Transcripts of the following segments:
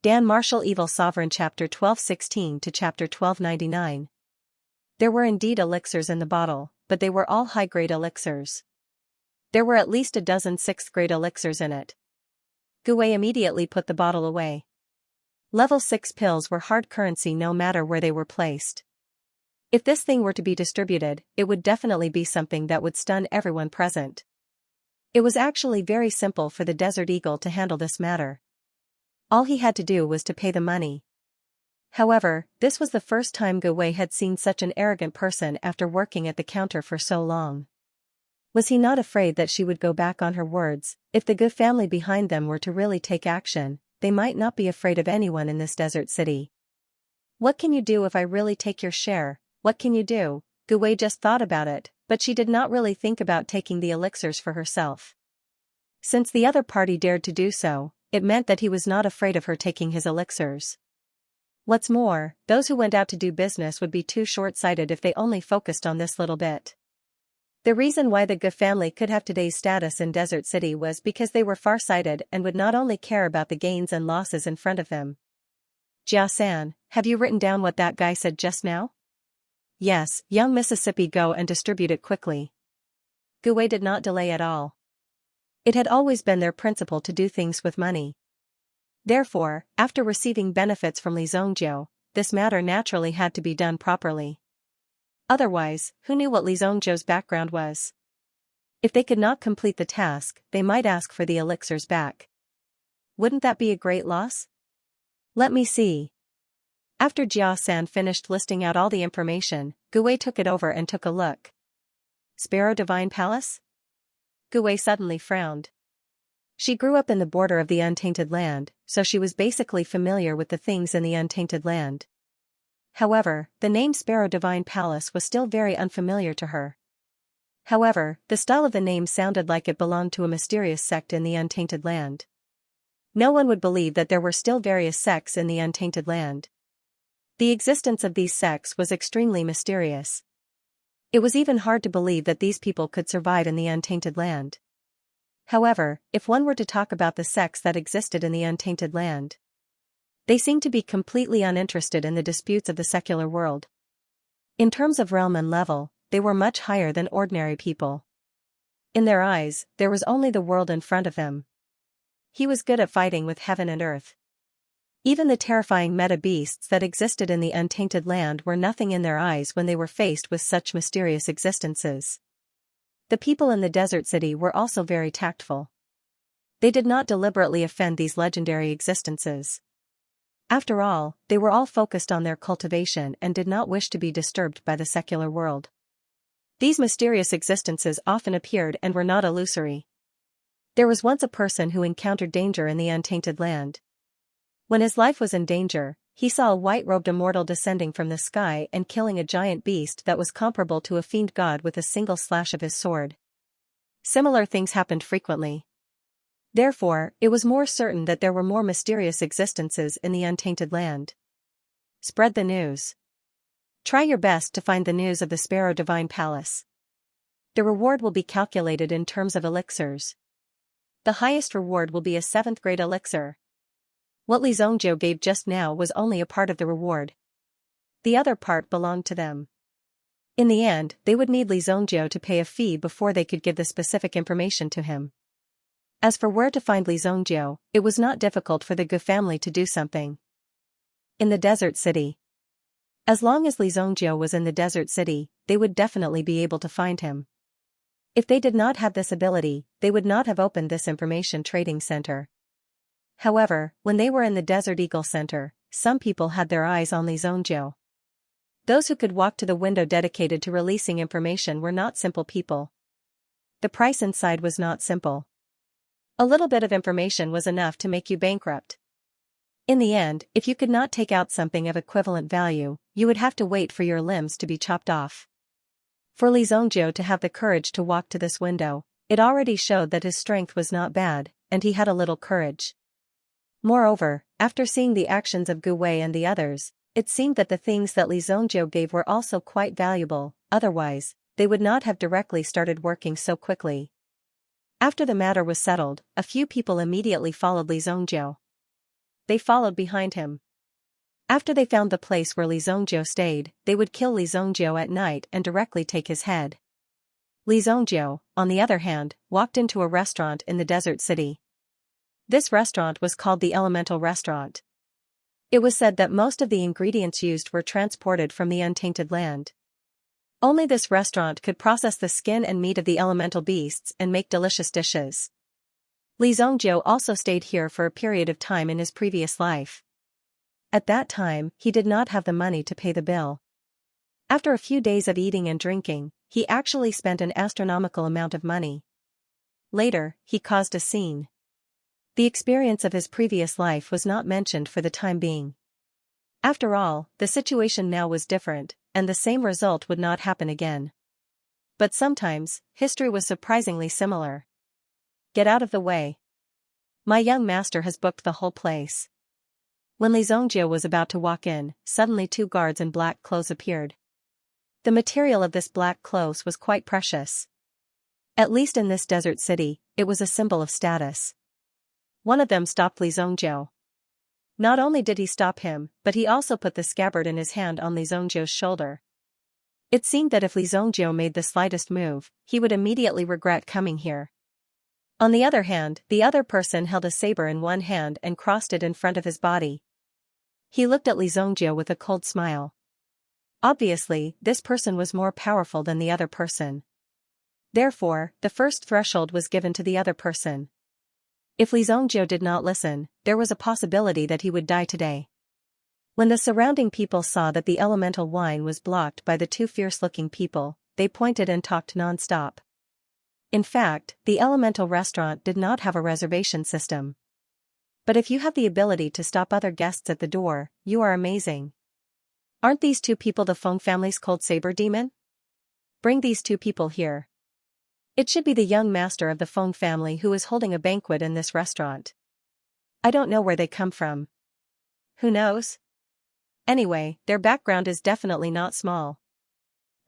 Dan Marshall Evil Sovereign Chapter 1216 to Chapter 1299. There were indeed elixirs in the bottle, but they were all high-grade elixirs. There were at least a dozen 6th-grade elixirs in it. Gu Wei immediately put the bottle away. Level 6 pills were hard currency no matter where they were placed. If this thing were to be distributed, it would definitely be something that would stun everyone present. It was actually very simple for the Desert Eagle to handle this matter. All he had to do was to pay the money. However, this was the first time Gu Wei had seen such an arrogant person after working at the counter for so long. Was he not afraid that she would go back on her words? If the Gu family behind them were to really take action, they might not be afraid of anyone in this desert city. What can you do if I really take your share? What can you do? Gu Wei just thought about it, but she did not really think about taking the elixirs for herself. Since the other party dared to do so, it meant that he was not afraid of her taking his elixirs. What's more, those who went out to do business would be too short-sighted if they only focused on this little bit. The reason why the Gu family could have today's status in Desert City was because they were far-sighted and would not only care about the gains and losses in front of them. Jia-san, have you written down what that guy said just now? Yes, young Mississippi, go and distribute it quickly. Gu Wei did not delay at all. It had always been their principle to do things with money. Therefore, after receiving benefits from Li Zongjiu, this matter naturally had to be done properly. Otherwise, who knew what Li Zongjiu's background was? If they could not complete the task, they might ask for the elixirs back. Wouldn't that be a great loss? Let me see. After Jia-san finished listing out all the information, Gu Wei took it over and took a look. Sparrow Divine Palace? Gu Wei suddenly frowned. She grew up in the border of the Untainted Land, so she was basically familiar with the things in the Untainted Land. However, the name Sparrow Divine Palace was still very unfamiliar to her. However, the style of the name sounded like it belonged to a mysterious sect in the Untainted Land. No one would believe that there were still various sects in the Untainted Land. The existence of these sects was extremely mysterious. It was even hard to believe that these people could survive in the Untainted Land. However, if one were to talk about the sects that existed in the Untainted Land, they seemed to be completely uninterested in the disputes of the secular world. In terms of realm and level, they were much higher than ordinary people. In their eyes, there was only the world in front of them. He was good at fighting with heaven and earth. Even the terrifying meta-beasts that existed in the Untainted Land were nothing in their eyes when they were faced with such mysterious existences. The people in the desert city were also very tactful. They did not deliberately offend these legendary existences. After all, they were all focused on their cultivation and did not wish to be disturbed by the secular world. These mysterious existences often appeared and were not illusory. There was once a person who encountered danger in the Untainted Land. When his life was in danger, he saw a white-robed immortal descending from the sky and killing a giant beast that was comparable to a fiend god with a single slash of his sword. Similar things happened frequently. Therefore, it was more certain that there were more mysterious existences in the Untainted Land. Spread the news. Try your best to find the news of the Sparrow Divine Palace. The reward will be calculated in terms of elixirs. The highest reward will be a 7th-grade elixir. What Li Zongjiu gave just now was only a part of the reward. The other part belonged to them. In the end, they would need Li Zongjiu to pay a fee before they could give the specific information to him. As for where to find Li Zongjiu, it was not difficult for the Gu family to do something. In the desert city. As long as Li Zongjiu was in the desert city, they would definitely be able to find him. If they did not have this ability, they would not have opened this information trading center. However, when they were in the Desert Eagle Center, some people had their eyes on Li Zongjiu. Those who could walk to the window dedicated to releasing information were not simple people. The price inside was not simple. A little bit of information was enough to make you bankrupt. In the end, if you could not take out something of equivalent value, you would have to wait for your limbs to be chopped off. For Li Zongjiu to have the courage to walk to this window, it already showed that his strength was not bad, and he had a little courage. Moreover, after seeing the actions of Gu Wei and the others, it seemed that the things that Li Zongjiu gave were also quite valuable, otherwise, they would not have directly started working so quickly. After the matter was settled, a few people immediately followed Li Zongjiu. they followed behind him. After they found the place where Li Zongjiu stayed, they would kill Li Zongjiu at night and directly take his head. Li Zongjiu, on the other hand, walked into a restaurant in the desert city. This restaurant was called the Elemental Restaurant. It was said that most of the ingredients used were transported from the untainted land. Only this restaurant could process the skin and meat of the elemental beasts and make delicious dishes. Li Zongjiu also stayed here for a period of time in his previous life. At that time, he did not have the money to pay the bill. After a few days of eating and drinking, he actually spent an astronomical amount of money. Later, he caused a scene. The experience of his previous life was not mentioned for the time being. After all, the situation now was different, and the same result would not happen again. But sometimes, history was surprisingly similar. Get out of the way. My young master has booked the whole place. When Li Zongjiu was about to walk in, suddenly 2 guards in black clothes appeared. The material of this black clothes was quite precious. At least in this desert city, it was a symbol of status. One of them stopped Li Zongjiu. Not only did he stop him, but he also put the scabbard in his hand on Li Zongjiu's shoulder. It seemed that if Li Zongjiu made the slightest move, he would immediately regret coming here. On the other hand, the other person held a saber in one hand and crossed it in front of his body. He looked at Li Zongjiu with a cold smile. Obviously, this person was more powerful than the other person. Therefore, the first threshold was given to the other person. If Li Zongjiu did not listen, there was a possibility that he would die today. When the surrounding people saw that the elemental wine was blocked by the 2 fierce-looking people, they pointed and talked non-stop. In fact, the elemental restaurant did not have a reservation system. But if you have the ability to stop other guests at the door, you are amazing. Aren't these 2 people the Feng family's cold saber demon? Bring these 2 people here. It should be the young master of the Feng family who is holding a banquet in this restaurant. I don't know where they come from. Who knows? Anyway, their background is definitely not small.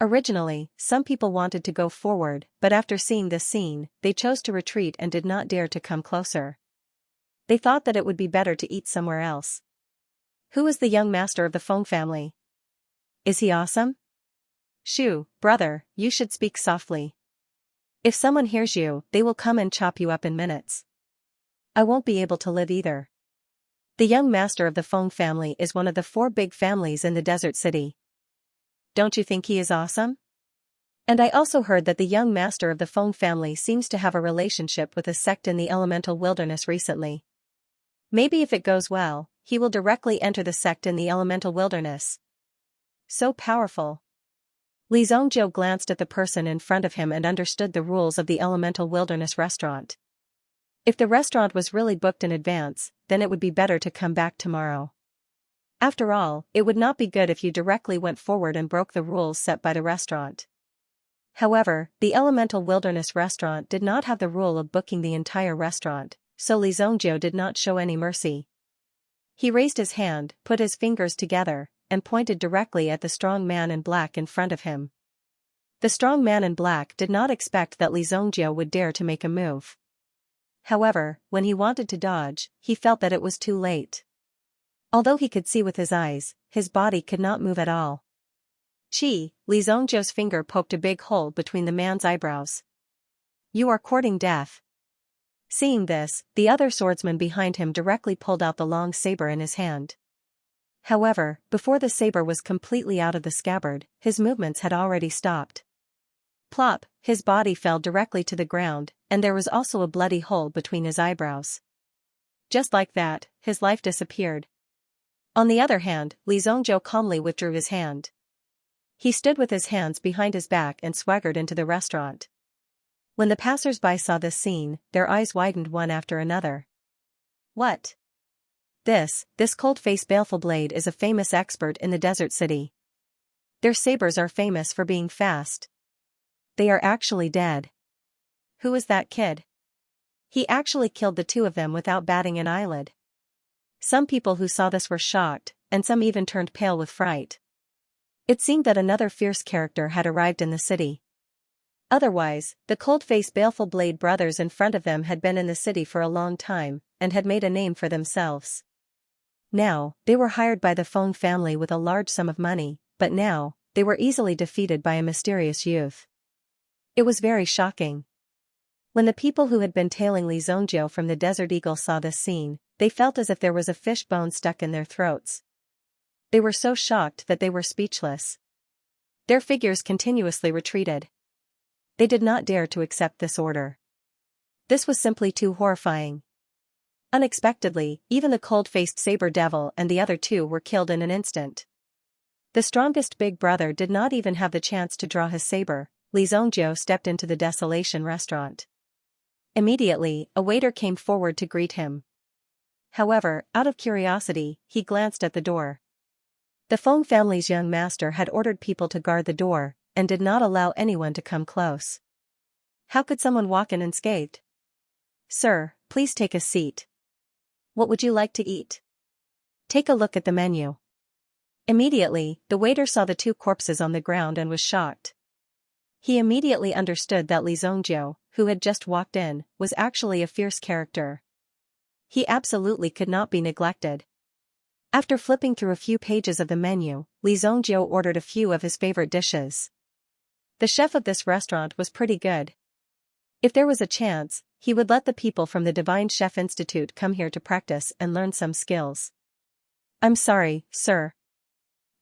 Originally, some people wanted to go forward, but after seeing this scene, they chose to retreat and did not dare to come closer. They thought that it would be better to eat somewhere else. Who is the young master of the Feng family? Is he awesome? Shu, brother, you should speak softly. If someone hears you, they will come and chop you up in minutes. I won't be able to live either. The young master of the Feng family is one of the 4 big families in the desert city. Don't you think he is awesome? And I also heard that the young master of the Feng family seems to have a relationship with a sect in the elemental wilderness recently. Maybe if it goes well, he will directly enter the sect in the elemental wilderness. So powerful. Li Zongjiu glanced at the person in front of him and understood the rules of the elemental wilderness restaurant. If the restaurant was really booked in advance, then it would be better to come back tomorrow. After all, it would not be good if you directly went forward and broke the rules set by the restaurant. However, the elemental wilderness restaurant did not have the rule of booking the entire restaurant, so Li Zongjiu did not show any mercy. He raised his hand, put his fingers together, and pointed directly at the strong man in black in front of him. The strong man in black did not expect that Li Zongjiu would dare to make a move. However, when he wanted to dodge, he felt that it was too late. Although he could see with his eyes, his body could not move at all. Li Zongjiu's finger poked a big hole between the man's eyebrows. You are courting death. Seeing this, the other swordsman behind him directly pulled out the long saber in his hand. However, before the saber was completely out of the scabbard, his movements had already stopped. Plop, his body fell directly to the ground, and there was also a bloody hole between his eyebrows. Just like that, his life disappeared. On the other hand, Li Zongjiu calmly withdrew his hand. He stood with his hands behind his back and swaggered into the restaurant. When the passers-by saw this scene, their eyes widened one after another. What? This cold-faced baleful blade is a famous expert in the desert city. Their sabers are famous for being fast. They are actually dead. Who is that kid? He actually killed the 2 of them without batting an eyelid. Some people who saw this were shocked, and some even turned pale with fright. It seemed that another fierce character had arrived in the city. Otherwise, the cold-faced baleful blade brothers in front of them had been in the city for a long time, and had made a name for themselves. Now, they were hired by the Feng family with a large sum of money, but now, they were easily defeated by a mysterious youth. It was very shocking. When the people who had been tailing Li Zongjiu from the Desert Eagle saw this scene, they felt as if there was a fish bone stuck in their throats. They were so shocked that they were speechless. Their figures continuously retreated. They did not dare to accept this order. This was simply too horrifying. Unexpectedly, even the cold-faced saber devil and the other two were killed in an instant. The strongest big brother did not even have the chance to draw his saber. Li Zongjiu stepped into the Desolation restaurant. Immediately, a waiter came forward to greet him. However, out of curiosity, he glanced at the door. The Feng family's young master had ordered people to guard the door, and did not allow anyone to come close. How could someone walk in unscathed? "Sir, please take a seat. What would you like to eat? Take a look at the menu." Immediately, the waiter saw the two corpses on the ground and was shocked. He immediately understood that Li Zongjiu, who had just walked in, was actually a fierce character. He absolutely could not be neglected. After flipping through a few pages of the menu, Li Zongjiu ordered a few of his favorite dishes. The chef of this restaurant was pretty good. If there was a chance, he would let the people from the Divine Chef Institute come here to practice and learn some skills. "I'm sorry, sir.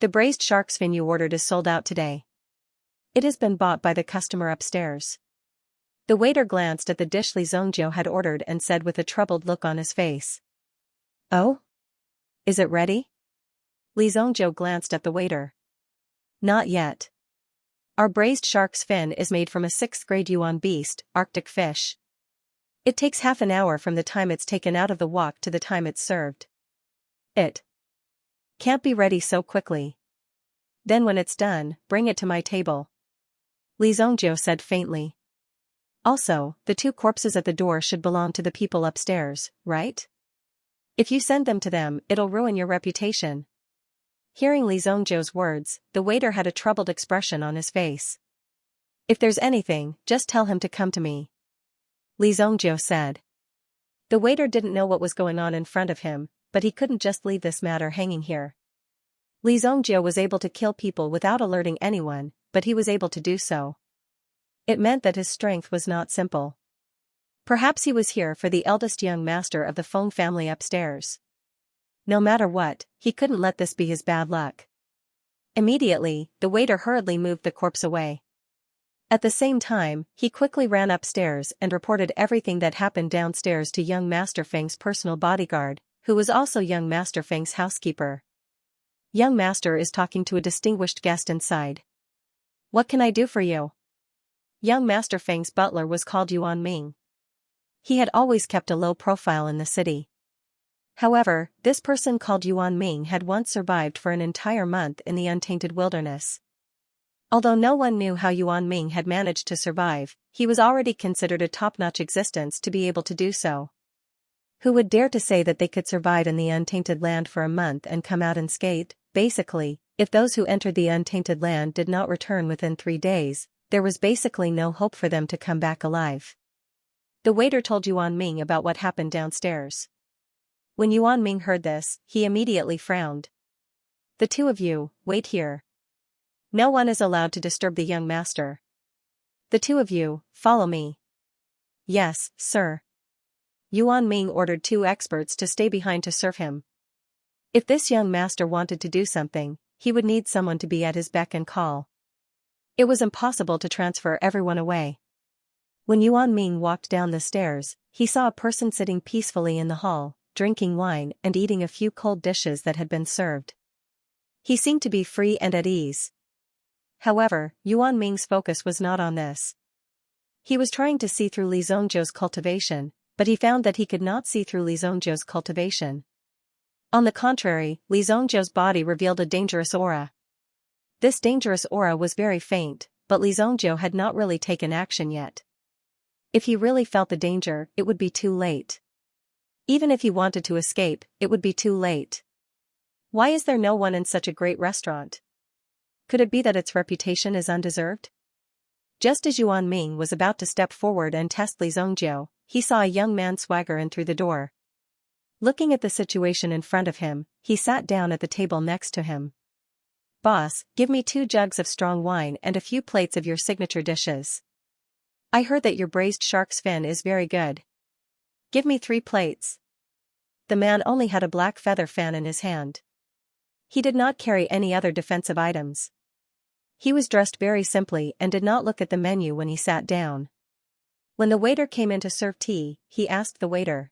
The braised shark's fin you ordered is sold out today. It has been bought by the customer upstairs." The waiter glanced at the dish Li Zongjiu had ordered and said with a troubled look on his face. "Oh? Is it ready?" Li Zongjiu glanced at the waiter. "Not yet. Our braised shark's fin is made from a 6th-grade yuan beast, Arctic fish. It takes half an hour from the time it's taken out of the wok to the time it's served. It can't be ready so quickly. Then when it's done, bring it to my table," Li Zongjiu said faintly. "Also, the two corpses at the door should belong to the people upstairs, right? If you send them to them, it'll ruin your reputation." Hearing Li Zongjiu's words, the waiter had a troubled expression on his face. "If there's anything, just tell him to come to me," Li Zongjiu said. The waiter didn't know what was going on in front of him, but he couldn't just leave this matter hanging here. Li Zongjiu was able to kill people without alerting anyone, but he was able to do so. It meant that his strength was not simple. Perhaps he was here for the eldest young master of the Feng family upstairs. No matter what, he couldn't let this be his bad luck. Immediately, the waiter hurriedly moved the corpse away. At the same time, he quickly ran upstairs and reported everything that happened downstairs to young Master Feng's personal bodyguard, who was also young Master Feng's housekeeper. "Young master is talking to a distinguished guest inside. What can I do for you?" Young Master Feng's butler was called Yuan Ming. He had always kept a low profile in the city. However, this person called Yuan Ming had once survived for an entire month in the untainted wilderness. Although no one knew how Yuan Ming had managed to survive, he was already considered a top-notch existence to be able to do so. Who would dare to say that they could survive in the untainted land for a month and come out unscathed? Basically, if those who entered the untainted land did not return within 3 days, there was basically no hope for them to come back alive. The waiter told Yuan Ming about what happened downstairs. When Yuan Ming heard this, he immediately frowned. "The two of you, wait here. No one is allowed to disturb the young master. The two of you, follow me." "Yes, sir." Yuan Ming ordered 2 experts to stay behind to serve him. If this young master wanted to do something, he would need someone to be at his beck and call. It was impossible to transfer everyone away. When Yuan Ming walked down the stairs, he saw a person sitting peacefully in the hall, drinking wine and eating a few cold dishes that had been served. He seemed to be free and at ease. However, Yuan Ming's focus was not on this. He was trying to see through Li Zongjiu's cultivation, but he found that he could not see through Li Zongjiu's cultivation. On the contrary, Li Zongjiu's body revealed a dangerous aura. This dangerous aura was very faint, but Li Zongjiu had not really taken action yet. If he really felt the danger, it would be too late. Even if he wanted to escape, it would be too late. Why is there no one in such a great restaurant? Could it be that its reputation is undeserved? Just as Yuan Ming was about to step forward and test Li Zongjiu, he saw a young man swagger in through the door. Looking at the situation in front of him, he sat down at the table next to him. Boss, give me 2 jugs of strong wine and a few plates of your signature dishes. I heard that your braised shark's fin is very good. Give me 3 plates. The man only had a black feather fan in his hand. He did not carry any other defensive items. He was dressed very simply and did not look at the menu when he sat down. When the waiter came in to serve tea, he asked the waiter.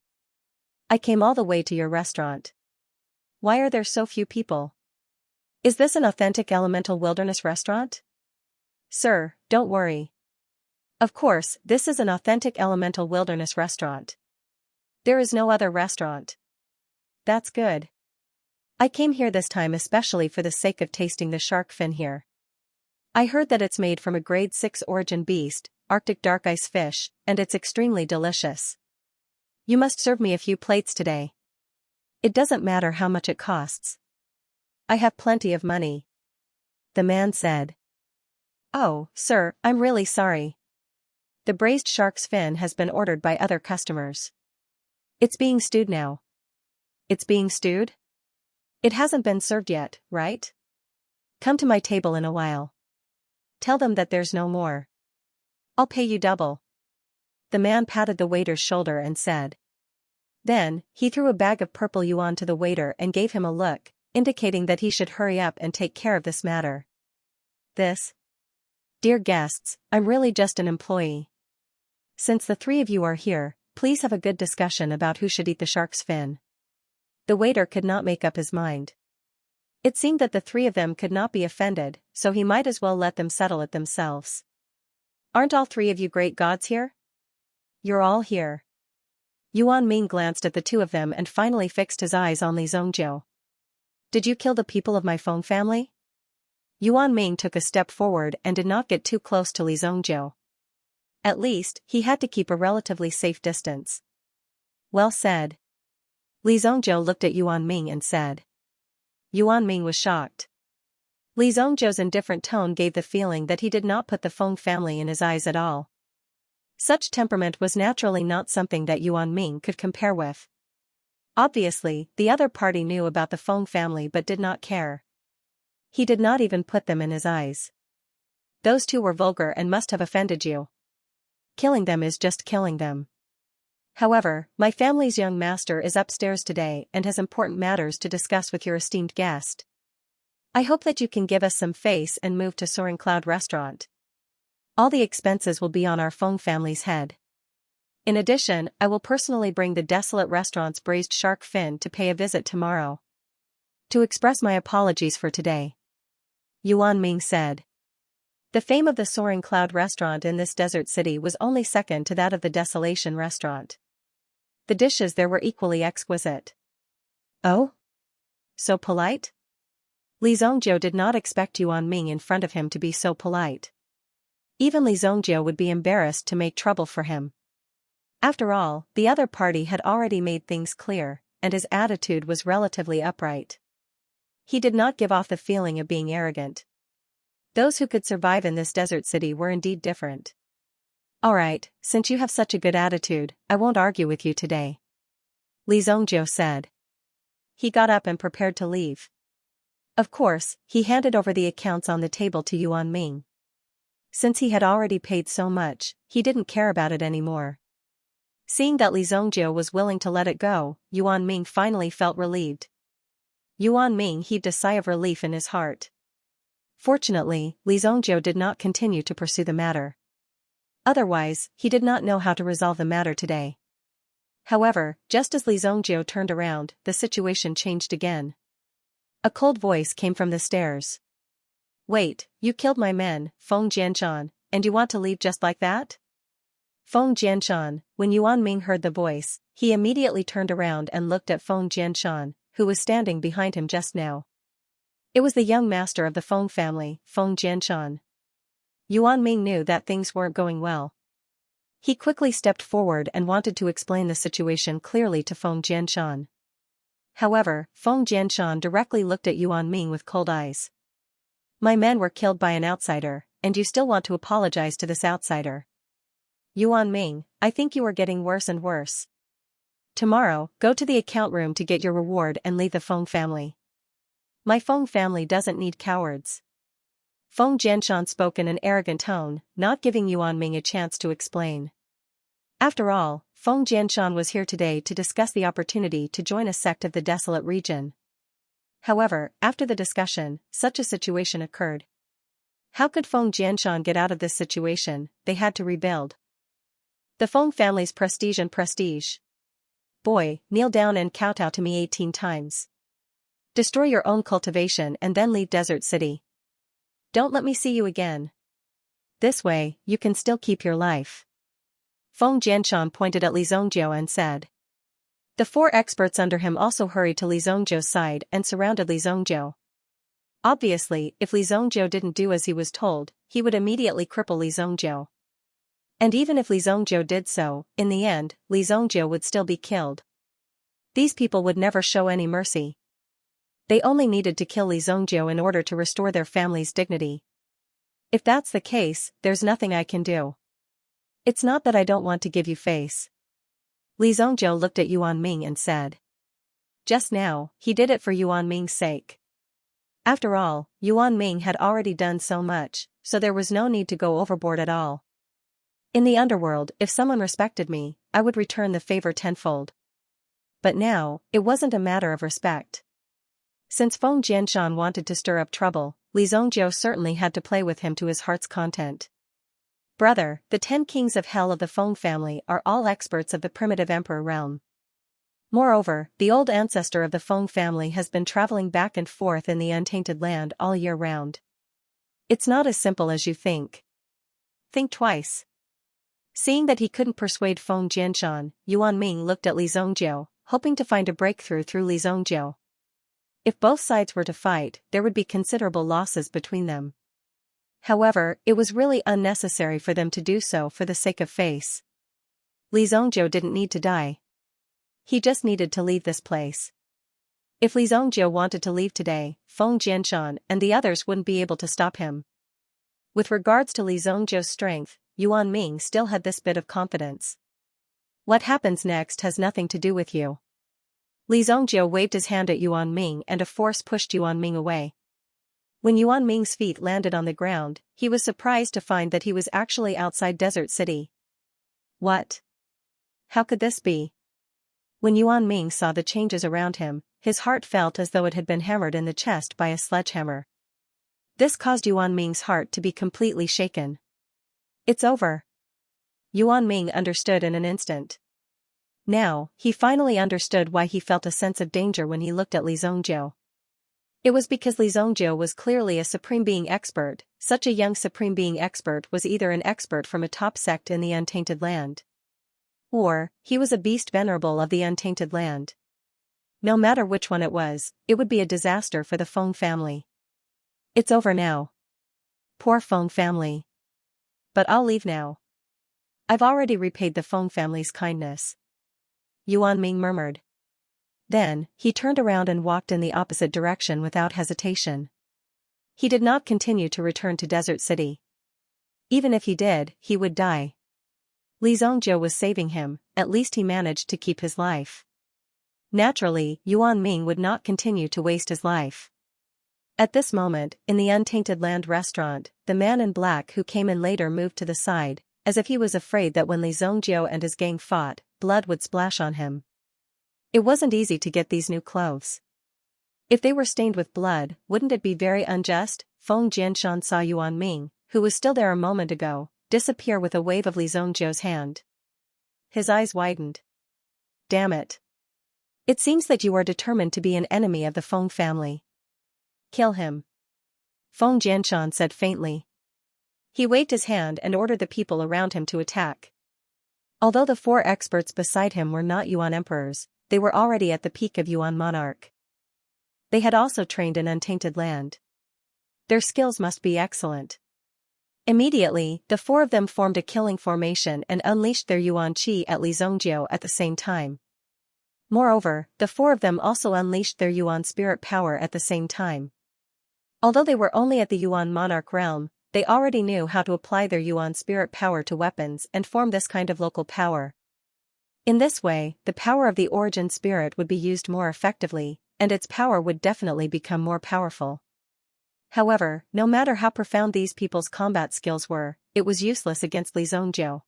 I came all the way to your restaurant. Why are there so few people? Is this an authentic elemental wilderness restaurant? Sir, don't worry. Of course, this is an authentic elemental wilderness restaurant. There is no other restaurant. That's good. I came here this time especially for the sake of tasting the shark fin here. I heard that it's made from a grade 6 origin beast, Arctic dark ice fish, and it's extremely delicious. You must serve me a few plates today. It doesn't matter how much it costs. I have plenty of money. The man said. Oh, sir, I'm really sorry. The braised shark's fin has been ordered by other customers. It's being stewed now. It's being stewed? It hasn't been served yet, right? Come to my table in a while. Tell them that there's no more. I'll pay you double. The man patted the waiter's shoulder and said. Then, he threw a bag of purple yuan to the waiter and gave him a look, indicating that he should hurry up and take care of this matter. Dear guests, I'm really just an employee. Since the 3 of you are here, please have a good discussion about who should eat the shark's fin. The waiter could not make up his mind. It seemed that the 3 of them could not be offended, so he might as well let them settle it themselves. Aren't all 3 of you great gods here? You're all here. Yuan Ming glanced at the 2 of them and finally fixed his eyes on Li Zhongjiu. Did you kill the people of my Feng family? Yuan Ming took a step forward and did not get too close to Li Zhongjiu. At least, he had to keep a relatively safe distance. Well said. Li Zhongjiu looked at Yuan Ming and said. Yuan Ming was shocked. Li Zhongjiu's indifferent tone gave the feeling that he did not put the Feng family in his eyes at all. Such temperament was naturally not something that Yuan Ming could compare with. Obviously, the other party knew about the Feng family but did not care. He did not even put them in his eyes. Those 2 were vulgar and must have offended you. Killing them is just killing them. However, my family's young master is upstairs today and has important matters to discuss with your esteemed guest. I hope that you can give us some face and move to Soaring Cloud Restaurant. All the expenses will be on our Feng family's head. In addition, I will personally bring the desolate restaurant's braised shark fin to pay a visit tomorrow. To express my apologies for today. Yuan Ming said. The fame of the Soaring Cloud restaurant in this desert city was only second to that of the Desolation restaurant. The dishes there were equally exquisite. Oh? So polite? Li Zhongjiu did not expect Yuan Ming in front of him to be so polite. Even Li Zhongjiu would be embarrassed to make trouble for him. After all, the other party had already made things clear, and his attitude was relatively upright. He did not give off the feeling of being arrogant. Those who could survive in this desert city were indeed different. Alright, since you have such a good attitude, I won't argue with you today. Li Zhongjiu said. He got up and prepared to leave. Of course, he handed over the accounts on the table to Yuan Ming. Since he had already paid so much, he didn't care about it anymore. Seeing that Li Zhongjiu was willing to let it go, Yuan Ming finally felt relieved. Yuan Ming heaved a sigh of relief in his heart. Fortunately, Li Zhongjiu did not continue to pursue the matter. Otherwise, he did not know how to resolve the matter today. However, just as Li Zhongjiu turned around, the situation changed again. A cold voice came from the stairs. Wait, you killed my men, Feng Jianshan, and you want to leave just like that? Feng Jianshan, when Yuan Ming heard the voice, he immediately turned around and looked at Feng Jianshan, who was standing behind him just now. It was the young master of the Feng family, Feng Jianshan. Yuan Ming knew that things weren't going well. He quickly stepped forward and wanted to explain the situation clearly to Feng Jianshan. However, Feng Jianshan directly looked at Yuan Ming with cold eyes. My men were killed by an outsider, and you still want to apologize to this outsider. Yuan Ming, I think you are getting worse and worse. Tomorrow, go to the account room to get your reward and leave the Feng family. My Feng family doesn't need cowards. Feng Jianshan spoke in an arrogant tone, not giving Yuan Ming a chance to explain. After all, Feng Jianshan was here today to discuss the opportunity to join a sect of the desolate region. However, after the discussion, such a situation occurred. How could Feng Jianshan get out of this situation? They had to rebuild the Feng family's prestige and prestige. Boy, kneel down and kowtow to me 18 times. Destroy your own cultivation and then leave Desert City. Don't let me see you again. This way, you can still keep your life. Feng Jianshan pointed at Li Zongjiu and said. The 4 experts under him also hurried to Li Zongjiu's side and surrounded Li Zongjiu. Obviously, if Li Zongjiu didn't do as he was told, he would immediately cripple Li Zongjiu. And even if Li Zongjiu did so, in the end, Li Zongjiu would still be killed. These people would never show any mercy. They only needed to kill Li Zongjiu in order to restore their family's dignity. If that's the case, there's nothing I can do. It's not that I don't want to give you face. Li Zongjiu looked at Yuan Ming and said. Just now, he did it for Yuan Ming's sake. After all, Yuan Ming had already done so much, so there was no need to go overboard at all. In the underworld, if someone respected me, I would return the favor tenfold. But now, it wasn't a matter of respect. Since Feng Jianshan wanted to stir up trouble, Li Zongjiu certainly had to play with him to his heart's content. Brother, the 10 kings of hell of the Feng family are all experts of the primitive emperor realm. Moreover, the old ancestor of the Feng family has been traveling back and forth in the untainted land all year round. It's not as simple as you think. Think twice. Seeing that he couldn't persuade Feng Jianshan, Yuan Ming looked at Li Zongjiu, hoping to find a breakthrough through Li Zongjiu. If both sides were to fight, there would be considerable losses between them. However, it was really unnecessary for them to do so for the sake of face. Li Zongjiu didn't need to die. He just needed to leave this place. If Li Zongjiu wanted to leave today, Feng Jianshan and the others wouldn't be able to stop him. With regards to Li Zongjiu's strength, Yuan Ming still had this bit of confidence. What happens next has nothing to do with you. Li Zongjiu waved his hand at Yuan Ming and a force pushed Yuan Ming away. When Yuan Ming's feet landed on the ground, he was surprised to find that he was actually outside Desert City. What? How could this be? When Yuan Ming saw the changes around him, his heart felt as though it had been hammered in the chest by a sledgehammer. This caused Yuan Ming's heart to be completely shaken. It's over. Yuan Ming understood in an instant. Now, he finally understood why he felt a sense of danger when he looked at Li Zongjiu. It was because Li Zongjiu was clearly a Supreme Being expert. Such a young Supreme Being expert was either an expert from a top sect in the Untainted Land, or he was a beast venerable of the Untainted Land. No matter which one it would be a disaster for the Feng family. It's over now. Poor Feng family. But I'll leave now. I've already repaid the Feng family's kindness. Yuan Ming murmured. Then, he turned around and walked in the opposite direction without hesitation. He did not continue to return to Desert City. Even if he did, he would die. Li Zongjiu was saving him, at least he managed to keep his life. Naturally, Yuan Ming would not continue to waste his life. At this moment, in the Untainted Land restaurant, the man in black who came in later moved to the side, as if he was afraid that when Li Zongjiu and his gang fought, blood would splash on him. It wasn't easy to get these new clothes. If they were stained with blood, wouldn't it be very unjust? Feng Jianshan saw Yuan Ming, who was still there a moment ago, disappear with a wave of Li Zongjiu's hand. His eyes widened. Damn it. It seems that you are determined to be an enemy of the Feng family. Kill him. Feng Jianshan said faintly. He waved his hand and ordered the people around him to attack. Although the 4 experts beside him were not Yuan emperors, they were already at the peak of Yuan monarch. They had also trained in Untainted Land. Their skills must be excellent. Immediately, the 4 of them formed a killing formation and unleashed their Yuan Qi at Li Zongjiu at the same time. Moreover, the 4 of them also unleashed their Yuan spirit power at the same time. Although they were only at the Yuan monarch realm, they already knew how to apply their Yuan spirit power to weapons and form this kind of local power. In this way, the power of the origin spirit would be used more effectively, and its power would definitely become more powerful. However, no matter how profound these people's combat skills were, it was useless against Li Zongjiu.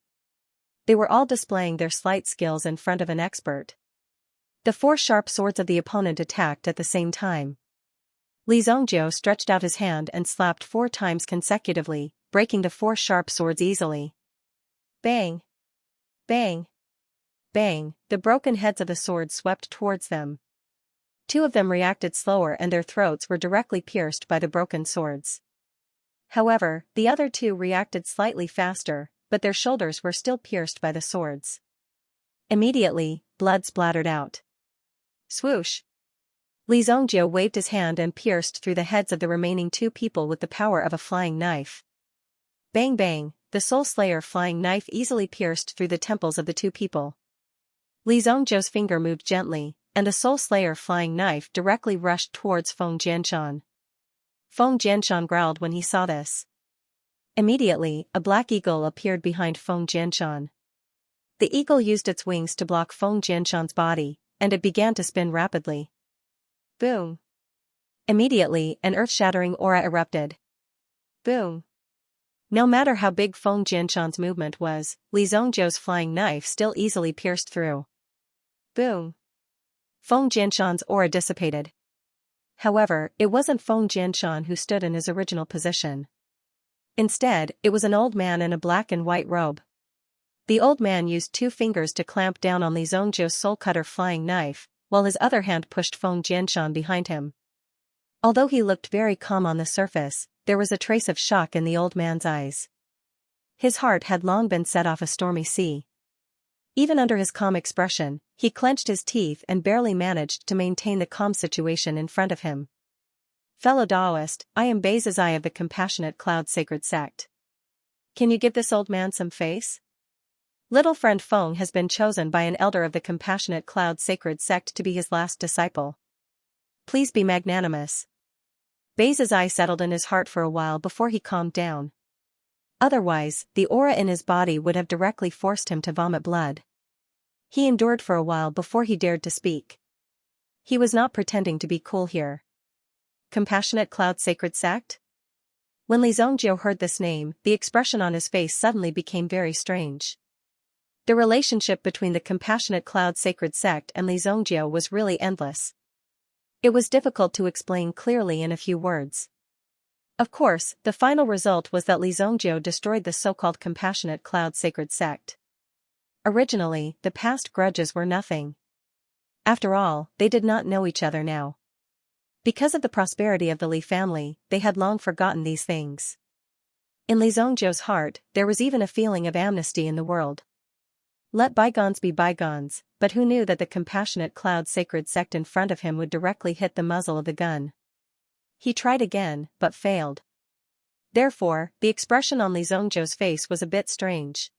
They were all displaying their slight skills in front of an expert. The 4 sharp swords of the opponent attacked at the same time. Li Zongjiu stretched out his hand and slapped 4 times consecutively, breaking the 4 sharp swords easily. Bang! Bang! Bang! The broken heads of the swords swept towards them. 2 of them reacted slower and their throats were directly pierced by the broken swords. However, the other 2 reacted slightly faster, but their shoulders were still pierced by the swords. Immediately, blood splattered out. Swoosh! Li Zongjiu waved his hand and pierced through the heads of the remaining 2 people with the power of a flying knife. Bang bang, the Soul Slayer flying knife easily pierced through the temples of the 2 people. Li Zongjiu's finger moved gently, and the Soul Slayer flying knife directly rushed towards Feng Jianshan. Feng Jianshan growled when he saw this. Immediately, a black eagle appeared behind Feng Jianshan. The eagle used its wings to block Feng Jianshan's body, and it began to spin rapidly. Boom! Immediately, an earth-shattering aura erupted. Boom! No matter how big Feng Jianshan's movement was, Li Zongjiu's flying knife still easily pierced through. Boom! Feng Jianshan's aura dissipated. However, it wasn't Feng Jianshan who stood in his original position. Instead, it was an old man in a black and white robe. The old man used 2 fingers to clamp down on Li Zongjiu's soul cutter flying knife, while his other hand pushed Feng Jianshan behind him. Although he looked very calm on the surface, there was a trace of shock in the old man's eyes. His heart had long been set off a stormy sea. Even under his calm expression, he clenched his teeth and barely managed to maintain the calm situation in front of him. Fellow Taoist, I am Beizazai of the Compassionate Cloud Sacred Sect. Can you give this old man some face? Little friend Feng has been chosen by an elder of the Compassionate Cloud Sacred Sect to be his last disciple. Please be magnanimous. Beizazai settled in his heart for a while before he calmed down. Otherwise, the aura in his body would have directly forced him to vomit blood. He endured for a while before he dared to speak. He was not pretending to be cool here. Compassionate Cloud Sacred Sect? When Li Zongjiu heard this name, the expression on his face suddenly became very strange. The relationship between the Compassionate Cloud Sacred Sect and Li Zongjiu was really endless. It was difficult to explain clearly in a few words. Of course, the final result was that Li Zongjiu destroyed the so-called Compassionate Cloud Sacred Sect. Originally, the past grudges were nothing. After all, they did not know each other now. Because of the prosperity of the Li family, they had long forgotten these things. In Li Zongjiu's heart, there was even a feeling of amnesty in the world. Let bygones be bygones, but who knew that the Compassionate Cloud Sacred Sect in front of him would directly hit the muzzle of the gun? He tried again, but failed. Therefore, the expression on Li Zongjiu's face was a bit strange.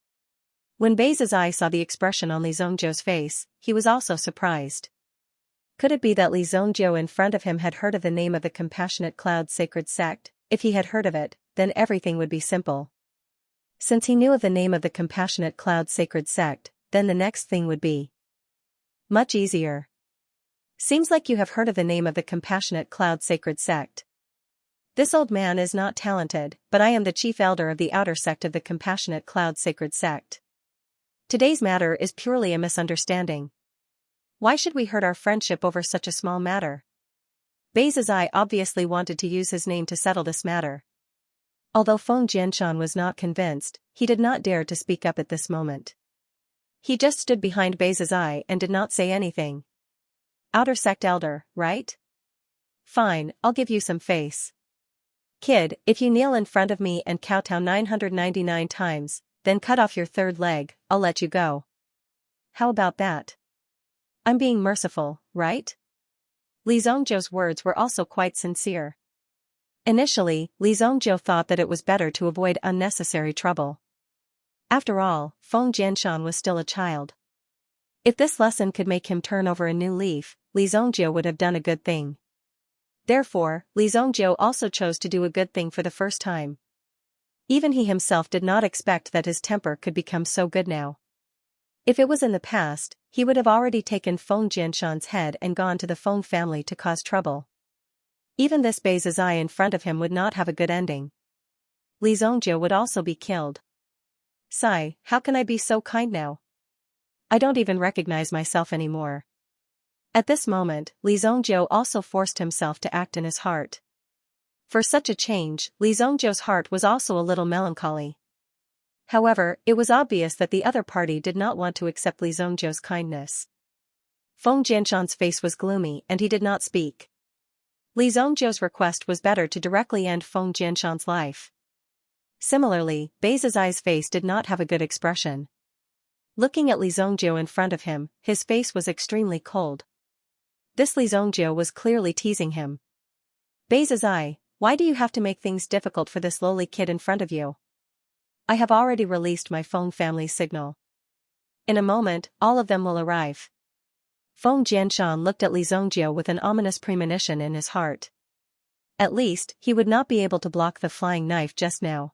When Beizazai saw the expression on Li Zongjiu's face, he was also surprised. Could it be that Li Zongjiu in front of him had heard of the name of the Compassionate Cloud Sacred Sect? If he had heard of it, then everything would be simple. Since he knew of the name of the Compassionate Cloud Sacred Sect, then the next thing would be much easier. Seems like you have heard of the name of the Compassionate Cloud Sacred Sect. This old man is not talented, but I am the chief elder of the outer sect of the Compassionate Cloud Sacred Sect. Today's matter is purely a misunderstanding. Why should we hurt our friendship over such a small matter? Beizazai obviously wanted to use his name to settle this matter. Although Feng Jianshan was not convinced, he did not dare to speak up at this moment. He just stood behind Beizazai and did not say anything. Outer sect elder, right? Fine, I'll give you some face. Kid, if you kneel in front of me and kowtow 999 times, then cut off your 3rd leg, I'll let you go. How about that? I'm being merciful, right? Li Zongjiu's words were also quite sincere. Initially, Li Zongjiu thought that it was better to avoid unnecessary trouble. After all, Feng Jianshan was still a child. If this lesson could make him turn over a new leaf, Li Zongjiu would have done a good thing. Therefore, Li Zongjiu also chose to do a good thing for the first time. Even he himself did not expect that his temper could become so good now. If it was in the past, he would have already taken Feng Jianshan's head and gone to the Feng family to cause trouble. Even this Bei Zizai in front of him would not have a good ending. Li Zongjie would also be killed. Sigh, how can I be so kind now? I don't even recognize myself anymore. At this moment, Li Zongjie also forced himself to act in his heart. For such a change, Li Zongjie's heart was also a little melancholy. However, it was obvious that the other party did not want to accept Li Zongjie's kindness. Feng Jianshan's face was gloomy and he did not speak. Li Zongjie's request was better to directly end Feng Jianshan's life. Similarly, Bei Zizai's face did not have a good expression. Looking at Li Zongjie in front of him, his face was extremely cold. This Li Zongjie was clearly teasing him. Bei Zizai, why do you have to make things difficult for this lowly kid in front of you? I have already released my Feng family signal. In a moment, all of them will arrive. Feng Jianshan looked at Li Zongjie with an ominous premonition in his heart. At least, he would not be able to block the flying knife just now.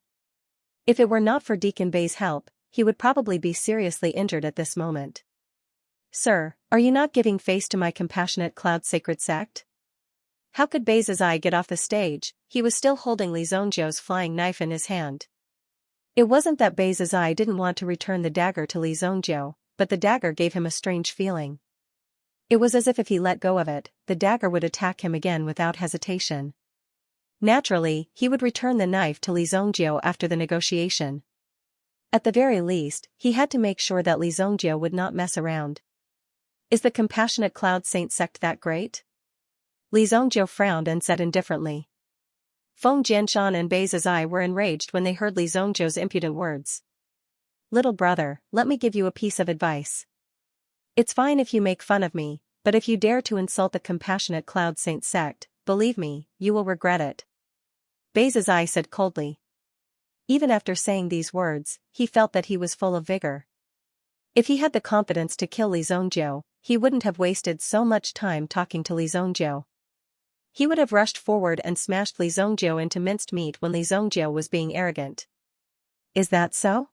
If it were not for Deacon Bei's help, he would probably be seriously injured at this moment. Sir, are you not giving face to my compassionate cloud sacred sect? How could Bei Zizai get off the stage? He was still holding Li Zongjie's flying knife in his hand. It wasn't that Bei Zizai didn't want to return the dagger to Li Zongjie, but the dagger gave him a strange feeling. It was as if he let go of it, the dagger would attack him again without hesitation. Naturally, he would return the knife to Li Zongjie after the negotiation. At the very least, he had to make sure that Li Zongjie would not mess around. Is the Compassionate Cloud Saint sect that great? Li Zongjie frowned and said indifferently. Feng Jianshan and Bei Zizai were enraged when they heard Li Zongjie's impudent words. Little brother, let me give you a piece of advice. It's fine if you make fun of me, but if you dare to insult the Compassionate Cloud Saint sect, believe me, you will regret it. Bei Zizai said coldly. Even after saying these words, he felt that he was full of vigor. If he had the confidence to kill Li Zongjie, he wouldn't have wasted so much time talking to Li Zongjie. He would have rushed forward and smashed Li Zongjie into minced meat when Li Zongjie was being arrogant. Is that so?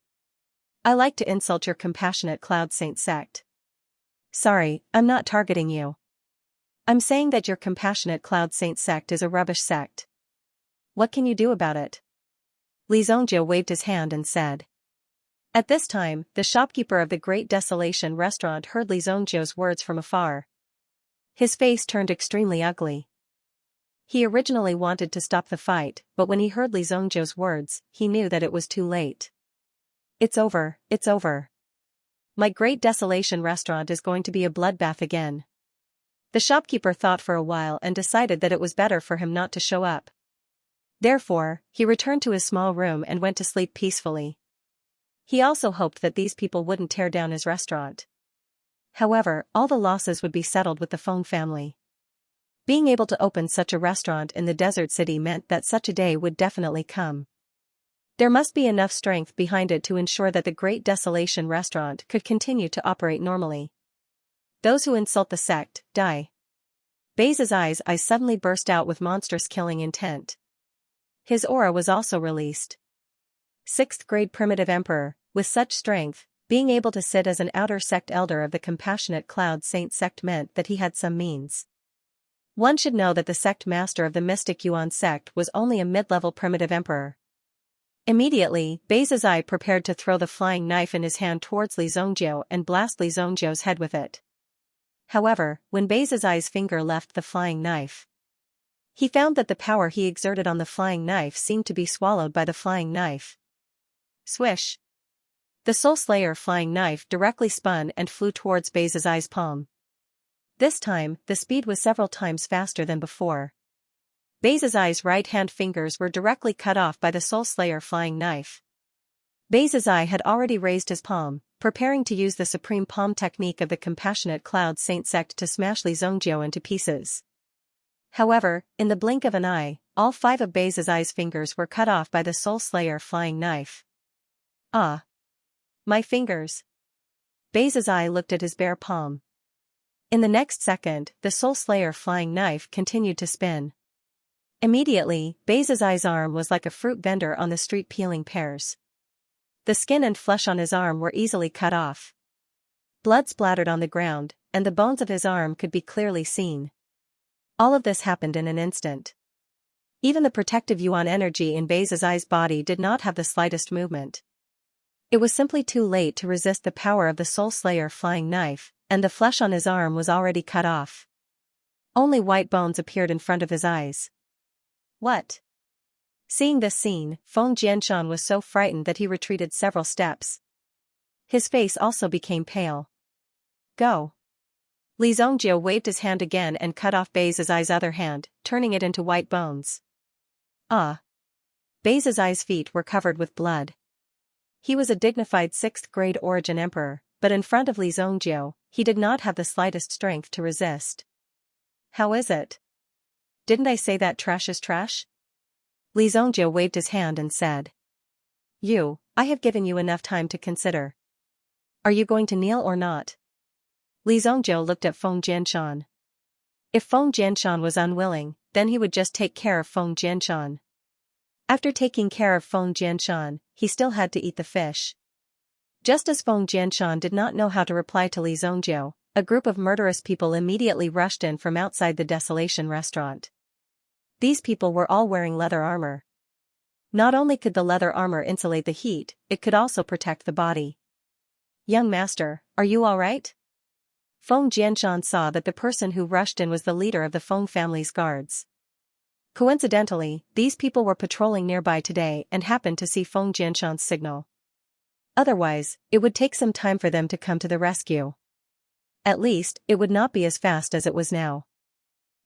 I like to insult your Compassionate Cloud Saint sect. Sorry, I'm not targeting you. I'm saying that your Compassionate Cloud Saint sect is a rubbish sect. What can you do about it? Li Zongjie waved his hand and said. At this time, the shopkeeper of the Great Desolation restaurant heard Li Zongjie's words from afar. His face turned extremely ugly. He originally wanted to stop the fight, but when he heard Li Zongjie's words, he knew that it was too late. It's over, it's over. My Great Desolation restaurant is going to be a bloodbath again. The shopkeeper thought for a while and decided that it was better for him not to show up. Therefore, he returned to his small room and went to sleep peacefully. He also hoped that these people wouldn't tear down his restaurant. However, all the losses would be settled with the Feng family. Being able to open such a restaurant in the desert city meant that such a day would definitely come. There must be enough strength behind it to ensure that the Great Desolation restaurant could continue to operate normally. Those who insult the sect, die. Bei Zizai's eyes suddenly burst out with monstrous killing intent. His aura was also released. 6th grade primitive emperor, with such strength, being able to sit as an outer sect elder of the Compassionate Cloud Saint sect meant that he had some means. One should know that the sect master of the Mystic Yuan sect was only a mid-level primitive emperor. Immediately, Bei Zizai prepared to throw the flying knife in his hand towards Li Zongjie and blast Li Zongjie's head with it. However, when Bei Zizai's finger left the flying knife, he found that the power he exerted on the flying knife seemed to be swallowed by the flying knife. Swish! The Soul Slayer flying knife directly spun and flew towards Bei Zizai's palm. This time, the speed was several times faster than before. Bei Zizai's right-hand fingers were directly cut off by the Soul Slayer flying knife. Bei Zizai had already raised his palm, preparing to use the supreme palm technique of the Compassionate Cloud Saint sect to smash Li Zongjie into pieces. However, in the blink of an eye, all 5 of Bei Zizai's fingers were cut off by the Soul Slayer flying knife. Ah! My fingers! Bei Zizai looked at his bare palm. In the next second, the Soul Slayer flying knife continued to spin. Immediately, Bei Zizai's arm was like a fruit vendor on the street peeling pears. The skin and flesh on his arm were easily cut off. Blood splattered on the ground, and the bones of his arm could be clearly seen. All of this happened in an instant. Even the protective yuan energy in Bei Zizai's body did not have the slightest movement. It was simply too late to resist the power of the Soul Slayer flying knife, and the flesh on his arm was already cut off. Only white bones appeared in front of his eyes. What? Seeing this scene, Feng Jianshan was so frightened that he retreated several steps. His face also became pale. Go. Li Zongjie waved his hand again and cut off Bei Zizai's other hand, turning it into white bones. Ah! Bei Zizai's feet were covered with blood. He was a dignified 6th-grade origin emperor, but in front of Li Zongjie, he did not have the slightest strength to resist. How is it? Didn't I say that trash is trash? Li Zongjie waved his hand and said. I have given you enough time to consider. Are you going to kneel or not? Li Zongjie looked at Feng Jianshan. If Feng Jianshan was unwilling, then he would just take care of Feng Jianshan. After taking care of Feng Jianshan, he still had to eat the fish. Just as Feng Jianshan did not know how to reply to Li Zongjie, a group of murderous people immediately rushed in from outside the Desolation restaurant. These people were all wearing leather armor. Not only could the leather armor insulate the heat, it could also protect the body. Young master, are you all right? Feng Jianshan saw that the person who rushed in was the leader of the Feng family's guards. Coincidentally, these people were patrolling nearby today and happened to see Feng Jianshan's signal. Otherwise, it would take some time for them to come to the rescue. At least, it would not be as fast as it was now.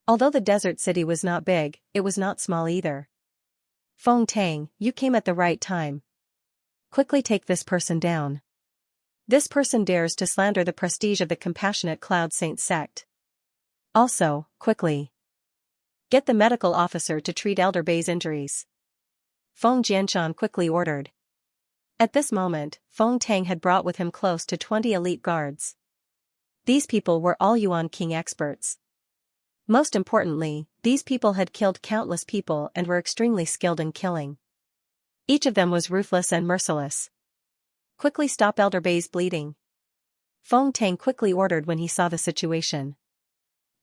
Although the desert city was not big, it was not small either. Feng Tang, you came at the right time. Quickly take this person down. This person dares to slander the prestige of the compassionate Cloud Saint sect. Also, quickly. Get the medical officer to treat Elder Bei's injuries. Feng Jianshan quickly ordered. At this moment, Feng Tang had brought with him close to 20 elite guards. These people were all Yuan King experts. Most importantly, these people had killed countless people and were extremely skilled in killing. Each of them was ruthless and merciless. Quickly stop Elder Bei's bleeding. Feng Tang quickly ordered when he saw the situation.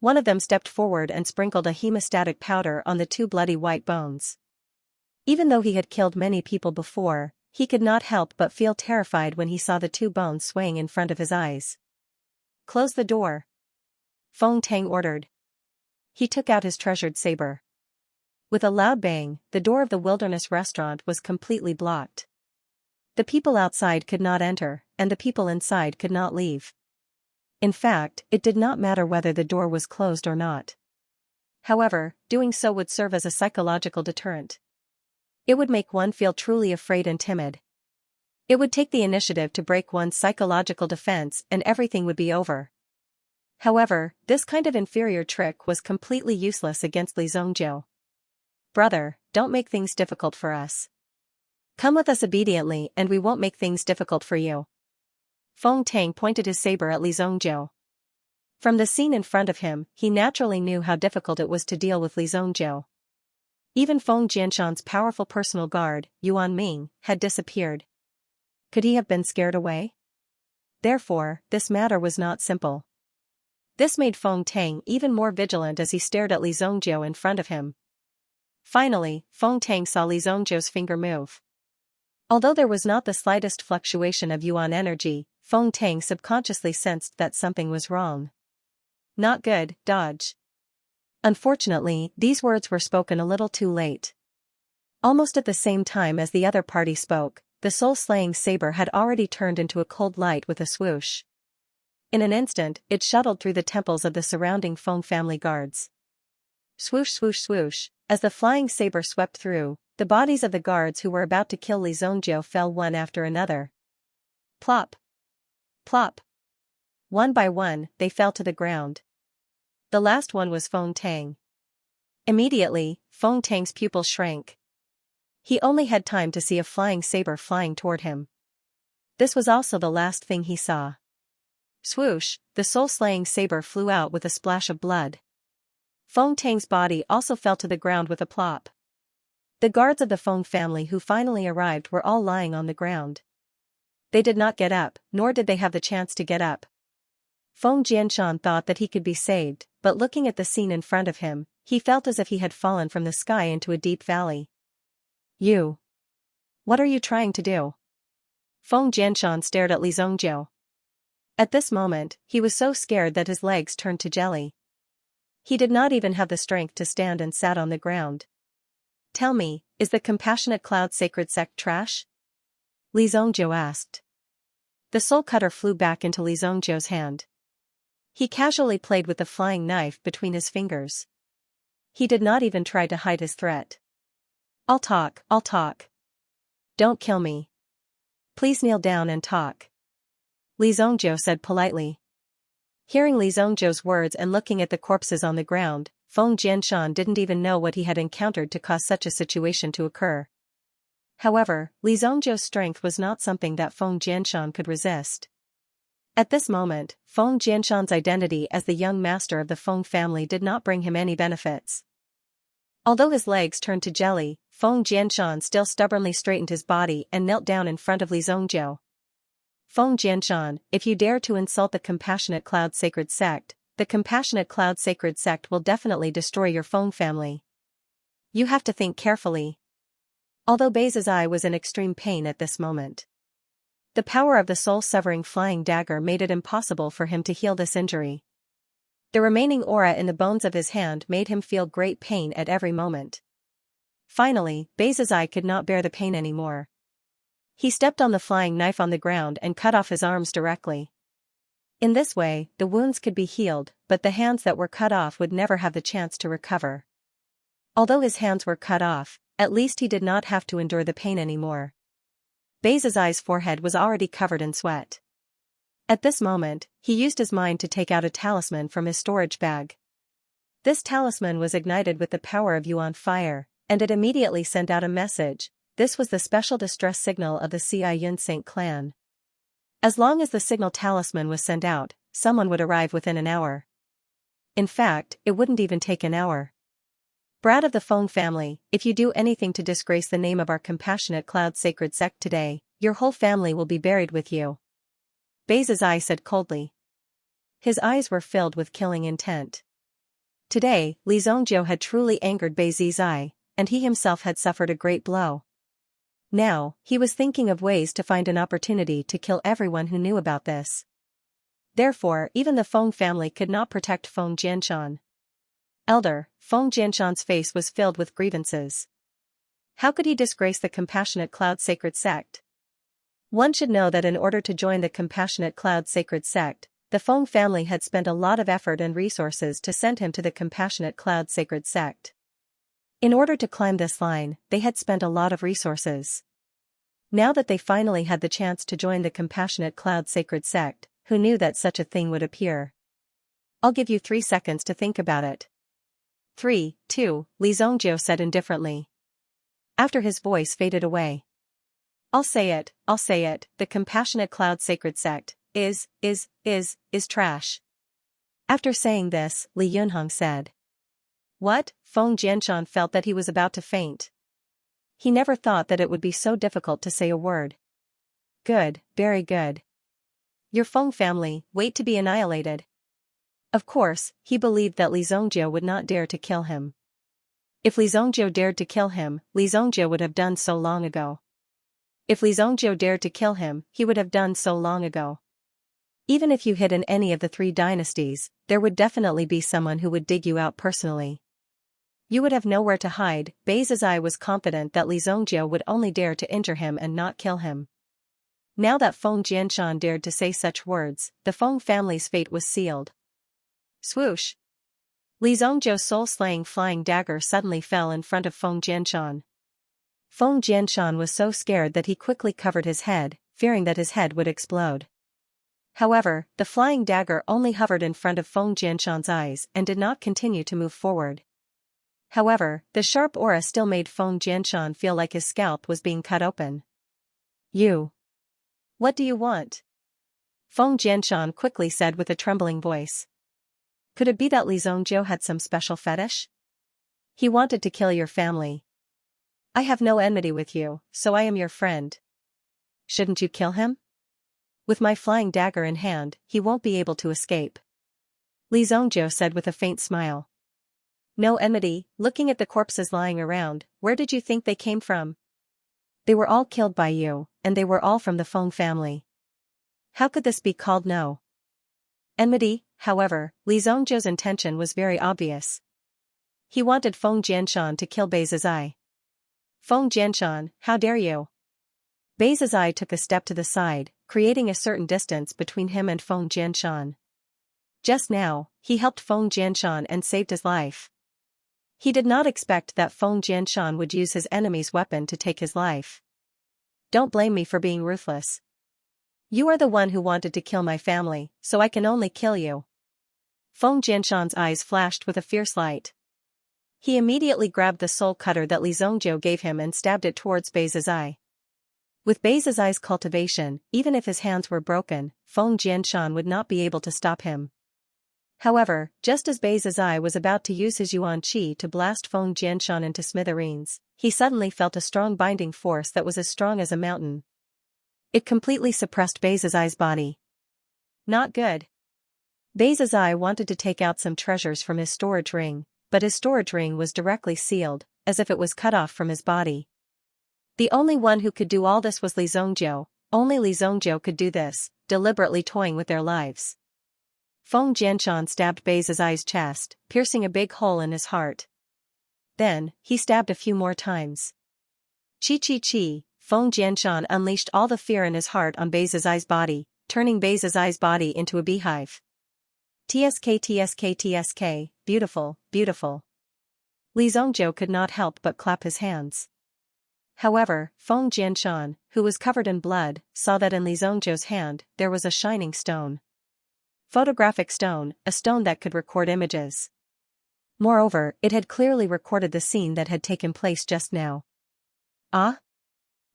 One of them stepped forward and sprinkled a hemostatic powder on the two bloody white bones. Even though he had killed many people before, he could not help but feel terrified when he saw the two bones swaying in front of his eyes. Close the door. Feng Tang ordered. He took out his treasured saber. With a loud bang, the door of the wilderness restaurant was completely blocked. The people outside could not enter, and the people inside could not leave. In fact, it did not matter whether the door was closed or not. However, doing so would serve as a psychological deterrent. It would make one feel truly afraid and timid. It would take the initiative to break one's psychological defense and everything would be over. However, this kind of inferior trick was completely useless against Li Zongjie. Brother, don't make things difficult for us. Come with us obediently and we won't make things difficult for you. Feng Tang pointed his saber at Li Zongjie. From the scene in front of him, he naturally knew how difficult it was to deal with Li Zongjie. Even Feng Jianshan's powerful personal guard, Yuan Ming, had disappeared. Could he have been scared away? Therefore, this matter was not simple. This made Feng Tang even more vigilant as he stared at Li Zongjie in front of him. Finally, Feng Tang saw Li Zongjie's finger move. Although there was not the slightest fluctuation of yuan energy, Feng Tang subconsciously sensed that something was wrong. Not good, dodge. Unfortunately, these words were spoken a little too late. Almost at the same time as the other party spoke, the soul-slaying saber had already turned into a cold light with a swoosh. In an instant, it shuttled through the temples of the surrounding Feng family guards. Swoosh swoosh swoosh, as the flying saber swept through, the bodies of the guards who were about to kill Li Zongjie fell one after another. Plop! Plop! One by one, they fell to the ground. The last one was Feng Tang. Immediately, Feng Tang's pupil shrank. He only had time to see a flying saber flying toward him. This was also the last thing he saw. Swoosh, the soul-slaying saber flew out with a splash of blood. Feng Tang's body also fell to the ground with a plop. The guards of the Feng family who finally arrived were all lying on the ground. They did not get up, nor did they have the chance to get up, Feng Jianshan thought that he could be saved, but looking at the scene in front of him, he felt as if he had fallen from the sky into a deep valley. You. What are you trying to do? Feng Jianshan stared at Li Zongjiu. At this moment, he was so scared that his legs turned to jelly. He did not even have the strength to stand and sat on the ground. Tell me, is the Compassionate Cloud sacred sect trash? Li Zongjiu asked. The soul cutter flew back into Li Zongjiu's hand. He casually played with the flying knife between his fingers. He did not even try to hide his threat. I'll talk. Don't kill me. Please kneel down and talk. Li Zongjiu said politely. Hearing Li Zongjiu's words and looking at the corpses on the ground, Feng Jianshan didn't even know what he had encountered to cause such a situation to occur. However, Li Zongjiu's strength was not something that Feng Jianshan could resist. At this moment, Feng Jianshan's identity as the young master of the Feng family did not bring him any benefits. Although his legs turned to jelly, Feng Jianshan still stubbornly straightened his body and knelt down in front of Li Zongjiu. Feng Jianshan, if you dare to insult the Compassionate Cloud sacred sect, the Compassionate Cloud sacred sect will definitely destroy your Feng family. You have to think carefully. Although Bei's eye was in extreme pain at this moment. The power of the soul-severing flying dagger made it impossible for him to heal this injury. The remaining aura in the bones of his hand made him feel great pain at every moment. Finally, Bei's eye could not bear the pain anymore. He stepped on the flying knife on the ground and cut off his arms directly. In this way, the wounds could be healed, but the hands that were cut off would never have the chance to recover. Although his hands were cut off, at least he did not have to endure the pain anymore. Bei's eye's forehead was already covered in sweat. At this moment, he used his mind to take out a talisman from his storage bag. This talisman was ignited with the power of Yuan fire, and it immediately sent out a message. This was the special distress signal of the Xianxia Saint clan. As long as the signal talisman was sent out, someone would arrive within an hour. In fact, it wouldn't even take an hour. Brat of the Feng family, if you do anything to disgrace the name of our Compassionate Cloud sacred sect today, your whole family will be buried with you. Bei's eye said coldly. His eyes were filled with killing intent. Today, Li Zongjiu had truly angered Bei's eye, and he himself had suffered a great blow. Now, he was thinking of ways to find an opportunity to kill everyone who knew about this. Therefore, even the Feng family could not protect Feng Jianshan. Elder, Feng Jianshan's face was filled with grievances. How could he disgrace the Compassionate Cloud sacred sect? One should know that in order to join the Compassionate Cloud sacred sect, the Feng family had spent a lot of effort and resources to send him to the Compassionate Cloud sacred sect. In order to climb this line, they had spent a lot of resources. Now that they finally had the chance to join the Compassionate Cloud sacred sect, who knew that such a thing would appear? I'll give you 3 seconds to think about it. 3, 2, Li Zongjiu said indifferently. After his voice faded away. I'll say it, the Compassionate Cloud sacred sect is trash. After saying this, Li Yunheng said. What? Feng Jianshan felt that he was about to faint. He never thought that it would be so difficult to say a word. Good, very good. Your Feng family, wait to be annihilated. Of course, he believed that Li Zongjiu would not dare to kill him. If Li Zongjiu dared to kill him, Li Zongjiu would have done so long ago. If Li Zongjiu dared to kill him, he would have done so long ago. Even if you hid in any of the 3 dynasties, there would definitely be someone who would dig you out personally. You would have nowhere to hide. Bei's eye was confident that Li Zongjiu would only dare to injure him and not kill him. Now that Feng Jianshan dared to say such words, the Feng family's fate was sealed. Swoosh! Li Zongjiu's soul-slaying flying dagger suddenly fell in front of Feng Jianshan. Feng Jianshan was so scared that he quickly covered his head, fearing that his head would explode. However, the flying dagger only hovered in front of Feng Jianshan's eyes and did not continue to move forward. However, the sharp aura still made Feng Jianshan feel like his scalp was being cut open. You. What do you want? Feng Jianshan quickly said with a trembling voice. Could it be that Li Zongjiu had some special fetish? He wanted to kill your family. I have no enmity with you, so I am your friend. Shouldn't you kill him? With my flying dagger in hand, he won't be able to escape. Li Zongjiu said with a faint smile. No enmity, looking at the corpses lying around, where did you think they came from? They were all killed by you, and they were all from the Feng family. How could this be called no enmity? However, Li Zongjiu's intention was very obvious. He wanted Feng Jianshan to kill Bei Zizai. Feng Jianshan, how dare you? Bei Zizai took a step to the side, creating a certain distance between him and Feng Jianshan. Just now, he helped Feng Jianshan and saved his life. He did not expect that Feng Jianshan would use his enemy's weapon to take his life. Don't blame me for being ruthless. You are the one who wanted to kill my family, so I can only kill you. Feng Jianshan's eyes flashed with a fierce light. He immediately grabbed the soul cutter that Li Zongjiu gave him and stabbed it towards Bei Zizai. With Bei Zizai's cultivation, even if his hands were broken, Feng Jianshan would not be able to stop him. However, just as Bei Zizai was about to use his Yuan Qi to blast Feng Jianshan into smithereens, he suddenly felt a strong binding force that was as strong as a mountain. It completely suppressed Bei Zizai's body. Not good. Bei Zizai wanted to take out some treasures from his storage ring, but his storage ring was directly sealed, as if it was cut off from his body. The only one who could do all this was Li Zongjiu. Only Li Zongjiu could do this, deliberately toying with their lives. Feng Jianshan stabbed Bei Zizai's chest, piercing a big hole in his heart. Then, he stabbed a few more times. Chi. Feng Jianshan unleashed all the fear in his heart on Bei Zizai's body, turning Bei Zizai's body into a beehive. Tsk, beautiful, beautiful. Li Zongjiu could not help but clap his hands. However, Feng Jianshan, who was covered in blood, saw that in Li Zongjiu's hand, there was a shining stone. Photographic stone, a stone that could record images. Moreover, it had clearly recorded the scene that had taken place just now. Ah?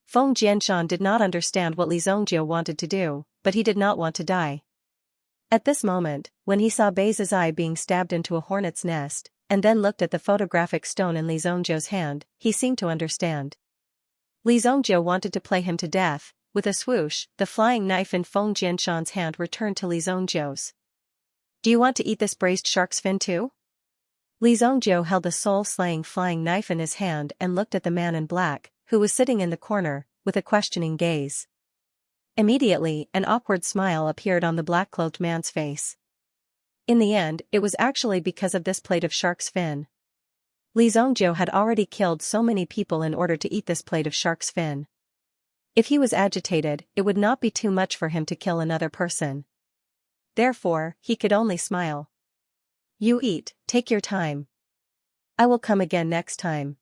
Feng Jianshan did not understand what Li Zongjiu wanted to do, but he did not want to die. At this moment, when he saw Bei Zizai being stabbed into a hornet's nest, and then looked at the photographic stone in Li Zongjiu's hand, he seemed to understand. Li Zongjiu wanted to play him to death. With a swoosh, the flying knife in Feng Jianshan's hand returned to Li Zongjiu's. Do you want to eat this braised shark's fin too? Li Zongjiu held the soul-slaying flying knife in his hand and looked at the man in black, who was sitting in the corner, with a questioning gaze. Immediately, an awkward smile appeared on the black-clothed man's face. In the end, it was actually because of this plate of shark's fin. Li Zongjiu had already killed so many people in order to eat this plate of shark's fin. If he was agitated, it would not be too much for him to kill another person. Therefore, he could only smile. You eat, take your time. I will come again next time.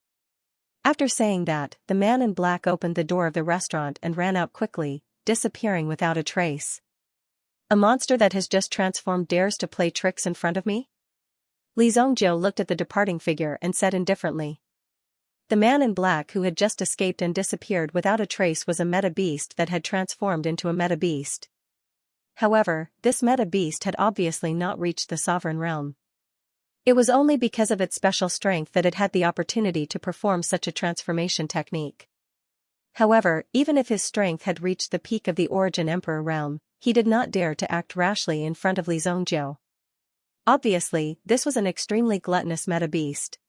After saying that, the man in black opened the door of the restaurant and ran out quickly, disappearing without a trace. A monster that has just transformed dares to play tricks in front of me? Li Zongjiu looked at the departing figure and said indifferently. The man in black who had just escaped and disappeared without a trace was a meta-beast that had transformed into a meta-beast. However, this meta-beast had obviously not reached the sovereign realm. It was only because of its special strength that it had the opportunity to perform such a transformation technique. However, even if his strength had reached the peak of the Origin Emperor realm, he did not dare to act rashly in front of Li Zongjiu. Obviously, this was an extremely gluttonous meta-beast.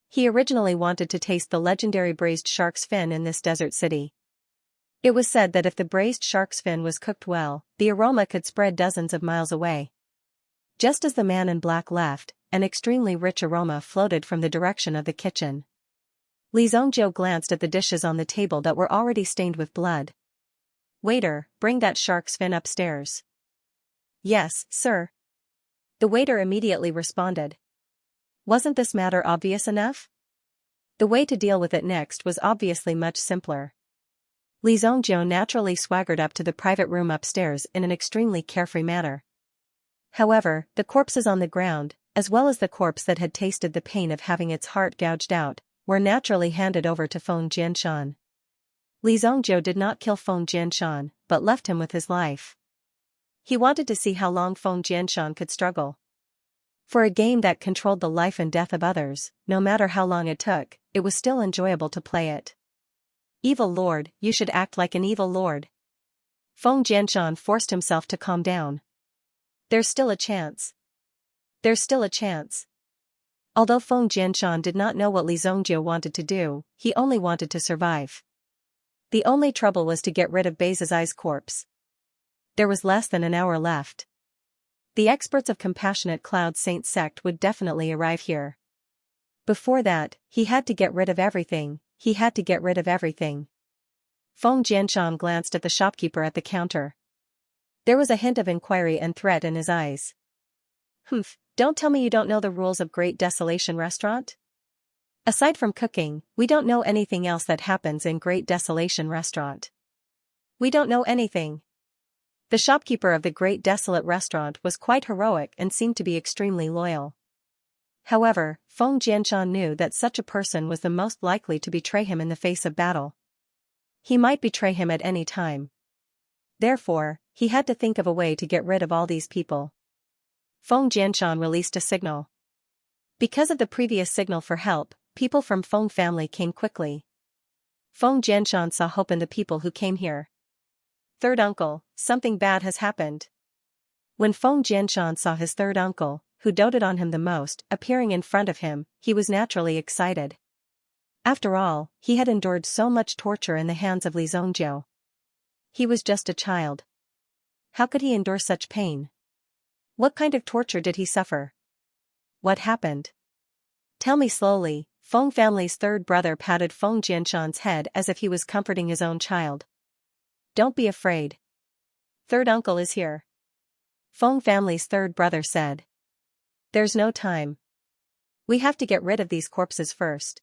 He originally wanted to taste the legendary braised shark's fin in this desert city. It was said that if the braised shark's fin was cooked well, the aroma could spread dozens of miles away. Just as the man in black left, an extremely rich aroma floated from the direction of the kitchen. Li Zongjiu glanced at the dishes on the table that were already stained with blood. Waiter, bring that shark's fin upstairs. Yes, sir. The waiter immediately responded. Wasn't this matter obvious enough? The way to deal with it next was obviously much simpler. Li Zongjiu naturally swaggered up to the private room upstairs in an extremely carefree manner. However, the corpses on the ground, as well as the corpse that had tasted the pain of having its heart gouged out, were naturally handed over to Feng Jianshan. Li Zongjiu did not kill Feng Jianshan, but left him with his life. He wanted to see how long Feng Jianshan could struggle. For a game that controlled the life and death of others, no matter how long it took, it was still enjoyable to play it. Evil Lord, you should act like an evil lord. Feng Jianshan forced himself to calm down. There's still a chance. There's still a chance. Although Feng Jianshan did not know what Li Zongjie wanted to do, he only wanted to survive. The only trouble was to get rid of Beizai's corpse. There was less than an hour left. The experts of Compassionate Cloud Saint sect would definitely arrive here. Before that, he had to get rid of everything. Feng Jianshan glanced at the shopkeeper at the counter. There was a hint of inquiry and threat in his eyes. Humph, don't tell me you don't know the rules of Great Desolation Restaurant? Aside from cooking, we don't know anything else that happens in Great Desolation Restaurant. We don't know anything. The shopkeeper of the Great Desolate Restaurant was quite heroic and seemed to be extremely loyal. However, Feng Jianshan knew that such a person was the most likely to betray him in the face of battle. He might betray him at any time. Therefore, he had to think of a way to get rid of all these people. Feng Jianshan released a signal. Because of the previous signal for help, people from Feng family came quickly. Feng Jianshan saw hope in the people who came here. Third uncle, something bad has happened. When Feng Jianshan saw his third uncle, who doted on him the most, appearing in front of him, he was naturally excited. After all, he had endured so much torture in the hands of Li Zongjie. He was just a child. How could he endure such pain? What kind of torture did he suffer? What happened? Tell me slowly. Feng family's third brother patted Feng Jianshan's head as if he was comforting his own child. Don't be afraid. Third uncle is here. Feng family's third brother said. There's no time. We have to get rid of these corpses first.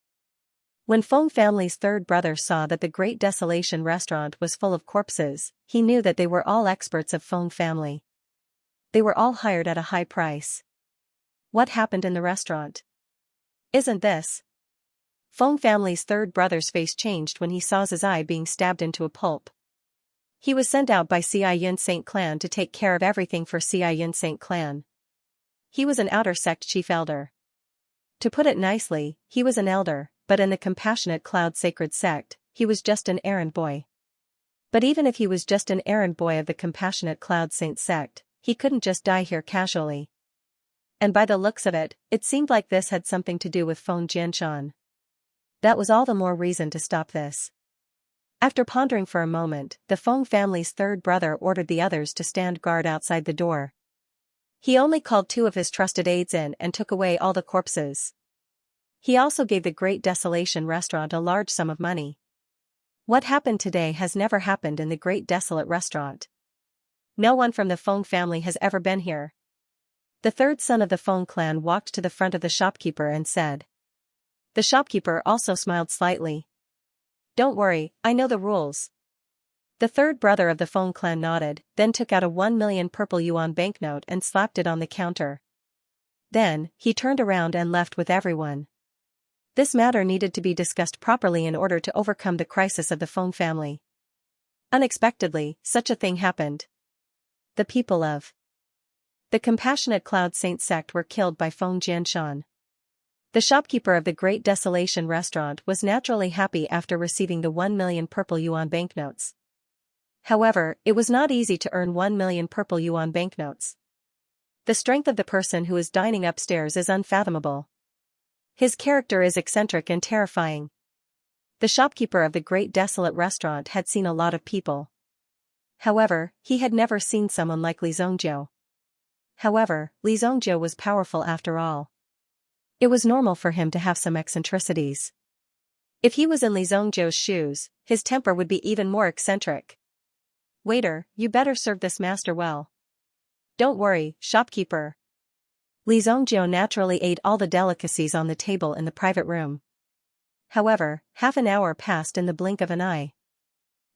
When Feng family's third brother saw that the Great Desolation Restaurant was full of corpses, he knew that they were all experts of Feng family. They were all hired at a high price. What happened in the restaurant? Isn't this? Feng family's third brother's face changed when he saw Zizai being stabbed into a pulp. He was sent out by Xianxia Saint clan to take care of everything for Xianxia Saint clan. He was an outer sect chief elder. To put it nicely, he was an elder, but in the Compassionate Cloud Sacred Sect, he was just an errand boy. But even if he was just an errand boy of the Compassionate Cloud Saint sect, he couldn't just die here casually. And by the looks of it, it seemed like this had something to do with Feng Jianshan. That was all the more reason to stop this. After pondering for a moment, the Feng family's third brother ordered the others to stand guard outside the door. He only called 2 of his trusted aides in and took away all the corpses. He also gave the Great Desolation Restaurant a large sum of money. What happened today has never happened in the Great Desolate Restaurant. No one from the Feng family has ever been here. The third son of the Feng clan walked to the front of the shopkeeper and said. The shopkeeper also smiled slightly. Don't worry, I know the rules. The third brother of the Feng clan nodded, then took out a 1 million purple yuan banknote and slapped it on the counter. Then, he turned around and left with everyone. This matter needed to be discussed properly in order to overcome the crisis of the Feng family. Unexpectedly, such a thing happened. The people of the Compassionate Cloud Saint sect were killed by Feng Jianshan. The shopkeeper of the Great Desolation Restaurant was naturally happy after receiving the 1 million purple yuan banknotes. However, it was not easy to earn 1 million purple yuan banknotes. The strength of the person who is dining upstairs is unfathomable. His character is eccentric and terrifying. The shopkeeper of the Great Desolate Restaurant had seen a lot of people. However, he had never seen someone like Li Zongjie. However, Li Zongjie was powerful after all. It was normal for him to have some eccentricities. If he was in Li Zongjie's shoes, his temper would be even more eccentric. Waiter, you better serve this master well. Don't worry, shopkeeper. Li Zongjie naturally ate all the delicacies on the table in the private room. However, half an hour passed in the blink of an eye.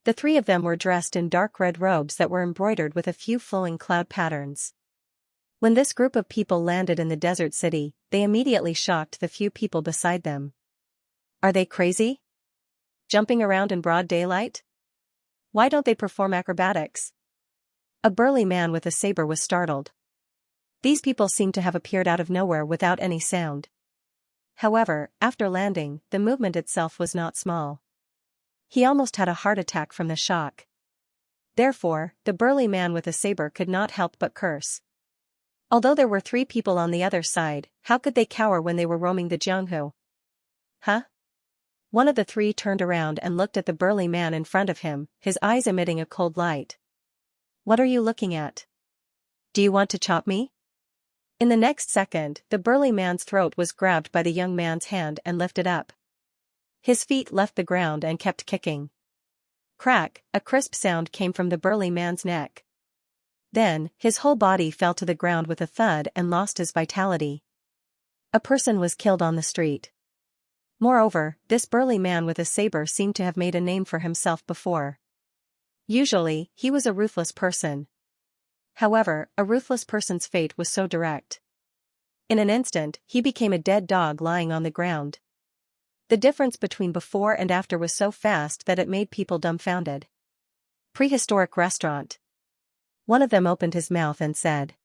The 3 of them were dressed in dark red robes that were embroidered with a few flowing cloud patterns. When this group of people landed in the desert city, they immediately shocked the few people beside them. Are they crazy? Jumping around in broad daylight? Why don't they perform acrobatics? A burly man with a saber was startled. These people seemed to have appeared out of nowhere without any sound. However, after landing, the movement itself was not small. He almost had a heart attack from the shock. Therefore, the burly man with a saber could not help but curse. Although there were 3 people on the other side, how could they cower when they were roaming the Jianghu? Huh? One of the 3 turned around and looked at the burly man in front of him, his eyes emitting a cold light. What are you looking at? Do you want to chop me? In the next second, the burly man's throat was grabbed by the young man's hand and lifted up. His feet left the ground and kept kicking. Crack, a crisp sound came from the burly man's neck. Then, his whole body fell to the ground with a thud and lost his vitality. A person was killed on the street. Moreover, this burly man with a saber seemed to have made a name for himself before. Usually, he was a ruthless person. However, a ruthless person's fate was so direct. In an instant, he became a dead dog lying on the ground. The difference between before and after was so fast that it made people dumbfounded. Prehistoric restaurant. One of them opened his mouth and said.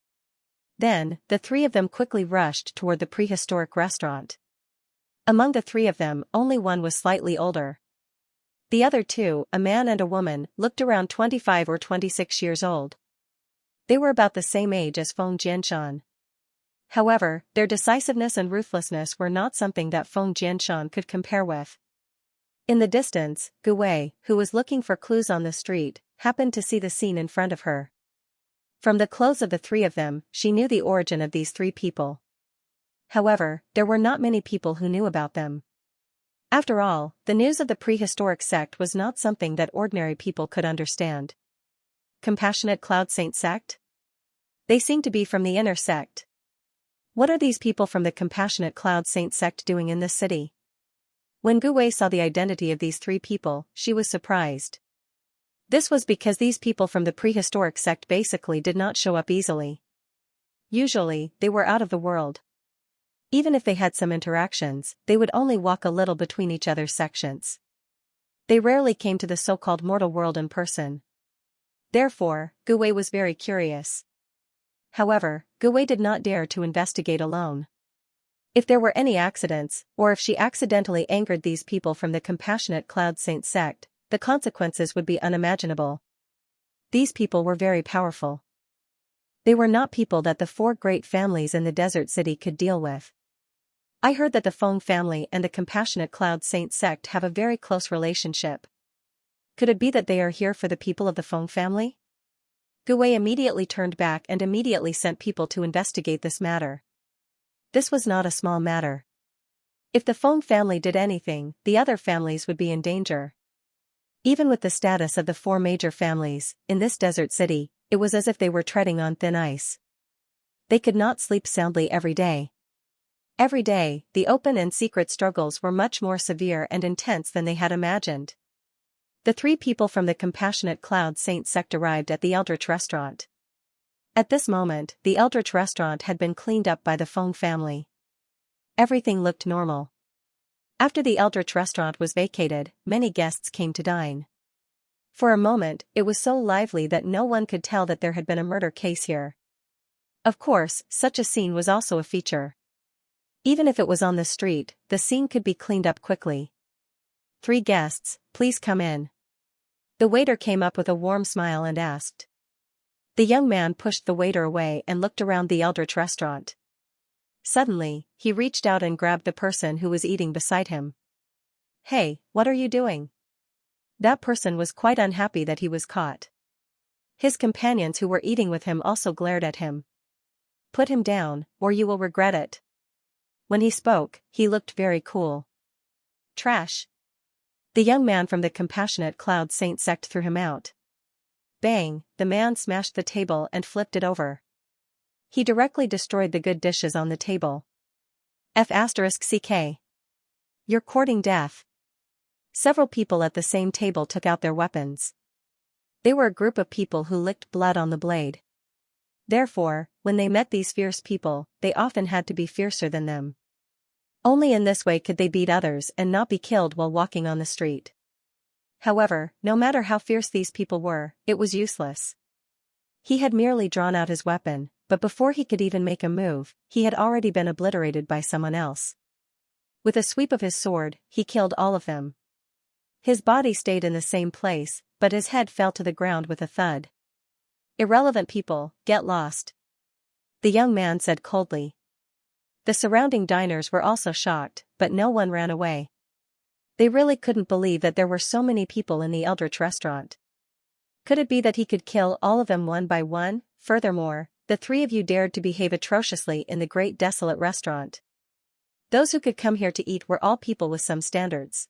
Then, the 3 of them quickly rushed toward the prehistoric restaurant. Among the 3 of them, only one was slightly older. The other 2, a man and a woman, looked around 25 or 26 years old. They were about the same age as Feng Jianshan. However, their decisiveness and ruthlessness were not something that Feng Jianshan could compare with. In the distance, Gu Wei, who was looking for clues on the street, happened to see the scene in front of her. From the clothes of the 3 of them, she knew the origin of these 3 people. However, there were not many people who knew about them. After all, the news of the prehistoric sect was not something that ordinary people could understand. Compassionate Cloud Saint sect? They seem to be from the inner sect. What are these people from the Compassionate Cloud Saint sect doing in this city? When Gu Wei saw the identity of these 3 people, she was surprised. This was because these people from the prehistoric sect basically did not show up easily. Usually, they were out of the world. Even if they had some interactions, they would only walk a little between each other's sections. They rarely came to the so-called mortal world in person. Therefore, Gu Wei was very curious. However, Gu Wei did not dare to investigate alone. If there were any accidents, or if she accidentally angered these people from the Compassionate Cloud Saint sect, the consequences would be unimaginable. These people were very powerful. They were not people that the 4 great families in the desert city could deal with. I heard that the Feng family and the Compassionate Cloud Saint sect have a very close relationship. Could it be that they are here for the people of the Feng family? Gu Wei immediately turned back and immediately sent people to investigate this matter. This was not a small matter. If the Feng family did anything, the other families would be in danger. Even with the status of the 4 major families, in this desert city, it was as if they were treading on thin ice. They could not sleep soundly every day. Every day, the open and secret struggles were much more severe and intense than they had imagined. The 3 people from the Compassionate Cloud Saint sect arrived at the Eldritch restaurant. At this moment, the Eldritch restaurant had been cleaned up by the Feng family. Everything looked normal. After the Eldritch restaurant was vacated, many guests came to dine. For a moment, it was so lively that no one could tell that there had been a murder case here. Of course, such a scene was also a feature. Even if it was on the street, the scene could be cleaned up quickly. 3 guests, please come in. The waiter came up with a warm smile and asked. The young man pushed the waiter away and looked around the Eldritch restaurant. Suddenly, he reached out and grabbed the person who was eating beside him. Hey, what are you doing? That person was quite unhappy that he was caught. His companions who were eating with him also glared at him. Put him down, or you will regret it. When he spoke, he looked very cool. Trash. The young man from the Compassionate Cloud Saint sect threw him out. Bang, the man smashed the table and flipped it over. He directly destroyed the good dishes on the table. F***ck. You're courting death. Several people at the same table took out their weapons. They were a group of people who licked blood on the blade. Therefore, when they met these fierce people, they often had to be fiercer than them. Only in this way could they beat others and not be killed while walking on the street. However, no matter how fierce these people were, it was useless. He had merely drawn out his weapon, but before he could even make a move, he had already been obliterated by someone else. With a sweep of his sword, he killed all of them. His body stayed in the same place, but his head fell to the ground with a thud. "Irrelevant people, get lost," the young man said coldly. The surrounding diners were also shocked, but no one ran away. They really couldn't believe that there were so many people in the Eldritch restaurant. Could it be that he could kill all of them one by one? Furthermore, the three of you dared to behave atrociously in the great desolate restaurant. Those who could come here to eat were all people with some standards.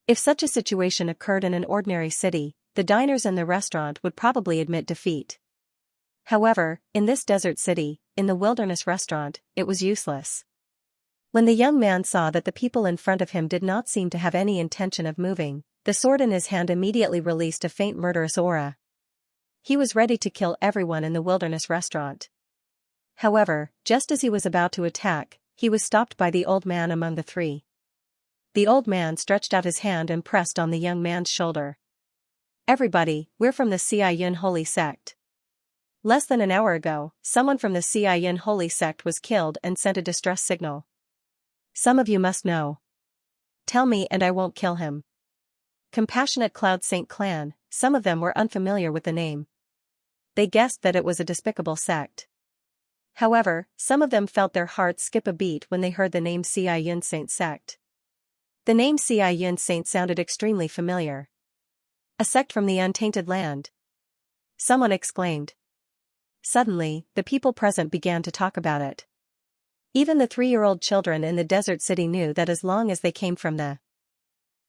If such a situation occurred in an ordinary city, the diners in the restaurant would probably admit defeat. However, in this desert city, in the wilderness restaurant, it was useless. When the young man saw that the people in front of him did not seem to have any intention of moving, the sword in his hand immediately released a faint murderous aura. He was ready to kill everyone in the wilderness restaurant. However, just as he was about to attack, he was stopped by the old man among the three. The old man stretched out his hand and pressed on the young man's shoulder. "Everybody, we're from the Xianxia holy sect. Less than an hour ago, someone from the Xianxia holy sect was killed and sent a distress signal. Some of you must know. Tell me and I won't kill him." Compassionate Cloud Saint clan, some of them were unfamiliar with the name. They guessed that it was a despicable sect. However, some of them felt their hearts skip a beat when they heard the name Xianxia Saint sect. The name Xianxia Saint sounded extremely familiar. "A sect from the untainted land," someone exclaimed. Suddenly, the people present began to talk about it. Even the 3-year-old children in the desert city knew that as long as they came from the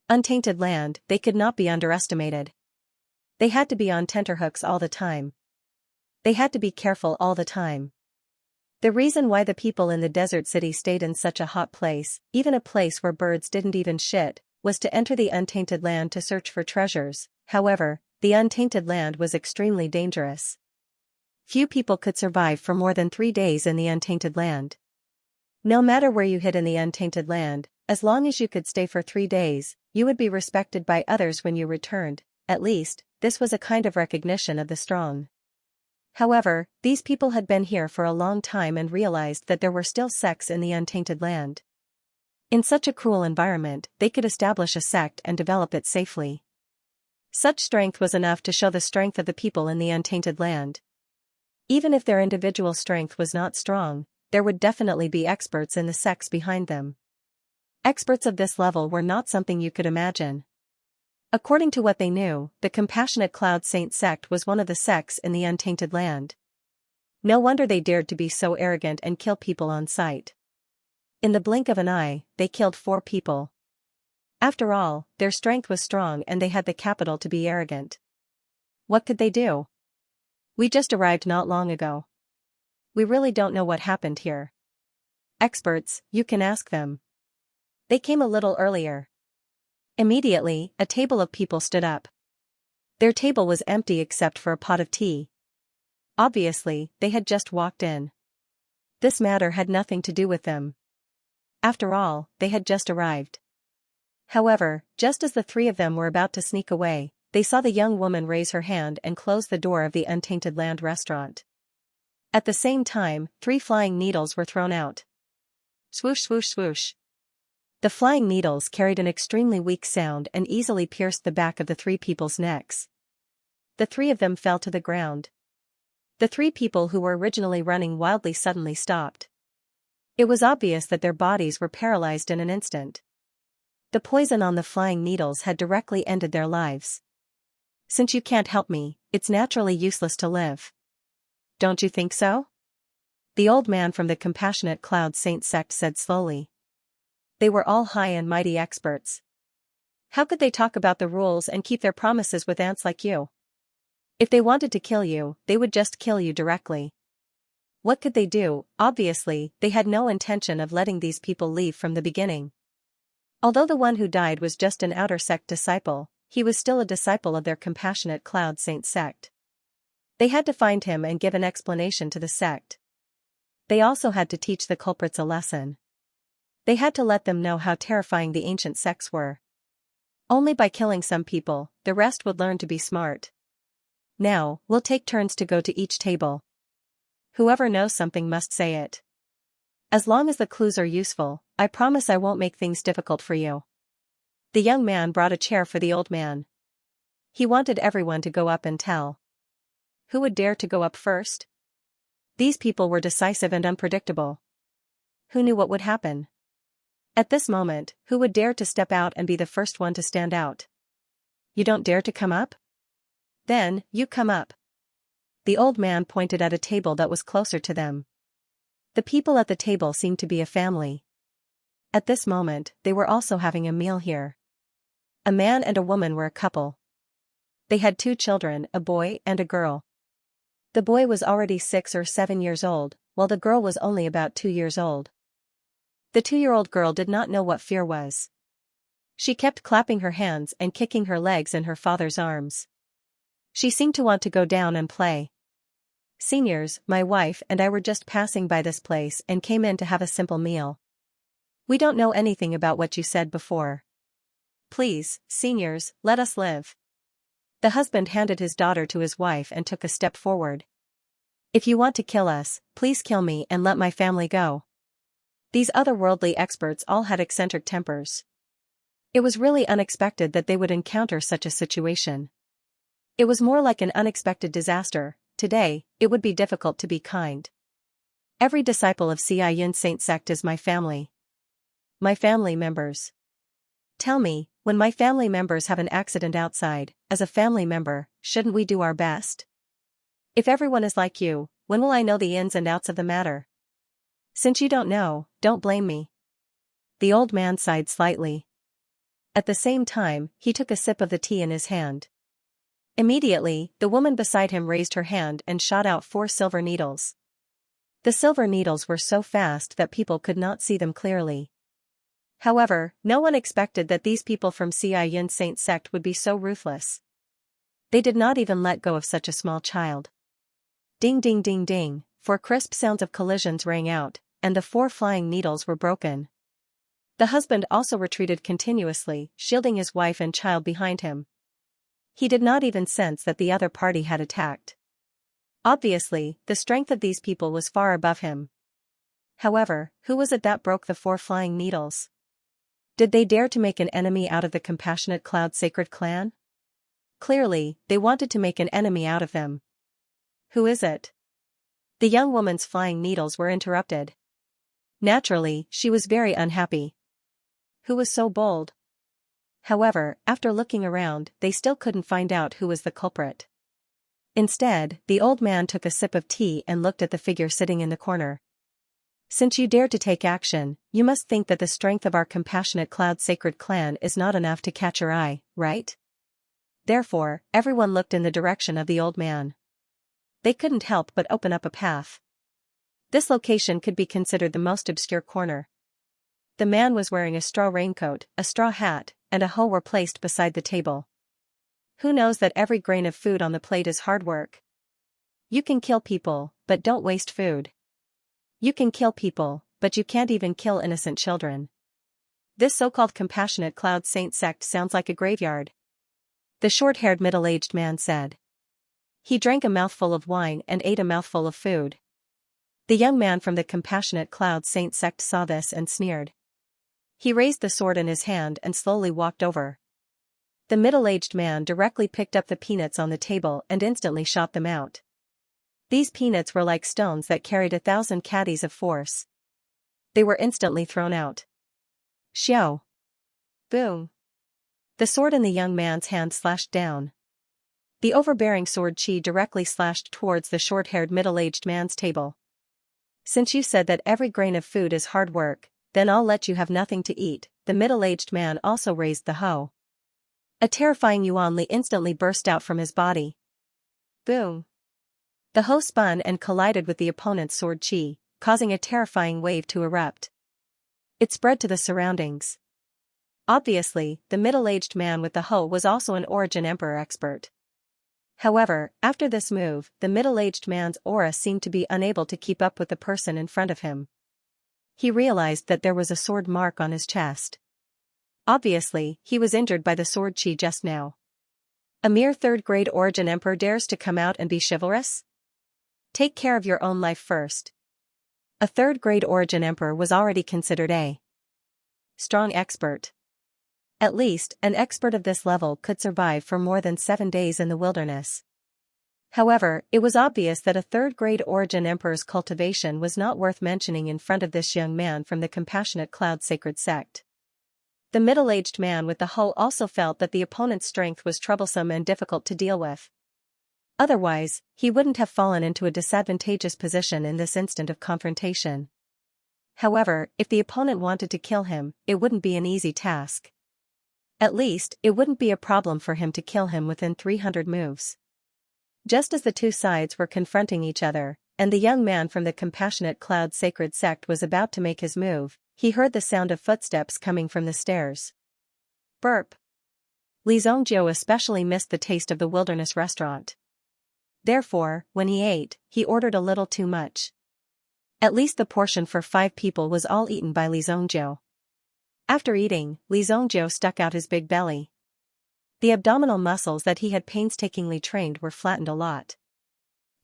untainted land, they could not be underestimated. They had to be on tenterhooks all the time. They had to be careful all the time. The reason why the people in the desert city stayed in such a hot place, even a place where birds didn't even shit, was to enter the untainted land to search for treasures. However, the untainted land was extremely dangerous. Few people could survive for more than 3 days in the untainted land. No matter where you hid in the untainted land, as long as you could stay for 3 days, you would be respected by others when you returned. At least, this was a kind of recognition of the strong. However, these people had been here for a long time and realized that there were still sects in the untainted land. In such a cruel environment, they could establish a sect and develop it safely. Such strength was enough to show the strength of the people in the untainted land. Even if their individual strength was not strong, there would definitely be experts in the sects behind them. Experts of this level were not something you could imagine. According to what they knew, the Compassionate Cloud Saint sect was one of the sects in the untainted land. No wonder they dared to be so arrogant and kill people on sight. In the blink of an eye, they killed 4 people. After all, their strength was strong and they had the capital to be arrogant. What could they do? "We just arrived not long ago. We really don't know what happened here." "Experts, you can ask them. They came a little earlier." Immediately, a table of people stood up. Their table was empty except for a pot of tea. Obviously, they had just walked in. This matter had nothing to do with them. After all, they had just arrived. However, just as the 3 of them were about to sneak away, they saw the young woman raise her hand and close the door of the Untainted Land restaurant. At the same time, 3 flying needles were thrown out. Swoosh swoosh swoosh. The flying needles carried an extremely weak sound and easily pierced the back of the 3 people's necks. The 3 of them fell to the ground. The 3 people who were originally running wildly suddenly stopped. It was obvious that their bodies were paralyzed in an instant. The poison on the flying needles had directly ended their lives. "Since you can't help me, it's naturally useless to live. Don't you think so?" The old man from the Compassionate Cloud Saint sect said slowly. They were all high and mighty experts. How could they talk about the rules and keep their promises with ants like you? If they wanted to kill you, they would just kill you directly. What could they do? Obviously, they had no intention of letting these people leave from the beginning. Although the one who died was just an outer sect disciple, he was still a disciple of their Compassionate Cloud Saint sect. They had to find him and give an explanation to the sect. They also had to teach the culprits a lesson. They had to let them know how terrifying the ancient sects were. Only by killing some people, the rest would learn to be smart. "Now, we'll take turns to go to each table. Whoever knows something must say it. As long as the clues are useful, I promise I won't make things difficult for you." The young man brought a chair for the old man. He wanted everyone to go up and tell. Who would dare to go up first? These people were decisive and unpredictable. Who knew what would happen? At this moment, who would dare to step out and be the first one to stand out? You don't dare to come up? Then, you come up. The old man pointed at a table that was closer to them. The people at the table seemed to be a family. At this moment, they were also having a meal here. A man and a woman were a couple. They had 2 children, a boy and a girl. The boy was already 6 or 7 years old, while the girl was only about 2 years old. The 2-year-old girl did not know what fear was. She kept clapping her hands and kicking her legs in her father's arms. She seemed to want to go down and play. Seniors, my wife and I were just passing by this place and came in to have a simple meal. We don't know anything about what you said before. Please, seniors, let us live. The husband handed his daughter to his wife and took a step forward. If you want to kill us, please kill me and let my family go. These otherworldly experts all had eccentric tempers. It was really unexpected that they would encounter such a situation. It was more like an unexpected disaster. Today, it would be difficult to be kind. Every disciple of Xianxia sect is my family. My family members. Tell me, when my family members have an accident outside, as a family member, shouldn't we do our best? If everyone is like you, when will I know the ins and outs of the matter? Since you don't know, don't blame me. The old man sighed slightly. At the same time, he took a sip of the tea in his hand. Immediately, the woman beside him raised her hand and shot out 4 silver needles. The silver needles were so fast that people could not see them clearly. However, no one expected that these people from Xianxia sect would be so ruthless. They did not even let go of such a small child. Ding ding ding ding, 4 crisp sounds of collisions rang out, and the 4 flying needles were broken. The husband also retreated continuously, shielding his wife and child behind him. He did not even sense that the other party had attacked. Obviously, the strength of these people was far above him. However, who was it that broke the 4 flying needles? Did they dare to make an enemy out of the Compassionate Cloud Sacred Clan? Clearly, they wanted to make an enemy out of them. Who is it? The young woman's flying needles were interrupted. Naturally, she was very unhappy. Who was so bold? However, after looking around, they still couldn't find out who was the culprit. Instead, the old man took a sip of tea and looked at the figure sitting in the corner. Since you dared to take action, you must think that the strength of our Compassionate Cloud Sacred Clan is not enough to catch your eye, right? Therefore, everyone looked in the direction of the old man. They couldn't help but open up a path. This location could be considered the most obscure corner. The man was wearing a straw raincoat, a straw hat, and a hoe were placed beside the table. Who knows that every grain of food on the plate is hard work? You can kill people, but don't waste food. You can kill people, but you can't even kill innocent children. This so-called Compassionate Cloud Saint sect sounds like a graveyard. The short-haired middle-aged man said. He drank a mouthful of wine and ate a mouthful of food. The young man from the Compassionate Cloud Saint sect saw this and sneered. He raised the sword in his hand and slowly walked over. The middle-aged man directly picked up the peanuts on the table and instantly shot them out. These peanuts were like stones that carried 1,000 caddies of force. They were instantly thrown out. Xiao! Boom! The sword in the young man's hand slashed down. The overbearing sword chi directly slashed towards the short-haired middle-aged man's table. Since you said that every grain of food is hard work, then I'll let you have nothing to eat. The middle-aged man also raised the hoe. A terrifying yuan li instantly burst out from his body. Boom! The hoe spun and collided with the opponent's sword chi, causing a terrifying wave to erupt. It spread to the surroundings. Obviously, the middle-aged man with the hoe was also an Origin Emperor expert. However, after this move, the middle-aged man's aura seemed to be unable to keep up with the person in front of him. He realized that there was a sword mark on his chest. Obviously, he was injured by the sword chi just now. A mere third-grade Origin Emperor dares to come out and be chivalrous? Take care of your own life first. A third-grade Origin Emperor was already considered a strong expert. At least, an expert of this level could survive for more than 7 days in the wilderness. However, it was obvious that a third-grade origin emperor's cultivation was not worth mentioning in front of this young man from the Compassionate Cloud Sacred Sect. The middle-aged man with the hoe also felt that the opponent's strength was troublesome and difficult to deal with. Otherwise, he wouldn't have fallen into a disadvantageous position in this instant of confrontation. However, if the opponent wanted to kill him, it wouldn't be an easy task. At least, it wouldn't be a problem for him to kill him within 300 moves. Just as the two sides were confronting each other, and the young man from the Compassionate Cloud Sacred Sect was about to make his move, he heard the sound of footsteps coming from the stairs. Burp. Li Zongjiu especially missed the taste of the wilderness restaurant. Therefore, when he ate, he ordered a little too much. At least the portion for 5 people was all eaten by Li Zongjiu. After eating, Li Zongjiu stuck out his big belly. The abdominal muscles that he had painstakingly trained were flattened a lot.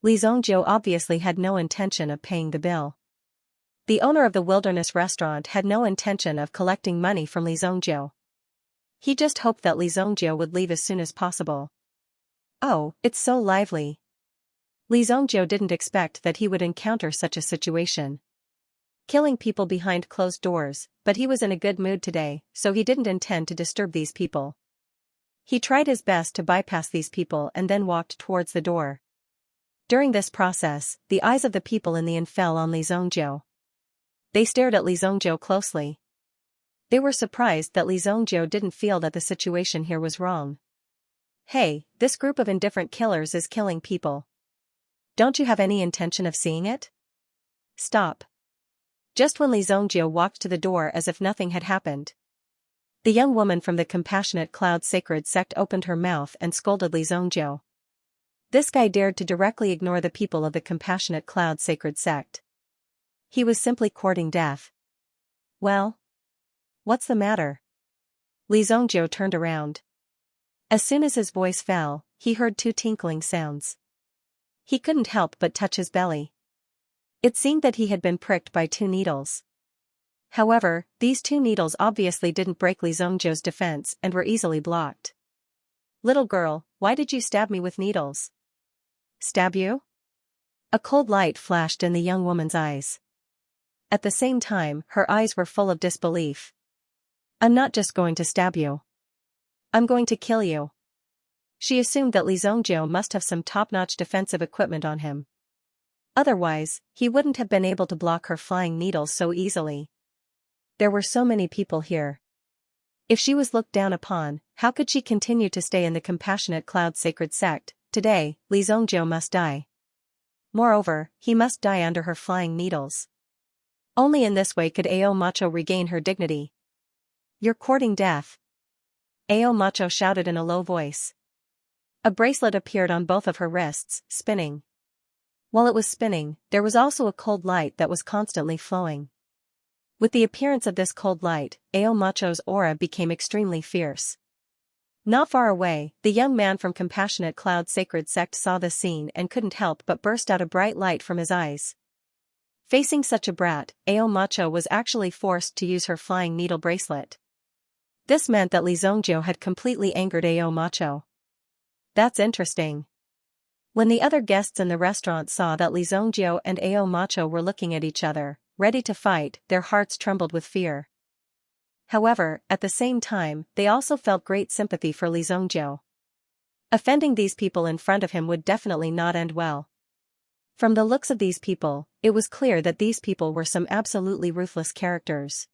Li Zongjiu obviously had no intention of paying the bill. The owner of the wilderness restaurant had no intention of collecting money from Li Zongjiu. He just hoped that Li Zongjiu would leave as soon as possible. Oh, it's so lively. Li Zongjiu didn't expect that he would encounter such a situation. Killing people behind closed doors, but he was in a good mood today, so he didn't intend to disturb these people. He tried his best to bypass these people and then walked towards the door. During this process, the eyes of the people in the inn fell on Li Zongjiu. They stared at Li Zongjiu closely. They were surprised that Li Zongjiu didn't feel that the situation here was wrong. Hey, this group of indifferent killers is killing people. Don't you have any intention of seeing it? Stop. Just when Li Zongjiu walked to the door as if nothing had happened, the young woman from the Compassionate Cloud Sacred Sect opened her mouth and scolded Li Zongjiu. This guy dared to directly ignore the people of the Compassionate Cloud Sacred Sect. He was simply courting death. Well? What's the matter? Li Zongjiu turned around. As soon as his voice fell, he heard 2 tinkling sounds. He couldn't help but touch his belly. It seemed that he had been pricked by 2 needles. However, these 2 needles obviously didn't break Li Zongjiu's defense and were easily blocked. Little girl, why did you stab me with needles? Stab you? A cold light flashed in the young woman's eyes. At the same time, her eyes were full of disbelief. I'm not just going to stab you. I'm going to kill you. She assumed that Li Zongjiu must have some top-notch defensive equipment on him. Otherwise, he wouldn't have been able to block her flying needles so easily. There were so many people here. If she was looked down upon, how could she continue to stay in the Compassionate Cloud Sacred Sect? Today, Li Zongjiu must die. Moreover, he must die under her flying needles. Only in this way could Ao Macho regain her dignity. You're courting death. Ao Macho shouted in a low voice. A bracelet appeared on both of her wrists, spinning. While it was spinning, there was also a cold light that was constantly flowing. With the appearance of this cold light, Ao Macho's aura became extremely fierce. Not far away, the young man from Compassionate Cloud Sacred Sect saw this scene and couldn't help but burst out a bright light from his eyes. Facing such a brat, Ao Macho was actually forced to use her flying needle bracelet. This meant that Li Zongjiu had completely angered Ao Macho. That's interesting. When the other guests in the restaurant saw that Li Zongjiu and Ao Macho were looking at each other, ready to fight, their hearts trembled with fear. However, at the same time, they also felt great sympathy for Li Zongjiu. Offending these people in front of him would definitely not end well. From the looks of these people, it was clear that these people were some absolutely ruthless characters.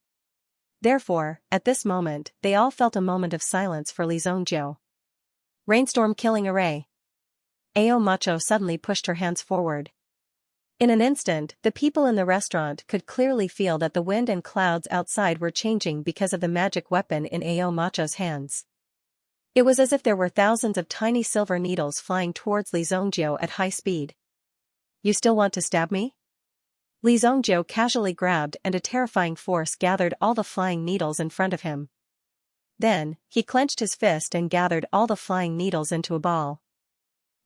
Therefore, at this moment, they all felt a moment of silence for Li Zongjiu. Rainstorm killing array. Ao Macho suddenly pushed her hands forward. In an instant, the people in the restaurant could clearly feel that the wind and clouds outside were changing because of the magic weapon in Ao Macho's hands. It was as if there were thousands of tiny silver needles flying towards Li Zongjiu at high speed. You still want to stab me? Li Zongjiu casually grabbed and a terrifying force gathered all the flying needles in front of him. Then, he clenched his fist and gathered all the flying needles into a ball.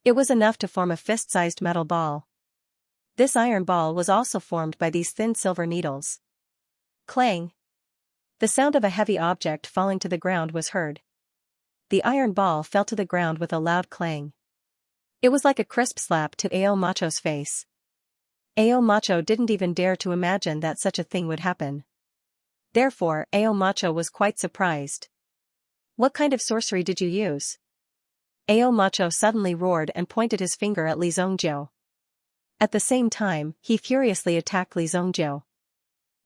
It was enough to form a fist-sized metal ball. This iron ball was also formed by these thin silver needles. Clang! The sound of a heavy object falling to the ground was heard. The iron ball fell to the ground with a loud clang. It was like a crisp slap to Ao Macho's face. Ao Macho didn't even dare to imagine that such a thing would happen. Therefore, Ao Macho was quite surprised. "What kind of sorcery did you use?" Ao Macho suddenly roared and pointed his finger at Li Zongjiu. At the same time, he furiously attacked Li Zongjiu.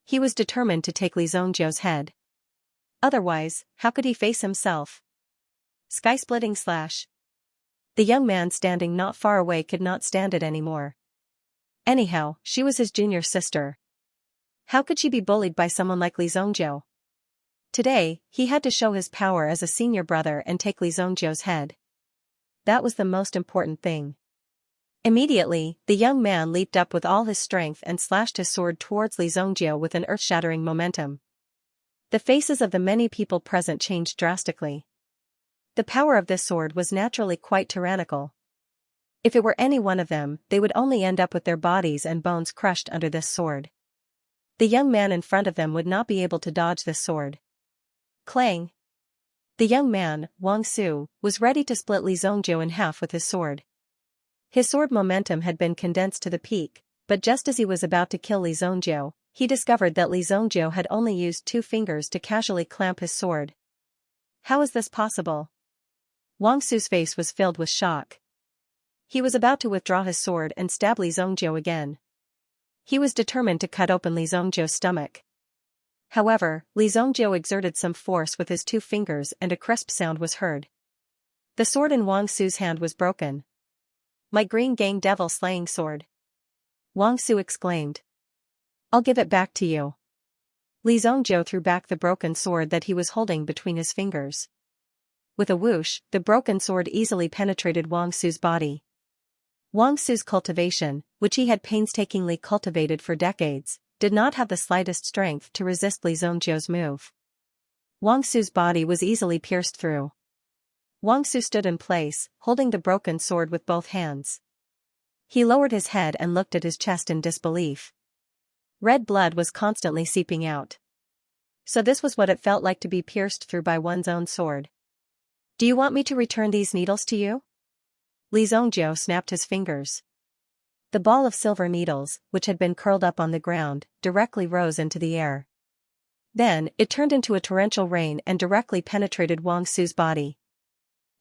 He was determined to take Li Zongjiu's head. Otherwise, how could he face himself? Sky-splitting slash. The young man standing not far away could not stand it anymore. Anyhow, she was his junior sister. How could she be bullied by someone like Li Zongjiu? Today, he had to show his power as a senior brother and take Li Zongjiu's head. That was the most important thing. Immediately, the young man leaped up with all his strength and slashed his sword towards Li Zongjiu with an earth-shattering momentum. The faces of the many people present changed drastically. The power of this sword was naturally quite tyrannical. If it were any one of them, they would only end up with their bodies and bones crushed under this sword. The young man in front of them would not be able to dodge this sword. Clang! The young man, Wang Su, was ready to split Li Zongjiu in half with his sword. His sword momentum had been condensed to the peak, but just as he was about to kill Li Zongjiu, he discovered that Li Zongjiu had only used 2 fingers to casually clamp his sword. How is this possible? Wang Su's face was filled with shock. He was about to withdraw his sword and stab Li Zongjiu again. He was determined to cut open Li Zongjiu's stomach. However, Li Zongjiu exerted some force with his 2 fingers and a crisp sound was heard. The sword in Wang Su's hand was broken. "My green gang devil slaying sword!" Wang Su exclaimed. "I'll give it back to you." Li Zongjiu threw back the broken sword that he was holding between his fingers. With a whoosh, the broken sword easily penetrated Wang Su's body. Wang Su's cultivation, which he had painstakingly cultivated for decades, did not have the slightest strength to resist Li Zongjiu's move. Wang Su's body was easily pierced through. Wang Su stood in place, holding the broken sword with both hands. He lowered his head and looked at his chest in disbelief. Red blood was constantly seeping out. So this was what it felt like to be pierced through by one's own sword. "Do you want me to return these needles to you?" Li Zongjiu snapped his fingers. The ball of silver needles, which had been curled up on the ground, directly rose into the air. Then, it turned into a torrential rain and directly penetrated Wang Su's body.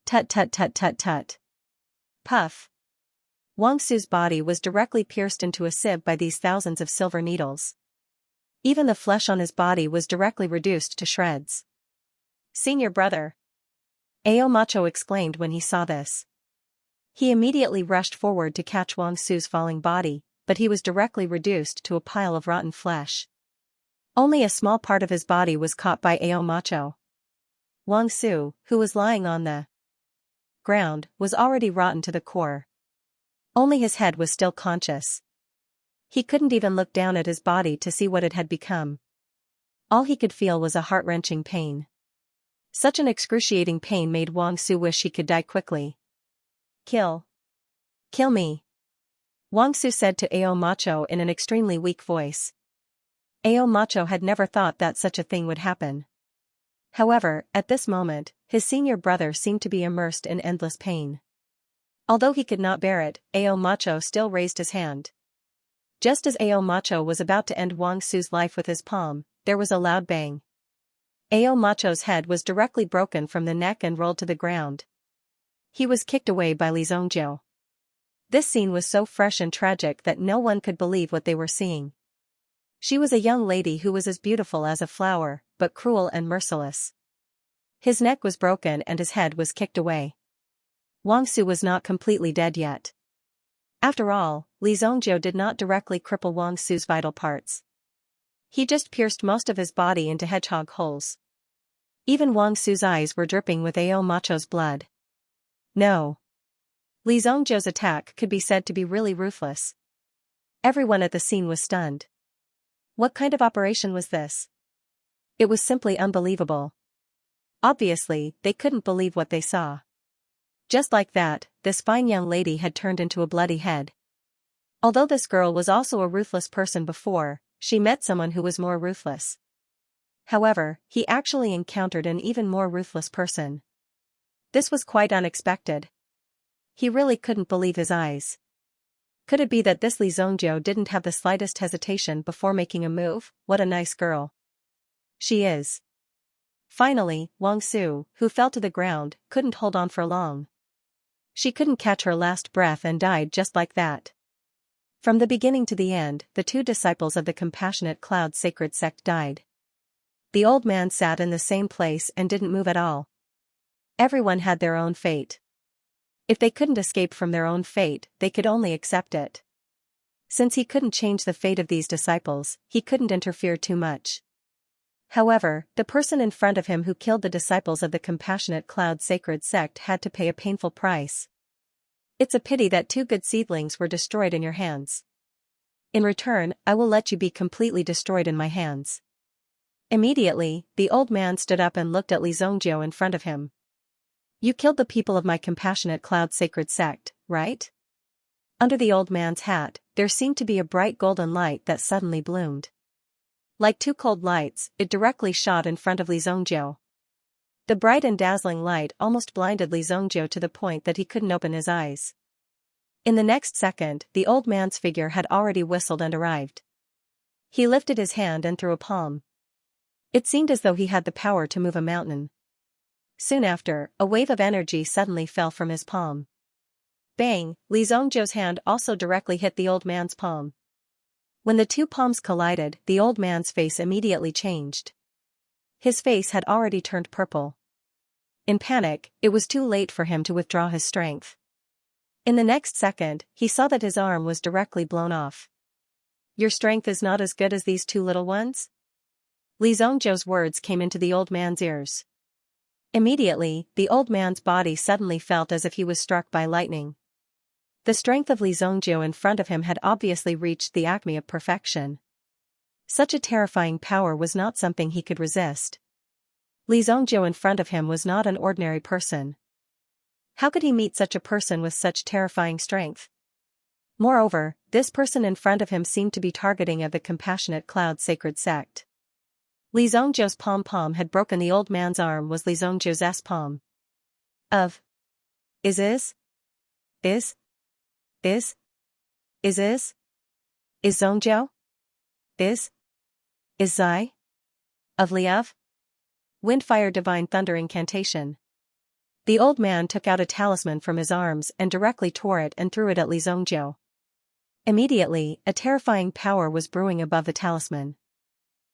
Tut tut tut tut tut. Puff. Wang Su's body was directly pierced into a sieve by these thousands of silver needles. Even the flesh on his body was directly reduced to shreds. "Senior brother!" Ao Macho exclaimed when he saw this. He immediately rushed forward to catch Wang Su's falling body, but he was directly reduced to a pile of rotten flesh. Only a small part of his body was caught by Ao Macho. Wang Su, who was lying on the ground, was already rotten to the core. Only his head was still conscious. He couldn't even look down at his body to see what it had become. All he could feel was a heart-wrenching pain. Such an excruciating pain made Wang Su wish he could die quickly. "Kill. Kill me," Wang Su said to Ao Macho in an extremely weak voice. Ao Macho had never thought that such a thing would happen. However, at this moment, his senior brother seemed to be immersed in endless pain. Although he could not bear it, Ao Macho still raised his hand. Just as Ao Macho was about to end Wang Su's life with his palm, there was a loud bang. Ao Macho's head was directly broken from the neck and rolled to the ground. He was kicked away by Li Zongjiu. This scene was so fresh and tragic that no one could believe what they were seeing. She was a young lady who was as beautiful as a flower, but cruel and merciless. His neck was broken and his head was kicked away. Wang Su was not completely dead yet. After all, Li Zongjiu did not directly cripple Wang Su's vital parts. He just pierced most of his body into hedgehog holes. Even Wang Su's eyes were dripping with Ao Macho's blood. No. Li Zongjiu's attack could be said to be really ruthless. Everyone at the scene was stunned. What kind of operation was this? It was simply unbelievable. Obviously, they couldn't believe what they saw. Just like that, this fine young lady had turned into a bloody head. Although this girl was also a ruthless person before, she met someone who was more ruthless. However, he actually encountered an even more ruthless person. This was quite unexpected. He really couldn't believe his eyes. Could it be that this Li Zongjiu didn't have the slightest hesitation before making a move? What a nice girl she is. Finally, Wang Su, who fell to the ground, couldn't hold on for long. She couldn't catch her last breath and died just like that. From the beginning to the end, the two disciples of the Compassionate Cloud Sacred Sect died. The old man sat in the same place and didn't move at all. Everyone had their own fate. If they couldn't escape from their own fate, they could only accept it. Since he couldn't change the fate of these disciples, he couldn't interfere too much. However, the person in front of him who killed the disciples of the Compassionate Cloud Sacred Sect had to pay a painful price. It's a pity that two good seedlings were destroyed in your hands. In return, I will let you be completely destroyed in my hands. Immediately, the old man stood up and looked at Li Zongjiu in front of him. You killed the people of my Compassionate Cloud Sacred Sect, right? Under the old man's hat, there seemed to be a bright golden light that suddenly bloomed. Like two cold lights, it directly shot in front of Li Zongjiu. The bright and dazzling light almost blinded Li Zongjiu to the point that he couldn't open his eyes. In the next second, the old man's figure had already whistled and arrived. He lifted his hand and threw a palm. It seemed as though he had the power to move a mountain. Soon after, a wave of energy suddenly fell from his palm. Bang! Li Zongjiu's hand also directly hit the old man's palm. When the two palms collided, the old man's face immediately changed. His face had already turned purple. In panic, it was too late for him to withdraw his strength. In the next second, he saw that his arm was directly blown off. Your strength is not as good as these two little ones? Li Zongjiu's words came into the old man's ears. Immediately, the old man's body suddenly felt as if he was struck by lightning. The strength of Li Zongjiu in front of him had obviously reached the acme of perfection. Such a terrifying power was not something he could resist. Li Zongjiu in front of him was not an ordinary person. How could he meet such a person with such terrifying strength? Moreover, this person in front of him seemed to be targeting of the Compassionate Cloud Sacred Sect. Li Zongjiu's pom-pom had broken. The old man's arm was Li Zongjiu's s-palm. Is Zongjiu? Is Zai? Of Liav? Windfire Divine Thunder Incantation. The old man took out a talisman from his arms and directly tore it and threw it at Li Zongjiu. Immediately, a terrifying power was brewing above the talisman.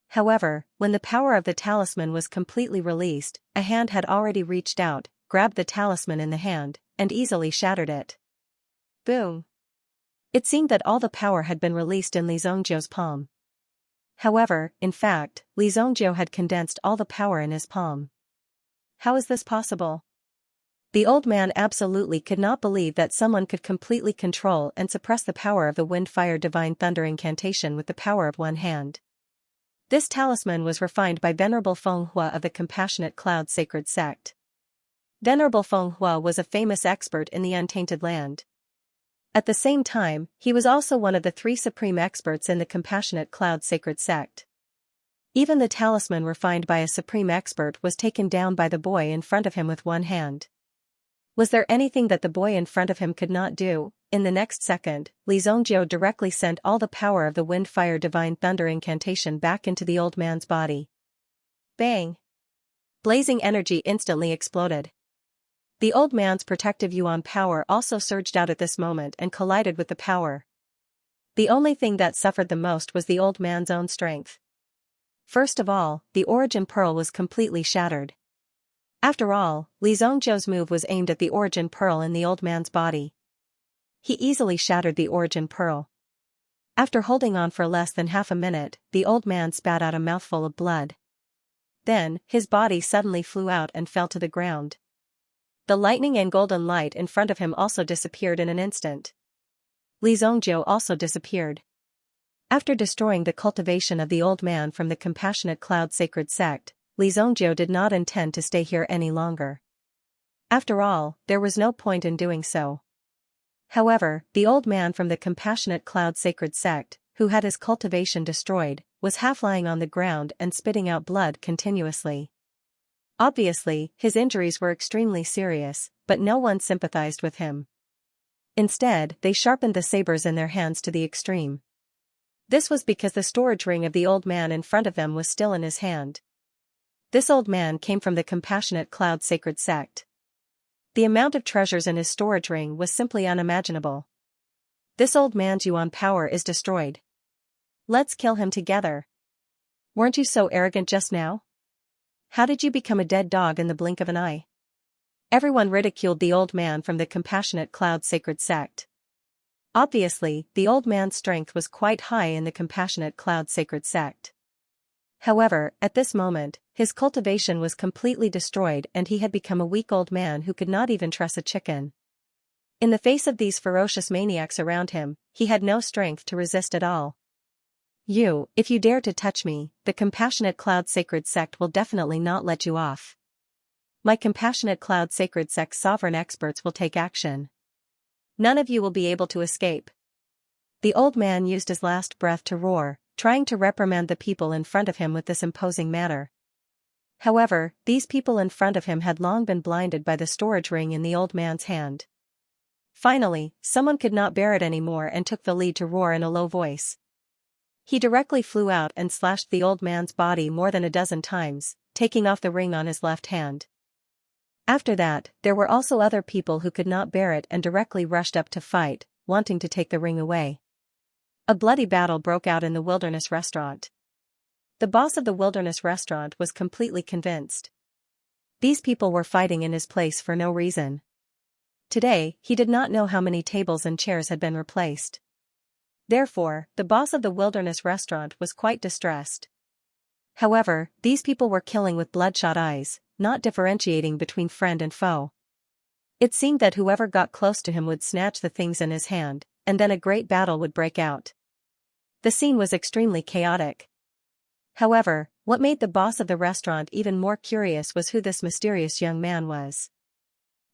However, when the power of the talisman was completely released, a hand had already reached out, grabbed the talisman in the hand, and easily shattered it. Boom! It seemed that all the power had been released in Li Zongjiu's palm. However, in fact, Li Zongjiu had condensed all the power in his palm. How is this possible? The old man absolutely could not believe that someone could completely control and suppress the power of the Windfire Divine Thunder Incantation with the power of one hand. This talisman was refined by Venerable Feng Hua of the Compassionate Cloud Sacred Sect. Venerable Feng Hua was a famous expert in the Untainted Land. At the same time, he was also one of the 3 supreme experts in the Compassionate Cloud Sacred Sect. Even the talisman refined by a supreme expert was taken down by the boy in front of him with one hand. Was there anything that the boy in front of him could not do? In the next second, Li Zongjiu directly sent all the power of the Windfire Divine Thunder Incantation back into the old man's body. Bang! Blazing energy instantly exploded. The old man's protective yuan power also surged out at this moment and collided with the power. The only thing that suffered the most was the old man's own strength. First of all, the origin pearl was completely shattered. After all, Li Zongjiu's move was aimed at the origin pearl in the old man's body. He easily shattered the origin pearl. After holding on for less than half a minute, the old man spat out a mouthful of blood. Then, his body suddenly flew out and fell to the ground. The lightning and golden light in front of him also disappeared in an instant. Li Zongjiu also disappeared. After destroying the cultivation of the old man from the Compassionate Cloud Sacred Sect, Li Zongjiu did not intend to stay here any longer. After all, there was no point in doing so. However, the old man from the Compassionate Cloud Sacred Sect, who had his cultivation destroyed, was half lying on the ground and spitting out blood continuously. Obviously, his injuries were extremely serious, but no one sympathized with him. Instead, they sharpened the sabers in their hands to the extreme. This was because the storage ring of the old man in front of them was still in his hand. This old man came from the Compassionate Cloud sacred sect. The amount of treasures in his storage ring was simply unimaginable. This old man's yuan power is destroyed. Let's kill him together. Weren't you so arrogant just now? How did you become a dead dog in the blink of an eye? Everyone ridiculed the old man from the Compassionate Cloud sacred sect. Obviously, the old man's strength was quite high in the Compassionate Cloud sacred sect. However, at this moment, his cultivation was completely destroyed and he had become a weak old man who could not even truss a chicken. In the face of these ferocious maniacs around him, he had no strength to resist at all. If you dare to touch me, the Compassionate Cloud sacred sect will definitely not let you off. My Compassionate Cloud sacred sect sovereign experts will take action. None of you will be able to escape. The old man used his last breath to roar, trying to reprimand the people in front of him with this imposing manner. However, these people in front of him had long been blinded by the storage ring in the old man's hand. Finally, someone could not bear it anymore and took the lead to roar in a low voice. He directly flew out and slashed the old man's body more than a dozen times, taking off the ring on his left hand. After that, there were also other people who could not bear it and directly rushed up to fight, wanting to take the ring away. A bloody battle broke out in the wilderness restaurant. The boss of the wilderness restaurant was completely convinced. These people were fighting in his place for no reason. Today, he did not know how many tables and chairs had been replaced. Therefore, the boss of the wilderness restaurant was quite distressed. However, these people were killing with bloodshot eyes, not differentiating between friend and foe. It seemed that whoever got close to him would snatch the things in his hand, and then a great battle would break out. The scene was extremely chaotic. However, what made the boss of the restaurant even more curious was who this mysterious young man was.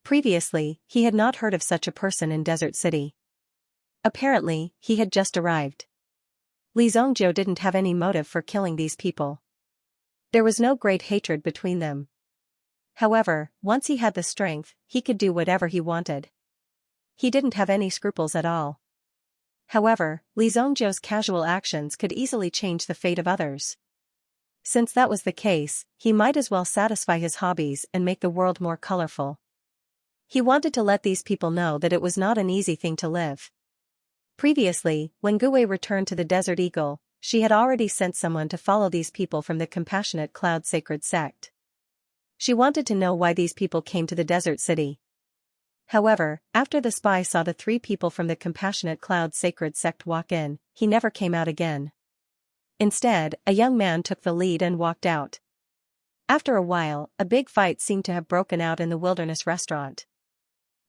Previously, he had not heard of such a person in Desert City. Apparently, he had just arrived. Xianxia didn't have any motive for killing these people. There was no great hatred between them. However, once he had the strength, he could do whatever he wanted. He didn't have any scruples at all. However, Xianxia's casual actions could easily change the fate of others. Since that was the case, he might as well satisfy his hobbies and make the world more colorful. He wanted to let these people know that it was not an easy thing to live. Previously, when Gui returned to the Desert Eagle, she had already sent someone to follow these people from the Compassionate Cloud sacred sect. She wanted to know why these people came to the desert city. However, after the spy saw the 3 people from the Compassionate Cloud sacred sect walk in, he never came out again. Instead, a young man took the lead and walked out. After a while, a big fight seemed to have broken out in the wilderness restaurant.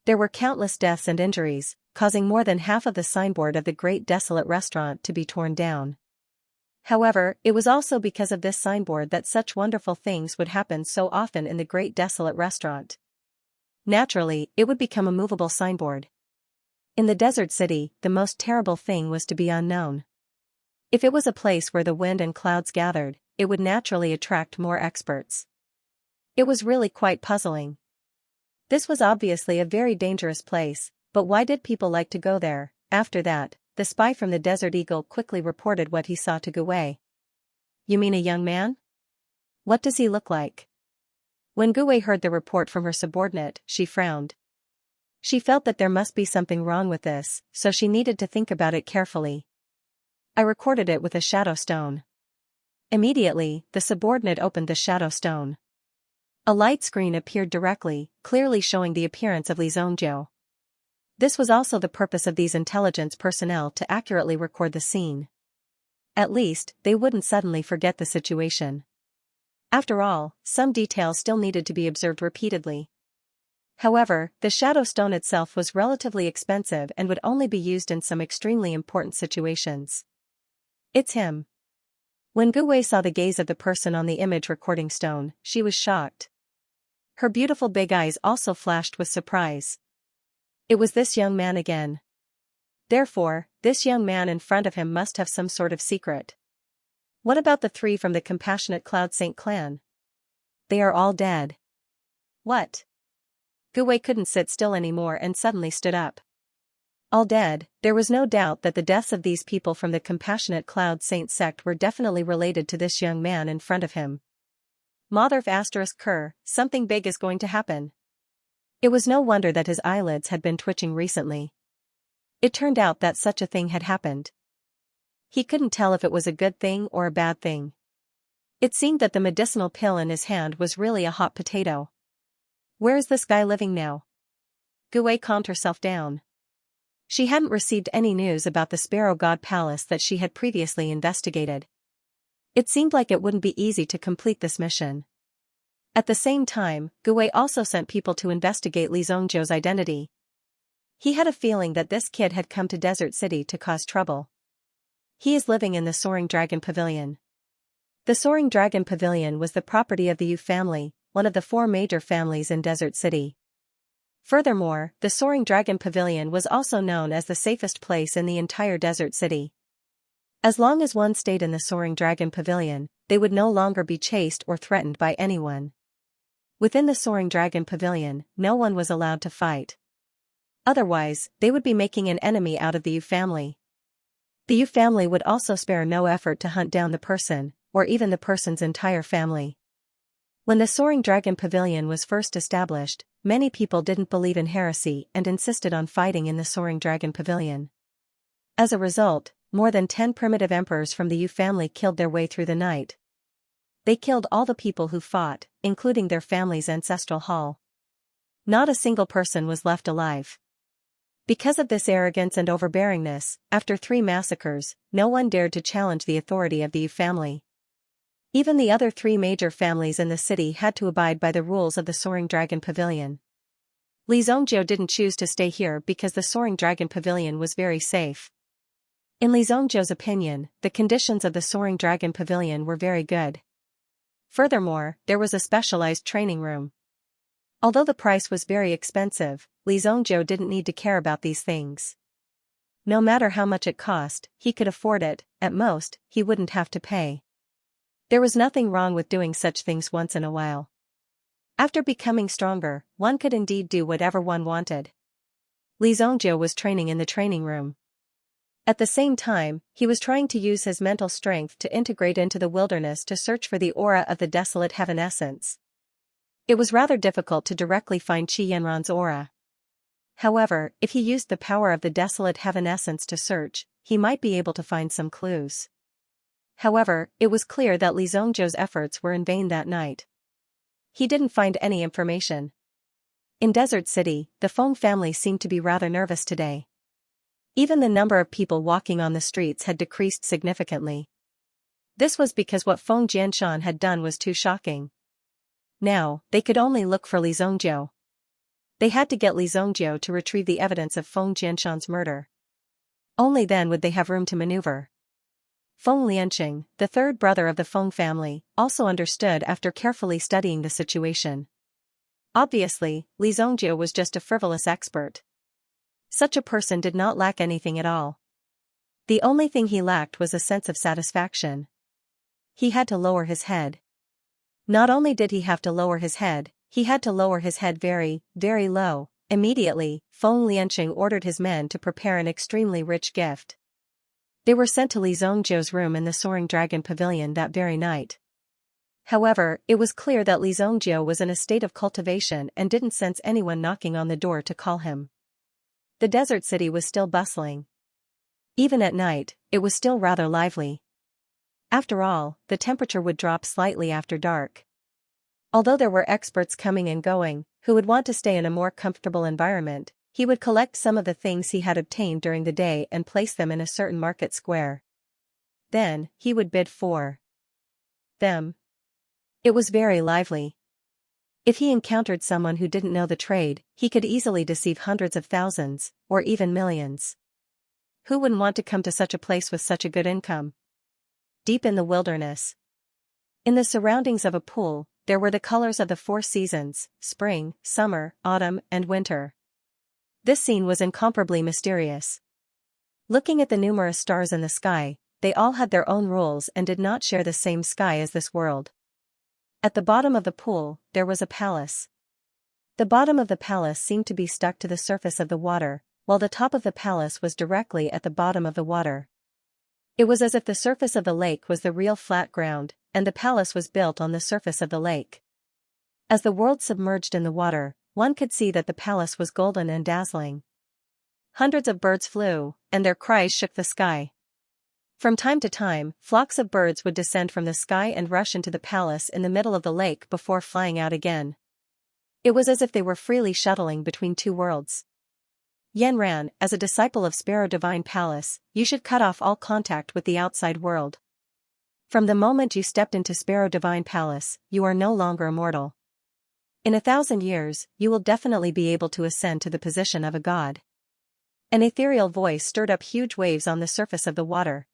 There were countless deaths and injuries, causing more than half of the signboard of the Great Desolate Restaurant to be torn down. However, it was also because of this signboard that such wonderful things would happen so often in the Great Desolate Restaurant. Naturally, it would become a movable signboard. In the desert city, the most terrible thing was to be unknown. If it was a place where the wind and clouds gathered, it would naturally attract more experts. It was really quite puzzling. This was obviously a very dangerous place, but why did people like to go there? After that, the spy from the Desert Eagle quickly reported what he saw to Gui. You mean a young man? What does he look like? When Gui heard the report from her subordinate, she frowned. She felt that there must be something wrong with this, so she needed to think about it carefully. I recorded it with a shadow stone. Immediately, the subordinate opened the shadow stone. A light screen appeared directly, clearly showing the appearance of Xianxia. This was also the purpose of these intelligence personnel to accurately record the scene. At least, they wouldn't suddenly forget the situation. After all, some details still needed to be observed repeatedly. However, the shadow stone itself was relatively expensive and would only be used in some extremely important situations. It's him. When Gui saw the gaze of the person on the image recording stone, she was shocked. Her beautiful big eyes also flashed with surprise. It was this young man again. Therefore, this young man in front of him must have some sort of secret. What about the 3 from the Compassionate Cloud Saint clan? They are all dead. What? Gu couldn't sit still anymore and suddenly stood up. All dead. There was no doubt that the deaths of these people from the Compassionate Cloud Saint sect were definitely related to this young man in front of him. Motherf *Cur, something big is going to happen. It was no wonder that his eyelids had been twitching recently. It turned out that such a thing had happened. He couldn't tell if it was a good thing or a bad thing. It seemed that the medicinal pill in his hand was really a hot potato. Where is this guy living now? Gu calmed herself down. She hadn't received any news about the Sparrow God Palace that she had previously investigated. It seemed like it wouldn't be easy to complete this mission. At the same time, Gu also sent people to investigate Li Zhongzhou's identity. He had a feeling that this kid had come to Desert City to cause trouble. He is living in the Soaring Dragon Pavilion. The Soaring Dragon Pavilion was the property of the Yu family, one of the 4 major families in Desert City. Furthermore, the Soaring Dragon Pavilion was also known as the safest place in the entire Desert City. As long as one stayed in the Soaring Dragon Pavilion, they would no longer be chased or threatened by anyone. Within the Soaring Dragon Pavilion, no one was allowed to fight. Otherwise, they would be making an enemy out of the Yu family. The Yu family would also spare no effort to hunt down the person, or even the person's entire family. When the Soaring Dragon Pavilion was first established, many people didn't believe in heresy and insisted on fighting in the Soaring Dragon Pavilion. As a result, more than 10 primitive emperors from the Yu family killed their way through the night. They killed all the people who fought, including their family's ancestral hall. Not a single person was left alive. Because of this arrogance and overbearingness, after 3 massacres, no one dared to challenge the authority of the Yu family. Even the other 3 major families in the city had to abide by the rules of the Soaring Dragon Pavilion. Li Zhongzhou didn't choose to stay here because the Soaring Dragon Pavilion was very safe. In Li Zhongzhou's opinion, the conditions of the Soaring Dragon Pavilion were very good. Furthermore, there was a specialized training room. Although the price was very expensive, Li Zhongzhou didn't need to care about these things. No matter how much it cost, he could afford it. At most, he wouldn't have to pay. There was nothing wrong with doing such things once in a while. After becoming stronger, one could indeed do whatever one wanted. Li Zhongzhou was training in the training room. At the same time, he was trying to use his mental strength to integrate into the wilderness to search for the aura of the desolate heaven essence. It was rather difficult to directly find Qi Yanran's aura. However, if he used the power of the desolate heaven essence to search, he might be able to find some clues. However, it was clear that Li Zhongzhou's efforts were in vain that night. He didn't find any information. In Desert City, the Feng family seemed to be rather nervous today. Even the number of people walking on the streets had decreased significantly. This was because what Feng Jianshan had done was too shocking. Now, they could only look for Li Zhongzhou. They had to get Li Zhongzhou to retrieve the evidence of Feng Jianshan's murder. Only then would they have room to maneuver. Feng Lianqing, the 3rd brother of the Feng family, also understood after carefully studying the situation. Obviously, Li Zhongzhou was just a frivolous expert. Such a person did not lack anything at all. The only thing he lacked was a sense of satisfaction. He had to lower his head. Not only did he have to lower his head, he had to lower his head very, very low. Immediately, Feng Lianqing ordered his men to prepare an extremely rich gift. They were sent to Li Zhongzhou's room in the Soaring Dragon Pavilion that very night. However, it was clear that Li Zhongzhou was in a state of cultivation and didn't sense anyone knocking on the door to call him. The desert city was still bustling. Even at night, it was still rather lively. After all, the temperature would drop slightly after dark. Although there were experts coming and going, who would want to stay in a more comfortable environment, he would collect some of the things he had obtained during the day and place them in a certain market square. Then, he would bid for them. It was very lively. If he encountered someone who didn't know the trade, he could easily deceive hundreds of thousands, or even millions. Who wouldn't want to come to such a place with such a good income? Deep in the wilderness. In the surroundings of a pool, there were the colors of the 4 seasons: spring, summer, autumn, and winter. This scene was incomparably mysterious. Looking at the numerous stars in the sky, they all had their own rules and did not share the same sky as this world. At the bottom of the pool, there was a palace. The bottom of the palace seemed to be stuck to the surface of the water, while the top of the palace was directly at the bottom of the water. It was as if the surface of the lake was the real flat ground, and the palace was built on the surface of the lake. As the world submerged in the water, one could see that the palace was golden and dazzling. Hundreds of birds flew, and their cries shook the sky. From time to time, flocks of birds would descend from the sky and rush into the palace in the middle of the lake before flying out again. It was as if they were freely shuttling between two worlds. Yanran, as a disciple of Sparrow Divine Palace, you should cut off all contact with the outside world. From the moment you stepped into Sparrow Divine Palace, you are no longer immortal. In 1,000 years, you will definitely be able to ascend to the position of a god. An ethereal voice stirred up huge waves on the surface of the water.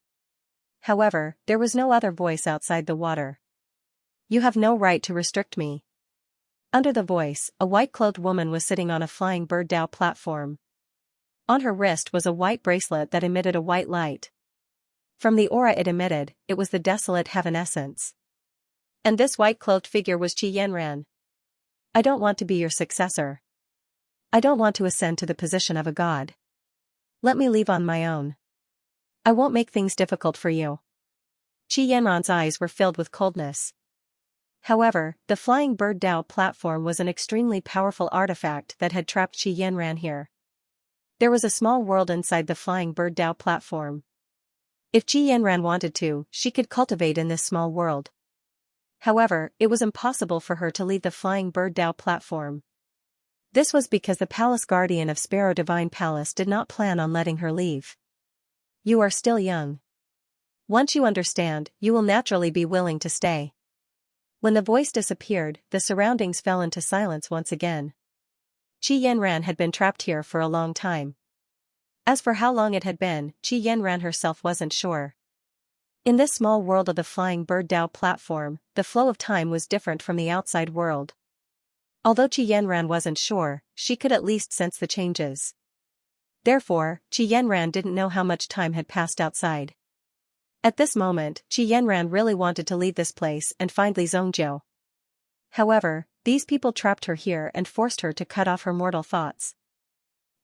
However, there was no other voice outside the water. You have no right to restrict me. Under the voice, a white-clothed woman was sitting on a flying bird dao platform. On her wrist was a white bracelet that emitted a white light. From the aura it emitted, it was the desolate heaven essence. And this white-clothed figure was Qi Yanran. I don't want to be your successor. I don't want to ascend to the position of a god. Let me leave on my own. I won't make things difficult for you. Qi Yanran's eyes were filled with coldness. However, the flying bird dao platform was an extremely powerful artifact that had trapped Qi Yanran here. There was a small world inside the flying bird dao platform. If Qi Yanran wanted to, she could cultivate in this small world. However, it was impossible for her to leave the flying bird dao platform. This was because the palace guardian of Sparrow Divine Palace did not plan on letting her leave. You are still young. Once you understand, you will naturally be willing to stay. When the voice disappeared, the surroundings fell into silence once again. Qi Yanran had been trapped here for a long time. As for how long it had been, Qi Yanran herself wasn't sure. In this small world of the flying bird dao platform, the flow of time was different from the outside world. Although Qi Yanran wasn't sure, she could at least sense the changes. Therefore, Qi Yanran didn't know how much time had passed outside. At this moment, Qi Yanran really wanted to leave this place and find Li Zongjiu. However, these people trapped her here and forced her to cut off her mortal thoughts.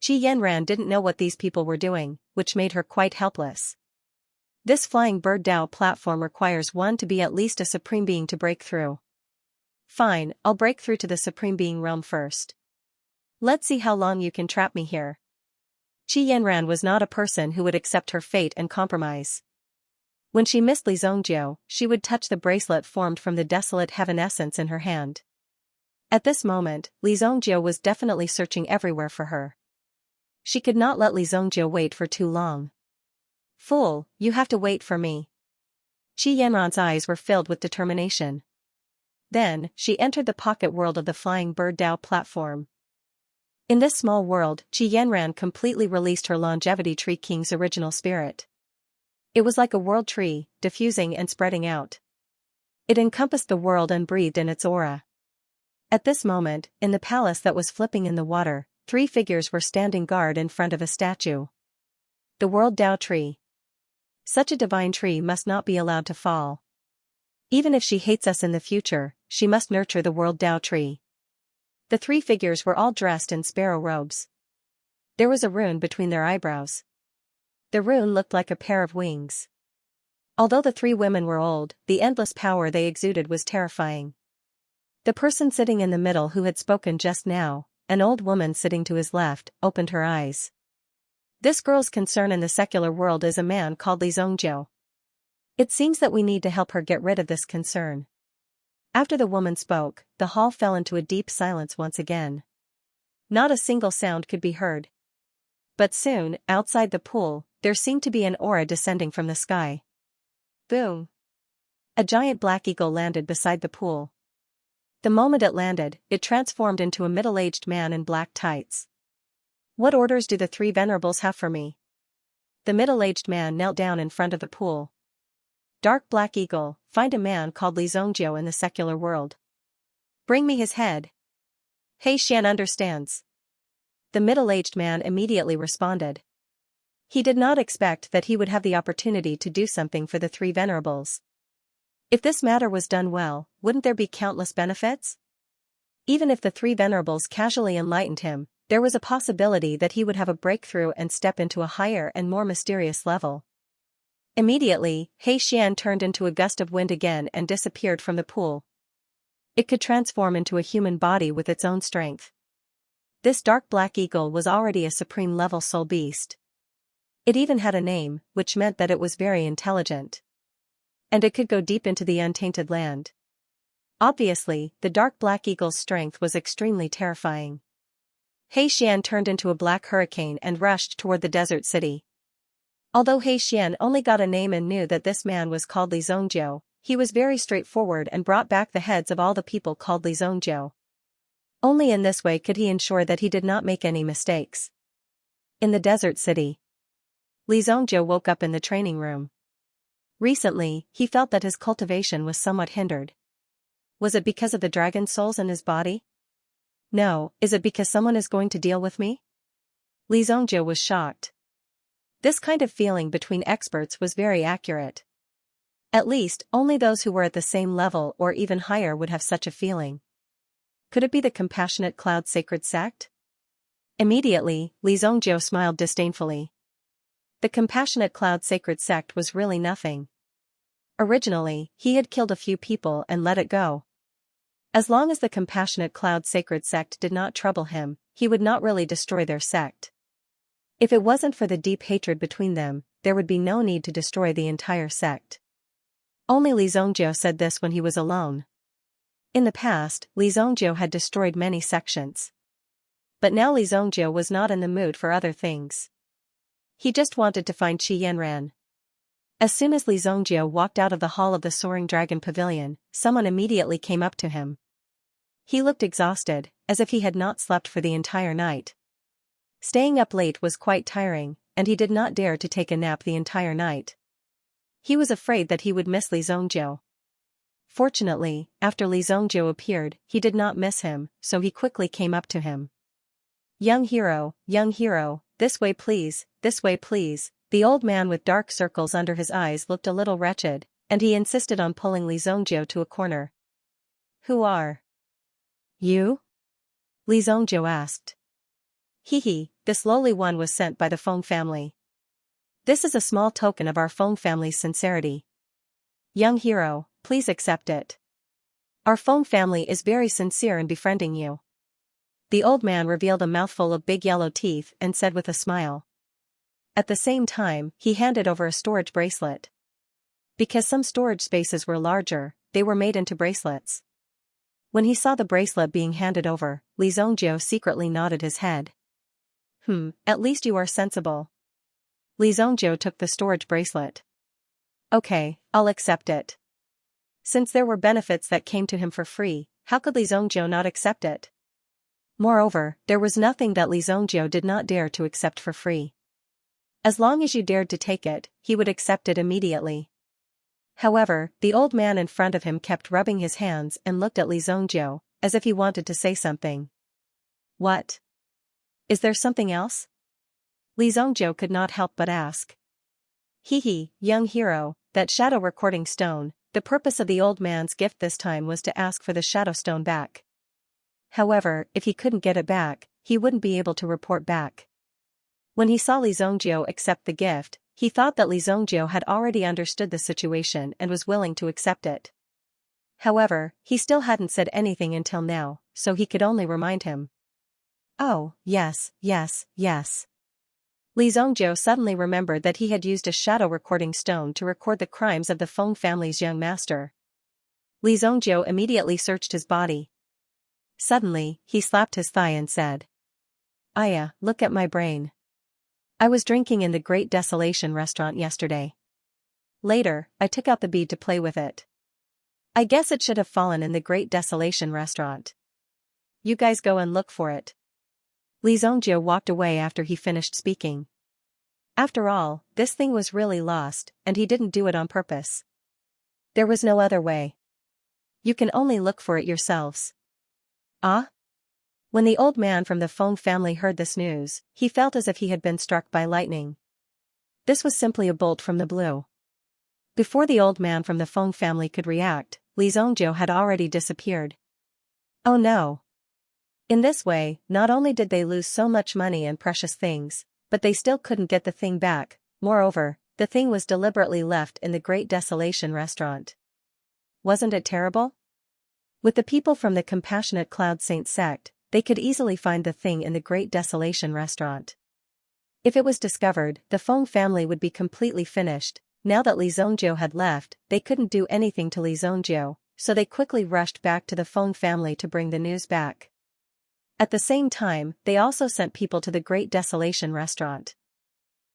Qi Yanran didn't know what these people were doing, which made her quite helpless. This flying bird dao platform requires one to be at least a supreme being to break through. Fine, I'll break through to the supreme being realm first. Let's see how long you can trap me here. Qi Yanran was not a person who would accept her fate and compromise. When she missed Li Zongjiu, she would touch the bracelet formed from the desolate heaven essence in her hand. At this moment, Li Zongjiu was definitely searching everywhere for her. She could not let Li Zongjiu wait for too long. Fool, you have to wait for me. Qi Yanran's eyes were filled with determination. Then, she entered the pocket world of the flying bird dao platform. In this small world, Qi Yanran completely released her longevity tree king's original spirit. It was like a world tree, diffusing and spreading out. It encompassed the world and breathed in its aura. At this moment, in the palace that was flipping in the water, 3 figures were standing guard in front of a statue. The World Dao Tree. Such a divine tree must not be allowed to fall. Even if she hates us in the future, she must nurture the World Dao Tree. The 3 figures were all dressed in sparrow robes. There was a rune between their eyebrows. The rune looked like a pair of wings. Although the 3 women were old, the endless power they exuded was terrifying. The person sitting in the middle who had spoken just now, an old woman sitting to his left, opened her eyes. This girl's concern in the secular world is a man called Li Zongjiu. It seems that we need to help her get rid of this concern. After the woman spoke, the hall fell into a deep silence once again. Not a single sound could be heard. But soon, outside the pool, there seemed to be an aura descending from the sky. Boom! A giant black eagle landed beside the pool. The moment it landed, it transformed into a middle-aged man in black tights. What orders do the 3 venerables have for me? The middle-aged man knelt down in front of the pool. Dark black eagle, find a man called Li Zongjiu in the secular world. Bring me his head. He Xian understands. The middle-aged man immediately responded. He did not expect that he would have the opportunity to do something for the three venerables. If this matter was done well, wouldn't there be countless benefits? Even if the three venerables casually enlightened him, there was a possibility that he would have a breakthrough and step into a higher and more mysterious level. Immediately, Xian turned into a gust of wind again and disappeared from the pool. It could transform into a human body with its own strength. This dark black eagle was already a supreme level soul beast. It even had a name, which meant that it was very intelligent. And it could go deep into the untainted land. Obviously, the dark black eagle's strength was extremely terrifying. Xian turned into a black hurricane and rushed toward the desert city. Although Xian only got a name and knew that this man was called Li Zhongjiu, he was very straightforward and brought back the heads of all the people called Li Zhongjiu. Only in this way could he ensure that he did not make any mistakes. In the desert city, Li Zhongjiu woke up in the training room. Recently, he felt that his cultivation was somewhat hindered. Was it because of the dragon souls in his body? No, is it because someone is going to deal with me? Li Zhongjiu was shocked. This kind of feeling between experts was very accurate. At least, only those who were at the same level or even higher would have such a feeling. Could it be the compassionate cloud sacred sect? Immediately, Li Zhongjiu smiled disdainfully. The compassionate cloud sacred sect was really nothing. Originally, he had killed a few people and let it go. As long as the compassionate cloud sacred sect did not trouble him, he would not really destroy their sect. If it wasn't for the deep hatred between them, there would be no need to destroy the entire sect. Only Li Zhongjiu said this when he was alone. In the past, Li Zhongjiu had destroyed many sections. But now Li Zhongjiu was not in the mood for other things. He just wanted to find Qi Yanran. As soon as Li Zhongjiu walked out of the hall of the Soaring Dragon Pavilion, someone immediately came up to him. He looked exhausted, as if he had not slept for the entire night. Staying up late was quite tiring, and he did not dare to take a nap the entire night. He was afraid that he would miss Li Zhongjiu. Fortunately, after Li Zhongjiu appeared, he did not miss him, so he quickly came up to him. Young hero, this way please, this way please." The old man with dark circles under his eyes looked a little wretched, and he insisted on pulling Li Zhongjiu to a corner. "Who are you?" Li Zhongjiu asked. This lowly one was sent by the Feng family. This is a small token of our Feng family's sincerity. Young hero, please accept it. Our Feng family is very sincere in befriending you." The old man revealed a mouthful of big yellow teeth and said with a smile. At the same time, he handed over a storage bracelet. Because some storage spaces were larger, they were made into bracelets. When he saw the bracelet being handed over, Li Zhongjiu secretly nodded his head. At least you are sensible." Li Zhongjiu took the storage bracelet. "Okay, I'll accept it." Since there were benefits that came to him for free, how could Li Zhongjiu not accept it? Moreover, there was nothing that Li Zhongjiu did not dare to accept for free. As long as you dared to take it, he would accept it immediately. However, the old man in front of him kept rubbing his hands and looked at Li Zhongjiu, as if he wanted to say something. "What? Is there something else?" Li Zhongjiu could not help but ask. Young hero, that shadow recording stone." The purpose of the old man's gift this time was to ask for the shadow stone back. However, if he couldn't get it back, he wouldn't be able to report back. When he saw Li Zhongjiu accept the gift, he thought that Li Zhongjiu had already understood the situation and was willing to accept it. However, he still hadn't said anything until now, so he could only remind him. "Oh, yes. Li Zhongjiu suddenly remembered that he had used a shadow recording stone to record the crimes of the Feng family's young master. Li Zhongjiu immediately searched his body. Suddenly, he slapped his thigh and said, "Aya, look at my brain. I was drinking in the Great Desolation restaurant yesterday. Later, I took out the bead to play with it. I guess it should have fallen in the Great Desolation restaurant. You guys go and look for it." Li Zhongjiu walked away after he finished speaking. After all, this thing was really lost, and he didn't do it on purpose. There was no other way. You can only look for it yourselves. Ah? When the old man from the Feng family heard this news, he felt as if he had been struck by lightning. This was simply a bolt from the blue. Before the old man from the Feng family could react, Li Zhongjiu had already disappeared. Oh no! In this way, not only did they lose so much money and precious things, but they still couldn't get the thing back. Moreover, the thing was deliberately left in the Great Desolation restaurant. Wasn't it terrible? With the people from the Compassionate Cloud Saint sect, they could easily find the thing in the Great Desolation restaurant. If it was discovered, the Feng family would be completely finished. Now that Li Zhongjiu had left, they couldn't do anything to Li Zhongjiu, so they quickly rushed back to the Feng family to bring the news back. At the same time, they also sent people to the Great Desolation restaurant.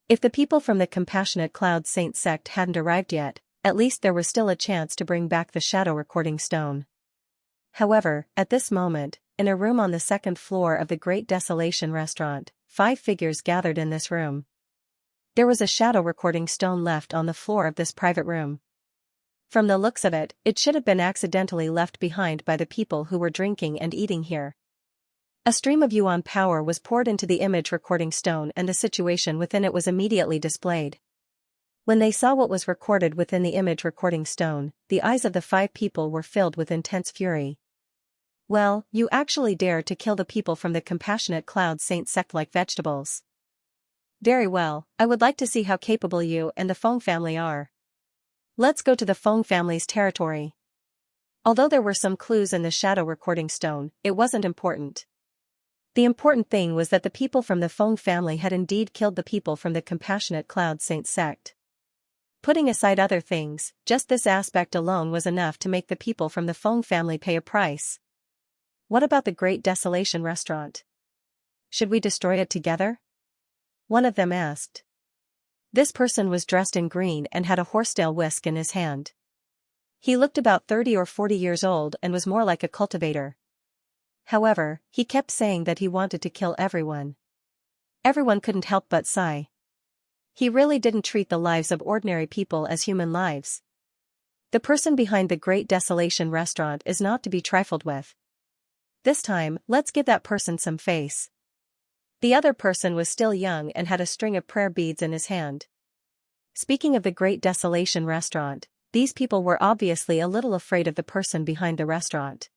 If the people from the Compassionate Cloud Saint sect hadn't arrived yet, at least there was still a chance to bring back the shadow recording stone. However, at this moment, in a room on the second floor of the Great Desolation restaurant, 5 figures gathered in this room. There was a shadow recording stone left on the floor of this private room. From the looks of it, it should have been accidentally left behind by the people who were drinking and eating here. A stream of yuan power was poured into the image recording stone and the situation within it was immediately displayed. When they saw what was recorded within the image recording stone, the eyes of the 5 people were filled with intense fury. Well, you actually dare to kill the people from the Compassionate Cloud Saint sect like vegetables. Very well, I would like to see how capable you and the Feng family are. Let's go to the Feng family's territory. Although there were some clues in the shadow recording stone, it wasn't important. The important thing was that the people from the Feng family had indeed killed the people from the Compassionate Cloud Saint sect. Putting aside other things, just this aspect alone was enough to make the people from the Feng family pay a price. What about the Great Desolation restaurant? Should we destroy it together? One of them asked. This person was dressed in green and had a horsetail whisk in his hand. He looked about 30 or 40 years old and was more like a cultivator. However, he kept saying that he wanted to kill everyone. Everyone couldn't help but sigh. He really didn't treat the lives of ordinary people as human lives. The person behind the Great Desolation restaurant is not to be trifled with. This time, let's give that person some face. The other person was still young and had a string of prayer beads in his hand. Speaking of the Great Desolation restaurant, these people were obviously a little afraid of the person behind the restaurant.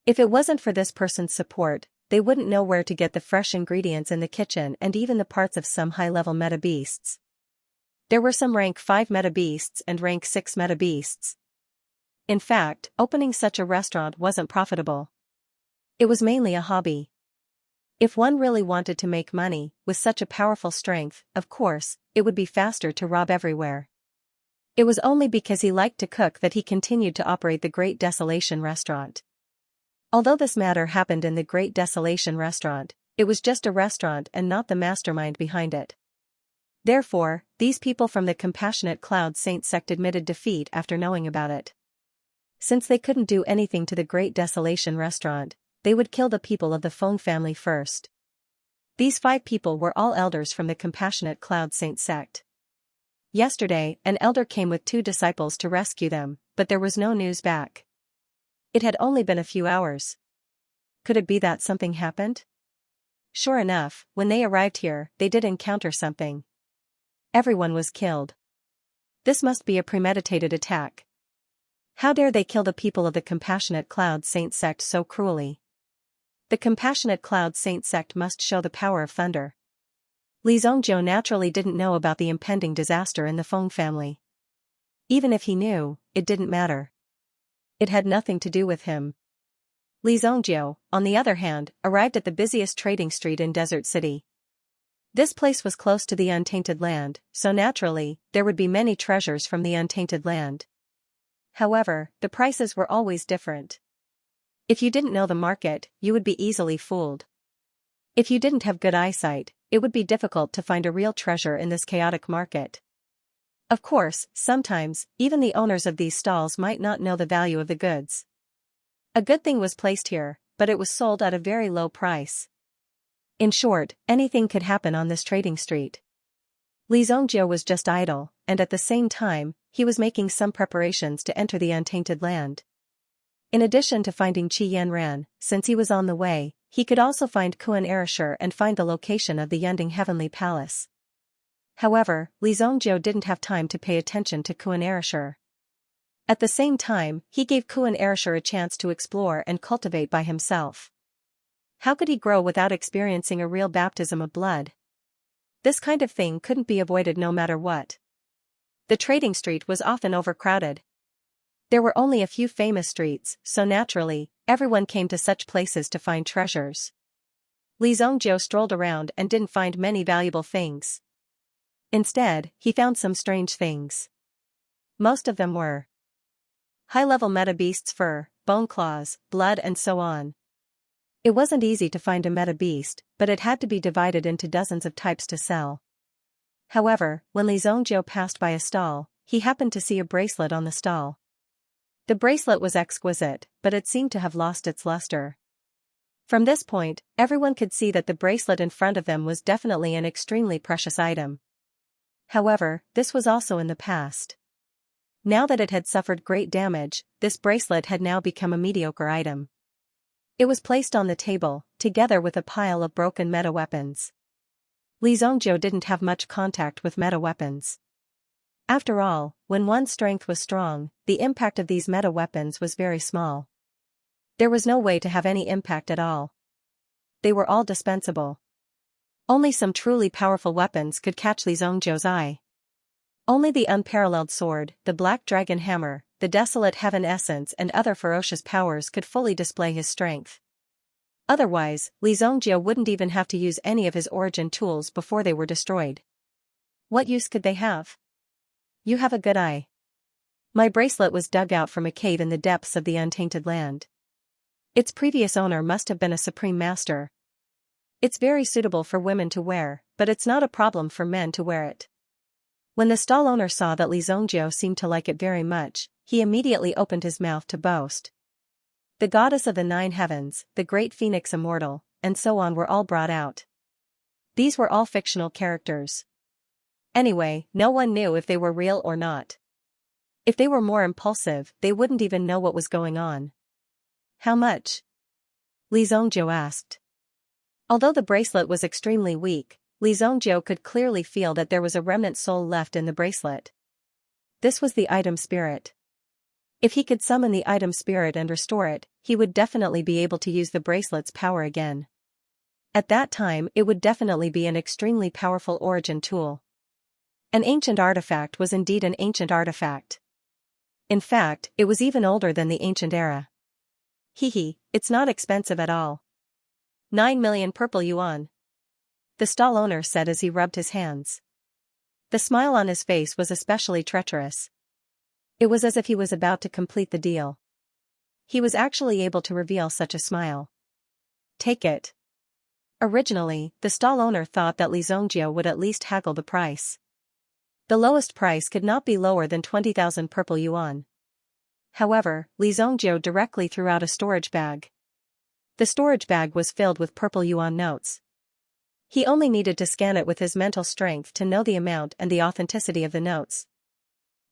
If it wasn't for this person's support, they wouldn't know where to get the fresh ingredients in the kitchen and even the parts of some high-level meta beasts. There were some rank 5 meta beasts and rank 6 meta beasts. In fact, opening such a restaurant wasn't profitable. It was mainly a hobby. If one really wanted to make money, with such a powerful strength, of course, it would be faster to rob everywhere. It was only because he liked to cook that he continued to operate the Great Desolation restaurant. Although this matter happened in the Great Desolation restaurant, it was just a restaurant and not the mastermind behind it. Therefore, these people from the Compassionate Cloud Saint sect admitted defeat after knowing about it. Since they couldn't do anything to the Great Desolation restaurant, they would kill the people of the Feng family first. These 5 people were all elders from the Compassionate Cloud Saint sect. Yesterday, an elder came with 2 disciples to rescue them, but there was no news back. It had only been a few hours. Could it be that something happened? Sure enough, when they arrived here, they did encounter something. Everyone was killed. This must be a premeditated attack. How dare they kill the people of the Compassionate Cloud Saint sect so cruelly? The Compassionate Cloud Saint sect must show the power of thunder. Li Zhongjiu naturally didn't know about the impending disaster in the Feng family. Even if he knew, it didn't matter. It had nothing to do with him. Li Zhongjiu, on the other hand, arrived at the busiest trading street in Desert City. This place was close to the Untainted Land, so naturally, there would be many treasures from the Untainted Land. However, the prices were always different. If you didn't know the market, you would be easily fooled. If you didn't have good eyesight, it would be difficult to find a real treasure in this chaotic market. Of course, sometimes, even the owners of these stalls might not know the value of the goods. A good thing was placed here, but it was sold at a very low price. In short, anything could happen on this trading street. Li Zhongjiu was just idle, and at the same time, he was making some preparations to enter the Untainted Land. In addition to finding Qi Yanran, since he was on the way, he could also find Kuan Erishur and find the location of the Yunding Heavenly Palace. However, Li Zongjiu didn't have time to pay attention to Kuan Erishur. At the same time, he gave Kuan Erishur a chance to explore and cultivate by himself. How could he grow without experiencing a real baptism of blood? This kind of thing couldn't be avoided no matter what. The trading street was often overcrowded. There were only a few famous streets, so naturally, everyone came to such places to find treasures. Li Zongjiu strolled around and didn't find many valuable things. Instead, he found some strange things. Most of them were high-level meta-beast's fur, bone claws, blood and so on. It wasn't easy to find a meta-beast, but it had to be divided into dozens of types to sell. However, when Li Zongjiu passed by a stall, he happened to see a bracelet on the stall. The bracelet was exquisite, but it seemed to have lost its luster. From this point, everyone could see that the bracelet in front of them was definitely an extremely precious item. However, this was also in the past. Now that it had suffered great damage, this bracelet had now become a mediocre item. It was placed on the table, together with a pile of broken meta-weapons. Li Zongjiu didn't have much contact with meta-weapons. After all, when one's strength was strong, the impact of these meta-weapons was very small. There was no way to have any impact at all. They were all dispensable. Only some truly powerful weapons could catch Li Zongjiu's eye. Only the unparalleled sword, the black dragon hammer, the desolate heaven essence and other ferocious powers could fully display his strength. Otherwise, Li Zongjiu wouldn't even have to use any of his origin tools before they were destroyed. What use could they have? You have a good eye. My bracelet was dug out from a cave in the depths of the untainted land. Its previous owner must have been a supreme master. It's very suitable for women to wear, but it's not a problem for men to wear it. When the stall owner saw that Li Zongjiu seemed to like it very much, he immediately opened his mouth to boast. The goddess of the 9 heavens, the great phoenix immortal, and so on were all brought out. These were all fictional characters. Anyway, no one knew if they were real or not. If they were more impulsive, they wouldn't even know what was going on. How much? Li Zongjiu asked. Although the bracelet was extremely weak, Li Zongjiu could clearly feel that there was a remnant soul left in the bracelet. This was the item spirit. If he could summon the item spirit and restore it, he would definitely be able to use the bracelet's power again. At that time, it would definitely be an extremely powerful origin tool. An ancient artifact was indeed an ancient artifact. In fact, it was even older than the ancient era. It's not expensive at all. 9 million purple yuan. The stall owner said as he rubbed his hands. The smile on his face was especially treacherous. It was as if he was about to complete the deal. He was actually able to reveal such a smile. Take it. Originally, the stall owner thought that Li Zongjiu would at least haggle the price. The lowest price could not be lower than 20,000 purple yuan. However, Li Zongjiu directly threw out a storage bag. The storage bag was filled with purple yuan notes. He only needed to scan it with his mental strength to know the amount and the authenticity of the notes.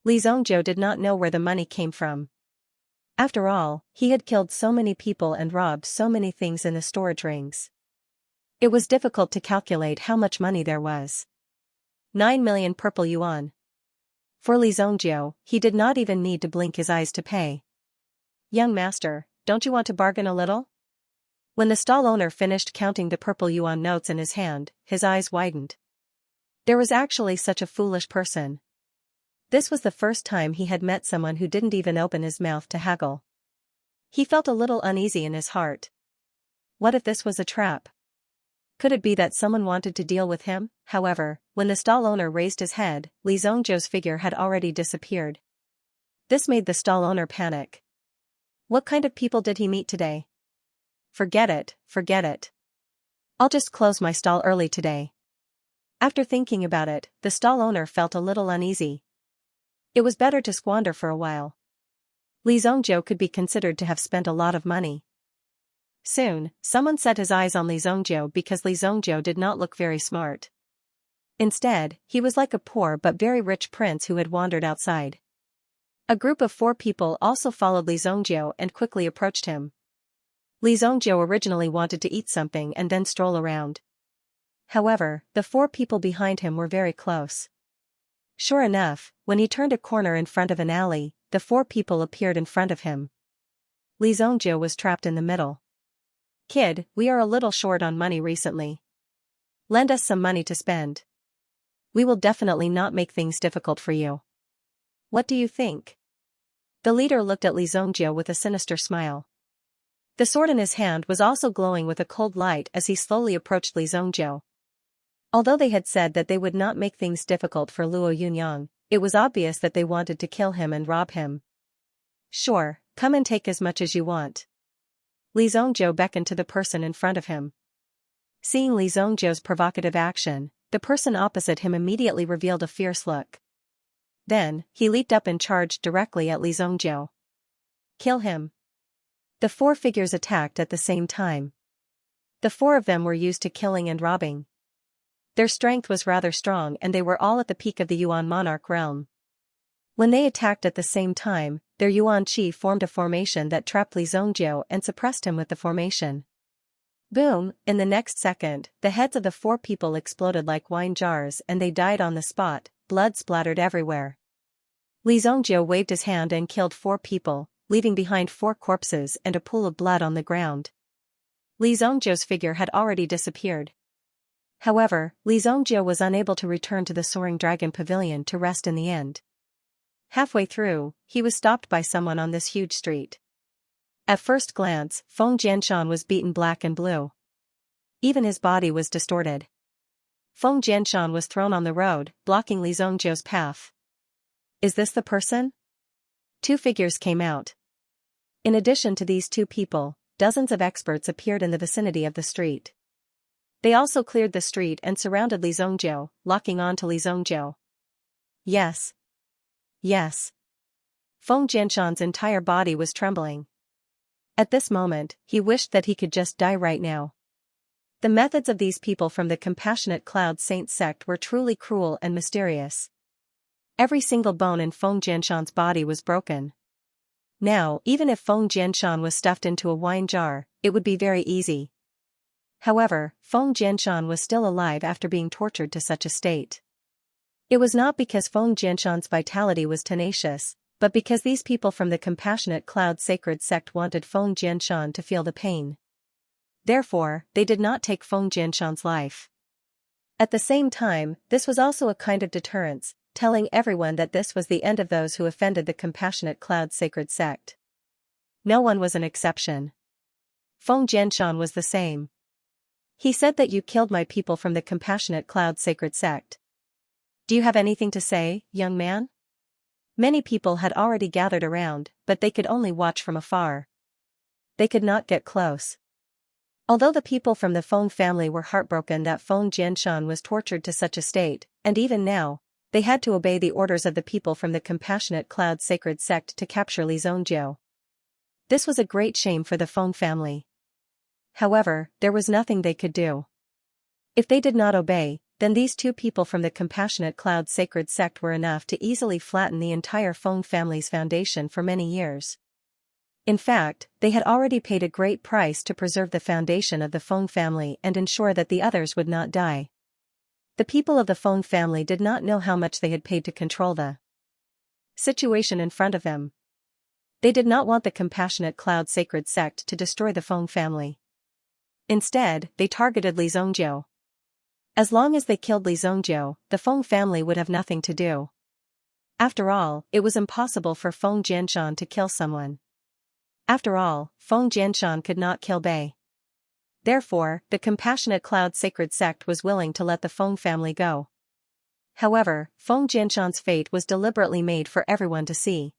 Li Zongjiu did not know where the money came from. After all, he had killed so many people and robbed so many things in the storage rings. It was difficult to calculate how much money there was. 9 million purple yuan. For Li Zongjiu, he did not even need to blink his eyes to pay. Young master, don't you want to bargain a little? When the stall owner finished counting the purple yuan notes in his hand, his eyes widened. There was actually such a foolish person. This was the first time he had met someone who didn't even open his mouth to haggle. He felt a little uneasy in his heart. What if this was a trap? Could it be that someone wanted to deal with him? However, when the stall owner raised his head, Li Zongjiu's figure had already disappeared. This made the stall owner panic. What kind of people did he meet today? Forget it, forget it. I'll just close my stall early today. After thinking about it, the stall owner felt a little uneasy. It was better to squander for a while. Li Zongjiu could be considered to have spent a lot of money. Soon, someone set his eyes on Li Zongjiu because Li Zongjiu did not look very smart. Instead, he was like a poor but very rich prince who had wandered outside. A group of 4 people also followed Li Zongjiu and quickly approached him. Li Zongjiu originally wanted to eat something and then stroll around. However, the four people behind him were very close. Sure enough, when he turned a corner in front of an alley, the four people appeared in front of him. Li Zhongjiu was trapped in the middle. "Kid, we are a little short on money recently. Lend us some money to spend. We will definitely not make things difficult for you. What do you think?" The leader looked at Li Zhongjiu with a sinister smile. The sword in his hand was also glowing with a cold light as he slowly approached Li Zhongjiu. Although they had said that they would not make things difficult for Luo Yunyang, it was obvious that they wanted to kill him and rob him. "Sure, come and take as much as you want." Li Zhongjiu beckoned to the person in front of him. Seeing Li Zhongjiu's provocative action, the person opposite him immediately revealed a fierce look. Then, he leaped up and charged directly at Li Zhongjiu. "Kill him." The four figures attacked at the same time. The four of them were used to killing and robbing. Their strength was rather strong and they were all at the peak of the Yuan monarch realm. When they attacked at the same time, their Yuan Qi formed a formation that trapped Li Zhongjiu and suppressed him with the formation. Boom! In the next second, the heads of the four people exploded like wine jars and they died on the spot, blood splattered everywhere. Li Zhongjiu waved his hand and killed four people, leaving behind four corpses and a pool of blood on the ground. Li Zhongjiu's figure had already disappeared. However, Li Zhongjiu was unable to return to the Soaring Dragon Pavilion to rest in the end. Halfway through, he was stopped by someone on this huge street. At first glance, Feng Jianshan was beaten black and blue. Even his body was distorted. Feng Jianshan was thrown on the road, blocking Li Zhongjiu's path. "Is this the person?" Two figures came out. In addition to these two people, dozens of experts appeared in the vicinity of the street. They also cleared the street and surrounded Li Zhongjiu, locking on to Li Zhongjiu. "Yes. Yes." Feng Jianshan's entire body was trembling. At this moment, he wished that he could just die right now. The methods of these people from the Compassionate Cloud Saint sect were truly cruel and mysterious. Every single bone in Feng Jianshan's body was broken. Now, even if Feng Jianshan was stuffed into a wine jar, it would be very easy. However, Feng Jianshan was still alive after being tortured to such a state. It was not because Feng Jianshan's vitality was tenacious, but because these people from the Compassionate Cloud Sacred Sect wanted Feng Jianshan to feel the pain. Therefore, they did not take Feng Jianshan's life. At the same time, this was also a kind of deterrence, telling everyone that this was the end of those who offended the Compassionate Cloud Sacred Sect. No one was an exception. Feng Jianshan was the same. "He said that you killed my people from the Compassionate Cloud Sacred Sect. Do you have anything to say, young man?" Many people had already gathered around, but they could only watch from afar. They could not get close. Although the people from the Feng family were heartbroken that Feng Jianshan was tortured to such a state, and even now, they had to obey the orders of the people from the Compassionate Cloud Sacred Sect to capture Li Zhongjiu. This was a great shame for the Feng family. However, there was nothing they could do. If they did not obey, then these two people from the Compassionate Cloud Sacred Sect were enough to easily flatten the entire Feng family's foundation for many years. In fact, they had already paid a great price to preserve the foundation of the Feng family and ensure that the others would not die. The people of the Feng family did not know how much they had paid to control the situation in front of them. They did not want the Compassionate Cloud Sacred Sect to destroy the Feng family. Instead, they targeted Li Zhongjiu. As long as they killed Li Zhongjiu, the Feng family would have nothing to do. After all, it was impossible for Feng Jianshan to kill someone. After all, Feng Jianshan could not kill Bei. Therefore, the Compassionate Cloud Sacred Sect was willing to let the Feng family go. However, Feng Jianshan's fate was deliberately made for everyone to see.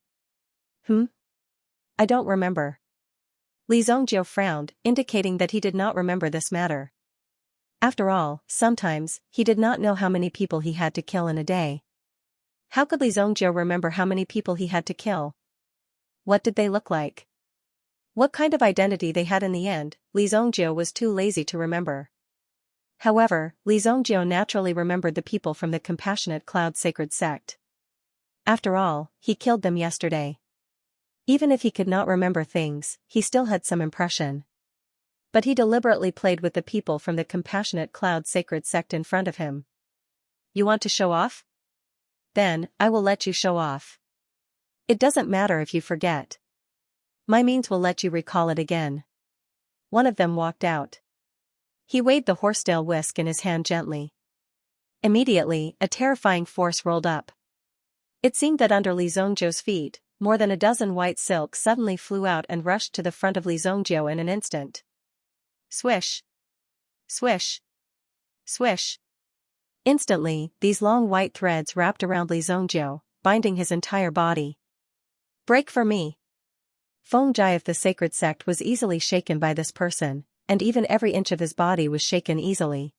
I don't remember. Li Zhongjiu frowned, indicating that he did not remember this matter. After all, sometimes, he did not know how many people he had to kill in a day. How could Li Zhongjiu remember how many people he had to kill? What did they look like? What kind of identity they had in the end, Li Zhongjiu was too lazy to remember. However, Li Zhongjiu naturally remembered the people from the Compassionate Cloud Sacred Sect. After all, he killed them yesterday. Even if he could not remember things, he still had some impression. But he deliberately played with the people from the Compassionate Cloud sacred sect in front of him. You want to show off? Then, I will let you show off. It doesn't matter if you forget. My means will let you recall it again. One of them walked out. He waved the horsetail whisk in his hand gently. Immediately, a terrifying force rolled up. It seemed that under Li Zhongjiu's feet, more than a dozen white silks suddenly flew out and rushed to the front of Li Zhongjiu in an instant. Swish! Swish! Swish! Instantly, these long white threads wrapped around Li Zhongjiu, binding his entire body. Break for me! Feng Jai of the sacred sect was easily shaken by this person, and even every inch of his body was shaken easily.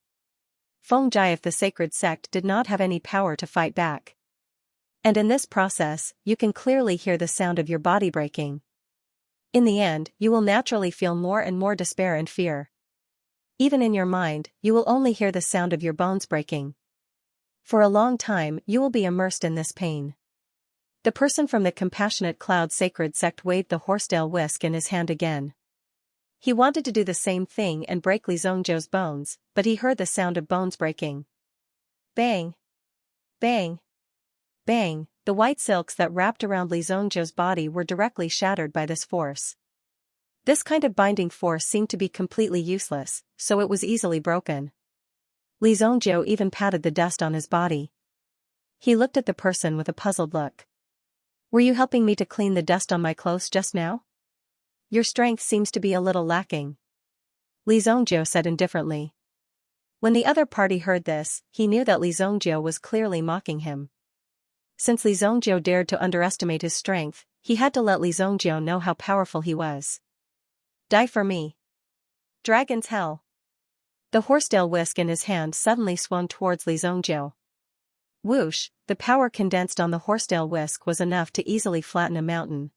Feng Jai of the sacred sect did not have any power to fight back. And in this process, you can clearly hear the sound of your body breaking. In the end, you will naturally feel more and more despair and fear. Even in your mind, you will only hear the sound of your bones breaking. For a long time, you will be immersed in this pain. The person from the Compassionate Cloud sacred sect waved the horsetail whisk in his hand again. He wanted to do the same thing and break Li Zhongjiu's bones, but he heard the sound of bones breaking. Bang! Bang! Bang! The white silks that wrapped around Li Zhongjiu's body were directly shattered by this force. This kind of binding force seemed to be completely useless, so it was easily broken. Li Zhongjiu even patted the dust on his body. He looked at the person with a puzzled look. Were you helping me to clean the dust on my clothes just now? Your strength seems to be a little lacking. Li Zhongjiu said indifferently. When the other party heard this, he knew that Li Zhongjiu was clearly mocking him. Since Li Zhongjiu dared to underestimate his strength, he had to let Li Zhongjiu know how powerful he was. Die for me. Dragon's hell. The horsetail whisk in his hand suddenly swung towards Li Zhongjiu. Whoosh, the power condensed on the horsetail whisk was enough to easily flatten a mountain.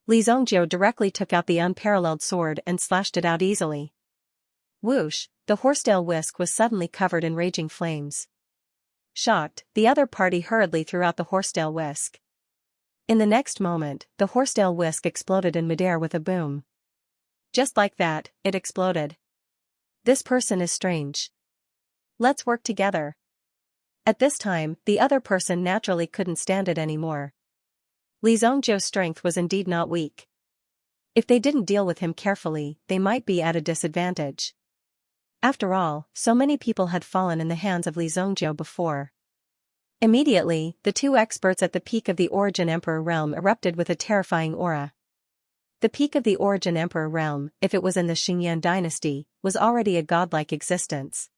Li Zhongjiu directly took out the unparalleled sword and slashed it out easily. Whoosh, the horsetail whisk was suddenly covered in raging flames. Shocked, the other party hurriedly threw out the horsetail whisk. In the next moment, the horsetail whisk exploded in midair with a boom. Just like that, it exploded. This person is strange. Let's work together. At this time, the other person naturally couldn't stand it anymore. Li Zhongjiu's strength was indeed not weak. If they didn't deal with him carefully, they might be at a disadvantage. After all, so many people had fallen in the hands of Li Zhongjiu before. Immediately, the two experts at the peak of the Origin Emperor realm erupted with a terrifying aura. The peak of the Origin Emperor realm, if it was in the Xingyan dynasty, was already a godlike existence.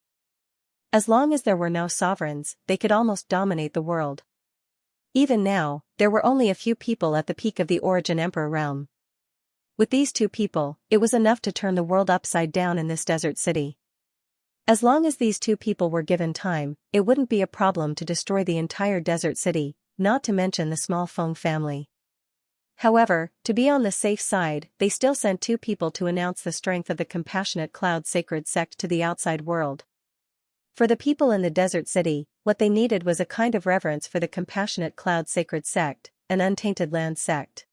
As long as there were no sovereigns, they could almost dominate the world. Even now, there were only a few people at the peak of the Origin Emperor realm. With these two people, it was enough to turn the world upside down in this desert city. As long as these two people were given time, it wouldn't be a problem to destroy the entire desert city, not to mention the small Feng family. However, to be on the safe side, they still sent two people to announce the strength of the Compassionate Cloud sacred sect to the outside world. For the people in the desert city, what they needed was a kind of reverence for the Compassionate Cloud sacred sect, an untainted land sect.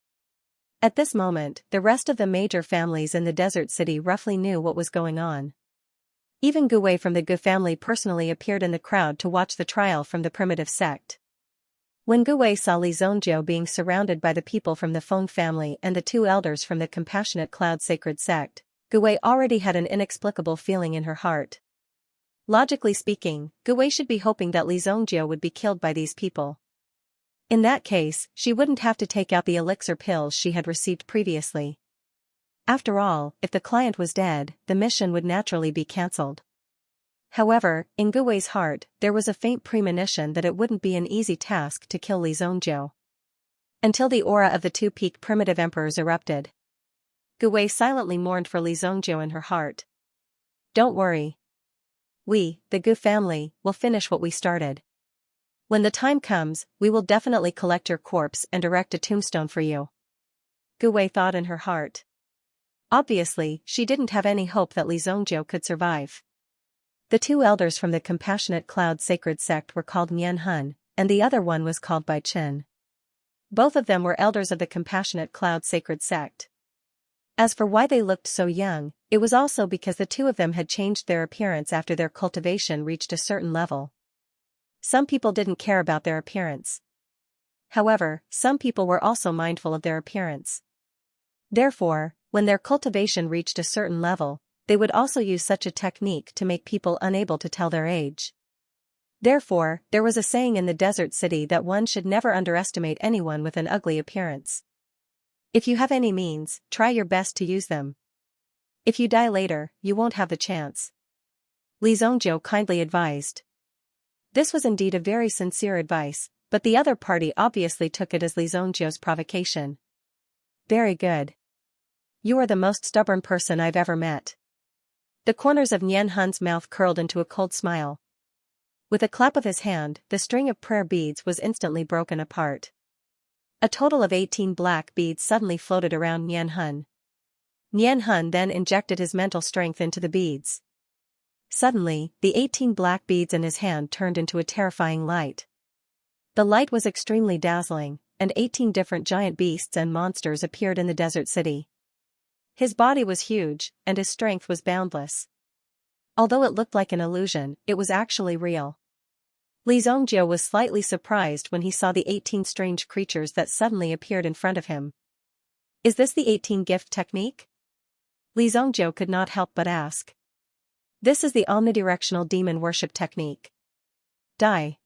At this moment, the rest of the major families in the desert city roughly knew what was going on. Even Gu Wei from the Gu family personally appeared in the crowd to watch the trial from the primitive sect. When Gu Wei saw Li Zhongjiu being surrounded by the people from the Feng family and the two elders from the Compassionate Cloud sacred sect, Gu Wei already had an inexplicable feeling in her heart. Logically speaking, Gu Wei should be hoping that Li Zhongjiu would be killed by these people. In that case, she wouldn't have to take out the elixir pills she had received previously. After all, if the client was dead, the mission would naturally be cancelled. However, in Gu Wei's heart, there was a faint premonition that it wouldn't be an easy task to kill Li Zhongjiu. Until the aura of the two peak primitive emperors erupted. Gu Wei silently mourned for Li Zhongjiu in her heart. Don't worry. We, the Gu family, will finish what we started. When the time comes, we will definitely collect your corpse and erect a tombstone for you. Gu Wei thought in her heart. Obviously, she didn't have any hope that Li Zhongjiu could survive. The two elders from the Compassionate Cloud sacred sect were called Mian Hun, and the other one was called Bai Chen. Both of them were elders of the Compassionate Cloud sacred sect. As for why they looked so young, it was also because the two of them had changed their appearance after their cultivation reached a certain level. Some people didn't care about their appearance. However, some people were also mindful of their appearance. Therefore, when their cultivation reached a certain level, they would also use such a technique to make people unable to tell their age. Therefore, there was a saying in the desert city that one should never underestimate anyone with an ugly appearance. If you have any means, try your best to use them. If you die later, you won't have the chance. Li Zhongjiu kindly advised. This was indeed a very sincere advice, but the other party obviously took it as Li Zhongjiu's provocation. Very good. You are the most stubborn person I've ever met. The corners of Nian Hun's mouth curled into a cold smile. With a clap of his hand, the string of prayer beads was instantly broken apart. A total of 18 black beads suddenly floated around Nian Hun. Nian Hun then injected his mental strength into the beads. Suddenly, the 18 black beads in his hand turned into a terrifying light. The light was extremely dazzling, and 18 different giant beasts and monsters appeared in the desert city. His body was huge, and his strength was boundless. Although it looked like an illusion, it was actually real. Li Zhongjiu was slightly surprised when he saw the 18 strange creatures that suddenly appeared in front of him. Is this the 18 gift technique? Li Zhongjiu could not help but ask. This is the omnidirectional demon worship technique. Die.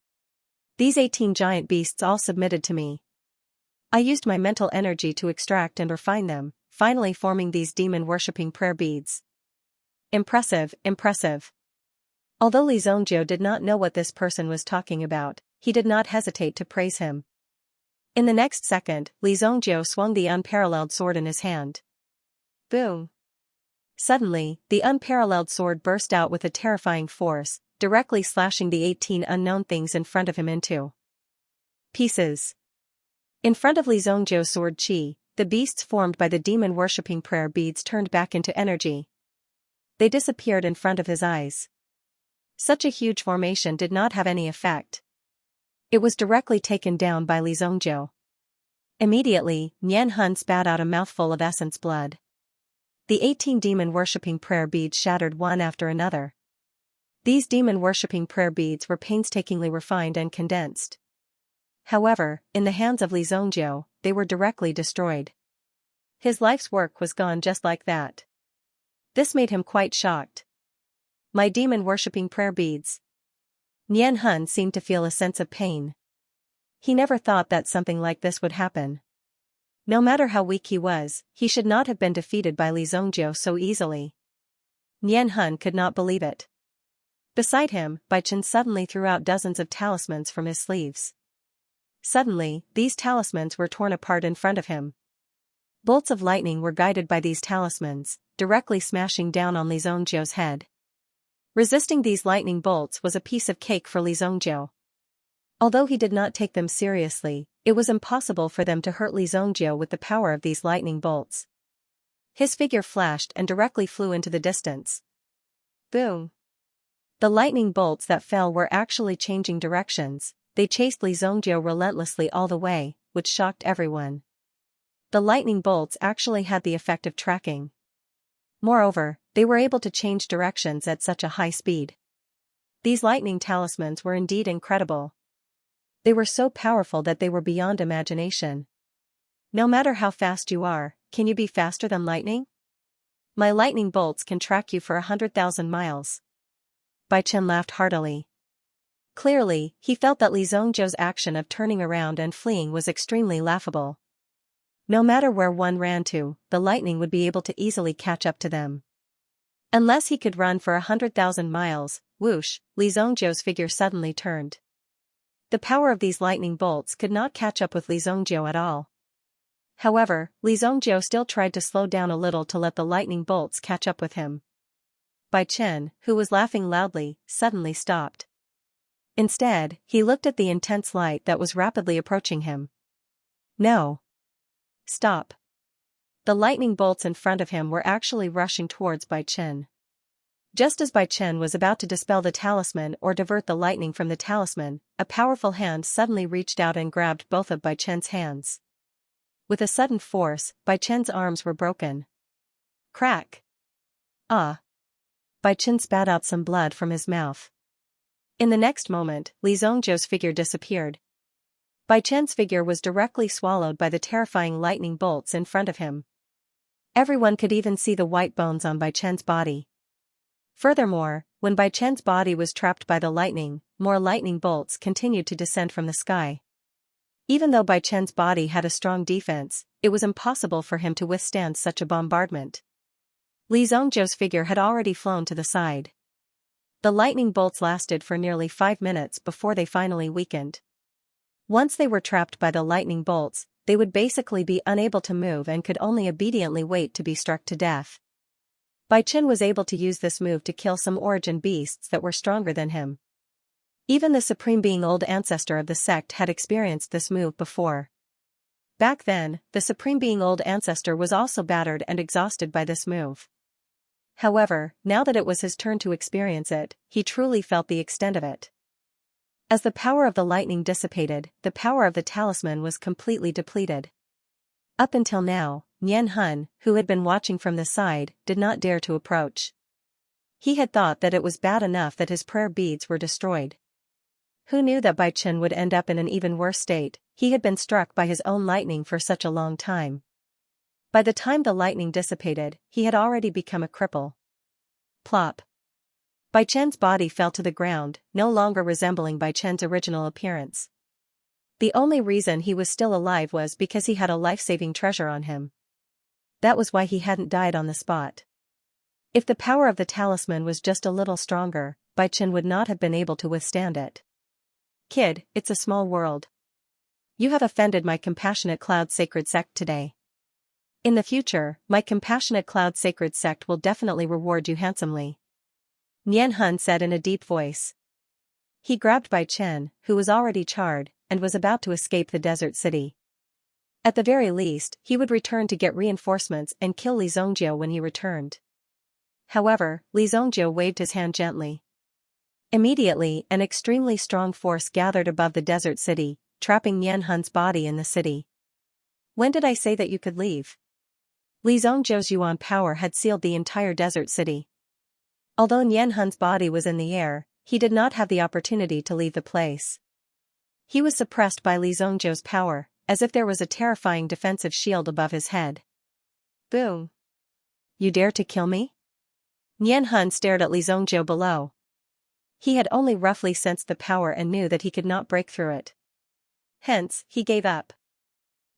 These 18 giant beasts all submitted to me. I used my mental energy to extract and refine them, finally forming these demon-worshipping prayer beads. Impressive, impressive. Although Li Zhongjiu did not know what this person was talking about, he did not hesitate to praise him. In the next second, Li Zhongjiu swung the unparalleled sword in his hand. Boom! Suddenly, the unparalleled sword burst out with a terrifying force, directly slashing the 18 unknown things in front of him into pieces. In front of Li Zhongjiu's sword chi, the beasts formed by the demon-worshipping prayer beads turned back into energy. They disappeared in front of his eyes. Such a huge formation did not have any effect. It was directly taken down by Li Zhongjiu. Immediately, Nian Hun spat out a mouthful of essence blood. The 18 demon-worshipping prayer beads shattered one after another. These demon-worshipping prayer beads were painstakingly refined and condensed. However, in the hands of Li Zhongjiu, they were directly destroyed. His life's work was gone just like that. This made him quite shocked. My demon-worshipping prayer beads. Nian Hun seemed to feel a sense of pain. He never thought that something like this would happen. No matter how weak he was, he should not have been defeated by Li Zhongjiu so easily. Nian Hun could not believe it. Beside him, Bai Chen suddenly threw out dozens of talismans from his sleeves. Suddenly, these talismans were torn apart in front of him. Bolts of lightning were guided by these talismans, directly smashing down on Li Zhongjiu's head. Resisting these lightning bolts was a piece of cake for Li Zhongjiu. Although he did not take them seriously, it was impossible for them to hurt Li Zhongjiu with the power of these lightning bolts. His figure flashed and directly flew into the distance. Boom! The lightning bolts that fell were actually changing directions. They chased Li Zhongjiu relentlessly all the way, which shocked everyone. The lightning bolts actually had the effect of tracking. Moreover, they were able to change directions at such a high speed. These lightning talismans were indeed incredible. They were so powerful that they were beyond imagination. No matter how fast you are, can you be faster than lightning? My lightning bolts can track you for 100,000 miles. Bai Chen laughed heartily. Clearly, he felt that Li Zhongjiu's action of turning around and fleeing was extremely laughable. No matter where one ran to, the lightning would be able to easily catch up to them. Unless he could run for 100,000 miles, whoosh, Li Zhongjiu's figure suddenly turned. The power of these lightning bolts could not catch up with Li Zhongjiu at all. However, Li Zhongjiu still tried to slow down a little to let the lightning bolts catch up with him. Bai Chen, who was laughing loudly, suddenly stopped. Instead, he looked at the intense light that was rapidly approaching him. No. Stop. The lightning bolts in front of him were actually rushing towards Bai Chen. Just as Bai Chen was about to dispel the talisman or divert the lightning from the talisman, a powerful hand suddenly reached out and grabbed both of Bai Chen's hands. With a sudden force, Bai Chen's arms were broken. Crack. Ah. Bai Chen spat out some blood from his mouth. In the next moment, Li Zongjiu's figure disappeared. Bai Chen's figure was directly swallowed by the terrifying lightning bolts in front of him. Everyone could even see the white bones on Bai Chen's body. Furthermore, when Bai Chen's body was trapped by the lightning, more lightning bolts continued to descend from the sky. Even though Bai Chen's body had a strong defense, it was impossible for him to withstand such a bombardment. Li Zongjiu's figure had already flown to the side. The lightning bolts lasted for nearly 5 minutes before they finally weakened. Once they were trapped by the lightning bolts, they would basically be unable to move and could only obediently wait to be struck to death. Bai Chen was able to use this move to kill some origin beasts that were stronger than him. Even the Supreme Being Old Ancestor of the sect had experienced this move before. Back then, the Supreme Being Old Ancestor was also battered and exhausted by this move. However, now that it was his turn to experience it, he truly felt the extent of it. As the power of the lightning dissipated, the power of the talisman was completely depleted. Up until now, Nian Hun, who had been watching from the side, did not dare to approach. He had thought that it was bad enough that his prayer beads were destroyed. Who knew that Bai Chen would end up in an even worse state? He had been struck by his own lightning for such a long time. By the time the lightning dissipated, he had already become a cripple. Plop. Bai Chen's body fell to the ground, no longer resembling Bai Chen's original appearance. The only reason he was still alive was because he had a life-saving treasure on him. That was why he hadn't died on the spot. If the power of the talisman was just a little stronger, Bai Chen would not have been able to withstand it. Kid, it's a small world. You have offended my compassionate cloud sacred sect today. In the future, my compassionate cloud sacred sect will definitely reward you handsomely. Nian Hun said in a deep voice. He grabbed Bai Chen, who was already charred, and was about to escape the desert city. At the very least, he would return to get reinforcements and kill Li Zongjiu when he returned. However, Li Zongjiu waved his hand gently. Immediately, an extremely strong force gathered above the desert city, trapping Nian Hun's body in the city. When did I say that you could leave? Li Zongjiu's yuan power had sealed the entire desert city. Although Nian Hun's body was in the air, he did not have the opportunity to leave the place. He was suppressed by Li Zongjiu's power, as if there was a terrifying defensive shield above his head. Boom. You dare to kill me? Nian Hun stared at Li Zongjiu below. He had only roughly sensed the power and knew that he could not break through it. Hence, he gave up.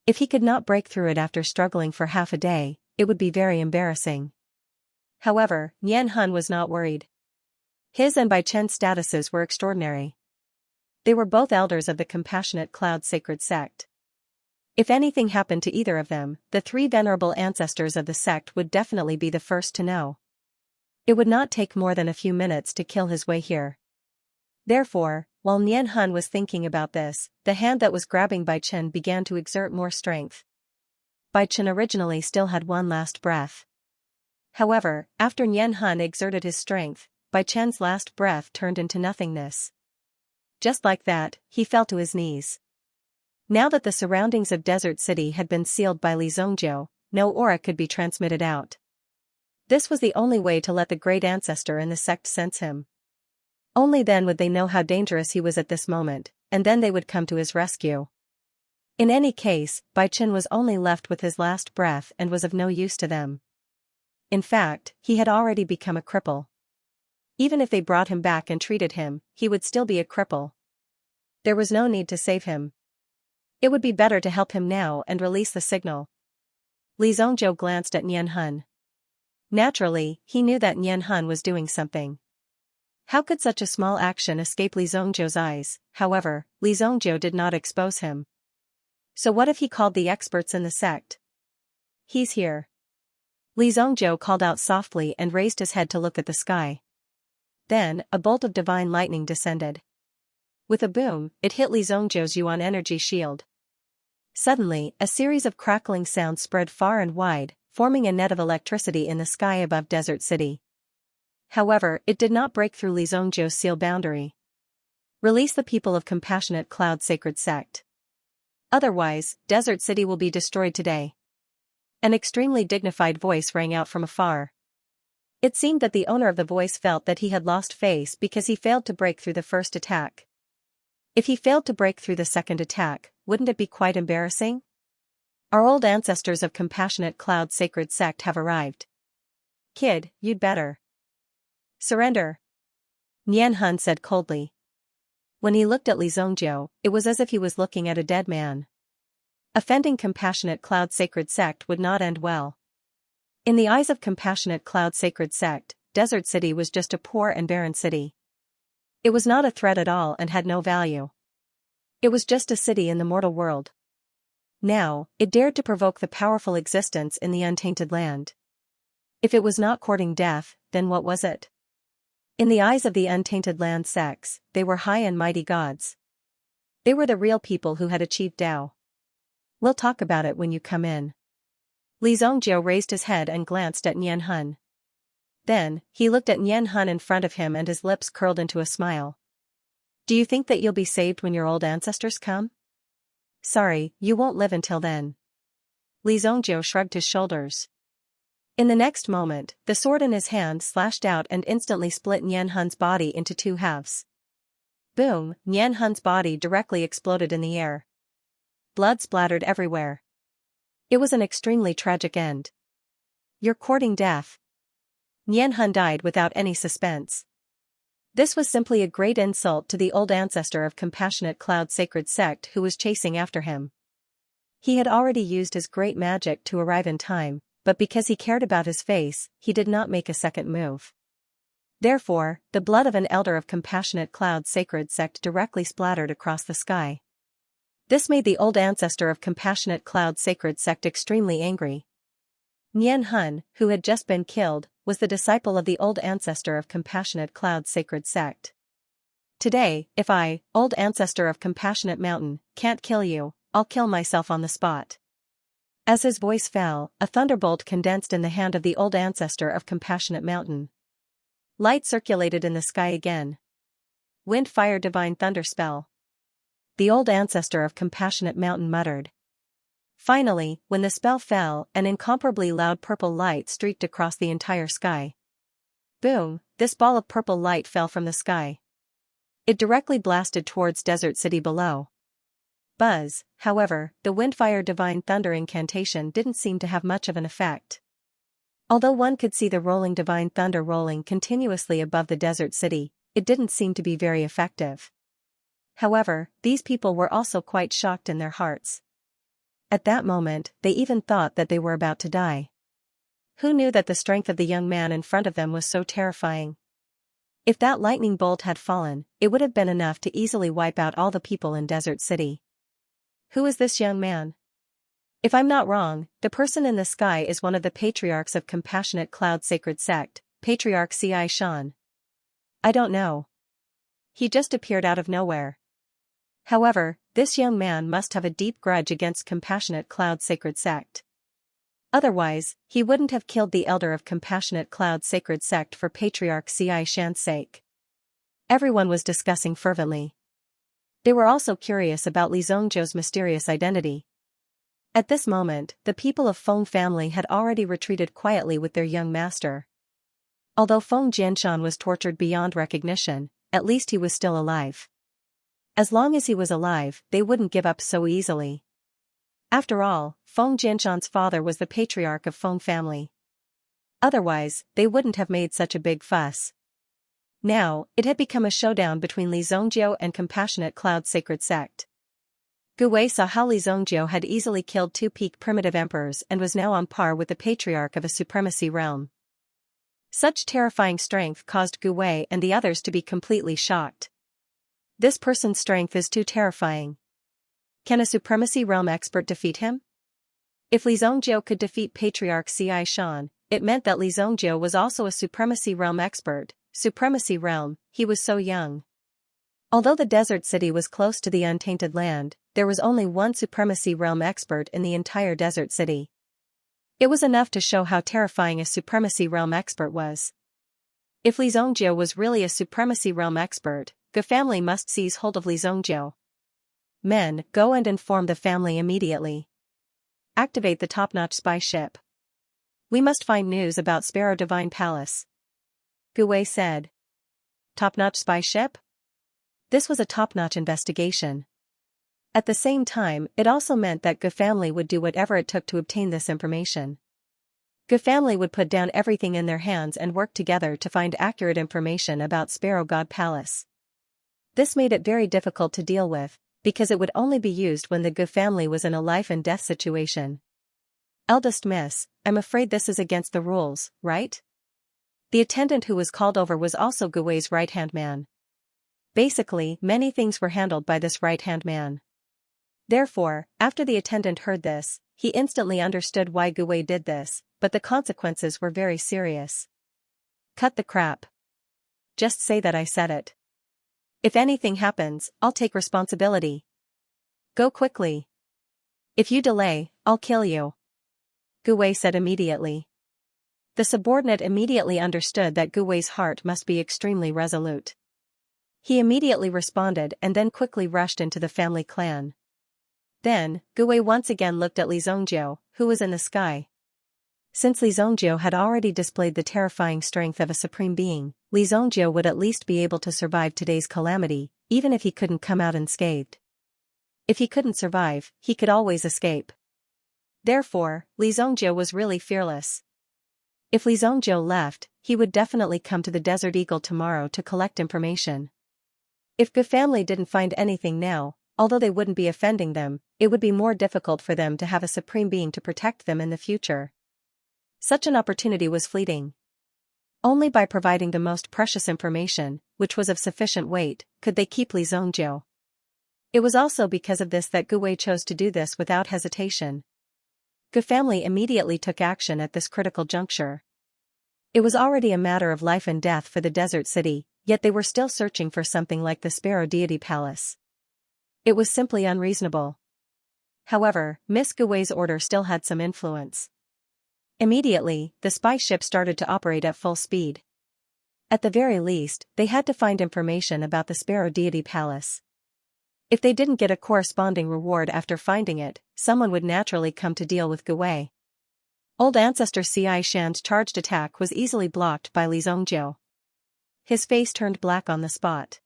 If he could not break through it after struggling for half a day, it would be very embarrassing. However, Nian Hun was not worried. His and Bai Chen's statuses were extraordinary. They were both elders of the Compassionate Cloud Sacred Sect. If anything happened to either of them, the 3 venerable ancestors of the sect would definitely be the first to know. It would not take more than a few minutes to kill his way here. Therefore, while Nian Hun was thinking about this, the hand that was grabbing Bai Chen began to exert more strength. Bai Chen originally still had one last breath. However, after Nian Hun exerted his strength, Bai Chen's last breath turned into nothingness. Just like that, he fell to his knees. Now that the surroundings of Desert City had been sealed by Li Zongjiu, no aura could be transmitted out. This was the only way to let the great ancestor in the sect sense him. Only then would they know how dangerous he was at this moment, and then they would come to his rescue. In any case, Bai Chen was only left with his last breath and was of no use to them. In fact, he had already become a cripple. Even if they brought him back and treated him, he would still be a cripple. There was no need to save him. It would be better to help him now and release the signal. Li Zongjiu glanced at Nian Hun. Naturally, he knew that Nian Hun was doing something. How could such a small action escape Li Zongjiu's eyes? However, Li Zongjiu did not expose him. So what if he called the experts in the sect? He's here. Li Zongjiu called out softly and raised his head to look at the sky. Then, a bolt of divine lightning descended. With a boom, it hit Li Zongjiu's yuan energy shield. Suddenly, a series of crackling sounds spread far and wide, forming a net of electricity in the sky above Desert City. However, it did not break through Li Zongjiu's seal boundary. Release the people of Compassionate Cloud Sacred Sect. Otherwise, Desert City will be destroyed today. An extremely dignified voice rang out from afar. It seemed that the owner of the voice felt that he had lost face because he failed to break through the first attack. If he failed to break through the second attack, wouldn't it be quite embarrassing? Our old ancestors of Compassionate Cloud Sacred Sect have arrived. Kid, you'd better surrender, Nian said coldly. When he looked at Li Zongjiu, it was as if he was looking at a dead man. Offending Compassionate Cloud Sacred Sect would not end well. In the eyes of Compassionate Cloud Sacred Sect, Desert City was just a poor and barren city. It was not a threat at all and had no value. It was just a city in the mortal world. Now, it dared to provoke the powerful existence in the untainted land. If it was not courting death, then what was it? In the eyes of the untainted land sects, they were high and mighty gods. They were the real people who had achieved Tao. We'll talk about it when you come in. Li Zongjiu raised his head and glanced at Nian. Then, he looked at Nian in front of him and his lips curled into a smile. Do you think that you'll be saved when your old ancestors come? Sorry, you won't live until then. Li Zongjiu shrugged his shoulders. In the next moment, the sword in his hand slashed out and instantly split Nian's body into two halves. Boom, Nian's body directly exploded in the air. Blood splattered everywhere. It was an extremely tragic end. You're courting death. Nian died without any suspense. This was simply a great insult to the old ancestor of Compassionate Cloud Sacred Sect who was chasing after him. He had already used his great magic to arrive in time, but because he cared about his face, he did not make a second move. Therefore, the blood of an elder of Compassionate Cloud Sacred Sect directly splattered across the sky. This made the old ancestor of Compassionate Cloud Sacred Sect extremely angry. Nian, who had just been killed, was the disciple of the old ancestor of Compassionate Cloud Sacred Sect. Today, if I, old ancestor of Compassionate Mountain, can't kill you, I'll kill myself on the spot. As his voice fell, a thunderbolt condensed in the hand of the old ancestor of Compassionate Mountain. Light circulated in the sky again. Wind, fire, divine thunder spell. The old ancestor of Compassionate Mountain muttered. Finally, when the spell fell, an incomparably loud purple light streaked across the entire sky. Boom, this ball of purple light fell from the sky. It directly blasted towards Desert City below. Buzz, however, the Windfire Divine Thunder incantation didn't seem to have much of an effect. Although one could see the rolling Divine Thunder rolling continuously above the Desert City, it didn't seem to be very effective. However, these people were also quite shocked in their hearts. At that moment, they even thought that they were about to die. Who knew that the strength of the young man in front of them was so terrifying? If that lightning bolt had fallen, it would have been enough to easily wipe out all the people in Desert City. Who is this young man? If I'm not wrong, the person in the sky is one of the patriarchs of Compassionate Cloud Sacred Sect, Patriarch Xianxia. I don't know. He just appeared out of nowhere. However, this young man must have a deep grudge against Compassionate Cloud Sacred Sect. Otherwise, he wouldn't have killed the elder of Compassionate Cloud Sacred Sect for Patriarch Xianxia's sake. Everyone was discussing fervently. They were also curious about Li Zongjiu's mysterious identity. At this moment, the people of Feng family had already retreated quietly with their young master. Although Feng Jianshan was tortured beyond recognition, at least he was still alive. As long as he was alive, they wouldn't give up so easily. After all, Feng Jianshan's father was the patriarch of Feng family. Otherwise, they wouldn't have made such a big fuss. Now, it had become a showdown between Li Zongjiu and Compassionate Cloud Sacred Sect. Gu Wei saw how Li Zongjiu had easily killed two peak primitive emperors and was now on par with the patriarch of a supremacy realm. Such terrifying strength caused Gu Wei and the others to be completely shocked. This person's strength is too terrifying. Can a supremacy realm expert defeat him? If Li Zongjiu could defeat Patriarch Xianxia, it meant that Li Zongjiu was also a supremacy realm expert. Supremacy realm, he was so young. Although the Desert City was close to the untainted land, there was only one supremacy realm expert in the entire Desert City. It was enough to show how terrifying a supremacy realm expert was. If Li Zongjiu was really a supremacy realm expert, the family must seize hold of Li Zongjiu. Men, go and inform the family immediately. activate the top-notch spy ship. We must find news about Sparrow Divine Palace. Gu Wei said. Top-notch spy ship? This was a top-notch investigation. At the same time, it also meant that Gu family would do whatever it took to obtain this information. Gu family would put down everything in their hands and work together to find accurate information about Sparrow God Palace. This made it very difficult to deal with, because it would only be used when the Gu family was in a life-and-death situation. Eldest Miss, I'm afraid this is against the rules, right? The attendant who was called over was also Gu Wei's right-hand man. Basically, many things were handled by this right-hand man. Therefore, after the attendant heard this, he instantly understood why Gu Wei did this, but the consequences were very serious. Cut the crap. Just say that I said it. If anything happens, I'll take responsibility. Go quickly. If you delay, I'll kill you. Gu Wei said immediately. The subordinate immediately understood that Gu Wei's heart must be extremely resolute. He immediately responded and then quickly rushed into the family clan. Then, Gu Wei once again looked at Li Zhongjiu, who was in the sky. Since Li Zhongjiu had already displayed the terrifying strength of a supreme being, Li Zhongjiu would at least be able to survive today's calamity, even if he couldn't come out unscathed. If he couldn't survive, he could always escape. Therefore, Li Zhongjiu was really fearless. If Li Zhongjiu left, he would definitely come to the Desert Eagle tomorrow to collect information. If Gu family didn't find anything now, although they wouldn't be offending them, it would be more difficult for them to have a supreme being to protect them in the future. Such an opportunity was fleeting. Only by providing the most precious information, which was of sufficient weight, could they keep Li Zhongjiu. It was also because of this that Gu Wei chose to do this without hesitation. Gu family immediately took action at this critical juncture. It was already a matter of life and death for the desert city, yet they were still searching for something like the Sparrow Deity Palace. It was simply unreasonable. However, Miss Gu Wei's order still had some influence. Immediately, the spy ship started to operate at full speed. At the very least, they had to find information about the Sparrow Deity Palace. If they didn't get a corresponding reward after finding it, someone would naturally come to deal with Gu Wei. Old Ancestor Xianxia's charged attack was easily blocked by Li Zhongjiu. His face turned black on the spot.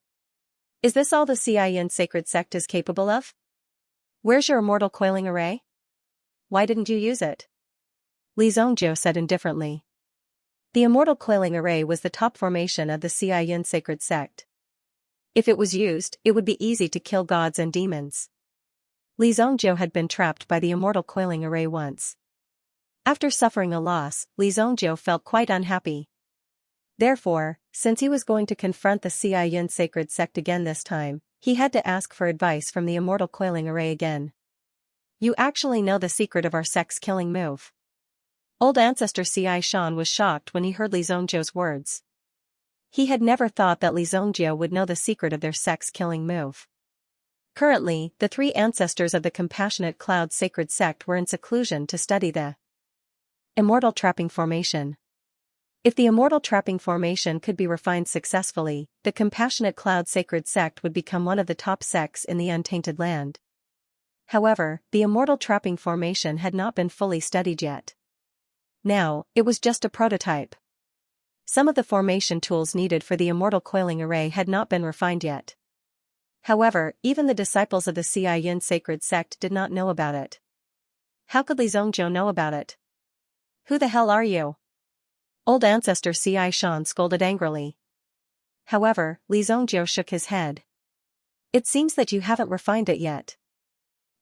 Is this all the Xianxia sacred sect is capable of? Where's your immortal coiling array? Why didn't you use it? Li Zhongjiu said indifferently. The immortal coiling array was the top formation of the Xianxia sacred sect. If it was used, it would be easy to kill gods and demons. Li Zhongjiu had been trapped by the immortal coiling array once. After suffering a loss, Li Zhongjiu felt quite unhappy. Therefore, since he was going to confront the Xianxia sacred sect again this time, he had to ask for advice from the immortal coiling array again. You actually know the secret of our sect's killing move. Old Ancestor Xianxia was shocked when he heard Li Zhongjiu's words. He had never thought that Li Zhongjiu would know the secret of their sect's killing move. Currently, the three ancestors of the Compassionate Cloud Sacred Sect were in seclusion to study the Immortal Trapping Formation. If the Immortal Trapping Formation could be refined successfully, the Compassionate Cloud Sacred Sect would become one of the top sects in the Untainted Land. However, the Immortal Trapping Formation had not been fully studied yet. Now, it was just a prototype. Some of the formation tools needed for the immortal coiling array had not been refined yet. However, even the disciples of the Xianxia sacred sect did not know about it. How could Li Zhongjiu know about it? Who the hell are you? Old Ancestor Xianxia scolded angrily. However, Li Zhongjiu shook his head. It seems that you haven't refined it yet.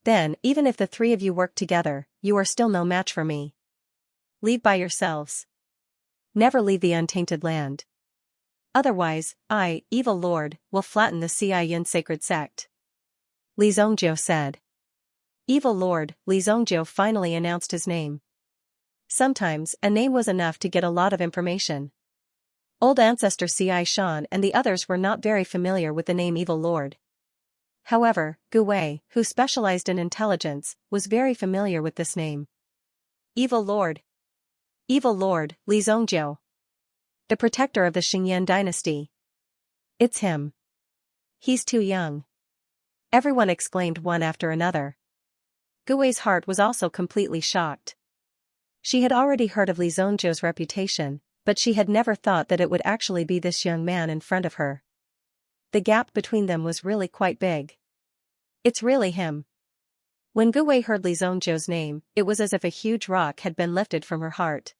Then, even if the three of you work together, you are still no match for me. Leave by yourselves. Never leave the Untainted Land. Otherwise, I, Evil Lord, will flatten the Xianxia sacred sect. Li Zhongjiu said. Evil Lord, Li Zhongjiu finally announced his name. Sometimes, a name was enough to get a lot of information. Old Ancestor Xianxia and the others were not very familiar with the name Evil Lord. However, Gu Wei, who specialized in intelligence, was very familiar with this name. Evil Lord. Evil Lord, Li Zhongjiu. The protector of the Xingyan dynasty. It's him. He's too young. Everyone exclaimed one after another. Gui's heart was also completely shocked. She had already heard of Li Zongjiu's reputation, but she had never thought that it would actually be this young man in front of her. The gap between them was really quite big. It's really him. When Gui heard Li Zongjiu's name, it was as if a huge rock had been lifted from her heart.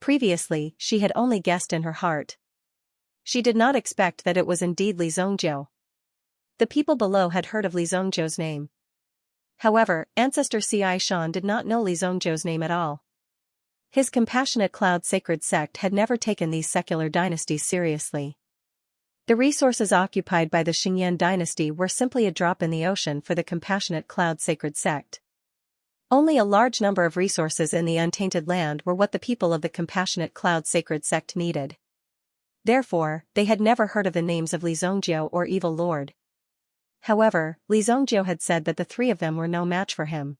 Previously, she had only guessed in her heart. She did not expect that it was indeed Li Zongjiu. The people below had heard of Li Zongjiu's name. However, ancestor Xianxia did not know Li Zongjiu's name at all. His compassionate cloud sacred sect had never taken these secular dynasties seriously. The resources occupied by the Xingyan dynasty were simply a drop in the ocean for the compassionate cloud sacred sect. Only a large number of resources in the untainted land were what the people of the compassionate cloud sacred sect needed. Therefore, they had never heard of the names of Li Zongjiu or Evil Lord. However, Li Zongjiu had said that the three of them were no match for him.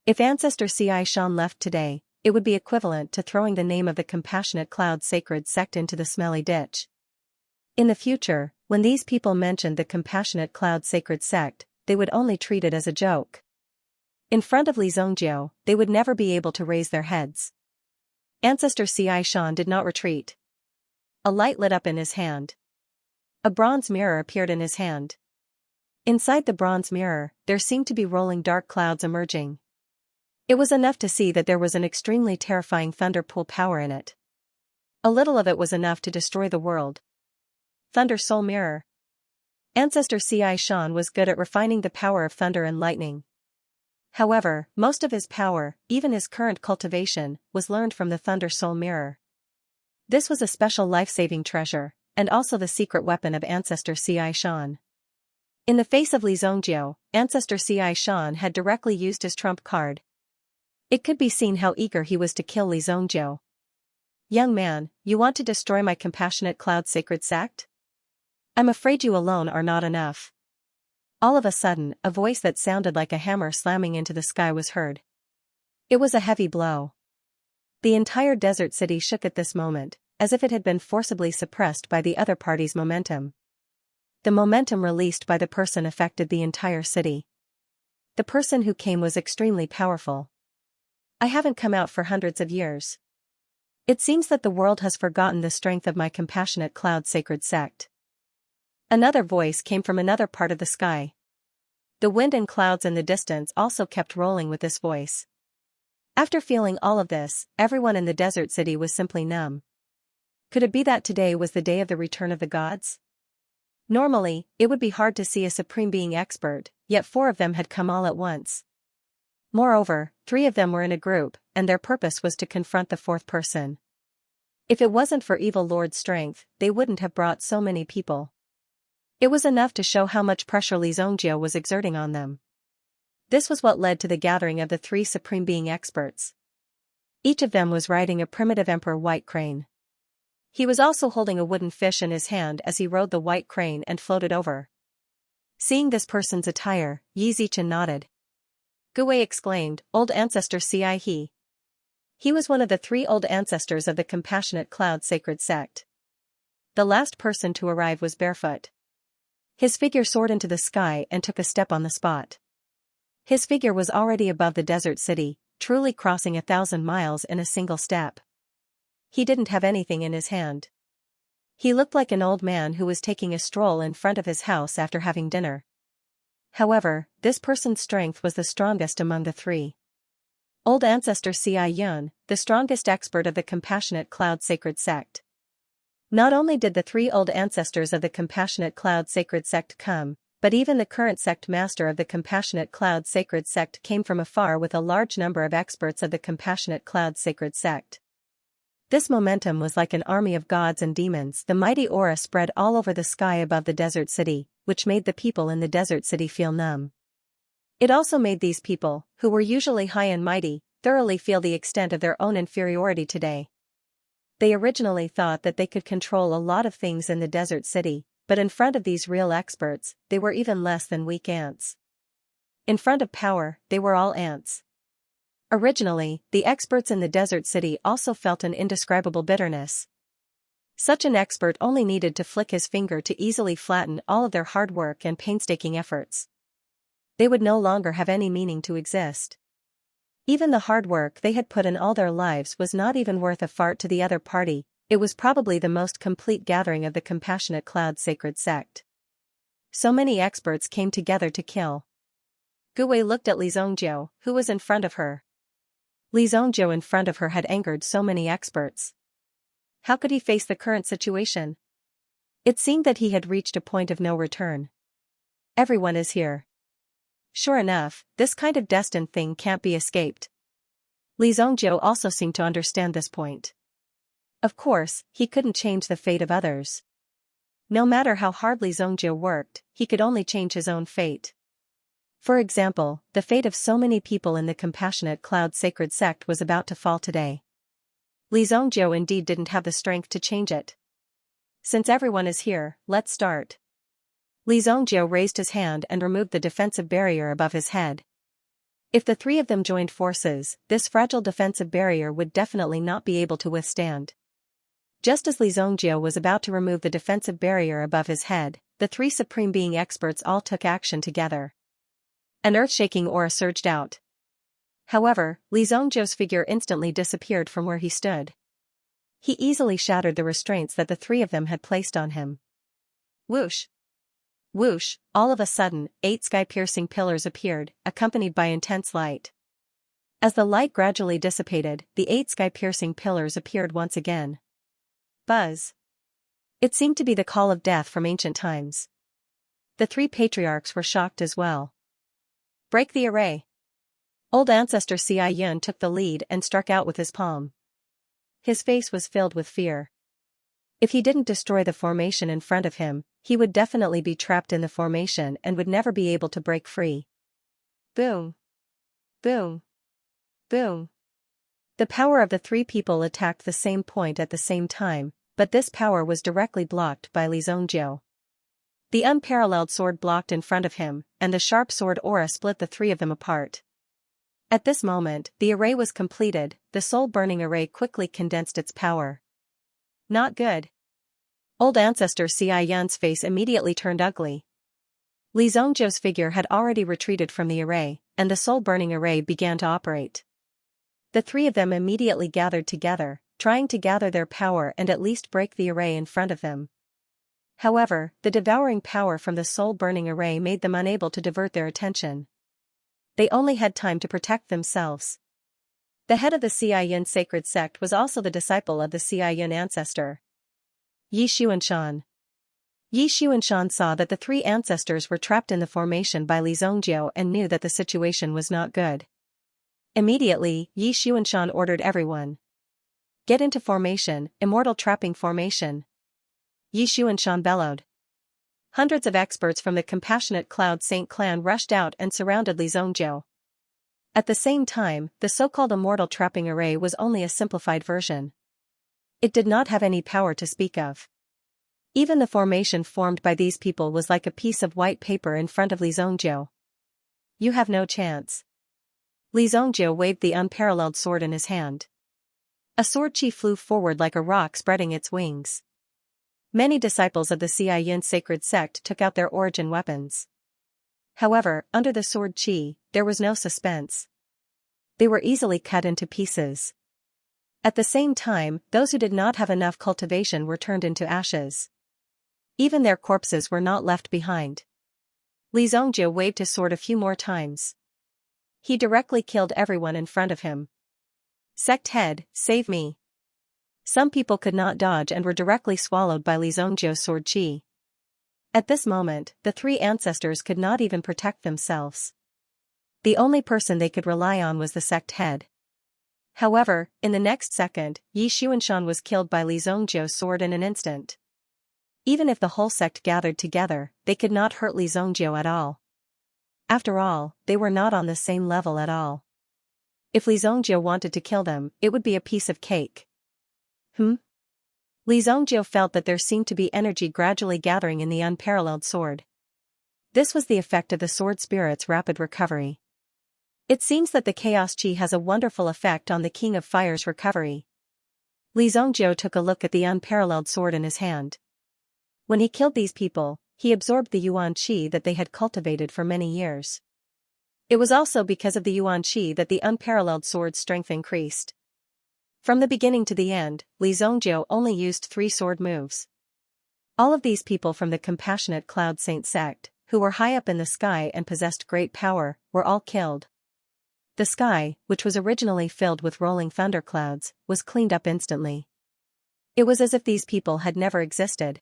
If ancestor Xianxia left today, it would be equivalent to throwing the name of the compassionate cloud sacred sect into the smelly ditch. In the future, when these people mentioned the compassionate cloud sacred sect, they would only treat it as a joke. In front of Li Zongjiu, they would never be able to raise their heads. Ancestor Xianxia did not retreat. A light lit up in his hand. A bronze mirror appeared in his hand. Inside the bronze mirror, there seemed to be rolling dark clouds emerging. It was enough to see that there was an extremely terrifying thunder pool power in it. A little of it was enough to destroy the world. Thunder Soul Mirror. Ancestor Xianxia was good at refining the power of thunder and lightning. However, most of his power, even his current cultivation, was learned from the Thunder Soul Mirror. This was a special life-saving treasure, and also the secret weapon of ancestor Xianxia. In the face of Li Zongjiu, ancestor Xianxia had directly used his trump card. It could be seen how eager he was to kill Li Zongjiu. Young man, you want to destroy my compassionate cloud sacred sect? I'm afraid you alone are not enough. All of a sudden, a voice that sounded like a hammer slamming into the sky was heard. It was a heavy blow. The entire desert city shook at this moment, as if it had been forcibly suppressed by the other party's momentum. The momentum released by the person affected the entire city. The person who came was extremely powerful. I haven't come out for hundreds of years. It seems that the world has forgotten the strength of my compassionate cloud sacred sect. Another voice came from another part of the sky. The wind and clouds in the distance also kept rolling with this voice. After feeling all of this, everyone in the desert city was simply numb. Could it be that today was the day of the return of the gods? Normally, it would be hard to see a supreme being expert, yet 4 of them had come all at once. Moreover, 3 of them were in a group, and their purpose was to confront the 4th person. If it wasn't for Evil Lord's strength, they wouldn't have brought so many people. It was enough to show how much pressure Li Zongjiu was exerting on them. This was what led to the gathering of the 3 supreme being experts. Each of them was riding a primitive emperor white crane. He was also holding a wooden fish in his hand as he rode the white crane and floated over. Seeing this person's attire, Yi Zichen nodded. Gui exclaimed, "Old ancestor Ci He." He was one of the 3 old ancestors of the compassionate cloud sacred sect. The last person to arrive was barefoot. His figure soared into the sky and took a step on the spot. His figure was already above the desert city, truly crossing 1,000 miles in a single step. He didn't have anything in his hand. He looked like an old man who was taking a stroll in front of his house after having dinner. However, this person's strength was the strongest among the 3. Old ancestor Ci Yun, the strongest expert of the compassionate cloud sacred sect. Not only did the 3 old ancestors of the compassionate cloud sacred sect come, but even the current sect master of the compassionate cloud sacred sect came from afar with a large number of experts of the compassionate cloud sacred sect. This momentum was like an army of gods and demons. The mighty aura spread all over the sky above the desert city, which made the people in the desert city feel numb. It also made these people, who were usually high and mighty, thoroughly feel the extent of their own inferiority today. They originally thought that they could control a lot of things in the desert city, but in front of these real experts, they were even less than weak ants. In front of power, they were all ants. Originally, the experts in the desert city also felt an indescribable bitterness. Such an expert only needed to flick his finger to easily flatten all of their hard work and painstaking efforts. They would no longer have any meaning to exist. Even the hard work they had put in all their lives was not even worth a fart to the other party. It was probably the most complete gathering of the Compassionate Cloud sacred sect. So many experts came together to kill. Gu Wei looked at Li Zhongjiu, who was in front of her. Li Zhongjiu in front of her had angered so many experts. How could he face the current situation? It seemed that he had reached a point of no return. Everyone is here. Sure enough, this kind of destined thing can't be escaped. Li Zhongjiu also seemed to understand this point. Of course, he couldn't change the fate of others. No matter how hard Li Zhongjiu worked, he could only change his own fate. For example, the fate of so many people in the Compassionate Cloud sacred sect was about to fall today. Li Zhongjiu indeed didn't have the strength to change it. Since everyone is here, let's start. Li Zhongjiu raised his hand and removed the defensive barrier above his head. If the three of them joined forces, this fragile defensive barrier would definitely not be able to withstand. Just as Li Zhongjiu was about to remove the defensive barrier above his head, the three Supreme Being experts all took action together. An earth-shaking aura surged out. However, Li Zhongjiu's figure instantly disappeared from where he stood. He easily shattered the restraints that the three of them had placed on him. Whoosh! Whoosh! All of a sudden, 8 sky-piercing pillars appeared, accompanied by intense light. As the light gradually dissipated, the 8 sky-piercing pillars appeared once again. Buzz! It seemed to be the call of death from ancient times. The 3 patriarchs were shocked as well. Break the array! Old Ancestor Xianxia took the lead and struck out with his palm. His face was filled with fear. If he didn't destroy the formation in front of him, he would definitely be trapped in the formation and would never be able to break free. Boom! Boom! Boom! The power of the 3 people attacked the same point at the same time, but this power was directly blocked by Li Zhongjiu. The unparalleled sword blocked in front of him, and the sharp sword aura split the 3 of them apart. At this moment, the array was completed. The soul-burning array quickly condensed its power. Not good. Old Ancestor Xianxia's face immediately turned ugly. Li Zhongjiu's figure had already retreated from the array, and the soul-burning array began to operate. The 3 of them immediately gathered together, trying to gather their power and at least break the array in front of them. However, the devouring power from the soul-burning array made them unable to divert their attention. They only had time to protect themselves. The head of the Xianxia sacred sect was also the disciple of the Xianxia ancestor, Yi Xuanshan. Yi Xuanshan saw that the 3 ancestors were trapped in the formation by Li Zhongjiu and knew that the situation was not good. Immediately, Yi Xuanshan ordered everyone. Get into formation, immortal trapping formation. Yi Xuanshan bellowed. Hundreds of experts from the Compassionate Cloud Saint clan rushed out and surrounded Li Zhongjiu. At the same time, the so-called immortal trapping array was only a simplified version. It did not have any power to speak of. Even the formation formed by these people was like a piece of white paper in front of Li Zhongjiu. You have no chance. Li Zhongjiu waved the unparalleled sword in his hand. A sword chi flew forward like a rock spreading its wings. Many disciples of the Xianxia sacred sect took out their origin weapons. However, under the sword chi, there was no suspense. They were easily cut into pieces. At the same time, those who did not have enough cultivation were turned into ashes. Even their corpses were not left behind. Li Zhongjiu waved his sword a few more times. He directly killed everyone in front of him. Sect head, save me. Some people could not dodge and were directly swallowed by Li Zhongjiu's sword chi. At this moment, the 3 ancestors could not even protect themselves. The only person they could rely on was the sect head. However, in the next second, Yi Xuanshan was killed by Li Zhongjiu's sword in an instant. Even if the whole sect gathered together, they could not hurt Li Zhongjiu at all. After all, they were not on the same level at all. If Li Zhongjiu wanted to kill them, it would be a piece of cake. Li Zhongjiu felt that there seemed to be energy gradually gathering in the unparalleled sword. This was the effect of the sword spirit's rapid recovery. It seems that the chaos chi has a wonderful effect on the King of Fire's recovery. Li Zhongjiu took a look at the unparalleled sword in his hand. When he killed these people, he absorbed the yuan chi that they had cultivated for many years. It was also because of the Yuan Qi that the unparalleled sword's strength increased. From the beginning to the end, Li Zongjiu only used 3 sword moves. All of these people from the Compassionate Cloud Saint sect, who were high up in the sky and possessed great power, were all killed. The sky, which was originally filled with rolling thunderclouds, was cleaned up instantly. It was as if these people had never existed.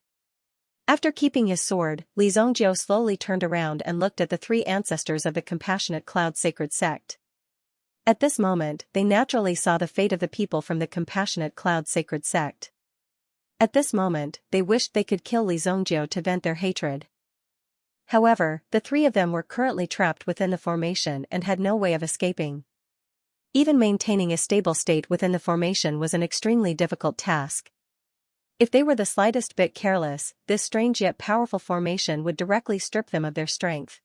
After keeping his sword, Li Zongjiu slowly turned around and looked at the 3 ancestors of the Compassionate Cloud Sacred Sect. At this moment, they naturally saw the fate of the people from the Compassionate Cloud Sacred Sect. At this moment, they wished they could kill Li Zongjiu to vent their hatred. However, the 3 of them were currently trapped within the formation and had no way of escaping. Even maintaining a stable state within the formation was an extremely difficult task. If they were the slightest bit careless, this strange yet powerful formation would directly strip them of their strength.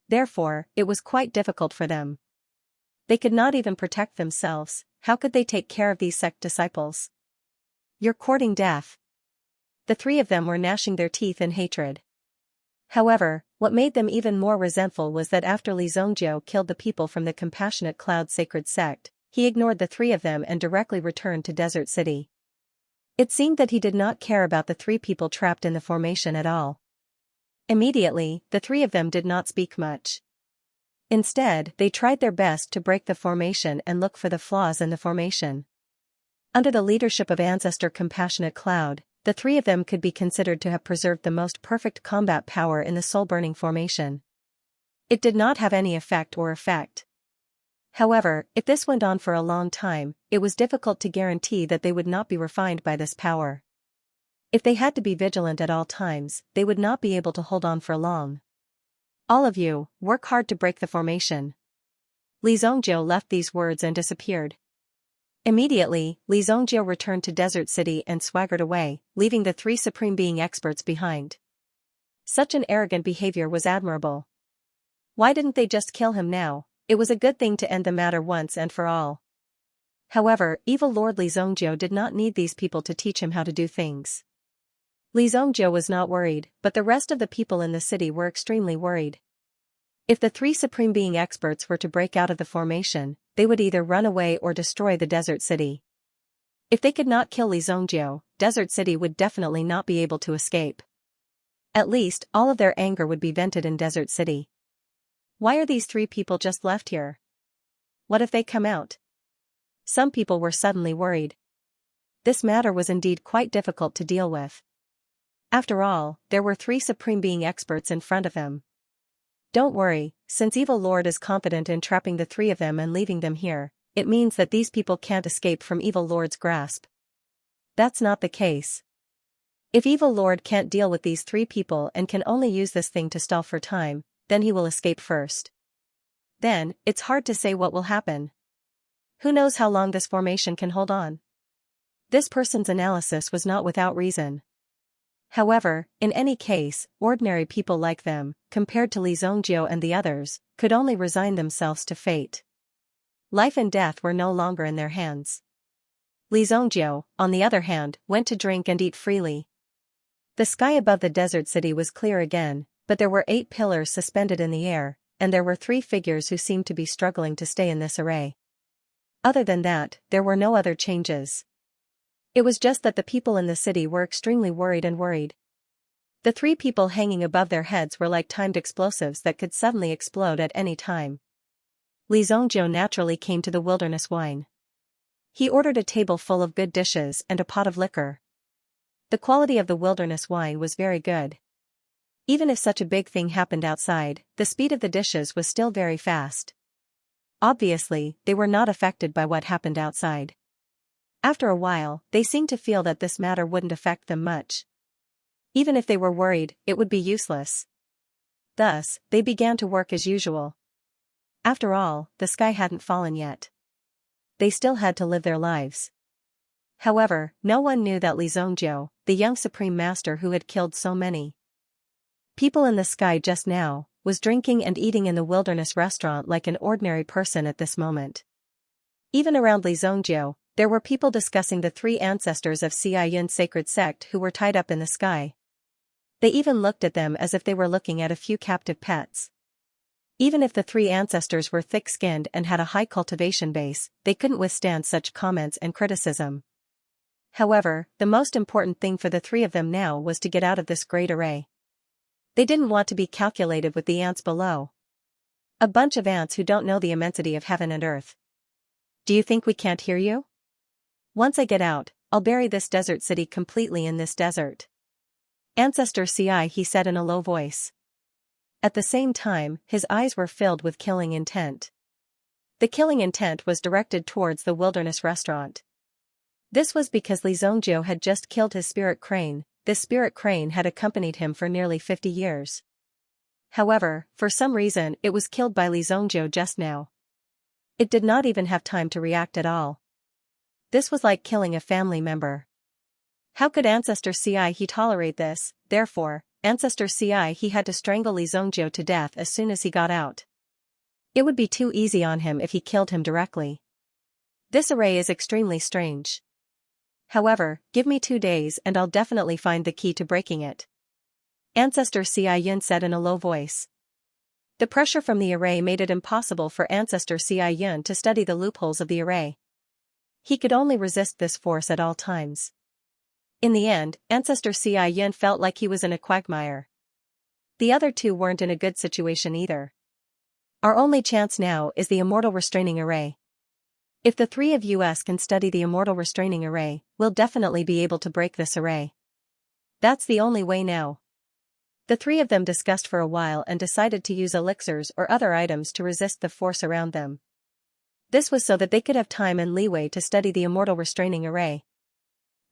Therefore, it was quite difficult for them. They could not even protect themselves. How could they take care of these sect disciples? You're courting death. The 3 of them were gnashing their teeth in hatred. However, what made them even more resentful was that after Li Zongjiu killed the people from the Compassionate Cloud Sacred Sect, he ignored the 3 of them and directly returned to Desert City. It seemed that he did not care about the 3 people trapped in the formation at all. Immediately, the 3 of them did not speak much. Instead, they tried their best to break the formation and look for the flaws in the formation. Under the leadership of Ancestor Compassionate Cloud, the 3 of them could be considered to have preserved the most perfect combat power in the soul-burning formation. It did not have any effect. However, if this went on for a long time, it was difficult to guarantee that they would not be refined by this power. If they had to be vigilant at all times, they would not be able to hold on for long. All of you, work hard to break the formation. Li Zongjiu left these words and disappeared. Immediately, Li Zongjiu returned to Desert City and swaggered away, leaving the 3 Supreme Being experts behind. Such an arrogant behavior was admirable. Why didn't they just kill him now? It was a good thing to end the matter once and for all. However, evil Lord Li Zongjiu did not need these people to teach him how to do things. Li Zongjiu was not worried, but the rest of the people in the city were extremely worried. If the 3 Supreme Being experts were to break out of the formation, they would either run away or destroy the Desert City. If they could not kill Li Zongjiu, Desert City would definitely not be able to escape. At least, all of their anger would be vented in Desert City. Why are these 3 people just left here? What if they come out? Some people were suddenly worried. This matter was indeed quite difficult to deal with. After all, there were 3 Supreme Being experts in front of them. Don't worry, since Evil Lord is confident in trapping the 3 of them and leaving them here, it means that these people can't escape from Evil Lord's grasp. That's not the case. If Evil Lord can't deal with these 3 people and can only use this thing to stall for time, then he will escape first. Then, it's hard to say what will happen. Who knows how long this formation can hold on? This person's analysis was not without reason. However, in any case, ordinary people like them, compared to Li Zongjiu and the others, could only resign themselves to fate. Life and death were no longer in their hands. Li Zongjiu, on the other hand, went to drink and eat freely. The sky above the Desert City was clear again, but there were 8 pillars suspended in the air, and there were 3 figures who seemed to be struggling to stay in this array. Other than that, there were no other changes. It was just that the people in the city were extremely worried. The 3 people hanging above their heads were like timed explosives that could suddenly explode at any time. Li Zongjiu naturally came to the wilderness wine. He ordered a table full of good dishes and a pot of liquor. The quality of the wilderness wine was very good. Even if such a big thing happened outside, the speed of the dishes was still very fast. Obviously, they were not affected by what happened outside. After a while, they seemed to feel that this matter wouldn't affect them much. Even if they were worried, it would be useless. Thus, they began to work as usual. After all, the sky hadn't fallen yet. They still had to live their lives. However, no one knew that Li Zongjiu, the young Supreme Master who had killed so many people in the sky just now, was drinking and eating in the wilderness restaurant like an ordinary person at this moment. Even around Li Zongjiu, there were people discussing the 3 ancestors of Xianxia sacred sect who were tied up in the sky. They even looked at them as if they were looking at a few captive pets. Even if the three ancestors were thick-skinned and had a high cultivation base, they couldn't withstand such comments and criticism. However, the most important thing for the three of them now was to get out of this great array. They didn't want to be calculated with the ants below. A bunch of ants who don't know the immensity of heaven and earth. Do you think we can't hear you? Once I get out, I'll bury this desert city completely in this desert. Ancestor Ci, he said in a low voice. At the same time, his eyes were filled with killing intent. The killing intent was directed towards the wilderness restaurant. This was because Li Zhongjiu had just killed his spirit crane. This spirit crane had accompanied him for nearly 50 years. However, for some reason it was killed by Li Zhongjiu just now. It did not even have time to react at all. This was like killing a family member. How could Ancestor Ci he tolerate this? Therefore, Ancestor Ci he had to strangle Li Zhongjiu to death as soon as he got out. It would be too easy on him if he killed him directly. This array is extremely strange. However, give me 2 days and I'll definitely find the key to breaking it. Ancestor Ci Yun said in a low voice. The pressure from the array made it impossible for Ancestor Ci Yun to study the loopholes of the array. He could only resist this force at all times. In the end, Ancestor Ci Yun felt like he was in a quagmire. The other two weren't in a good situation either. Our only chance now is the Immortal Restraining Array. If the three of us can study the Immortal Restraining Array, we'll definitely be able to break this array. That's the only way now. The three of them discussed for a while and decided to use elixirs or other items to resist the force around them. This was so that they could have time and leeway to study the Immortal Restraining Array.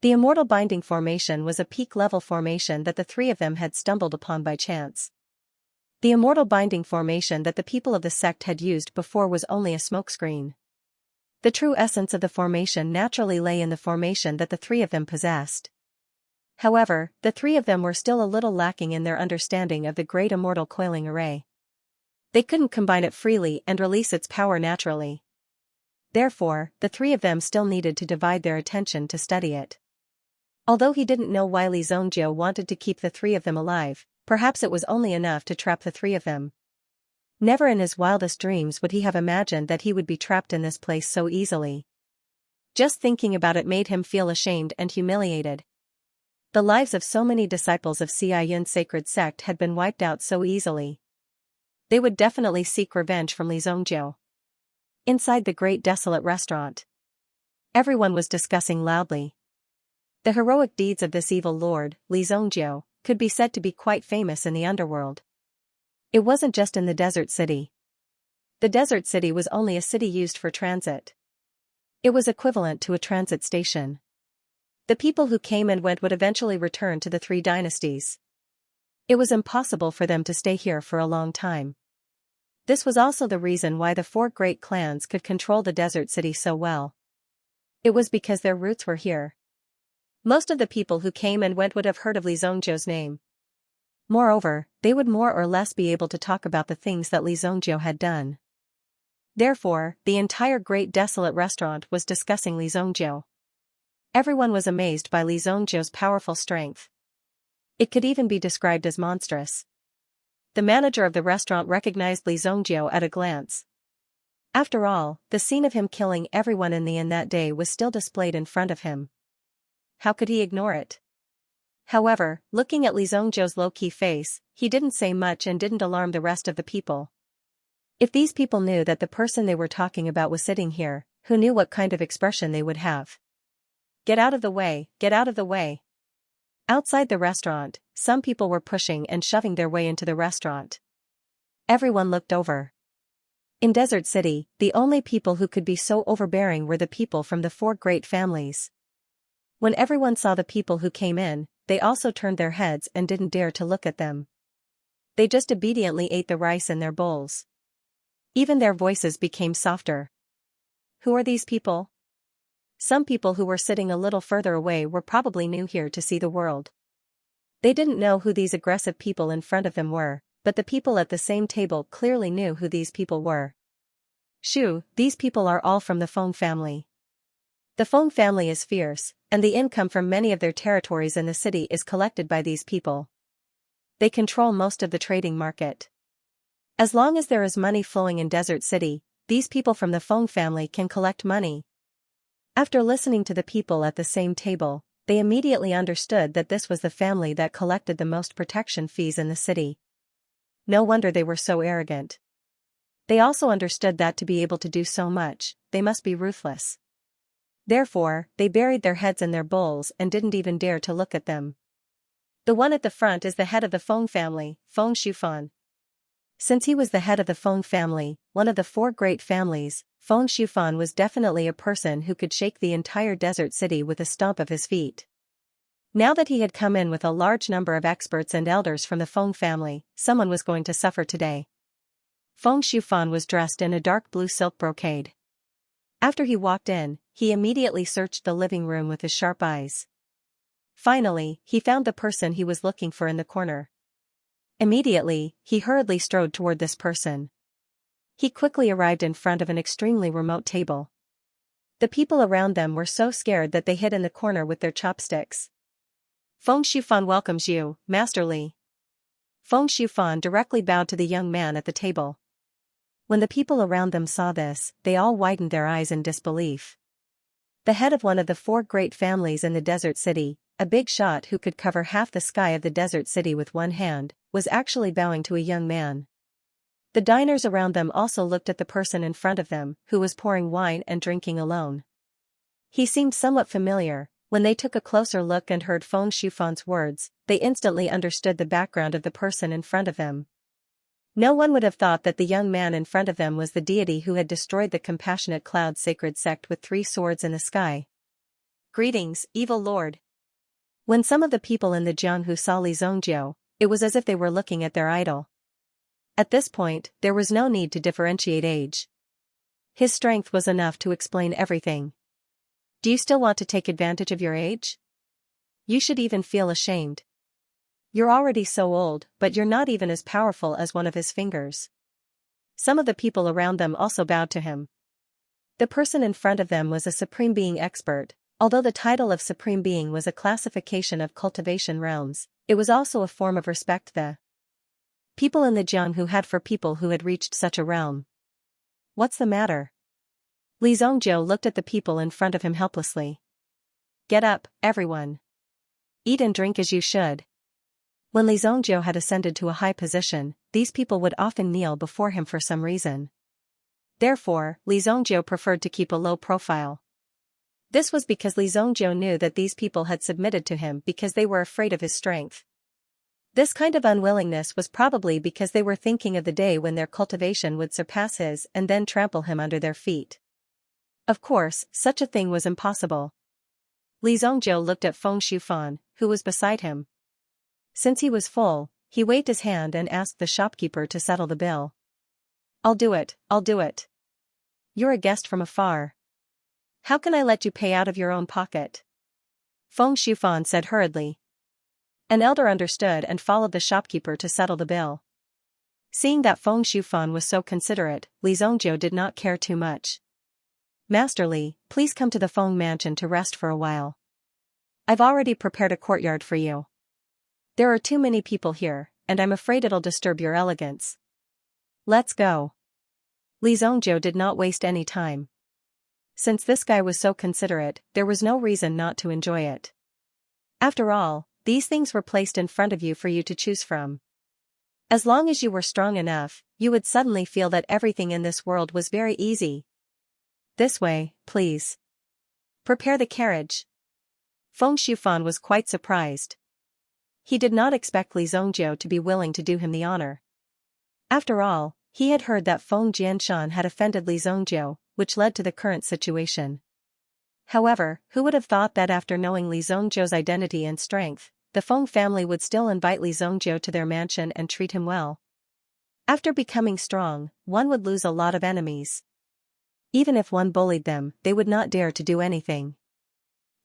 The Immortal Binding Formation was a peak-level formation that the three of them had stumbled upon by chance. The Immortal Binding Formation that the people of the sect had used before was only a smokescreen. The true essence of the formation naturally lay in the formation that the three of them possessed. However, the three of them were still a little lacking in their understanding of the Great Immortal Coiling Array. They couldn't combine it freely and release its power naturally. Therefore, the three of them still needed to divide their attention to study it. Although he didn't know why Li Zhongjiu wanted to keep the three of them alive, perhaps it was only enough to trap the three of them. Never in his wildest dreams would he have imagined that he would be trapped in this place so easily. Just thinking about it made him feel ashamed and humiliated. The lives of so many disciples of Ci Yun's sacred sect had been wiped out so easily. They would definitely seek revenge from Li Zhongjiu. Inside the great desolate restaurant, everyone was discussing loudly. The heroic deeds of this evil lord, Li Zhongjiu, could be said to be quite famous in the underworld. It wasn't just in the desert city. The desert city was only a city used for transit. It was equivalent to a transit station. The people who came and went would eventually return to the three dynasties. It was impossible for them to stay here for a long time. This was also the reason why the four great clans could control the desert city so well. It was because their roots were here. Most of the people who came and went would have heard of Li Zhongjiu's name. Moreover, they would more or less be able to talk about the things that Li Zhongjiu had done. Therefore, the entire great desolate restaurant was discussing Li Zhongjiu. Everyone was amazed by Li Zhongjiu's powerful strength. It could even be described as monstrous. The manager of the restaurant recognized Li Zhongjiu at a glance. After all, the scene of him killing everyone in the inn that day was still displayed in front of him. How could he ignore it? However, looking at Li Zhongjiu's low-key face, he didn't say much and didn't alarm the rest of the people. If these people knew that the person they were talking about was sitting here, who knew what kind of expression they would have? Get out of the way, get out of the way. Outside the restaurant, some people were pushing and shoving their way into the restaurant. Everyone looked over. In Desert City, the only people who could be so overbearing were the people from the four great families. When everyone saw the people who came in, they also turned their heads and didn't dare to look at them. They just obediently ate the rice in their bowls. Even their voices became softer. Who are these people? Some people who were sitting a little further away were probably new here to see the world. They didn't know who these aggressive people in front of them were, but the people at the same table clearly knew who these people were. Shoo, these people are all from the Feng family. The Feng family is fierce, and the income from many of their territories in the city is collected by these people. They control most of the trading market. As long as there is money flowing in Desert City, these people from the Feng family can collect money. After listening to the people at the same table, they immediately understood that this was the family that collected the most protection fees in the city. No wonder they were so arrogant. They also understood that to be able to do so much, they must be ruthless. Therefore, they buried their heads in their bowls and didn't even dare to look at them. The one at the front is the head of the Feng family, Feng Shufan. Since he was the head of the Feng family, one of the four great families, Feng Shufan was definitely a person who could shake the entire desert city with a stomp of his feet. Now that he had come in with a large number of experts and elders from the Feng family, someone was going to suffer today. Feng Shufan was dressed in a dark blue silk brocade. After he walked in, he immediately searched the living room with his sharp eyes. Finally, he found the person he was looking for in the corner. Immediately, he hurriedly strode toward this person. He quickly arrived in front of an extremely remote table. The people around them were so scared that they hid in the corner with their chopsticks. Feng Shufan welcomes you, Master Li. Feng Shufan directly bowed to the young man at the table. When the people around them saw this, they all widened their eyes in disbelief. The head of one of the four great families in the desert city, a big shot who could cover half the sky of the desert city with one hand, was actually bowing to a young man. The diners around them also looked at the person in front of them, who was pouring wine and drinking alone. He seemed somewhat familiar. When they took a closer look and heard Feng Shufan's words, they instantly understood the background of the person in front of them. No one would have thought that the young man in front of them was the deity who had destroyed the Compassionate Cloud sacred sect with 3 swords in the sky. Greetings, evil lord. When some of the people in the Jianghu saw Li Zongjiu, it was as if they were looking at their idol. At this point, there was no need to differentiate age. His strength was enough to explain everything. Do you still want to take advantage of your age? You should even feel ashamed. You're already so old, but you're not even as powerful as one of his fingers. Some of the people around them also bowed to him. The person in front of them was a Supreme Being expert. Although the title of Supreme Being was a classification of cultivation realms, it was also a form of respect the people in the Jianghu had for people who had reached such a realm. What's the matter? Li Zongjiu looked at the people in front of him helplessly. Get up, everyone. Eat and drink as you should. When Li Zongjiu had ascended to a high position, these people would often kneel before him for some reason. Therefore, Li Zongjiu preferred to keep a low profile. This was because Li Zongjiu knew that these people had submitted to him because they were afraid of his strength. This kind of unwillingness was probably because they were thinking of the day when their cultivation would surpass his and then trample him under their feet. Of course, such a thing was impossible. Li Zongjiu looked at Feng Shufan, who was beside him. Since he was full, he waved his hand and asked the shopkeeper to settle the bill. I'll do it. You're a guest from afar. How can I let you pay out of your own pocket? Feng Shufan said hurriedly. An elder understood and followed the shopkeeper to settle the bill. Seeing that Feng Shufan was so considerate, Li Zongjiu did not care too much. Master Li, please come to the Feng mansion to rest for a while. I've already prepared a courtyard for you. There are too many people here, and I'm afraid it'll disturb your elegance. Let's go. Li Zongjiu did not waste any time. Since this guy was so considerate, there was no reason not to enjoy it. After all, these things were placed in front of you for you to choose from. As long as you were strong enough, you would suddenly feel that everything in this world was very easy. This way, please. Prepare the carriage. Feng Shufan was quite surprised. He did not expect Li Zongjiu to be willing to do him the honor. After all, he had heard that Feng Jianshan had offended Li Zongjiu, which led to the current situation. However, who would have thought that after knowing Li Zongjiu's identity and strength, the Feng family would still invite Li Zongjiu to their mansion and treat him well? After becoming strong, one would lose a lot of enemies. Even if one bullied them, they would not dare to do anything.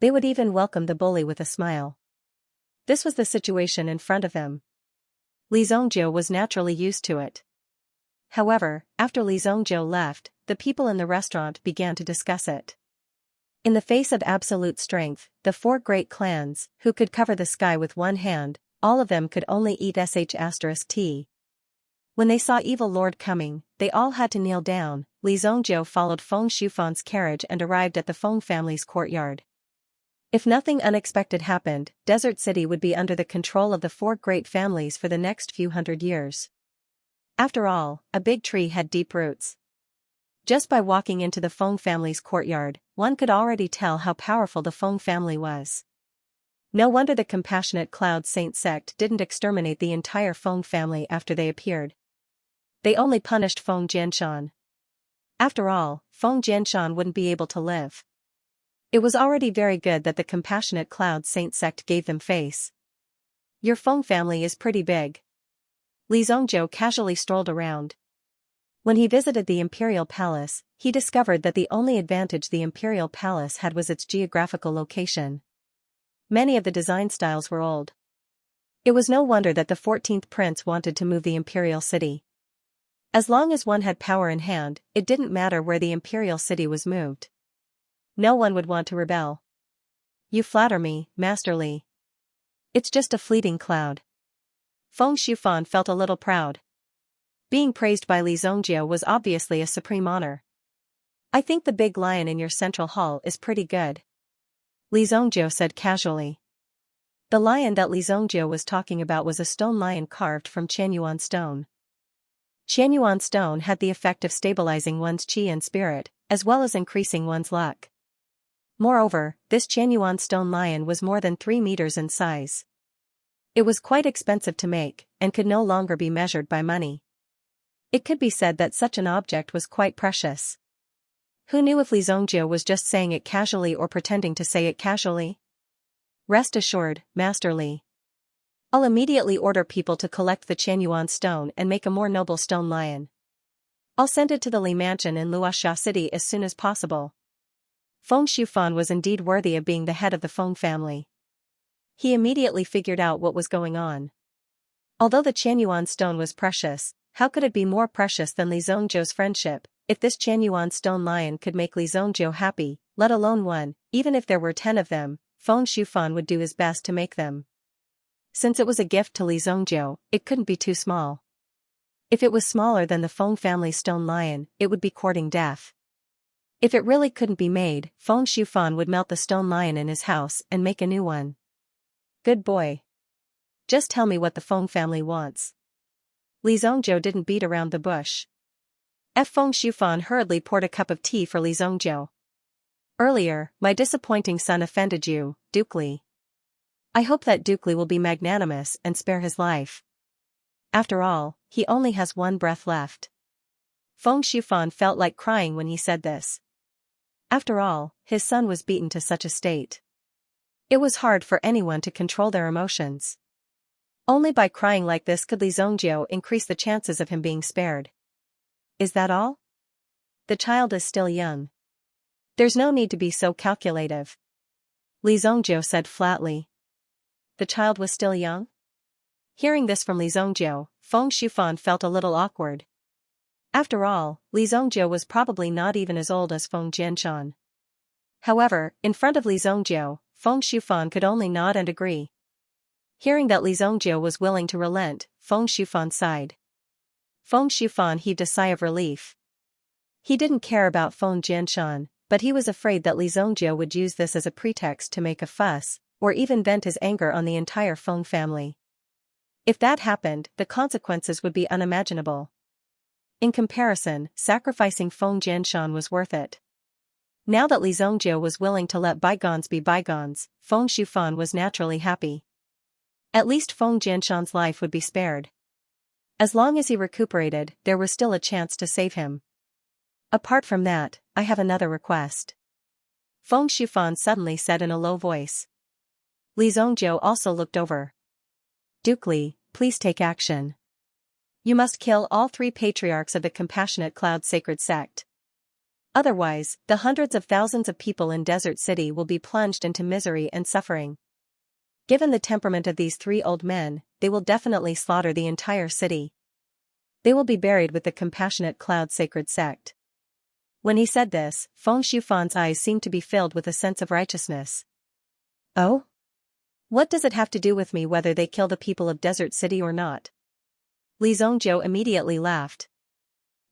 They would even welcome the bully with a smile. This was the situation in front of him. Li Zongjiu was naturally used to it. However, after Li Zongjiu left, the people in the restaurant began to discuss it. In the face of absolute strength, the 4 great clans, who could cover the sky with one hand, all of them could only eat sh*t. When they saw Evil Lord coming, they all had to kneel down. Li Zhongjiu followed Feng Shufan's carriage and arrived at the Feng family's courtyard. If nothing unexpected happened, Desert City would be under the control of the four great families for the next few hundred years. After all, a big tree had deep roots. Just by walking into the Feng family's courtyard, one could already tell how powerful the Feng family was. No wonder the compassionate Cloud Saint sect didn't exterminate the entire Feng family after they appeared. They only punished Feng Jianshan. After all, Feng Jianshan wouldn't be able to live. It was already very good that the compassionate Cloud Saint sect gave them face. Your Feng family is pretty big. Li Zhongjiu casually strolled around. When he visited the Imperial Palace, he discovered that the only advantage the Imperial Palace had was its geographical location. Many of the design styles were old. It was no wonder that the 14th prince wanted to move the Imperial City. As long as one had power in hand, it didn't matter where the Imperial City was moved. No one would want to rebel. You flatter me, Master Li. It's just a fleeting cloud. Feng Shufan felt a little proud. Being praised by Li Zhongjiu was obviously a supreme honor. I think the big lion in your central hall is pretty good, Li Zhongjiu said casually. The lion that Li Zhongjiu was talking about was a stone lion carved from Qianyuan stone. Qianyuan stone had the effect of stabilizing one's qi and spirit, as well as increasing one's luck. Moreover, this Qianyuan stone lion was more than 3 meters in size. It was quite expensive to make, and could no longer be measured by money. It could be said that such an object was quite precious. Who knew if Li Zhongjiu was just saying it casually or pretending to say it casually? Rest assured, Master Li. I'll immediately order people to collect the Qianyuan stone and make a more noble stone lion. I'll send it to the Li Mansion in Luoxia City as soon as possible. Feng Shufan was indeed worthy of being the head of the Feng family. He immediately figured out what was going on. Although the Qianyuan stone was precious, how could it be more precious than Li Zhongjiu's friendship? If this Qianyuan stone lion could make Li Zhongjiu happy, let alone one, even if there were 10 of them, Feng Shufan would do his best to make them. Since it was a gift to Li Zhongjiu, it couldn't be too small. If it was smaller than the Feng family stone lion, it would be courting death. If it really couldn't be made, Feng Shufan would melt the stone lion in his house and make a new one. Good boy. Just tell me what the Feng family wants. Li Zhongjiu didn't beat around the bush. Feng Shufan hurriedly poured a cup of tea for Li Zhongjiu. Earlier, my disappointing son offended you, Duke Li. I hope that Duke Li will be magnanimous and spare his life. After all, he only has one breath left. Feng Shufan felt like crying when he said this. After all, his son was beaten to such a state. It was hard for anyone to control their emotions. Only by crying like this could Li Zhongjiu increase the chances of him being spared. Is that all? The child is still young. There's no need to be so calculative, Li Zhongjiu said flatly. The child was still young? Hearing this from Li Zhongjiu, Feng Shufan felt a little awkward. After all, Li Zhongjiu was probably not even as old as Feng Jianshan. However, in front of Li Zhongjiu, Feng Shufan could only nod and agree. Hearing that Li Zhongjiu was willing to relent, Feng Shufan sighed. Feng Shufan heaved a sigh of relief. He didn't care about Feng Jianshan, but he was afraid that Li Zhongjiu would use this as a pretext to make a fuss, or even vent his anger on the entire Feng family. If that happened, the consequences would be unimaginable. In comparison, sacrificing Feng Jianshan was worth it. Now that Li Zhongjiu was willing to let bygones be bygones, Feng Shufan was naturally happy. At least Feng Jianshan's life would be spared. As long as he recuperated, there was still a chance to save him. Apart from that, I have another request, Feng Shufan suddenly said in a low voice. Li Zhongjiu also looked over. Duke Li, please take action. You must kill all 3 patriarchs of the Compassionate Cloud Sacred Sect. Otherwise, the hundreds of thousands of people in Desert City will be plunged into misery and suffering. Given the temperament of these 3 old men, they will definitely slaughter the entire city. They will be buried with the Compassionate Cloud Sacred Sect. When he said this, Feng Shufan's eyes seemed to be filled with a sense of righteousness. Oh? What does it have to do with me whether they kill the people of Desert City or not? Li Zhongjiu immediately laughed.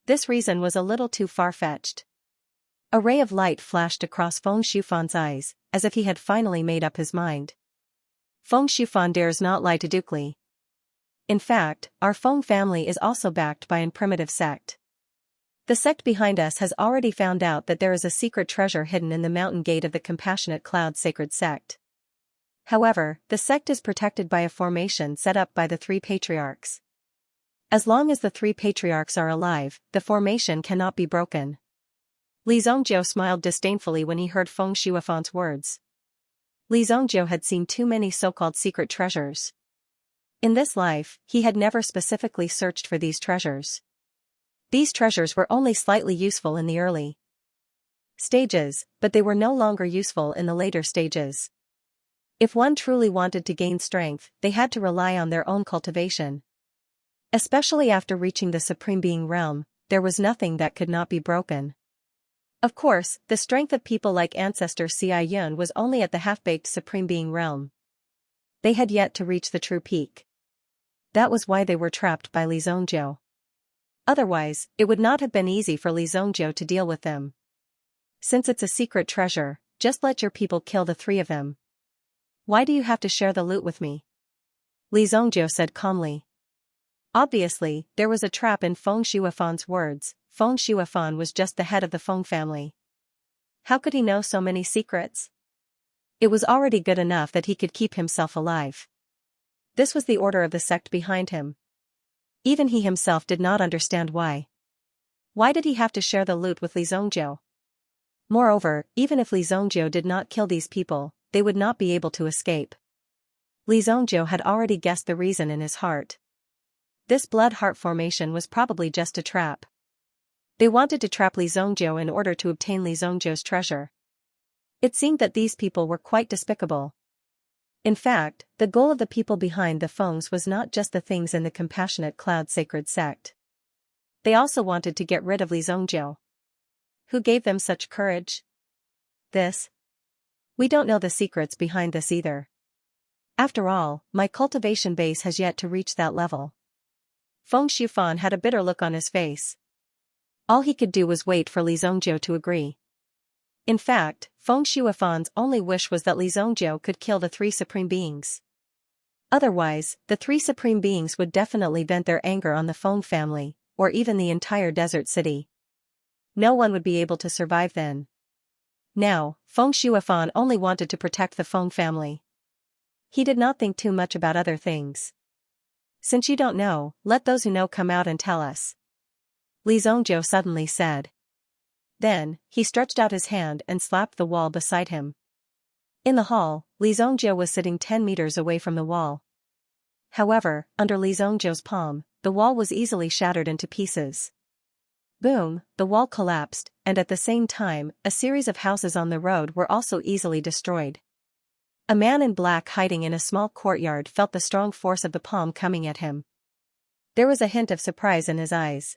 This reason was a little too far-fetched. A ray of light flashed across Feng Xiufan's eyes, as if he had finally made up his mind. Feng Xiufan dares not lie to Duke Li. In fact, our Feng family is also backed by an primitive sect. The sect behind us has already found out that there is a secret treasure hidden in the mountain gate of the Compassionate Cloud Sacred Sect. However, the sect is protected by a formation set up by the three patriarchs. As long as the three patriarchs are alive, the formation cannot be broken. Li Zhongjiu smiled disdainfully when he heard Feng Xiufan's words. Li Zhongjiu had seen too many so-called secret treasures. In this life, he had never specifically searched for these treasures. These treasures were only slightly useful in the early stages, but they were no longer useful in the later stages. If one truly wanted to gain strength, they had to rely on their own cultivation. Especially after reaching the Supreme Being realm, there was nothing that could not be broken. Of course, the strength of people like Ancestor Xia Yun was only at the half-baked Supreme Being realm. They had yet to reach the true peak. That was why they were trapped by Li Zhongjiu. Otherwise, it would not have been easy for Li Zhongjiu to deal with them. Since it's a secret treasure, just let your people kill the three of them. Why do you have to share the loot with me? Li Zhongjiu said calmly. Obviously, there was a trap in Feng Xiufan's words. Feng Xiufan was just the head of the Feng family. How could he know so many secrets? It was already good enough that he could keep himself alive. This was the order of the sect behind him. Even he himself did not understand why. Why did he have to share the loot with Li Zhongjiu? Moreover, even if Li Zhongjiu did not kill these people, they would not be able to escape. Li Zhongjiu had already guessed the reason in his heart. This blood heart formation was probably just a trap. They wanted to trap Li Zhongjiu in order to obtain Li Zhongjiu's treasure. It seemed that these people were quite despicable. In fact, the goal of the people behind the Fengs was not just the things in the Compassionate Cloud Sacred Sect. They also wanted to get rid of Li Zhongjiu. Who gave them such courage? This? We don't know the secrets behind this either. After all, my cultivation base has yet to reach that level. Feng Xiufan had a bitter look on his face. All he could do was wait for Li Zhongjiu to agree. In fact, Feng Xiufan's only wish was that Li Zhongjiu could kill the three Supreme Beings. Otherwise, the three Supreme Beings would definitely vent their anger on the Feng family, or even the entire desert city. No one would be able to survive then. Now, Feng Xiufan only wanted to protect the Feng family. He did not think too much about other things. Since you don't know, let those who know come out and tell us. Li Zhongjiu suddenly said. Then, he stretched out his hand and slapped the wall beside him. In the hall, Li Zhongjiu was sitting 10 meters away from the wall. However, under Li Zhongjiu's palm, the wall was easily shattered into pieces. Boom, the wall collapsed, and at the same time, a series of houses on the road were also easily destroyed. A man in black hiding in a small courtyard felt the strong force of the palm coming at him. There was a hint of surprise in his eyes.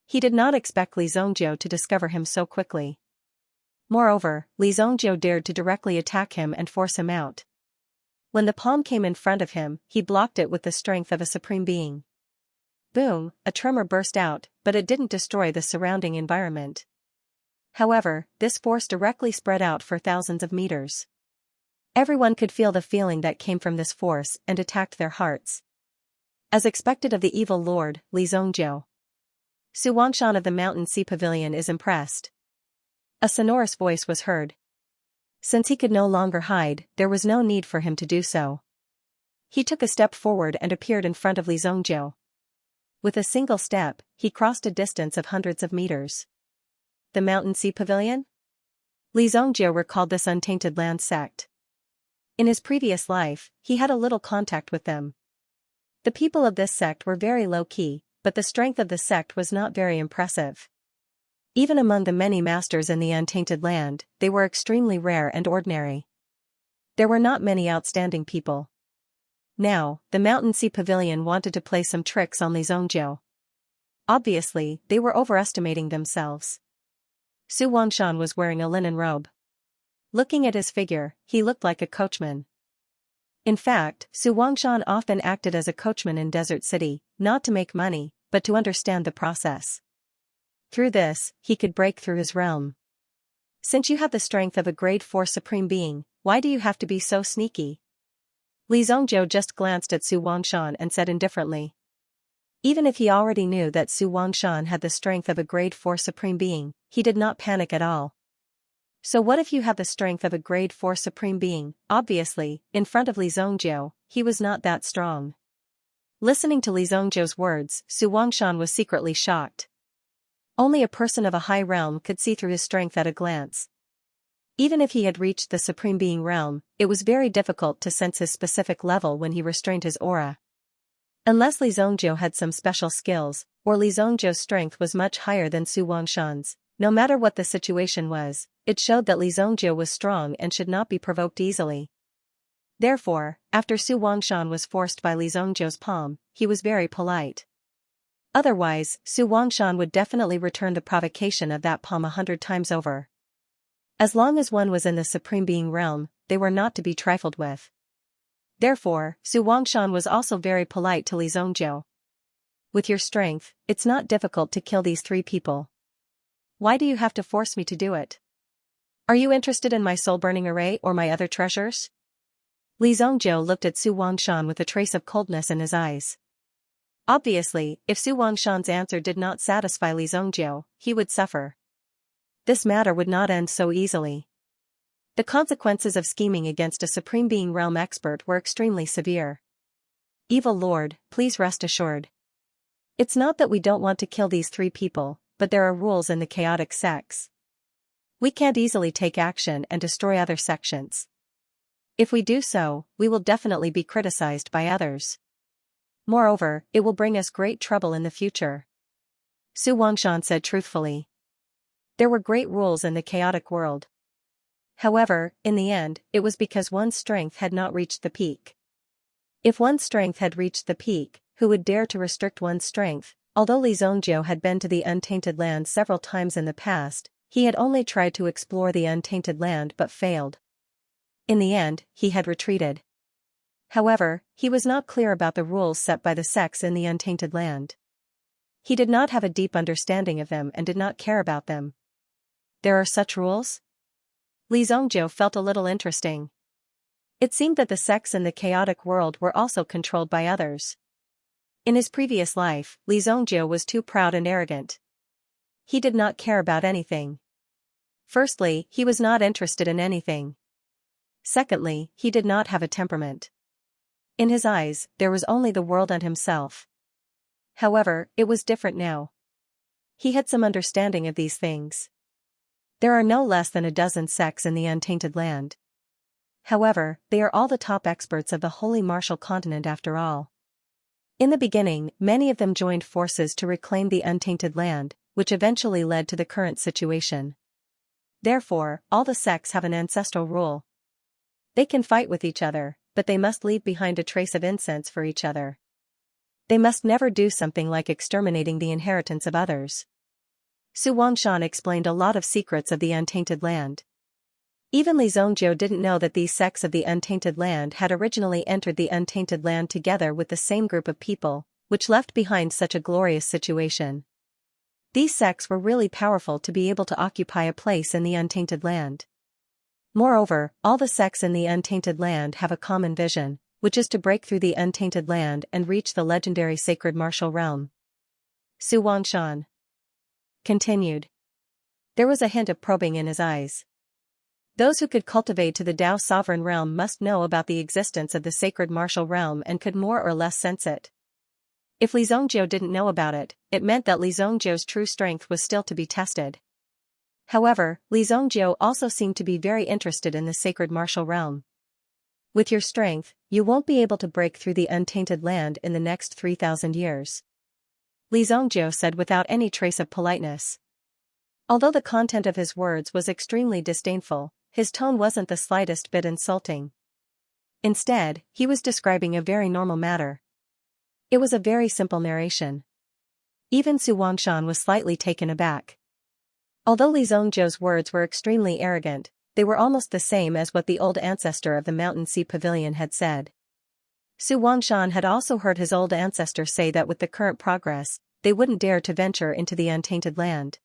He did not expect Li Zhongjiu to discover him so quickly. Moreover, Li Zhongjiu dared to directly attack him and force him out. When the palm came in front of him, he blocked it with the strength of a supreme being. Boom, a tremor burst out, but it didn't destroy the surrounding environment. However, this force directly spread out for thousands of meters. Everyone could feel the feeling that came from this force and attacked their hearts. As expected of the evil lord, Li Zhongjiu. Xianxia of the Mountain Sea Pavilion is impressed. A sonorous voice was heard. Since he could no longer hide, there was no need for him to do so. He took a step forward and appeared in front of Li Zhongjiu. With a single step, he crossed a distance of hundreds of meters. The Mountain Sea Pavilion? Li Zhongjiu recalled this untainted land sect. In his previous life, he had a little contact with them. The people of this sect were very low-key, but the strength of the sect was not very impressive. Even among the many masters in the untainted land, they were extremely rare and ordinary. There were not many outstanding people. Now, the Mountain Sea Pavilion wanted to play some tricks on Li Zhongjiu. Obviously, they were overestimating themselves. Xianxia was wearing a linen robe. Looking at his figure, he looked like a coachman. In fact, Xianxia often acted as a coachman in Desert City, not to make money, but to understand the process. Through this, he could break through his realm. Since you have the strength of a grade 4 supreme being, why do you have to be so sneaky? Li Zhongzhou just glanced at Su Wangshan and said indifferently. Even if he already knew that Su Wangshan had the strength of a grade 4 supreme being, he did not panic at all. So what if you have the strength of a grade 4 supreme being? Obviously, in front of Li Zhongzhou, he was not that strong. Listening to Li Zhongzhou's words, Su Wangshan was secretly shocked. Only a person of a high realm could see through his strength at a glance. Even if he had reached the supreme being realm, it was very difficult to sense his specific level when he restrained his aura. Unless Li Zhongzhou had some special skills, or Li Zhongzhou's strength was much higher than Su Wangshan's, no matter what the situation was, it showed that Li Zhongzhou was strong and should not be provoked easily. Therefore, after Su Wangshan was forced by Li Zhongzhou's palm, he was very polite. Otherwise, Su Wangshan would definitely return the provocation of that palm 100 times over. As long as one was in the supreme being realm, they were not to be trifled with. Therefore, Su Wangshan was also very polite to Li Zhongzhou. With your strength, it's not difficult to kill these 3 people. Why do you have to force me to do it? Are you interested in my soul-burning array or my other treasures? Li Zhongzhou looked at Su Wangshan with a trace of coldness in his eyes. Obviously, if Su Wangshan's answer did not satisfy Li Zhongzhou, he would suffer. This matter would not end so easily. The consequences of scheming against a Supreme Being realm expert were extremely severe. Evil Lord, please rest assured. It's not that we don't want to kill these 3 people, but there are rules in the chaotic sects. We can't easily take action and destroy other sections. If we do so, we will definitely be criticized by others. Moreover, it will bring us great trouble in the future. Su Wangshan said truthfully. There were great rules in the chaotic world. However, in the end, it was because one's strength had not reached the peak. If one's strength had reached the peak, who would dare to restrict one's strength? Although Li Zhongzhou had been to the Untainted Land several times in the past, he had only tried to explore the Untainted Land but failed. In the end, he had retreated. However, he was not clear about the rules set by the sects in the Untainted Land. He did not have a deep understanding of them and did not care about them. There are such rules? Li Zhongzhou felt a little interesting. It seemed that the sects in the chaotic world were also controlled by others. In his previous life, Li Zhongzhou was too proud and arrogant. He did not care about anything. Firstly, he was not interested in anything. Secondly, he did not have a temperament. In his eyes, there was only the world and himself. However, it was different now. He had some understanding of these things. There are no less than a dozen sects in the Untainted Land. However, they are all the top experts of the Holy Martial Continent after all. In the beginning, many of them joined forces to reclaim the Untainted Land, which eventually led to the current situation. Therefore, all the sects have an ancestral rule. They can fight with each other, but they must leave behind a trace of incense for each other. They must never do something like exterminating the inheritance of others. Su Wangshan explained a lot of secrets of the Untainted Land. Even Li Zhongzhou didn't know that these sects of the Untainted Land had originally entered the Untainted Land together with the same group of people, which left behind such a glorious situation. These sects were really powerful to be able to occupy a place in the Untainted Land. Moreover, all the sects in the Untainted Land have a common vision, which is to break through the Untainted Land and reach the legendary sacred martial realm. Su Wangshan continued. There was a hint of probing in his eyes. Those who could cultivate to the Tao sovereign realm must know about the existence of the sacred martial realm and could more or less sense it. If Li Zhongzhou didn't know about it, it meant that Li Zhongzhou's true strength was still to be tested. However, Li Zhongzhou also seemed to be very interested in the sacred martial realm. With your strength, you won't be able to break through the Untainted Land in the next 3,000 years. Li Zhongzhou said without any trace of politeness. Although the content of his words was extremely disdainful, his tone wasn't the slightest bit insulting. Instead, he was describing a very normal matter. It was a very simple narration. Even Su Wangshan was slightly taken aback. Although Li Zhongzhou's words were extremely arrogant, they were almost the same as what the old ancestor of the Mountain Sea Pavilion had said. Su Wangshan had also heard his old ancestors say that with the current progress, they wouldn't dare to venture into the untainted land.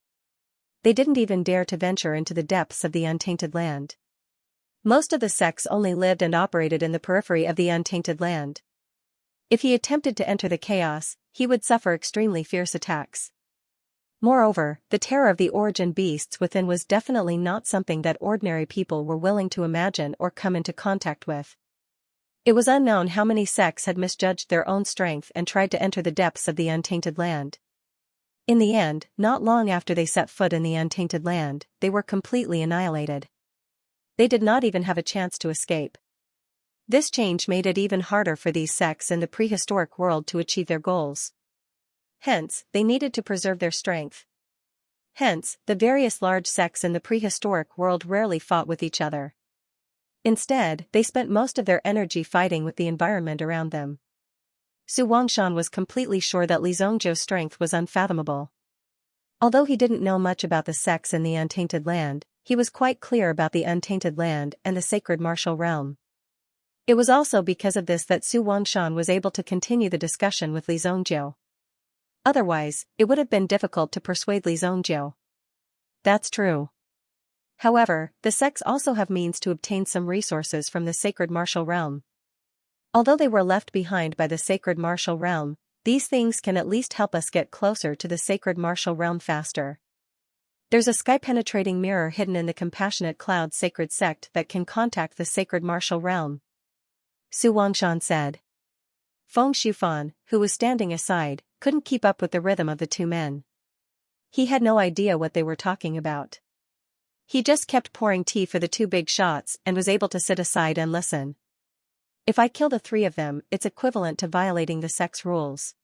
They didn't even dare to venture into the depths of the untainted land. Most of the sects only lived and operated in the periphery of the untainted land. If he attempted to enter the chaos, he would suffer extremely fierce attacks. Moreover, the terror of the origin beasts within was definitely not something that ordinary people were willing to imagine or come into contact with. It was unknown how many sects had misjudged their own strength and tried to enter the depths of the untainted land. In the end, not long after they set foot in the untainted land, they were completely annihilated. They did not even have a chance to escape. This change made it even harder for these sects in the prehistoric world to achieve their goals. Hence, they needed to preserve their strength. Hence, the various large sects in the prehistoric world rarely fought with each other. Instead, they spent most of their energy fighting with the environment around them. Su Wangshan was completely sure that Li Zongjiu's strength was unfathomable. Although he didn't know much about the sects in the untainted land, he was quite clear about the untainted land and the sacred martial realm. It was also because of this that Su Wangshan was able to continue the discussion with Li Zongjiu. Otherwise, it would have been difficult to persuade Li Zongjiu. That's true. However, the sects also have means to obtain some resources from the sacred martial realm. Although they were left behind by the sacred martial realm, these things can at least help us get closer to the sacred martial realm faster. There's a sky-penetrating mirror hidden in the Compassionate Cloud sacred sect that can contact the sacred martial realm, Su Wangshan said. Feng Shufan, who was standing aside, couldn't keep up with the rhythm of the two men. He had no idea what they were talking about. He just kept pouring tea for the two big shots and was able to sit aside and listen. If I kill the three of them, it's equivalent to violating the sect's rules.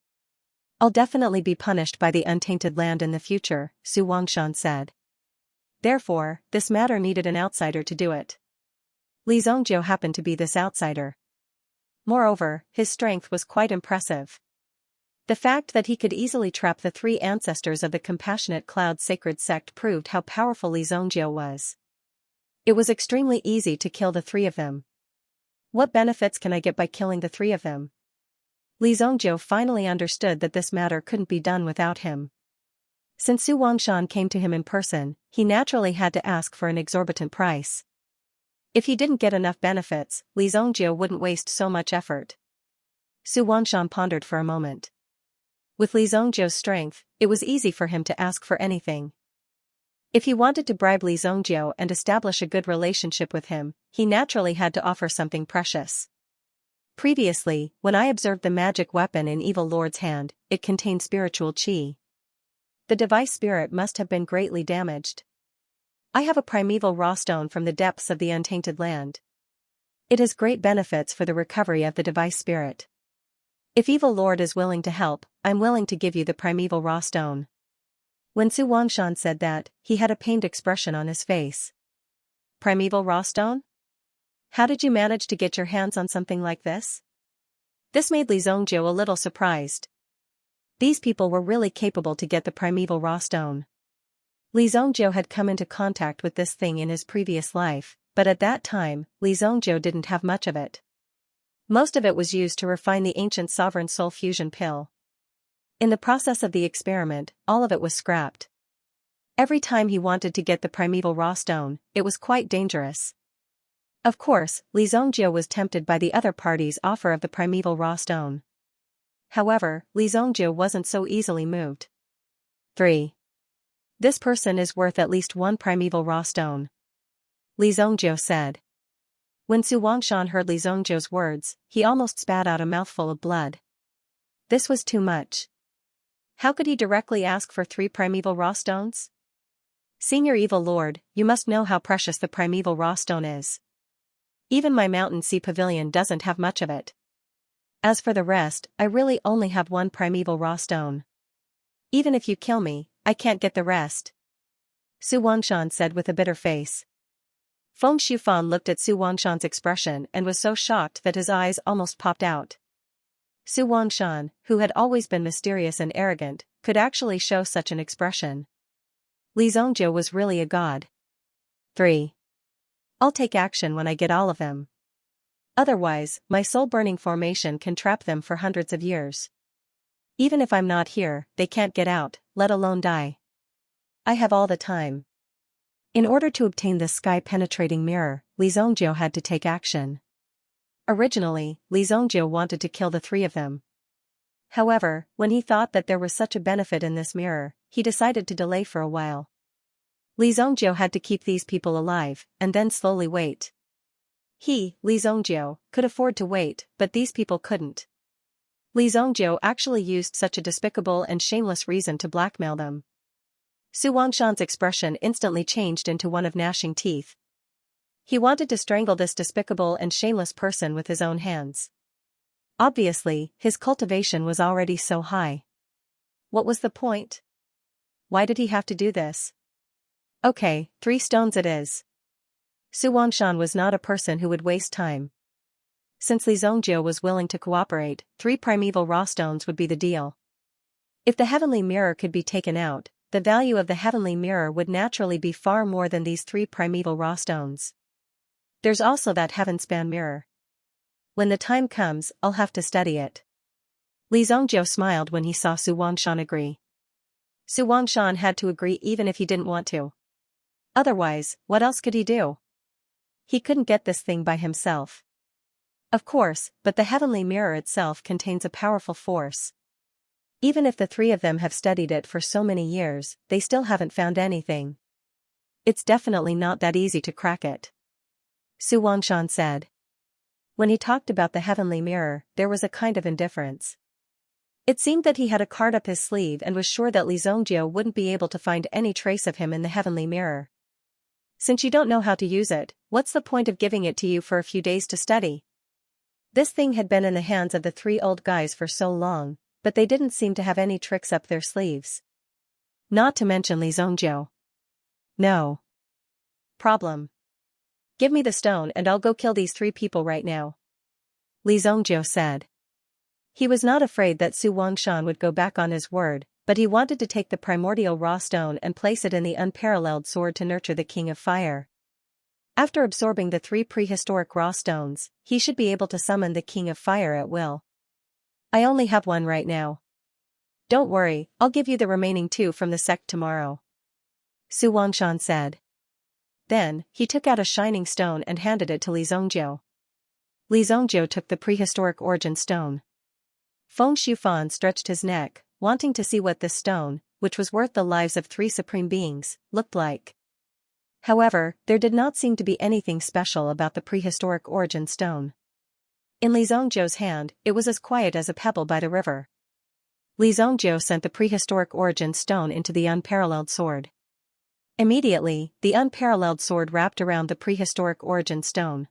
I'll definitely be punished by the untainted land in the future, Su Wangshan said. Therefore, this matter needed an outsider to do it. Li Zongjiu happened to be this outsider. Moreover, his strength was quite impressive. The fact that he could easily trap the three ancestors of the Compassionate Cloud sacred sect proved how powerful Li Zongjiu was. It was extremely easy to kill the three of them. What benefits can I get by killing the three of them? Li Zongjiu finally understood that this matter couldn't be done without him. Since Su Wangshan came to him in person, he naturally had to ask for an exorbitant price. If he didn't get enough benefits, Li Zongjiu wouldn't waste so much effort. Su Wangshan pondered for a moment. With Li Zongjiu's strength, it was easy for him to ask for anything. If he wanted to bribe Li Zongjiu and establish a good relationship with him, he naturally had to offer something precious. Previously, when I observed the magic weapon in Evil Lord's hand, it contained spiritual qi. The device spirit must have been greatly damaged. I have a primeval raw stone from the depths of the untainted land. It has great benefits for the recovery of the device spirit. If Evil Lord is willing to help, I'm willing to give you the primeval raw stone. When Su Wangshan said that, he had a pained expression on his face. Primeval raw stone? How did you manage to get your hands on something like this? This made Li Zongjiu a little surprised. These people were really capable to get the primeval raw stone. Li Zongjiu had come into contact with this thing in his previous life, but at that time, Li Zongjiu didn't have much of it. Most of it was used to refine the ancient sovereign soul fusion pill. In the process of the experiment, all of it was scrapped. Every time he wanted to get the primeval raw stone, it was quite dangerous. Of course, Li Zongjiu was tempted by the other party's offer of the primeval raw stone. However, Li Zongjiu wasn't so easily moved. 3. This person is worth at least one primeval raw stone, Li Zongjiu said. When Su Wangshan heard Li Zongjiu's words, he almost spat out a mouthful of blood. This was too much. How could he directly ask for 3 primeval raw stones? Senior Evil Lord, you must know how precious the primeval raw stone is. Even my Mountain Sea Pavilion doesn't have much of it. As for the rest, I really only have 1 primeval raw stone. Even if you kill me, I can't get the rest, Su Wangshan said with a bitter face. Feng Shufan looked at Su Wangshan's expression and was so shocked that his eyes almost popped out. Su Wangshan, who had always been mysterious and arrogant, could actually show such an expression. Li Zongjiu was really a god. 3. I'll take action when I get all of them. Otherwise, my soul-burning formation can trap them for hundreds of years. Even if I'm not here, they can't get out, let alone die. I have all the time. In order to obtain this sky-penetrating mirror, Li Zhongjiu had to take action. Originally, Li Zhongjiu wanted to kill the three of them. However, when he thought that there was such a benefit in this mirror, he decided to delay for a while. Li Zhongjiu had to keep these people alive, and then slowly wait. He, Li Zhongjiu, could afford to wait, but these people couldn't. Li Zhongjiu actually used such a despicable and shameless reason to blackmail them. Su Wangshan's expression instantly changed into one of gnashing teeth. He wanted to strangle this despicable and shameless person with his own hands. Obviously, his cultivation was already so high. What was the point? Why did he have to do this? Okay, 3 stones it is. Su Wangshan was not a person who would waste time. Since Li Zhongjiu was willing to cooperate, 3 primeval raw stones would be the deal. If the heavenly mirror could be taken out, the value of the heavenly mirror would naturally be far more than these 3 primeval raw stones. There's also that heaven-span mirror. When the time comes, I'll have to study it. Li Zhongjiu smiled when he saw Su Wangshan agree. Su Wangshan had to agree even if he didn't want to. Otherwise, what else could he do? He couldn't get this thing by himself. Of course, but the heavenly mirror itself contains a powerful force. Even if the 3 of them have studied it for so many years, they still haven't found anything. It's definitely not that easy to crack it. Su Wangshan said. When he talked about the heavenly mirror, there was a kind of indifference. It seemed that he had a card up his sleeve and was sure that Li Zhongjiu wouldn't be able to find any trace of him in the heavenly mirror. Since you don't know how to use it, what's the point of giving it to you for a few days to study? This thing had been in the hands of the 3 old guys for so long, but they didn't seem to have any tricks up their sleeves. Not to mention Li Zhongjiu. No problem. Give me the stone and I'll go kill these 3 people right now. Li Zhongjiu said. He was not afraid that Su Wangshan would go back on his word, but he wanted to take the primordial raw stone and place it in the unparalleled sword to nurture the King of Fire. After absorbing the 3 prehistoric raw stones, he should be able to summon the King of Fire at will. I only have 1 right now. Don't worry, I'll give you the remaining 2 from the sect tomorrow. Su Wangshan said. Then, he took out a shining stone and handed it to Li Zhongjiu. Li Zhongjiu took the prehistoric origin stone. Feng Shufan stretched his neck, wanting to see what this stone, which was worth the lives of 3 supreme beings, looked like. However, there did not seem to be anything special about the prehistoric origin stone. In Li Zhongjiu's hand, it was as quiet as a pebble by the river. Li Zhongjiu sent the prehistoric origin stone into the unparalleled sword. Immediately, the unparalleled sword wrapped around the prehistoric origin stone.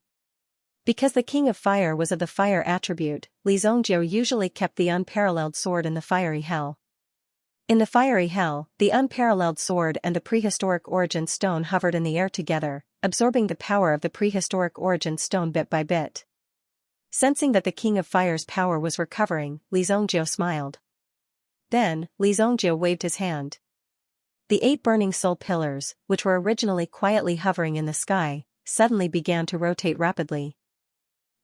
Because the King of Fire was of the fire attribute, Li Zhongjiu usually kept the unparalleled sword in the fiery hell. In the fiery hell, the unparalleled sword and the prehistoric origin stone hovered in the air together, absorbing the power of the prehistoric origin stone bit by bit. Sensing that the King of Fire's power was recovering, Li Zhongjiu smiled. Then, Li Zhongjiu waved his hand. The 8 burning soul pillars, which were originally quietly hovering in the sky, suddenly began to rotate rapidly.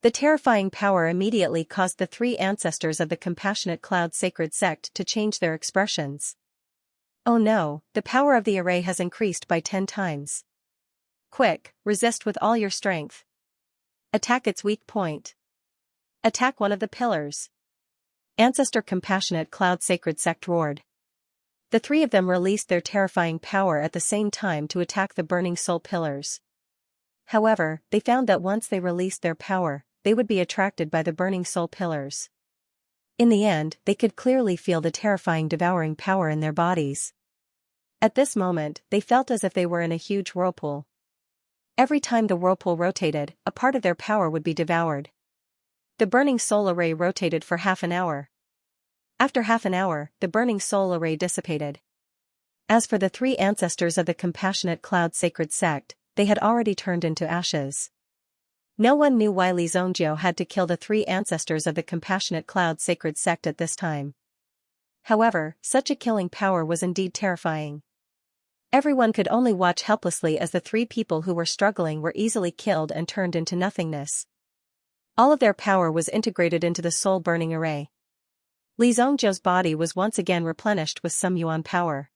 The terrifying power immediately caused the 3 ancestors of the Compassionate Cloud Sacred Sect to change their expressions. Oh no, the power of the array has increased by 10 times. Quick, resist with all your strength. Attack its weak point. Attack one of the pillars. Ancestor Compassionate Cloud Sacred Sect roared. The 3 of them released their terrifying power at the same time to attack the burning soul pillars. However, they found that once they released their power, they would be attracted by the burning soul pillars. In the end, they could clearly feel the terrifying devouring power in their bodies. At this moment, they felt as if they were in a huge whirlpool. Every time the whirlpool rotated, a part of their power would be devoured. The burning soul array rotated for half an hour. After half an hour, the burning soul array dissipated. As for the 3 ancestors of the Compassionate Cloud Sacred Sect, they had already turned into ashes. No one knew why Li Zhongjiu had to kill the 3 ancestors of the Compassionate Cloud Sacred Sect at this time. However, such a killing power was indeed terrifying. Everyone could only watch helplessly as the 3 people who were struggling were easily killed and turned into nothingness. All of their power was integrated into the soul-burning array. Li Zhongjiu's body was once again replenished with some yuan power.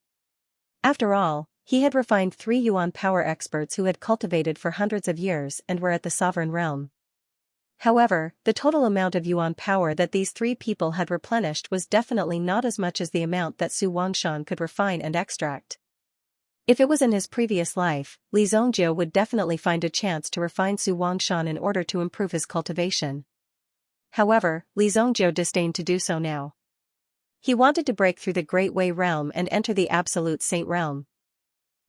After all, he had refined 3 yuan power experts who had cultivated for hundreds of years and were at the sovereign realm. However, the total amount of yuan power that these 3 people had replenished was definitely not as much as the amount that Su Wangshan could refine and extract. If it was in his previous life, Li Zhongjiu would definitely find a chance to refine Su Wangshan in order to improve his cultivation. However, Li Zhongjiu disdained to do so now. He wanted to break through the Great Wei realm and enter the Absolute Saint realm.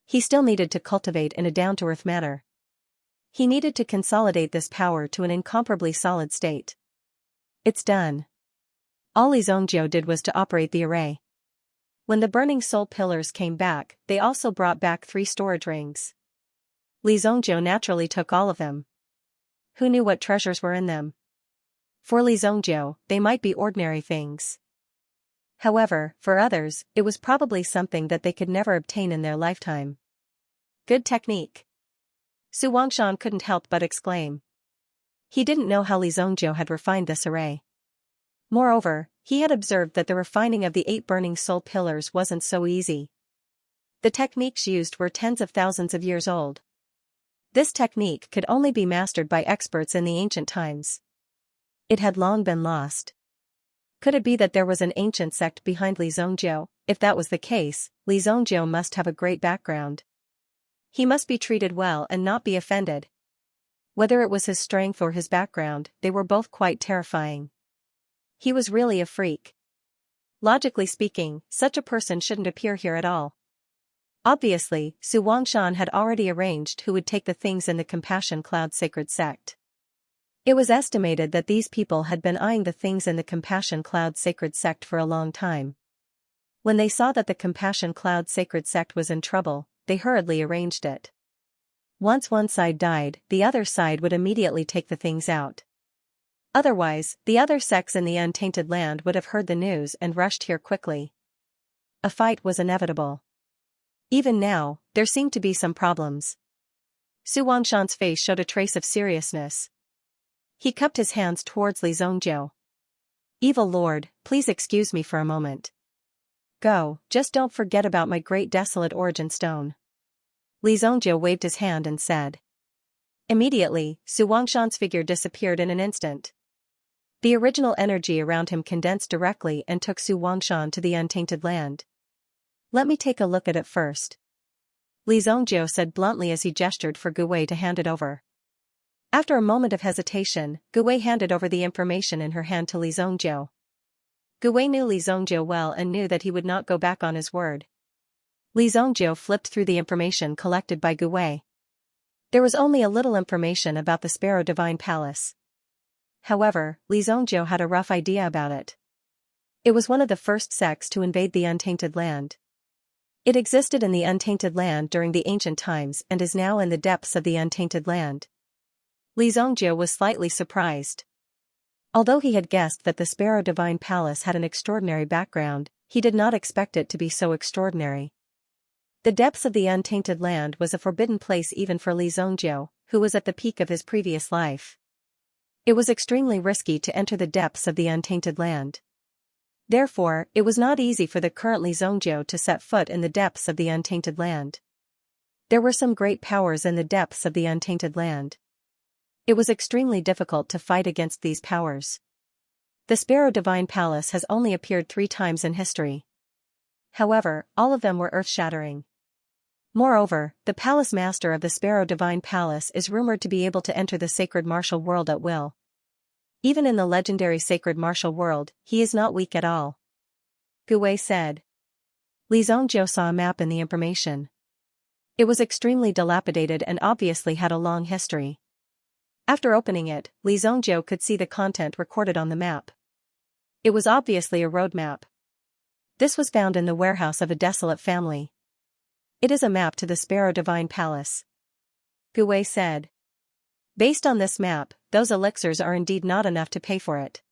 He still needed to cultivate in a down-to-earth manner. He needed to consolidate this power to an incomparably solid state. It's done. All Li Zhongjiu did was to operate the array. When the burning soul pillars came back, they also brought back 3 storage rings. Li Zhongjiu naturally took all of them. Who knew what treasures were in them? For Li Zhongjiu, they might be ordinary things. However, for others, it was probably something that they could never obtain in their lifetime. Good technique. Su Wangshan couldn't help but exclaim. He didn't know how Li Zhongjiu had refined this array. Moreover, he had observed that the refining of the 8 burning soul pillars wasn't so easy. The techniques used were tens of thousands of years old. This technique could only be mastered by experts in the ancient times. It had long been lost. Could it be that there was an ancient sect behind Li Zhongjiu? If that was the case, Li Zhongjiu must have a great background. He must be treated well and not be offended. Whether it was his strength or his background, they were both quite terrifying. He was really a freak. Logically speaking, such a person shouldn't appear here at all. Obviously, Su Wangshan had already arranged who would take the things in the Compassion Cloud Sacred Sect. It was estimated that these people had been eyeing the things in the Compassion Cloud Sacred Sect for a long time. When they saw that the Compassion Cloud Sacred Sect was in trouble, they hurriedly arranged it. Once one side died, the other side would immediately take the things out. Otherwise, the other sects in the untainted land would have heard the news and rushed here quickly. A fight was inevitable. Even now, there seemed to be some problems. Su Wangshan's face showed a trace of seriousness. He cupped his hands towards Li Zhongjiu. Evil Lord, please excuse me for a moment. Go, just don't forget about my great desolate origin stone. Li Zhongjiu waved his hand and said. Immediately, Su Wangshan's figure disappeared in an instant. The original energy around him condensed directly and took Su Wangshan to the untainted land. Let me take a look at it first. Li Zhongjiu said bluntly as he gestured for Gu Wei to hand it over. After a moment of hesitation, Gu Wei handed over the information in her hand to Li Zhongjiu. Gu Wei knew Li Zhongjiu well and knew that he would not go back on his word. Li Zhongjiu flipped through the information collected by Gu Wei. There was only a little information about the Sparrow Divine Palace. However, Li Zhongjiu had a rough idea about it. It was one of the first sects to invade the untainted land. It existed in the untainted land during the ancient times and is now in the depths of the untainted land. Li Zhongjiu was slightly surprised. Although he had guessed that the Sparrow Divine Palace had an extraordinary background, he did not expect it to be so extraordinary. The depths of the untainted land was a forbidden place even for Li Zhongjiu, who was at the peak of his previous life. It was extremely risky to enter the depths of the untainted land. Therefore, it was not easy for the current Li Zhongjiu to set foot in the depths of the untainted land. There were some great powers in the depths of the untainted land. It was extremely difficult to fight against these powers. The Sparrow Divine Palace has only appeared 3 times in history. However, all of them were earth-shattering. Moreover, the Palace Master of the Sparrow Divine Palace is rumored to be able to enter the Sacred Martial World at will. Even in the legendary Sacred Martial World, he is not weak at all. Gu Wei said. Li Zhongjiu saw a map in the information. It was extremely dilapidated and obviously had a long history. After opening it, Li Zhongjiu could see the content recorded on the map. It was obviously a road map. This was found in the warehouse of a desolate family. It is a map to the Sparrow Divine Palace. Gu Wei said. Based on this map, those elixirs are indeed not enough to pay for it.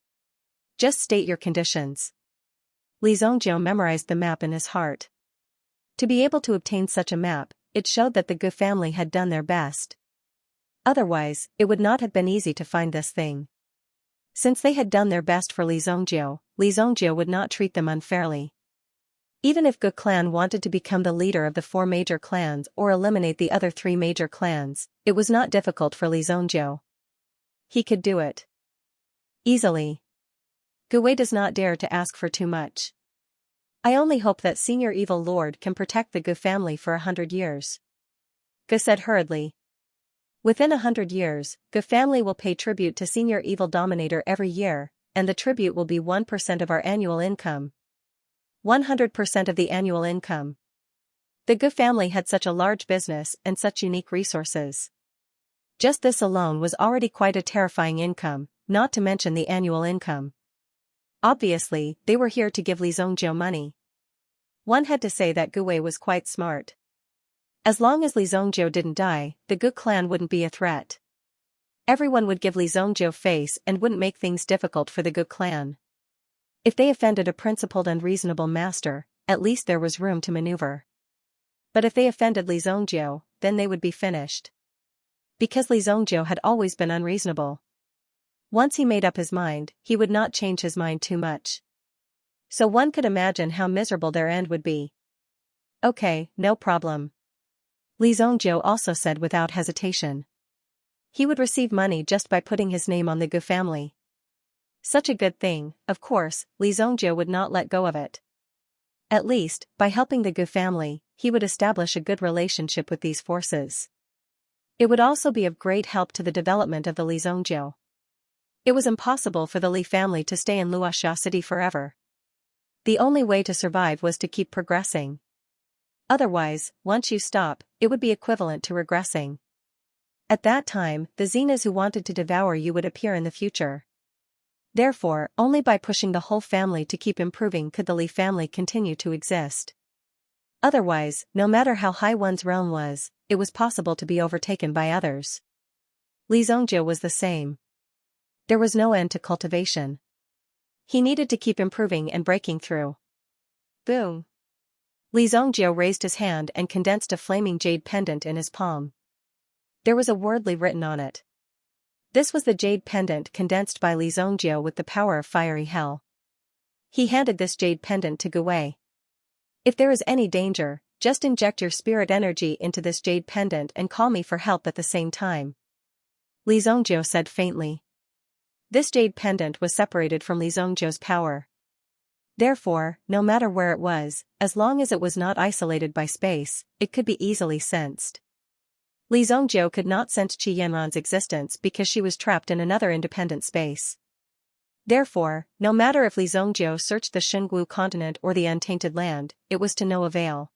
Just state your conditions. Li Zhongjiu memorized the map in his heart. To be able to obtain such a map, it showed that the Gu family had done their best. Otherwise, it would not have been easy to find this thing. Since they had done their best for Li Zhongjie would not treat them unfairly. Even if Gu clan wanted to become the leader of the 4 major clans or eliminate the other 3 major clans, it was not difficult for Li Zhongjie. He could do it easily. Gu Wei does not dare to ask for too much. I only hope that Senior Evil Lord can protect the Gu family for 100 years. Gu said hurriedly. Within 100 years, Gu family will pay tribute to Senior Evil Dominator every year, and the tribute will be 1% of our annual income. 100% of the annual income. The Gu family had such a large business and such unique resources. Just this alone was already quite a terrifying income, not to mention the annual income. Obviously, they were here to give Li Zhongjie money. One had to say that Gu Wei was quite smart. As long as Li Zhongjie didn't die, the Gu clan wouldn't be a threat. Everyone would give Li Zhongjie face and wouldn't make things difficult for the Gu clan. If they offended a principled and reasonable master, at least there was room to maneuver. But if they offended Li Zhongjie, then they would be finished. Because Li Zhongjie had always been unreasonable. Once he made up his mind, he would not change his mind too much. So one could imagine how miserable their end would be. Okay, no problem. Li Zhongjie also said without hesitation. He would receive money just by putting his name on the Gu family. Such a good thing, of course, Li Zhongjie would not let go of it. At least, by helping the Gu family, he would establish a good relationship with these forces. It would also be of great help to the development of the Li Zhongjie. It was impossible for the Li family to stay in Luoxia City forever. The only way to survive was to keep progressing. Otherwise, once you stop, it would be equivalent to regressing. At that time, the Xenas who wanted to devour you would appear in the future. Therefore, only by pushing the whole family to keep improving could the Li family continue to exist. Otherwise, no matter how high one's realm was, it was possible to be overtaken by others. Li Zhongjie was the same. There was no end to cultivation. He needed to keep improving and breaking through. Boom! Li Zhongjie raised his hand and condensed a flaming jade pendant in his palm. There was a word Li written on it. This was the jade pendant condensed by Li Zhongjie with the power of fiery hell. He handed this jade pendant to Gu Wei. If there is any danger, just inject your spirit energy into this jade pendant and call me for help at the same time. Li Zhongjie said faintly. This jade pendant was separated from Li Zhongjie's power. Therefore, no matter where it was, as long as it was not isolated by space, it could be easily sensed. Li Zhongjie could not sense Qi Yanran's existence because she was trapped in another independent space. Therefore, no matter if Li Zhongjie searched the Xingwu continent or the Untainted Land, it was to no avail.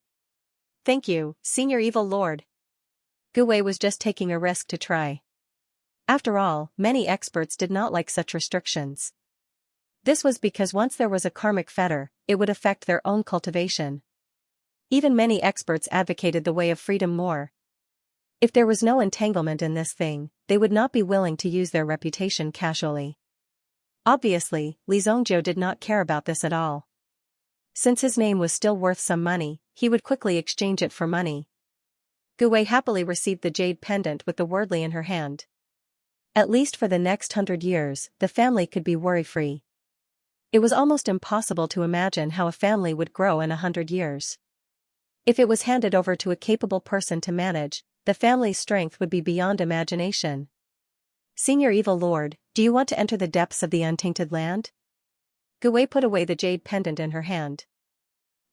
Thank you, Senior Evil Lord. Gu Wei was just taking a risk to try. After all, many experts did not like such restrictions. This was because once there was a karmic fetter, it would affect their own cultivation. Even many experts advocated the way of freedom more. If there was no entanglement in this thing, they would not be willing to use their reputation casually. Obviously, Li Zhongjie did not care about this at all. Since his name was still worth some money, he would quickly exchange it for money. Gu Wei happily received the jade pendant with the word Li in her hand. At least for the next 100 years, the family could be worry-free. It was almost impossible to imagine how a family would grow in 100 years. If it was handed over to a capable person to manage, the family's strength would be beyond imagination. Senior Evil Lord, do you want to enter the depths of the Untainted Land? Gu Wei put away the jade pendant in her hand.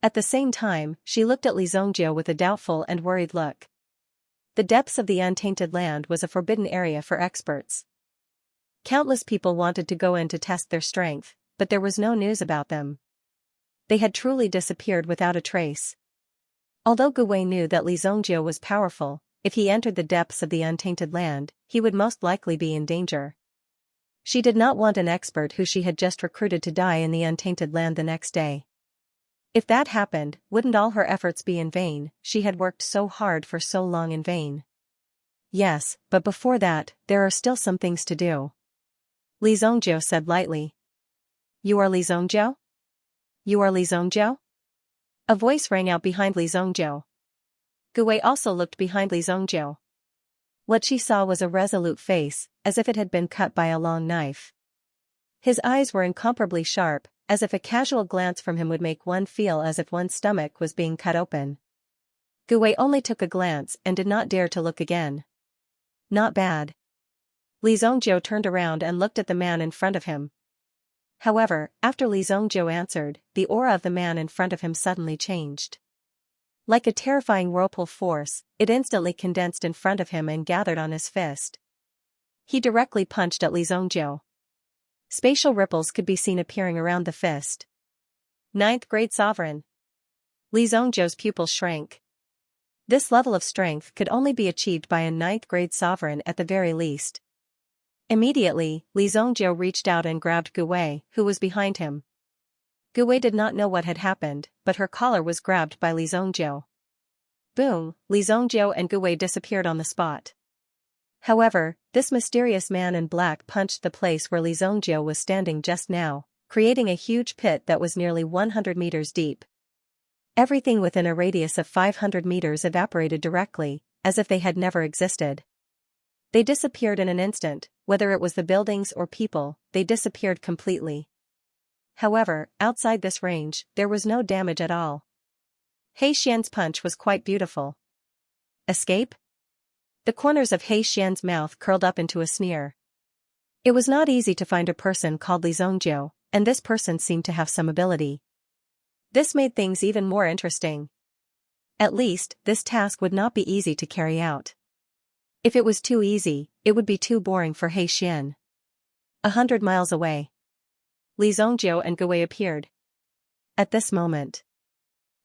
At the same time, she looked at Li Zhongjie with a doubtful and worried look. The depths of the Untainted Land was a forbidden area for experts. Countless people wanted to go in to test their strength, but there was no news about them. They had truly disappeared without a trace. Although Gu Wei knew that Li Zhongjie was powerful, if he entered the depths of the Untainted Land, he would most likely be in danger. She did not want an expert who she had just recruited to die in the Untainted Land the next day. If that happened, wouldn't all her efforts be in vain? She had worked so hard for so long in vain. Yes, but before that, there are still some things to do. Li Zhongjie said lightly. You are Li Zhongjie? You are Li Zhongjie? A voice rang out behind Li Zhongjie. Gu Wei also looked behind Li Zhongjie. What she saw was a resolute face, as if it had been cut by a long knife. His eyes were incomparably sharp, as if a casual glance from him would make one feel as if one's stomach was being cut open. Gu Wei only took a glance and did not dare to look again. Not bad. Li Zongjiu turned around and looked at the man in front of him. However, after Li Zongjiu answered, the aura of the man in front of him suddenly changed. Like a terrifying whirlpool force, it instantly condensed in front of him and gathered on his fist. He directly punched at Li Zongjiu. Spatial ripples could be seen appearing around the fist. Ninth grade sovereign. Li Zongjiu's pupils shrank. This level of strength could only be achieved by a ninth grade sovereign at the very least. Immediately, Li Zongjiu reached out and grabbed Gu Wei, who was behind him. Gu Wei did not know what had happened, but her collar was grabbed by Li Zongjiu. Boom, Li Zongjiu and Gu Wei disappeared on the spot. However, this mysterious man in black punched the place where Li Zongjiu was standing just now, creating a huge pit that was nearly 100 meters deep. Everything within a radius of 500 meters evaporated directly, as if they had never existed. They disappeared in an instant, whether it was the buildings or people, they disappeared completely. However, outside this range, there was no damage at all. Xian's punch was quite beautiful. Escape? The corners of Xian's mouth curled up into a sneer. It was not easy to find a person called Li Zongjiu, and this person seemed to have some ability. This made things even more interesting. At least, this task would not be easy to carry out. If it was too easy, it would be too boring for Xian. 100 miles away. Li Zongjiu and Gu Wei appeared. At this moment,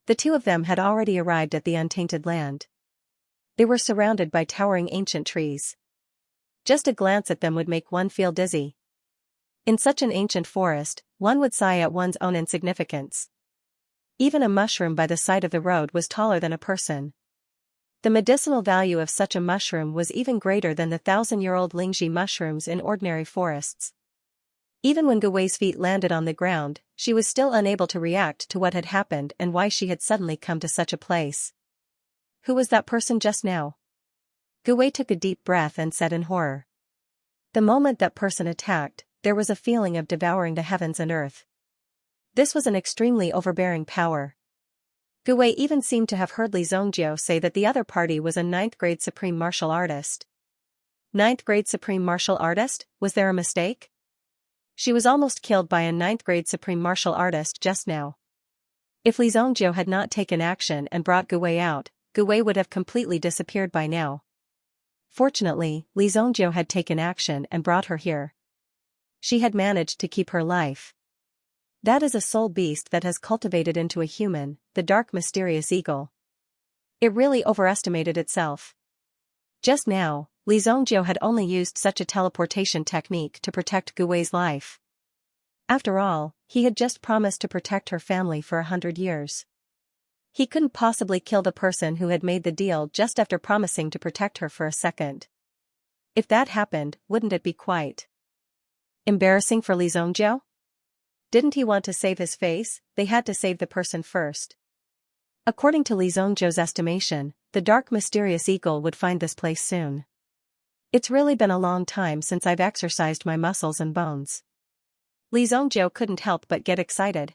the two of them had already arrived at the untainted land. They were surrounded by towering ancient trees. Just a glance at them would make one feel dizzy. In such an ancient forest, one would sigh at one's own insignificance. Even a mushroom by the side of the road was taller than a person. The medicinal value of such a mushroom was even greater than the 1,000-year-old Lingji mushrooms in ordinary forests. Even when Gu Wei's feet landed on the ground, she was still unable to react to what had happened and why she had suddenly come to such a place. Who was that person just now? Gu Wei took a deep breath and said in horror. The moment that person attacked, there was a feeling of devouring the heavens and earth. This was an extremely overbearing power. Gu Wei even seemed to have heard Li Zongjiu say that the other party was a 9th grade supreme martial artist. 9th grade supreme martial artist? Was there a mistake? She was almost killed by a 9th grade supreme martial artist just now. If Li Zongjiu had not taken action and brought Gu Wei out, Gu Wei would have completely disappeared by now. Fortunately, Li Zongjiu had taken action and brought her here. She had managed to keep her life. That is a soul beast that has cultivated into a human, the dark mysterious eagle. It really overestimated itself. Just now, Li Zongjiu had only used such a teleportation technique to protect Gu Wei's life. After all, he had just promised to protect her family for 100 years. He couldn't possibly kill the person who had made the deal just after promising to protect her for a second. If that happened, wouldn't it be quite embarrassing for Li Zongjiu? Didn't he want to save his face? They had to save the person first. According to Li Zongjiu's estimation, the dark mysterious eagle would find this place soon. It's really been a long time since I've exercised my muscles and bones. Li Zongjiu couldn't help but get excited.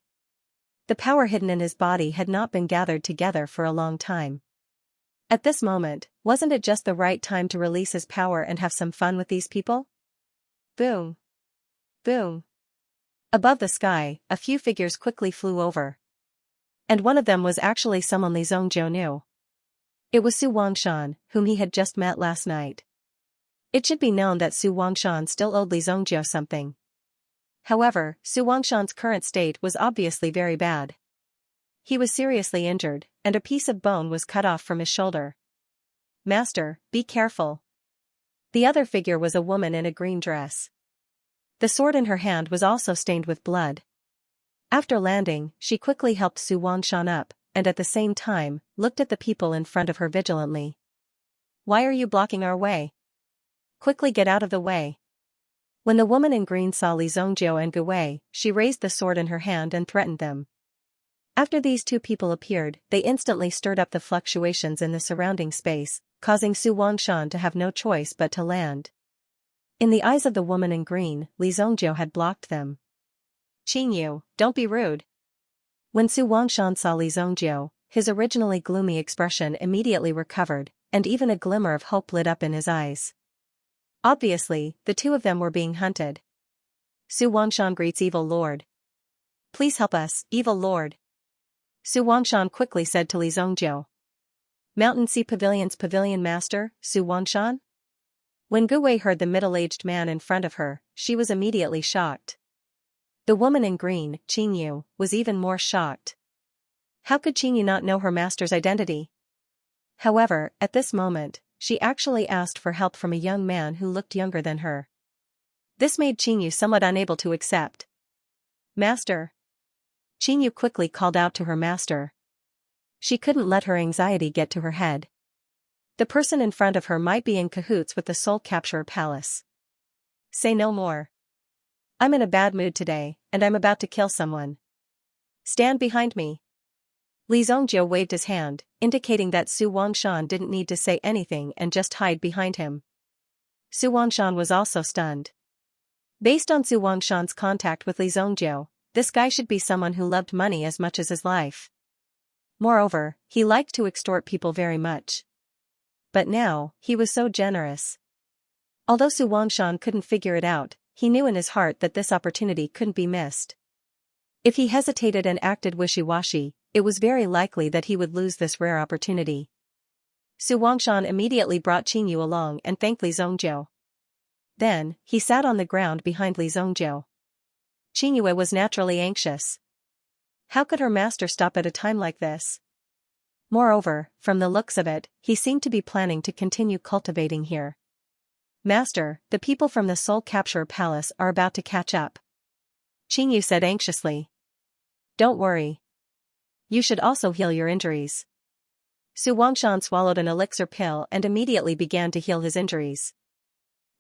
The power hidden in his body had not been gathered together for a long time. At this moment, wasn't it just the right time to release his power and have some fun with these people? Boom. Boom. Above the sky, a few figures quickly flew over. And one of them was actually someone Li Zongjiu knew. It was Su Wangshan, whom he had just met last night. It should be known that Su Wangshan still owed Li Zongjiu something. However, Su Wangshan's current state was obviously very bad. He was seriously injured, and a piece of bone was cut off from his shoulder. Master, be careful. The other figure was a woman in a green dress. The sword in her hand was also stained with blood. After landing, she quickly helped Su Wangshan up, and at the same time, looked at the people in front of her vigilantly. Why are you blocking our way? Quickly get out of the way. When the woman in green saw Li Zongjiu and Gu Wei, she raised the sword in her hand and threatened them. After these two people appeared, they instantly stirred up the fluctuations in the surrounding space, causing Su Wangshan to have no choice but to land. In the eyes of the woman in green, Li Zhongjiu had blocked them. "Qingyu, don't be rude." When Su Wangshan saw Li Zhongjiu, his originally gloomy expression immediately recovered, and even a glimmer of hope lit up in his eyes. Obviously, the two of them were being hunted. "Su Wangshan greets Evil Lord. Please help us, Evil Lord." Su Wangshan quickly said to Li Zhongjiu. "Mountain Sea Pavilion's pavilion master, Su Wangshan?" When Gu Wei heard the middle-aged man in front of her, she was immediately shocked. The woman in green, Qingyu, was even more shocked. How could Qingyu not know her master's identity? However, at this moment, she actually asked for help from a young man who looked younger than her. This made Qingyu somewhat unable to accept. "Master." Qingyu quickly called out to her master. She couldn't let her anxiety get to her head. The person in front of her might be in cahoots with the Soul Capturer Palace. "Say no more. I'm in a bad mood today, and I'm about to kill someone. Stand behind me." Li Zhongjiu waved his hand, indicating that Su Wangshan didn't need to say anything and just hide behind him. Su Wangshan was also stunned. Based on Su Wangshan's contact with Li Zhongjiu, this guy should be someone who loved money as much as his life. Moreover, he liked to extort people very much. But now, he was so generous. Although Su Wangshan couldn't figure it out, he knew in his heart that this opportunity couldn't be missed. If he hesitated and acted wishy-washy, it was very likely that he would lose this rare opportunity. Su Wangshan immediately brought Qingyu along and thanked Li Zhongjiu. Then, he sat on the ground behind Li Zhongjiu. Qingyu was naturally anxious. How could her master stop at a time like this? Moreover, from the looks of it, he seemed to be planning to continue cultivating here. "Master, the people from the Soul Capturer Palace are about to catch up," Qingyu said anxiously. "Don't worry. You should also heal your injuries." Su Wangshan swallowed an elixir pill and immediately began to heal his injuries.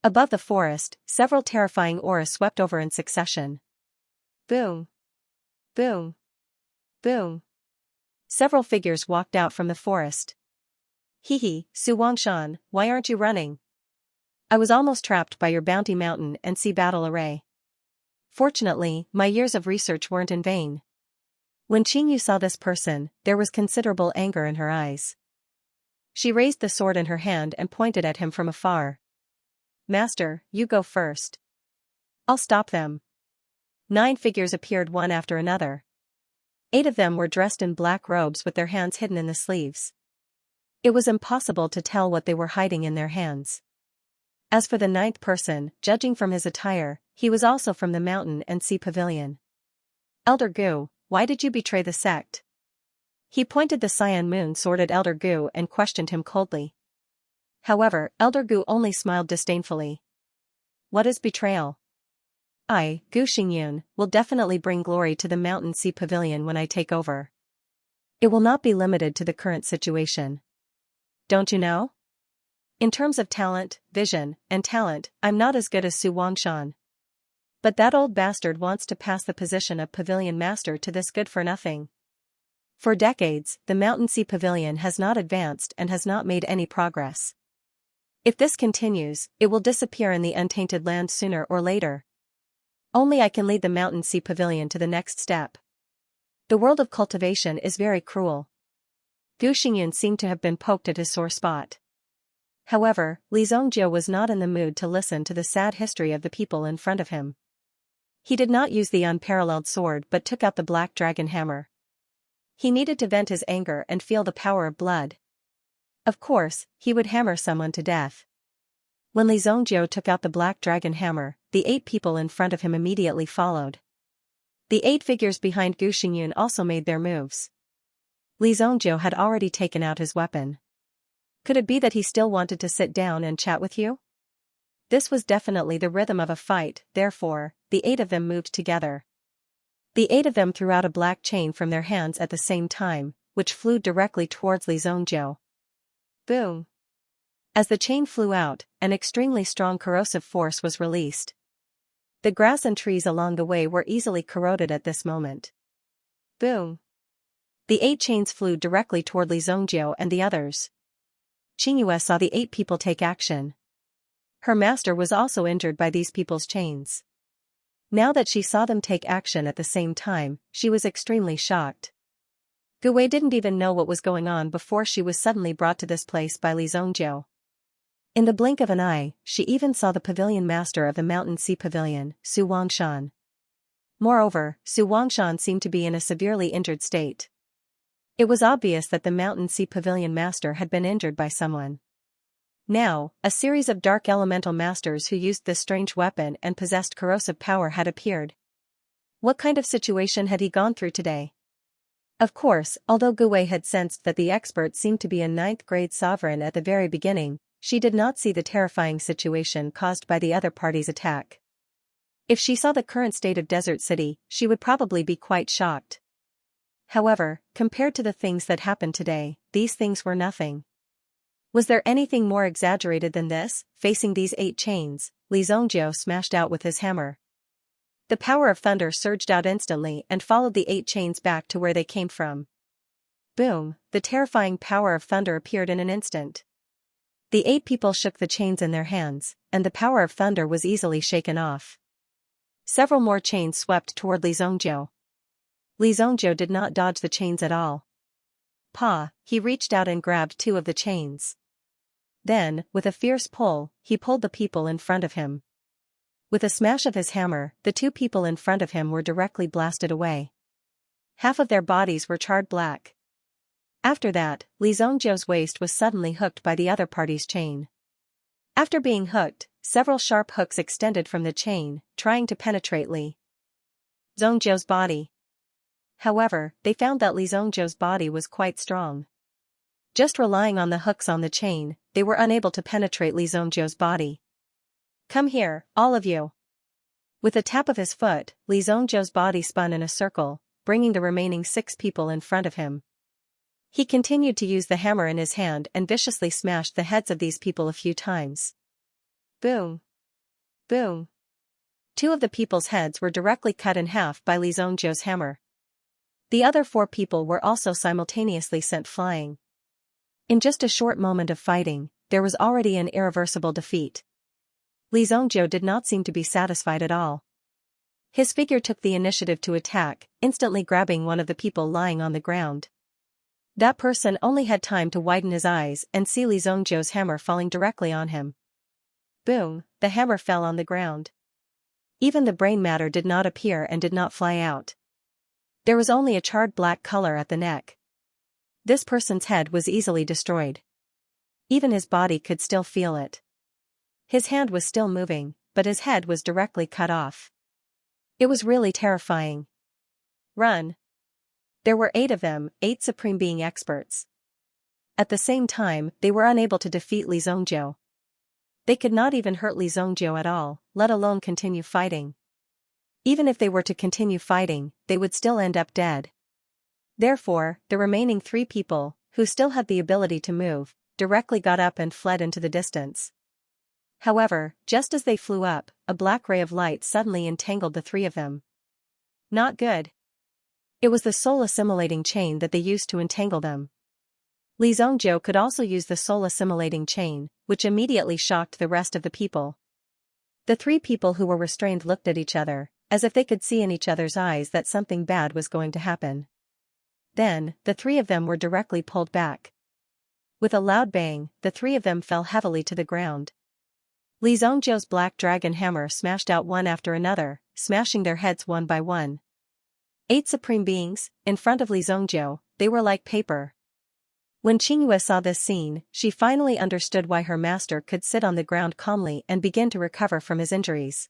Above the forest, several terrifying auras swept over in succession. Boom! Boom! Boom! Several figures walked out from the forest. "Hee, Su Wangshan, why aren't you running? I was almost trapped by your Bounty Mountain and Sea Battle Array. Fortunately, my years of research weren't in vain." When Qingyu saw this person, there was considerable anger in her eyes. She raised the sword in her hand and pointed at him from afar. "Master, you go first. I'll stop them." 9 figures appeared one after another. 8 of them were dressed in black robes with their hands hidden in the sleeves. It was impossible to tell what they were hiding in their hands. As for the 9th person, judging from his attire, he was also from the Mountain and Sea Pavilion. "Elder Gu, why did you betray the sect?" He pointed the cyan moon sword at Elder Gu and questioned him coldly. However, Elder Gu only smiled disdainfully. "What is betrayal? I, Gu Xingyun, will definitely bring glory to the Mountain Sea Pavilion when I take over. It will not be limited to the current situation. Don't you know? In terms of talent, vision, and talent, I'm not as good as Su Wangshan. But that old bastard wants to pass the position of Pavilion Master to this good-for-nothing. For decades, the Mountain Sea Pavilion has not advanced and has not made any progress. If this continues, it will disappear in the untainted land sooner or later. Only I can lead the Mountain Sea Pavilion to the next step. The world of cultivation is very cruel." Gu Xingyun seemed to have been poked at his sore spot. However, Li Zhongjiu was not in the mood to listen to the sad history of the people in front of him. He did not use the unparalleled sword but took out the black dragon hammer. He needed to vent his anger and feel the power of blood. Of course, he would hammer someone to death. When Li Zhongjiu took out the black dragon hammer, the 8 people in front of him immediately followed. The 8 figures behind Gu Xingyun also made their moves. Li Zhongjiu had already taken out his weapon. Could it be that he still wanted to sit down and chat with you? This was definitely the rhythm of a fight, therefore, the 8 of them moved together. The 8 of them threw out a black chain from their hands at the same time, which flew directly towards Li Zhongjiu. Boom! As the chain flew out, an extremely strong corrosive force was released. The grass and trees along the way were easily corroded at this moment. Boom! The 8 chains flew directly toward Li Zhongjiu and the others. Qingyu saw the 8 people take action. Her master was also injured by these people's chains. Now that she saw them take action at the same time, she was extremely shocked. Gu Wei didn't even know what was going on before she was suddenly brought to this place by Li Zongjiu. In the blink of an eye, she even saw the pavilion master of the Mountain Sea Pavilion, Su Wangshan. Moreover, Su Wangshan seemed to be in a severely injured state. It was obvious that the Mountain Sea Pavilion master had been injured by someone. Now, a series of dark elemental masters who used this strange weapon and possessed corrosive power had appeared. What kind of situation had he gone through today? Of course, although Gu Wei had sensed that the expert seemed to be a 9th-grade sovereign at the very beginning, she did not see the terrifying situation caused by the other party's attack. If she saw the current state of Desert City, she would probably be quite shocked. However, compared to the things that happened today, these things were nothing. Was there anything more exaggerated than this? Facing these 8 chains, Li Zongjiu smashed out with his hammer. The power of thunder surged out instantly and followed the 8 chains back to where they came from. Boom, the terrifying power of thunder appeared in an instant. The 8 people shook the chains in their hands, and the power of thunder was easily shaken off. Several more chains swept toward Li Zongjiu. Li Zongjiu did not dodge the chains at all. He reached out and grabbed 2 of the chains. Then, with a fierce pull, he pulled the people in front of him. With a smash of his hammer, the 2 people in front of him were directly blasted away. Half of their bodies were charred black. After that, Li Zongjiu's waist was suddenly hooked by the other party's chain. After being hooked, several sharp hooks extended from the chain, trying to penetrate Li Zongjiu's body. However, they found that Li Zongjiu's body was quite strong. Just relying on the hooks on the chain, they were unable to penetrate Li Zongjiu's body. Come here, all of you. With a tap of his foot, Li Zongjiu's body spun in a circle, bringing the remaining 6 people in front of him. He continued to use the hammer in his hand and viciously smashed the heads of these people a few times. Boom! Boom! 2 of the people's heads were directly cut in half by Li Zongjiu's hammer. The other 4 people were also simultaneously sent flying. In just a short moment of fighting, there was already an irreversible defeat. Li Zongjiu did not seem to be satisfied at all. His figure took the initiative to attack, instantly grabbing one of the people lying on the ground. That person only had time to widen his eyes and see Li Zongjiu's hammer falling directly on him. Boom, the hammer fell on the ground. Even the brain matter did not appear and did not fly out. There was only a charred black color at the neck. This person's head was easily destroyed. Even his body could still feel it. His hand was still moving, but his head was directly cut off. It was really terrifying. Run! There were 8 of them, 8 supreme being experts. At the same time, they were unable to defeat Li Zongjiu. They could not even hurt Li Zongjiu at all, let alone continue fighting. Even if they were to continue fighting, they would still end up dead. Therefore, the remaining 3 people, who still had the ability to move, directly got up and fled into the distance. However, just as they flew up, a black ray of light suddenly entangled the 3 of them. Not good. It was the soul-assimilating chain that they used to entangle them. Li Zongjiu could also use the soul-assimilating chain, which immediately shocked the rest of the people. The 3 people who were restrained looked at each other, as if they could see in each other's eyes that something bad was going to happen. Then, the 3 of them were directly pulled back. With a loud bang, the 3 of them fell heavily to the ground. Li Zongjiu's black dragon hammer smashed out one after another, smashing their heads one by one. 8 supreme beings, in front of Li Zongjiu, they were like paper. When Xianxia saw this scene, she finally understood why her master could sit on the ground calmly and begin to recover from his injuries.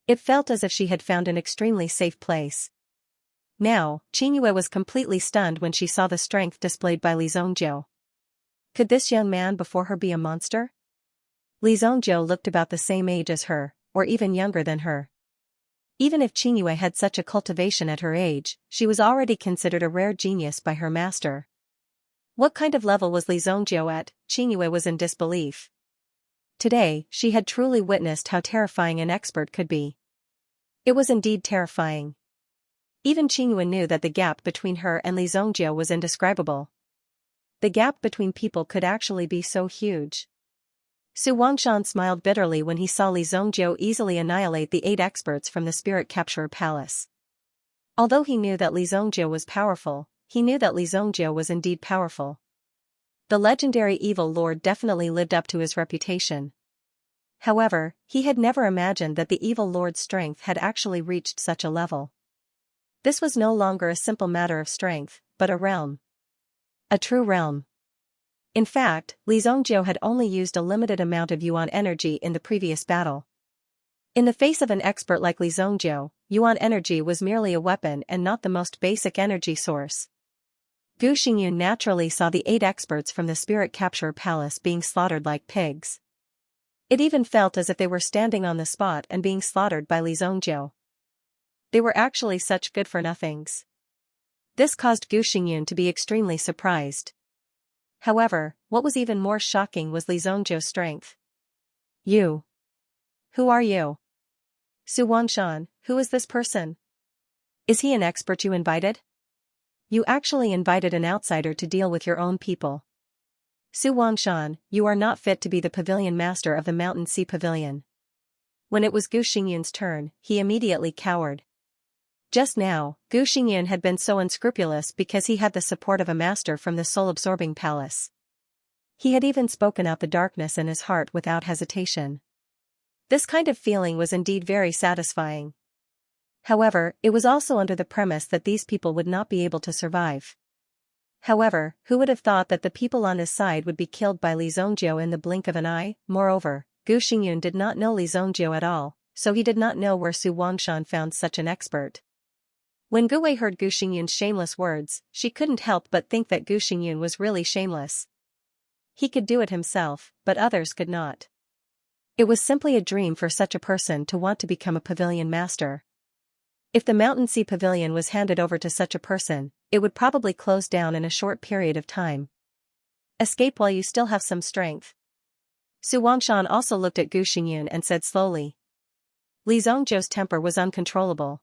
It felt as if she had found an extremely safe place. Now, Xianxia was completely stunned when she saw the strength displayed by Li Zongjiu. Could this young man before her be a monster? Li Zongjiu looked about the same age as her, or even younger than her. Even if Xianxia had such a cultivation at her age, she was already considered a rare genius by her master. What kind of level was Li Zongjiu at? Xianxia was in disbelief. Today, she had truly witnessed how terrifying an expert could be. It was indeed terrifying. Even Xianxia knew that the gap between her and Li Zongjiu was indescribable. The gap between people could actually be so huge. Su Wangshan smiled bitterly when he saw Li Zongjiu easily annihilate the 8 experts from the Spirit Capturer Palace. Although he knew that Li Zongjiu was powerful, he knew that Li Zongjiu was indeed powerful. The legendary evil lord definitely lived up to his reputation. However, he had never imagined that the evil lord's strength had actually reached such a level. This was no longer a simple matter of strength, but a realm. A true realm. In fact, Li Zongjiu had only used a limited amount of Yuan energy in the previous battle. In the face of an expert like Li Zongjiu, Yuan energy was merely a weapon and not the most basic energy source. Gu Xingyun naturally saw the 8 experts from the Spirit Capturer Palace being slaughtered like pigs. It even felt as if they were standing on the spot and being slaughtered by Li Zongjiu. They were actually such good-for-nothings. This caused Gu Xingyun to be extremely surprised. However, what was even more shocking was Li Zongjiu's strength. You. Who are you? Su Wangshan, who is this person? Is he an expert you invited? You actually invited an outsider to deal with your own people. Su Wangshan, you are not fit to be the pavilion master of the Mountain Sea Pavilion. When it was Gu Xingyun's turn, he immediately cowered. Just now, Gu Xingyun had been so unscrupulous because he had the support of a master from the soul-absorbing palace. He had even spoken out the darkness in his heart without hesitation. This kind of feeling was indeed very satisfying. However, it was also under the premise that these people would not be able to survive. However, who would have thought that the people on his side would be killed by Li Zongjiu in the blink of an eye? Moreover, Gu Xingyun did not know Li Zongjiu at all, so he did not know where Su Wangshan found such an expert. When Gu Wei heard Gu Xingyun's shameless words, she couldn't help but think that Gu Xingyun was really shameless. He could do it himself, but others could not. It was simply a dream for such a person to want to become a pavilion master. If the Mountain Sea Pavilion was handed over to such a person, it would probably close down in a short period of time. Escape while you still have some strength. Su Wangshan also looked at Gu Xingyun and said slowly. Li Zongjiu's temper was uncontrollable.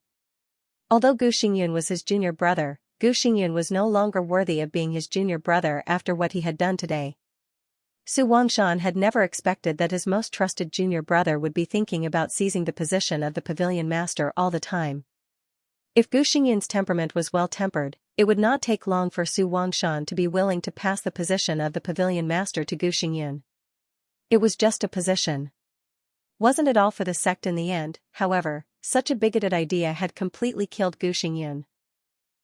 Although Gu Xingyun was his junior brother, Gu Xingyun was no longer worthy of being his junior brother after what he had done today. Su Wangshan had never expected that his most trusted junior brother would be thinking about seizing the position of the pavilion master all the time. If Gu Xingyun's temperament was well-tempered, it would not take long for Su Wangshan to be willing to pass the position of the pavilion master to Gu Xingyun. It was just a position. Wasn't it all for the sect in the end? However, such a bigoted idea had completely killed Gu Xingyun.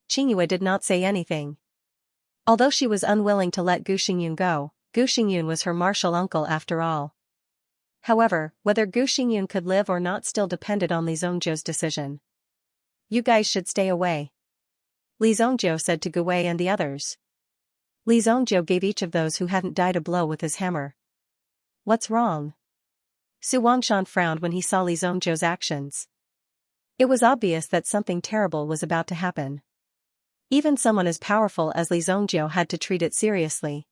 Qingyue did not say anything. Although she was unwilling to let Gu Xingyun go, Gu Xingyun was her martial uncle after all. However, whether Gu Xingyun could live or not still depended on Li Zongjiu's decision. You guys should stay away, Li Zongjiu said to Gu Wei and the others. Li Zongjiu gave each of those who hadn't died a blow with his hammer. What's wrong? Su Wangshan frowned when he saw Li Zongjiu's actions. It was obvious that something terrible was about to happen. Even someone as powerful as Li Zongjiu had to treat it seriously.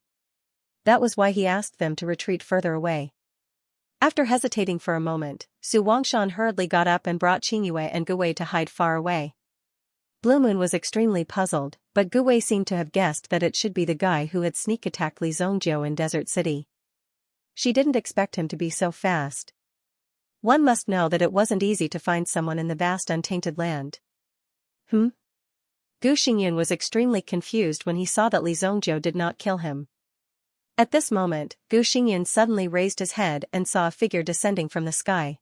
That was why he asked them to retreat further away. After hesitating for a moment, Su Wangshan hurriedly got up and brought Qingyue and Gu Wei to hide far away. Blue Moon was extremely puzzled, but Gu Wei seemed to have guessed that it should be the guy who had sneak-attacked Li Zongjiu in Desert City. She didn't expect him to be so fast. One must know that it wasn't easy to find someone in the vast untainted land. Gu Xingyun was extremely confused when he saw that Li Zongjiu did not kill him. At this moment, Gu Xingyun suddenly raised his head and saw a figure descending from the sky.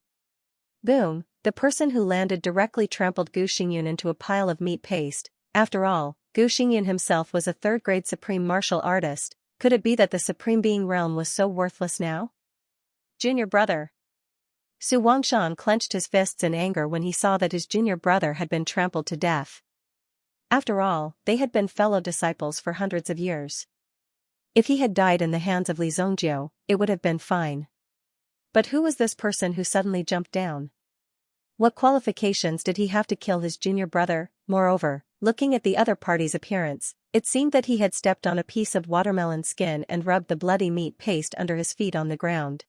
Boom, the person who landed directly trampled Gu Xingyun into a pile of meat paste. After all, Gu Xingyun himself was a third-grade supreme martial artist. Could it be that the Supreme Being realm was so worthless now? Junior brother. Su Wangshan clenched his fists in anger when he saw that his junior brother had been trampled to death. After all, they had been fellow disciples for hundreds of years. If he had died in the hands of Li Zongjiu, it would have been fine. But who was this person who suddenly jumped down? What qualifications did he have to kill his junior brother? Moreover, looking at the other party's appearance, it seemed that he had stepped on a piece of watermelon skin and rubbed the bloody meat paste under his feet on the ground.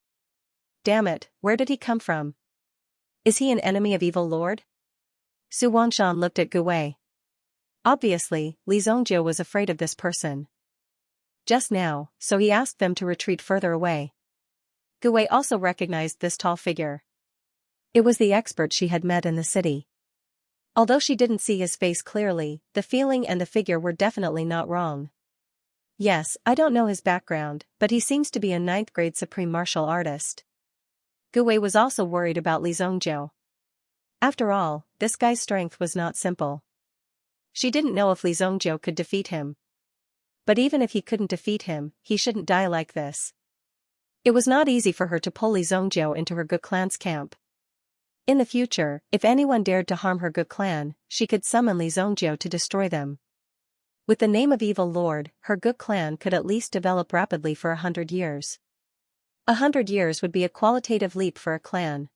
Damn it, where did he come from? Is he an enemy of Evil Lord? Su Wangshan looked at Gu Wei. Obviously, Li Zongjiu was afraid of this person. Just now, so he asked them to retreat further away. Gu Wei also recognized this tall figure. It was the expert she had met in the city. Although she didn't see his face clearly, the feeling and the figure were definitely not wrong. Yes, I don't know his background, but he seems to be a 9th grade supreme martial artist. Gu Wei was also worried about Li Zongjiu. After all, this guy's strength was not simple. She didn't know if Li Zongjiu could defeat him. But even if he couldn't defeat him, he shouldn't die like this. It was not easy for her to pull Li Zongjiu into her Ge clan's camp. In the future, if anyone dared to harm her Ge clan, she could summon Li Zongjiu to destroy them. With the name of Evil Lord, her Ge clan could at least develop rapidly for 100 years. 100 years would be a qualitative leap for a clan.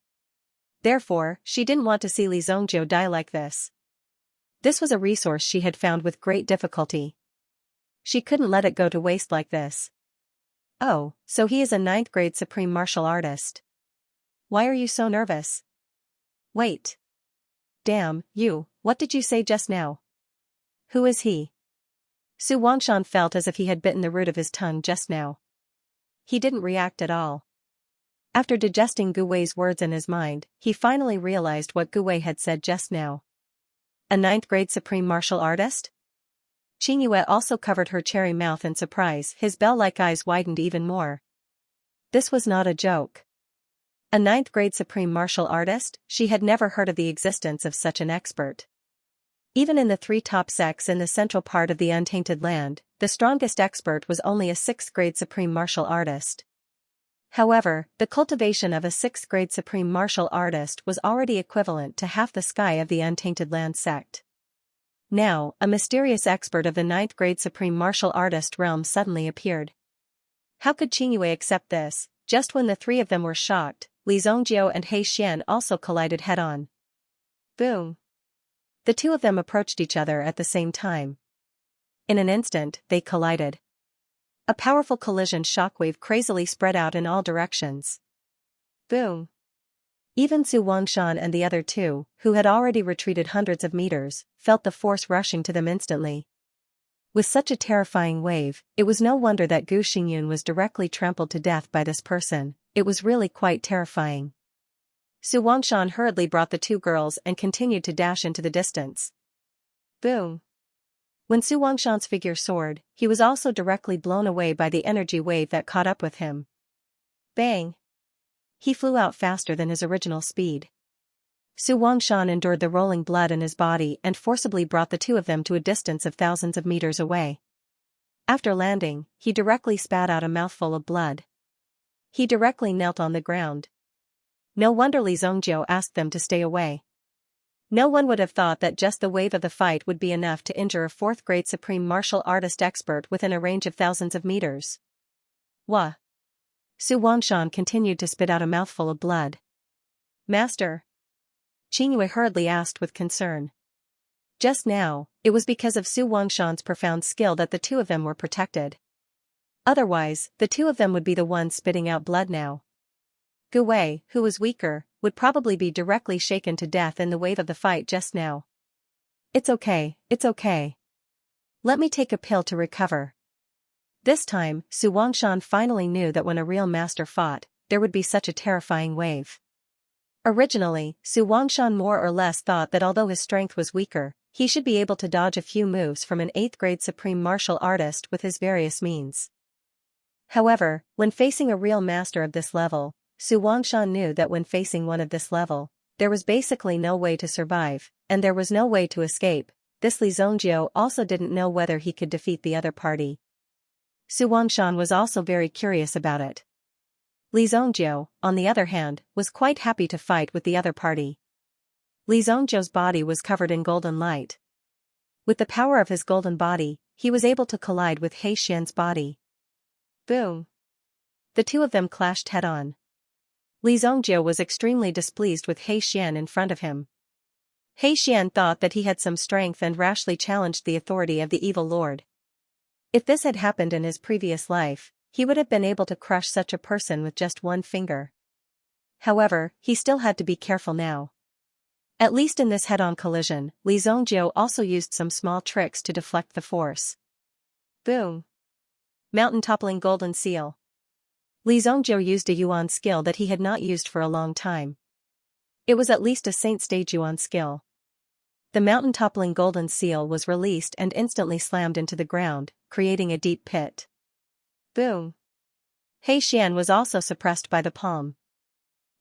Therefore, she didn't want to see Li Zongjiu die like this. This was a resource she had found with great difficulty. She couldn't let it go to waste like this. Oh, so he is a 9th grade supreme martial artist. Why are you so nervous? Wait. Damn, you, what did you say just now? Who is he? Su Wangshan felt as if he had bitten the root of his tongue just now. He didn't react at all. After digesting Gu Wei's words in his mind, he finally realized what Gu Wei had said just now. A 9th grade supreme martial artist? Qing Yue also covered her cherry mouth in surprise. His bell-like eyes widened even more. This was not a joke. A 9th grade supreme martial artist? She had never heard of the existence of such an expert. Even in the 3 top sects in the central part of the Untainted Land, the strongest expert was only a 6th grade supreme martial artist. However, the cultivation of a 6th grade supreme martial artist was already equivalent to half the sky of the Untainted Land sect. Now, a mysterious expert of the 9th grade supreme martial artist realm suddenly appeared. How could Qing Yue accept this? Just when the 3 of them were shocked, Li Zongjiu and He Xian also collided head-on. Boom! The 2 of them approached each other at the same time. In an instant, they collided. A powerful collision shockwave crazily spread out in all directions. Boom! Even Su Wangshan and the other 2, who had already retreated hundreds of meters, felt the force rushing to them instantly. With such a terrifying wave, it was no wonder that Gu Xingyun was directly trampled to death by this person. It was really quite terrifying. Su Wangshan hurriedly brought the 2 girls and continued to dash into the distance. Boom! When Su Wangshan's figure soared, he was also directly blown away by the energy wave that caught up with him. Bang! He flew out faster than his original speed. Su Wangshan endured the rolling blood in his body and forcibly brought the 2 of them to a distance of thousands of meters away. After landing, he directly spat out a mouthful of blood. He directly knelt on the ground. No wonder Li Zongjiu asked them to stay away. No one would have thought that just the wave of the fight would be enough to injure a 4th grade supreme martial artist expert within a range of thousands of meters. Wah! Su Wangshan continued to spit out a mouthful of blood. Master? Qing Yue hurriedly asked with concern. Just now, it was because of Su Wangshan's profound skill that the 2 of them were protected. Otherwise, the 2 of them would be the ones spitting out blood now. Gu Wei, who was weaker, would probably be directly shaken to death in the wave of the fight just now. It's okay, it's okay. Let me take a pill to recover. This time, Su Wangshan finally knew that when a real master fought, there would be such a terrifying wave. Originally, Su Wangshan more or less thought that although his strength was weaker, he should be able to dodge a few moves from an 8th grade supreme martial artist with his various means. However, when facing a real master of this level, Su Wangshan knew that when facing one of this level, there was basically no way to survive, and there was no way to escape. This Li Zongjiu also didn't know whether he could defeat the other party. Su Wangshan was also very curious about it. Li Zongjiu, on the other hand, was quite happy to fight with the other party. Li Zongjiu's body was covered in golden light. With the power of his golden body, he was able to collide with He Xian's body. Boom! The 2 of them clashed head-on. Li Zongjiu was extremely displeased with He Xian in front of him. He Xian thought that he had some strength and rashly challenged the authority of the evil lord. If this had happened in his previous life, he would have been able to crush such a person with just one finger. However, he still had to be careful now. At least in this head-on collision, Li Zongjiu also used some small tricks to deflect the force. Boom! Mountain-toppling golden seal. Li Zongjiu used a yuan skill that he had not used for a long time. It was at least a saint stage yuan skill. The mountain-toppling golden seal was released and instantly slammed into the ground, creating a deep pit. Boom! He Xian was also suppressed by the palm.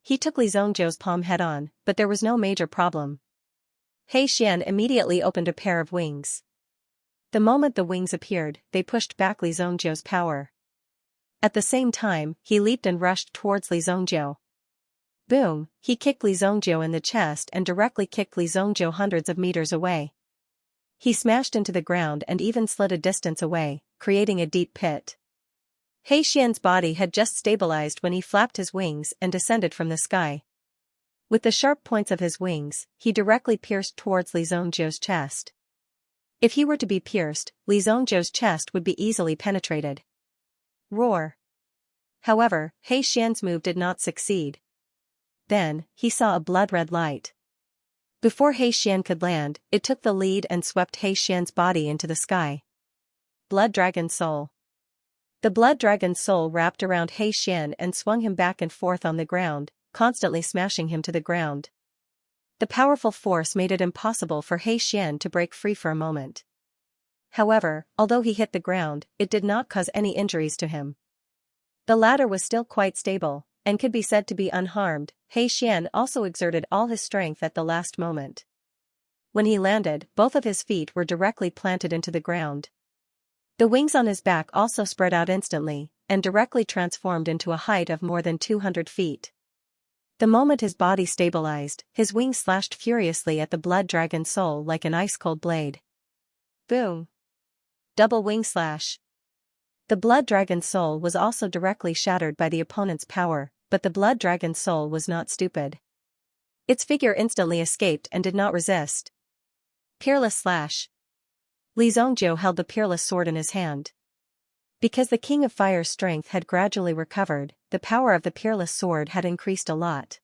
He took Li Zongjiu's palm head-on, but there was no major problem. He Xian immediately opened a pair of wings. The moment the wings appeared, they pushed back Li Zongjiu's power. At the same time, he leaped and rushed towards Li Zongjiu. Boom! He kicked Li Zongjiu in the chest and directly kicked Li Zongjiu hundreds of meters away. He smashed into the ground and even slid a distance away, creating a deep pit. He Xian's body had just stabilized when he flapped his wings and descended from the sky. With the sharp points of his wings, he directly pierced towards Li Zongjiu's chest. If he were to be pierced, Li Zongjiu's chest would be easily penetrated. Roar! However, He Xian's move did not succeed. Then, he saw a blood-red light. Before He Xian could land, it took the lead and swept He Xian's body into the sky. Blood Dragon Soul. The Blood Dragon's soul wrapped around He Xian and swung him back and forth on the ground, constantly smashing him to the ground. The powerful force made it impossible for He Xian to break free for a moment. However, although he hit the ground, it did not cause any injuries to him. The latter was still quite stable, and could be said to be unharmed. He Xian also exerted all his strength at the last moment. When he landed, both of his feet were directly planted into the ground. The wings on his back also spread out instantly, and directly transformed into a height of more than 200 feet. The moment his body stabilized, his wings slashed furiously at the Blood Dragon Soul like an ice-cold blade. Boom! Double wing slash. The Blood Dragon Soul was also directly shattered by the opponent's power, but the Blood Dragon Soul was not stupid. Its figure instantly escaped and did not resist. Peerless slash. Li Zongjiu held the peerless sword in his hand. Because the King of Fire's strength had gradually recovered, the power of the peerless sword had increased a lot.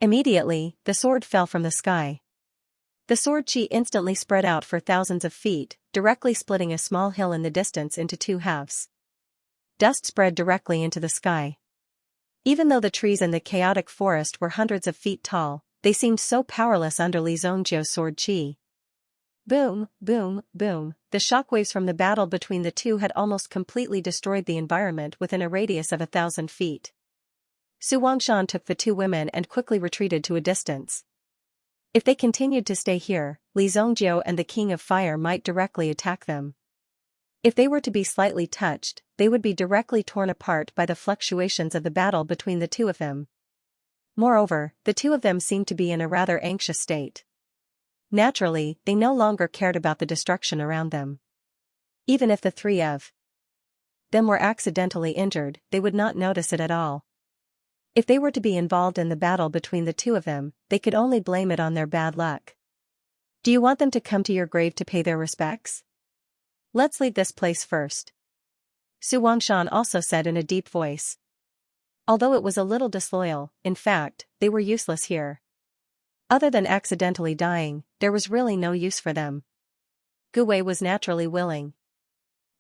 Immediately, the sword fell from the sky. The sword chi instantly spread out for thousands of feet, directly splitting a small hill in the distance into two halves. Dust spread directly into the sky. Even though the trees in the chaotic forest were hundreds of feet tall, they seemed so powerless under Li Zongjiu's sword chi. Boom, boom, boom, the shockwaves from the battle between the two had almost completely destroyed the environment within a radius of 1,000 feet. Su Wangshan took the two women and quickly retreated to a distance. If they continued to stay here, Li Zongjiu and the King of Fire might directly attack them. If they were to be slightly touched, they would be directly torn apart by the fluctuations of the battle between the two of them. Moreover, the two of them seemed to be in a rather anxious state. Naturally, they no longer cared about the destruction around them. Even if the three of them were accidentally injured, they would not notice it at all. If they were to be involved in the battle between the two of them, they could only blame it on their bad luck. Do you want them to come to your grave to pay their respects? Let's leave this place first. Su Wangshan also said in a deep voice. Although it was a little disloyal, in fact, they were useless here. Other than accidentally dying, there was really no use for them. Gu Wei was naturally willing.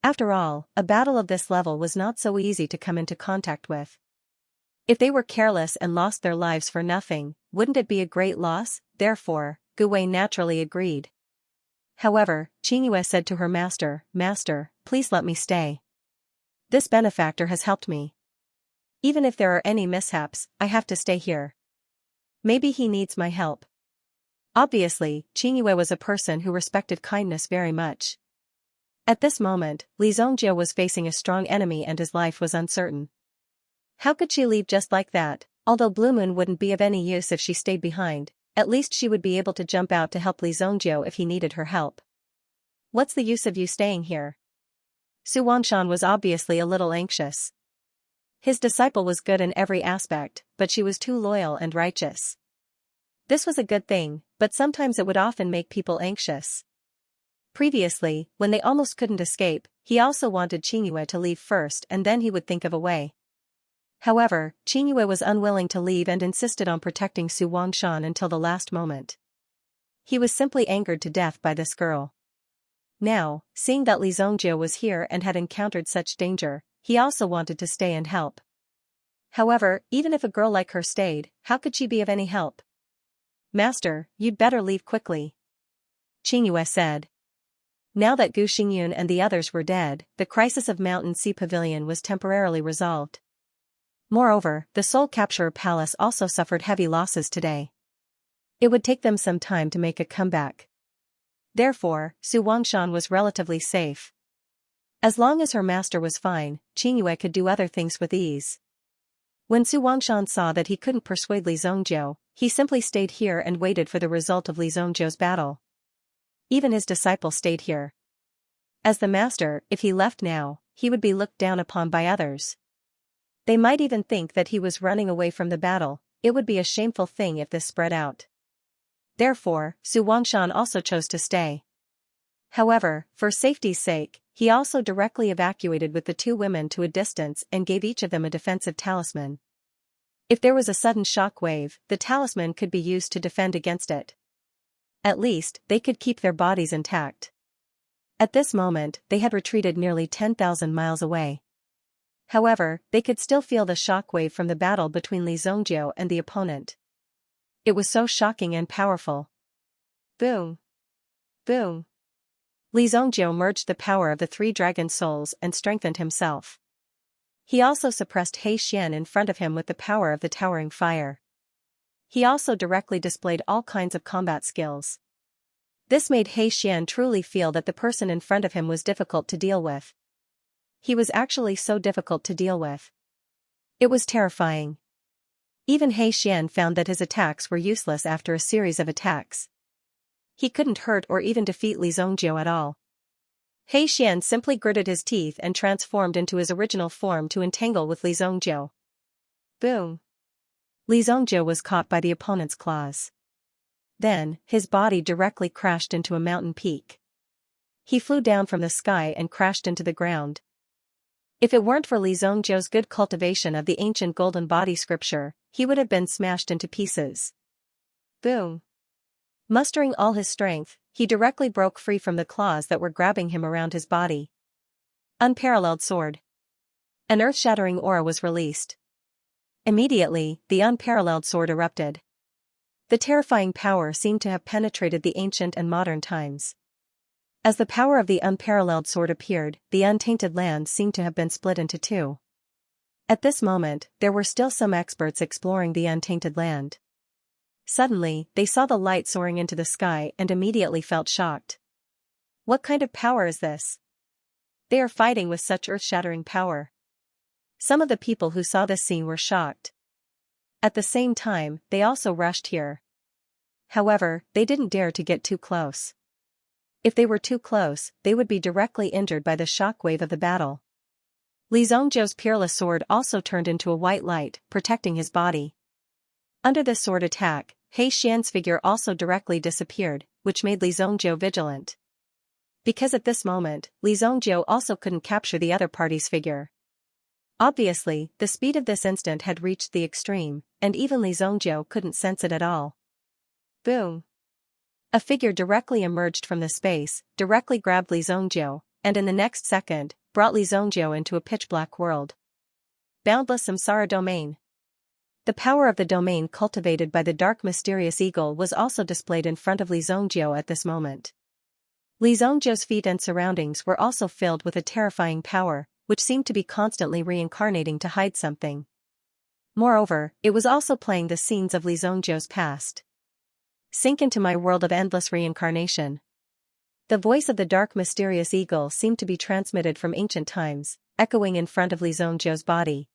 After all, a battle of this level was not so easy to come into contact with. If they were careless and lost their lives for nothing, wouldn't it be a great loss? Therefore, Gu Wei naturally agreed. However, Qingyue said to her master, "Master, please let me stay. This benefactor has helped me. Even if there are any mishaps, I have to stay here. Maybe he needs my help." Obviously, Qingyue was a person who respected kindness very much. At this moment, Li Zongjiu was facing a strong enemy and his life was uncertain. How could she leave just like that? Although Blue Moon wouldn't be of any use if she stayed behind, at least she would be able to jump out to help Li Zongjiu if he needed her help. What's the use of you staying here? Su Wangshan was obviously a little anxious. His disciple was good in every aspect, but she was too loyal and righteous. This was a good thing, but sometimes it would often make people anxious. Previously, when they almost couldn't escape, he also wanted Qingyue to leave first and then he would think of a way. However, Qingyue was unwilling to leave and insisted on protecting Su Wangshan until the last moment. He was simply angered to death by this girl. Now, seeing that Li Zongjiu was here and had encountered such danger, he also wanted to stay and help. However, even if a girl like her stayed, how could she be of any help? Master, you'd better leave quickly, Xianxia said. Now that Gu Xingyun and the others were dead, the crisis of Mountain Sea Pavilion was temporarily resolved. Moreover, the Soul Capturer Palace also suffered heavy losses today. It would take them some time to make a comeback. Therefore, Su Wangshan was relatively safe. As long as her master was fine, Xianxia could do other things with ease. When Su Wangshan saw that he couldn't persuade Li Zongjiu, he simply stayed here and waited for the result of Li Zongjiu's battle. Even his disciple stayed here. As the master, if he left now, he would be looked down upon by others. They might even think that he was running away from the battle. It would be a shameful thing if this spread out. Therefore, Su Wangshan also chose to stay. However, for safety's sake, he also directly evacuated with the two women to a distance and gave each of them a defensive talisman. If there was a sudden shock wave, the talisman could be used to defend against it. At least, they could keep their bodies intact. At this moment, they had retreated nearly 10,000 miles away. However, they could still feel the shock wave from the battle between Li Zongjiu and the opponent. It was so shocking and powerful. Boom! Boom! Li Zongjiu merged the power of the three dragon souls and strengthened himself. He also suppressed He Xian in front of him with the power of the towering fire. He also directly displayed all kinds of combat skills. This made He Xian truly feel that the person in front of him was difficult to deal with. He was actually so difficult to deal with. It was terrifying. Even He Xian found that his attacks were useless after a series of attacks. He couldn't hurt or even defeat Li Zongjiu at all. He Xian simply gritted his teeth and transformed into his original form to entangle with Li Zongjiu. Boom! Li Zongjiu was caught by the opponent's claws. Then, his body directly crashed into a mountain peak. He flew down from the sky and crashed into the ground. If it weren't for Li Zongjiu's good cultivation of the ancient golden body scripture, he would have been smashed into pieces. Boom! Mustering all his strength, he directly broke free from the claws that were grabbing him around his body. Unparalleled sword. An earth-shattering aura was released. Immediately, the unparalleled sword erupted. The terrifying power seemed to have penetrated the ancient and modern times. As the power of the unparalleled sword appeared, the untainted land seemed to have been split into two. At this moment, there were still some experts exploring the untainted land. Suddenly, they saw the light soaring into the sky and immediately felt shocked. What kind of power is this? They are fighting with such earth-shattering power. Some of the people who saw this scene were shocked. At the same time, they also rushed here. However, they didn't dare to get too close. If they were too close, they would be directly injured by the shockwave of the battle. Li Zongjiu's peerless sword also turned into a white light, protecting his body. Under this sword attack, He Xian's figure also directly disappeared, which made Li Zongjiu vigilant. Because at this moment, Li Zongjiu also couldn't capture the other party's figure. Obviously, the speed of this instant had reached the extreme, and even Li Zongjiu couldn't sense it at all. Boom! A figure directly emerged from the space, directly grabbed Li Zongjiu, and in the next second, brought Li Zongjiu into a pitch-black world. Boundless Samsara Domain. The power of the domain cultivated by the dark mysterious eagle was also displayed in front of Li Zongjiu at this moment. Li Zongjiu's feet and surroundings were also filled with a terrifying power, which seemed to be constantly reincarnating to hide something. Moreover, it was also playing the scenes of Li Zongjiu's past. Sink into my world of endless reincarnation. The voice of the dark mysterious eagle seemed to be transmitted from ancient times, echoing in front of Li Zongjiu's body.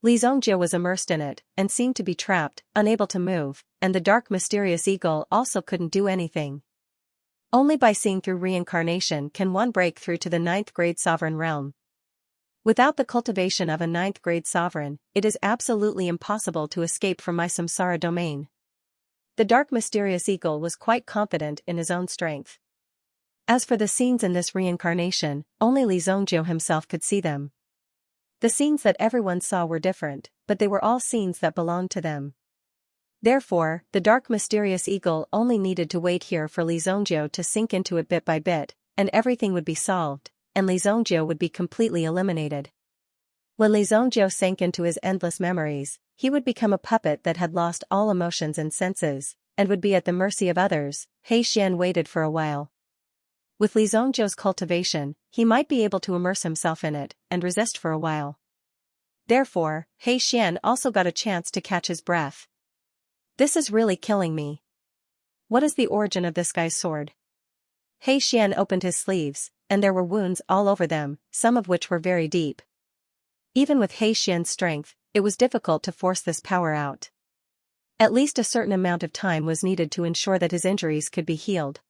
Li Zongjiu was immersed in it, and seemed to be trapped, unable to move, and the dark mysterious eagle also couldn't do anything. Only by seeing through reincarnation can one break through to the 9th grade sovereign realm. Without the cultivation of a 9th grade sovereign, it is absolutely impossible to escape from my samsara domain. The dark mysterious eagle was quite confident in his own strength. As for the scenes in this reincarnation, only Li Zongjiu himself could see them. The scenes that everyone saw were different, but they were all scenes that belonged to them. Therefore, the dark mysterious eagle only needed to wait here for Li Zongjiu to sink into it bit by bit, and everything would be solved, and Li Zongjiu would be completely eliminated. When Li Zongjiu sank into his endless memories, he would become a puppet that had lost all emotions and senses, and would be at the mercy of others. He Xian waited for a while. With Li Zongjiu's cultivation, he might be able to immerse himself in it, and resist for a while. Therefore, He Xian also got a chance to catch his breath. This is really killing me. What is the origin of this guy's sword? He Xian opened his sleeves, and there were wounds all over them, some of which were very deep. Even with He Xian's strength, it was difficult to force this power out. At least a certain amount of time was needed to ensure that his injuries could be healed.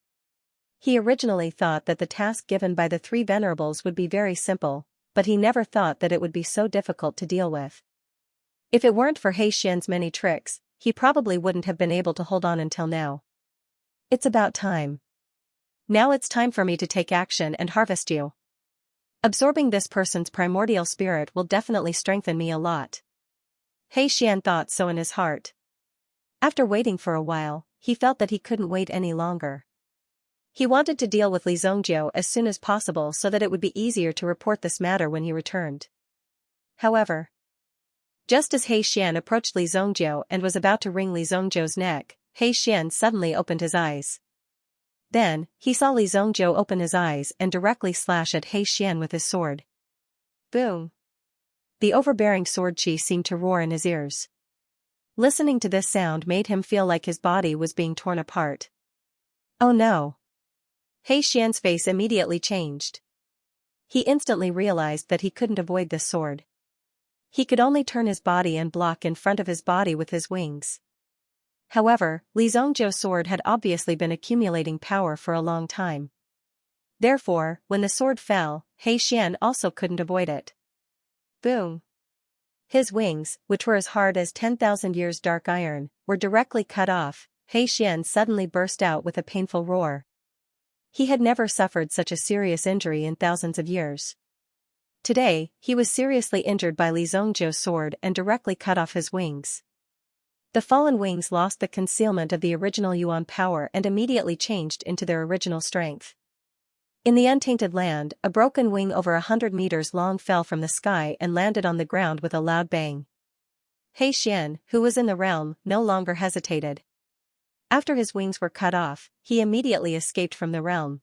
He originally thought that the task given by the three venerables would be very simple, but he never thought that it would be so difficult to deal with. If it weren't for He Xian's many tricks, he probably wouldn't have been able to hold on until now. It's about time. Now it's time for me to take action and harvest you. Absorbing this person's primordial spirit will definitely strengthen me a lot. He Xian thought so in his heart. After waiting for a while, he felt that he couldn't wait any longer. He wanted to deal with Li Zongjiu as soon as possible so that it would be easier to report this matter when he returned. However, just as He Xian approached Li Zongjiu and was about to wring Li Zongjiu's neck, He Xian suddenly opened his eyes. Then, he saw Li Zongjiu open his eyes and directly slash at He Xian with his sword. Boom! The overbearing sword chi seemed to roar in his ears. Listening to this sound made him feel like his body was being torn apart. Oh no! He Xian's face immediately changed. He instantly realized that he couldn't avoid this sword. He could only turn his body and block in front of his body with his wings. However, Li Zongjiu's sword had obviously been accumulating power for a long time. Therefore, when the sword fell, He Xian also couldn't avoid it. Boom! His wings, which were as hard as 10,000 years dark iron, were directly cut off. He Xian suddenly burst out with a painful roar. He had never suffered such a serious injury in thousands of years. Today, he was seriously injured by Li Zongjiu's sword and directly cut off his wings. The fallen wings lost the concealment of the original Yuan power and immediately changed into their original strength. In the untainted land, a broken wing over 100 meters long fell from the sky and landed on the ground with a loud bang. He Xian, who was in the realm, no longer hesitated. After his wings were cut off, he immediately escaped from the realm.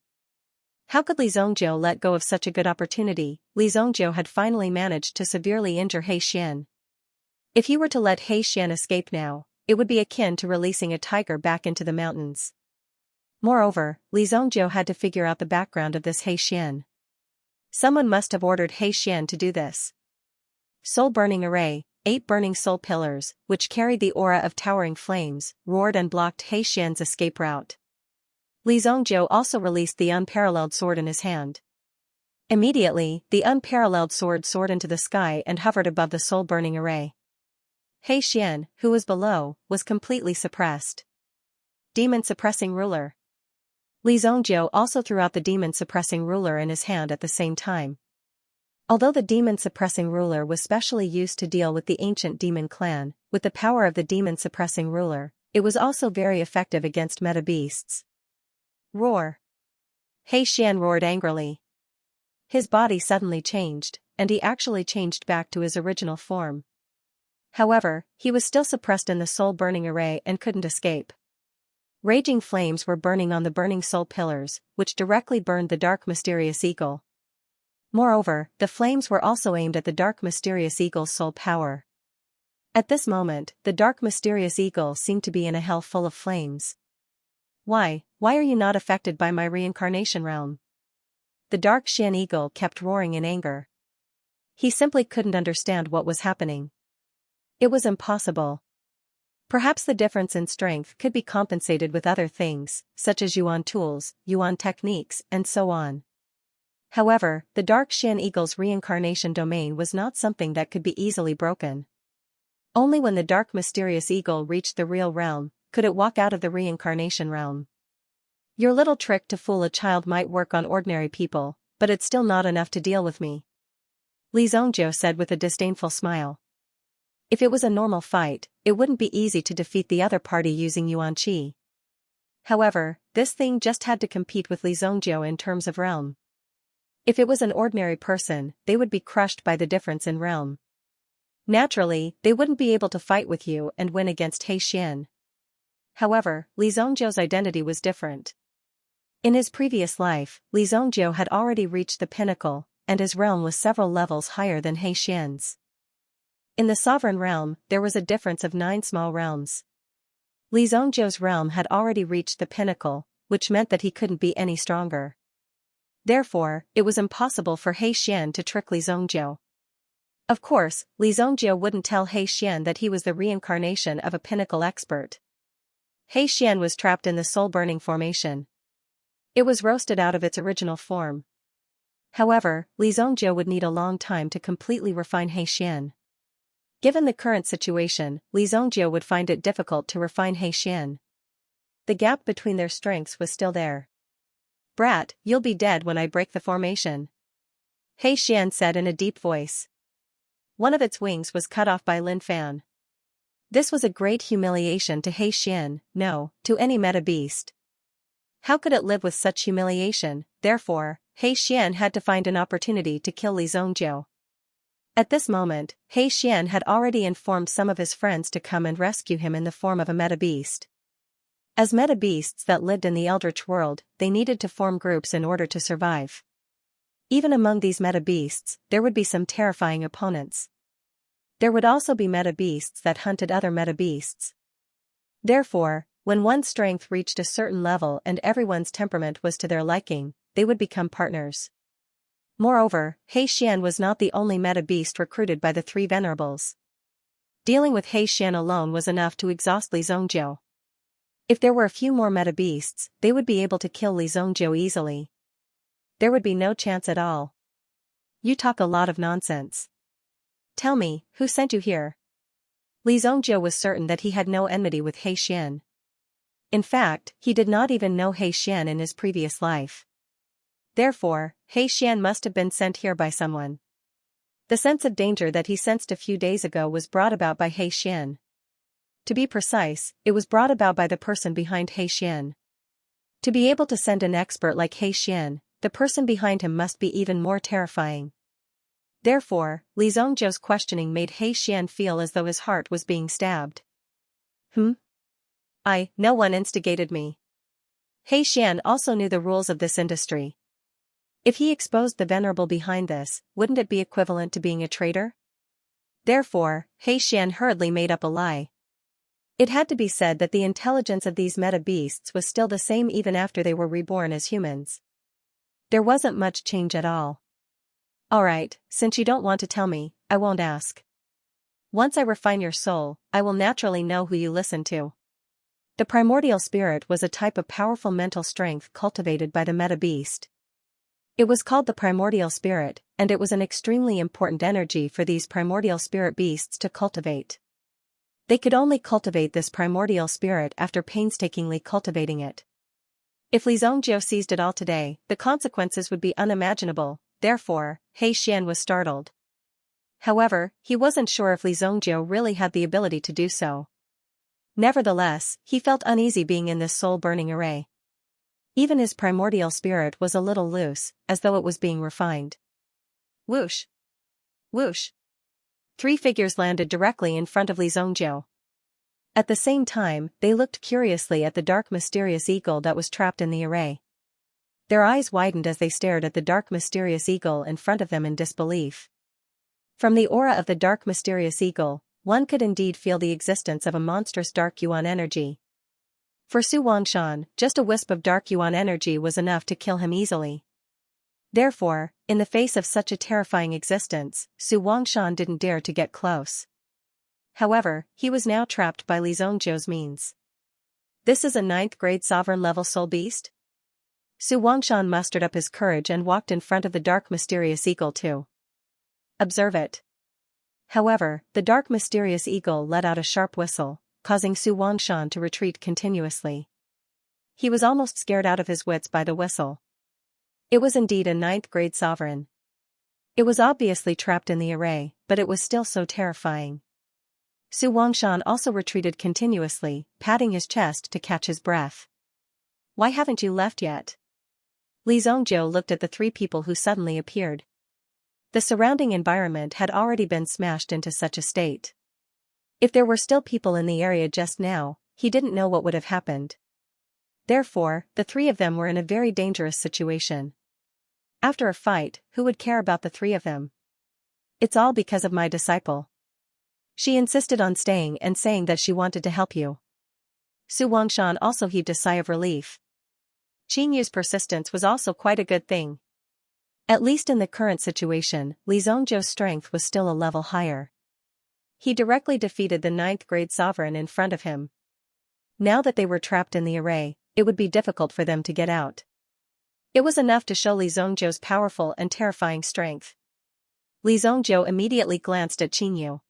How could Li Zongjiu let go of such a good opportunity? Li Zongjiu had finally managed to severely injure He Xian. If he were to let He Xian escape now, it would be akin to releasing a tiger back into the mountains. Moreover, Li Zongjiu had to figure out the background of this He Xian. Someone must have ordered He Xian to do this. Soul Burning Array, 8 burning soul pillars, which carried the aura of towering flames, roared and blocked He Xian's escape route. Li Zongjiu also released the unparalleled sword in his hand. Immediately, the unparalleled sword soared into the sky and hovered above the soul burning array. He Xian, who was below, was completely suppressed. Demon Suppressing Ruler. Li Zongjiu also threw out the Demon Suppressing Ruler in his hand at the same time. Although the Demon Suppressing Ruler was specially used to deal with the ancient demon clan, with the power of the Demon Suppressing Ruler, it was also very effective against meta beasts. Roar! He Xian roared angrily. His body suddenly changed, and he actually changed back to his original form. However, he was still suppressed in the soul burning array and couldn't escape. Raging flames were burning on the burning soul pillars, which directly burned the dark mysterious eagle. Moreover, the flames were also aimed at the dark mysterious eagle's soul power. At this moment, the dark mysterious eagle seemed to be in a hell full of flames. Why are you not affected by my reincarnation realm? The dark Xian eagle kept roaring in anger. He simply couldn't understand what was happening. It was impossible. Perhaps the difference in strength could be compensated with other things, such as Yuan tools, Yuan techniques, and so on. However, the dark Xian eagle's reincarnation domain was not something that could be easily broken. Only when the dark mysterious eagle reached the real realm, could it walk out of the reincarnation realm. Your little trick to fool a child might work on ordinary people, but it's still not enough to deal with me. Li Zongjiu said with a disdainful smile. If it was a normal fight, it wouldn't be easy to defeat the other party using Yuan Qi. However, this thing just had to compete with Li Zongjiu in terms of realm. If it was an ordinary person, they would be crushed by the difference in realm. Naturally, they wouldn't be able to fight with you and win against He Xian. However, Li Zhongjiu's identity was different. In his previous life, Li Zhongjiu had already reached the pinnacle, and his realm was several levels higher than He Xian's. In the sovereign realm, there was a difference of 9 small realms. Li Zhongjiu's realm had already reached the pinnacle, which meant that he couldn't be any stronger. Therefore, it was impossible for He Xian to trick Li Zhongjiu. Of course, Li Zhongjiu wouldn't tell He Xian that he was the reincarnation of a pinnacle expert. He Xian was trapped in the soul-burning formation. It was roasted out of its original form. However, Li Zhongjiu would need a long time to completely refine He Xian. Given the current situation, Li Zhongjiu would find it difficult to refine He Xian. The gap between their strengths was still there. "Brat, you'll be dead when I break the formation," He Xian said in a deep voice. One of its wings was cut off by Lin Fan. This was a great humiliation to He Xian, no, to any meta beast. How could it live with such humiliation? Therefore, He Xian had to find an opportunity to kill Li Zhongjiu. At this moment, He Xian had already informed some of his friends to come and rescue him in the form of a meta beast. As meta beasts that lived in the Eldritch world, they needed to form groups in order to survive. Even among these meta beasts, there would be some terrifying opponents. There would also be meta beasts that hunted other meta beasts. Therefore, when one's strength reached a certain level and everyone's temperament was to their liking, they would become partners. Moreover, He Xian was not the only meta beast recruited by the 3 venerables. Dealing with He Xian alone was enough to exhaust Li Zhongjiu. If there were a few more meta beasts, they would be able to kill Li Zhongjiu easily. There would be no chance at all. "You talk a lot of nonsense. Tell me, who sent you here?" Li Zhongjiu was certain that he had no enmity with He Xian. In fact, he did not even know He Xian in his previous life. Therefore, He Xian must have been sent here by someone. The sense of danger that he sensed a few days ago was brought about by He Xian. To be precise, it was brought about by the person behind He Xian. To be able to send an expert like He Xian, the person behind him must be even more terrifying. Therefore, Li Zhongjiu's questioning made He Xian feel as though his heart was being stabbed. No one instigated me. He Xian also knew the rules of this industry. If he exposed the venerable behind this, wouldn't it be equivalent to being a traitor? Therefore, He Xian hurriedly made up a lie. It had to be said that the intelligence of these meta beasts was still the same even after they were reborn as humans. There wasn't much change at all. "Alright, since you don't want to tell me, I won't ask. Once I refine your soul, I will naturally know who you listen to." The primordial spirit was a type of powerful mental strength cultivated by the meta beast. It was called the primordial spirit, and it was an extremely important energy for these primordial spirit beasts to cultivate. They could only cultivate this primordial spirit after painstakingly cultivating it. If Li Zhongjiu seized it all today, the consequences would be unimaginable. Therefore, He Xian was startled. However, he wasn't sure if Li Zhongjiu really had the ability to do so. Nevertheless, he felt uneasy being in this soul-burning array. Even his primordial spirit was a little loose, as though it was being refined. Whoosh! Whoosh! 3 figures landed directly in front of Li Zhongjiu. At the same time, they looked curiously at the dark mysterious eagle that was trapped in the array. Their eyes widened as they stared at the dark mysterious eagle in front of them in disbelief. From the aura of the dark mysterious eagle, one could indeed feel the existence of a monstrous dark yuan energy. For Su Wangshan, just a wisp of dark yuan energy was enough to kill him easily. Therefore, in the face of such a terrifying existence, Su Wangshan didn't dare to get close. However, he was now trapped by Li Zhongjiu's means. "This is a 9th grade sovereign level soul beast?" Su Wangshan mustered up his courage and walked in front of the dark mysterious eagle to observe it. However, the dark mysterious eagle let out a sharp whistle, causing Su Wangshan to retreat continuously. He was almost scared out of his wits by the whistle. It was indeed a 9th grade sovereign. It was obviously trapped in the array, but it was still so terrifying. Su Wangshan also retreated continuously, patting his chest to catch his breath. "Why haven't you left yet?" Li Zongjiu looked at the three people who suddenly appeared. The surrounding environment had already been smashed into such a state. If there were still people in the area just now, he didn't know what would have happened. Therefore, the three of them were in a very dangerous situation. After a fight, who would care about the three of them? It's all because of my disciple. She insisted on staying and saying that she wanted to help you. Su Wangshan also heaved a sigh of relief. Qin Yu's persistence was also quite a good thing. At least in the current situation, Li Zongjiu's strength was still a level higher. He directly defeated the 9th grade sovereign in front of him. Now that they were trapped in the array, it would be difficult for them to get out. It was enough to show Li Zongjiu's powerful and terrifying strength. Li Zongjiu immediately glanced at Qin Yu.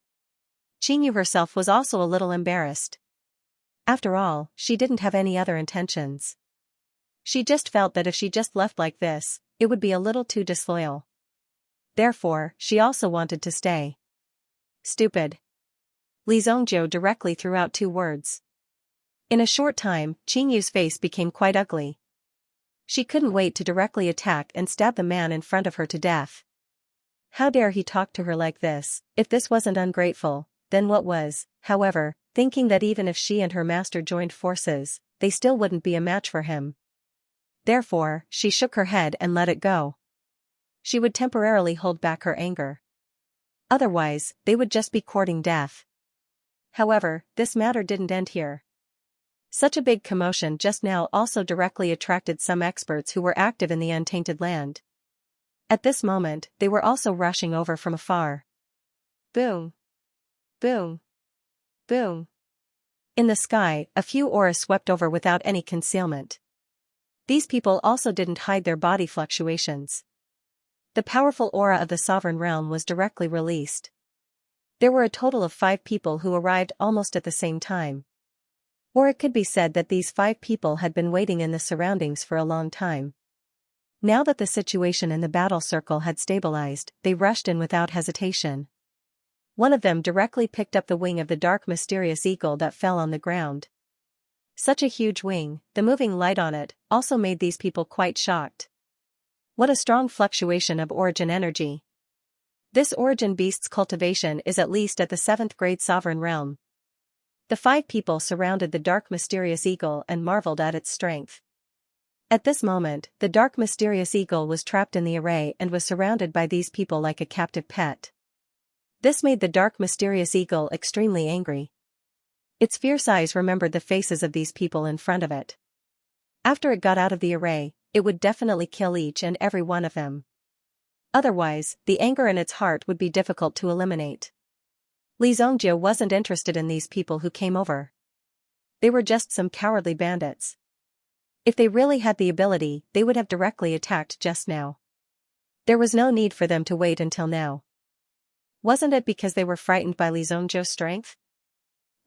Qin Yu herself was also a little embarrassed. After all, she didn't have any other intentions. She just felt that if she just left like this, it would be a little too disloyal. Therefore, she also wanted to stay. Stupid. Li Zongjiu directly threw out 2 words. In a short time, Qin Yu's face became quite ugly. She couldn't wait to directly attack and stab the man in front of her to death. How dare he talk to her like this? If this wasn't ungrateful, then what was? However, thinking that even if she and her master joined forces, they still wouldn't be a match for him. Therefore, she shook her head and let it go. She would temporarily hold back her anger. Otherwise, they would just be courting death. However, this matter didn't end here. Such a big commotion just now also directly attracted some experts who were active in the untainted land. At this moment, they were also rushing over from afar. Boom! Boom! Boom! In the sky, a few auras swept over without any concealment. These people also didn't hide their body fluctuations. The powerful aura of the sovereign realm was directly released. There were a total of 5 people who arrived almost at the same time. Or it could be said that these 5 people had been waiting in the surroundings for a long time. Now that the situation in the battle circle had stabilized, they rushed in without hesitation. One of them directly picked up the wing of the dark mysterious eagle that fell on the ground. Such a huge wing, the moving light on it, also made these people quite shocked. What a strong fluctuation of origin energy. This origin beast's cultivation is at least at the 7th grade sovereign realm. The 5 people surrounded the dark mysterious eagle and marveled at its strength. At this moment, the dark mysterious eagle was trapped in the array and was surrounded by these people like a captive pet. This made the dark mysterious eagle extremely angry. Its fierce eyes remembered the faces of these people in front of it. After it got out of the array, it would definitely kill each and every one of them. Otherwise, the anger in its heart would be difficult to eliminate. Li Zongjiu wasn't interested in these people who came over. They were just some cowardly bandits. If they really had the ability, they would have directly attacked just now. There was no need for them to wait until now. Wasn't it because they were frightened by Li Zongjiu's strength?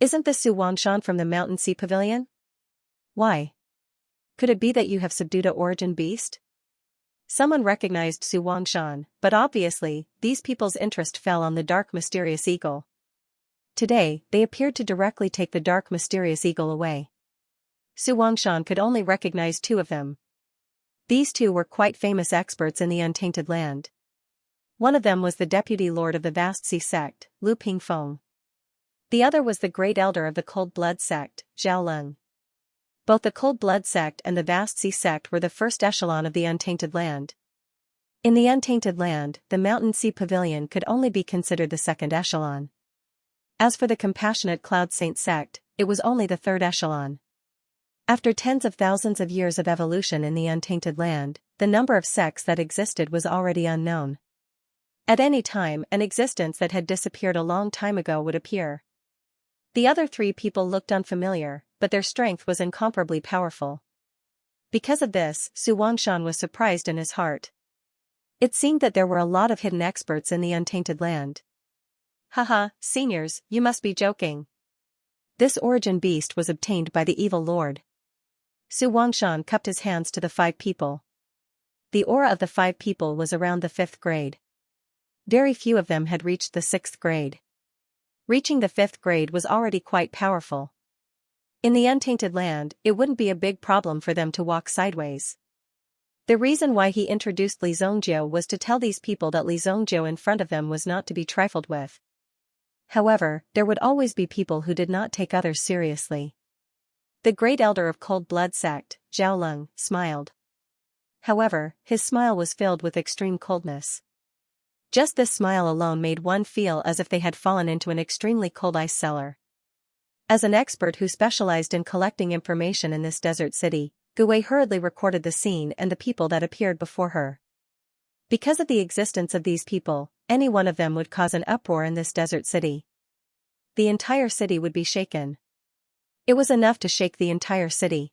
Isn't this Su Wangshan from the Mountain Sea Pavilion? Why? Could it be that you have subdued a origin beast? Someone recognized Su Wangshan, but obviously, these people's interest fell on the dark mysterious eagle. Today, they appeared to directly take the dark mysterious eagle away. Su Wangshan could only recognize 2 of them. These 2 were quite famous experts in the untainted land. One of them was the deputy lord of the vast sea sect, Lu Pingfeng. The other was the great elder of the cold blood sect, Zhao Leng. Both the cold blood sect and the vast sea sect were the first echelon of the untainted land. In the untainted land, the mountain sea pavilion could only be considered the 2nd echelon. As for the compassionate cloud saint sect, it was only the 3rd echelon. After tens of thousands of years of evolution in the untainted land, the number of sects that existed was already unknown. At any time, an existence that had disappeared a long time ago would appear. The other 3 people looked unfamiliar, but their strength was incomparably powerful. Because of this, Su Wangshan was surprised in his heart. It seemed that there were a lot of hidden experts in the untainted land. Haha, seniors, you must be joking. This origin beast was obtained by the evil lord. Su Wangshan cupped his hands to the 5 people. The aura of the 5 people was around the 5th grade. Very few of them had reached the 6th grade. Reaching the 5th grade was already quite powerful. In the untainted land, it wouldn't be a big problem for them to walk sideways. The reason why he introduced Li Zongjiu was to tell these people that Li Zongjiu in front of them was not to be trifled with. However, there would always be people who did not take others seriously. The great elder of Cold Blood sect, Zhao Leng, smiled. However, his smile was filled with extreme coldness. Just this smile alone made one feel as if they had fallen into an extremely cold ice cellar. As an expert who specialized in collecting information in this desert city, Gu Wei hurriedly recorded the scene and the people that appeared before her. Because of the existence of these people, any one of them would cause an uproar in this desert city. The entire city would be shaken. It was enough to shake the entire city.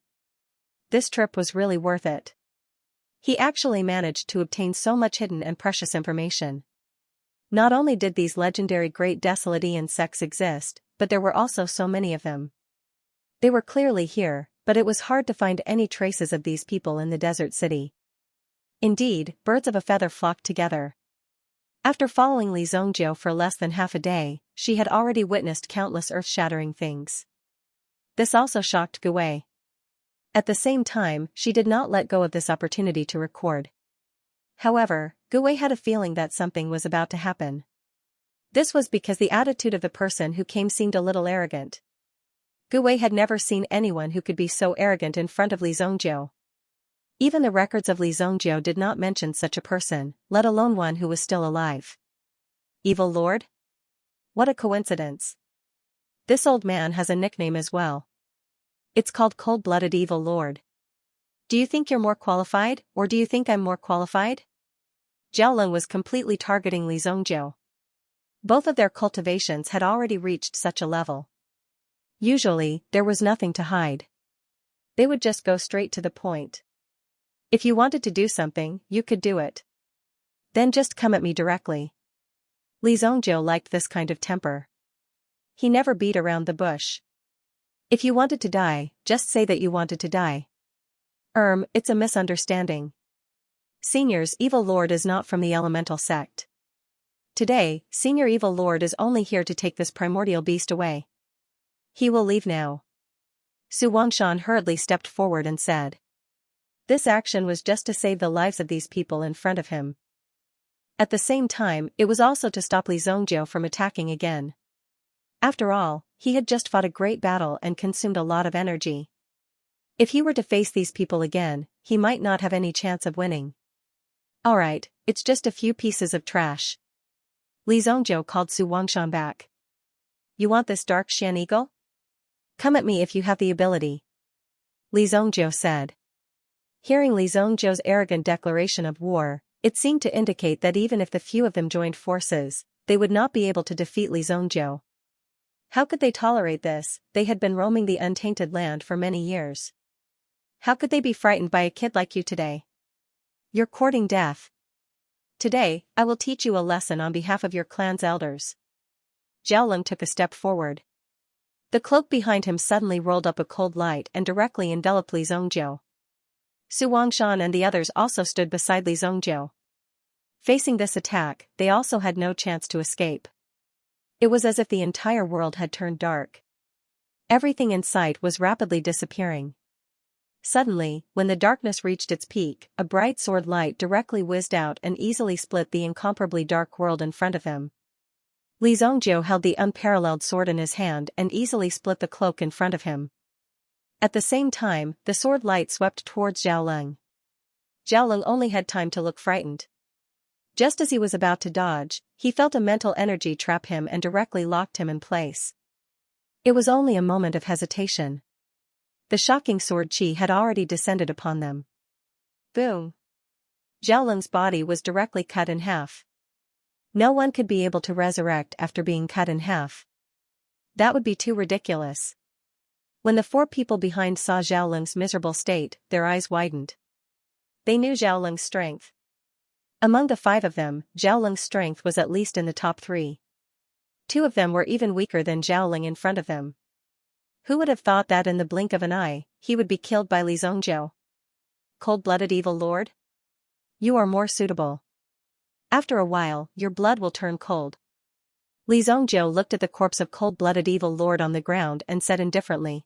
This trip was really worth it. He actually managed to obtain so much hidden and precious information. Not only did these legendary Great Desolatian sects exist, but there were also so many of them. They were clearly here, but it was hard to find any traces of these people in the desert city. Indeed, birds of a feather flocked together. After following Li Zongjiu for less than half a day, she had already witnessed countless earth-shattering things. This also shocked Gu Wei. At the same time, she did not let go of this opportunity to record. However, Gu Wei had a feeling that something was about to happen. This was because the attitude of the person who came seemed a little arrogant. Gu Wei had never seen anyone who could be so arrogant in front of Li Zongjiu. Even the records of Li Zongjiu did not mention such a person, let alone one who was still alive. Evil Lord? What a coincidence. This old man has a nickname as well. It's called Cold-Blooded Evil Lord. Do you think you're more qualified, or do you think I'm more qualified? Zhao Leng was completely targeting Li Zongjiu. Both of their cultivations had already reached such a level. Usually, there was nothing to hide. They would just go straight to the point. If you wanted to do something, you could do it. Then just come at me directly. Li Zongjiu liked this kind of temper. He never beat around the bush. If you wanted to die, just say that you wanted to die. It's a misunderstanding. Senior's Evil Lord is not from the elemental sect. Today, Senior Evil Lord is only here to take this primordial beast away. He will leave now. Su Wangshan hurriedly stepped forward and said. This action was just to save the lives of these people in front of him. At the same time, it was also to stop Li Zongjiu from attacking again. After all, he had just fought a great battle and consumed a lot of energy. If he were to face these people again, he might not have any chance of winning. Alright, it's just a few pieces of trash. Li Zongjiu called Su Wangshan back. You want this dark Shan Eagle? Come at me if you have the ability. Li Zongjiu said. Hearing Li Zongjiu's arrogant declaration of war, it seemed to indicate that even if the few of them joined forces, they would not be able to defeat Li Zongjiu. How could they tolerate this? They had been roaming the untainted land for many years. How could they be frightened by a kid like you today? You're courting death. Today, I will teach you a lesson on behalf of your clan's elders. Zhao Leng took a step forward. The cloak behind him suddenly rolled up a cold light and directly enveloped Li Zongjiu. Su Wangshan and the others also stood beside Li Zongjiu. Facing this attack, they also had no chance to escape. It was as if the entire world had turned dark. Everything in sight was rapidly disappearing. Suddenly, when the darkness reached its peak, a bright sword light directly whizzed out and easily split the incomparably dark world in front of him. Li Zongjiu held the unparalleled sword in his hand and easily split the cloak in front of him. At the same time, the sword light swept towards Zhao Leng. Zhao Leng only had time to look frightened. Just as he was about to dodge, he felt a mental energy trap him and directly locked him in place. It was only a moment of hesitation. The shocking sword chi had already descended upon them. Boom! Zhao Leng's body was directly cut in half. No one could be able to resurrect after being cut in half. That would be too ridiculous. When the four people behind saw Zhao Leng's miserable state, their eyes widened. They knew Zhao Leng's strength. Among the five of them, Zhao Leng's strength was at least in the top 3. 2 of them were even weaker than Zhao Leng in front of them. Who would have thought that in the blink of an eye, he would be killed by Li Zongjiu? Cold-blooded evil lord? You are more suitable. After a while, your blood will turn cold. Li Zongjiu looked at the corpse of cold-blooded evil lord on the ground and said indifferently.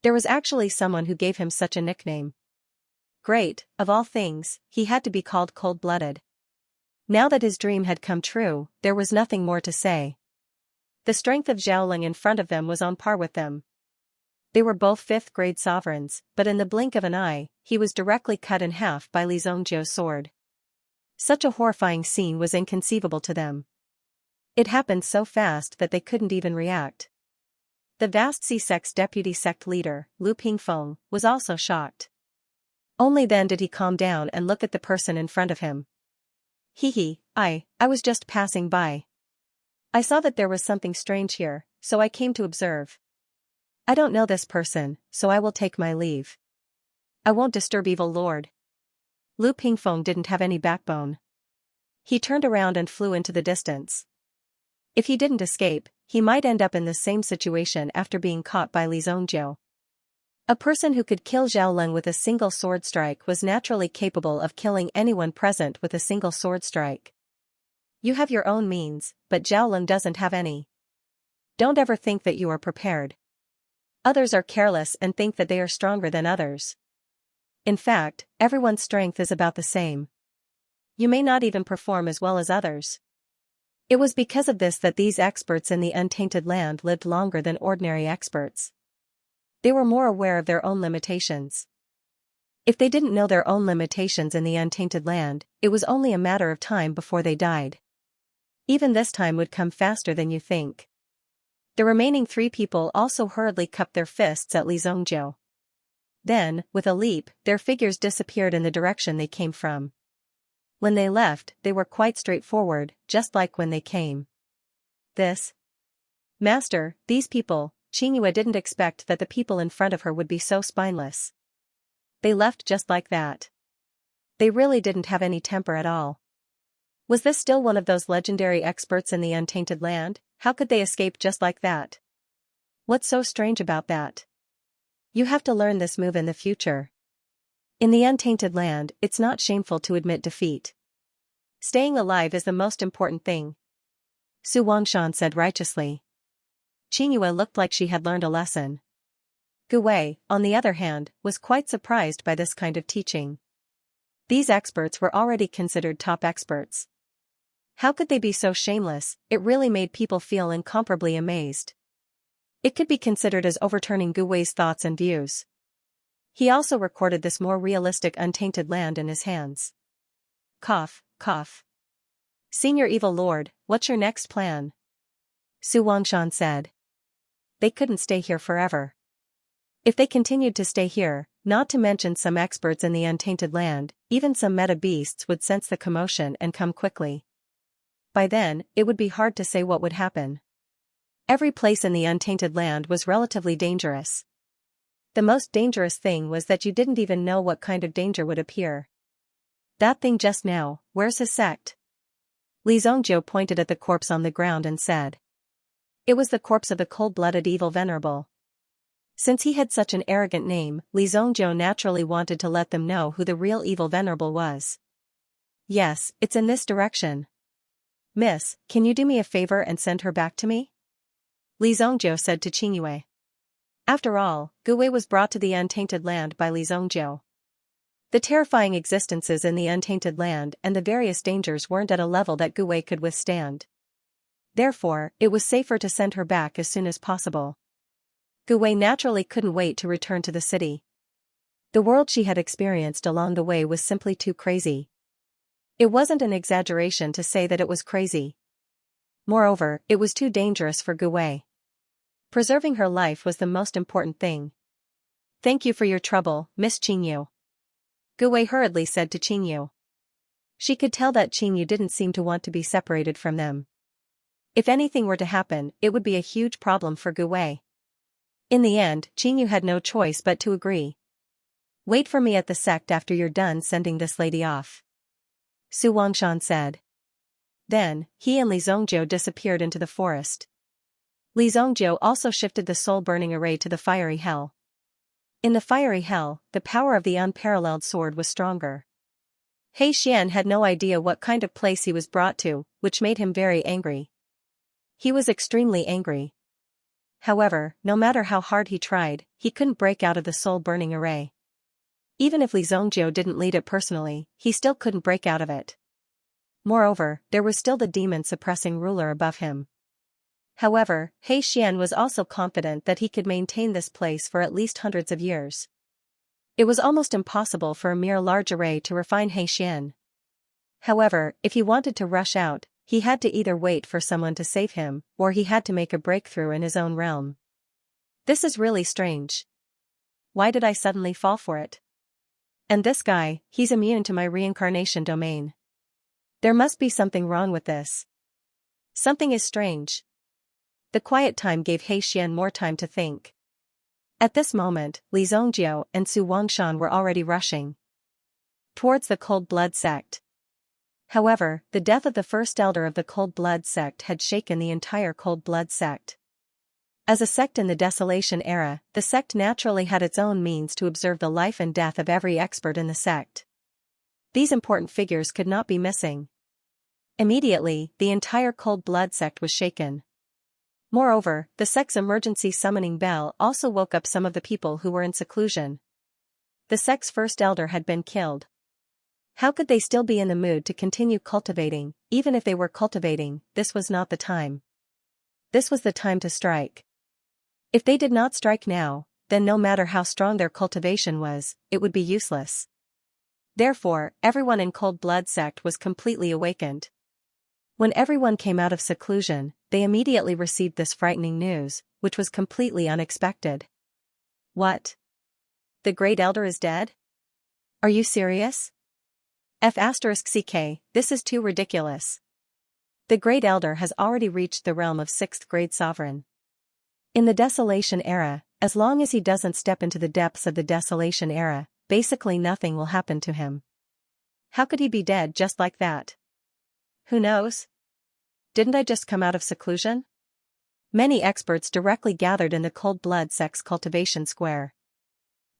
There was actually someone who gave him such a nickname. Great, of all things, he had to be called cold-blooded. Now that his dream had come true, there was nothing more to say. The strength of Xiaoling in front of them was on par with them. They were both fifth-grade sovereigns, but in the blink of an eye, he was directly cut in half by Li Zongjiu's sword. Such a horrifying scene was inconceivable to them. It happened so fast that they couldn't even react. The vast C-sect's deputy sect leader, Lu Pingfeng, was also shocked. Only then did he calm down and look at the person in front of him. I was just passing by. I saw that there was something strange here, so I came to observe. I don't know this person, so I will take my leave. I won't disturb evil lord. Lu Pingfeng didn't have any backbone. He turned around and flew into the distance. If he didn't escape, he might end up in the same situation after being caught by Li Zongjiu. A person who could kill Xiaoling with a single sword strike was naturally capable of killing anyone present with a single sword strike. You have your own means, but Xiaoling doesn't have any. Don't ever think that you are prepared. Others are careless and think that they are stronger than others. In fact, everyone's strength is about the same. You may not even perform as well as others. It was because of this that these experts in the untainted land lived longer than ordinary experts. They were more aware of their own limitations. If they didn't know their own limitations in the untainted land, it was only a matter of time before they died. Even this time would come faster than you think. The remaining 3 people also hurriedly cupped their fists at Li Zongjiu. Then, with a leap, their figures disappeared in the direction they came from. When they left, they were quite straightforward, just like when they came. Master, these people, Xianxia didn't expect that the people in front of her would be so spineless. They left just like that. They really didn't have any temper at all. Was this still one of those legendary experts in the untainted land? How could they escape just like that? What's so strange about that? You have to learn this move in the future. In the untainted land, it's not shameful to admit defeat. Staying alive is the most important thing. Su Wangshan said righteously. Xianxia looked like she had learned a lesson. Gu Wei, on the other hand, was quite surprised by this kind of teaching. These experts were already considered top experts. How could they be so shameless? It really made people feel incomparably amazed. It could be considered as overturning Gu Wei's thoughts and views. He also recorded this more realistic untainted land in his hands. Cough, cough. Senior Evil Lord, what's your next plan? Su Wangshan said. They couldn't stay here forever. If they continued to stay here, not to mention some experts in the untainted land, even some meta beasts would sense the commotion and come quickly. By then, it would be hard to say what would happen. Every place in the untainted land was relatively dangerous. The most dangerous thing was that you didn't even know what kind of danger would appear. That thing just now, where's his sect? Li Zongjiu pointed at the corpse on the ground and said. It was the corpse of a cold-blooded evil venerable. Since he had such an arrogant name, Li Zongjiu naturally wanted to let them know who the real evil venerable was. Yes, it's in this direction. Miss, can you do me a favor and send her back to me? Li Zongjiu said to Xianxia. After all, Gu Wei was brought to the untainted land by Li Zongjiu. The terrifying existences in the untainted land and the various dangers weren't at a level that Gu Wei could withstand. Therefore, it was safer to send her back as soon as possible. Gu Wei naturally couldn't wait to return to the city. The world she had experienced along the way was simply too crazy. It wasn't an exaggeration to say that it was crazy. Moreover, it was too dangerous for Gu Wei. Preserving her life was the most important thing. Thank you for your trouble, Miss Qingyu. Gu Wei hurriedly said to Qingyu. She could tell that Qingyu didn't seem to want to be separated from them. If anything were to happen, it would be a huge problem for Gu Wei. In the end, Qingyu had no choice but to agree. Wait for me at the sect after you're done sending this lady off. Su Wangshan said. Then, he and Li Zongjiu disappeared into the forest. Li Zongjiu also shifted the soul-burning array to the fiery hell. In the fiery hell, the power of the unparalleled sword was stronger. He Xian had no idea what kind of place he was brought to, which made him very angry. He was extremely angry. However, no matter how hard he tried, he couldn't break out of the soul-burning array. Even if Li Zhongjiu didn't lead it personally, he still couldn't break out of it. Moreover, there was still the demon-suppressing ruler above him. However, He Xian was also confident that he could maintain this place for at least hundreds of years. It was almost impossible for a mere large array to refine He Xian. However, if he wanted to rush out, he had to either wait for someone to save him, or he had to make a breakthrough in his own realm. This is really strange. Why did I suddenly fall for it? And this guy, he's immune to my reincarnation domain. There must be something wrong with this. Something is strange. The quiet time gave He Xian more time to think. At this moment, Li Zhongjiu and Su Wangshan were already rushing towards the Cold Blood sect. However, the death of the first elder of the Cold Blood sect had shaken the entire Cold Blood sect. As a sect in the Desolation era, the sect naturally had its own means to observe the life and death of every expert in the sect. These important figures could not be missing. Immediately, the entire Cold Blood sect was shaken. Moreover, the sect's emergency summoning bell also woke up some of the people who were in seclusion. The sect's first elder had been killed. How could they still be in the mood to continue cultivating? Even if they were cultivating, this was not the time. This was the time to strike. If they did not strike now, then no matter how strong their cultivation was, it would be useless. Therefore, everyone in Cold Blood sect was completely awakened. When everyone came out of seclusion, they immediately received this frightening news, which was completely unexpected. What? The Great Elder is dead? Are you serious? F***ck, this is too ridiculous. The Great Elder has already reached the realm of 6th grade sovereign. In the Desolation era, as long as he doesn't step into the depths of the Desolation era, basically nothing will happen to him. How could he be dead just like that? Who knows? Didn't I just come out of seclusion? Many experts directly gathered in the Cold Blood sect's cultivation square.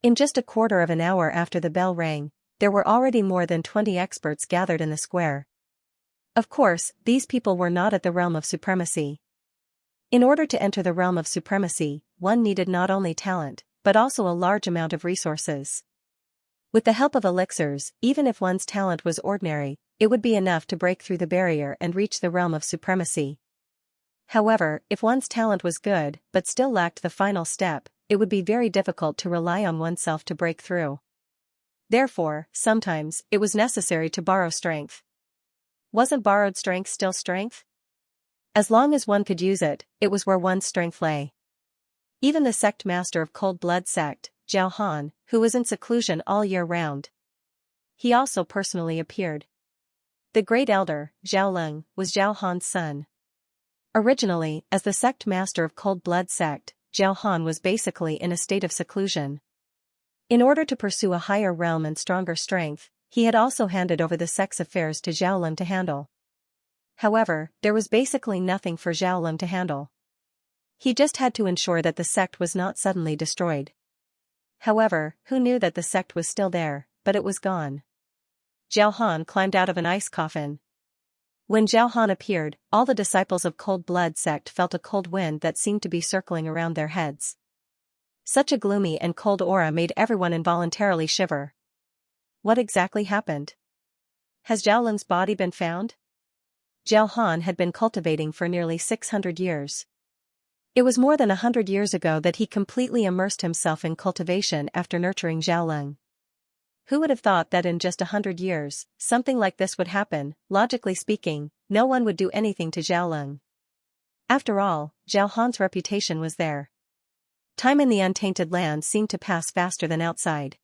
In just a quarter of an hour after the bell rang, there were already more than 20 experts gathered in the square. Of course, these people were not at the realm of supremacy. In order to enter the realm of supremacy, one needed not only talent, but also a large amount of resources. With the help of elixirs, even if one's talent was ordinary, it would be enough to break through the barrier and reach the realm of supremacy. However, if one's talent was good, but still lacked the final step, it would be very difficult to rely on oneself to break through. Therefore, sometimes, it was necessary to borrow strength. Wasn't borrowed strength still strength? As long as one could use it, it was where one's strength lay. Even the sect master of Cold Blood sect, Zhao Han, who was in seclusion all year round. He also personally appeared. The Great Elder, Zhao Leng, was Zhao Han's son. Originally, as the sect master of Cold Blood sect, Zhao Han was basically in a state of seclusion. In order to pursue a higher realm and stronger strength, he had also handed over the sect's affairs to Zhao Leng to handle. However, there was basically nothing for Zhao Leng to handle. He just had to ensure that the sect was not suddenly destroyed. However, who knew that the sect was still there, but it was gone. Zhao Han climbed out of an ice coffin. When Zhao Han appeared, all the disciples of Cold Blood sect felt a cold wind that seemed to be circling around their heads. Such a gloomy and cold aura made everyone involuntarily shiver. What exactly happened? Has Zhao Leng's body been found? Zhao Han had been cultivating for nearly 600 years. It was more than 100 years ago that he completely immersed himself in cultivation after nurturing Zhao Leng. Who would have thought that in just 100 years, something like this would happen? Logically speaking, no one would do anything to Zhao Leng. After all, Zhao Han's reputation was there. Time in the untainted land seemed to pass faster than outside.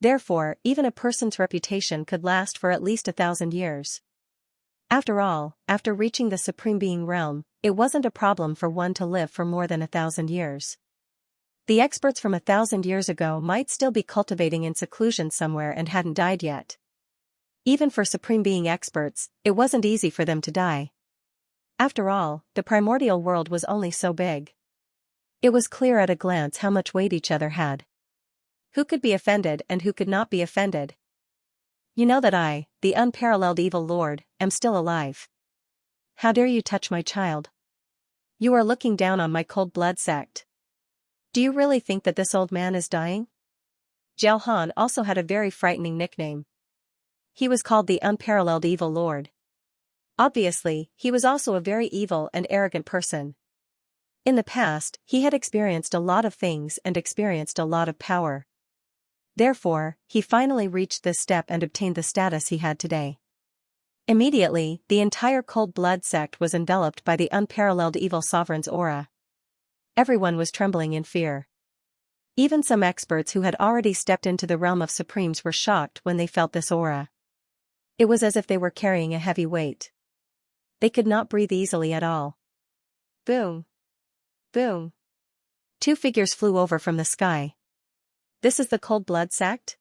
Therefore, even a person's reputation could last for at least 1,000 years. After all, after reaching the Supreme Being realm, it wasn't a problem for one to live for more than 1,000 years. The experts from 1,000 years ago might still be cultivating in seclusion somewhere and hadn't died yet. Even for Supreme Being experts, it wasn't easy for them to die. After all, the primordial world was only so big. It was clear at a glance how much weight each other had. Who could be offended and who could not be offended? You know that I, the unparalleled evil lord, am still alive. How dare you touch my child? You are looking down on my Cold Blood sect. Do you really think that this old man is dying? Zhao Han also had a very frightening nickname. He was called the Unparalleled Evil Lord. Obviously, he was also a very evil and arrogant person. In the past, he had experienced a lot of things and experienced a lot of power. Therefore, he finally reached this step and obtained the status he had today. Immediately, the entire Cold Blood sect was enveloped by the unparalleled evil sovereign's aura. Everyone was trembling in fear. Even some experts who had already stepped into the realm of supremes were shocked when they felt this aura. It was as if they were carrying a heavy weight. They could not breathe easily at all. Boom! Boom! Two figures flew over from the sky. This is the Cold Blood sect?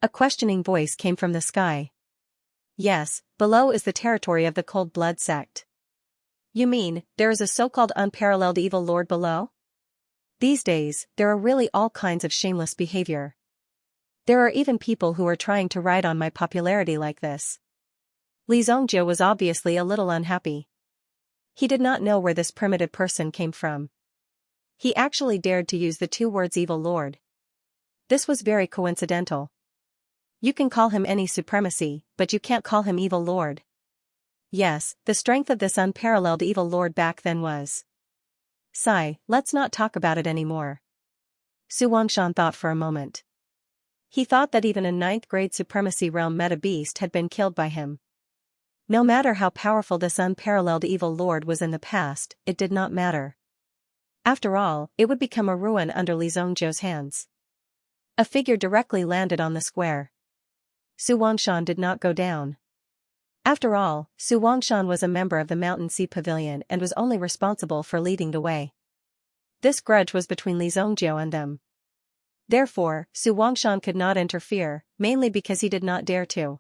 A questioning voice came from the sky. Yes, below is the territory of the Cold Blood sect. You mean, there is a so-called unparalleled evil lord below? These days, there are really all kinds of shameless behavior. There are even people who are trying to ride on my popularity like this. Li Zhongjiu was obviously a little unhappy. He did not know where this primitive person came from. He actually dared to use the two words evil lord. This was very coincidental. You can call him any supremacy, but you can't call him evil lord. Yes, the strength of this unparalleled evil lord back then was. Sigh, let's not talk about it anymore. Su Wangshan thought for a moment. He thought that even a 9th grade supremacy realm meta beast had been killed by him. No matter how powerful this unparalleled evil lord was in the past, it did not matter. After all, it would become a ruin under Li Zhongjiu's hands. A figure directly landed on the square. Su Wangshan did not go down. After all, Su Wangshan was a member of the Mountain Sea Pavilion and was only responsible for leading the way. This grudge was between Li Zhongjiu and them. Therefore, Su Wangshan could not interfere, mainly because he did not dare to.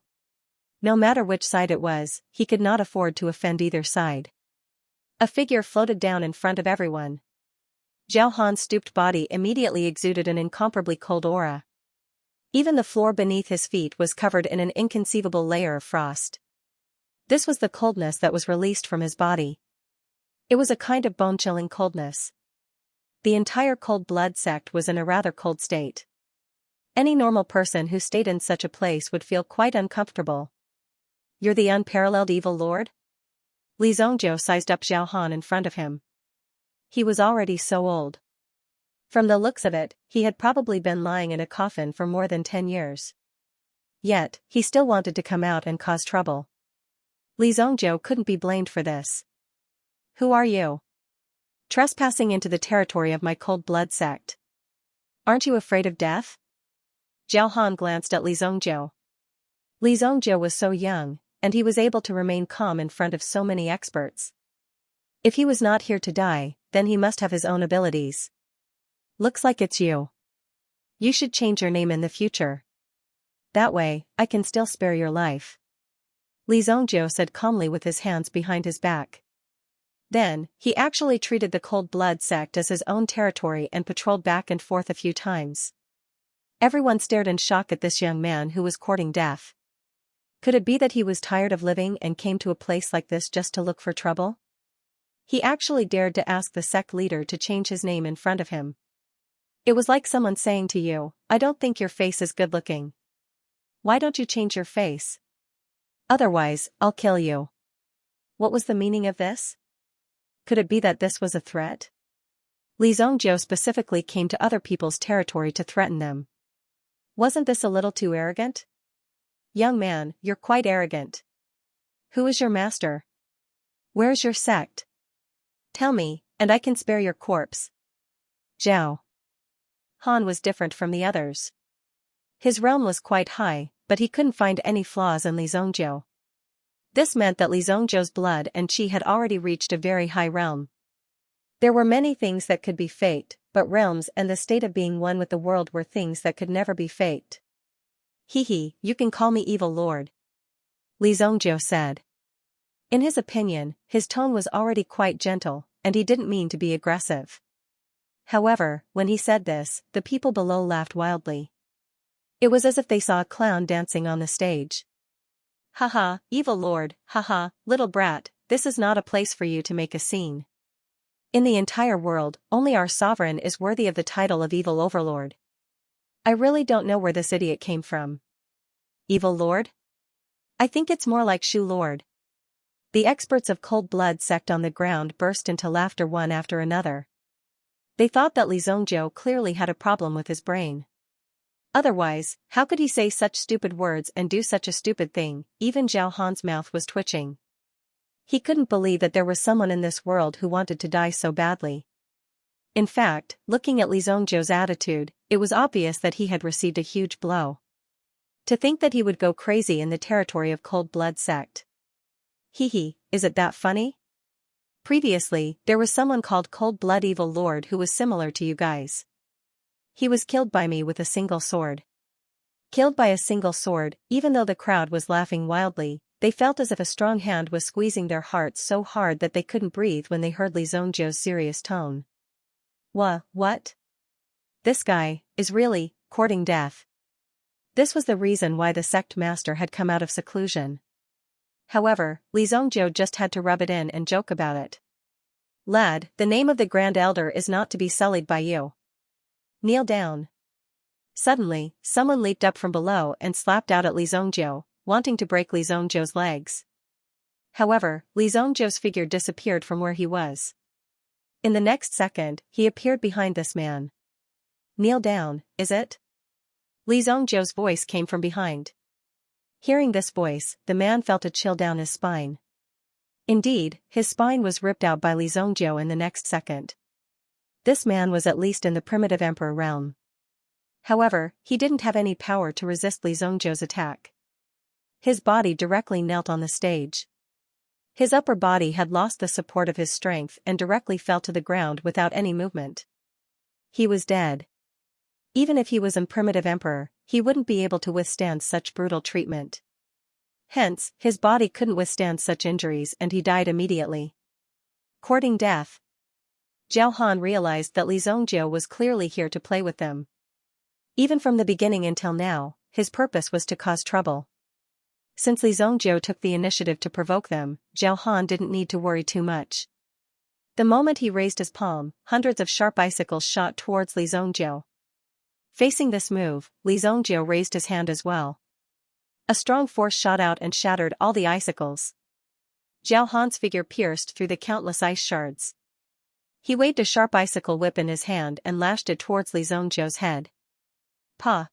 No matter which side it was, he could not afford to offend either side. A figure floated down in front of everyone. Zhao Han's stooped body immediately exuded an incomparably cold aura. Even the floor beneath his feet was covered in an inconceivable layer of frost. This was the coldness that was released from his body. It was a kind of bone-chilling coldness. The entire Cold Blood sect was in a rather cold state. Any normal person who stayed in such a place would feel quite uncomfortable. You're the unparalleled evil lord? Li Zhongjiu sized up Zhao Han in front of him. He was already so old. From the looks of it, he had probably been lying in a coffin for more than 10 years. Yet, he still wanted to come out and cause trouble. Li Zhongjiu couldn't be blamed for this. Who are you? Trespassing into the territory of my Cold Blood sect. Aren't you afraid of death? Zhao Han glanced at Li Zhongjiu. Li Zhongjiu was so young, and he was able to remain calm in front of so many experts. If he was not here to die, then he must have his own abilities. Looks like it's you. You should change your name in the future. That way, I can still spare your life. Li Zhongjiu said calmly with his hands behind his back. Then, he actually treated the Cold Blood sect as his own territory and patrolled back and forth a few times. Everyone stared in shock at this young man who was courting death. Could it be that he was tired of living and came to a place like this just to look for trouble? He actually dared to ask the sect leader to change his name in front of him. It was like someone saying to you, I don't think your face is good looking. Why don't you change your face? Otherwise, I'll kill you. What was the meaning of this? Could it be that this was a threat? Li Zhongjiu specifically came to other people's territory to threaten them. Wasn't this a little too arrogant? Young man, you're quite arrogant. Who is your master? Where's your sect? Tell me, and I can spare your corpse. Zhao Han was different from the others. His realm was quite high, but he couldn't find any flaws in Li Zhongjiu. This meant that Li Zhongjiu's blood and qi had already reached a very high realm. There were many things that could be faked, but realms and the state of being one with the world were things that could never be faked. Hee, you can call me evil lord. Li Zhongjiu said. In his opinion, his tone was already quite gentle, and he didn't mean to be aggressive. However, when he said this, the people below laughed wildly. It was as if they saw a clown dancing on the stage. Haha, evil lord, haha, little brat, this is not a place for you to make a scene. In the entire world, only our sovereign is worthy of the title of evil overlord. I really don't know where this idiot came from. Evil Lord? I think it's more like Shu Lord. The experts of Cold Blood sect on the ground burst into laughter one after another. They thought that Li Zongjiu clearly had a problem with his brain. Otherwise, how could he say such stupid words and do such a stupid thing? Even Zhao Han's mouth was twitching. He couldn't believe that there was someone in this world who wanted to die so badly. In fact, looking at Li Zongjiu's attitude, it was obvious that he had received a huge blow. To think that he would go crazy in the territory of Cold Blood sect. Hee, is it that funny? Previously, there was someone called Cold Blood Evil Lord who was similar to you guys. He was killed by me with a single sword. Killed by a single sword, even though the crowd was laughing wildly, they felt as if a strong hand was squeezing their hearts so hard that they couldn't breathe when they heard Li Zongjiu's serious tone. What? This guy is really courting death. This was the reason why the sect master had come out of seclusion. However, Li Zongjiu just had to rub it in and joke about it. Lad, the name of the Grand Elder is not to be sullied by you. Kneel down. Suddenly, someone leaped up from below and slapped out at Li Zongjiu, wanting to break Li Zongjiu's legs. However, Li Zongjiu's figure disappeared from where he was. In the next second, he appeared behind this man. Kneel down, is it? Li Zongjiu's voice came from behind. Hearing this voice, the man felt a chill down his spine. Indeed, his spine was ripped out by Li Zongjiu in the next second. This man was at least in the primitive emperor realm. However, he didn't have any power to resist Li Zongjiu's attack. His body directly knelt on the stage. His upper body had lost the support of his strength and directly fell to the ground without any movement. He was dead. Even if he was a primitive emperor, he wouldn't be able to withstand such brutal treatment. Hence, his body couldn't withstand such injuries and he died immediately. Courting death. Zhao Han realized that Li Zongjiu was clearly here to play with them. Even from the beginning until now, his purpose was to cause trouble. Since Li Zongjiu took the initiative to provoke them, Zhao Han didn't need to worry too much. The moment he raised his palm, hundreds of sharp icicles shot towards Li Zongjiu. Facing this move, Li Zongjiu raised his hand as well. A strong force shot out and shattered all the icicles. Zhao Han's figure pierced through the countless ice shards. He waved a sharp icicle whip in his hand and lashed it towards Li Zongjiu's head. Pa!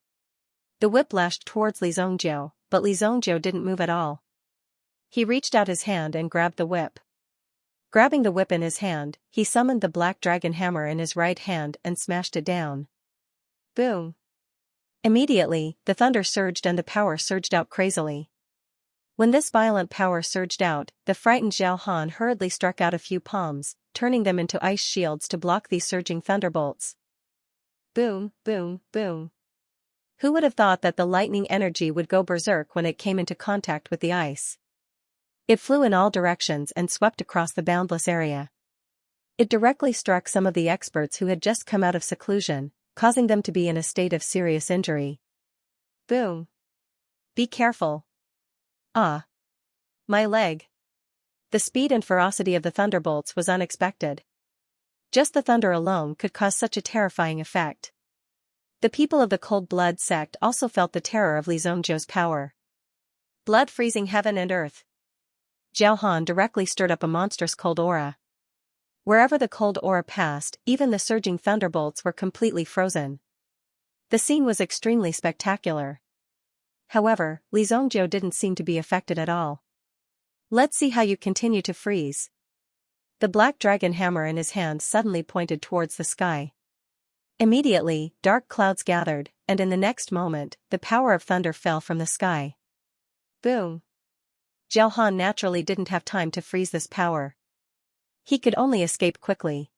The whip lashed towards Li Zongjiu, but Li Zongjiu didn't move at all. He reached out his hand and grabbed the whip. Grabbing the whip in his hand, he summoned the black dragon hammer in his right hand and smashed it down. Boom! Immediately, the thunder surged and the power surged out crazily. When this violent power surged out, the frightened Zhao Han hurriedly struck out a few palms, turning them into ice shields to block these surging thunderbolts. Boom, boom, boom. Who would have thought that the lightning energy would go berserk when it came into contact with the ice? It flew in all directions and swept across the boundless area. It directly struck some of the experts who had just come out of seclusion, causing them to be in a state of serious injury. Boom! Be careful. Ah! My leg! The speed and ferocity of the thunderbolts was unexpected. Just the thunder alone could cause such a terrifying effect. The people of the Cold Blood sect also felt the terror of Li Zongjiu's power. Blood freezing heaven and earth. Zhao Han directly stirred up a monstrous cold aura. Wherever the cold aura passed, even the surging thunderbolts were completely frozen. The scene was extremely spectacular. However, Li Zongjiu didn't seem to be affected at all. Let's see how you continue to freeze. The black dragon hammer in his hand suddenly pointed towards the sky. Immediately, dark clouds gathered, and in the next moment, the power of thunder fell from the sky. Boom! Zhao Han naturally didn't have time to freeze this power. He could only escape quickly.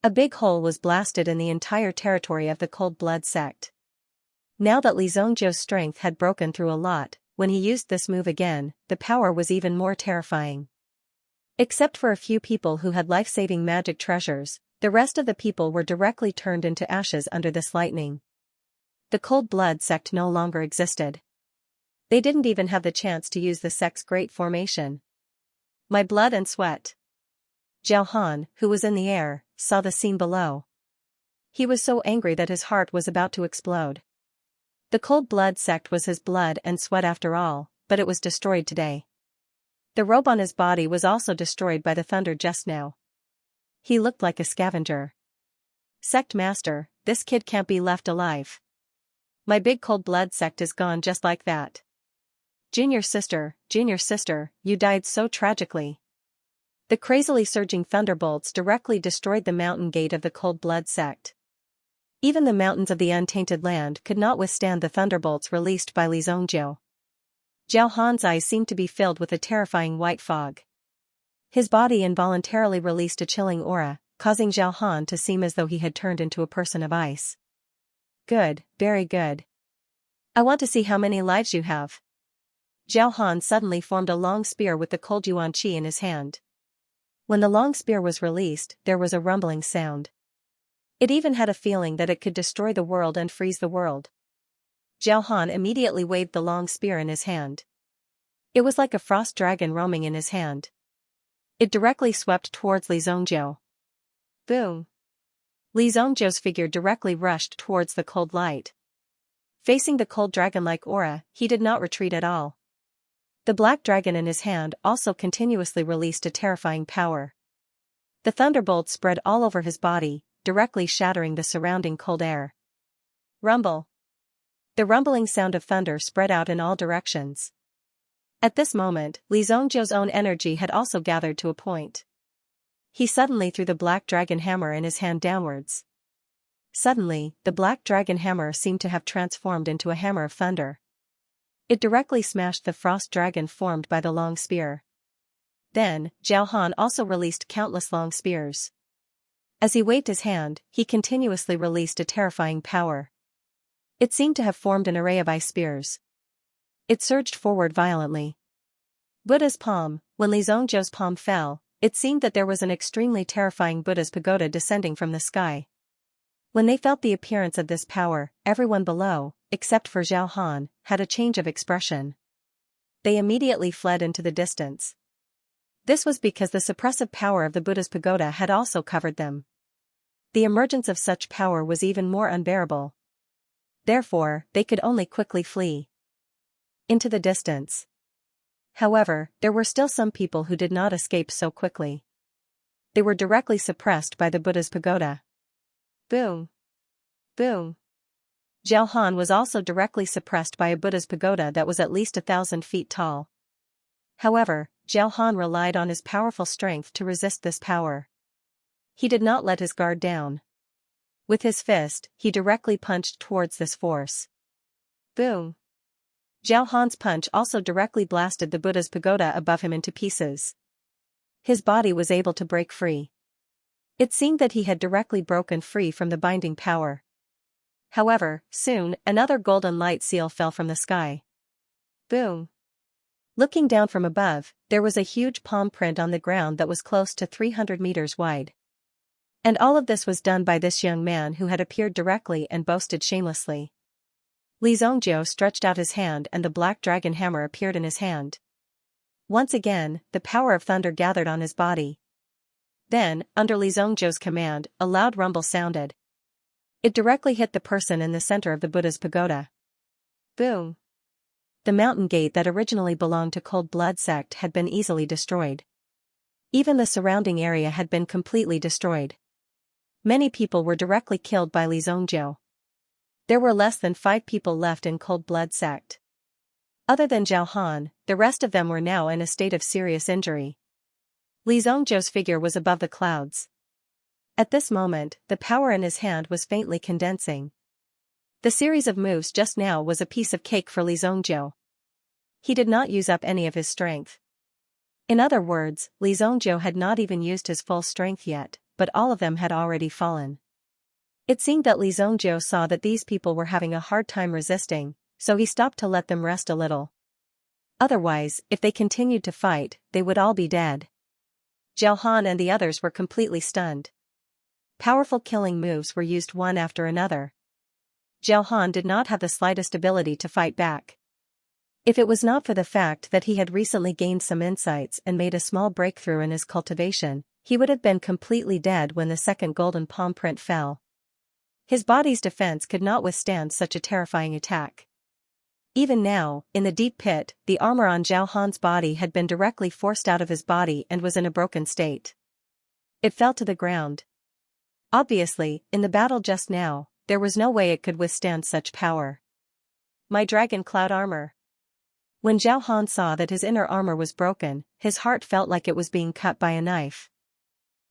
A big hole was blasted in the entire territory of the Cold Blood sect. Now that Li Zongjiu's strength had broken through a lot, when he used this move again, the power was even more terrifying. Except for a few people who had life-saving magic treasures, the rest of the people were directly turned into ashes under this lightning. The Cold Blood sect no longer existed. They didn't even have the chance to use the sect's great formation. My blood and sweat. Zhao Han, who was in the air, saw the scene below. He was so angry that his heart was about to explode. The cold blood sect was his blood and sweat after all, but it was destroyed today. The robe on his body was also destroyed by the thunder just now. He looked like a scavenger. Sect master, this kid can't be left alive. My big cold blood sect is gone just like that. Junior sister, you died so tragically. The crazily surging thunderbolts directly destroyed the mountain gate of the cold blood sect. Even the mountains of the untainted land could not withstand the thunderbolts released by Li Zongjiu. Zhao Han's eyes seemed to be filled with a terrifying white fog. His body involuntarily released a chilling aura, causing Zhao Han to seem as though he had turned into a person of ice. Good, very good. I want to see how many lives you have. Zhao Han suddenly formed a long spear with the cold yuan qi in his hand. When the long spear was released, there was a rumbling sound. It even had a feeling that it could destroy the world and freeze the world. Zhao Han immediately waved the long spear in his hand. It was like a frost dragon roaming in his hand. It directly swept towards Li Zongjiu. Boom! Li Zongjiu's figure directly rushed towards the cold light. Facing the cold dragon-like aura, he did not retreat at all. The black dragon in his hand also continuously released a terrifying power. The thunderbolts spread all over his body, directly shattering the surrounding cold air. Rumble! The rumbling sound of thunder spread out in all directions. At this moment, Li Zongjiu's own energy had also gathered to a point. He suddenly threw the black dragon hammer in his hand downwards. Suddenly, the black dragon hammer seemed to have transformed into a hammer of thunder. It directly smashed the frost dragon formed by the long spear. Then, Zhao Han also released countless long spears. As he waved his hand, he continuously released a terrifying power. It seemed to have formed an array of ice spears. It surged forward violently. Buddha's palm. When Li Zongjiu's palm fell, it seemed that there was an extremely terrifying Buddha's pagoda descending from the sky. When they felt the appearance of this power, everyone below, except for Zhao Han, had a change of expression. They immediately fled into the distance. This was because the suppressive power of the Buddha's pagoda had also covered them. The emergence of such power was even more unbearable. Therefore, they could only quickly flee into the distance. However, there were still some people who did not escape so quickly. They were directly suppressed by the Buddha's pagoda. Boom! Boom! Zhao Han was also directly suppressed by a Buddha's pagoda that was at least 1,000 feet tall. However, Zhao Han relied on his powerful strength to resist this power. He did not let his guard down. With his fist, he directly punched towards this force. Boom! Zhao Han's punch also directly blasted the Buddha's pagoda above him into pieces. His body was able to break free. It seemed that he had directly broken free from the binding power. However, soon, another golden light seal fell from the sky. Boom! Looking down from above, there was a huge palm print on the ground that was close to 300 meters wide. And all of this was done by this young man who had appeared directly and boasted shamelessly. Li Zongjiu stretched out his hand and the black dragon hammer appeared in his hand. Once again, the power of thunder gathered on his body. Then, under Li Zongjiu's command, a loud rumble sounded. It directly hit the person in the center of the Buddha's pagoda. Boom! The mountain gate that originally belonged to Cold Blood sect had been easily destroyed. Even the surrounding area had been completely destroyed. Many people were directly killed by Li Zongjiu. There were less than 5 people left in Cold Blood sect. Other than Zhao Han, the rest of them were now in a state of serious injury. Li Zongjiu's figure was above the clouds. At this moment, the power in his hand was faintly condensing. The series of moves just now was a piece of cake for Li Zongjiu. He did not use up any of his strength. In other words, Li Zongjiu had not even used his full strength yet, but all of them had already fallen. It seemed that Li Zongjiu saw that these people were having a hard time resisting, so he stopped to let them rest a little. Otherwise, if they continued to fight, they would all be dead. Zhao Han and the others were completely stunned. Powerful killing moves were used one after another. Zhao Han did not have the slightest ability to fight back. If it was not for the fact that he had recently gained some insights and made a small breakthrough in his cultivation, he would have been completely dead when the second golden palm print fell. His body's defense could not withstand such a terrifying attack. Even now, in the deep pit, the armor on Zhao Han's body had been directly forced out of his body and was in a broken state. It fell to the ground. Obviously, in the battle just now, there was no way it could withstand such power. My dragon cloud armor. When Zhao Han saw that his inner armor was broken, his heart felt like it was being cut by a knife.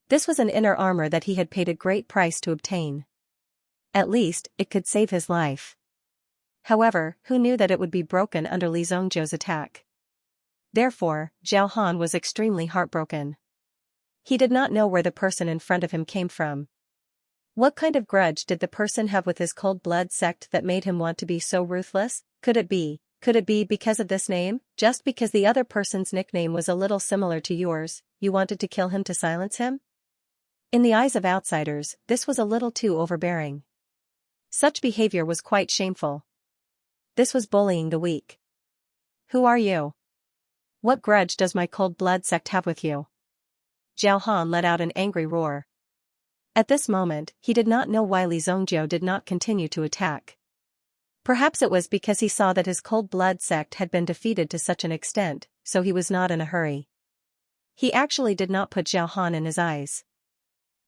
This was an inner armor that he had paid a great price to obtain. At least, it could save his life. However, who knew that it would be broken under Li Zongzhou's attack? Therefore, Zhao Han was extremely heartbroken. He did not know where the person in front of him came from. What kind of grudge did the person have with his cold blood sect that made him want to be so ruthless? Could it be because of this name? Just because the other person's nickname was a little similar to yours, you wanted to kill him to silence him? In the eyes of outsiders, this was a little too overbearing. Such behavior was quite shameful. This was bullying the weak. Who are you? What grudge does my cold blood sect have with you? Zhao Han let out an angry roar. At this moment, he did not know why Li Zongzhou did not continue to attack. Perhaps it was because he saw that his cold blood sect had been defeated to such an extent, so he was not in a hurry. He actually did not put Zhao Han in his eyes.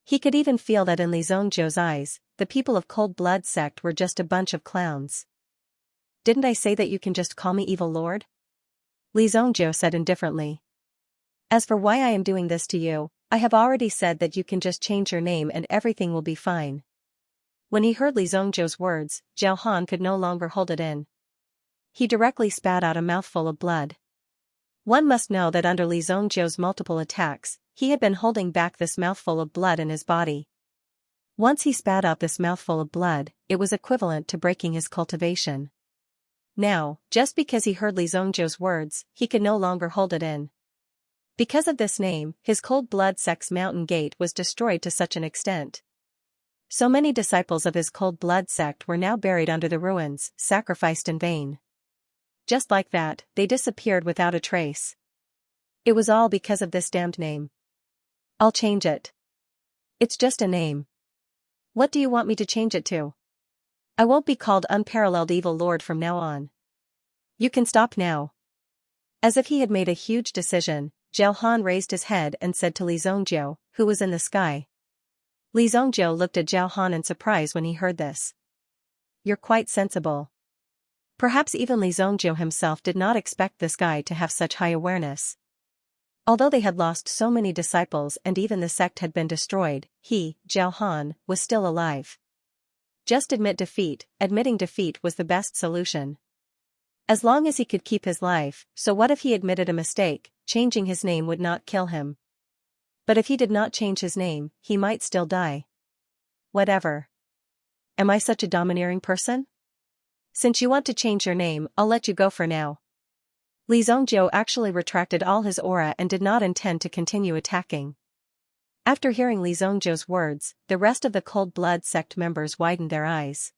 He could even feel that in Li Zongzhou's eyes, the people of cold blood sect were just a bunch of clowns. Didn't I say that you can just call me Evil Lord? Li Zongzhou said indifferently. As for why I am doing this to you, I have already said that you can just change your name and everything will be fine. When he heard Li Zongzhou's words, Zhao Han could no longer hold it in. He directly spat out a mouthful of blood. One must know that under Li Zongzhou's multiple attacks, he had been holding back this mouthful of blood in his body. Once he spat out this mouthful of blood, it was equivalent to breaking his cultivation. Now, just because he heard Li Zongzhou's words, he could no longer hold it in. Because of this name, his cold blood sect's mountain gate was destroyed to such an extent. So many disciples of his cold blood sect were now buried under the ruins, sacrificed in vain. Just like that, they disappeared without a trace. It was all because of this damned name. I'll change it. It's just a name. What do you want me to change it to? I won't be called Unparalleled Evil Lord from now on. You can stop now. As if he had made a huge decision, Zhao Han raised his head and said to Li Zongzhou, who was in the sky. Li Zongzhou looked at Zhao Han in surprise when he heard this. You're quite sensible. Perhaps even Li Zongzhou himself did not expect this guy to have such high awareness. Although they had lost so many disciples and even the sect had been destroyed, he, Zhao Han, was still alive. Just admit defeat. Admitting defeat was the best solution. As long as he could keep his life, so what if he admitted a mistake? Changing his name would not kill him. But if he did not change his name, he might still die. Whatever. Am I such a domineering person? Since you want to change your name, I'll let you go for now. Li Zongzhou actually retracted all his aura and did not intend to continue attacking. After hearing Li Zongzhou's words, the rest of the cold blood sect members widened their eyes.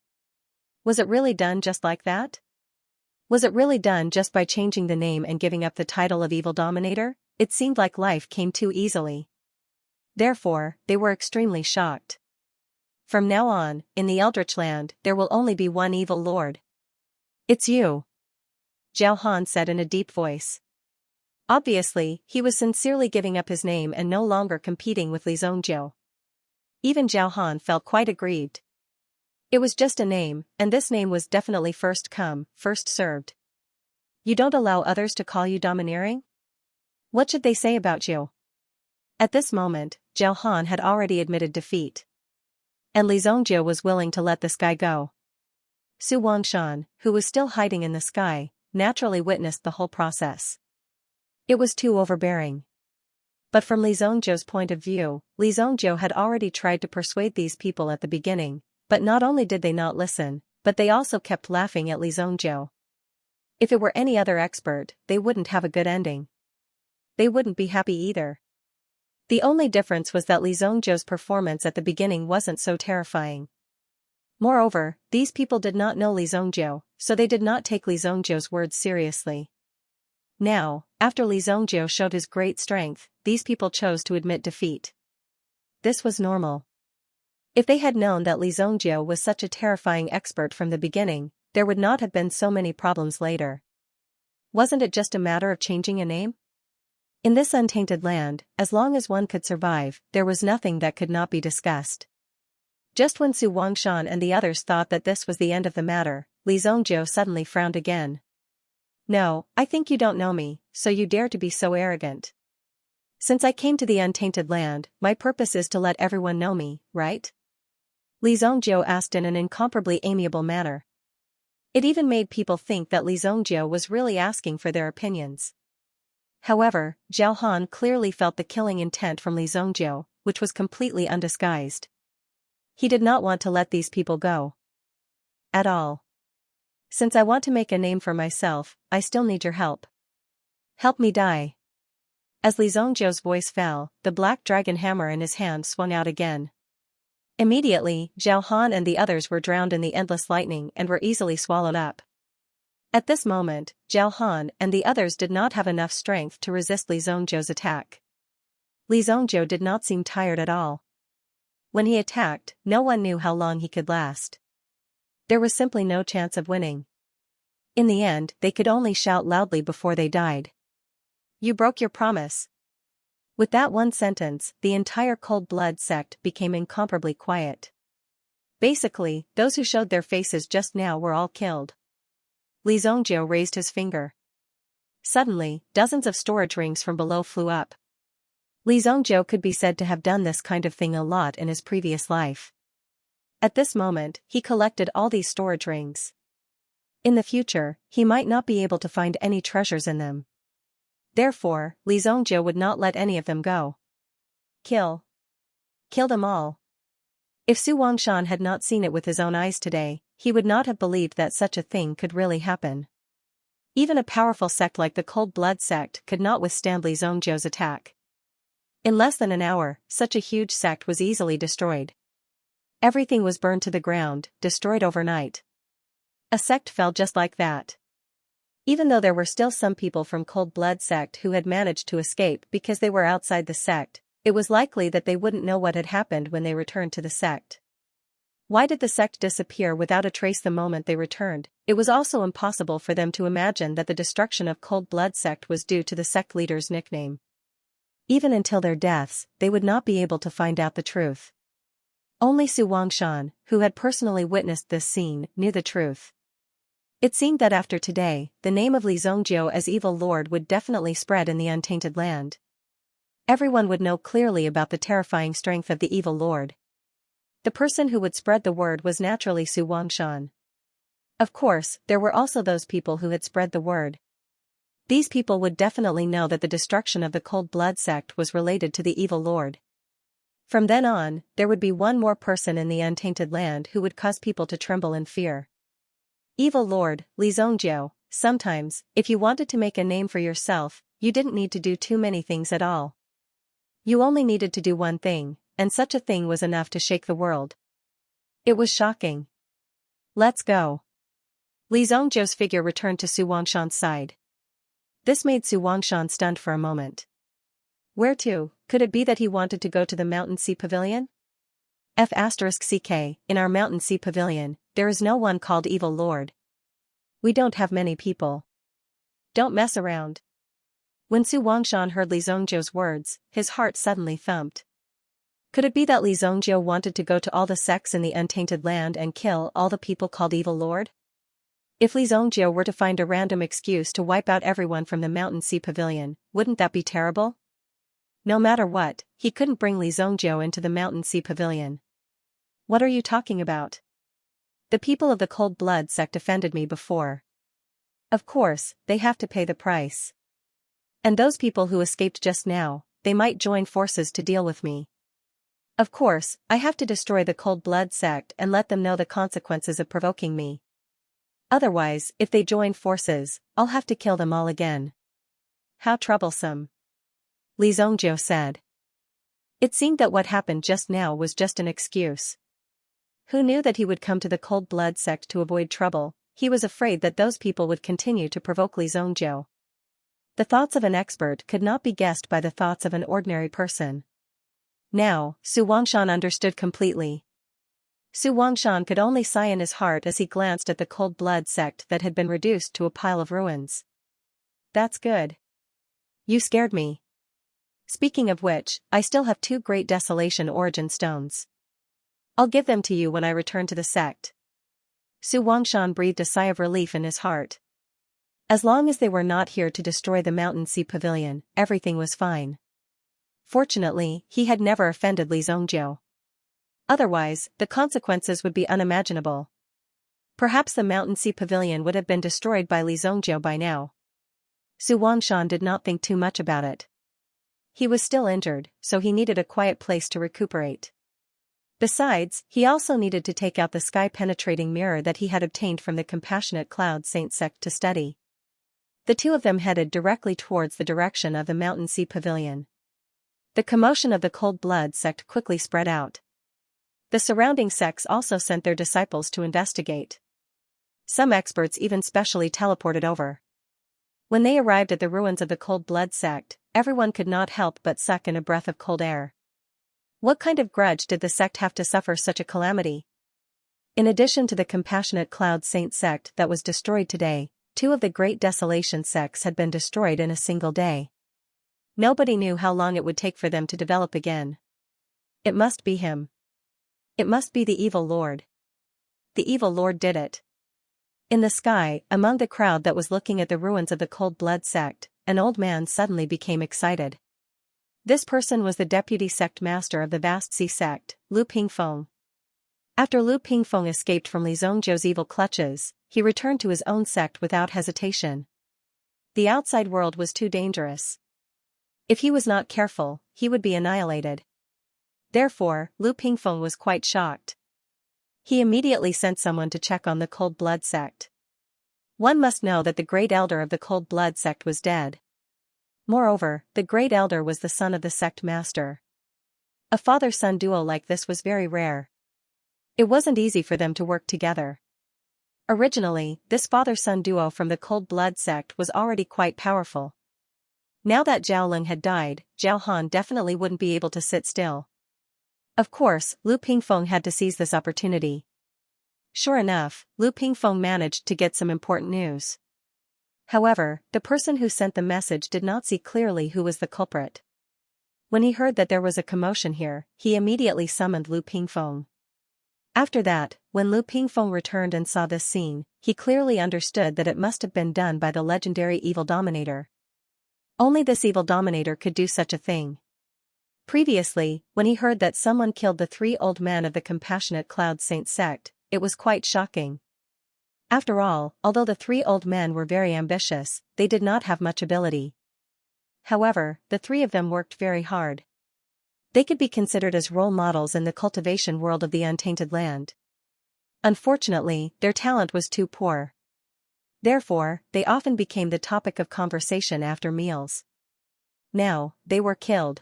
Was it really done just like that? Was it really done just by changing the name and giving up the title of Evil Dominator? It seemed like life came too easily. Therefore, they were extremely shocked. From now on, in the Eldritch Land, there will only be one evil lord. It's you. Zhao Han said in a deep voice. Obviously, he was sincerely giving up his name and no longer competing with Li Zongzhou. Even Zhao Han felt quite aggrieved. It was just a name, and this name was definitely first come, first served. You don't allow others to call you domineering? What should they say about you? At this moment, Zhao Han had already admitted defeat. And Li Zongzhou was willing to let this guy go. Su Wangshan, who was still hiding in the sky, naturally witnessed the whole process. It was too overbearing. But from Li Zongzhou's point of view, Li Zongzhou had already tried to persuade these people at the beginning, but not only did they not listen, but they also kept laughing at Li Zongzhou. If it were any other expert, they wouldn't have a good ending. They wouldn't be happy either. The only difference was that Li Zongzhou's performance at the beginning wasn't so terrifying. Moreover, these people did not know Li Zongzhou, so they did not take Li Zongzhou's words seriously. Now, after Li Zongzhou showed his great strength, these people chose to admit defeat. This was normal. If they had known that Li Zhongjie was such a terrifying expert from the beginning, there would not have been so many problems later. Wasn't it just a matter of changing a name? In this untainted land, as long as one could survive, there was nothing that could not be discussed. Just when Su Wangshan and the others thought that this was the end of the matter, Li Zhongjie suddenly frowned again. "No, I think you don't know me, so you dare to be so arrogant. Since I came to the untainted land, my purpose is to let everyone know me, right?" Li Zhongjie asked in an incomparably amiable manner. It even made people think that Li Zhongjie was really asking for their opinions. However, Zhao Han clearly felt the killing intent from Li Zhongjie, which was completely undisguised. He did not want to let these people go. At all. "Since I want to make a name for myself, I still need your help. Help me die." As Li Zhongjie's voice fell, the black dragon hammer in his hand swung out again. Immediately, Zhao Han and the others were drowned in the endless lightning and were easily swallowed up. At this moment, Zhao Han and the others did not have enough strength to resist Li Zhongjie's attack. Li Zhongjie did not seem tired at all. When he attacked, no one knew how long he could last. There was simply no chance of winning. In the end, they could only shout loudly before they died. "You broke your promise." With that one sentence, the entire Cold Blood sect became incomparably quiet. Basically, those who showed their faces just now were all killed. Li Zhongjie raised his finger. Suddenly, dozens of storage rings from below flew up. Li Zhongjie could be said to have done this kind of thing a lot in his previous life. At this moment, he collected all these storage rings. In the future, he might not be able to find any treasures in them. Therefore, Li Zhongjie would not let any of them go. Kill them all. If Su Wangshan had not seen it with his own eyes today, he would not have believed that such a thing could really happen. Even a powerful sect like the Cold Blood sect could not withstand Li Zhongjie's attack. In less than an hour, such a huge sect was easily destroyed. Everything was burned to the ground, destroyed overnight. A sect fell just like that. Even though there were still some people from Cold Blood sect who had managed to escape because they were outside the sect, it was likely that they wouldn't know what had happened when they returned to the sect. Why did the sect disappear without a trace the moment they returned? It was also impossible for them to imagine that the destruction of Cold Blood sect was due to the sect leader's nickname. Even until their deaths, they would not be able to find out the truth. Only Su Wangshan, who had personally witnessed this scene, knew the truth. It seemed that after today, the name of Li Zhongjie as Evil Lord would definitely spread in the untainted land. Everyone would know clearly about the terrifying strength of the Evil Lord. The person who would spread the word was naturally Su Wangshan. Of course, there were also those people who had spread the word. These people would definitely know that the destruction of the Cold Blood sect was related to the Evil Lord. From then on, there would be one more person in the untainted land who would cause people to tremble in fear. Evil Lord, Li Zhongjie. Sometimes, if you wanted to make a name for yourself, you didn't need to do too many things at all. You only needed to do one thing, and such a thing was enough to shake the world. It was shocking. "Let's go." Li Zhongjie's figure returned to Su Wangshan's side. This made Su Wangshan stunned for a moment. Where to? Could it be that he wanted to go to the Mountain Sea Pavilion? *CK, in our Mountain Sea Pavilion, there is no one called Evil Lord. We don't have many people. Don't mess around. When Su Wangshan heard Li Zhongjie's words, his heart suddenly thumped. Could it be that Li Zhongjie wanted to go to all the sects in the untainted land and kill all the people called Evil Lord? If Li Zhongjie were to find a random excuse to wipe out everyone from the Mountain Sea Pavilion, wouldn't that be terrible? No matter what, he couldn't bring Li Zhongjie into the Mountain Sea Pavilion. What are you talking about? The people of the Cold Blood sect offended me before. Of course, they have to pay the price. And those people who escaped just now, they might join forces to deal with me. Of course, I have to destroy the Cold Blood sect and let them know the consequences of provoking me. Otherwise, if they join forces, I'll have to kill them all again. How troublesome. Li Zhongjie said. It seemed that what happened just now was just an excuse. Who knew that he would come to the Cold Blood sect to avoid trouble? He was afraid that those people would continue to provoke Li Zhongjie. The thoughts of an expert could not be guessed by the thoughts of an ordinary person. Now, Su Wangshan understood completely. Su Wangshan could only sigh in his heart as he glanced at the cold blood sect that had been reduced to a pile of ruins. That's good. You scared me. Speaking of which, I still have 2 great desolation origin stones. I'll give them to you when I return to the sect. Su Wangshan breathed a sigh of relief in his heart. As long as they were not here to destroy the Mountain Sea Pavilion, everything was fine. Fortunately, he had never offended Li Zongjiu. Otherwise, the consequences would be unimaginable. Perhaps the Mountain Sea Pavilion would have been destroyed by Li Zongjiu by now. Su Wangshan did not think too much about it. He was still injured, so he needed a quiet place to recuperate. Besides, he also needed to take out the sky-penetrating mirror that he had obtained from the Compassionate Cloud Saint sect to study. The 2 of them headed directly towards the direction of the Mountain Sea Pavilion. The commotion of the Cold Blood sect quickly spread out. The surrounding sects also sent their disciples to investigate. Some experts even specially teleported over. When they arrived at the ruins of the Cold Blood sect, everyone could not help but suck in a breath of cold air. What kind of grudge did the sect have to suffer such a calamity? In addition to the Compassionate Cloud Saint sect that was destroyed today, 2 of the Great Desolation sects had been destroyed in a single day. Nobody knew how long it would take for them to develop again. It must be him. It must be the evil lord. The evil lord did it. In the sky, among the crowd that was looking at the ruins of the Cold Blood sect, an old man suddenly became excited. This person was the deputy sect master of the Vast Sea sect, Lu Pingfeng. After Lu Pingfeng escaped from Li Zongjiu's evil clutches, he returned to his own sect without hesitation. The outside world was too dangerous. If he was not careful, he would be annihilated. Therefore, Lu Pingfeng was quite shocked. He immediately sent someone to check on the Cold Blood sect. One must know that the great elder of the Cold Blood sect was dead. Moreover, the great elder was the son of the sect master. A father-son duo like this was very rare. It wasn't easy for them to work together. Originally, this father-son duo from the Cold Blood sect was already quite powerful. Now that Zhao Leng had died, Zhao Han definitely wouldn't be able to sit still. Of course, Lu Pingfeng had to seize this opportunity. Sure enough, Lu Pingfeng managed to get some important news. However, the person who sent the message did not see clearly who was the culprit. When he heard that there was a commotion here, he immediately summoned Lu Pingfeng. After that, when Lu Pingfeng returned and saw this scene, he clearly understood that it must have been done by the legendary evil dominator. Only this evil dominator could do such a thing. Previously, when he heard that someone killed the 3 old men of the Compassionate Cloud Saint sect, it was quite shocking. After all, although the 3 old men were very ambitious, they did not have much ability. However, the 3 of them worked very hard. They could be considered as role models in the cultivation world of the Untainted Land. Unfortunately, their talent was too poor. Therefore, they often became the topic of conversation after meals. Now, they were killed.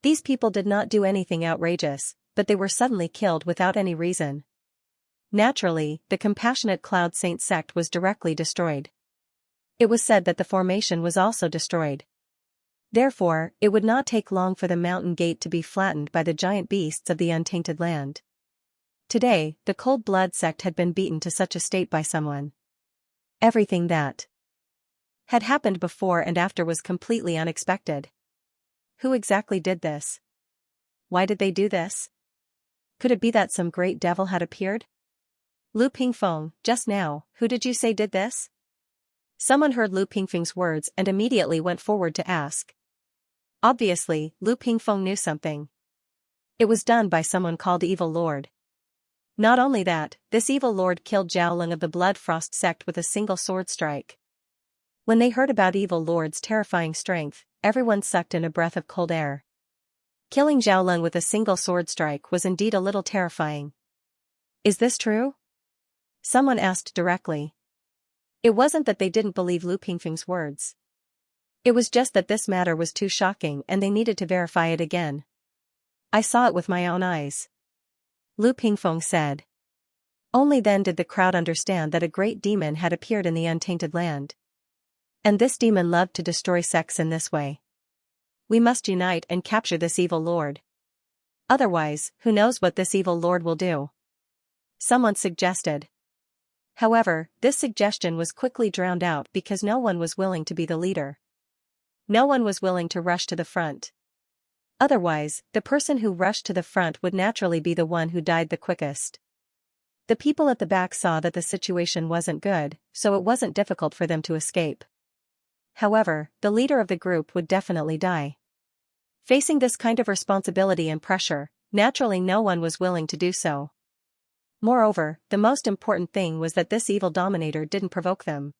These people did not do anything outrageous, but they were suddenly killed without any reason. Naturally, the Compassionate Cloud Saint sect was directly destroyed. It was said that the formation was also destroyed. Therefore, it would not take long for the mountain gate to be flattened by the giant beasts of the Untainted Land. Today, the Cold Blood sect had been beaten to such a state by someone. Everything that had happened before and after was completely unexpected. Who exactly did this? Why did they do this? Could it be that some great devil had appeared? Lu Pingfeng, just now, who did you say did this? Someone heard Lu Pingfeng's words and immediately went forward to ask. Obviously, Lu Pingfeng knew something. It was done by someone called Evil Lord. Not only that, this evil lord killed Zhao Leng of the Blood Frost sect with a single sword strike. When they heard about Evil Lord's terrifying strength, everyone sucked in a breath of cold air. Killing Zhao Leng with a single sword strike was indeed a little terrifying. Is this true? Someone asked directly. It wasn't that they didn't believe Lu Pingfeng's words. It was just that this matter was too shocking and they needed to verify it again. I saw it with my own eyes. Lu Pingfeng said. Only then did the crowd understand that a great demon had appeared in the Untainted Land. And this demon loved to destroy sects in this way. We must unite and capture this evil lord. Otherwise, who knows what this evil lord will do? someone suggested. However, this suggestion was quickly drowned out because no one was willing to be the leader. No one was willing to rush to the front. Otherwise, the person who rushed to the front would naturally be the one who died the quickest. The people at the back saw that the situation wasn't good, so it wasn't difficult for them to escape. However, the leader of the group would definitely die. Facing this kind of responsibility and pressure, naturally no one was willing to do so. Moreover, the most important thing was that this evil dominator didn't provoke them.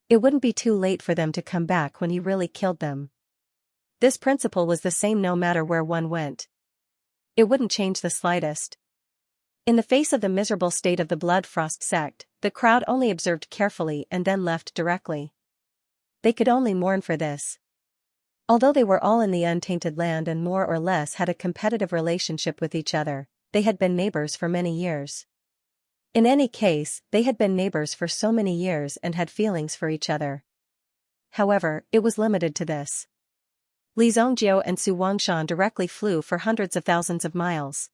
It wouldn't be too late for them to come back when he really killed them. This principle was the same no matter where one went. It wouldn't change the slightest. In the face of the miserable state of the Blood Frost sect, the crowd only observed carefully and then left directly. They could only mourn for this. Although they were all in the untainted land and more or less had a competitive relationship with each other, they had been neighbors for many years. In any case, they had been neighbors for so many years and had feelings for each other. However, it was limited to this. Li Zhongjiu and Su Wangshan directly flew for hundreds of thousands of miles.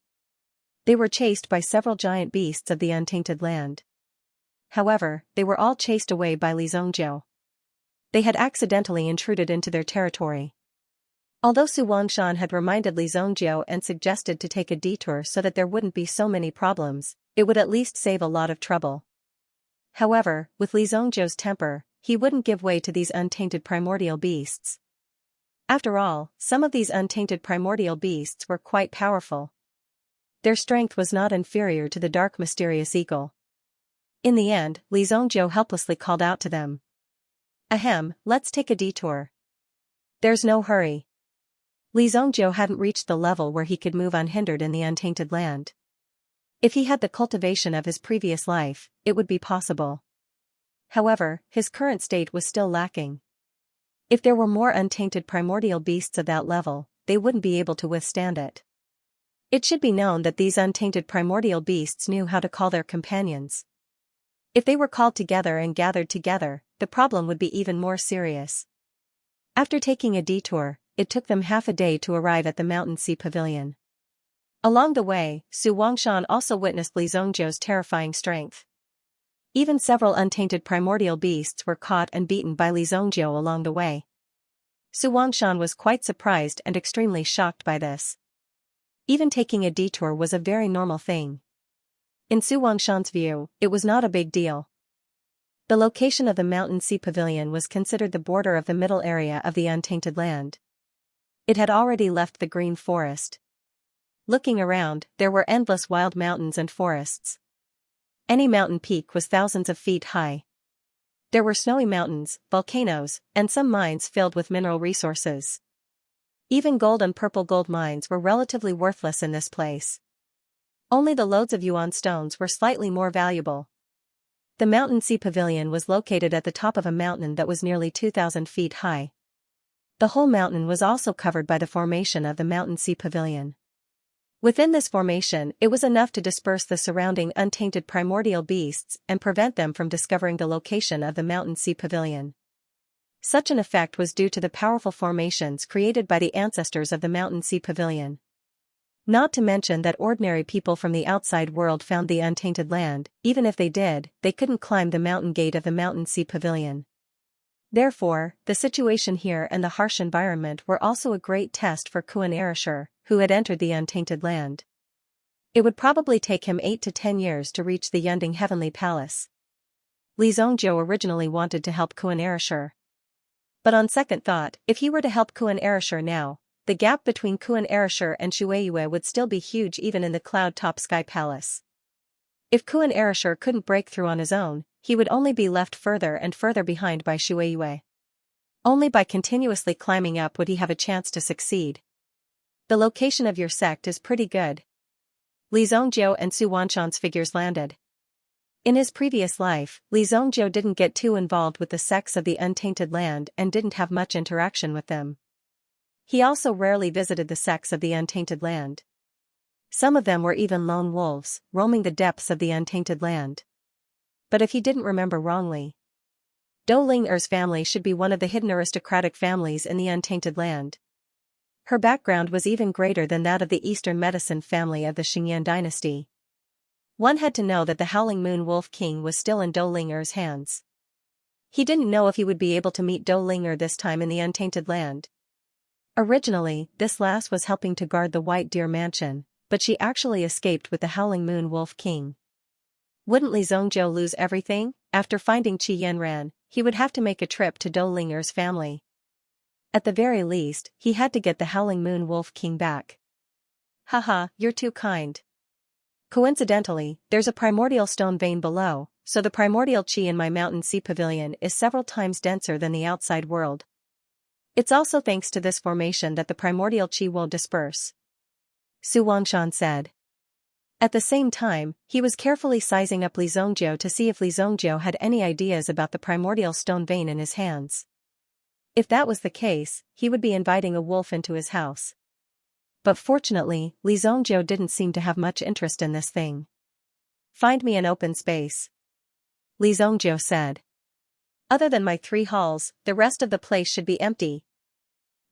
They were chased by several giant beasts of the untainted land. However, they were all chased away by Li Zhongjiu. They had accidentally intruded into their territory. Although Su Wangshan had reminded Li Zhongjiu and suggested to take a detour so that there wouldn't be so many problems, it would at least save a lot of trouble. However, with Li Zhongjiu's temper, he wouldn't give way to these untainted primordial beasts. After all, some of these untainted primordial beasts were quite powerful. Their strength was not inferior to the dark mysterious eagle. In the end, Li Zhongjiu helplessly called out to them. Ahem, let's take a detour. There's no hurry. Li Zhongjiu hadn't reached the level where he could move unhindered in the untainted land. If he had the cultivation of his previous life, it would be possible. However, his current state was still lacking. If there were more untainted primordial beasts of that level, they wouldn't be able to withstand it. It should be known that these untainted primordial beasts knew how to call their companions. If they were called together and gathered together, the problem would be even more serious. After taking a detour, it took them half a day to arrive at the Mountain Sea Pavilion. Along the way, Su Wangshan also witnessed Li Zhongjiu's terrifying strength. Even several untainted primordial beasts were caught and beaten by Li Zhongjiu along the way. Su Wangshan was quite surprised and extremely shocked by this. Even taking a detour was a very normal thing. In Su Wangshan's view, it was not a big deal. The location of the Mountain Sea Pavilion was considered the border of the middle area of the untainted land. It had already left the green forest. Looking around, there were endless wild mountains and forests. Any mountain peak was thousands of feet high. There were snowy mountains, volcanoes, and some mines filled with mineral resources. Even gold and purple gold mines were relatively worthless in this place. Only the loads of yuan stones were slightly more valuable. The Mountain Sea Pavilion was located at the top of a mountain that was nearly 2,000 feet high. The whole mountain was also covered by the formation of the Mountain Sea Pavilion. Within this formation, it was enough to disperse the surrounding untainted primordial beasts and prevent them from discovering the location of the Mountain Sea Pavilion. Such an effect was due to the powerful formations created by the ancestors of the Mountain Sea Pavilion. Not to mention that ordinary people from the outside world found the untainted land, even if they did, they couldn't climb the mountain gate of the Mountain Sea Pavilion. Therefore, the situation here and the harsh environment were also a great test for Kuan Erishur, who had entered the untainted land. It would probably take him 8 to 10 years to reach the Yunding Heavenly Palace. Li Zhongjiu originally wanted to help Kuan Erishur. But on second thought, if he were to help Kuan Erishur now, the gap between Kuan Erishur and Shueiyue would still be huge even in the cloud-top sky palace. If Kuan Erishur couldn't break through on his own, he would only be left further and further behind by Shueiyue. Only by continuously climbing up would he have a chance to succeed. The location of your sect is pretty good. Li Zhongjiu and Su Wangshan's figures landed. In his previous life, Li Zhongjiu didn't get too involved with the sects of the untainted land and didn't have much interaction with them. He also rarely visited the sects of the untainted land. Some of them were even lone wolves, roaming the depths of the untainted land. But if he didn't remember wrongly, Dou Ling-er's family should be one of the hidden aristocratic families in the untainted land. Her background was even greater than that of the Eastern medicine family of the Xingyan dynasty. One had to know that the Howling Moon Wolf King was still in Dolinger's hands. He didn't know if he would be able to meet Dolinger this time in the Untainted Land. Originally, this lass was helping to guard the White Deer Mansion, but she actually escaped with the Howling Moon Wolf King. Wouldn't Li Zhongjiu lose everything? After finding Qi Yanran, he would have to make a trip to Dolinger's family. At the very least, he had to get the Howling Moon Wolf King back. Haha, you're too kind. Coincidentally, there's a primordial stone vein below, so the primordial qi in my mountain sea pavilion is several times denser than the outside world. It's also thanks to this formation that the primordial qi will disperse, Su Wangshan said. At the same time, he was carefully sizing up Li Zhongjiu to see if Li Zhongjiu had any ideas about the primordial stone vein in his hands. If that was the case, he would be inviting a wolf into his house. But fortunately, Li Zhongjiu didn't seem to have much interest in this thing. Find me an open space, Li Zhongjiu said. Other than my 3 halls, the rest of the place should be empty.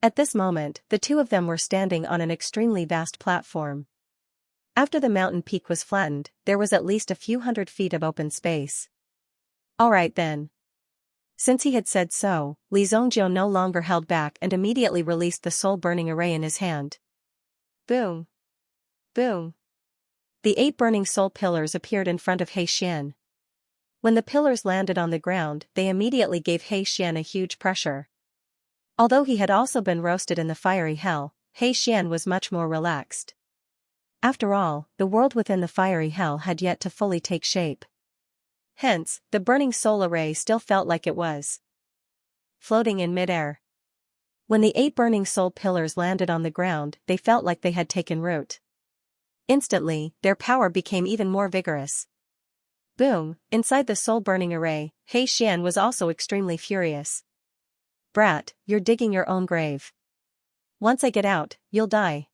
At this moment, the two of them were standing on an extremely vast platform. After the mountain peak was flattened, there was at least a few hundred feet of open space. All right then. Since he had said so, Li Zhongjiu no longer held back and immediately released the soul-burning array in his hand. Boom! Boom! The 8 burning soul pillars appeared in front of He Xian. When the pillars landed on the ground, they immediately gave He Xian a huge pressure. Although he had also been roasted in the fiery hell, He Xian was much more relaxed. After all, the world within the fiery hell had yet to fully take shape. Hence, the burning soul array still felt like it was floating in midair. When the 8 burning soul pillars landed on the ground, they felt like they had taken root. Instantly, their power became even more vigorous. Boom! Inside the soul-burning array, He Xian was also extremely furious. Brat, you're digging your own grave. Once I get out, you'll die.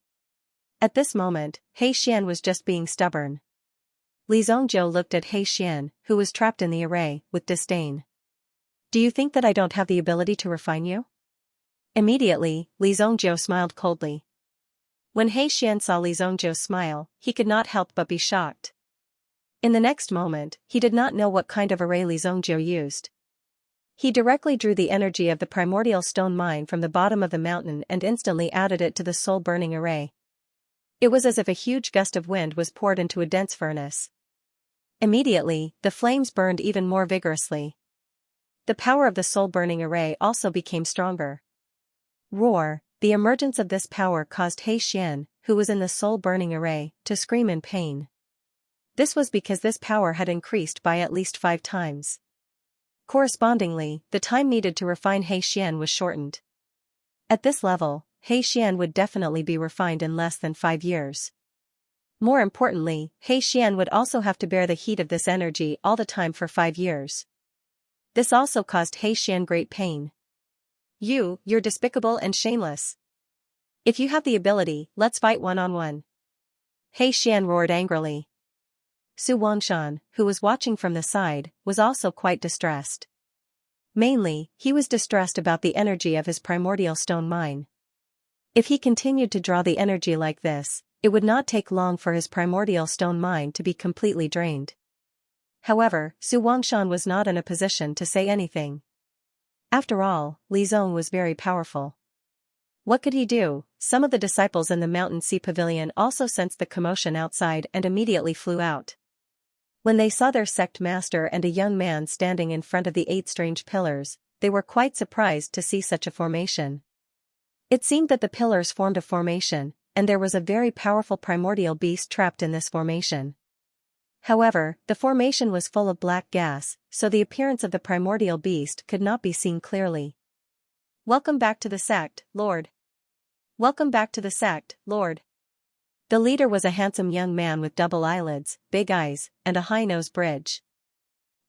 At this moment, He Xian was just being stubborn. Li Zhongjiu looked at He Xian, who was trapped in the array, with disdain. Do you think that I don't have the ability to refine you? Immediately, Li Zhongjiu smiled coldly. When He Xian saw Li Zhongjiu's smile, he could not help but be shocked. In the next moment, he did not know what kind of array Li Zhongjiu used. He directly drew the energy of the primordial stone mine from the bottom of the mountain and instantly added it to the soul-burning array. It was as if a huge gust of wind was poured into a dense furnace. Immediately, the flames burned even more vigorously. The power of the soul-burning array also became stronger. Roar! The emergence of this power caused He Xian, who was in the soul-burning array, to scream in pain. This was because this power had increased by at least 5 times. Correspondingly, the time needed to refine He Xian was shortened. At this level, He Xian would definitely be refined in less than 5 years. More importantly, He Xian would also have to bear the heat of this energy all the time for 5 years. This also caused He Xian great pain. You're despicable and shameless. If you have the ability, let's fight one-on-one. He Xian roared angrily. Su Wangshan, who was watching from the side, was also quite distressed. Mainly, he was distressed about the energy of his primordial stone mine. If he continued to draw the energy like this, it would not take long for his primordial stone mine to be completely drained. However, Su Wangshan was not in a position to say anything. After all, Li Zong was very powerful. What could he do? Some of the disciples in the Mountain Sea Pavilion also sensed the commotion outside and immediately flew out. When they saw their sect master and a young man standing in front of the 8 strange pillars, they were quite surprised to see such a formation. It seemed that the pillars formed a formation, and there was a very powerful primordial beast trapped in this formation. However, the formation was full of black gas, so the appearance of the primordial beast could not be seen clearly. Welcome back to the sect, Lord. Welcome back to the sect, Lord. The leader was a handsome young man with double eyelids, big eyes, and a high nose bridge.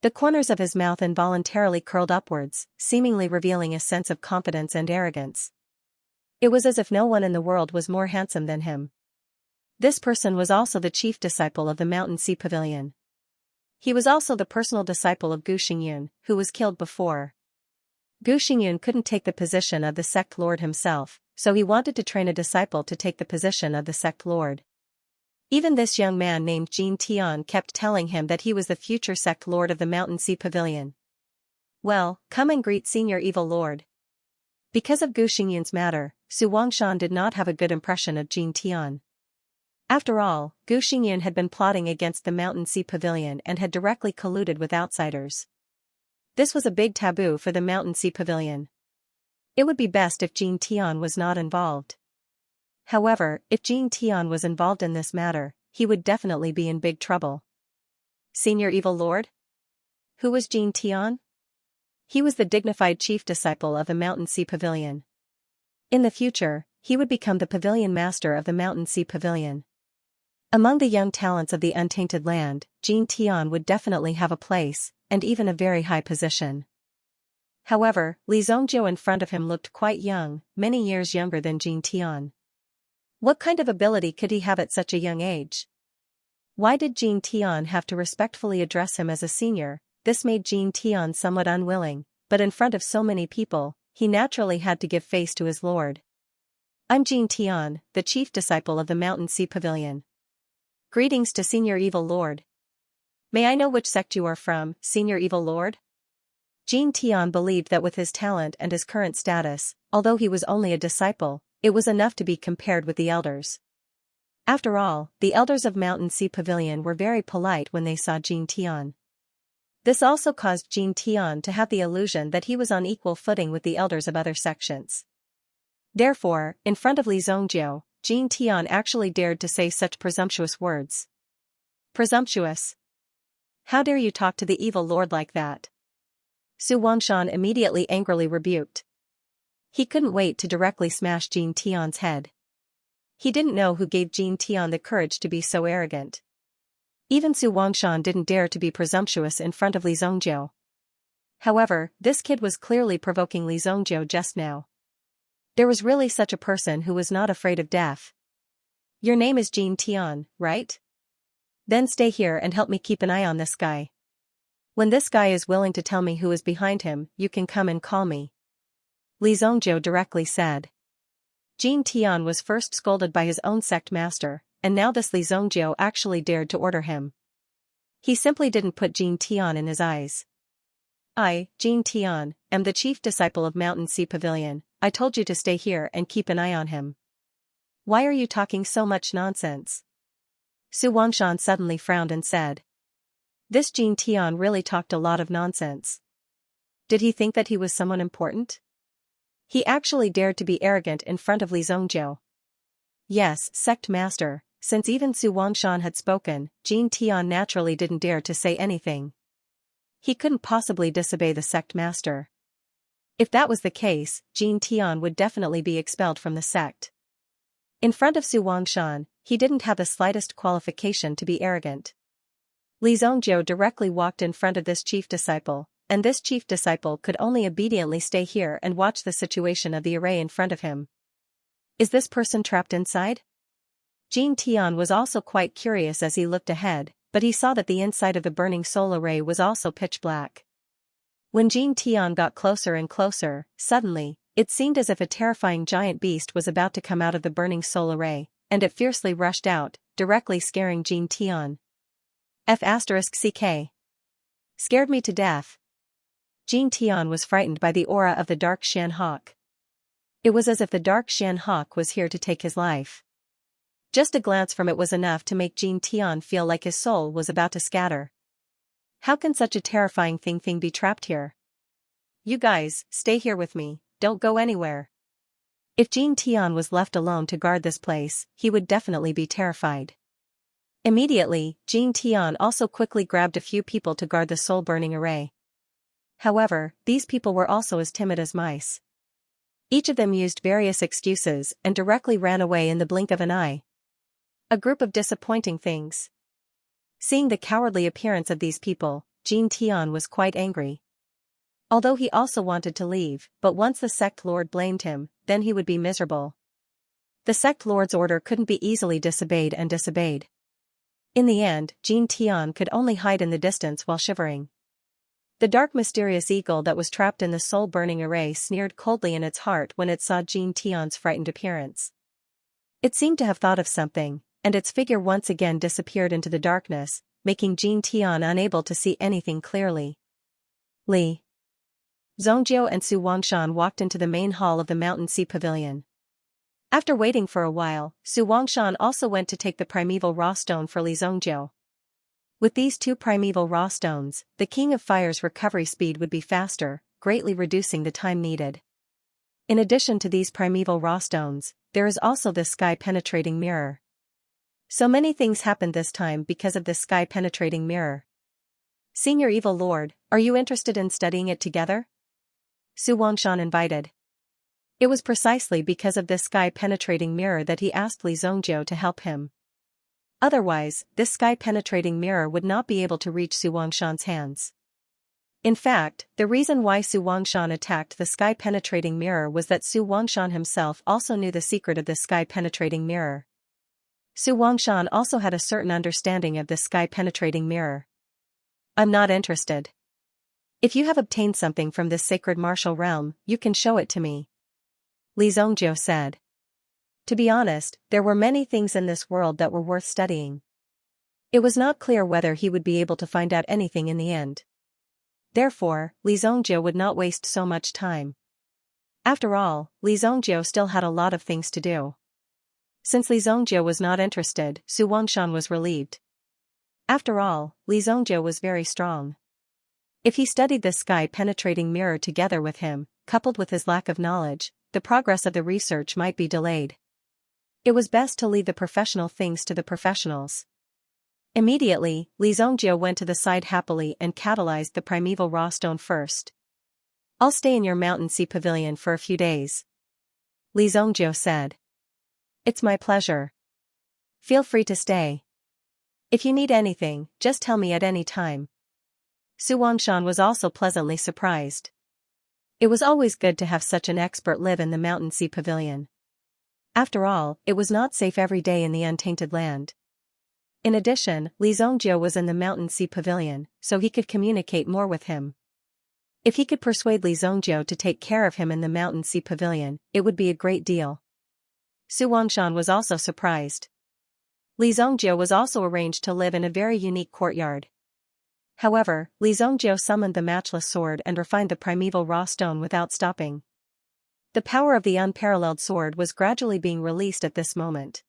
The corners of his mouth involuntarily curled upwards, seemingly revealing a sense of confidence and arrogance. It was as if no one in the world was more handsome than him. This person was also the chief disciple of the Mountain Sea Pavilion. He was also the personal disciple of Gu Xingyun, who was killed before. Gu Xingyun couldn't take the position of the sect lord himself, so he wanted to train a disciple to take the position of the sect lord. Even this young man named Jin Tian kept telling him that he was the future sect lord of the Mountain Sea Pavilion. Well, come and greet Senior Evil Lord. Because of Gu Xingyan's matter, Su Wangshan did not have a good impression of Jin Tian. After all, Gu Xingyan had been plotting against the Mountain Sea Pavilion and had directly colluded with outsiders. This was a big taboo for the Mountain Sea Pavilion. It would be best if Jin Tian was not involved. However, if Jin Tian was involved in this matter, he would definitely be in big trouble. Senior Evil Lord? Who was Jin Tian? He was the dignified chief disciple of the Mountain Sea Pavilion. In the future, he would become the pavilion master of the Mountain Sea Pavilion. Among the young talents of the Untainted Land, Jin Tian would definitely have a place, and even a very high position. However, Li Zongjiu in front of him looked quite young, many years younger than Jin Tian. What kind of ability could he have at such a young age? Why did Jin Tian have to respectfully address him as a senior? This made Jin Tian somewhat unwilling, but in front of so many people, he naturally had to give face to his lord. I'm Jin Tian, the chief disciple of the Mountain Sea Pavilion. Greetings to Senior Evil Lord. May I know which sect you are from, Senior Evil Lord? Jin Tian believed that with his talent and his current status, although he was only a disciple, it was enough to be compared with the elders. After all, the elders of Mountain Sea Pavilion were very polite when they saw Jin Tian. This also caused Jin Tian to have the illusion that he was on equal footing with the elders of other sections. Therefore, in front of Li Zongjiu, Jin Tian actually dared to say such presumptuous words. Presumptuous? How dare you talk to the evil lord like that? Su Wangshan immediately angrily rebuked. He couldn't wait to directly smash Jin Tian's head. He didn't know who gave Jin Tian the courage to be so arrogant. Even Su Wangshan didn't dare to be presumptuous in front of Li Zongjiu. However, this kid was clearly provoking Li Zongjiu just now. There was really such a person who was not afraid of death. Your name is Jin Tian, right? Then stay here and help me keep an eye on this guy. When this guy is willing to tell me who is behind him, you can come and call me. Li Zongjiu directly said. Jin Tian was first scolded by his own sect master, and now this Li Zongjiu actually dared to order him. He simply didn't put Jin Tian in his eyes. I, Jin Tian, am the chief disciple of Mountain Sea Pavilion. I told you to stay here and keep an eye on him. Why are you talking so much nonsense? Su Wangshan suddenly frowned and said. This Jin Tian really talked a lot of nonsense. Did he think that he was someone important? He actually dared to be arrogant in front of Li Zongjiu. Yes, sect master, since even Su Wangshan had spoken, Jin Tian naturally didn't dare to say anything. He couldn't possibly disobey the sect master. If that was the case, Jin Tian would definitely be expelled from the sect. In front of Su Wangshan, he didn't have the slightest qualification to be arrogant. Li Zongjiu directly walked in front of this chief disciple, and this chief disciple could only obediently stay here and watch the situation of the array in front of him. Is this person trapped inside? Jin Tian was also quite curious as he looked ahead, but he saw that the inside of the burning soul array was also pitch black. When Jin Tian got closer and closer, suddenly, it seemed as if a terrifying giant beast was about to come out of the burning soul array, and it fiercely rushed out, directly scaring Jin Tian. F***CK. Scared me to death. Jin Tian was frightened by the aura of the dark Shan Hawk. It was as if the dark Shan Hawk was here to take his life. Just a glance from it was enough to make Jin Tian feel like his soul was about to scatter. How can such a terrifying thing be trapped here? You guys, stay here with me, don't go anywhere. If Jin Tian was left alone to guard this place, he would definitely be terrified. Immediately, Jin Tian also quickly grabbed a few people to guard the soul-burning array. However, these people were also as timid as mice. Each of them used various excuses and directly ran away in the blink of an eye. A group of disappointing things. Seeing the cowardly appearance of these people, Jin Tian was quite angry. Although he also wanted to leave, but once the sect lord blamed him, then he would be miserable. The sect lord's order couldn't be easily disobeyed. In the end, Jin Tian could only hide in the distance while shivering. The dark mysterious eagle that was trapped in the soul-burning array sneered coldly in its heart when it saw Jin Tian's frightened appearance. It seemed to have thought of something, and its figure once again disappeared into the darkness, making Jin Tian unable to see anything clearly. Li Zhongjiu and Su Wangshan walked into the main hall of the Mountain Sea Pavilion. After waiting for a while, Su Wangshan also went to take the primeval raw stone for Li Zhongjiu. With these two primeval raw stones, the King of Fire's recovery speed would be faster, greatly reducing the time needed. In addition to these primeval raw stones, there is also this sky-penetrating mirror. So many things happened this time because of this sky-penetrating mirror. Senior Evil Lord, are you interested in studying it together? Su Wangshan invited. It was precisely because of this sky-penetrating mirror that he asked Li Zhongjiu to help him. Otherwise, this sky-penetrating mirror would not be able to reach Su Wangshan's hands. In fact, the reason why Su Wangshan attacked the sky-penetrating mirror was that Su Wangshan himself also knew the secret of this sky-penetrating mirror. Su Wangshan also had a certain understanding of this sky-penetrating mirror. I'm not interested. If you have obtained something from this sacred martial realm, you can show it to me. Li Zhongjiu said. To be honest, there were many things in this world that were worth studying. It was not clear whether he would be able to find out anything in the end. Therefore, Li Zhongjiu would not waste so much time. After all, Li Zhongjiu still had a lot of things to do. Since Li Zhongjiu was not interested, Su Wangshan was relieved. After all, Li Zhongjiu was very strong. If he studied this sky-penetrating mirror together with him, coupled with his lack of knowledge, the progress of the research might be delayed. It was best to leave the professional things to the professionals. Immediately, Li Zhongjiu went to the side happily and catalyzed the primeval raw stone first. I'll stay in your Mountain Sea Pavilion for a few days. Li Zhongjiu said. It's my pleasure. Feel free to stay. If you need anything, just tell me at any time. Su Wangshan was also pleasantly surprised. It was always good to have such an expert live in the Mountain Sea Pavilion. After all, it was not safe every day in the untainted land. In addition, Li Zhongjiu was in the Mountain Sea Pavilion, so he could communicate more with him. If he could persuade Li Zhongjiu to take care of him in the Mountain Sea Pavilion, it would be a great deal. Su Wangshan was also surprised. Li Zhongjiu was also arranged to live in a very unique courtyard. However, Li Zhongjiu summoned the matchless sword and refined the primeval raw stone without stopping. The power of the unparalleled sword was gradually being released at this moment.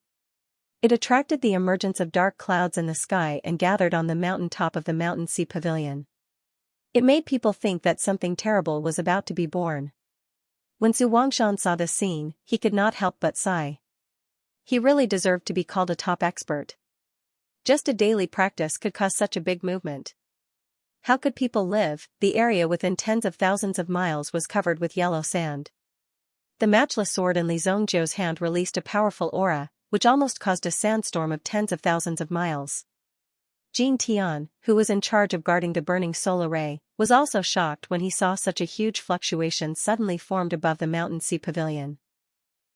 It attracted the emergence of dark clouds in the sky and gathered on the mountain top of the Mountain Sea Pavilion. It made people think that something terrible was about to be born. When Su Wangshan saw this scene, he could not help but sigh. He really deserved to be called a top expert. Just a daily practice could cause such a big movement. How could people live? The area within tens of thousands of miles was covered with yellow sand. The matchless sword in Li Zhongjiu's hand released a powerful aura, which almost caused a sandstorm of tens of thousands of miles. Jin Tian, who was in charge of guarding the burning solar ray, was also shocked when he saw such a huge fluctuation suddenly formed above the Mountain Sea Pavilion.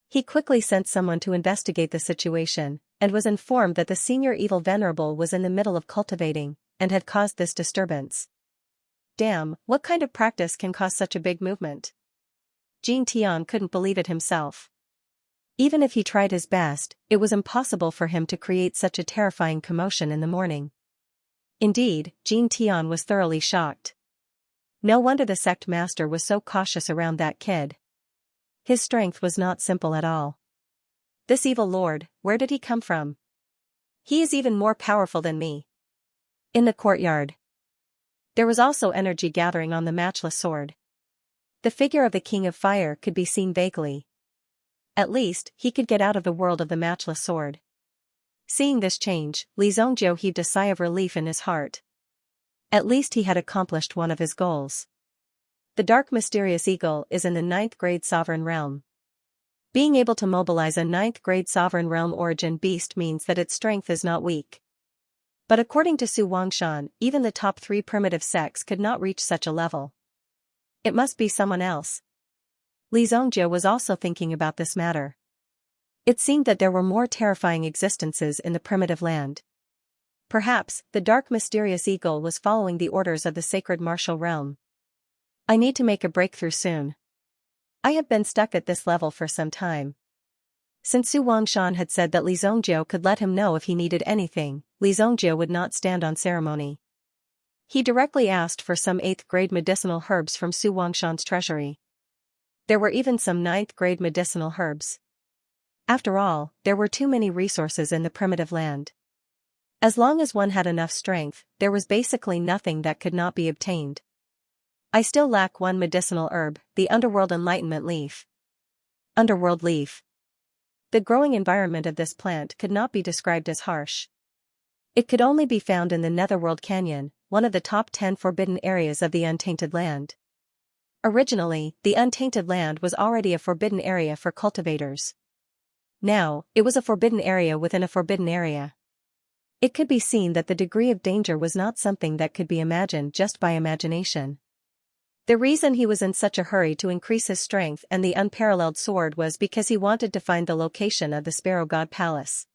He quickly sent someone to investigate the situation, and was informed that the senior evil venerable was in the middle of cultivating, and had caused this disturbance. Damn, what kind of practice can cause such a big movement? Jin Tian couldn't believe it himself. Even if he tried his best, it was impossible for him to create such a terrifying commotion in the morning. Indeed, Jin Tian was thoroughly shocked. No wonder the sect master was so cautious around that kid. His strength was not simple at all. This evil lord, where did he come from? He is even more powerful than me. In the courtyard, there was also energy gathering on the matchless sword. The figure of the King of Fire could be seen vaguely. At least, he could get out of the world of the matchless sword. Seeing this change, Li Zhongjiu heaved a sigh of relief in his heart. At least he had accomplished one of his goals. The dark mysterious eagle is in the 9th grade sovereign realm. Being able to mobilize a 9th grade sovereign realm origin beast means that its strength is not weak. But according to Su Wangshan, even the top 3 primitive sects could not reach such a level. It must be someone else. Li Zhongjiu was also thinking about this matter. It seemed that there were more terrifying existences in the primitive land. Perhaps, the dark mysterious eagle was following the orders of the sacred martial realm. I need to make a breakthrough soon. I have been stuck at this level for some time. Since Su Wangshan had said that Li Zhongjiu could let him know if he needed anything, Li Zhongjiu would not stand on ceremony. He directly asked for some 8th-grade medicinal herbs from Su Wangshan's treasury. There were even some 9th-grade medicinal herbs. After all, there were too many resources in the primitive land. As long as one had enough strength, there was basically nothing that could not be obtained. I still lack one medicinal herb, the Underworld Enlightenment Leaf. Underworld Leaf. The growing environment of this plant could not be described as harsh. It could only be found in the Netherworld Canyon, one of the top 10 forbidden areas of the Untainted Land. Originally, the Untainted Land was already a forbidden area for cultivators. Now, it was a forbidden area within a forbidden area. It could be seen that the degree of danger was not something that could be imagined just by imagination. The reason he was in such a hurry to increase his strength and the unparalleled sword was because he wanted to find the location of the Sparrow God Palace.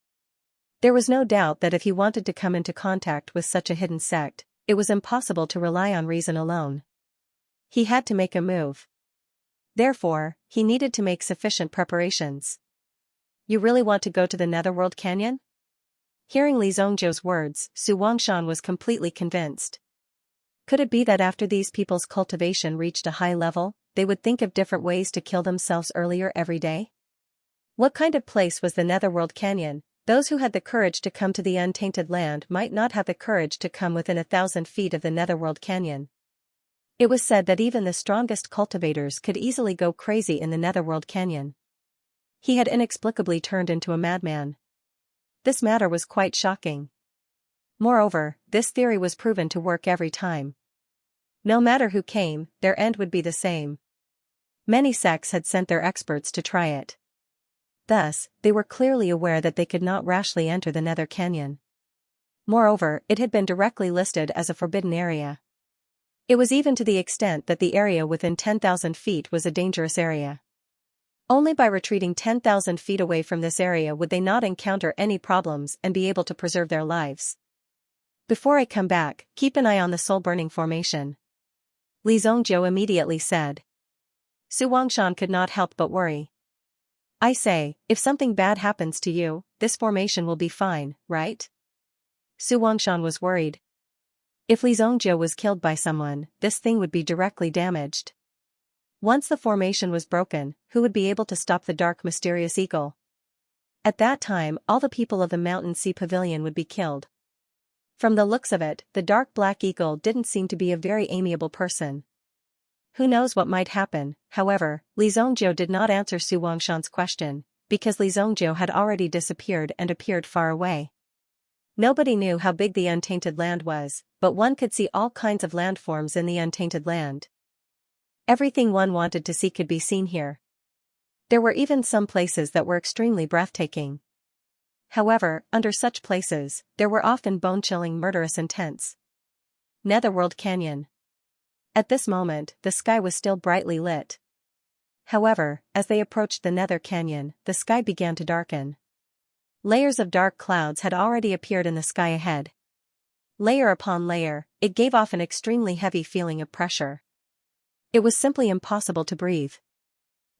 There was no doubt that if he wanted to come into contact with such a hidden sect, it was impossible to rely on reason alone. He had to make a move. Therefore, he needed to make sufficient preparations. You really want to go to the Netherworld Canyon? Hearing Li Zhongjiu's words, Su Wangshan was completely convinced. Could it be that after these people's cultivation reached a high level, they would think of different ways to kill themselves earlier every day? What kind of place was the Netherworld Canyon? Those who had the courage to come to the Untainted Land might not have the courage to come within 1,000 feet of the Netherworld Canyon. It was said that even the strongest cultivators could easily go crazy in the Netherworld Canyon. He had inexplicably turned into a madman. This matter was quite shocking. Moreover, this theory was proven to work every time. No matter who came, their end would be the same. Many sects had sent their experts to try it. Thus, they were clearly aware that they could not rashly enter the Nether Canyon. Moreover, it had been directly listed as a forbidden area. It was even to the extent that the area within 10,000 feet was a dangerous area. Only by retreating 10,000 feet away from this area would they not encounter any problems and be able to preserve their lives. Before I come back, keep an eye on the soul-burning formation. Li Zhongjiu immediately said. Su Wangshan could not help but worry. I say, if something bad happens to you, this formation will be fine, right? Su Wangshan was worried. If Li Zhongjiu was killed by someone, this thing would be directly damaged. Once the formation was broken, who would be able to stop the dark mysterious eagle? At that time, all the people of the Mountain Sea Pavilion would be killed. From the looks of it, the dark black eagle didn't seem to be a very amiable person. Who knows what might happen? However, Li Zhongjiu did not answer Su Wangshan's question, because Li Zhongjiu had already disappeared and appeared far away. Nobody knew how big the Untainted Land was, but one could see all kinds of landforms in the Untainted Land. Everything one wanted to see could be seen here. There were even some places that were extremely breathtaking. However, under such places, there were often bone-chilling murderous intents. Netherworld Canyon. At this moment, the sky was still brightly lit. However, as they approached the Nether Canyon, the sky began to darken. Layers of dark clouds had already appeared in the sky ahead. Layer upon layer, it gave off an extremely heavy feeling of pressure. It was simply impossible to breathe.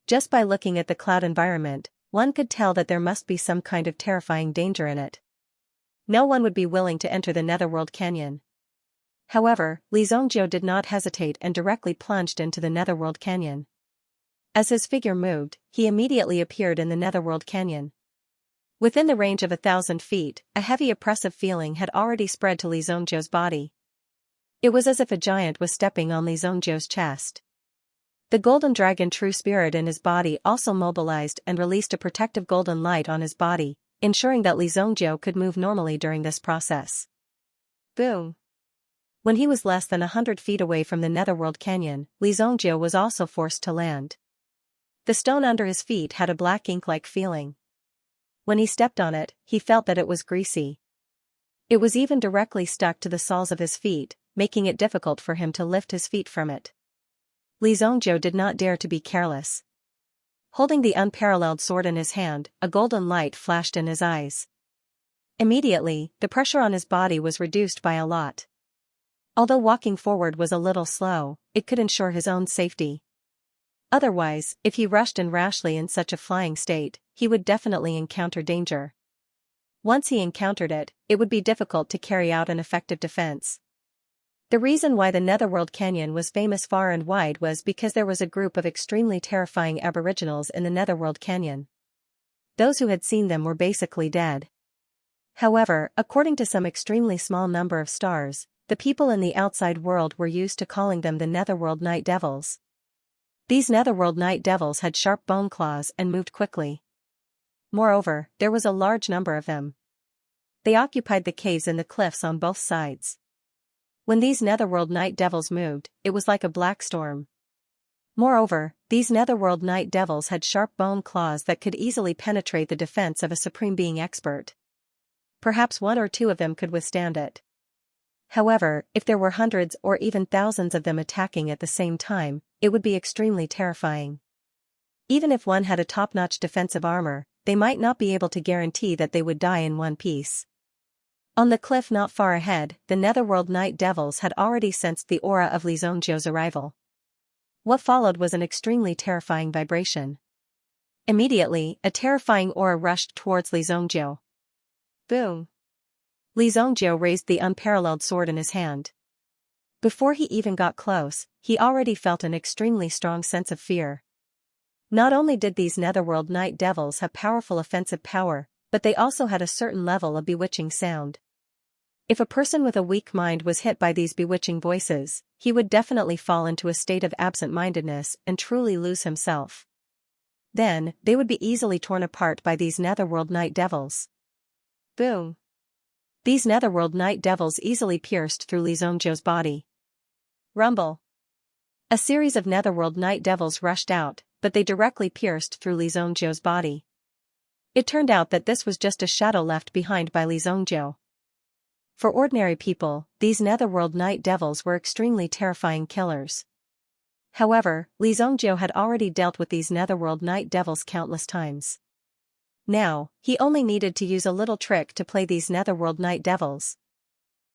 Just by looking at the cloud environment, one could tell that there must be some kind of terrifying danger in it. No one would be willing to enter the Netherworld Canyon. However, Li Zhongjiu did not hesitate and directly plunged into the Netherworld Canyon. As his figure moved, he immediately appeared in the Netherworld Canyon. Within the range of 1,000 feet, a heavy oppressive feeling had already spread to Li Zhongjiu's body. It was as if a giant was stepping on Li Zhongjiu's chest. The golden dragon true spirit in his body also mobilized and released a protective golden light on his body, ensuring that Li Zhongjiu could move normally during this process. Boom! When he was less than 100 feet away from the Netherworld Canyon, Li Zhongjiu was also forced to land. The stone under his feet had a black ink-like feeling. When he stepped on it, he felt that it was greasy. It was even directly stuck to the soles of his feet, making it difficult for him to lift his feet from it. Li Zhongjiu did not dare to be careless. Holding the unparalleled sword in his hand, a golden light flashed in his eyes. Immediately, the pressure on his body was reduced by a lot. Although walking forward was a little slow, it could ensure his own safety. Otherwise, if he rushed in rashly in such a flying state, he would definitely encounter danger. Once he encountered it, it would be difficult to carry out an effective defense. The reason why the Netherworld Canyon was famous far and wide was because there was a group of extremely terrifying aboriginals in the Netherworld Canyon. Those who had seen them were basically dead. However, according to some extremely small number of stars, the people in the outside world were used to calling them the Netherworld Night Devils. These Netherworld Night Devils had sharp bone claws and moved quickly. Moreover, there was a large number of them. They occupied the caves and the cliffs on both sides. When these Netherworld Night Devils moved, it was like a black storm. Moreover, these Netherworld Night Devils had sharp bone claws that could easily penetrate the defense of a Supreme Being expert. Perhaps one or two of them could withstand it. However, if there were hundreds or even thousands of them attacking at the same time, it would be extremely terrifying. Even if one had a top-notch defensive armor, they might not be able to guarantee that they would die in one piece. On the cliff not far ahead, the Netherworld Night Devils had already sensed the aura of Li Zhongzhou's arrival. What followed was an extremely terrifying vibration. Immediately, a terrifying aura rushed towards Li Zhongzhou. Boom! Li Zhongzhou raised the unparalleled sword in his hand. Before he even got close, he already felt an extremely strong sense of fear. Not only did these Netherworld Night Devils have powerful offensive power, but they also had a certain level of bewitching sound. If a person with a weak mind was hit by these bewitching voices, he would definitely fall into a state of absent-mindedness and truly lose himself. Then, they would be easily torn apart by these Netherworld Night Devils. Boom! These Netherworld Night Devils easily pierced through Li Zhongzhou's body. Rumble! A series of Netherworld Night Devils rushed out, but they directly pierced through Li Zhongzhou's body. It turned out that this was just a shadow left behind by Li Zhongzhou. For ordinary people, these Netherworld Night Devils were extremely terrifying killers. However, Li Zhongzhou had already dealt with these Netherworld Night Devils countless times. Now, he only needed to use a little trick to play these Netherworld Night Devils.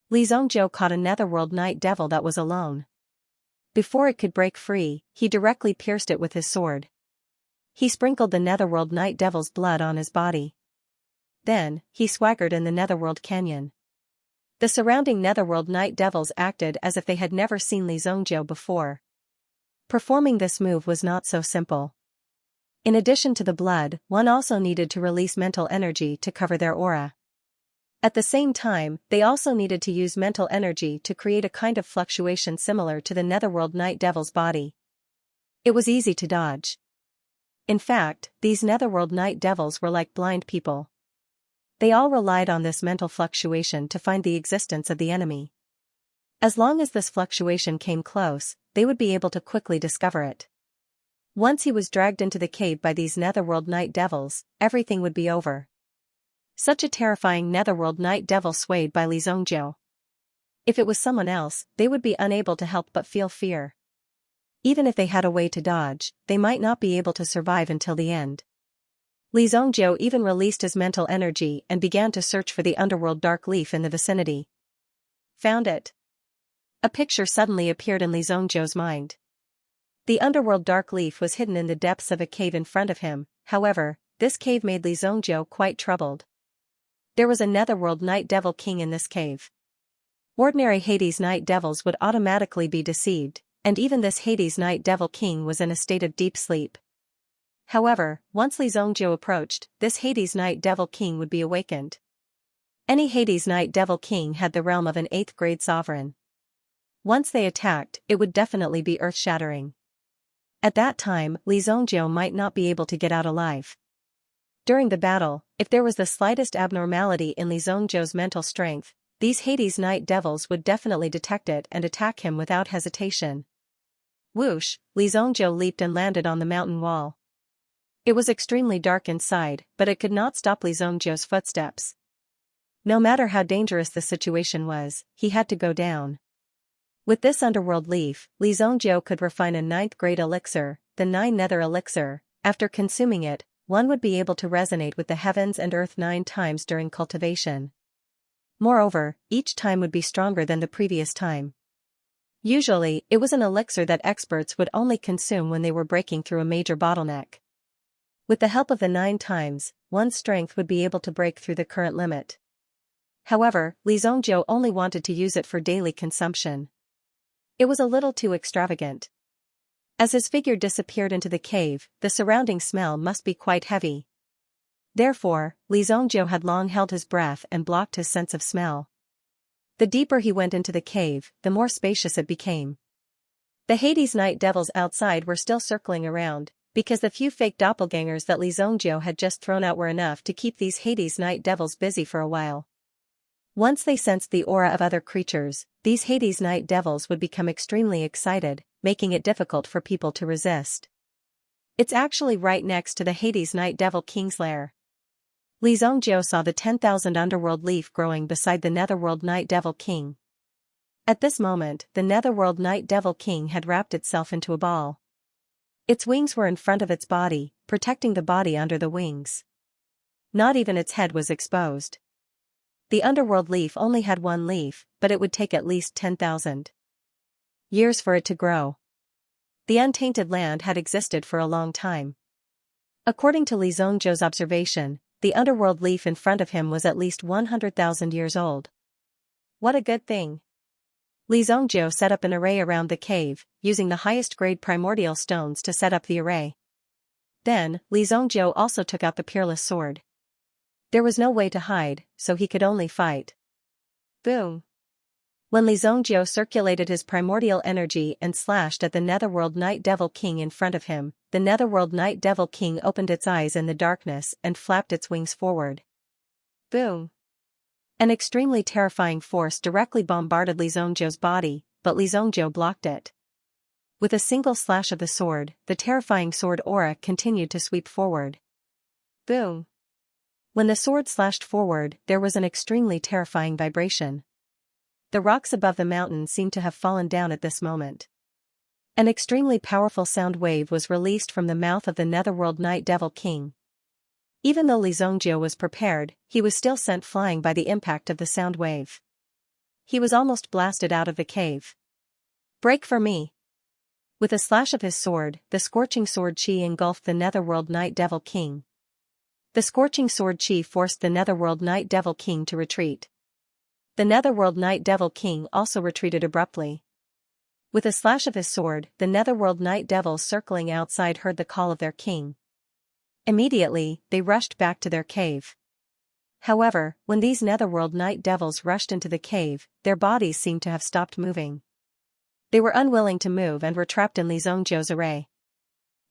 Li Zhongzhou caught a Netherworld Night Devil that was alone. Before it could break free, he directly pierced it with his sword. He sprinkled the Netherworld Night Devil's blood on his body. Then, he swaggered in the Netherworld Canyon. The surrounding Netherworld Night Devils acted as if they had never seen Li Zhongzhou before. Performing this move was not so simple. In addition to the blood, one also needed to release mental energy to cover their aura. At the same time, they also needed to use mental energy to create a kind of fluctuation similar to the Netherworld Night Devil's body. It was easy to dodge. In fact, these Netherworld Night Devils were like blind people. They all relied on this mental fluctuation to find the existence of the enemy. As long as this fluctuation came close, they would be able to quickly discover it. Once he was dragged into the cave by these Netherworld Night Devils, everything would be over. Such a terrifying Netherworld Night Devil swayed by Li Zhongzhou. If it was someone else, they would be unable to help but feel fear. Even if they had a way to dodge, they might not be able to survive until the end. Li Zhongzhou even released his mental energy and began to search for the underworld dark leaf in the vicinity. Found it. A picture suddenly appeared in Li Zhongzhou's mind. The underworld dark leaf was hidden in the depths of a cave in front of him. However, this cave made Li Zhongzhou quite troubled. There was a Netherworld Night Devil King in this cave. Ordinary Hades Night Devils would automatically be deceived, and even this Hades Night Devil King was in a state of deep sleep. However, once Li Zhongzhou approached, this Hades Night Devil King would be awakened. Any Hades Night Devil King had the realm of an 8th grade sovereign. Once they attacked, it would definitely be earth-shattering. At that time, Li Zhongzhou might not be able to get out alive. During the battle, if there was the slightest abnormality in Li Zhongzhou's mental strength, these Hades Night Devils would definitely detect it and attack him without hesitation. Whoosh, Li Zhongzhou leaped and landed on the mountain wall. It was extremely dark inside, but it could not stop Li Zhongzhou's footsteps. No matter how dangerous the situation was, he had to go down. With this underworld leaf, Li Zhongzhou could refine a 9th grade elixir, the 9 Nether elixir. After consuming it, one would be able to resonate with the heavens and earth 9 times during cultivation. Moreover, each time would be stronger than the previous time. Usually, it was an elixir that experts would only consume when they were breaking through a major bottleneck. With the help of the 9 times, one's strength would be able to break through the current limit. However, Li Zongjiu only wanted to use it for daily consumption. It was a little too extravagant. As his figure disappeared into the cave, the surrounding smell must be quite heavy. Therefore, Li Zongjiu had long held his breath and blocked his sense of smell. The deeper he went into the cave, the more spacious it became. The Hades night devils outside were still circling around, because the few fake doppelgangers that Li Zongjiu had just thrown out were enough to keep these Hades night devils busy for a while. Once they sensed the aura of other creatures, these Hades night devils would become extremely excited, making it difficult for people to resist. It's actually right next to the Hades night devil king's lair. Li Zongjiu saw the 10,000 underworld leaf growing beside the netherworld night devil king. At this moment, the netherworld night devil king had wrapped itself into a ball. Its wings were in front of its body, protecting the body under the wings. Not even its head was exposed. The underworld leaf only had 1 leaf, but it would take at least 10,000 years for it to grow. The untainted land had existed for a long time. According to Li Zongjiu's observation, the underworld leaf in front of him was at least 100,000 years old. What a good thing! Li Zongjiu set up an array around the cave, using the highest grade primordial stones to set up the array. Then, Li Zongjiu also took out the peerless sword. There was no way to hide, so he could only fight. Boom! When Li Zongjiu circulated his primordial energy and slashed at the netherworld night devil king in front of him, the netherworld night devil king opened its eyes in the darkness and flapped its wings forward. Boom! An extremely terrifying force directly bombarded Li Zongjiu's body, but Li Zongjiu blocked it. With a single slash of the sword, the terrifying sword aura continued to sweep forward. Boom! When the sword slashed forward, there was an extremely terrifying vibration. The rocks above the mountain seemed to have fallen down at this moment. An extremely powerful sound wave was released from the mouth of the netherworld night devil king. Even though Li Zongjiu was prepared, he was still sent flying by the impact of the sound wave. He was almost blasted out of the cave. Break for me! With a slash of his sword, the scorching sword chi engulfed the netherworld night devil king. The scorching sword chi forced the netherworld night devil king to retreat. The netherworld night devil king also retreated abruptly. With a slash of his sword, the netherworld night devils circling outside heard the call of their king. Immediately, they rushed back to their cave. However, when these netherworld night devils rushed into the cave, their bodies seemed to have stopped moving. They were unwilling to move and were trapped in Li Zongjiu's array.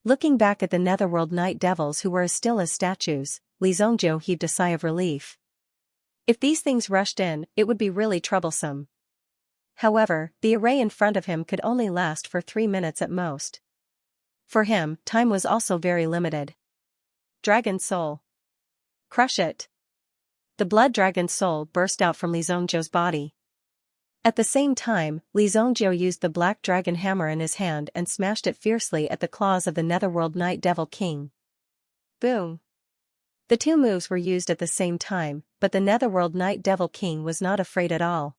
Looking back at the netherworld night devils who were as still as statues, Li Zongjiu heaved a sigh of relief. If these things rushed in, it would be really troublesome. However, the array in front of him could only last for 3 minutes at most. For him, time was also very limited. Dragon Soul. Crush it! The blood dragon soul burst out from Li Zongjiu's body. At the same time, Li Zongjiu used the black dragon hammer in his hand and smashed it fiercely at the claws of the netherworld night devil king. Boom! The 2 moves were used at the same time, but the netherworld night devil king was not afraid at all.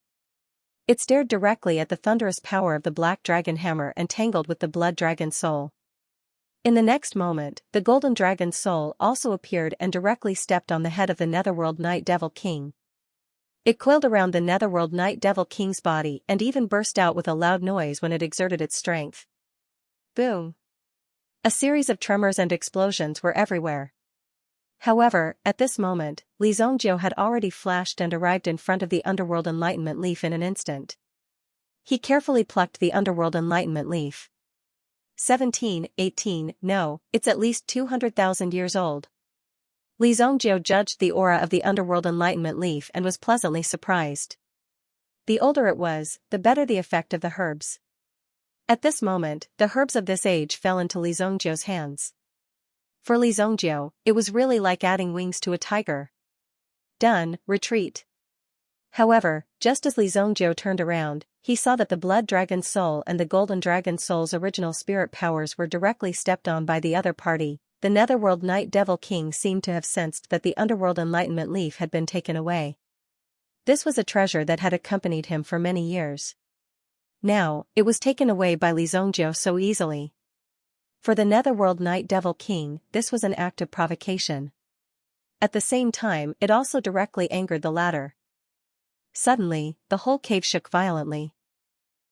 It stared directly at the thunderous power of the black dragon hammer and tangled with the blood dragon soul. In the next moment, the golden dragon soul also appeared and directly stepped on the head of the netherworld night devil king. It coiled around the netherworld night devil king's body and even burst out with a loud noise when it exerted its strength. Boom! A series of tremors and explosions were everywhere. However, at this moment, Li Zongjiu had already flashed and arrived in front of the underworld enlightenment leaf in an instant. He carefully plucked the underworld enlightenment leaf. 17, 18, no, it's at least 200,000 years old. Li Zongjiu judged the aura of the underworld enlightenment leaf and was pleasantly surprised. The older it was, the better the effect of the herbs. At this moment, the herbs of this age fell into Li Zongjiu's hands. For Li Zongjiu, it was really like adding wings to a tiger. Done, retreat. However, just as Li Zongjiu turned around, he saw that the blood dragon soul and the golden dragon soul's original spirit powers were directly stepped on by the other party. The netherworld night devil king seemed to have sensed that the underworld enlightenment leaf had been taken away. This was a treasure that had accompanied him for many years. Now, it was taken away by Li Zongjiu so easily. For the Netherworld Night Devil King, this was an act of provocation. At the same time, it also directly angered the latter. Suddenly, the whole cave shook violently.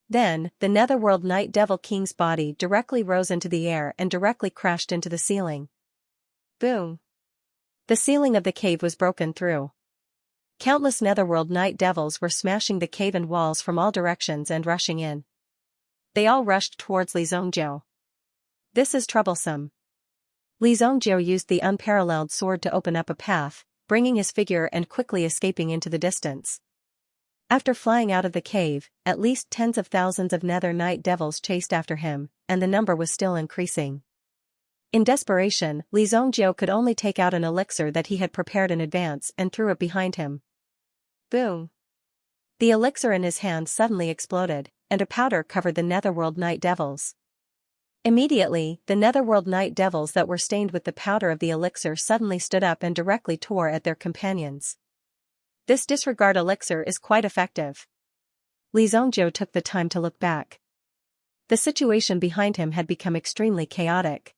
Then, the Netherworld Night Devil King's body directly rose into the air and directly crashed into the ceiling. Boom! The ceiling of the cave was broken through. Countless Netherworld Night Devils were smashing the cave and walls from all directions and rushing in. They all rushed towards Li Zhongjiu. This is troublesome. Li Zhongjiu used the unparalleled sword to open up a path, bringing his figure and quickly escaping into the distance. After flying out of the cave, at least tens of thousands of Nether Night Devils chased after him, and the number was still increasing. In desperation, Li Zhongjiu could only take out an elixir that he had prepared in advance and threw it behind him. Boom! The elixir in his hand suddenly exploded, and a powder covered the Netherworld Night Devils. Immediately, the Netherworld Night Devils that were stained with the powder of the elixir suddenly stood up and directly tore at their companions. This disregard elixir is quite effective. Li Zhongjiu took the time to look back. The situation behind him had become extremely chaotic.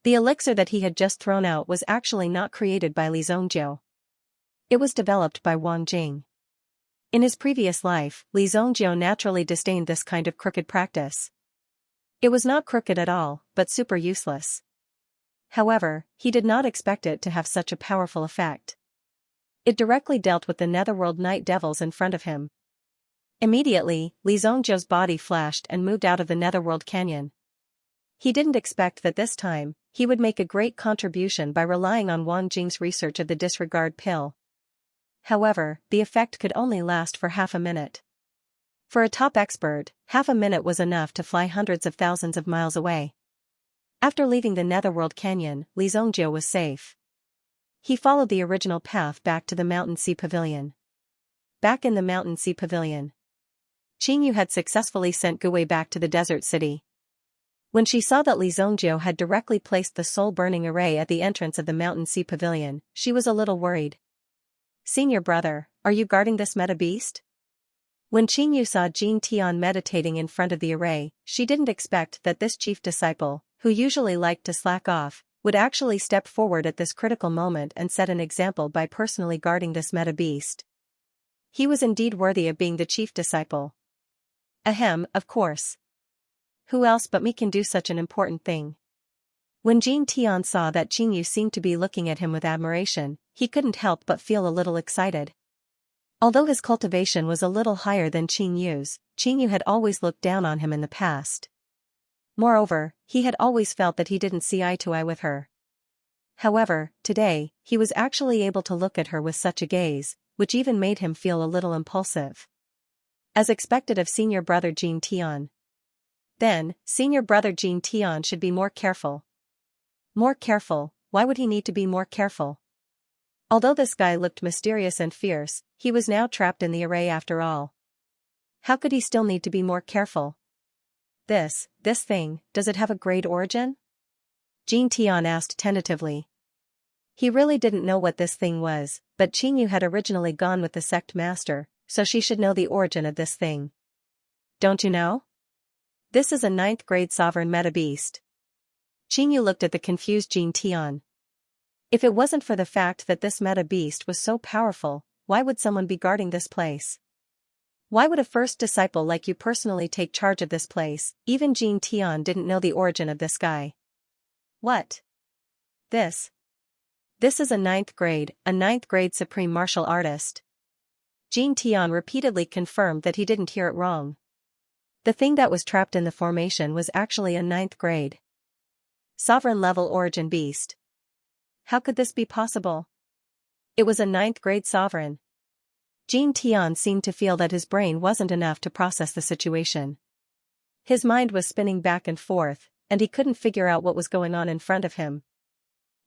The elixir that he had just thrown out was actually not created by Li Zhongjiu. It was developed by Wang Jing. In his previous life, Li Zhongjiu naturally disdained this kind of crooked practice. It was not crooked at all, but super useless. However, he did not expect it to have such a powerful effect. It directly dealt with the Netherworld Night Devils in front of him. Immediately, Li Zhongjiu's body flashed and moved out of the Netherworld Canyon. He didn't expect that this time, he would make a great contribution by relying on Wang Jing's research of the disregard pill. However, the effect could only last for half a minute. For a top expert, half a minute was enough to fly hundreds of thousands of miles away. After leaving the Netherworld Canyon, Li Zhongjiu was safe. He followed the original path back to the Mountain Sea Pavilion. Back in the Mountain Sea Pavilion, Qingyu had successfully sent Guwei back to the desert city. When she saw that Li Zhongjiu had directly placed the soul-burning array at the entrance of the Mountain Sea Pavilion, she was a little worried. "Senior brother, are you guarding this meta beast?" When Qingyu saw Jing Tian meditating in front of the array, she didn't expect that this chief disciple, who usually liked to slack off, would actually step forward at this critical moment and set an example by personally guarding this meta beast. He was indeed worthy of being the chief disciple. Ahem, of course. Who else but me can do such an important thing? When Jing Tian saw that Qingyu seemed to be looking at him with admiration, he couldn't help but feel a little excited. Although his cultivation was a little higher than Qingyu's, Qingyu had always looked down on him in the past. Moreover, he had always felt that he didn't see eye to eye with her. However, today, he was actually able to look at her with such a gaze, which even made him feel a little impulsive. As expected of senior brother Jing Tian. Then, senior brother Jing Tian should be more careful. More careful? Why would he need to be more careful? Although this guy looked mysterious and fierce, he was now trapped in the array after all. How could he still need to be more careful? This thing, does it have a great origin? Jing Tian asked tentatively. He really didn't know what this thing was, but Qingyu had originally gone with the sect master, so she should know the origin of this thing. Don't you know? This is a 9th grade sovereign meta beast. Qingyu looked at the confused Jing Tian. If it wasn't for the fact that this meta beast was so powerful, why would someone be guarding this place? Why would a first disciple like you personally take charge of this place? Even Jing Tian didn't know the origin of this guy. What? This is a 9th grade supreme martial artist. Jing Tian repeatedly confirmed that he didn't hear it wrong. The thing that was trapped in the formation was actually a 9th grade sovereign level origin beast. How could this be possible? It was a 9th grade sovereign. Jing Tian seemed to feel that his brain wasn't enough to process the situation. His mind was spinning back and forth, and he couldn't figure out what was going on in front of him.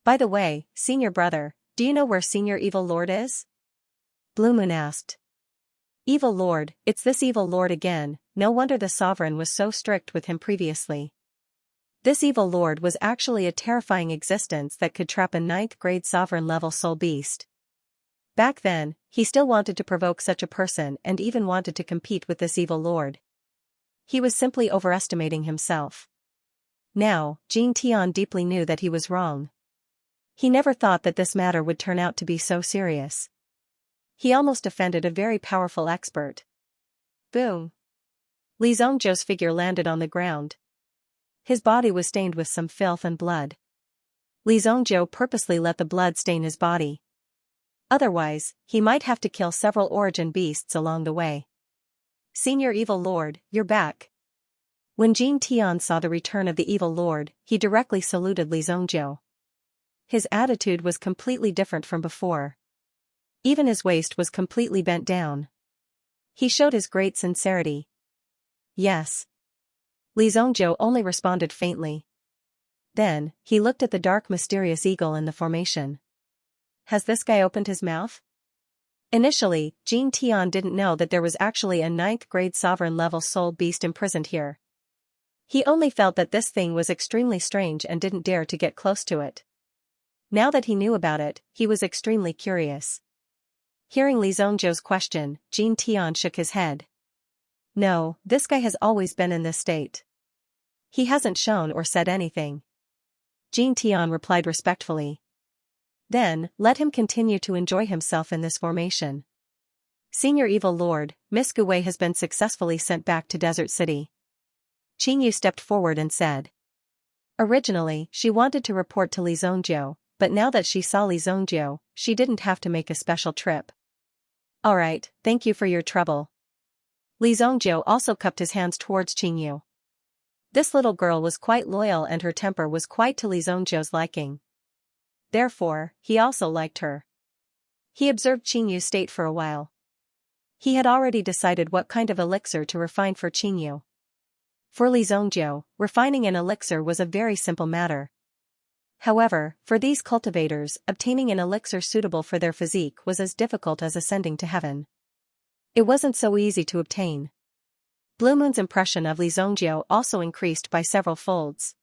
By the way, senior brother, do you know where Senior Evil Lord is? Blue Moon asked. Evil Lord, it's this Evil Lord again. No wonder the sovereign was so strict with him previously. This Evil Lord was actually a terrifying existence that could trap a 9th grade sovereign level soul beast. Back then, he still wanted to provoke such a person and even wanted to compete with this Evil Lord. He was simply overestimating himself. Now, Jin Tian deeply knew that he was wrong. He never thought that this matter would turn out to be so serious. He almost offended a very powerful expert. Boom! Li Zhongzhou's figure landed on the ground. His body was stained with some filth and blood. Li Zhongzhou purposely let the blood stain his body. Otherwise, he might have to kill several origin beasts along the way. Senior Evil Lord, you're back. When Jin Tian saw the return of the Evil Lord, he directly saluted Li Zhongzhou. His attitude was completely different from before. Even his waist was completely bent down. He showed his great sincerity. Yes. Li Zhongzhou only responded faintly. Then, he looked at the dark mysterious eagle in the formation. Has this guy opened his mouth? Initially, Jin Tian didn't know that there was actually a 9th grade sovereign level soul beast imprisoned here. He only felt that this thing was extremely strange and didn't dare to get close to it. Now that he knew about it, he was extremely curious. Hearing Li Zhongzhou's question, Jin Tian shook his head. No, this guy has always been in this state. He hasn't shown or said anything. Jin Tian replied respectfully. Then, let him continue to enjoy himself in this formation. Senior Evil Lord, Miss Guwei has been successfully sent back to Desert City. Qingyu stepped forward and said. Originally, she wanted to report to Li Zhongzhou, but now that she saw Li Zhongzhou, she didn't have to make a special trip. Alright, thank you for your trouble. Li Zhongzhou also cupped his hands towards Qingyu. This little girl was quite loyal and her temper was quite to Li Zhongzhou's liking. Therefore, he also liked her. He observed Qingyu's state for a while. He had already decided what kind of elixir to refine for Qingyu. For Li Zhongzhou, refining an elixir was a very simple matter. However, for these cultivators, obtaining an elixir suitable for their physique was as difficult as ascending to heaven. It wasn't so easy to obtain. Blue Moon's impression of Li Zhongzhou also increased by several folds.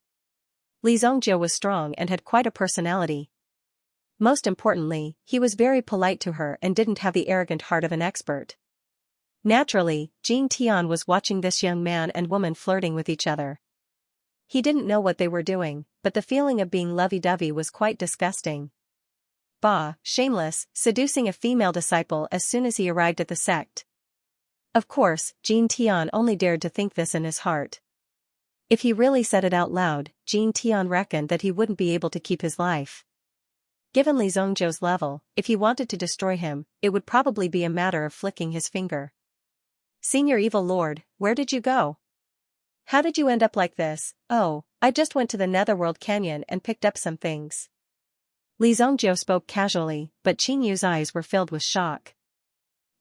Li Zhongzhou was strong and had quite a personality. Most importantly, he was very polite to her and didn't have the arrogant heart of an expert. Naturally, Jin Tian was watching this young man and woman flirting with each other. He didn't know what they were doing, but the feeling of being lovey-dovey was quite disgusting. Bah, shameless, seducing a female disciple as soon as he arrived at the sect. Of course, Jin Tian only dared to think this in his heart. If he really said it out loud, Jin Tian reckoned that he wouldn't be able to keep his life. Given Li Zhongzhou's level, if he wanted to destroy him, it would probably be a matter of flicking his finger. Senior Evil Lord, where did you go? How did you end up like this? Oh, I just went to the Netherworld Canyon and picked up some things. Li Zhongzhou spoke casually, but Qingyu's eyes were filled with shock.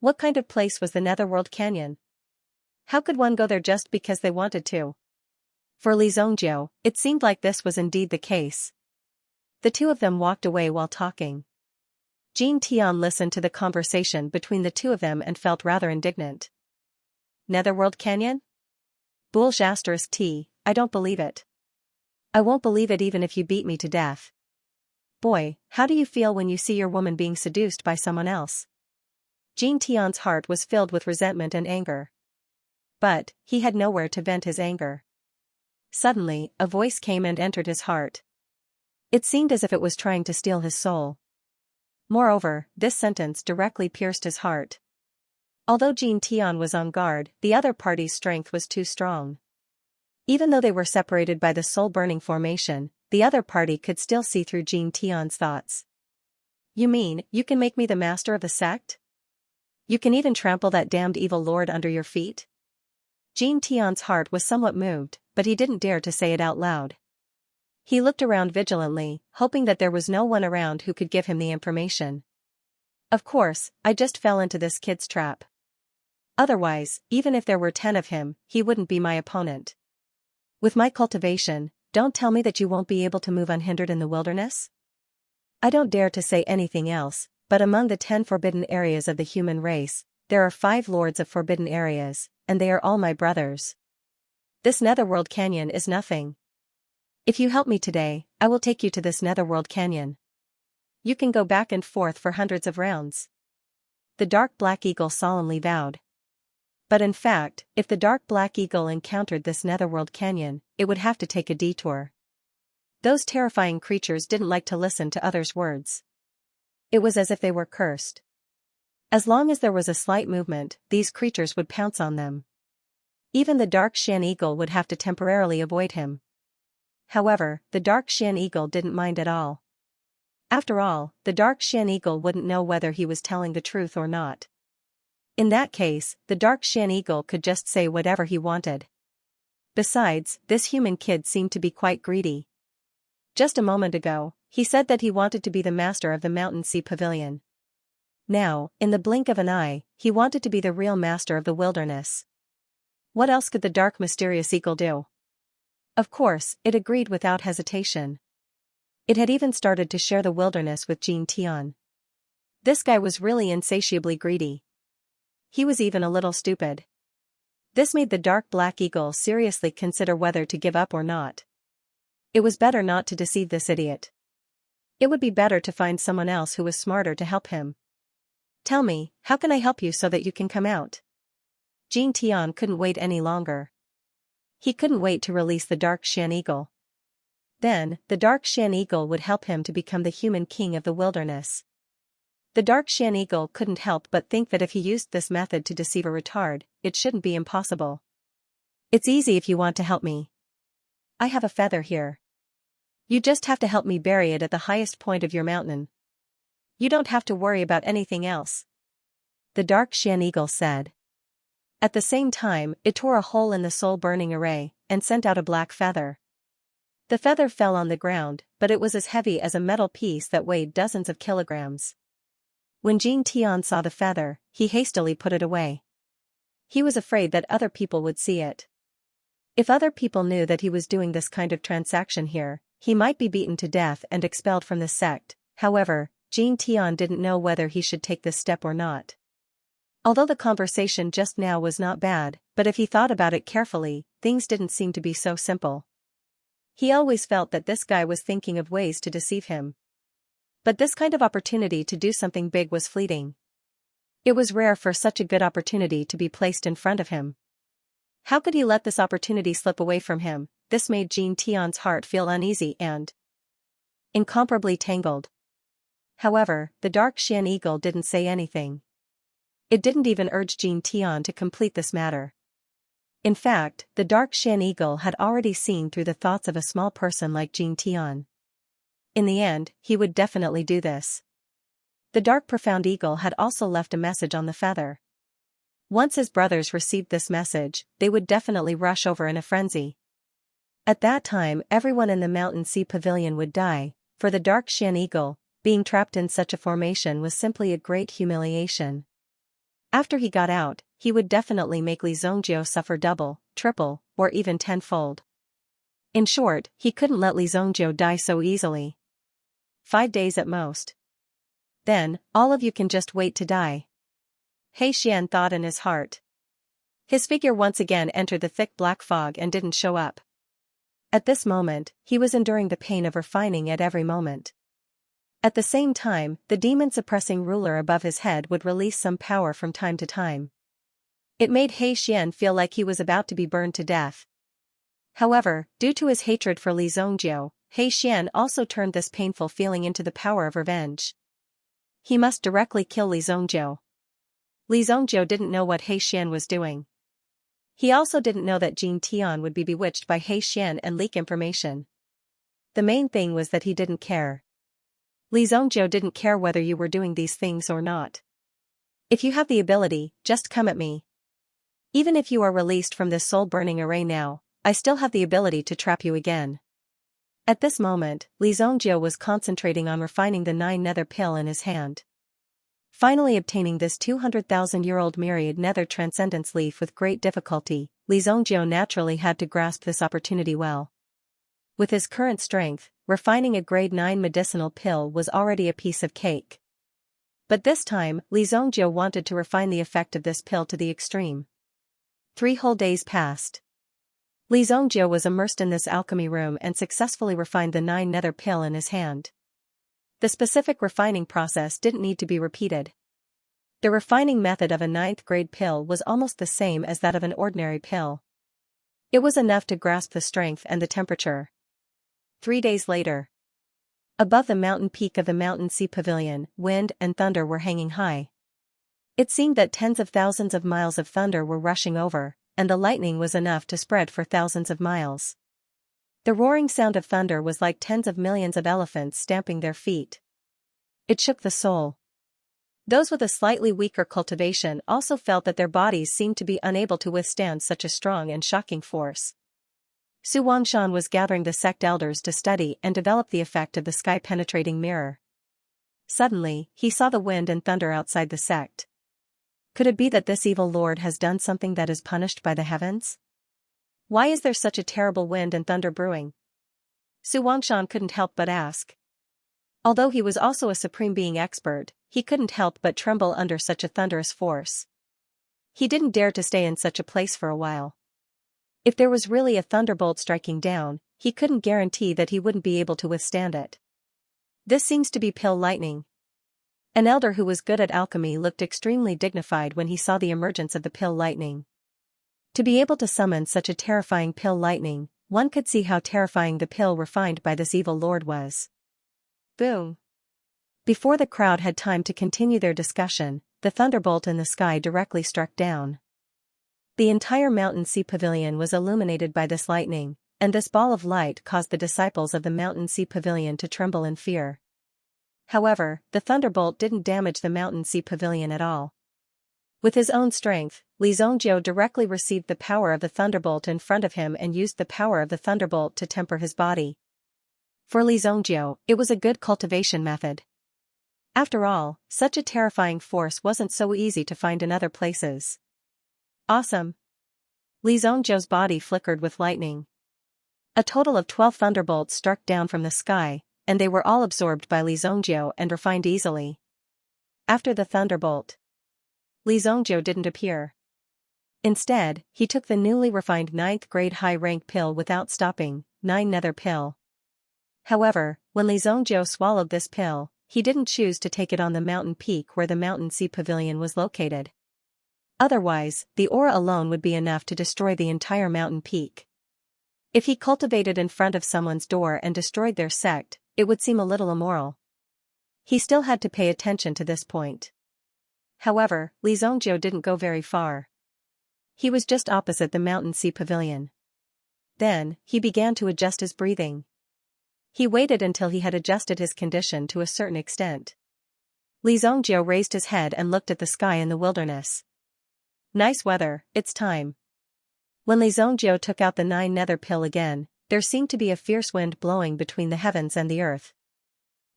What kind of place was the Netherworld Canyon? How could one go there just because they wanted to? For Li Zhongzhou, it seemed like this was indeed the case. The two of them walked away while talking. Jin Tian listened to the conversation between the two of them and felt rather indignant. Netherworld Canyon? Boulge *T, I don't believe it. I won't believe it even if you beat me to death. Boy, how do you feel when you see your woman being seduced by someone else? Jin Tian's heart was filled with resentment and anger. But, he had nowhere to vent his anger. Suddenly, a voice came and entered his heart. It seemed as if it was trying to steal his soul. Moreover, this sentence directly pierced his heart. Although Jin Tian was on guard, the other party's strength was too strong. Even though they were separated by the soul-burning formation, the other party could still see through Jin Tian's thoughts. You mean, you can make me the master of the sect? You can even trample that damned evil lord under your feet? Jin Tian's heart was somewhat moved, but he didn't dare to say it out loud. He looked around vigilantly, hoping that there was no one around who could give him the information. Of course, I just fell into this kid's trap. Otherwise, even if there were 10 of him, he wouldn't be my opponent. With my cultivation, don't tell me that you won't be able to move unhindered in the wilderness? I don't dare to say anything else, but among the 10 forbidden areas of the human race, there are 5 lords of forbidden areas, and they are all my brothers. This Netherworld Canyon is nothing. If you help me today, I will take you to this Netherworld Canyon. You can go back and forth for hundreds of rounds. The dark black eagle solemnly vowed. But in fact, if the dark black eagle encountered this netherworld canyon, it would have to take a detour. Those terrifying creatures didn't like to listen to others' words. It was as if they were cursed. As long as there was a slight movement, these creatures would pounce on them. Even the dark Xian eagle would have to temporarily avoid him. However, the dark Xian eagle didn't mind at all. After all, the dark Xian eagle wouldn't know whether he was telling the truth or not. In that case, the dark Xian eagle could just say whatever he wanted. Besides, this human kid seemed to be quite greedy. Just a moment ago, he said that he wanted to be the master of the Mountain Sea Pavilion. Now, in the blink of an eye, he wanted to be the real master of the wilderness. What else could the dark mysterious eagle do? Of course, it agreed without hesitation. It had even started to share the wilderness with Jin Tian. This guy was really insatiably greedy. He was even a little stupid. This made the dark black eagle seriously consider whether to give up or not. It was better not to deceive this idiot. It would be better to find someone else who was smarter to help him. Tell me, how can I help you so that you can come out? Jin Tian couldn't wait any longer. He couldn't wait to release the dark Xian eagle. Then, the dark Xian eagle would help him to become the human king of the wilderness. The dark Xian eagle couldn't help but think that if he used this method to deceive a retard, it shouldn't be impossible. It's easy if you want to help me. I have a feather here. You just have to help me bury it at the highest point of your mountain. You don't have to worry about anything else. The dark Xian eagle said. At the same time, it tore a hole in the soul-burning array, and sent out a black feather. The feather fell on the ground, but it was as heavy as a metal piece that weighed dozens of kilograms. When Jin Tian saw the feather, he hastily put it away. He was afraid that other people would see it. If other people knew that he was doing this kind of transaction here, he might be beaten to death and expelled from the sect. However, Jin Tian didn't know whether he should take this step or not. Although the conversation just now was not bad, but if he thought about it carefully, things didn't seem to be so simple. He always felt that this guy was thinking of ways to deceive him. But this kind of opportunity to do something big was fleeting. It was rare for such a good opportunity to be placed in front of him. How could he let this opportunity slip away from him? This made Jin Tian's heart feel uneasy and incomparably tangled. However, the dark Xian eagle didn't say anything. It didn't even urge Jin Tian to complete this matter. In fact, the dark Xian eagle had already seen through the thoughts of a small person like Jin Tian. In the end, he would definitely do this. The dark profound eagle had also left a message on the feather. Once his brothers received this message, they would definitely rush over in a frenzy. At that time, everyone in the Mountain Sea Pavilion would die. For the dark Xian eagle, being trapped in such a formation was simply a great humiliation. After he got out, he would definitely make Li Zhongjiu suffer double, triple, or even tenfold. In short, he couldn't let Li Zhongjiu die so easily. 5 days at most. Then, all of you can just wait to die. He Xian thought in his heart. His figure once again entered the thick black fog and didn't show up. At this moment, he was enduring the pain of refining at every moment. At the same time, the demon-suppressing ruler above his head would release some power from time to time. It made He Xian feel like he was about to be burned to death. However, due to his hatred for Li Zhongjiu, He Xian also turned this painful feeling into the power of revenge. He must directly kill Li Zhongjiu. Li Zhongjiu didn't know what He Xian was doing. He also didn't know that Jin Tian would be bewitched by He Xian and leak information. The main thing was that he didn't care. Li Zhongjiu didn't care whether you were doing these things or not. If you have the ability, just come at me. Even if you are released from this soul-burning array now, I still have the ability to trap you again. At this moment, Li Zhongjiu was concentrating on refining the 9 nether pill in his hand. Finally obtaining this 200,000-year-old myriad nether transcendence leaf with great difficulty, Li Zhongjiu naturally had to grasp this opportunity well. With his current strength, refining a grade 9 medicinal pill was already a piece of cake. But this time, Li Zhongjiu wanted to refine the effect of this pill to the extreme. 3 whole days passed. Li Zhongjiu was immersed in this alchemy room and successfully refined the 9 nether pill in his hand. The specific refining process didn't need to be repeated. The refining method of a ninth-grade pill was almost the same as that of an ordinary pill. It was enough to grasp the strength and the temperature. 3 days later. Above the mountain peak of the Mountain Sea Pavilion, wind and thunder were hanging high. It seemed that tens of thousands of miles of thunder were rushing over, and the lightning was enough to spread for thousands of miles. The roaring sound of thunder was like tens of millions of elephants stamping their feet. It shook the soul. Those with a slightly weaker cultivation also felt that their bodies seemed to be unable to withstand such a strong and shocking force. Xianxia was gathering the sect elders to study and develop the effect of the sky-penetrating mirror. Suddenly, he saw the wind and thunder outside the sect. Could it be that this evil lord has done something that is punished by the heavens? Why is there such a terrible wind and thunder brewing? Xianxia couldn't help but ask. Although he was also a supreme being expert, he couldn't help but tremble under such a thunderous force. He didn't dare to stay in such a place for a while. If there was really a thunderbolt striking down, he couldn't guarantee that he wouldn't be able to withstand it. This seems to be pill lightning. An elder who was good at alchemy looked extremely dignified when he saw the emergence of the pill lightning. To be able to summon such a terrifying pill lightning, one could see how terrifying the pill refined by this evil lord was. Boom! Before the crowd had time to continue their discussion, the thunderbolt in the sky directly struck down. The entire Mountain Sea Pavilion was illuminated by this lightning, and this ball of light caused the disciples of the Mountain Sea Pavilion to tremble in fear. However, the thunderbolt didn't damage the Mountain Sea Pavilion at all. With his own strength, Xianxia directly received the power of the thunderbolt in front of him and used the power of the thunderbolt to temper his body. For Xianxia, it was a good cultivation method. After all, such a terrifying force wasn't so easy to find in other places. Awesome! Xianxia's body flickered with lightning. A total of 12 thunderbolts struck down from the sky, and they were all absorbed by Xianxia and refined easily. After the thunderbolt, Xianxia didn't appear. Instead, he took the newly refined 9th-grade high-rank pill without stopping, 9 nether pill. However, when Xianxia swallowed this pill, he didn't choose to take it on the mountain peak where the Mountain Sea Pavilion was located. Otherwise, the aura alone would be enough to destroy the entire mountain peak. If he cultivated in front of someone's door and destroyed their sect, it would seem a little immoral. He still had to pay attention to this point. However, Xianxia didn't go very far. He was just opposite the Mountain Sea Pavilion. Then, he began to adjust his breathing. He waited until he had adjusted his condition to a certain extent. Xianxia raised his head and looked at the sky in the wilderness. Nice weather, it's time. When Xianxia took out the 9 nether pill again, there seemed to be a fierce wind blowing between the heavens and the earth.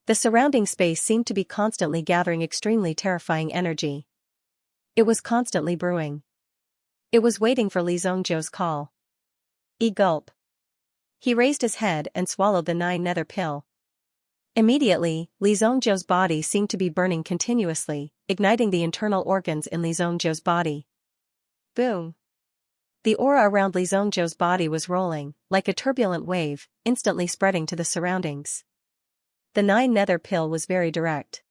The surrounding space seemed to be constantly gathering extremely terrifying energy. It was constantly brewing. It was waiting for Xianxia's call. Gulp. He raised his head and swallowed the 9 nether pill. Immediately, Xianxia's body seemed to be burning continuously, igniting the internal organs in Xianxia's body. Boom! The aura around Xianxia's body was rolling, like a turbulent wave, instantly spreading to the surroundings. The 9 nether pill was very direct.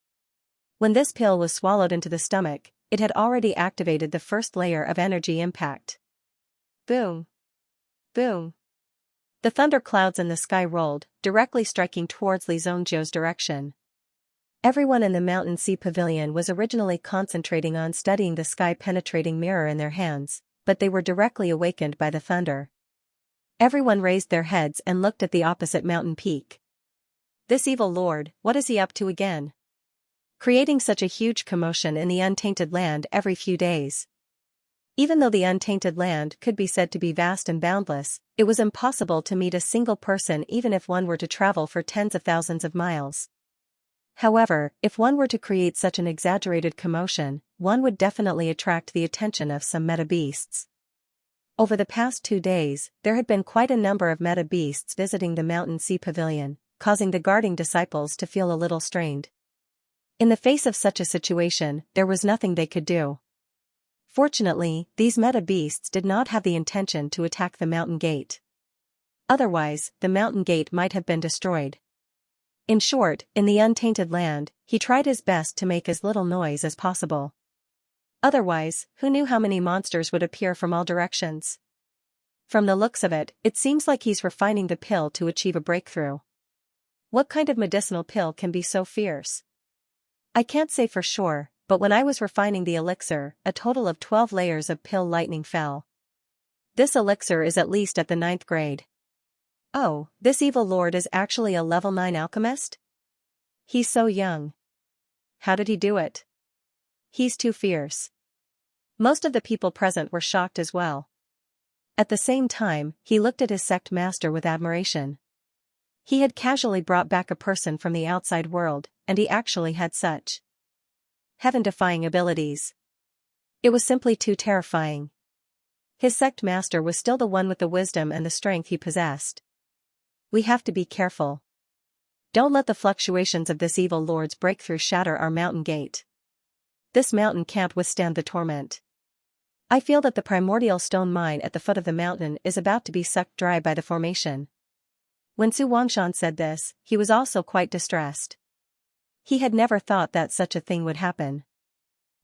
When this pill was swallowed into the stomach, it had already activated the first layer of energy impact. Boom! Boom! The thunder clouds in the sky rolled, directly striking towards Xianxia's direction. Everyone in the Mountain Sea Pavilion was originally concentrating on studying the sky-penetrating mirror in their hands, but they were directly awakened by the thunder. Everyone raised their heads and looked at the opposite mountain peak. This evil lord, what is he up to again? Creating such a huge commotion in the untainted land every few days. Even though the untainted land could be said to be vast and boundless, it was impossible to meet a single person even if one were to travel for tens of thousands of miles. However, if one were to create such an exaggerated commotion, one would definitely attract the attention of some meta beasts. Over the past 2 days, there had been quite a number of meta beasts visiting the Mountain Sea Pavilion, causing the guarding disciples to feel a little strained. In the face of such a situation, there was nothing they could do. Fortunately, these meta beasts did not have the intention to attack the mountain gate. Otherwise, the mountain gate might have been destroyed. In short, in the untainted land, he tried his best to make as little noise as possible. Otherwise, who knew how many monsters would appear from all directions? From the looks of it, it seems like he's refining the pill to achieve a breakthrough. What kind of medicinal pill can be so fierce? I can't say for sure, but when I was refining the elixir, a total of 12 layers of pill lightning fell. This elixir is at least at the 9th grade. Oh, this evil lord is actually a level 9 alchemist? He's so young. How did he do it? He's too fierce. Most of the people present were shocked as well. At the same time, he looked at his sect master with admiration. He had casually brought back a person from the outside world, and he actually had such heaven-defying abilities. It was simply too terrifying. His sect master was still the one with the wisdom and the strength he possessed. We have to be careful. Don't let the fluctuations of this evil lord's breakthrough shatter our mountain gate. This mountain can't withstand the torment. I feel that the primordial stone mine at the foot of the mountain is about to be sucked dry by the formation. When Xianxia said this, he was also quite distressed. He had never thought that such a thing would happen.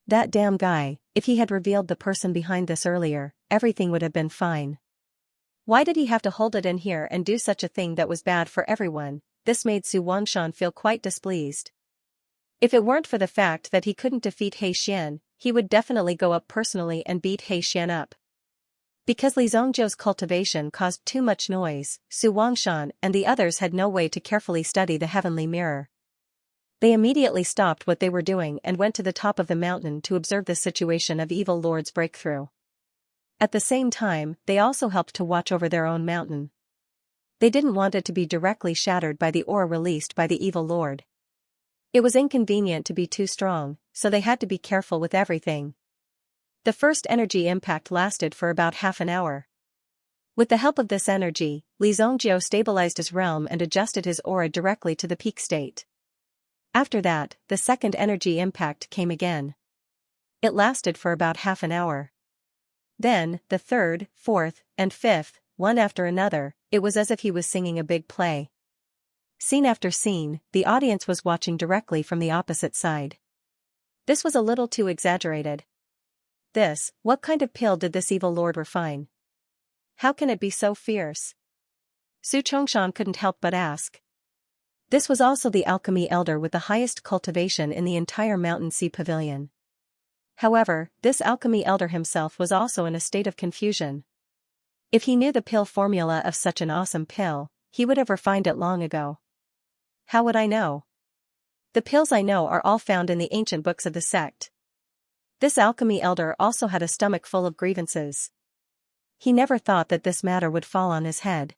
That damn guy, if he had revealed the person behind this earlier, everything would have been fine. Why did he have to hold it in here and do such a thing that was bad for everyone? This made Xianxia feel quite displeased. If it weren't for the fact that he couldn't defeat Xian, he would definitely go up personally and beat Xian up. Because Li Zhongzhou's cultivation caused too much noise, Xianxia and the others had no way to carefully study the heavenly mirror. They immediately stopped what they were doing and went to the top of the mountain to observe the situation of Evil Lord's breakthrough. At the same time, they also helped to watch over their own mountain. They didn't want it to be directly shattered by the aura released by the Evil Lord. It was inconvenient to be too strong, so they had to be careful with everything. The first energy impact lasted for about half an hour. With the help of this energy, Li Zhongzhou stabilized his realm and adjusted his aura directly to the peak state. After that, the second energy impact came again. It lasted for about half an hour. Then, the third, fourth, and fifth, one after another, it was as if he was singing a big play. Scene after scene, the audience was watching directly from the opposite side. This was a little too exaggerated. What kind of pill did this evil lord refine? How can it be so fierce? Su Chongshan couldn't help but ask. This was also the alchemy elder with the highest cultivation in the entire Mountain Sea Pavilion. However, this alchemy elder himself was also in a state of confusion. If he knew the pill formula of such an awesome pill, he would have refined it long ago. How would I know? The pills I know are all found in the ancient books of the sect. This alchemy elder also had a stomach full of grievances. He never thought that this matter would fall on his head.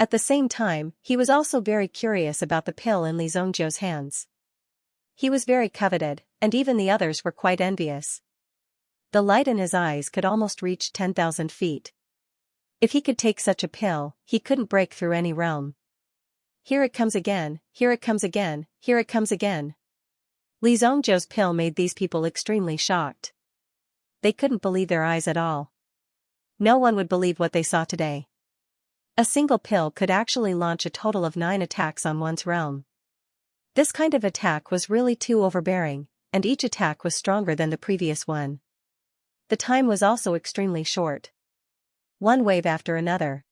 At the same time, he was also very curious about the pill in Li Zhongzhou's hands. He was very coveted, and even the others were quite envious. The light in his eyes could almost reach 10,000 feet. If he could take such a pill, he couldn't break through any realm. Here it comes again, here it comes again, here it comes again. Li Zhongzhou's pill made these people extremely shocked. They couldn't believe their eyes at all. No one would believe what they saw today. A single pill could actually launch a total of 9 attacks on one's realm. This kind of attack was really too overbearing, and each attack was stronger than the previous one. The time was also extremely short. One wave after another.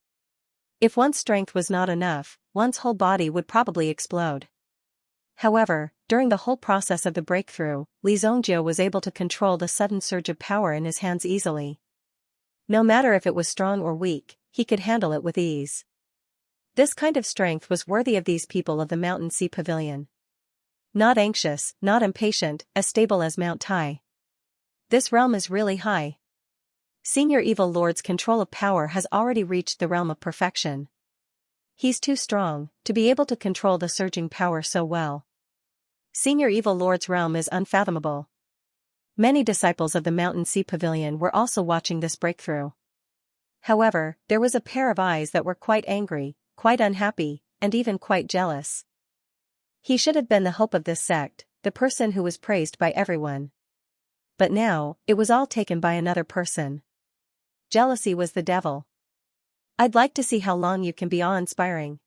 If one's strength was not enough, one's whole body would probably explode. However, during the whole process of the breakthrough, Li Zhongzhou was able to control the sudden surge of power in his hands easily. No matter if it was strong or weak, he could handle it with ease. This kind of strength was worthy of these people of the Mountain Sea Pavilion. Not anxious, not impatient, as stable as Mount Tai. This realm is really high. Senior Evil Lord's control of power has already reached the realm of perfection. He's too strong to be able to control the surging power so well. Senior Evil Lord's realm is unfathomable. Many disciples of the Mountain Sea Pavilion were also watching this breakthrough. However, there was a pair of eyes that were quite angry, quite unhappy, and even quite jealous. He should have been the hope of this sect, the person who was praised by everyone. But now, it was all taken by another person. Jealousy was the devil. I'd like to see how long you can be awe-inspiring.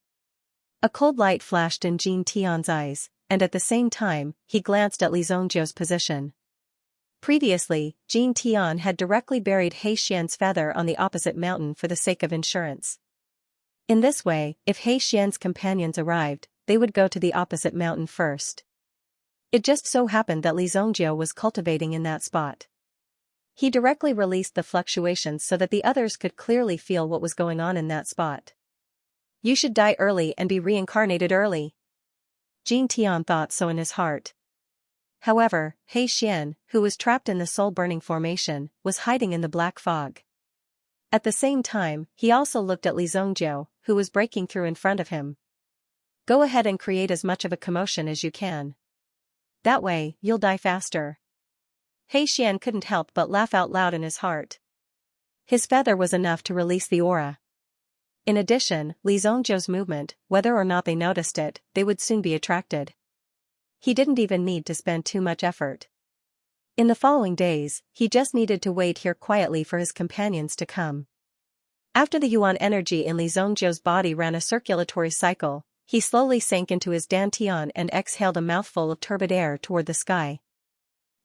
A cold light flashed in Jin Tian's eyes, and at the same time, he glanced at Li Zhongzhou's position. Previously, Jin Tian had directly buried He Xian's feather on the opposite mountain for the sake of insurance. In this way, if He Xian's companions arrived, they would go to the opposite mountain first. It just so happened that Li Zongjiu was cultivating in that spot. He directly released the fluctuations so that the others could clearly feel what was going on in that spot. You should die early and be reincarnated early. Jin Tian thought so in his heart. However, He Xian, who was trapped in the soul-burning formation, was hiding in the black fog. At the same time, he also looked at Li Zongjiu, who was breaking through in front of him. Go ahead and create as much of a commotion as you can. That way, you'll die faster. He Xian couldn't help but laugh out loud in his heart. His feather was enough to release the aura. In addition, Li Zongjiu's movement, whether or not they noticed it, they would soon be attracted. He didn't even need to spend too much effort. In the following days, he just needed to wait here quietly for his companions to come. After the yuan energy in Li Zongjiu's body ran a circulatory cycle, he slowly sank into his dantian and exhaled a mouthful of turbid air toward the sky.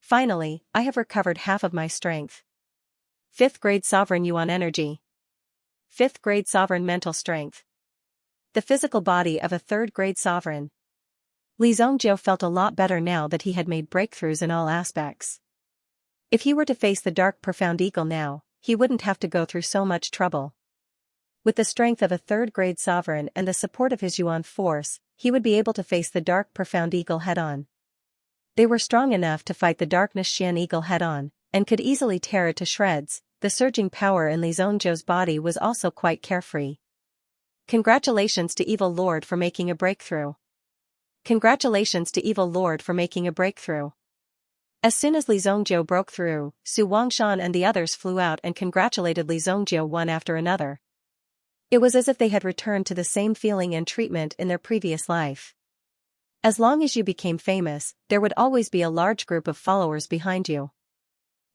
Finally, I have recovered half of my strength. 5th grade sovereign yuan energy. 5th grade sovereign mental strength. The physical body of a 3rd grade sovereign. Li Zongjiu felt a lot better now that he had made breakthroughs in all aspects. If he were to face the dark profound eagle now, he wouldn't have to go through so much trouble. With the strength of a 3rd grade sovereign and the support of his yuan force, he would be able to face the dark profound eagle head-on. They were strong enough to fight the darkness Xian eagle head-on, and could easily tear it to shreds. The surging power in Li Zongjiu's body was also quite carefree. Congratulations to Evil Lord for making a breakthrough. Congratulations to Evil Lord for making a breakthrough. As soon as Li Zongjiu broke through, Su Wangshan and the others flew out and congratulated Li Zongjiu one after another. It was as if they had returned to the same feeling and treatment in their previous life. As long as you became famous, there would always be a large group of followers behind you.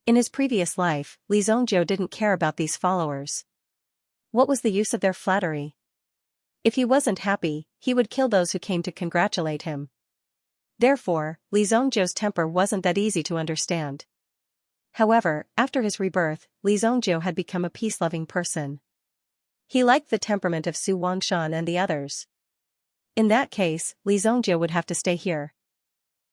In his previous life, Li Zongjiu didn't care about these followers. What was the use of their flattery? If he wasn't happy, he would kill those who came to congratulate him. Therefore, Li Zongjiu's temper wasn't that easy to understand. However, after his rebirth, Li Zongjiu had become a peace-loving person. He liked the temperament of Su Wangshan and the others. In that case, Li Zongjiu would have to stay here.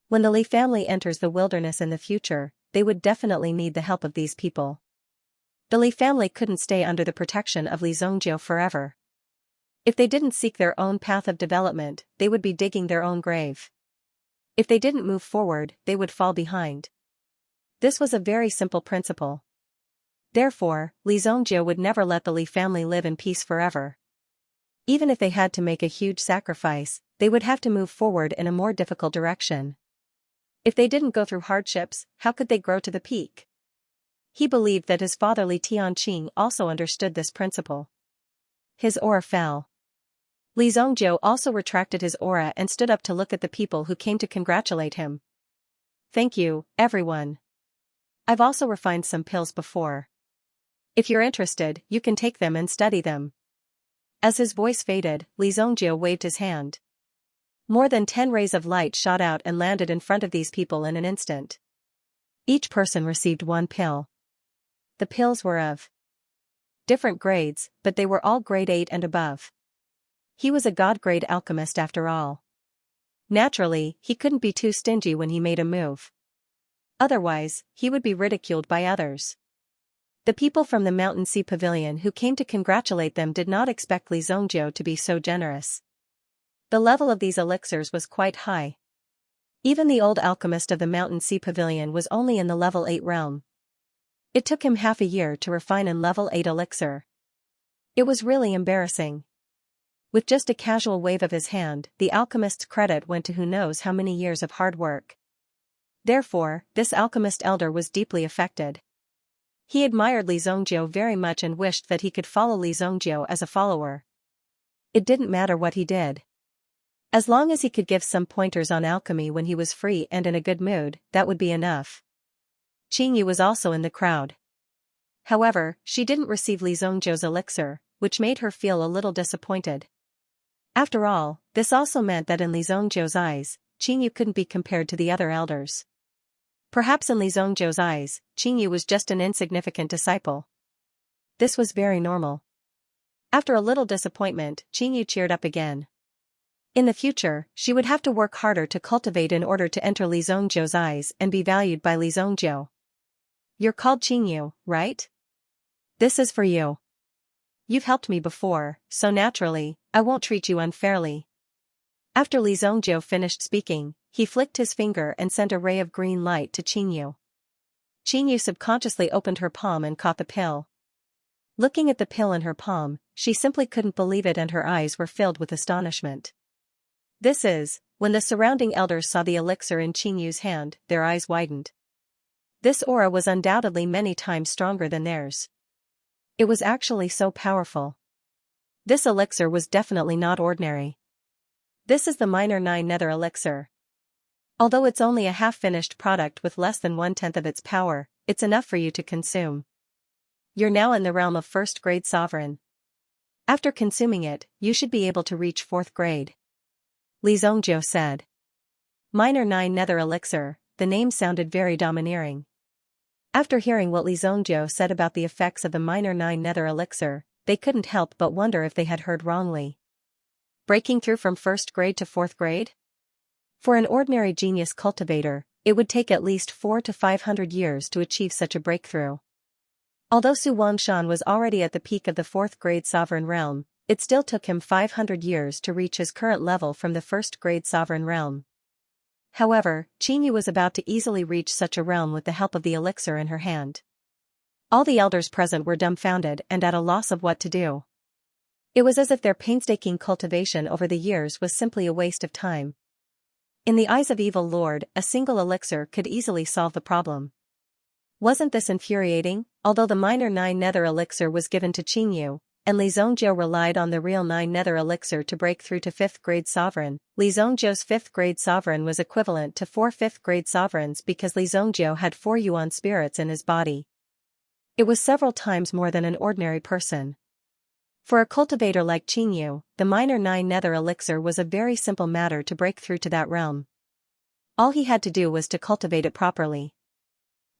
When the Li family enters the wilderness in the future, they would definitely need the help of these people. The Li family couldn't stay under the protection of Li Zongjiu forever. If they didn't seek their own path of development, they would be digging their own grave. If they didn't move forward, they would fall behind. This was a very simple principle. Therefore, Li Zongjiu would never let the Li family live in peace forever. Even if they had to make a huge sacrifice, they would have to move forward in a more difficult direction. If they didn't go through hardships, how could they grow to the peak? He believed that his father Li Tianqing also understood this principle. His aura fell. Li Zongjiu also retracted his aura and stood up to look at the people who came to congratulate him. Thank you, everyone. I've also refined some pills before. If you're interested, you can take them and study them. As his voice faded, Li Zongjiu waved his hand. More than 10 rays of light shot out and landed in front of these people in an instant. Each person received 1 pill. The pills were of different grades, but they were all grade 8 and above. He was a god-grade alchemist after all. Naturally, he couldn't be too stingy when he made a move. Otherwise, he would be ridiculed by others. The people from the Mountain Sea Pavilion who came to congratulate them did not expect Li Zongjiu to be so generous. The level of these elixirs was quite high. Even the old alchemist of the Mountain Sea Pavilion was only in the level 8 realm. It took him half a year to refine an level 8 elixir. It was really embarrassing. With just a casual wave of his hand, the alchemist's credit went to who knows how many years of hard work. Therefore, this alchemist elder was deeply affected. He admired Li Zongjiu very much and wished that he could follow Li Zongjiu as a follower. It didn't matter what he did. As long as he could give some pointers on alchemy when he was free and in a good mood, that would be enough. Qingyu was also in the crowd. However, she didn't receive Li Zongjiu's elixir, which made her feel a little disappointed. After all, this also meant that in Li Zongjiu's eyes, Qingyu couldn't be compared to the other elders. Perhaps in Li Zhongzhou's eyes, Qingyu was just an insignificant disciple. This was very normal. After a little disappointment, Qingyu cheered up again. In the future, she would have to work harder to cultivate in order to enter Li Zhongzhou's eyes and be valued by Li Zhongzhou. You're called Qingyu, right? This is for you. You've helped me before, so naturally, I won't treat you unfairly. After Li Zhongzhou finished speaking, he flicked his finger and sent a ray of green light to Qingyu. Qingyu subconsciously opened her palm and caught the pill. Looking at the pill in her palm, she simply couldn't believe it and her eyes were filled with astonishment. When the surrounding elders saw the elixir in Qingyu's hand, their eyes widened. This aura was undoubtedly many times stronger than theirs. It was actually so powerful. This elixir was definitely not ordinary. This is the Minor 9 Nether Elixir. Although it's only a half-finished product with less than 1/10 of its power, it's enough for you to consume. You're now in the realm of first grade sovereign. After consuming it, you should be able to reach 4th grade. Li Zhongzhou said. Minor 9 Nether Elixir, the name sounded very domineering. After hearing what Li Zhongzhou said about the effects of the Minor 9 Nether Elixir, they couldn't help but wonder if they had heard wrongly. Breaking through from 1st grade to 4th grade? For an ordinary genius cultivator, it would take at least 400 to 500 years to achieve such a breakthrough. Although Su Wangshan was already at the peak of the 4th grade sovereign realm, it still took him 500 years to reach his current level from the 1st grade sovereign realm. However, Qingyu was about to easily reach such a realm with the help of the elixir in her hand. All the elders present were dumbfounded and at a loss of what to do. It was as if their painstaking cultivation over the years was simply a waste of time. In the eyes of Evil Lord, a single elixir could easily solve the problem. Wasn't this infuriating? Although the Minor 9 Nether Elixir was given to Qingyu, and Li Zhongzhou relied on the real 9 Nether Elixir to break through to 5th grade sovereign, Li Zhongzhou's 5th grade sovereign was equivalent to 4 5th grade sovereigns because Li Zhongzhou had 4 yuan spirits in his body. It was several times more than an ordinary person. For a cultivator like Qingyu, the Minor 9 Nether Elixir was a very simple matter to break through to that realm. All he had to do was to cultivate it properly.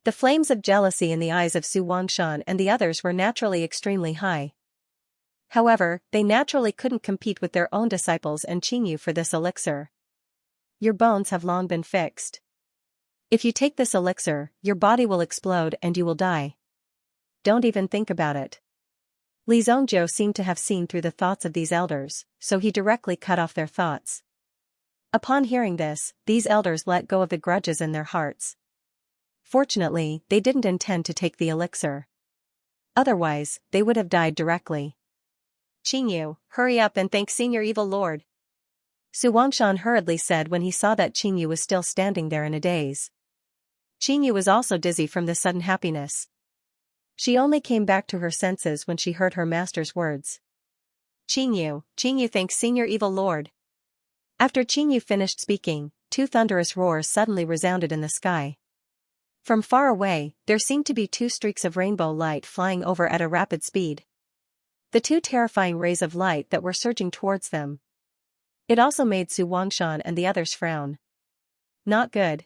The flames of jealousy in the eyes of Su Wangshan and the others were naturally extremely high. However, they naturally couldn't compete with their own disciples and Qingyu for this elixir. Your bones have long been fixed. If you take this elixir, your body will explode and you will die. Don't even think about it. Li Zhongzhou seemed to have seen through the thoughts of these elders, so he directly cut off their thoughts. Upon hearing this, these elders let go of the grudges in their hearts. Fortunately, they didn't intend to take the elixir. Otherwise, they would have died directly. Qingyu, hurry up and thank Senior Evil Lord. Su Wangshan hurriedly said when he saw that Qingyu was still standing there in a daze. Qingyu was also dizzy from the sudden happiness. She only came back to her senses when she heard her master's words. Qingyu thanks Senior Evil Lord. After Qingyu finished speaking, 2 thunderous roars suddenly resounded in the sky. From far away, there seemed to be 2 streaks of rainbow light flying over at a rapid speed. The 2 terrifying rays of light that were surging towards them. It also made Su Wangshan and the others frown. Not good.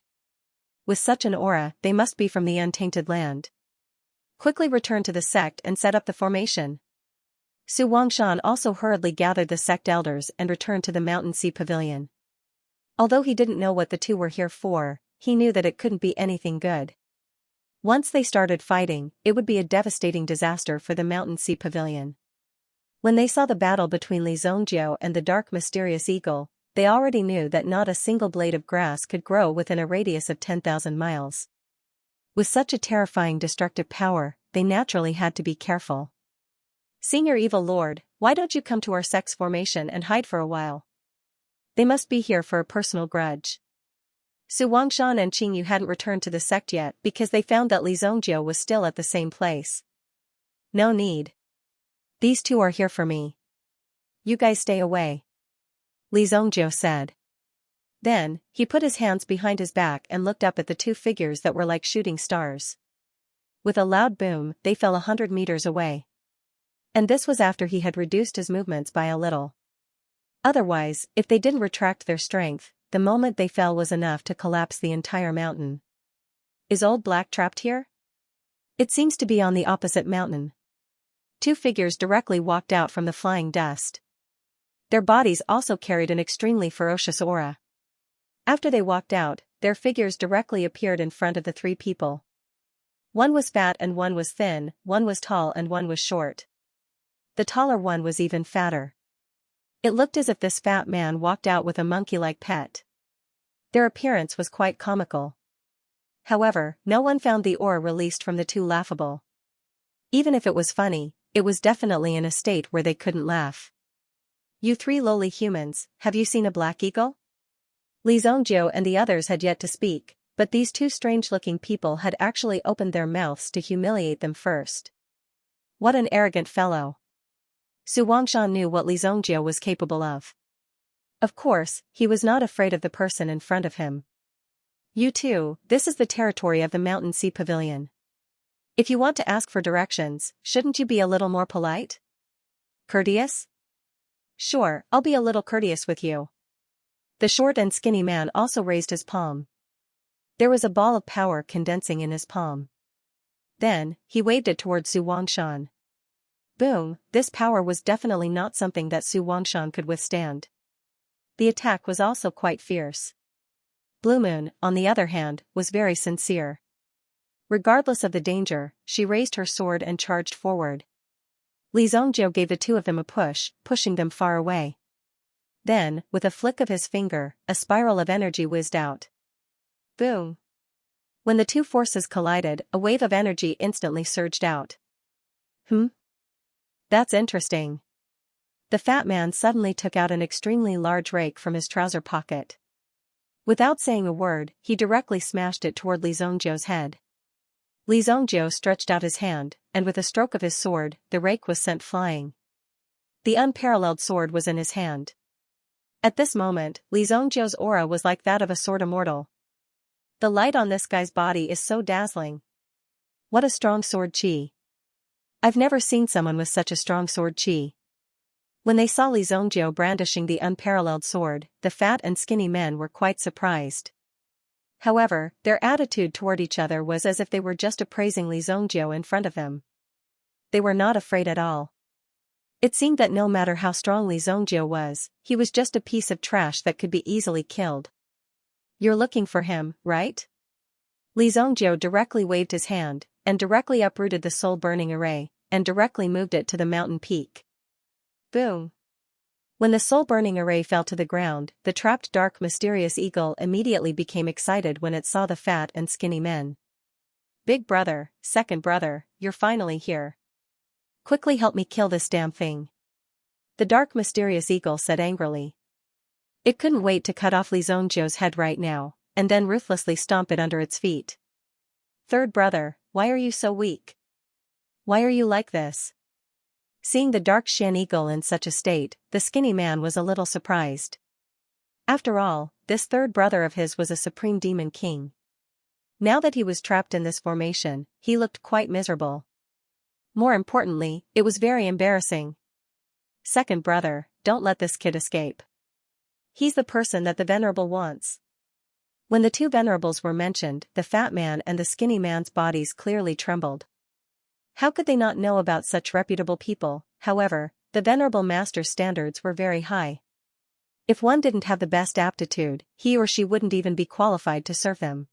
With such an aura, they must be from the untainted land. Quickly return to the sect and set up the formation. Su Wangshan also hurriedly gathered the sect elders and returned to the Mountain Sea Pavilion. Although he didn't know what the 2 were here for, he knew that it couldn't be anything good. Once they started fighting, it would be a devastating disaster for the Mountain Sea Pavilion. When they saw the battle between Li Zhongzhou and the dark mysterious eagle, they already knew that not a single blade of grass could grow within a radius of 10,000 miles. With such a terrifying destructive power, they naturally had to be careful. Senior Evil Lord, why don't you come to our sect's formation and hide for a while? They must be here for a personal grudge. Su Wangshan and Qingyu hadn't returned to the sect yet because they found that Li Zhongzhou was still at the same place. No need. These 2 are here for me. You guys stay away. Li Zhongzhou said. Then, he put his hands behind his back and looked up at the 2 figures that were like shooting stars. With a loud boom, they fell 100 meters away. And this was after he had reduced his movements by a little. Otherwise, if they didn't retract their strength, the moment they fell was enough to collapse the entire mountain. Is Old Black trapped here? It seems to be on the opposite mountain. Two figures directly walked out from the flying dust. Their bodies also carried an extremely ferocious aura. After they walked out, their figures directly appeared in front of the three people. One was fat and one was thin, one was tall and one was short. The taller one was even fatter. It looked as if this fat man walked out with a monkey-like pet. Their appearance was quite comical. However, no one found the aura released from the two laughable. Even if it was funny, it was definitely in a state where they couldn't laugh. You three lowly humans, have you seen a black eagle? Li Zhongjiu and the others had yet to speak, but these two strange-looking people had actually opened their mouths to humiliate them first. What an arrogant fellow. Su Wangshan knew what Li Zhongjiu was capable of. Of course, he was not afraid of the person in front of him. You two, this is the territory of the Mountain Sea Pavilion. If you want to ask for directions, shouldn't you be a little more polite? Courteous? Sure, I'll be a little courteous with you. The short and skinny man also raised his palm. There was a ball of power condensing in his palm. Then, he waved it toward Su Wangshan. Boom, this power was definitely not something that Su Wangshan could withstand. The attack was also quite fierce. Blue Moon, on the other hand, was very sincere. Regardless of the danger, she raised her sword and charged forward. Li Zhongjiu gave the two of them a push, pushing them far away. Then, with a flick of his finger, a spiral of energy whizzed out. Boom! When the two forces collided, a wave of energy instantly surged out. That's interesting. The fat man suddenly took out an extremely large rake from his trouser pocket. Without saying a word, he directly smashed it toward Li Zhongjiu's head. Li Zhongjiu stretched out his hand, and with a stroke of his sword, the rake was sent flying. The unparalleled sword was in his hand. At this moment, Li Zhongjiu's aura was like that of a sword immortal. The light on this guy's body is so dazzling. What a strong sword chi. I've never seen someone with such a strong sword chi. When they saw Li Zhongjiu brandishing the unparalleled sword, the fat and skinny men were quite surprised. However, their attitude toward each other was as if they were just appraising Li Zhongjiu in front of them. They were not afraid at all. It seemed that no matter how strong Li Zhongjiu was, he was just a piece of trash that could be easily killed. You're looking for him, right? Li Zhongjiu directly waved his hand, and directly uprooted the soul-burning array, and directly moved it to the mountain peak. Boom! When the soul-burning array fell to the ground, the trapped dark mysterious eagle immediately became excited when it saw the fat and skinny men. Big brother, second brother, you're finally here. Quickly help me kill this damn thing. The dark mysterious eagle said angrily. It couldn't wait to cut off Li Zhongjiu's head right now, and then ruthlessly stomp it under its feet. Third brother, why are you so weak? Why are you like this? Seeing the dark Shen eagle in such a state, the skinny man was a little surprised. After all, this third brother of his was a supreme demon king. Now that he was trapped in this formation, he looked quite miserable. More importantly, it was very embarrassing. Second brother, don't let this kid escape. He's the person that the venerable wants. When the two venerables were mentioned, the fat man and the skinny man's bodies clearly trembled. How could they not know about such reputable people? However, the venerable master's standards were very high. If one didn't have the best aptitude, he or she wouldn't even be qualified to serve him.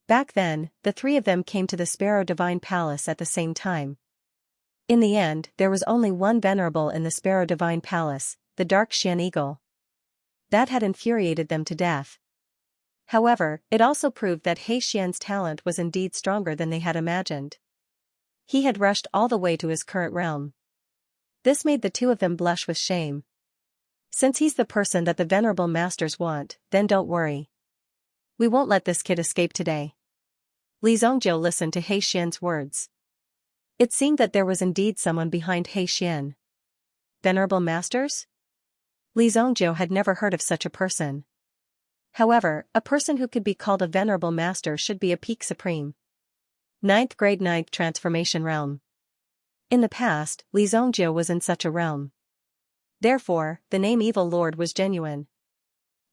Back then, the three of them came to the Sparrow Divine Palace at the same time. In the end, there was only one venerable in the Sparrow Divine Palace, the Dark Shen Eagle. That had infuriated them to death. However, it also proved that He Xian's talent was indeed stronger than they had imagined. He had rushed all the way to his current realm. This made the two of them blush with shame. Since he's the person that the venerable masters want, then don't worry. We won't let this kid escape today. Li Zhongjiu listened to He Xian's words. It seemed that there was indeed someone behind He Xian. Venerable masters? Li Zhongjiu had never heard of such a person. However, a person who could be called a venerable master should be a peak supreme. 9th grade 9th transformation realm. In the past, Li Zhongjiu was in such a realm. Therefore, the name Evil Lord was genuine.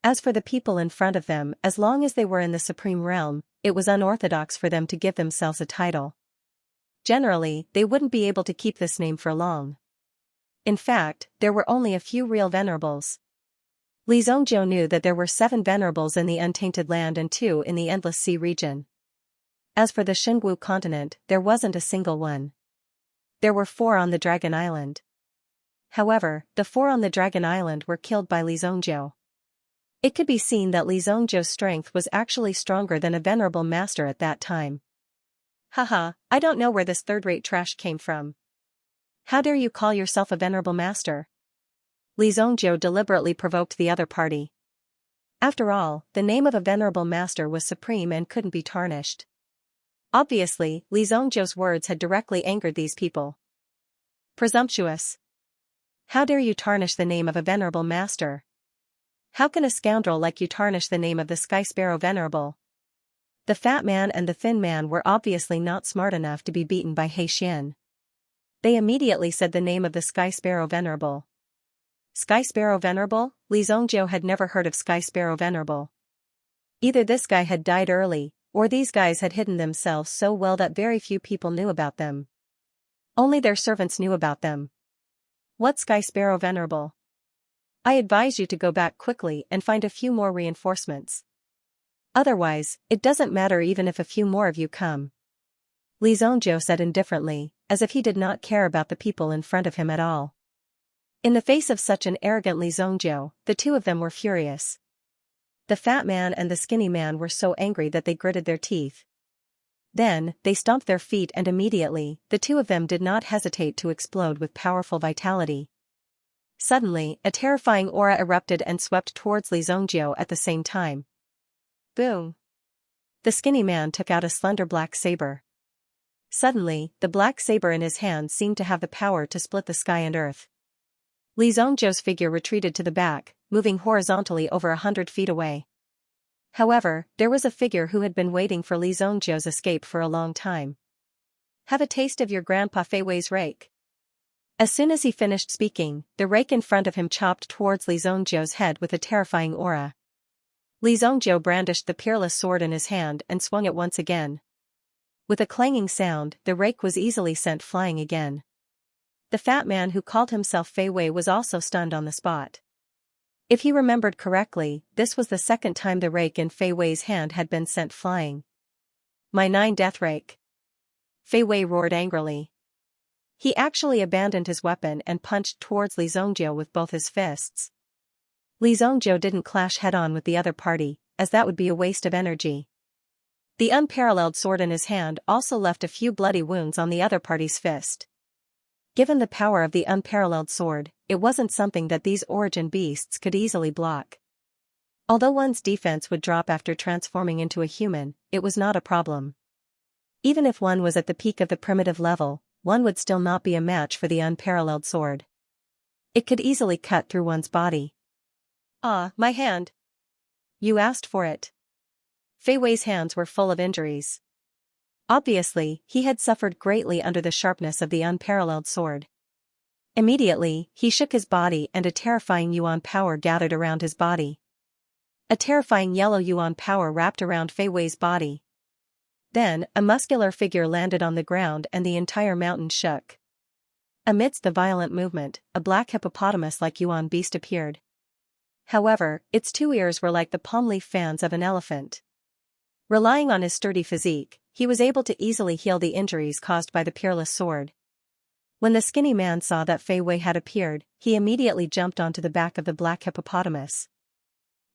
As for the people in front of them, as long as they were in the supreme realm, it was unorthodox for them to give themselves a title. Generally, they wouldn't be able to keep this name for long. In fact, there were only a few real venerables. Li Zhongjiu knew that there were 7 venerables in the Untainted Land and 2 in the Endless Sea region. As for the Xingwu continent, there wasn't a single one. There were 4 on the Dragon Island. However, the 4 on the Dragon Island were killed by Li Zhongjiu. It could be seen that Li Zhongjiu's strength was actually stronger than a venerable master at that time. Haha, I don't know where this third-rate trash came from. How dare you call yourself a venerable master? Li Zhongjiu deliberately provoked the other party. After all, the name of a venerable master was supreme and couldn't be tarnished. Obviously, Li Zhongjiu's words had directly angered these people. Presumptuous. How dare you tarnish the name of a venerable master? How can a scoundrel like you tarnish the name of the Sky Sparrow Venerable? The fat man and the thin man were obviously not smart enough to be beaten by He Xian. They immediately said the name of the Sky Sparrow Venerable. Sky Sparrow Venerable? Li Zhongjiu had never heard of Sky Sparrow Venerable. Either this guy had died early, or these guys had hidden themselves so well that very few people knew about them. Only their servants knew about them. What Sky Sparrow Venerable? I advise you to go back quickly and find a few more reinforcements. Otherwise, it doesn't matter even if a few more of you come. Li Zhongjiu said indifferently, as if he did not care about the people in front of him at all. In the face of such an arrogant Li Zhongjiu, the 2 of them were furious. The fat man and the skinny man were so angry that they gritted their teeth. Then, they stomped their feet and immediately, the 2 of them did not hesitate to explode with powerful vitality. Suddenly, a terrifying aura erupted and swept towards Li Zhongjiu at the same time. Boom! The skinny man took out a slender black saber. Suddenly, the black saber in his hand seemed to have the power to split the sky and earth. Li Zhongjiu's figure retreated to the back, moving horizontally over 100 feet away. However, there was a figure who had been waiting for Li Zhongjiu's escape for a long time. Have a taste of your Grandpa Fei Wei's rake. As soon as he finished speaking, the rake in front of him chopped towards Li Zhongjiu's head with a terrifying aura. Li Zhongjiu brandished the peerless sword in his hand and swung it once again. With a clanging sound, the rake was easily sent flying again. The fat man who called himself Fei Wei was also stunned on the spot. If he remembered correctly, this was the second time the rake in Fei Wei's hand had been sent flying. My 9 death rake! Fei Wei roared angrily. He actually abandoned his weapon and punched towards Li Zhongjiu with both his fists. Li Zhongjiu didn't clash head-on with the other party, as that would be a waste of energy. The unparalleled sword in his hand also left a few bloody wounds on the other party's fist. Given the power of the unparalleled sword, it wasn't something that these origin beasts could easily block. Although one's defense would drop after transforming into a human, it was not a problem. Even if one was at the peak of the primitive level, one would still not be a match for the unparalleled sword. It could easily cut through one's body. Ah, my hand! You asked for it. Fei Wei's hands were full of injuries. Obviously, he had suffered greatly under the sharpness of the unparalleled sword. Immediately, he shook his body and a terrifying yuan power gathered around his body. A terrifying yellow yuan power wrapped around Fei Wei's body. Then, a muscular figure landed on the ground and the entire mountain shook. Amidst the violent movement, a black hippopotamus-like yuan beast appeared. However, its 2 ears were like the palm leaf fans of an elephant. Relying on his sturdy physique, he was able to easily heal the injuries caused by the peerless sword. When the skinny man saw that Fei Wei had appeared, he immediately jumped onto the back of the black hippopotamus.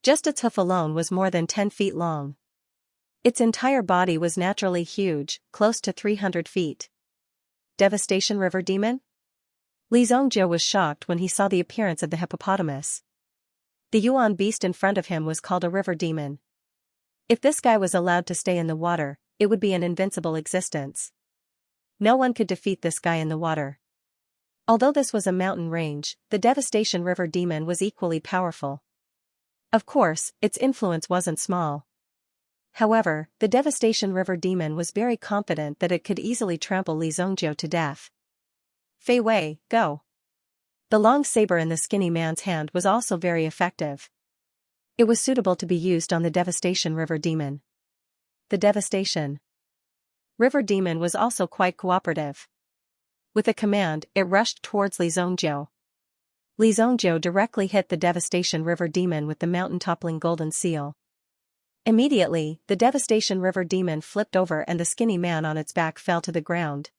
Just its hoof alone was more than 10 feet long. Its entire body was naturally huge, close to 300 feet. Devastation River Demon? Li Zhongjiu was shocked when he saw the appearance of the hippopotamus. The yuan beast in front of him was called a river demon. If this guy was allowed to stay in the water, it would be an invincible existence. No one could defeat this guy in the water. Although this was a mountain range, the Devastation River Demon was equally powerful. Of course, its influence wasn't small. However, the Devastation River Demon was very confident that it could easily trample Li Zhongjiu to death. Fei Wei, go! The long saber in the skinny man's hand was also very effective. It was suitable to be used on the Devastation River Demon. The Devastation River Demon was also quite cooperative. With a command, it rushed towards Li Zhongjiu. Li Zhongjiu directly hit the Devastation River Demon with the mountain-toppling golden seal. Immediately, the Devastation River Demon flipped over and the skinny man on its back fell to the ground.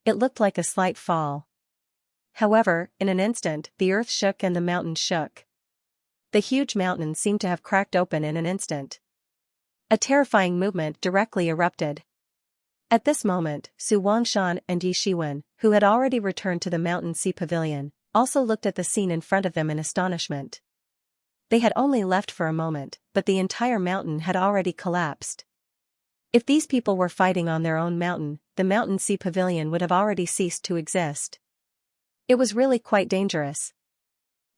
It looked like a slight fall. However, in an instant, the earth shook and the mountain shook. The huge mountain seemed to have cracked open in an instant. A terrifying movement directly erupted. At this moment, Su Wangshan and Yi Shiwen, who had already returned to the Mountain Sea Pavilion, also looked at the scene in front of them in astonishment. They had only left for a moment, but the entire mountain had already collapsed. If these people were fighting on their own mountain, the Mountain Sea Pavilion would have already ceased to exist. It was really quite dangerous.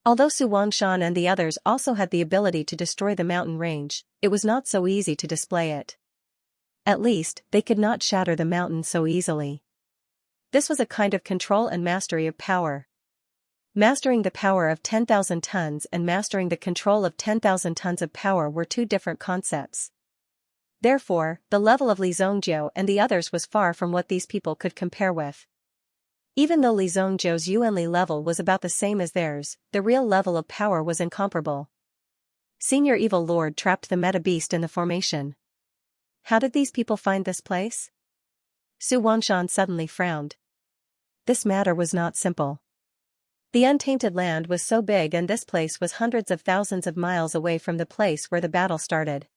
Although Su Wangshan and the others also had the ability to destroy the mountain range, it was not so easy to display it. At least, they could not shatter the mountain so easily. This was a kind of control and mastery of power. Mastering the power of 10,000 tons and mastering the control of 10,000 tons of power were two different concepts. Therefore, the level of Li Zhongjiu and the others was far from what these people could compare with. Even though Li Zhongjiu's Yuanli level was about the same as theirs, the real level of power was incomparable. Senior Evil Lord trapped the Meta Beast in the formation. How did these people find this place? Su Wangshan suddenly frowned. This matter was not simple. The untainted land was so big and this place was hundreds of thousands of miles away from the place where the battle started.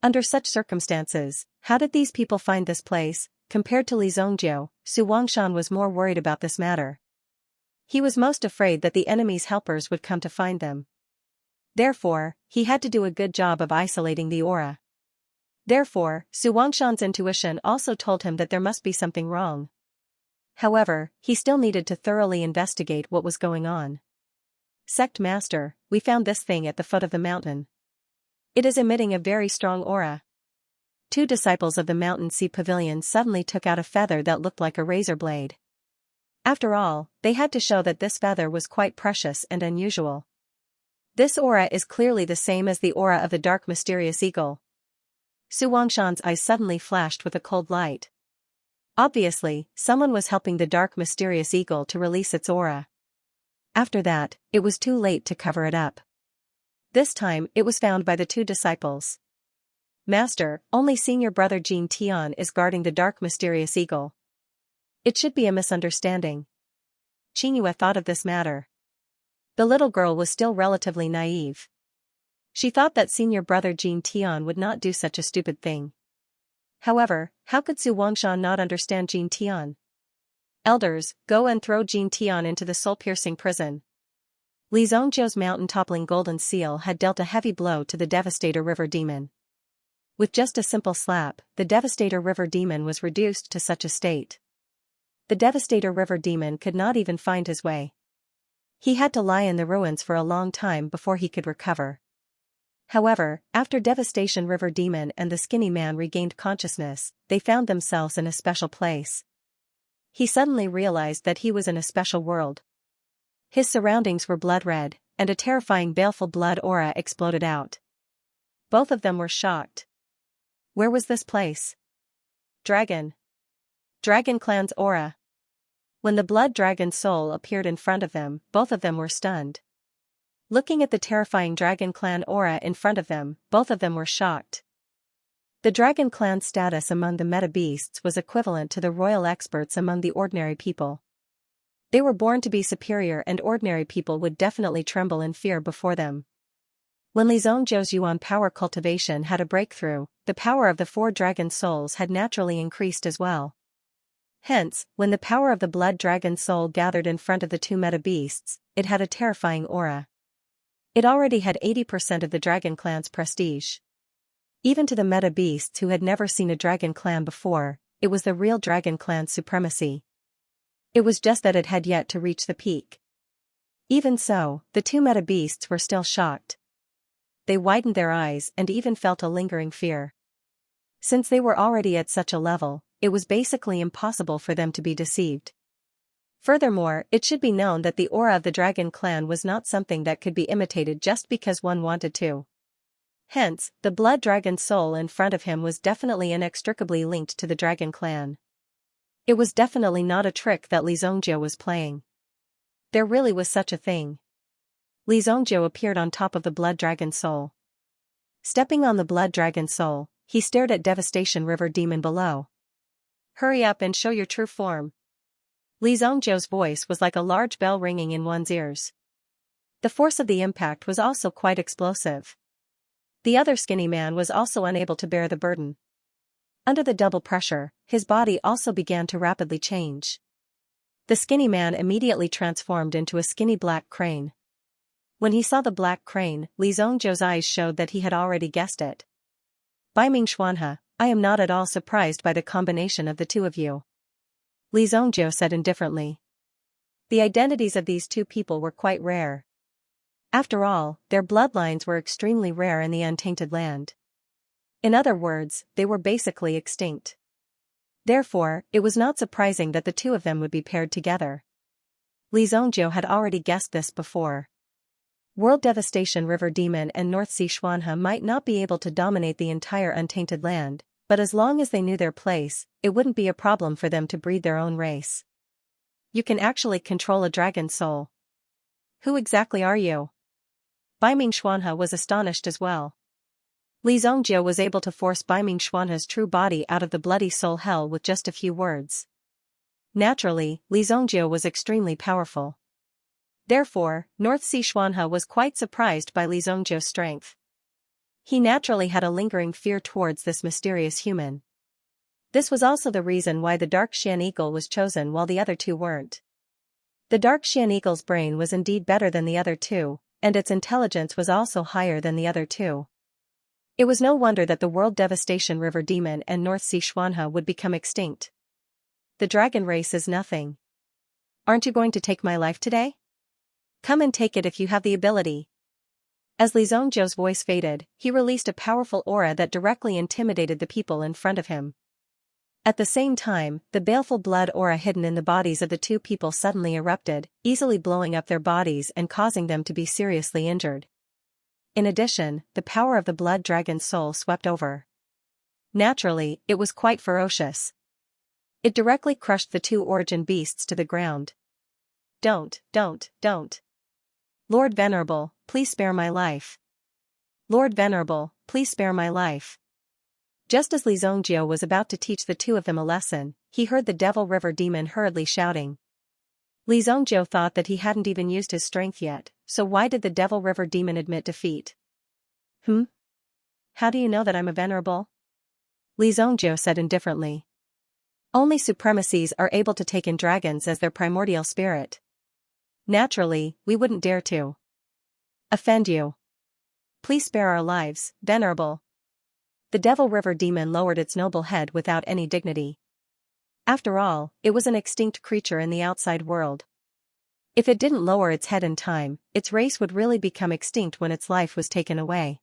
Under such circumstances, how did these people find this place? Compared to Li Zhongjiu, Su Wangshan was more worried about this matter. He was most afraid that the enemy's helpers would come to find them. Therefore, he had to do a good job of isolating the aura. Therefore, Su Wangshan's intuition also told him that there must be something wrong. However, he still needed to thoroughly investigate what was going on. Sect Master, we found this thing at the foot of the mountain. It is emitting a very strong aura. Two disciples of the Mountain Sea Pavilion suddenly took out a feather that looked like a razor blade. After all, they had to show that this feather was quite precious and unusual. This aura is clearly the same as the aura of the dark mysterious eagle. Su Wangshan's eyes suddenly flashed with a cold light. Obviously, someone was helping the dark mysterious eagle to release its aura. After that, it was too late to cover it up. This time, it was found by the two disciples. Master, only senior brother Jin Tian is guarding the dark mysterious eagle. It should be a misunderstanding. Qingyue thought of this matter. The little girl was still relatively naive. She thought that senior brother Jin Tian would not do such a stupid thing. However, how could Su Wangshan not understand Jin Tian? Elders, go and throw Jin Tian into the soul-piercing prison. Li Zhongjiu's mountain-toppling golden seal had dealt a heavy blow to the Devastator River Demon. With just a simple slap, the Devastator River Demon was reduced to such a state. The Devastator River Demon could not even find his way. He had to lie in the ruins for a long time before he could recover. However, after Devastation River Demon and the skinny man regained consciousness, they found themselves in a special place. He suddenly realized that he was in a special world. His surroundings were blood red, and a terrifying baleful blood aura exploded out. Both of them were shocked. Where was this place? Dragon Clan's aura. When the blood dragon soul appeared in front of them, both of them were stunned. Looking at the terrifying Dragon Clan aura in front of them, both of them were shocked. The Dragon Clan's status among the meta beasts was equivalent to the royal experts among the ordinary people. They were born to be superior and ordinary people would definitely tremble in fear before them. When Li Zhongjiu's Yuan power cultivation had a breakthrough, the power of the four dragon souls had naturally increased as well. Hence, when the power of the blood dragon soul gathered in front of the two meta beasts, it had a terrifying aura. It already had 80% of the Dragon Clan's prestige. Even to the meta beasts who had never seen a Dragon Clan before, it was the real Dragon Clan's supremacy. It was just that it had yet to reach the peak. Even so, the two meta beasts were still shocked. They widened their eyes and even felt a lingering fear. Since they were already at such a level, it was basically impossible for them to be deceived. Furthermore, it should be known that the aura of the dragon clan was not something that could be imitated just because one wanted to. Hence, the blood dragon soul in front of him was definitely inextricably linked to the dragon clan. It was definitely not a trick that Li Zongjie was playing. There really was such a thing. Li Zongjie appeared on top of the blood dragon soul. Stepping on the blood dragon soul, he stared at Devastation River Demon below. "Hurry up and show your true form." Li Zongjie's voice was like a large bell ringing in one's ears. The force of the impact was also quite explosive. The other skinny man was also unable to bear the burden. Under the double pressure, his body also began to rapidly change. The skinny man immediately transformed into a skinny black crane. When he saw the black crane, Li Zongjie's eyes showed that he had already guessed it. "Bai Ming Xuanhe, I am not at all surprised by the combination of the two of you," Li Zongjie said indifferently. The identities of these two people were quite rare. After all, their bloodlines were extremely rare in the untainted land. In other words, they were basically extinct. Therefore, it was not surprising that the two of them would be paired together. Li Zongjie had already guessed this before. World Devastation River Demon and North Sea Xuanhe might not be able to dominate the entire untainted land, but as long as they knew their place, it wouldn't be a problem for them to breed their own race. "You can actually control a dragon soul. Who exactly are you?" Bai Ming Xuanhe was astonished as well. Li Zongjie was able to force Bai Ming Xuanhe's true body out of the bloody soul hell with just a few words. Naturally, Li Zongjie was extremely powerful. Therefore, North Sea Xuanhe was quite surprised by Li Zongjie's strength. He naturally had a lingering fear towards this mysterious human. This was also the reason why the Dark Xian Eagle was chosen while the other two weren't. The Dark Xian Eagle's brain was indeed better than the other two, and its intelligence was also higher than the other two. It was no wonder that the World Devastation River Demon and North Sea Xuanhe would become extinct. "The dragon race is nothing. Aren't you going to take my life today? Come and take it if you have the ability." As Li Zongjie's voice faded, he released a powerful aura that directly intimidated the people in front of him. At the same time, the baleful blood aura hidden in the bodies of the two people suddenly erupted, easily blowing up their bodies and causing them to be seriously injured. In addition, the power of the blood dragon's soul swept over. Naturally, it was quite ferocious. It directly crushed the two origin beasts to the ground. Don't. "Lord Venerable, please spare my life. Lord Venerable, please spare my life." Just as Li Zongjie was about to teach the two of them a lesson, he heard the Devil River Demon hurriedly shouting. Li Zongjie thought that he hadn't even used his strength yet, so why did the Devil River Demon admit defeat? How do you know that I'm a venerable?" Li Zongjie said indifferently. "Only supremacies are able to take in dragons as their primordial spirit. Naturally, we wouldn't dare to offend you. Please spare our lives, Venerable." The Devil River Demon lowered its noble head without any dignity. After all, it was an extinct creature in the outside world. If it didn't lower its head in time, its race would really become extinct when its life was taken away.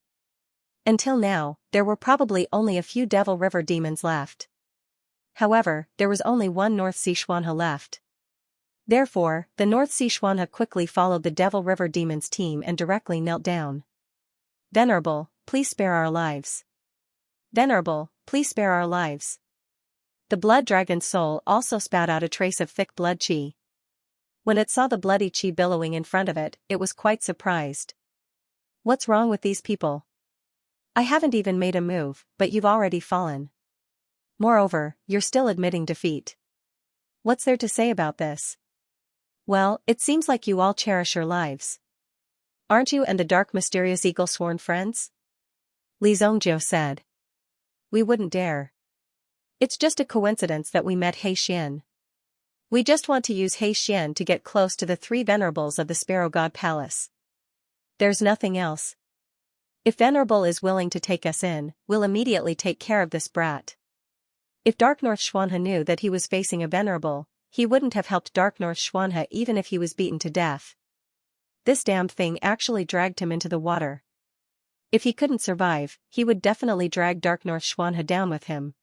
Until now, there were probably only a few Devil River Demons left. However, there was only one North Sea Xuanhe left. Therefore, the North Sea Xuanhe quickly followed the Devil River Demon's team and directly knelt down. "Venerable, please spare our lives. Venerable, please spare our lives." The blood dragon's soul also spat out a trace of thick blood qi. When it saw the bloody qi billowing in front of it, it was quite surprised. "What's wrong with these people? I haven't even made a move, but you've already fallen. Moreover, you're still admitting defeat. What's there to say about this? Well, it seems like you all cherish your lives. Aren't you and the dark mysterious eagle sworn friends?" Li Zongjie said. "We wouldn't dare. It's just a coincidence that we met He Xian. We just want to use He Xian to get close to the three venerables of the Sparrow God Palace. There's nothing else. If Venerable is willing to take us in, we'll immediately take care of this brat." If Dark North Xuanhe knew that he was facing a Venerable, he wouldn't have helped Dark North Xuanhe even if he was beaten to death. This damned thing actually dragged him into the water. If he couldn't survive, he would definitely drag Dark North Xuanhe down with him.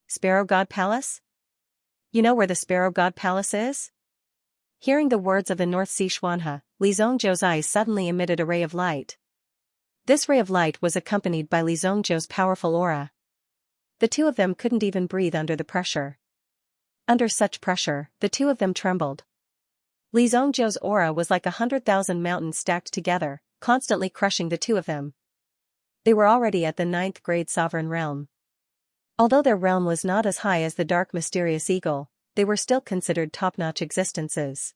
Sparrow God Palace? You know where the Sparrow God Palace is? Hearing the words of the North Sea Xianxia, Li Zhongzhou's eyes suddenly emitted a ray of light. This ray of light was accompanied by Li Zhongzhou's powerful aura. The two of them couldn't even breathe under the pressure. Under such pressure, the two of them trembled. Li Zhongzhou's aura was like 100,000 mountains stacked together, constantly crushing the two of them. They were already at the 9th grade sovereign realm. Although their realm was not as high as the dark mysterious eagle, they were still considered top-notch existences.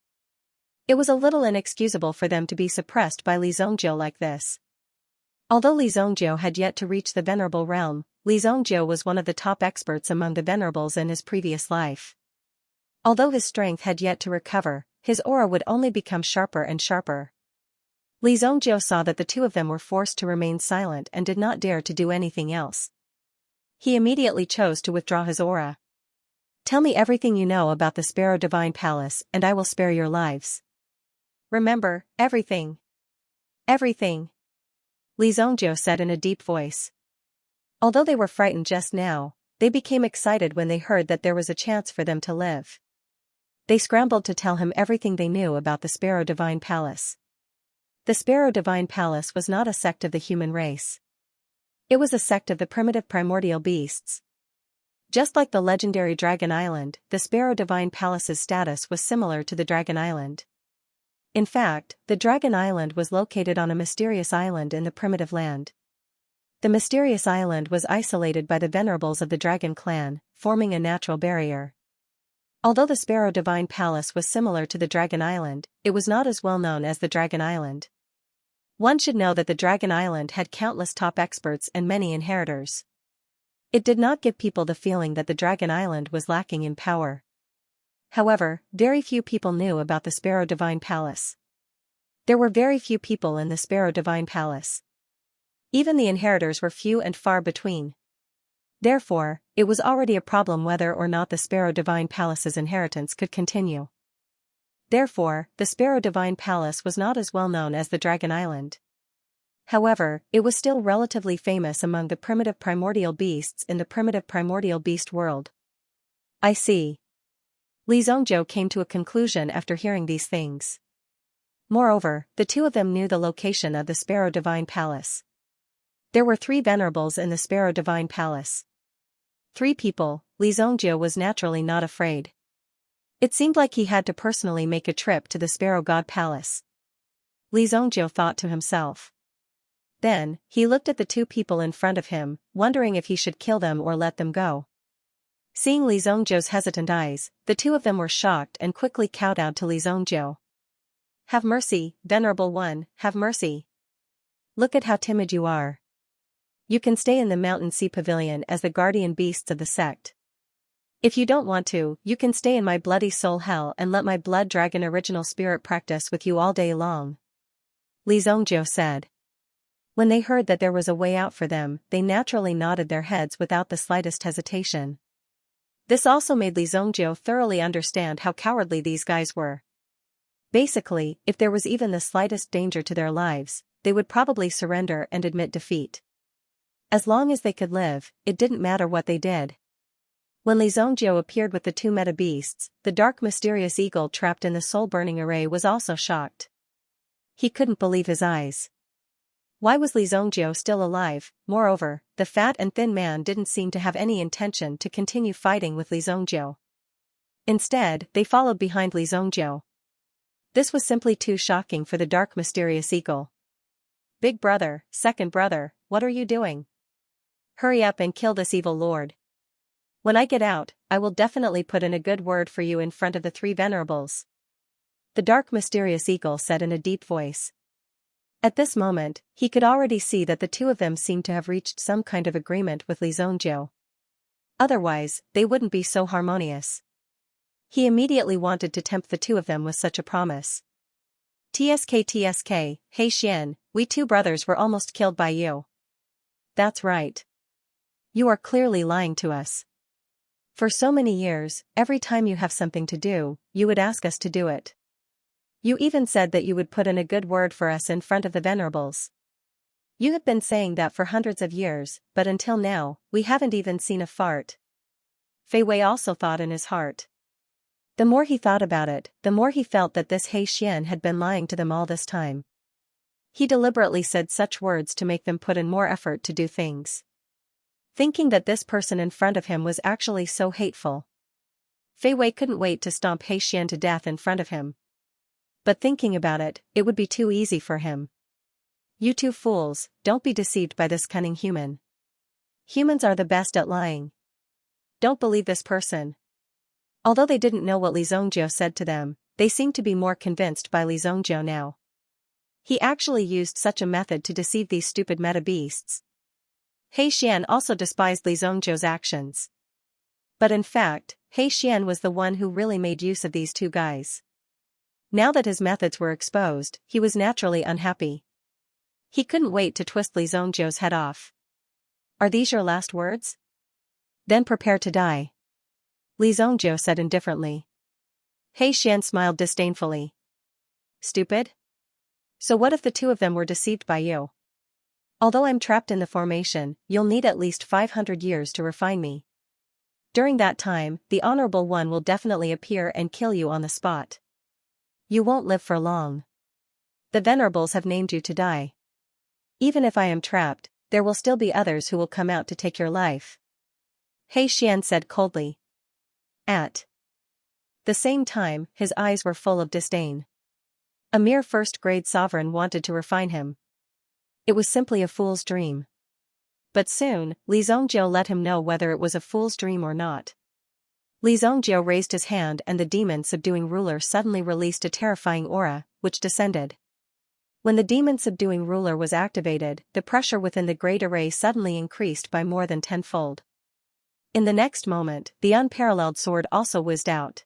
It was a little inexcusable for them to be suppressed by Li Zhongzhou like this. Although Li Zhongzhou had yet to reach the venerable realm, Li Zhongzhou was one of the top experts among the venerables in his previous life. Although his strength had yet to recover, his aura would only become sharper and sharper. Li Zhongzhou saw that the two of them were forced to remain silent and did not dare to do anything else. He immediately chose to withdraw his aura. "Tell me everything you know about the Sparrow Divine Palace and I will spare your lives. Remember, everything. Everything," Li Zhongzhou said in a deep voice. Although they were frightened just now, they became excited when they heard that there was a chance for them to live. They scrambled to tell him everything they knew about the Sparrow Divine Palace. The Sparrow Divine Palace was not a sect of the human race. It was a sect of the primitive primordial beasts. Just like the legendary Dragon Island, the Sparrow Divine Palace's status was similar to the Dragon Island. In fact, the Dragon Island was located on a mysterious island in the primitive land. The mysterious island was isolated by the venerables of the Dragon clan, forming a natural barrier. Although the Sparrow Divine Palace was similar to the Dragon Island, it was not as well known as the Dragon Island. One should know that the Dragon Island had countless top experts and many inheritors. It did not give people the feeling that the Dragon Island was lacking in power. However, very few people knew about the Sparrow Divine Palace. There were very few people in the Sparrow Divine Palace. Even the inheritors were few and far between. Therefore, it was already a problem whether or not the Sparrow Divine Palace's inheritance could continue. Therefore, the Sparrow Divine Palace was not as well known as the Dragon Island. However, it was still relatively famous among the primitive primordial beasts in the primitive primordial beast world. "I see." Li Zhongzhou came to a conclusion after hearing these things. Moreover, the two of them knew the location of the Sparrow Divine Palace. There were 3 venerables in the Sparrow Divine Palace. 3 people. Li Zhongzhou was naturally not afraid. It seemed like he had to personally make a trip to the Sparrow God Palace. Li Zhongzhou thought to himself. Then, he looked at the 2 people in front of him, wondering if he should kill them or let them go. Seeing Li Zhongzhou's hesitant eyes, the 2 of them were shocked and quickly kowtowed to Li Zhongzhou. "Have mercy, Venerable One, have mercy. Look at how timid you are. You can stay in the Mountain Sea Pavilion as the guardian beasts of the sect. If you don't want to, you can stay in my bloody soul hell and let my blood dragon original spirit practice with you all day long," Li Zhongzhou said. When they heard that there was a way out for them, they naturally nodded their heads without the slightest hesitation. This also made Li Zhongzhou thoroughly understand how cowardly these guys were. Basically, if there was even the slightest danger to their lives, they would probably surrender and admit defeat. As long as they could live, it didn't matter what they did. When Li Zhongzhou appeared with the 2 meta beasts, the dark mysterious eagle trapped in the soul-burning array was also shocked. He couldn't believe his eyes. Why was Li Zhongzhou still alive? Moreover, the fat and thin man didn't seem to have any intention to continue fighting with Li Zhongzhou. Instead, they followed behind Li Zhongzhou. This was simply too shocking for the dark mysterious eagle. "Big brother, second brother, what are you doing? Hurry up and kill this evil lord. When I get out, I will definitely put in a good word for you in front of the 3 venerables," the dark mysterious eagle said in a deep voice. At this moment, he could already see that the 2 of them seemed to have reached some kind of agreement with Li Zhongzhou. Otherwise, they wouldn't be so harmonious. He immediately wanted to tempt the 2 of them with such a promise. "TSK, hey Xian, we 2 brothers were almost killed by you." "That's right. You are clearly lying to us. For so many years, every time you have something to do, you would ask us to do it. You even said that you would put in a good word for us in front of the venerables. You have been saying that for hundreds of years, but until now, we haven't even seen a fart." Fei Wei also thought in his heart. The more he thought about it, the more he felt that this Xian had been lying to them all this time. He deliberately said such words to make them put in more effort to do things. Thinking that this person in front of him was actually so hateful. Fei Wei couldn't wait to stomp Xian to death in front of him. But thinking about it, it would be too easy for him. You two fools, don't be deceived by this cunning human. Humans are the best at lying. Don't believe this person. Although they didn't know what Li Zongjiu said to them, they seemed to be more convinced by Li Zongjiu now. He actually used such a method to deceive these stupid meta beasts. Xian also despised Li Zongjiu's actions. But in fact, Xian was the one who really made use of these two guys. Now that his methods were exposed, he was naturally unhappy. He couldn't wait to twist Li Zongjiu's head off. Are these your last words? Then prepare to die. Li Zongjiu said indifferently. Xian smiled disdainfully. Stupid? So what if the two of them were deceived by you? Although I'm trapped in the formation, you'll need at least 500 years to refine me. During that time, the Honorable One will definitely appear and kill you on the spot. You won't live for long. The Venerables have named you to die. Even if I am trapped, there will still be others who will come out to take your life. Xian said coldly. At the same time, his eyes were full of disdain. A mere first-grade sovereign wanted to refine him. It was simply a fool's dream. But soon, Li Zongjiu let him know whether it was a fool's dream or not. Li Zongjiu raised his hand and the demon-subduing ruler suddenly released a terrifying aura, which descended. When the demon-subduing ruler was activated, the pressure within the great array suddenly increased by more than tenfold. In the next moment, the unparalleled sword also whizzed out.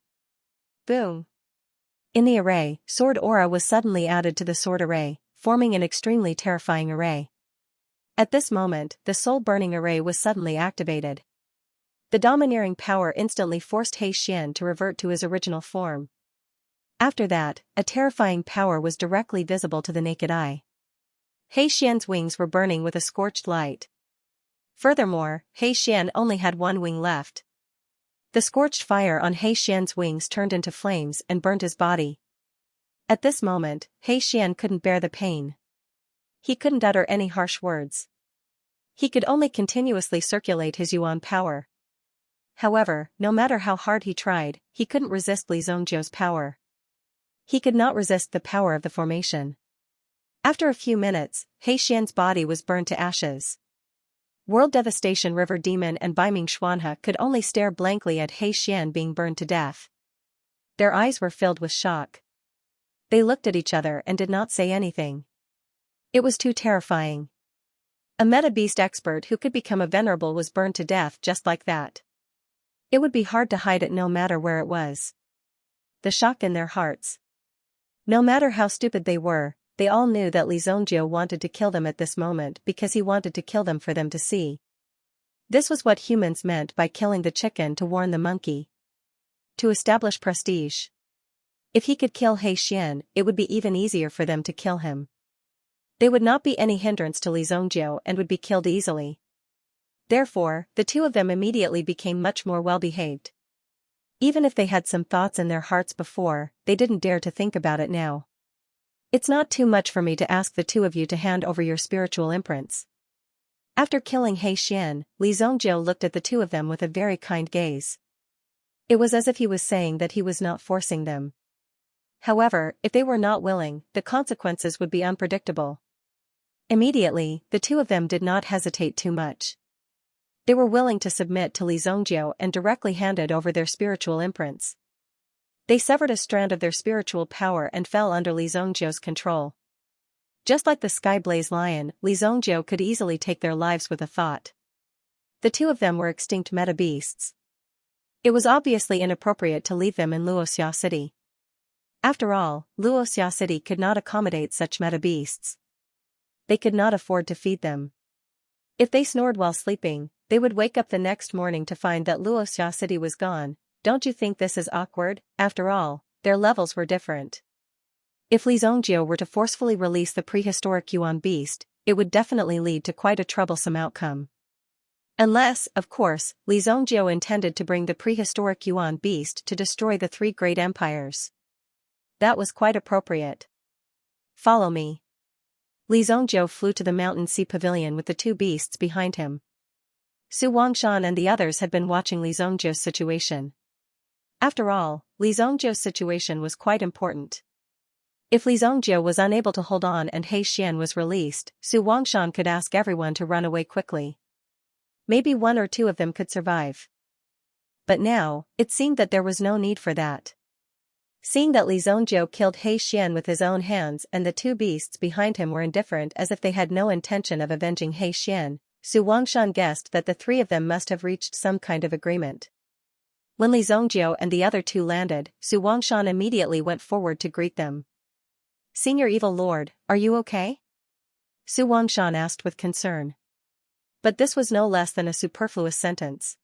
Boom! In the array, sword aura was suddenly added to the sword array, forming an extremely terrifying array. At this moment, the soul-burning array was suddenly activated. The domineering power instantly forced Xian to revert to his original form. After that, a terrifying power was directly visible to the naked eye. Xian's wings were burning with a scorched light. Furthermore, Xian only had one wing left. The scorched fire on Xian's wings turned into flames and burned his body. At this moment, Xian couldn't bear the pain. He couldn't utter any harsh words. He could only continuously circulate his yuan power. However, no matter how hard he tried, he couldn't resist Li Zongjiu's power. He could not resist the power of the formation. After a few minutes, Xian's body was burned to ashes. World Devastation River Demon and Baiming Xuanhe could only stare blankly at Xian being burned to death. Their eyes were filled with shock. They looked at each other and did not say anything. It was too terrifying. A meta-beast expert who could become a venerable was burned to death just like that. It would be hard to hide it no matter where it was. The shock in their hearts. No matter how stupid they were, they all knew that Li Zongjiu wanted to kill them at this moment because he wanted to kill them for them to see. This was what humans meant by killing the chicken to warn the monkey. To establish prestige. If he could kill Xian, it would be even easier for them to kill him. They would not be any hindrance to Li Zongjiu and would be killed easily. Therefore, the two of them immediately became much more well-behaved. Even if they had some thoughts in their hearts before, they didn't dare to think about it now. It's not too much for me to ask the two of you to hand over your spiritual imprints. After killing Xian, Li Zongjiu looked at the two of them with a very kind gaze. It was as if he was saying that he was not forcing them. However, if they were not willing, the consequences would be unpredictable. Immediately, the two of them did not hesitate too much. They were willing to submit to Li Zongjiu and directly handed over their spiritual imprints. They severed a strand of their spiritual power and fell under Li Zongjiu's control. Just like the sky-blaze lion, Li Zongjiu could easily take their lives with a thought. The two of them were extinct meta-beasts. It was obviously inappropriate to leave them in Luoxia City. After all, Luoxia City could not accommodate such meta-beasts. They could not afford to feed them. If they snored while sleeping, they would wake up the next morning to find that Luoxia City was gone. Don't you think this is awkward? After all, their levels were different. If Li Zongjiu were to forcefully release the prehistoric Yuan beast, it would definitely lead to quite a troublesome outcome. Unless, of course, Li Zhongjiu intended to bring the prehistoric Yuan beast to destroy the three great empires. That was quite appropriate. Follow me. Li Zhongjiu flew to the Mountain Sea Pavilion with the two beasts behind him. Su Wangshan and the others had been watching Li Zhongjiu's situation. After all, Li Zhongjiu's situation was quite important. If Li Zhongjiu was unable to hold on and He Xian was released, Su Wangshan could ask everyone to run away quickly. Maybe one or two of them could survive. But now, it seemed that there was no need for that. Seeing that Li Zhongjiu killed He Xian with his own hands and the two beasts behind him were indifferent as if they had no intention of avenging He Xian, Su Wangshan guessed that the three of them must have reached some kind of agreement. When Li Zhongjiu and the other two landed, Su Wangshan immediately went forward to greet them. "Senior Evil Lord, are you okay?" Su Wangshan asked with concern. But this was no less than a superfluous sentence.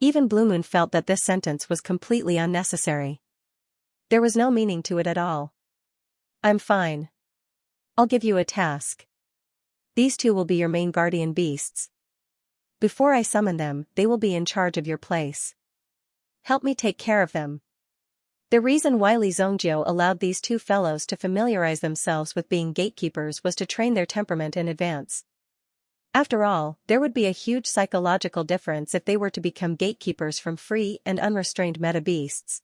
Even Blue Moon felt that this sentence was completely unnecessary. There was no meaning to it at all. "I'm fine. I'll give you a task. These two will be your main guardian beasts. Before I summon them, they will be in charge of your place. Help me take care of them." The reason why Li Zhongjiu allowed these two fellows to familiarize themselves with being gatekeepers was to train their temperament in advance. After all, there would be a huge psychological difference if they were to become gatekeepers from free and unrestrained meta-beasts.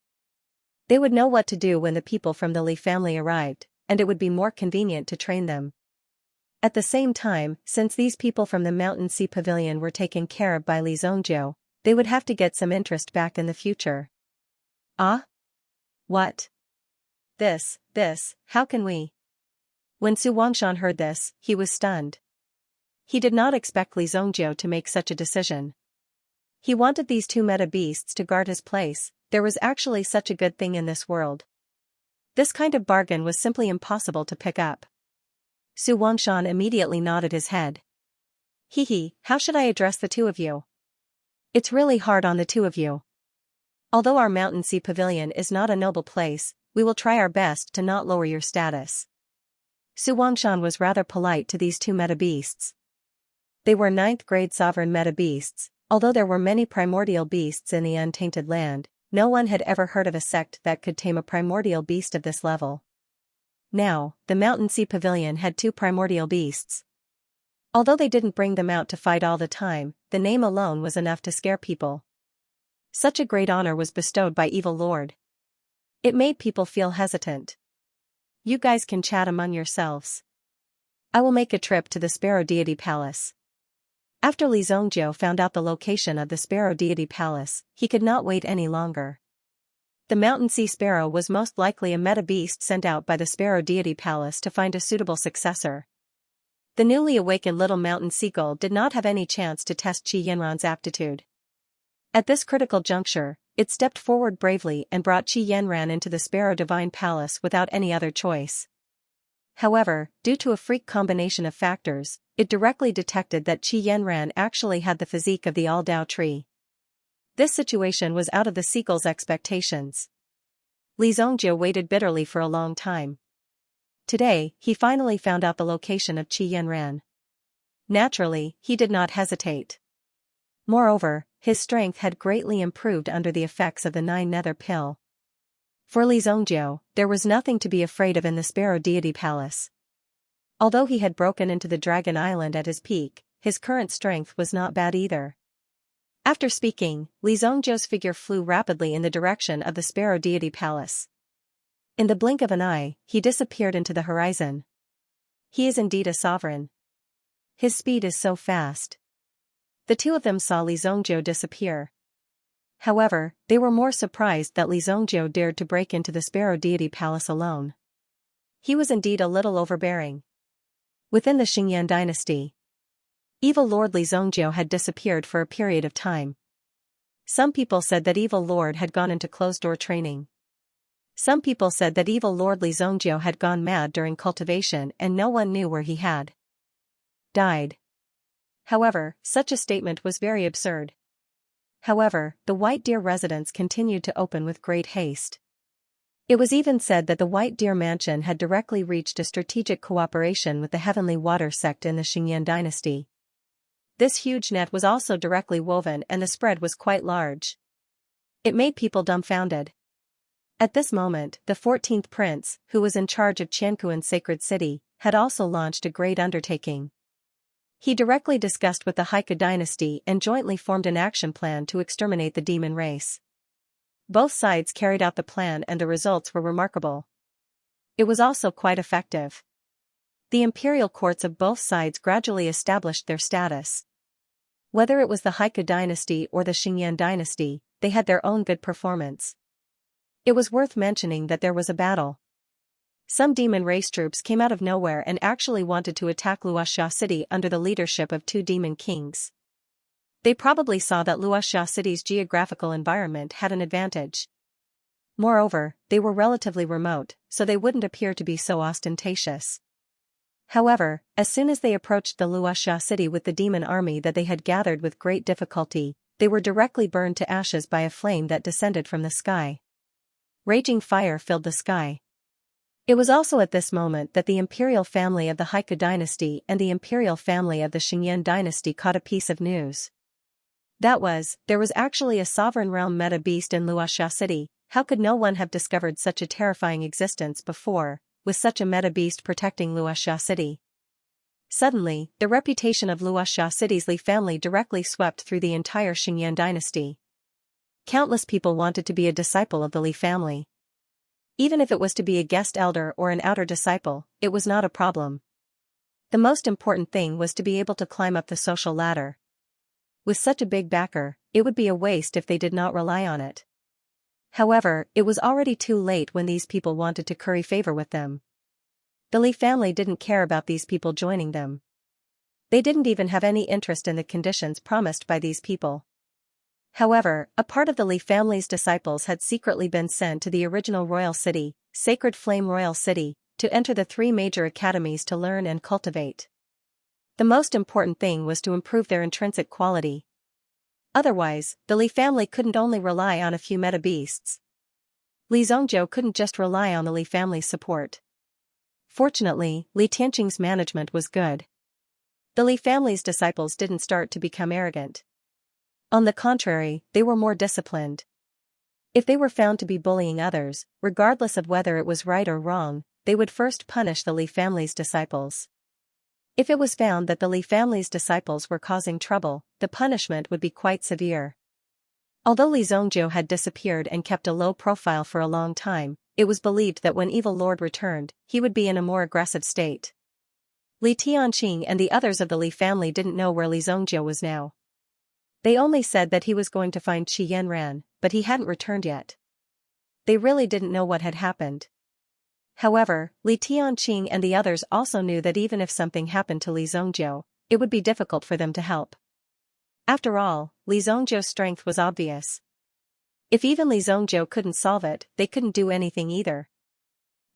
They would know what to do when the people from the Li family arrived, and it would be more convenient to train them. At the same time, since these people from the Mountain Sea Pavilion were taken care of by Li Zhongjiu, they would have to get some interest back in the future. "Ah? What? This, how can we?" When Su Wangshan heard this, he was stunned. He did not expect Li Zhongjiu to make such a decision. He wanted these two meta-beasts to guard his place. There was actually such a good thing in this world. This kind of bargain was simply impossible to pick up. Su Wangshan immediately nodded his head. How should I address the two of you? It's really hard on the two of you. Although our Mountain Sea Pavilion is not a noble place, we will try our best to not lower your status." Su Wangshan was rather polite to these two meta-beasts. They were 9th grade sovereign meta-beasts. Although there were many primordial beasts in the untainted land, no one had ever heard of a sect that could tame a primordial beast of this level. Now, the Mountain Sea Pavilion had two primordial beasts. Although they didn't bring them out to fight all the time, the name alone was enough to scare people. Such a great honor was bestowed by Evil Lord. It made people feel hesitant. "You guys can chat among yourselves. I will make a trip to the Sparrow Deity Palace." After Li Zhongjiu found out the location of the Sparrow Deity Palace, he could not wait any longer. The Mountain Sea Sparrow was most likely a meta-beast sent out by the Sparrow Deity Palace to find a suitable successor. The newly awakened little mountain seagull did not have any chance to test Qi Yanran's aptitude. At this critical juncture, it stepped forward bravely and brought Qi Yanran into the Sparrow Divine Palace without any other choice. However, due to a freak combination of factors, it directly detected that Qi Yanran actually had the physique of the All-Dao tree. This situation was out of the seagull's expectations. Li Zhongjiu waited bitterly for a long time. Today, he finally found out the location of Qi Yanran. Naturally, he did not hesitate. Moreover, his strength had greatly improved under the effects of the 9 nether pill. For Li Zhongjiu, there was nothing to be afraid of in the Sparrow Deity Palace. Although he had broken into the Dragon Island at his peak, his current strength was not bad either. After speaking, Li Zhongjiu's figure flew rapidly in the direction of the Sparrow Deity Palace. In the blink of an eye, he disappeared into the horizon. He is indeed a sovereign. His speed is so fast. The two of them saw Li Zhongjiu disappear. However, they were more surprised that Li Zhongjiu dared to break into the Sparrow Deity Palace alone. He was indeed a little overbearing. Within the Xingyan dynasty, Evil Lord Li Zhongjiu had disappeared for a period of time. Some people said that Evil Lord had gone into closed-door training. Some people said that Evil Lord Li Zhongjiu had gone mad during cultivation and no one knew where he had died. However, such a statement was very absurd. However, the White Deer residence continued to open with great haste. It was even said that the White Deer Mansion had directly reached a strategic cooperation with the Heavenly Water sect in the Xingyan dynasty. This huge net was also directly woven and the spread was quite large. It made people dumbfounded. At this moment, the 14th prince, who was in charge of Qianquan's sacred city, had also launched a great undertaking. He directly discussed with the Heique dynasty and jointly formed an action plan to exterminate the demon race. Both sides carried out the plan and the results were remarkable. It was also quite effective. The imperial courts of both sides gradually established their status. Whether it was the Heique dynasty or the Xianxia dynasty, they had their own good performance. It was worth mentioning that there was a battle. Some demon race troops came out of nowhere and actually wanted to attack Luoxia city under the leadership of two demon kings. They probably saw that Luoxia city's geographical environment had an advantage. Moreover, they were relatively remote, so they wouldn't appear to be so ostentatious. However, as soon as they approached the Luoxia city with the demon army that they had gathered with great difficulty, they were directly burned to ashes by a flame that descended from the sky. Raging fire filled the sky. It was also at this moment that the imperial family of the Heique dynasty and the imperial family of the Xianxia dynasty caught a piece of news. That was, there was actually a sovereign realm meta beast in Luoxia city. How could no one have discovered such a terrifying existence before, with such a meta beast protecting Luoxia city? Suddenly, the reputation of Luoxia city's Li family directly swept through the entire Xianxia dynasty. Countless people wanted to be a disciple of the Li family. Even if it was to be a guest elder or an outer disciple, it was not a problem. The most important thing was to be able to climb up the social ladder. With such a big backer, it would be a waste if they did not rely on it. However, it was already too late when these people wanted to curry favor with them. The Li family didn't care about these people joining them. They didn't even have any interest in the conditions promised by these people. However, a part of the Li family's disciples had secretly been sent to the original royal city, Sacred Flame Royal City, to enter the 3 major academies to learn and cultivate. The most important thing was to improve their intrinsic quality. Otherwise, the Li family couldn't only rely on a few meta beasts. Li Zhongzhou couldn't just rely on the Li family's support. Fortunately, Li Tianqing's management was good. The Li family's disciples didn't start to become arrogant. On the contrary, they were more disciplined. If they were found to be bullying others, regardless of whether it was right or wrong, they would first punish the Li family's disciples. If it was found that the Li family's disciples were causing trouble, the punishment would be quite severe. Although Li Zhongzhou had disappeared and kept a low profile for a long time, it was believed that when Evil Lord returned, he would be in a more aggressive state. Li Tianqing and the others of the Li family didn't know where Li Zhongzhou was now. They only said that he was going to find Qi Yanran, but he hadn't returned yet. They really didn't know what had happened. However, Li Tianqing and the others also knew that even if something happened to Li Zhongzhou, it would be difficult for them to help. After all, Li Zhongzhou's strength was obvious. If even Li Zhongzhou couldn't solve it, they couldn't do anything either.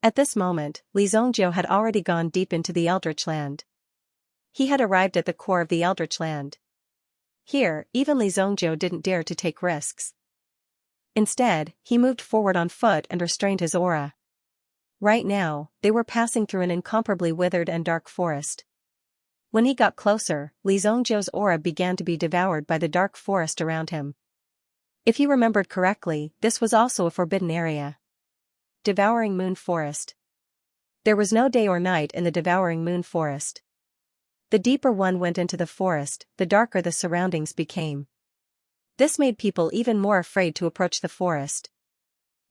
At this moment, Li Zhongzhou had already gone deep into the Eldritch Land. He had arrived at the core of the Eldritch Land. Here, even Li Zhongzhou didn't dare to take risks. Instead, he moved forward on foot and restrained his aura. Right now, they were passing through an incomparably withered and dark forest. When he got closer, Li Zhongzhou's aura began to be devoured by the dark forest around him. If he remembered correctly, this was also a forbidden area. Devouring Moon Forest. There was no day or night in the Devouring Moon Forest. The deeper one went into the forest, the darker the surroundings became. This made people even more afraid to approach the forest.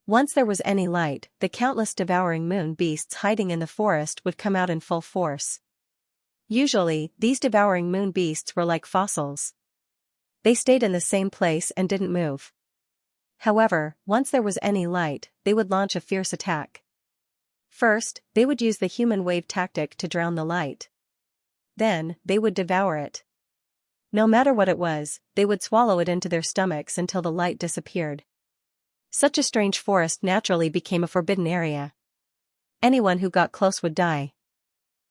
Once there was any light, the countless devouring moon beasts hiding in the forest would come out in full force. Usually, these devouring moon beasts were like fossils. They stayed in the same place and didn't move. However, once there was any light, they would launch a fierce attack. First, they would use the human wave tactic to drown the light. Then, they would devour it. No matter what it was, they would swallow it into their stomachs until the light disappeared. Such a strange forest naturally became a forbidden area. Anyone who got close would die.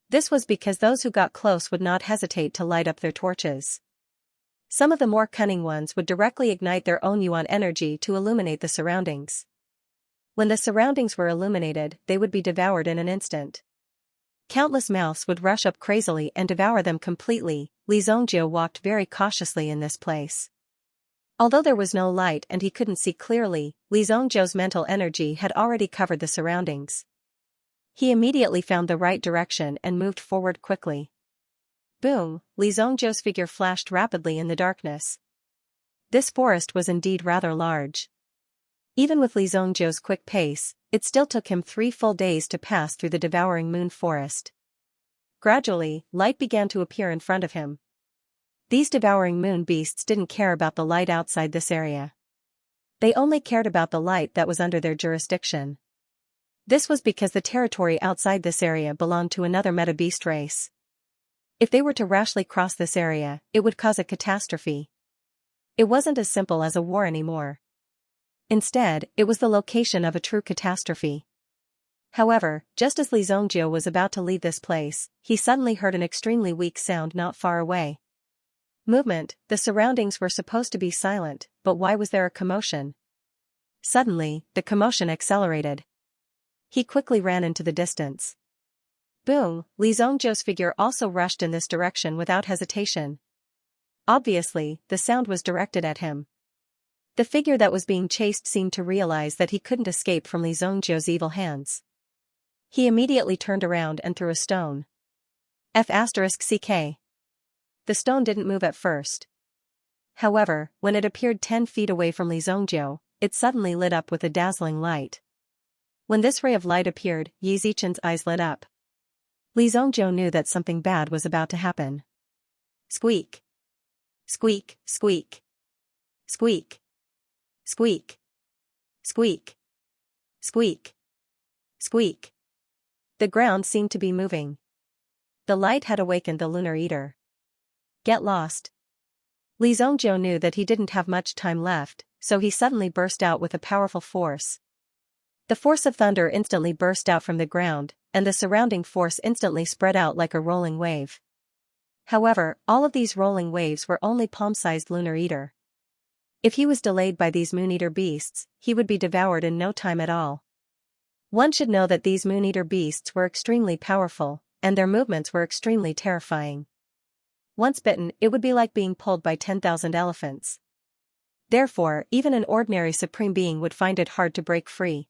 This was because those who got close would not hesitate to light up their torches. Some of the more cunning ones would directly ignite their own yuan energy to illuminate the surroundings. When the surroundings were illuminated, they would be devoured in an instant. Countless mouths would rush up crazily and devour them completely, Li Zhongjiu walked very cautiously in this place. Although there was no light and he couldn't see clearly, Li Zhongjiu's mental energy had already covered the surroundings. He immediately found the right direction and moved forward quickly. Boom! Li Zhongjiu's figure flashed rapidly in the darkness. This forest was indeed rather large. Even with Li Zhongjiu's quick pace, it still took him 3 full days to pass through the devouring moon forest. Gradually, light began to appear in front of him. These devouring moon beasts didn't care about the light outside this area. They only cared about the light that was under their jurisdiction. This was because the territory outside this area belonged to another meta-beast race. If they were to rashly cross this area, it would cause a catastrophe. It wasn't as simple as a war anymore. Instead, it was the location of a true catastrophe. However, just as Li Zhongjiu was about to leave this place, he suddenly heard an extremely weak sound not far away. Movement. The surroundings were supposed to be silent, but why was there a commotion? Suddenly, the commotion accelerated. He quickly ran into the distance. Boom! Li Zhongjiu's figure also rushed in this direction without hesitation. Obviously, the sound was directed at him. The figure that was being chased seemed to realize that he couldn't escape from Li Zhongjiu's evil hands. He immediately turned around and threw a stone. F***CK. The stone didn't move at first. However, when it appeared 10 feet away from Li Zhongjiu, it suddenly lit up with a dazzling light. When this ray of light appeared, Yi Zichen's eyes lit up. Li Zhongjiu knew that something bad was about to happen. Squeak. Squeak, squeak. Squeak. Squeak. Squeak. Squeak. Squeak. The ground seemed to be moving. The light had awakened the Lunar Eater. Get lost. Li Zhongjiu knew that he didn't have much time left, so he suddenly burst out with a powerful force. The force of thunder instantly burst out from the ground, and the surrounding force instantly spread out like a rolling wave. However, all of these rolling waves were only palm-sized Lunar Eater. If he was delayed by these Moon-Eater beasts, he would be devoured in no time at all. One should know that these Moon-Eater beasts were extremely powerful, and their movements were extremely terrifying. Once bitten, it would be like being pulled by 10,000 elephants. Therefore, even an ordinary supreme being would find it hard to break free.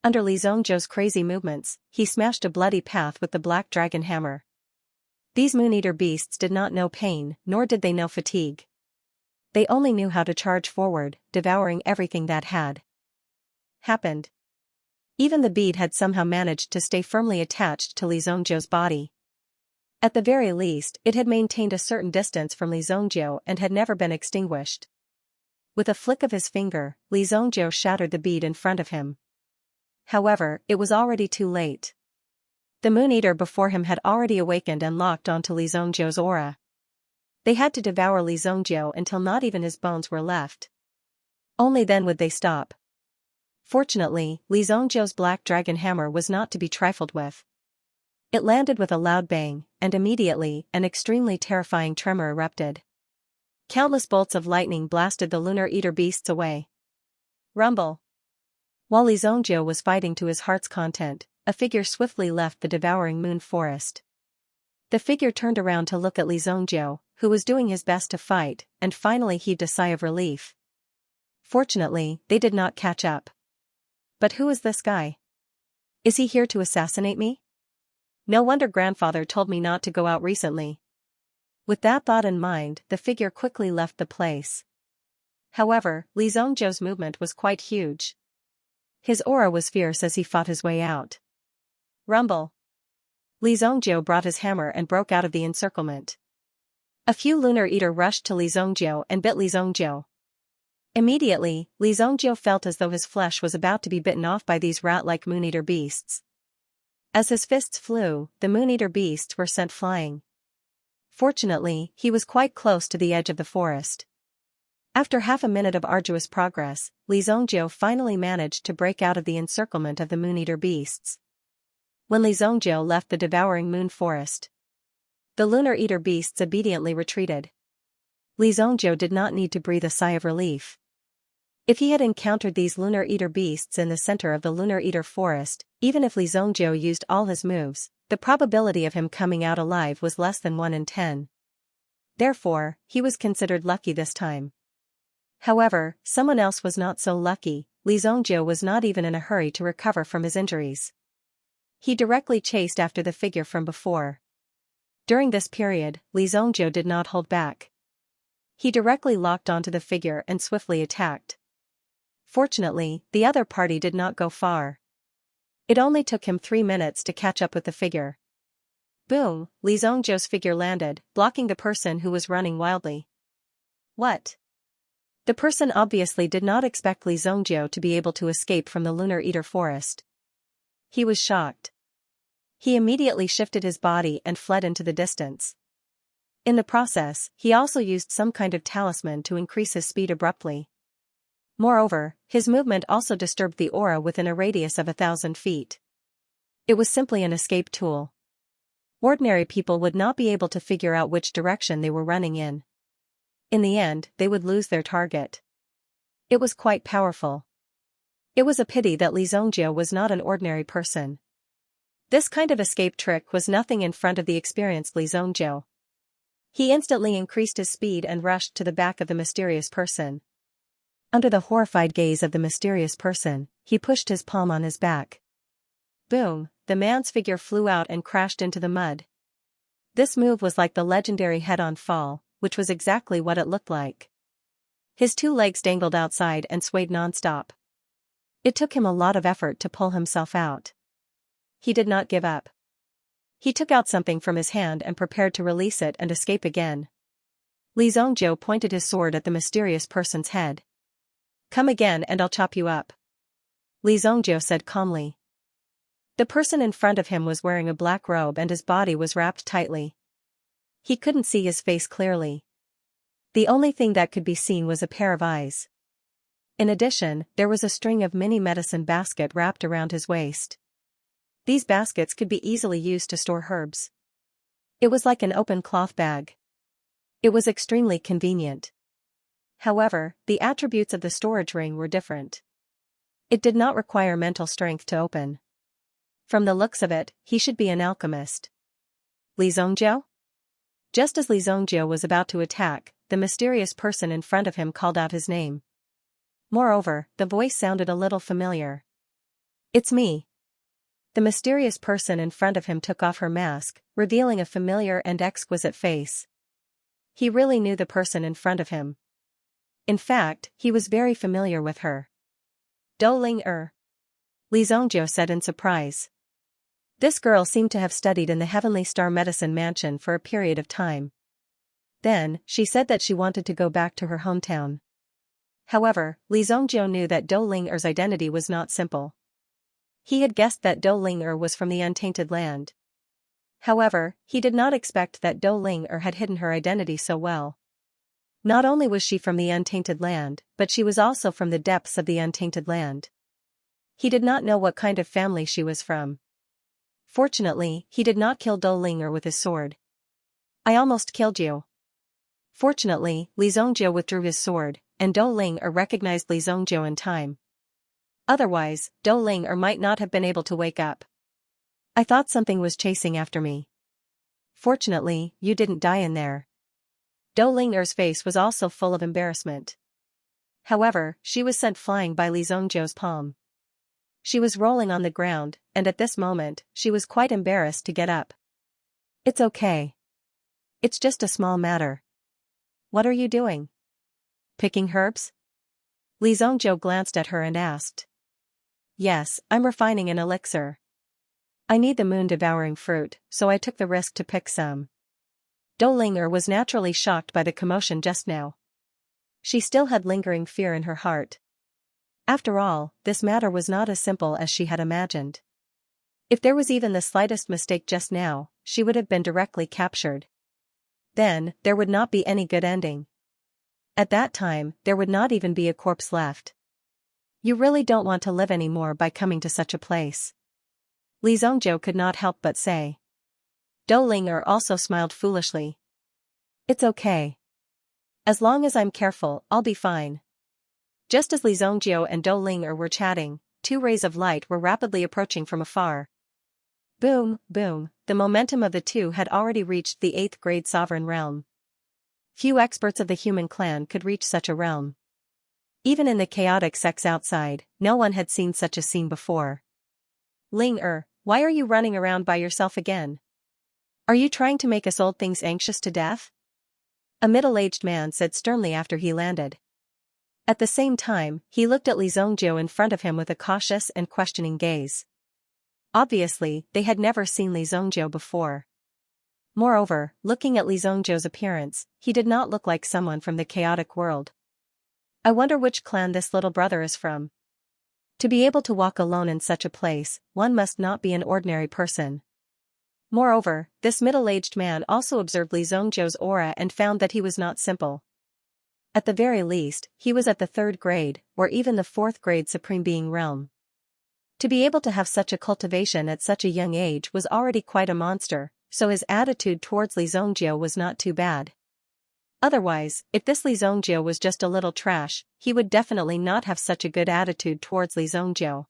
Under Li Zhongjiu's crazy movements, he smashed a bloody path with the black dragon hammer. These Moon-Eater beasts did not know pain, nor did they know fatigue. They only knew how to charge forward, devouring everything that had happened. Even the bead had somehow managed to stay firmly attached to Li Zhongjiu's body. At the very least, it had maintained a certain distance from Li Zhongjiu and had never been extinguished. With a flick of his finger, Li Zhongjiu shattered the bead in front of him. However, it was already too late. The Moon-Eater before him had already awakened and locked onto Li Zhongjiu's aura. They had to devour Li Zhongjiu until not even his bones were left. Only then would they stop. Fortunately, Li Zhongjiu's black dragon hammer was not to be trifled with. It landed with a loud bang, and immediately, an extremely terrifying tremor erupted. Countless bolts of lightning blasted the Lunar Eater beasts away. Rumble. While Li Zhongjiu was fighting to his heart's content, a figure swiftly left the devouring moon forest. The figure turned around to look at Li Zhongjiu, who was doing his best to fight, and finally heaved a sigh of relief. Fortunately, they did not catch up. But who is this guy? Is he here to assassinate me? No wonder grandfather told me not to go out recently. With that thought in mind, the figure quickly left the place. However, Li Zhongjiu's movement was quite huge. His aura was fierce as he fought his way out. Rumble. Li Zhongjiu brought his hammer and broke out of the encirclement. A few Lunar Eater rushed to Li Zhongjiu and bit Li Zhongjiu. Immediately, Li Zhongjiu felt as though his flesh was about to be bitten off by these rat-like Moon-Eater beasts. As his fists flew, the Moon-Eater beasts were sent flying. Fortunately, he was quite close to the edge of the forest. After half a minute of arduous progress, Li Zhongjiu finally managed to break out of the encirclement of the Moon-Eater beasts. When Li Zhongjiu left the devouring moon forest, the Lunar Eater beasts obediently retreated. Li Zhongjiu did not need to breathe a sigh of relief. If he had encountered these Lunar Eater beasts in the center of the Lunar Eater forest, even if Li Zhongjiu used all his moves, the probability of him coming out alive was less than 1 in 10. Therefore, he was considered lucky this time. However, someone else was not so lucky. Li Zongjie was not even in a hurry to recover from his injuries. He directly chased after the figure from before. During this period, Li Zongjie did not hold back. He directly locked onto the figure and swiftly attacked. Fortunately, the other party did not go far. It only took him 3 minutes to catch up with the figure. Boom, Li Zongjie's figure landed, blocking the person who was running wildly. What? The person obviously did not expect Li Zongjie to be able to escape from the Lunar Eater forest. He was shocked. He immediately shifted his body and fled into the distance. In the process, he also used some kind of talisman to increase his speed abruptly. Moreover, his movement also disturbed the aura within a radius of 1,000 feet. It was simply an escape tool. Ordinary people would not be able to figure out which direction they were running in. In the end, they would lose their target. It was quite powerful. It was a pity that Li Zongjie was not an ordinary person. This kind of escape trick was nothing in front of the experienced Li Zongjie. He instantly increased his speed and rushed to the back of the mysterious person. Under the horrified gaze of the mysterious person, he pushed his palm on his back. Boom, the man's figure flew out and crashed into the mud. This move was like the legendary head-on fall, which was exactly what it looked like. His 2 legs dangled outside and swayed non-stop. It took him a lot of effort to pull himself out. He did not give up. He took out something from his hand and prepared to release it and escape again. Li Zongjie pointed his sword at the mysterious person's head. Come again and I'll chop you up. Li Zongjie said calmly. The person in front of him was wearing a black robe and his body was wrapped tightly. He couldn't see his face clearly. The only thing that could be seen was a pair of eyes. In addition, there was a string of mini medicine basket wrapped around his waist. These baskets could be easily used to store herbs. It was like an open cloth bag. It was extremely convenient. However, the attributes of the storage ring were different. It did not require mental strength to open. From the looks of it, he should be an alchemist. Li Zongjie? Just as Li Zongjie was about to attack, the mysterious person in front of him called out his name. Moreover, the voice sounded a little familiar. It's me. The mysterious person in front of him took off her mask, revealing a familiar and exquisite face. He really knew the person in front of him. In fact, he was very familiar with her. Ling-er. Li Zongjie said in surprise. This girl seemed to have studied in the Heavenly Star Medicine Mansion for a period of time. Then, she said that she wanted to go back to her hometown. However, Li Zongjie knew that Ling-er's identity was not simple. He had guessed that Ling-er was from the Untainted Land. However, he did not expect that Ling-er had hidden her identity so well. Not only was she from the Untainted Land, but she was also from the depths of the Untainted Land. He did not know what kind of family she was from. Fortunately, he did not kill Ling-er with his sword. I almost killed you. Fortunately, Li Zongjie withdrew his sword, and Ling-er recognized Li Zongjie in time. Otherwise, Ling-er might not have been able to wake up. I thought something was chasing after me. Fortunately, you didn't die in there. Ling-er's face was also full of embarrassment. However, she was sent flying by Li Zongjie's palm. She was rolling on the ground, and at this moment, she was quite embarrassed to get up. It's okay. It's just a small matter. What are you doing? Picking herbs? Li Zongjie glanced at her and asked. Yes, I'm refining an elixir. I need the moon-devouring fruit, so I took the risk to pick some. Ling-er was naturally shocked by the commotion just now. She still had lingering fear in her heart. After all, this matter was not as simple as she had imagined. If there was even the slightest mistake just now, she would have been directly captured. Then, there would not be any good ending. At that time, there would not even be a corpse left. You really don't want to live anymore by coming to such a place. Li Zongjie could not help but say. Ling-er also smiled foolishly. It's okay. As long as I'm careful, I'll be fine. Just as Li Zongjie and Ling-er were chatting, 2 rays of light were rapidly approaching from afar. Boom, boom, the momentum of the two had already reached the 8th grade sovereign realm. few experts of the human clan could reach such a realm. Even in the chaotic sects outside, no one had seen such a scene before. Ling why are you running around by yourself again? Are you trying to make us old things anxious to death? A middle-aged man said sternly after he landed. At the same time, he looked at Li Zongjiu in front of him with a cautious and questioning gaze. Obviously, they had never seen Li Zongjiu before. Moreover, looking at Li Zongjiu's appearance, he did not look like someone from the chaotic world. I wonder which clan this little brother is from. To be able to walk alone in such a place, one must not be an ordinary person. Moreover, this middle-aged man also observed Li Zongjiu's aura and found that he was not simple. At the very least, he was at the 3rd grade, or even the 4th grade Supreme Being realm. To be able to have such a cultivation at such a young age was already quite a monster, so his attitude towards Li Zongjiu was not too bad. Otherwise, if this Li Zongjiu was just a little trash, he would definitely not have such a good attitude towards Li Zongjiu.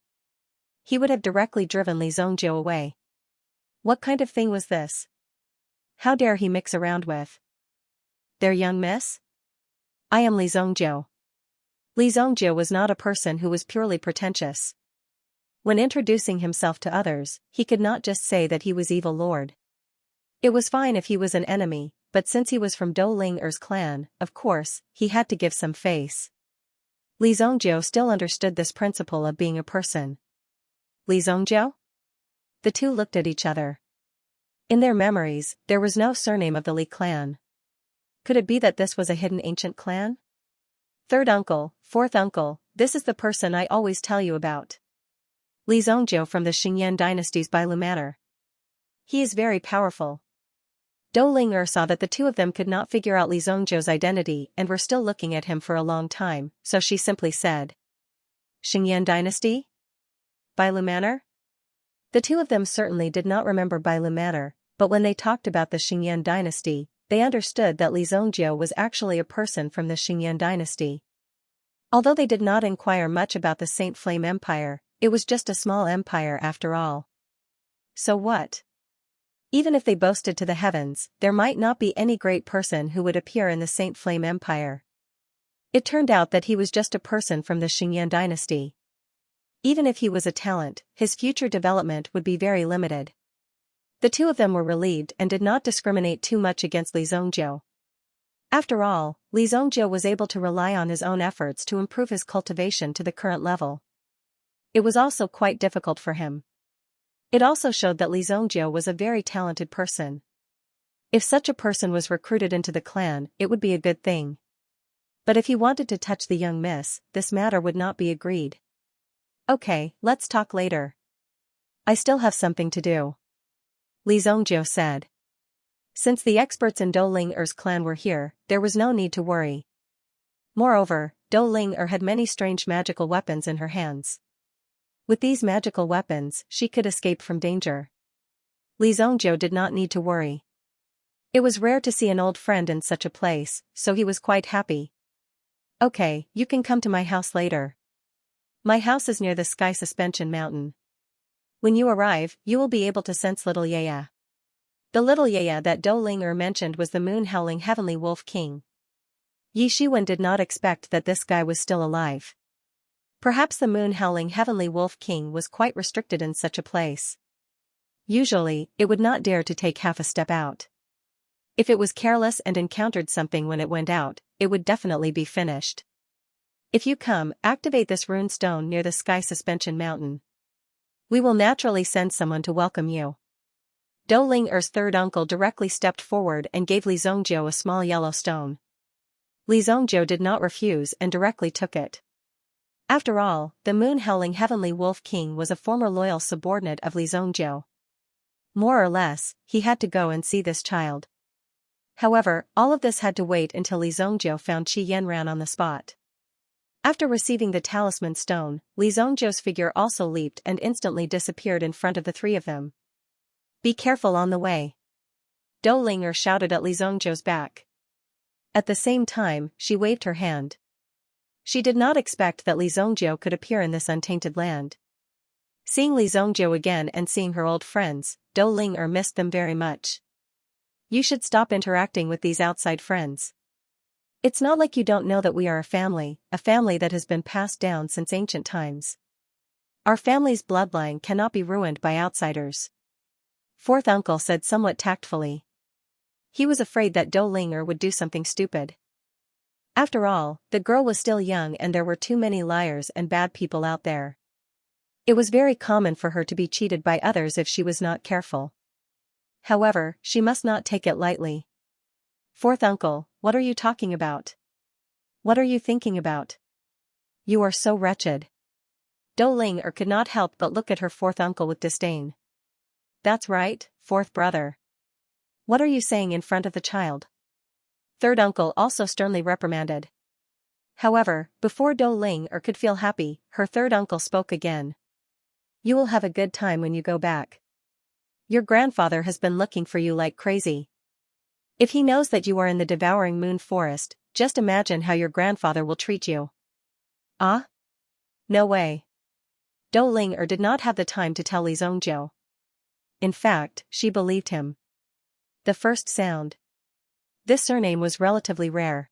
He would have directly driven Li Zongjiu away. What kind of thing was this? How dare he mix around with their young miss? I am Li Zongjiu. Li Zongjiu was not a person who was purely pretentious. When introducing himself to others, he could not just say that he was Evil Lord. It was fine if he was an enemy, but since he was from Dou Ling-er's clan, of course, he had to give some face. Li Zongjiu still understood this principle of being a person. Li Zongjiu? The two looked at each other. In their memories, there was no surname of the Li clan. Could it be that this was a hidden ancient clan? 3rd uncle, 4th uncle, this is the person I always tell you about. Li Zongjiu from the Xianxia dynasty's Bailu manor. He is very powerful. Dou Ling-er saw that the two of them could not figure out Li Zongjiu's identity and were still looking at him for a long time, so she simply said, Xianxia dynasty? Bailu manor? The two of them certainly did not remember Bailu manor, but when they talked about the Xianxia dynasty, they understood that Li Zongjiu was actually a person from the Xianxia dynasty. Although they did not inquire much about the Saint Flame Empire, it was just a small empire after all. So what? Even if they boasted to the heavens, there might not be any great person who would appear in the Saint Flame Empire. It turned out that he was just a person from the Xianxia dynasty. Even if he was a talent, his future development would be very limited. The two of them were relieved and did not discriminate too much against Li Zongjiu. After all, Li Zongjiu was able to rely on his own efforts to improve his cultivation to the current level. It was also quite difficult for him. It also showed that Li Zongjiu was a very talented person. If such a person was recruited into the clan, it would be a good thing. But if he wanted to touch the young miss, this matter would not be agreed. Okay, let's talk later. I still have something to do. Li Zongjiu said. Since the experts in Dou Ling-er's clan were here, there was no need to worry. Moreover, Dou Ling-er had many strange magical weapons in her hands. With these magical weapons, she could escape from danger. Li Zongjiu did not need to worry. It was rare to see an old friend in such a place, so he was quite happy. Okay, you can come to my house later. My house is near the Sky Suspension Mountain. When you arrive, you will be able to sense Little Yaya. The Little Yaya that Dou Ling-er mentioned was the moon-howling Heavenly Wolf King. Yi Shiwen did not expect that this guy was still alive. Perhaps the moon-howling Heavenly Wolf King was quite restricted in such a place. Usually, it would not dare to take half a step out. If it was careless and encountered something when it went out, it would definitely be finished. If you come, activate this rune stone near the Sky Suspension Mountain. We will naturally send someone to welcome you. Dou Ling-er's 3rd uncle directly stepped forward and gave Li Zongjiu a small yellow stone. Li Zongjiu did not refuse and directly took it. After all, the moon-howling Heavenly Wolf King was a former loyal subordinate of Li Zongjiu. More or less, he had to go and see this child. However, all of this had to wait until Li Zongjiu found Qi Yanran on the spot. After receiving the talisman stone, Li Zongjiu's figure also leaped and instantly disappeared in front of the three of them. Be careful on the way. Dou Ling-er shouted at Li Zongjiu's back. At the same time, she waved her hand. She did not expect that Li Zongjiu could appear in this untainted land. Seeing Li Zongjiu again and seeing her old friends, Dou Ling-er missed them very much. You should stop interacting with these outside friends. It's not like you don't know that we are a family that has been passed down since ancient times. Our family's bloodline cannot be ruined by outsiders. Fourth uncle said somewhat tactfully. He was afraid that Dou Ling would do something stupid. After all, the girl was still young and there were too many liars and bad people out there. It was very common for her to be cheated by others if she was not careful. However, she must not take it lightly. Fourth uncle, what are you talking about? What are you thinking about? You are so wretched. Dou Ling could not help but look at her fourth uncle with disdain. That's right, fourth brother. What are you saying in front of the child? Third uncle also sternly reprimanded. However, before Dou Ling could feel happy, her third uncle spoke again. You will have a good time when you go back. Your grandfather has been looking for you like crazy. If he knows that you are in the devouring moon forest, just imagine how your grandfather will treat you. Ah? No way. Dou Ling did not have the time to tell Li Zongjiu. In fact, she believed him. The first sound. This surname was relatively rare.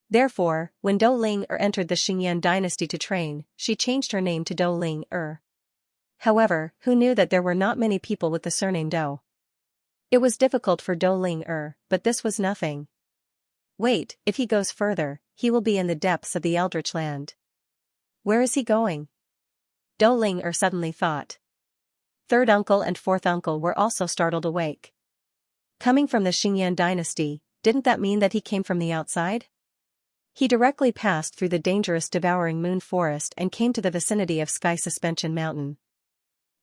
Therefore, when Dou Ling entered the Xingyan dynasty to train, she changed her name to Dou Ling. However, who knew that there were not many people with the surname Dou? It was difficult for Dou Ling but this was nothing. Wait, if he goes further, he will be in the depths of the Eldritch Land. Where is he going? Dou Ling suddenly thought. Third uncle and fourth uncle were also startled awake. Coming from the Xingyan dynasty, didn't that mean that he came from the outside? He directly passed through the dangerous devouring moon forest and came to the vicinity of Sky Suspension Mountain.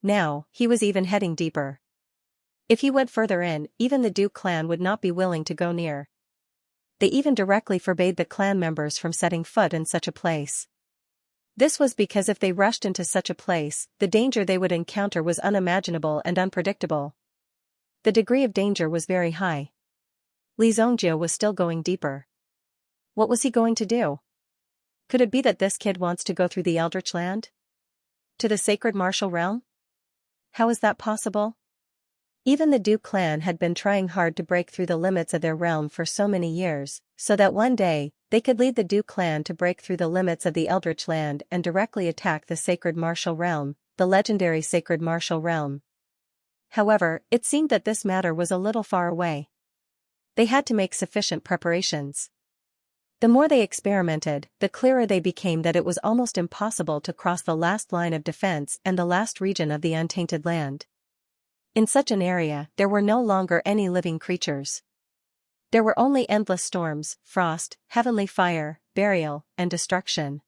Now, he was even heading deeper. If he went further in, even the Duke clan would not be willing to go near. They even directly forbade the clan members from setting foot in such a place. This was because if they rushed into such a place, the danger they would encounter was unimaginable and unpredictable. The degree of danger was very high. Li Zongjiu was still going deeper. What was he going to do? Could it be that this kid wants to go through the Eldritch Land? To the sacred martial realm? How is that possible? Even the Duke clan had been trying hard to break through the limits of their realm for so many years, so that one day, they could lead the Duke clan to break through the limits of the Eldritch Land and directly attack the sacred martial realm, the legendary sacred martial realm. However, it seemed that this matter was a little far away. They had to make sufficient preparations. The more they experimented, the clearer they became that it was almost impossible to cross the last line of defense and the last region of the untainted land. In such an area, there were no longer any living creatures. There were only endless storms, frost, heavenly fire, burial, and destruction.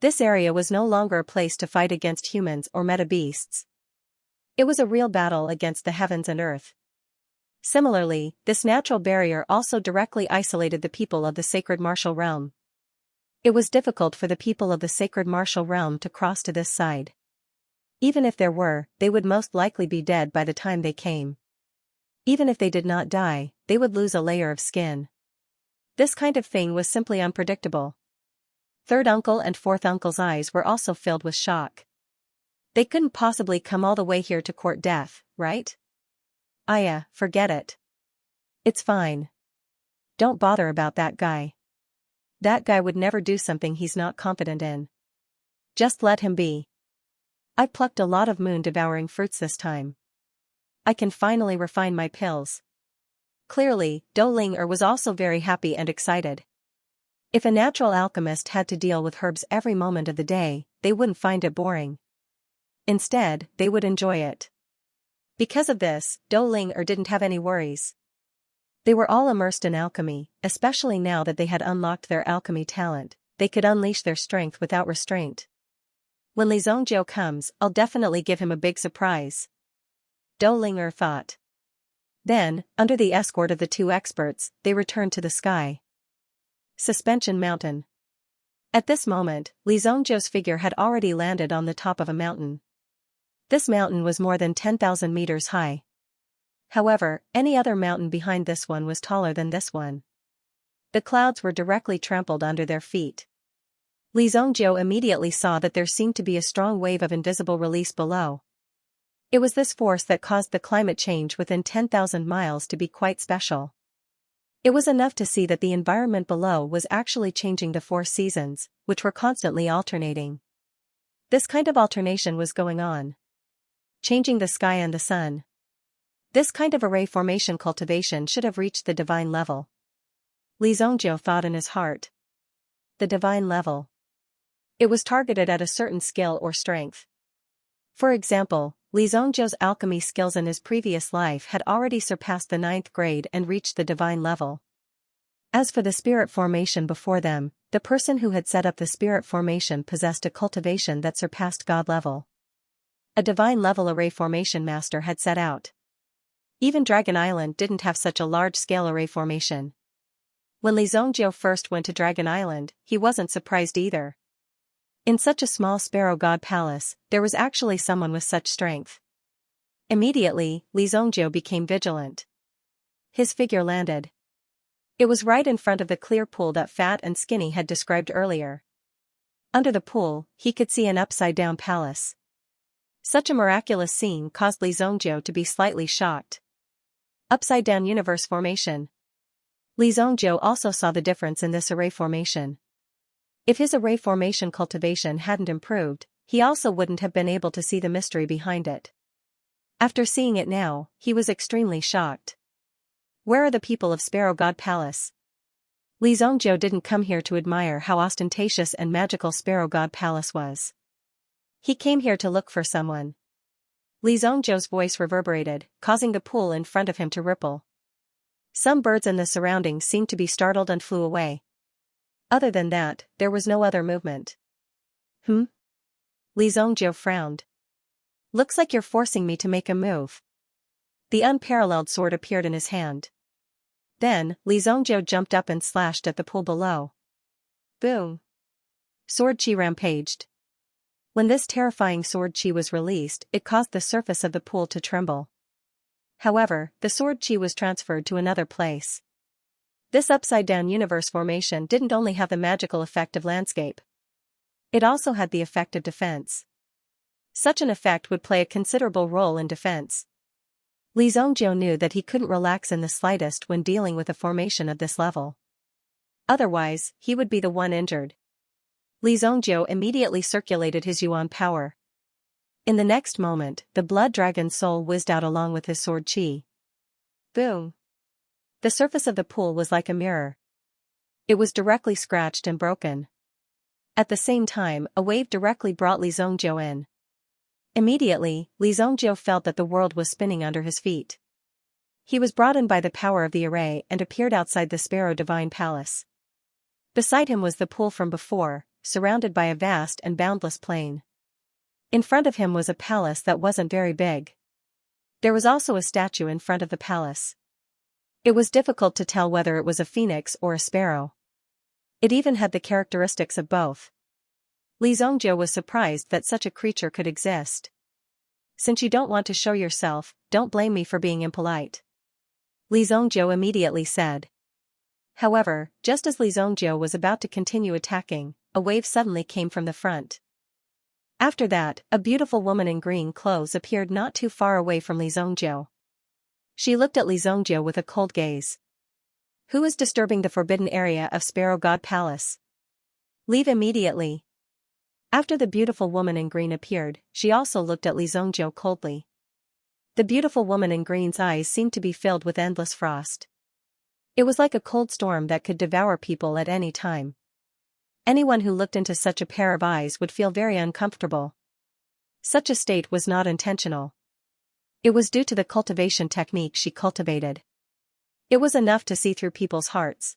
This area was no longer a place to fight against humans or meta-beasts. It was a real battle against the heavens and earth. Similarly, this natural barrier also directly isolated the people of the sacred martial realm. It was difficult for the people of the sacred martial realm to cross to this side. Even if there were, they would most likely be dead by the time they came. Even if they did not die, they would lose a layer of skin. This kind of thing was simply unpredictable. Third uncle and fourth uncle's eyes were also filled with shock. They couldn't possibly come all the way here to court death, right? Aya, forget it. It's fine. Don't bother about that guy. That guy would never do something he's not confident in. Just let him be. I plucked a lot of moon-devouring fruits this time. I can finally refine my pills. Clearly, Dou Ling was also very happy and excited. If a natural alchemist had to deal with herbs every moment of the day, they wouldn't find it boring. Instead, they would enjoy it. Because of this, Dou Ling didn't have any worries. They were all immersed in alchemy, especially now that they had unlocked their alchemy talent. They could unleash their strength without restraint. When Li Zongjiu comes, I'll definitely give him a big surprise. Dou Ling thought. Then, under the escort of the two experts, they returned to the sky. Suspension Mountain. At this moment, Li Zongjiu's figure had already landed on the top of a mountain. This mountain was more than 10,000 meters high. However, any other mountain behind this one was taller than this one. The clouds were directly trampled under their feet. Li Zongjiu immediately saw that there seemed to be a strong wave of invisible release below. It was this force that caused the climate change within 10,000 miles to be quite special. It was enough to see that the environment below was actually changing the 4 seasons, which were constantly alternating. This kind of alternation was going on, changing the sky and the sun. This kind of array formation cultivation should have reached the divine level. Li Zhongjiu thought in his heart. The divine level. It was targeted at a certain skill or strength. For example, Li Zhongjiu's alchemy skills in his previous life had already surpassed the 9th grade and reached the divine level. As for the spirit formation before them, the person who had set up the spirit formation possessed a cultivation that surpassed God level. A divine level array formation master had set out. Even Dragon Island didn't have such a large-scale array formation. When Li Zhongjiu first went to Dragon Island, he wasn't surprised either. In such a small sparrow god palace, there was actually someone with such strength. Immediately, Li Zhongjiu became vigilant. His figure landed. It was right in front of the clear pool that Fat and Skinny had described earlier. Under the pool, he could see an upside-down palace. Such a miraculous scene caused Li Zhongjiu to be slightly shocked. Upside-down universe formation. Li Zhongjiu also saw the difference in this array formation. If his array formation cultivation hadn't improved, he also wouldn't have been able to see the mystery behind it. After seeing it now, he was extremely shocked. Where are the people of Sparrow God Palace? Li Zhongjiu didn't come here to admire how ostentatious and magical Sparrow God Palace was. He came here to look for someone. Li Zhongjiu's voice reverberated, causing the pool in front of him to ripple. Some birds in the surroundings seemed to be startled and flew away. Other than that, there was no other movement. Li Zhongjiu frowned. Looks like you're forcing me to make a move. The unparalleled sword appeared in his hand. Then, Li Zhongjiu jumped up and slashed at the pool below. Boom! Sword chi rampaged. When this terrifying sword chi was released, it caused the surface of the pool to tremble. However, the sword chi was transferred to another place. This upside-down universe formation didn't only have the magical effect of landscape. It also had the effect of defense. Such an effect would play a considerable role in defense. Li Zhongjiu knew that he couldn't relax in the slightest when dealing with a formation of this level. Otherwise, he would be the one injured. Li Zhongjiu immediately circulated his yuan power. In the next moment, the blood dragon's soul whizzed out along with his sword chi. Boom! The surface of the pool was like a mirror. It was directly scratched and broken. At the same time, a wave directly brought Li Zhongjiu in. Immediately, Li Zhongjiu felt that the world was spinning under his feet. He was brought in by the power of the array and appeared outside the Sparrow Divine Palace. Beside him was the pool from before, surrounded by a vast and boundless plain. In front of him was a palace that wasn't very big. There was also a statue in front of the palace. It was difficult to tell whether it was a phoenix or a sparrow. It even had the characteristics of both. Li Zhongjiu was surprised that such a creature could exist. Since you don't want to show yourself, don't blame me for being impolite. Li Zhongjiu immediately said. However, just as Li Zhongjiu was about to continue attacking, a wave suddenly came from the front. After that, a beautiful woman in green clothes appeared not too far away from Li Zhongjiu. She looked at Li Zhongjiu with a cold gaze. Who is disturbing the forbidden area of Sparrow God Palace? Leave immediately. After the beautiful woman in green appeared, she also looked at Li Zhongjiu coldly. The beautiful woman in green's eyes seemed to be filled with endless frost. It was like a cold storm that could devour people at any time. Anyone who looked into such a pair of eyes would feel very uncomfortable. Such a state was not intentional. It was due to the cultivation technique she cultivated. It was enough to see through people's hearts.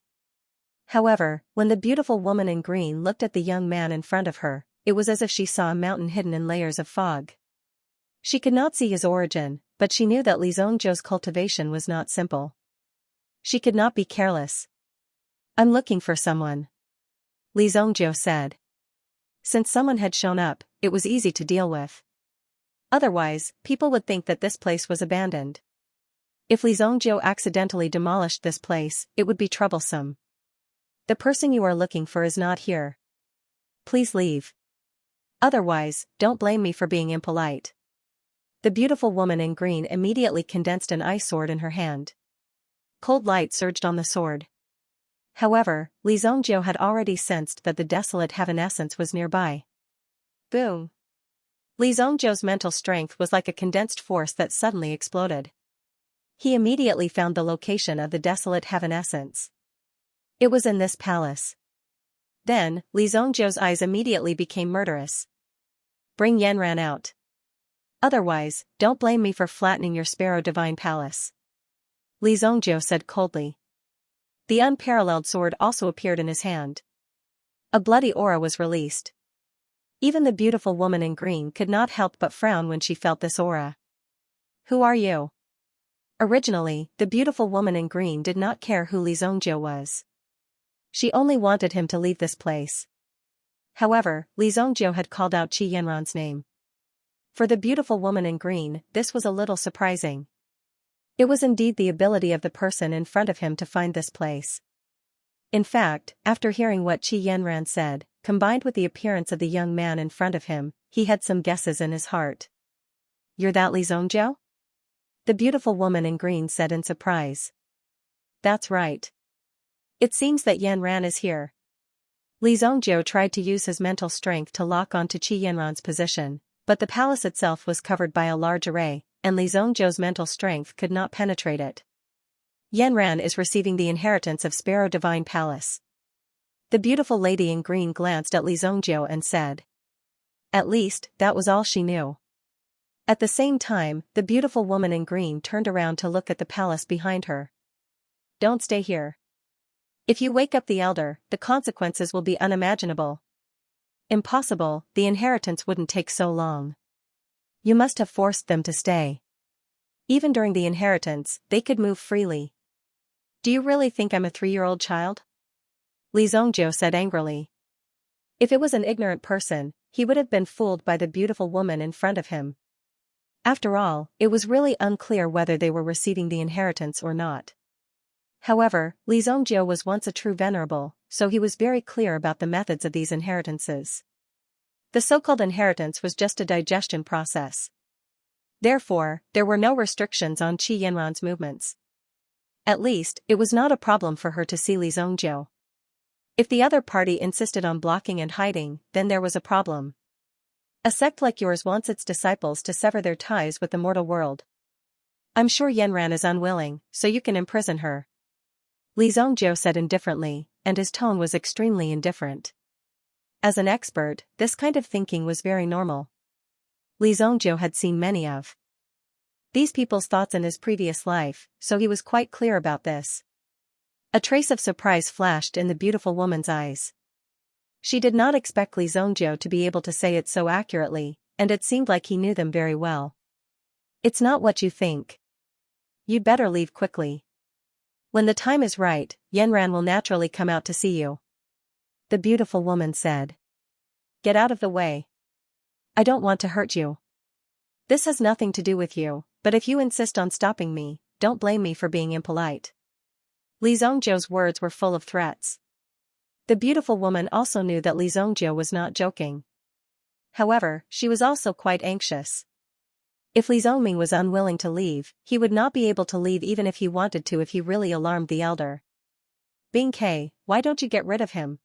However, when the beautiful woman in green looked at the young man in front of her, it was as if she saw a mountain hidden in layers of fog. She could not see his origin, but she knew that Li Zhongjiu's cultivation was not simple. She could not be careless. I'm looking for someone, Li Zhongjiu said. Since someone had shown up, it was easy to deal with. Otherwise, people would think that this place was abandoned. If Li Zhongjiu accidentally demolished this place, it would be troublesome. The person you are looking for is not here. Please leave. Otherwise, don't blame me for being impolite. The beautiful woman in green immediately condensed an ice sword in her hand. Cold light surged on the sword. However, Li Zongjiu had already sensed that the desolate heaven essence was nearby. Boom! Li Zongjiu's mental strength was like a condensed force that suddenly exploded. He immediately found the location of the desolate heaven essence. It was in this palace. Then, Li Zongjiu's eyes immediately became murderous. Bring Yanran out. Otherwise, don't blame me for flattening your sparrow divine palace. Li Zongjiu said coldly. The unparalleled sword also appeared in his hand. A bloody aura was released. Even the beautiful woman in green could not help but frown when she felt this aura. Who are you? Originally, the beautiful woman in green did not care who Li Zongjiu was. She only wanted him to leave this place. However, Li Zongjiu had called out Qi Yanran's name. For the beautiful woman in green, this was a little surprising. It was indeed the ability of the person in front of him to find this place. In fact, after hearing what Qi Yanran said, combined with the appearance of the young man in front of him, he had some guesses in his heart. You're that Li Zongjiu? The beautiful woman in green said in surprise. That's right. It seems that Yanran is here. Li Zongjiu tried to use his mental strength to lock onto Qi Yanran's position, but the palace itself was covered by a large array, and Li Zongjiu's mental strength could not penetrate it. Yanran is receiving the inheritance of Sparrow Divine Palace. The beautiful lady in green glanced at Li Zongjiu and said. At least, that was all she knew. At the same time, the beautiful woman in green turned around to look at the palace behind her. Don't stay here. If you wake up the elder, the consequences will be unimaginable. Impossible, the inheritance wouldn't take so long. You must have forced them to stay. Even during the inheritance, they could move freely. Do you really think I'm a 3-year-old child? Li Zongjiu said angrily. If it was an ignorant person, he would have been fooled by the beautiful woman in front of him. After all, it was really unclear whether they were receiving the inheritance or not. However, Li Zongjiu was once a true venerable, so he was very clear about the methods of these inheritances. The so-called inheritance was just a digestion process. Therefore, there were no restrictions on Qi Yanran's movements. At least, it was not a problem for her to see Li Zongjiu. If the other party insisted on blocking and hiding, then there was a problem. A sect like yours wants its disciples to sever their ties with the mortal world. I'm sure Yanran is unwilling, so you can imprison her. Li Zongjiu said indifferently, and his tone was extremely indifferent. As an expert, this kind of thinking was very normal. Li Zongjiu had seen many of these people's thoughts in his previous life, so he was quite clear about this. A trace of surprise flashed in the beautiful woman's eyes. She did not expect Li Zongjiu to be able to say it so accurately, and it seemed like he knew them very well. It's not what you think. You'd better leave quickly. When the time is right, Yanran will naturally come out to see you. The beautiful woman said. Get out of the way. I don't want to hurt you. This has nothing to do with you, but if you insist on stopping me, don't blame me for being impolite. Li Zongjiu's words were full of threats. The beautiful woman also knew that Li Zongjiu was not joking. However, she was also quite anxious. If Li Zongming was unwilling to leave, he would not be able to leave even if he wanted to if he really alarmed the elder. Bing Ke, why don't you get rid of him?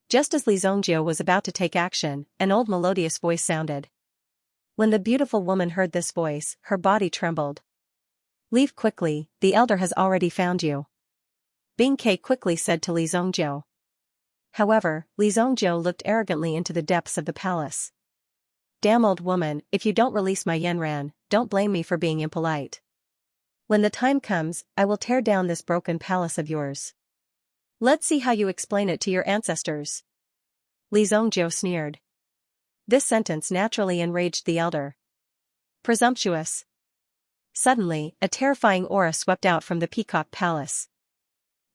Just as Li Zongjiu was about to take action, an old melodious voice sounded. When the beautiful woman heard this voice, her body trembled. Leave quickly, the elder has already found you. Bing Ke quickly said to Li Zongjiu. However, Li Zongjiu looked arrogantly into the depths of the palace. Damn old woman, if you don't release my Yanran, don't blame me for being impolite. When the time comes, I will tear down this broken palace of yours. Let's see how you explain it to your ancestors. Li Zongjiu sneered. This sentence naturally enraged the elder. Presumptuous. Suddenly, a terrifying aura swept out from the Peacock Palace.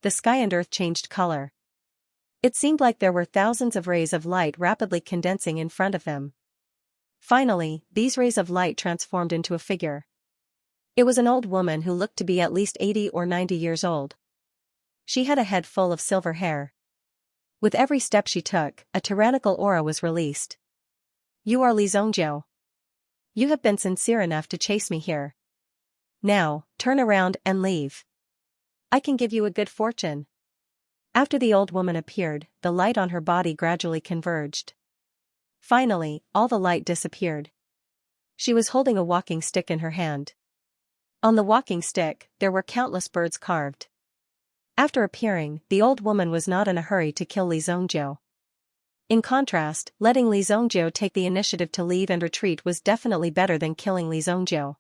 The sky and earth changed color. It seemed like there were thousands of rays of light rapidly condensing in front of them. Finally, these rays of light transformed into a figure. It was an old woman who looked to be at least 80 or 90 years old. She had a head full of silver hair. With every step she took, a tyrannical aura was released. You are Li Zongjiu. You have been sincere enough to chase me here. Now, turn around and leave. I can give you a good fortune. After the old woman appeared, the light on her body gradually converged. Finally, all the light disappeared. She was holding a walking stick in her hand. On the walking stick, there were countless birds carved. After appearing, the old woman was not in a hurry to kill Li Zhongjiu. In contrast, letting Li Zhongjiu take the initiative to leave and retreat was definitely better than killing Li Zhongjiu.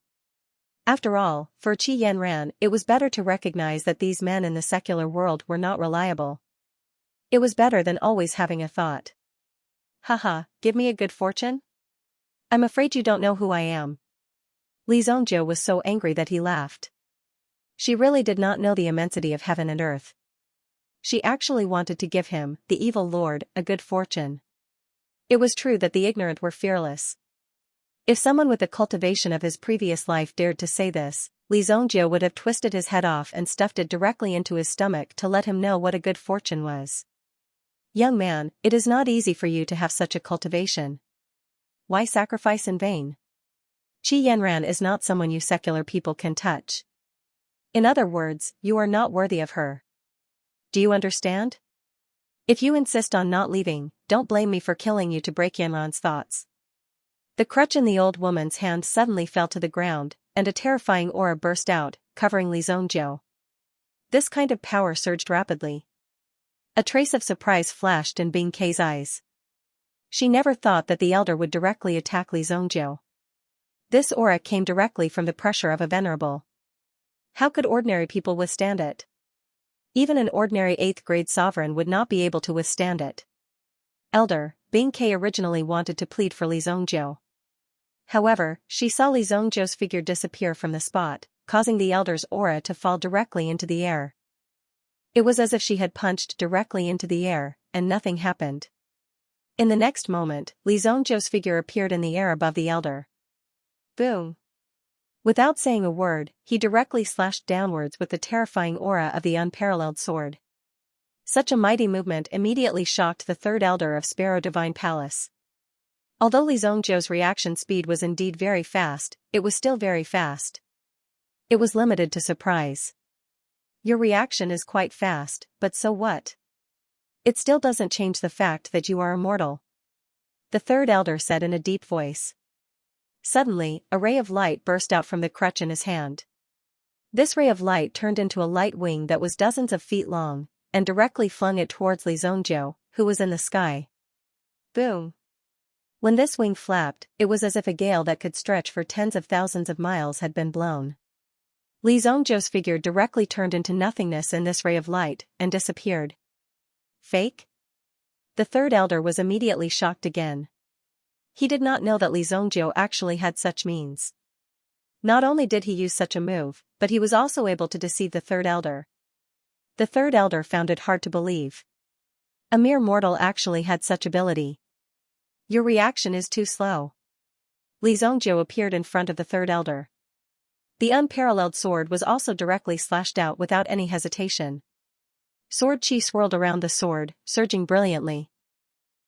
After all, for Qi Yanran, it was better to recognize that these men in the secular world were not reliable. It was better than always having a thought. Haha, give me a good fortune? I'm afraid you don't know who I am. Li Zhongjiu was so angry that he laughed. She really did not know the immensity of heaven and earth. She actually wanted to give him, the evil lord, a good fortune. It was true that the ignorant were fearless. If someone with the cultivation of his previous life dared to say this, Li Zhongjiu would have twisted his head off and stuffed it directly into his stomach to let him know what a good fortune was. Young man, it is not easy for you to have such a cultivation. Why sacrifice in vain? Qi Yanran is not someone you secular people can touch. In other words, you are not worthy of her. Do you understand? If you insist on not leaving, don't blame me for killing you to break Yanran's thoughts. The crutch in the old woman's hand suddenly fell to the ground, and a terrifying aura burst out, covering Li Zhongjiu. This kind of power surged rapidly. A trace of surprise flashed in Bing Kei's eyes. She never thought that the elder would directly attack Li Zhongjiu. This aura came directly from the pressure of a venerable. How could ordinary people withstand it? Even an ordinary 8th grade sovereign would not be able to withstand it. Elder, Bing Kei originally wanted to plead for Li Zhongjiu. However, she saw Li Zhongjiu's figure disappear from the spot, causing the elder's aura to fall directly into the air. It was as if she had punched directly into the air, and nothing happened. In the next moment, Li Zhongjiu's figure appeared in the air above the elder. Boom! Without saying a word, he directly slashed downwards with the terrifying aura of the unparalleled sword. Such a mighty movement immediately shocked the third elder of Sparrow Divine Palace. Although Li Zhongjiu's reaction speed was indeed very fast, it was still very fast. It was limited to surprise. Your reaction is quite fast, but so what? It still doesn't change the fact that you are immortal. The third elder said in a deep voice. Suddenly, a ray of light burst out from the crutch in his hand. This ray of light turned into a light wing that was dozens of feet long, and directly flung it towards Li Zhongjiu, who was in the sky. Boom! When this wing flapped, it was as if a gale that could stretch for tens of thousands of miles had been blown. Li Zhongjiu's figure directly turned into nothingness in this ray of light, and disappeared. Fake? The third elder was immediately shocked again. He did not know that Li Zhongjiu actually had such means. Not only did he use such a move, but he was also able to deceive the third elder. The third elder found it hard to believe. A mere mortal actually had such ability. Your reaction is too slow. Li Zhongjiu appeared in front of the third elder. The unparalleled sword was also directly slashed out without any hesitation. Sword chi swirled around the sword, surging brilliantly.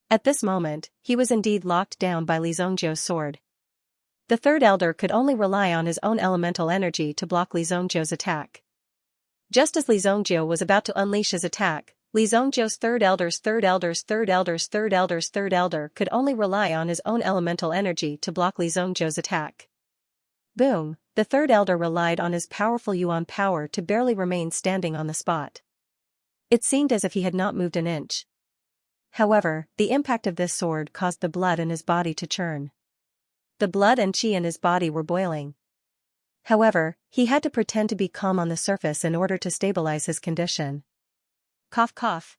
At this moment, he was indeed locked down by Li Zhongjiu's sword. The third elder could only rely on his own elemental energy to block Li Zhongjiu's attack. Just as Li Zhongjiu was about to unleash his attack, Li Zhongjiu's third elder could only rely on his own elemental energy to block Li Zhongjiu's attack. Boom! The third elder relied on his powerful yuan power to barely remain standing on the spot. It seemed as if he had not moved an inch. However, the impact of this sword caused the blood in his body to churn. The blood and qi in his body were boiling. However, he had to pretend to be calm on the surface in order to stabilize his condition. Cough cough.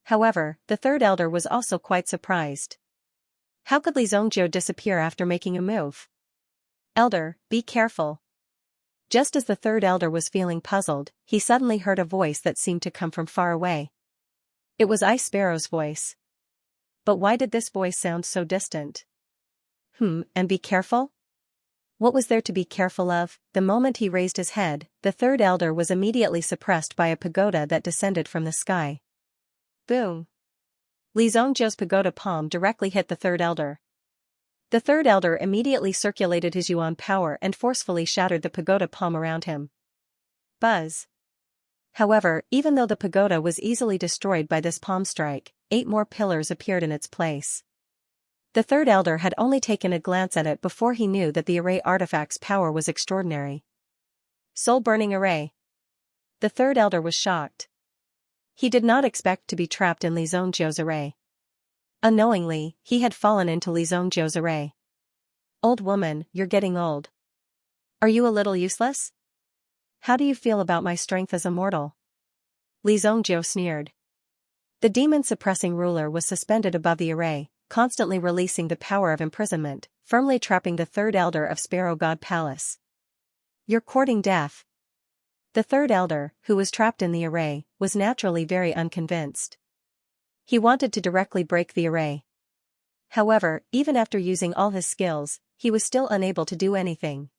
However, the third elder was also quite surprised. How could Li Zhongjiu disappear after making a move? Elder, be careful. Just as the third elder was feeling puzzled, he suddenly heard a voice that seemed to come from far away. It was Ice Sparrow's voice. But why did this voice sound so distant? And be careful? What was there to be careful of? The moment he raised his head, the third elder was immediately suppressed by a pagoda that descended from the sky. Boom! Li Zhongjiu's pagoda palm directly hit the third elder. The third elder immediately circulated his yuan power and forcefully shattered the pagoda palm around him. Buzz! However, even though the pagoda was easily destroyed by this palm strike, 8 more pillars appeared in its place. The third elder had only taken a glance at it before he knew that the array artifact's power was extraordinary. Soul-burning array. The third elder was shocked. He did not expect to be trapped in Li Zhongjiu's array. Unknowingly, he had fallen into Li Zhongjiu's array. Old woman, you're getting old. Are you a little useless? How do you feel about my strength as a mortal? Li Zhongjiu sneered. The demon-suppressing ruler was suspended above the array, constantly releasing the power of imprisonment, firmly trapping the third elder of Sparrow God Palace. You're courting death. The third elder, who was trapped in the array, was naturally very unconvinced. He wanted to directly break the array. However, even after using all his skills, he was still unable to do anything.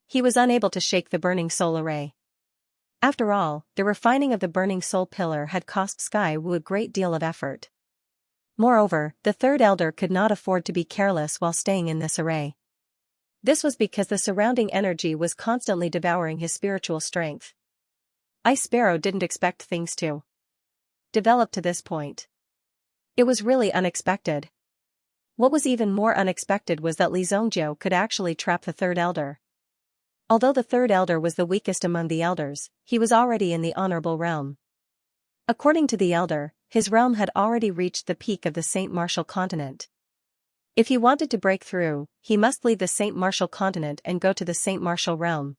He was unable to shake the burning soul array. After all, the refining of the burning soul pillar had cost Sky Wu a great deal of effort. Moreover, the third elder could not afford to be careless while staying in this array. This was because the surrounding energy was constantly devouring his spiritual strength. Ice Sparrow didn't expect things to develop to this point. It was really unexpected. What was even more unexpected was that Li Zhongjiu could actually trap the third elder. Although the third elder was the weakest among the elders, he was already in the honorable realm. According to the elder, his realm had already reached the peak of the Saint Martial continent. If he wanted to break through, he must leave the Saint Martial continent and go to the Saint Martial realm.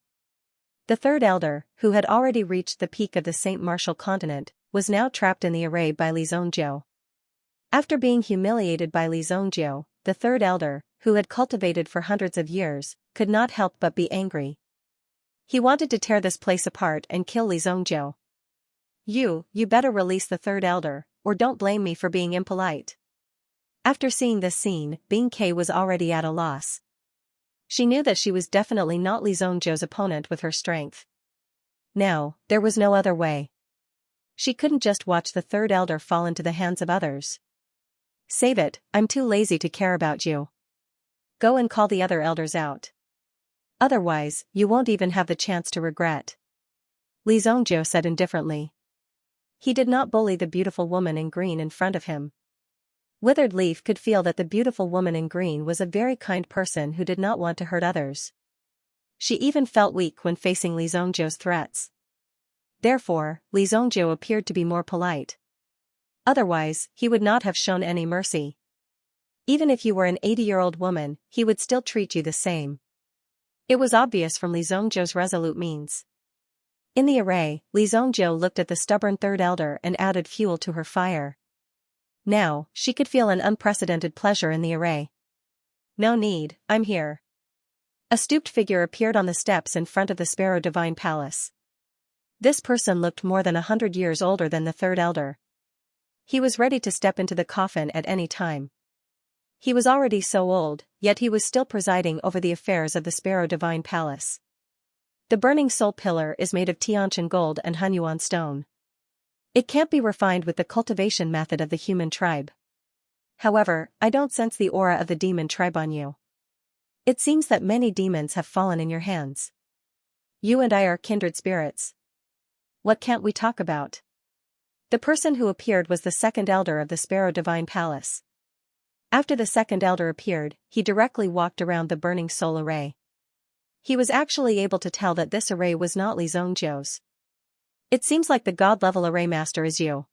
The third elder, who had already reached the peak of the Saint Martial continent, was now trapped in the array by Li Zhongjiu. After being humiliated by Li Zhongjiu, the third elder, who had cultivated for hundreds of years, could not help but be angry. He wanted to tear this place apart and kill Li Zhongjiu. You better release the third elder, or don't blame me for being impolite. After seeing this scene, Bing Ke was already at a loss. She knew that she was definitely not Li Zhongjiu's opponent with her strength. Now, there was no other way. She couldn't just watch the third elder fall into the hands of others. Save it, I'm too lazy to care about you. Go and call the other elders out. Otherwise, you won't even have the chance to regret. Li Zhongjiu said indifferently. He did not bully the beautiful woman in green in front of him. Withered Leaf could feel that the beautiful woman in green was a very kind person who did not want to hurt others. She even felt weak when facing Li Zhongjiu's threats. Therefore, Li Zhongjiu appeared to be more polite. Otherwise, he would not have shown any mercy. Even if you were an 80-year-old woman, he would still treat you the same. It was obvious from Li Zhongjiu's resolute means. In the array, Li Zhongjiu looked at the stubborn third elder and added fuel to her fire. Now, she could feel an unprecedented pleasure in the array. No need, I'm here. A stooped figure appeared on the steps in front of the Sparrow Divine Palace. This person looked more than 100 years older than the third elder. He was ready to step into the coffin at any time. He was already so old, yet he was still presiding over the affairs of the Sparrow Divine Palace. The burning soul pillar is made of Tianqian gold and Hunyuan stone. It can't be refined with the cultivation method of the human tribe. However, I don't sense the aura of the demon tribe on you. It seems that many demons have fallen in your hands. You and I are kindred spirits. What can't we talk about? The person who appeared was the second elder of the Sparrow Divine Palace. After the second elder appeared, he directly walked around the burning soul array. He was actually able to tell that this array was not Li Zhongjiu's. It seems like the god-level array master is you.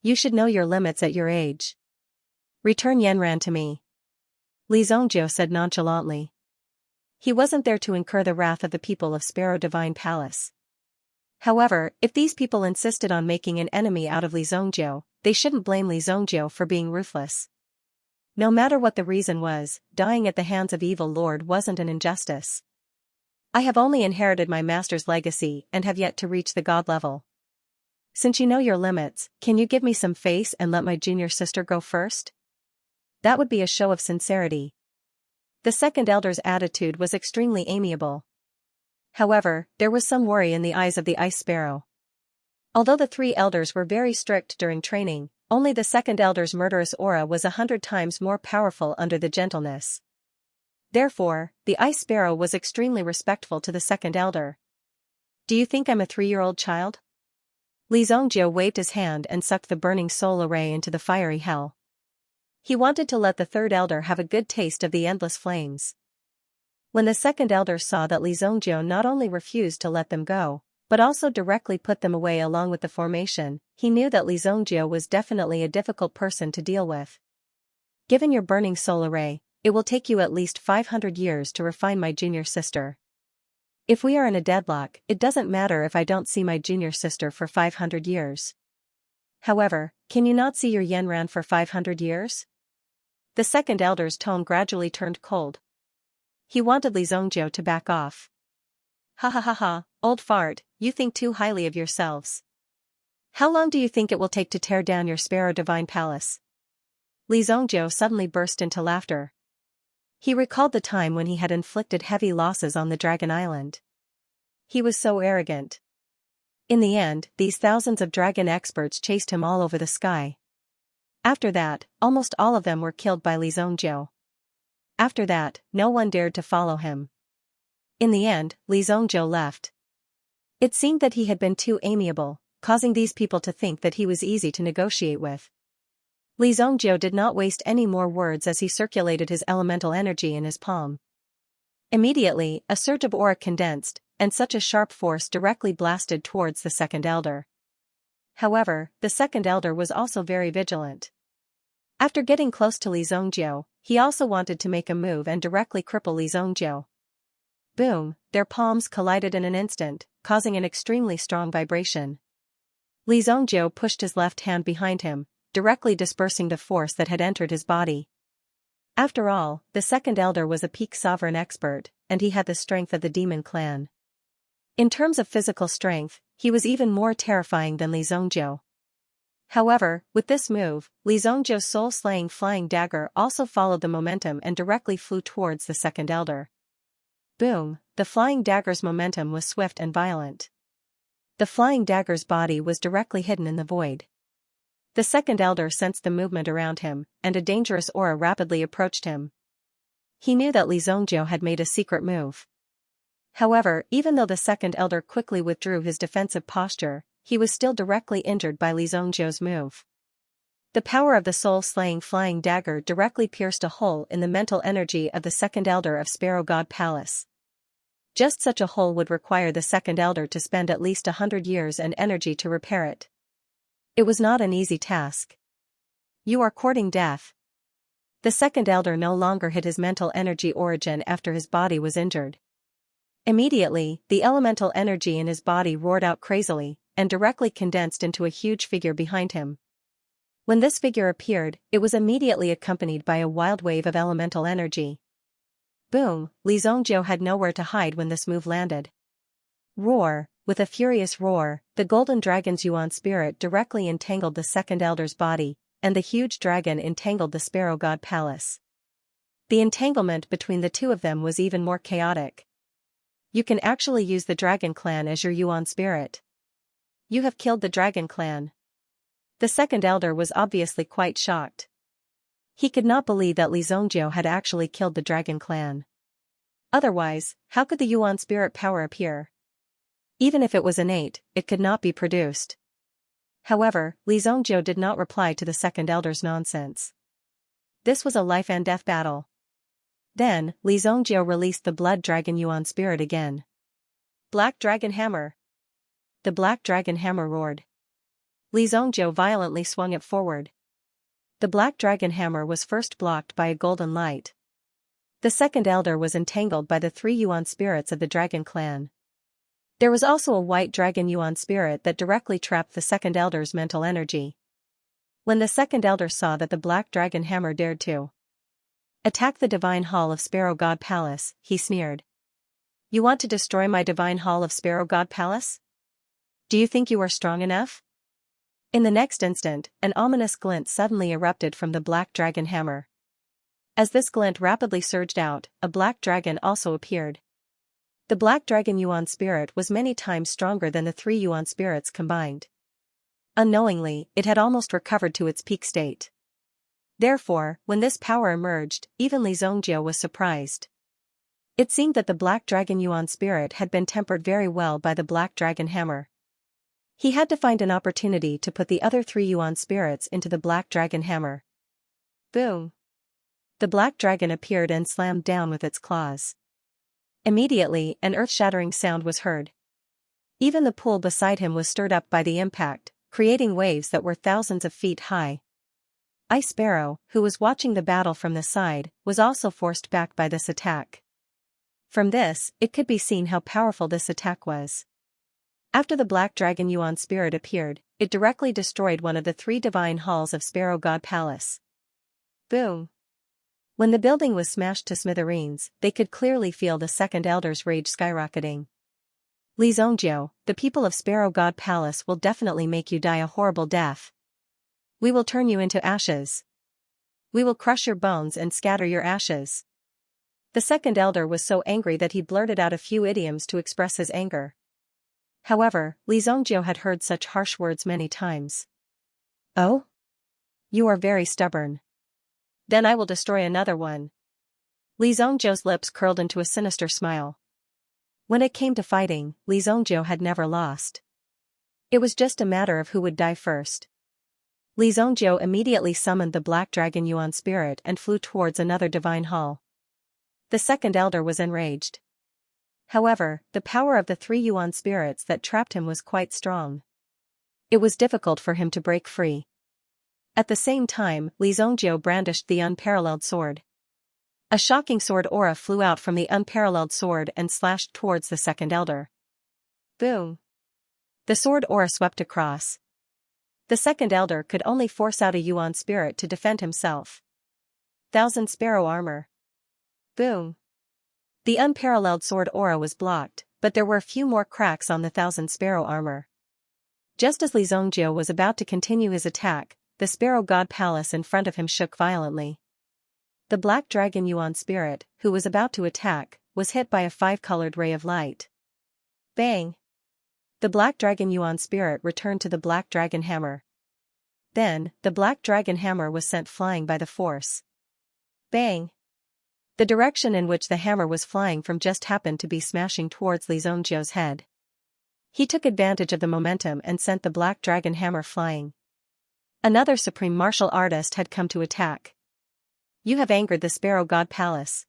You should know your limits at your age. Return Yanran to me. Li Zhongjiu said nonchalantly. He wasn't there to incur the wrath of the people of Sparrow Divine Palace. However, if these people insisted on making an enemy out of Li Zhongjiu, they shouldn't blame Li Zhongjiu for being ruthless. No matter what the reason was, dying at the hands of evil lord wasn't an injustice. I have only inherited my master's legacy and have yet to reach the god level. Since you know your limits, can you give me some face and let my junior sister go first? That would be a show of sincerity. The second elder's attitude was extremely amiable. However, there was some worry in the eyes of the ice sparrow. Although the three elders were very strict during training, only the second elder's murderous aura was 100 times more powerful under the gentleness. Therefore, the ice sparrow was extremely respectful to the second elder. Do you think I'm a 3-year-old child? Li Zongjio waved his hand and sucked the burning soul array into the fiery hell. He wanted to let the third elder have a good taste of the endless flames. When the second elder saw that Li Zongjio not only refused to let them go, but also directly put them away along with the formation, he knew that Li Zongjio was definitely a difficult person to deal with. Given your burning soul array, it will take you at least 500 years to refine my junior sister. If we are in a deadlock, it doesn't matter if I don't see my junior sister for 500 years. However, can you not see your Yanran for 500 years? The second elder's tone gradually turned cold. He wanted Li Zongjio to back off. Ha ha ha ha, old fart, you think too highly of yourselves. How long do you think it will take to tear down your Sparrow Divine Palace? Li Zongjio suddenly burst into laughter. He recalled the time when he had inflicted heavy losses on the Dragon Island. He was so arrogant. In the end, these thousands of dragon experts chased him all over the sky. After that, almost all of them were killed by Li Zongjio. After that, no one dared to follow him. In the end, Li Zongjio left. It seemed that he had been too amiable, causing these people to think that he was easy to negotiate with. Li Zongjio did not waste any more words as he circulated his elemental energy in his palm. Immediately, a surge of aura condensed, and such a sharp force directly blasted towards the second elder. However, the second elder was also very vigilant. After getting close to Li Zongjio, he also wanted to make a move and directly cripple Li Zongjio. Boom, their palms collided in an instant, causing an extremely strong vibration. Li Zongjio pushed his left hand behind him, directly dispersing the force that had entered his body. After all, the second elder was a peak sovereign expert, and he had the strength of the demon clan. In terms of physical strength, he was even more terrifying than Li Zongjio. However, with this move, Li Zongjio's soul-slaying flying dagger also followed the momentum and directly flew towards the second elder. Boom, the flying dagger's momentum was swift and violent. The flying dagger's body was directly hidden in the void. The second elder sensed the movement around him, and a dangerous aura rapidly approached him. He knew that Li Zongjio had made a secret move. However, even though the second elder quickly withdrew his defensive posture, he was still directly injured by Li Zongjio's move. The power of the soul-slaying flying dagger directly pierced a hole in the mental energy of the second elder of Sparrow God Palace. Just such a hole would require the second elder to spend at least 100 years and energy to repair it. It was not an easy task. You are courting death. The second elder no longer hid his mental energy origin after his body was injured. Immediately, the elemental energy in his body roared out crazily, and directly condensed into a huge figure behind him. When this figure appeared, it was immediately accompanied by a wild wave of elemental energy. Boom, Li Zongjio had nowhere to hide when this move landed. Roar, with a furious roar, the golden dragon's Yuan spirit directly entangled the second elder's body, and the huge dragon entangled the Sparrow God Palace. The entanglement between the two of them was even more chaotic. You can actually use the Dragon Clan as your Yuan spirit. You have killed the Dragon Clan. The second elder was obviously quite shocked. He could not believe that Li Zongjio had actually killed the Dragon Clan. Otherwise, how could the Yuan spirit power appear? Even if it was innate, it could not be produced. However, Li Zongjio did not reply to the second elder's nonsense. This was a life and death battle. Then, Li Zongjio released the Blood Dragon Yuan spirit again. Black Dragon Hammer. The Black Dragon Hammer roared. Li Zongjio violently swung it forward. The Black Dragon Hammer was first blocked by a golden light. The second elder was entangled by the 3 Yuan spirits of the Dragon Clan. There was also a White Dragon Yuan spirit that directly trapped the second elder's mental energy. When the second elder saw that the Black Dragon Hammer dared to attack the Divine Hall of Sparrow God Palace, he sneered. You want to destroy my Divine Hall of Sparrow God Palace? Do you think you are strong enough? In the next instant, an ominous glint suddenly erupted from the Black Dragon Hammer. As this glint rapidly surged out, a black dragon also appeared. The Black Dragon Yuan spirit was many times stronger than the 3 Yuan spirits combined. Unknowingly, it had almost recovered to its peak state. Therefore, when this power emerged, even Li Zongjio was surprised. It seemed that the Black Dragon Yuan spirit had been tempered very well by the Black Dragon Hammer. He had to find an opportunity to put the other 3 yuan spirits into the black dragon hammer. Boom! The black dragon appeared and slammed down with its claws. Immediately, an earth-shattering sound was heard. Even the pool beside him was stirred up by the impact, creating waves that were thousands of feet high. Ice Sparrow, who was watching the battle from the side, was also forced back by this attack. From this, it could be seen how powerful this attack was. After the Black Dragon Yuan spirit appeared, it directly destroyed one of the 3 divine halls of Sparrow God Palace. Boom! When the building was smashed to smithereens, they could clearly feel the second elder's rage skyrocketing. Li Zongjiu, the people of Sparrow God Palace will definitely make you die a horrible death. We will turn you into ashes. We will crush your bones and scatter your ashes. The second elder was so angry that he blurted out a few idioms to express his anger. However, Li Zongjiu had heard such harsh words many times. Oh? You are very stubborn. Then I will destroy another one. Li Zongjiu's lips curled into a sinister smile. When it came to fighting, Li Zongjiu had never lost. It was just a matter of who would die first. Li Zongjiu immediately summoned the Black Dragon Yuan spirit and flew towards another divine hall. The second elder was enraged. However, the power of the 3 yuan spirits that trapped him was quite strong. It was difficult for him to break free. At the same time, Li Zongjiu brandished the unparalleled sword. A shocking sword aura flew out from the unparalleled sword and slashed towards the second elder. Boom! The sword aura swept across. The second elder could only force out a yuan spirit to defend himself. 1,000 sparrow armor. Boom! The unparalleled sword aura was blocked, but there were a few more cracks on the 1,000 sparrow armor. Just as Li Zongjiu was about to continue his attack, the Sparrow God Palace in front of him shook violently. The Black Dragon Yuan spirit, who was about to attack, was hit by a 5-colored ray of light. Bang! The Black Dragon Yuan spirit returned to the Black Dragon Hammer. Then, the Black Dragon Hammer was sent flying by the force. Bang! The direction in which the hammer was flying from just happened to be smashing towards Li Zongjiu's head. He took advantage of the momentum and sent the Black Dragon Hammer flying. Another supreme martial artist had come to attack. You have angered the Sparrow God Palace.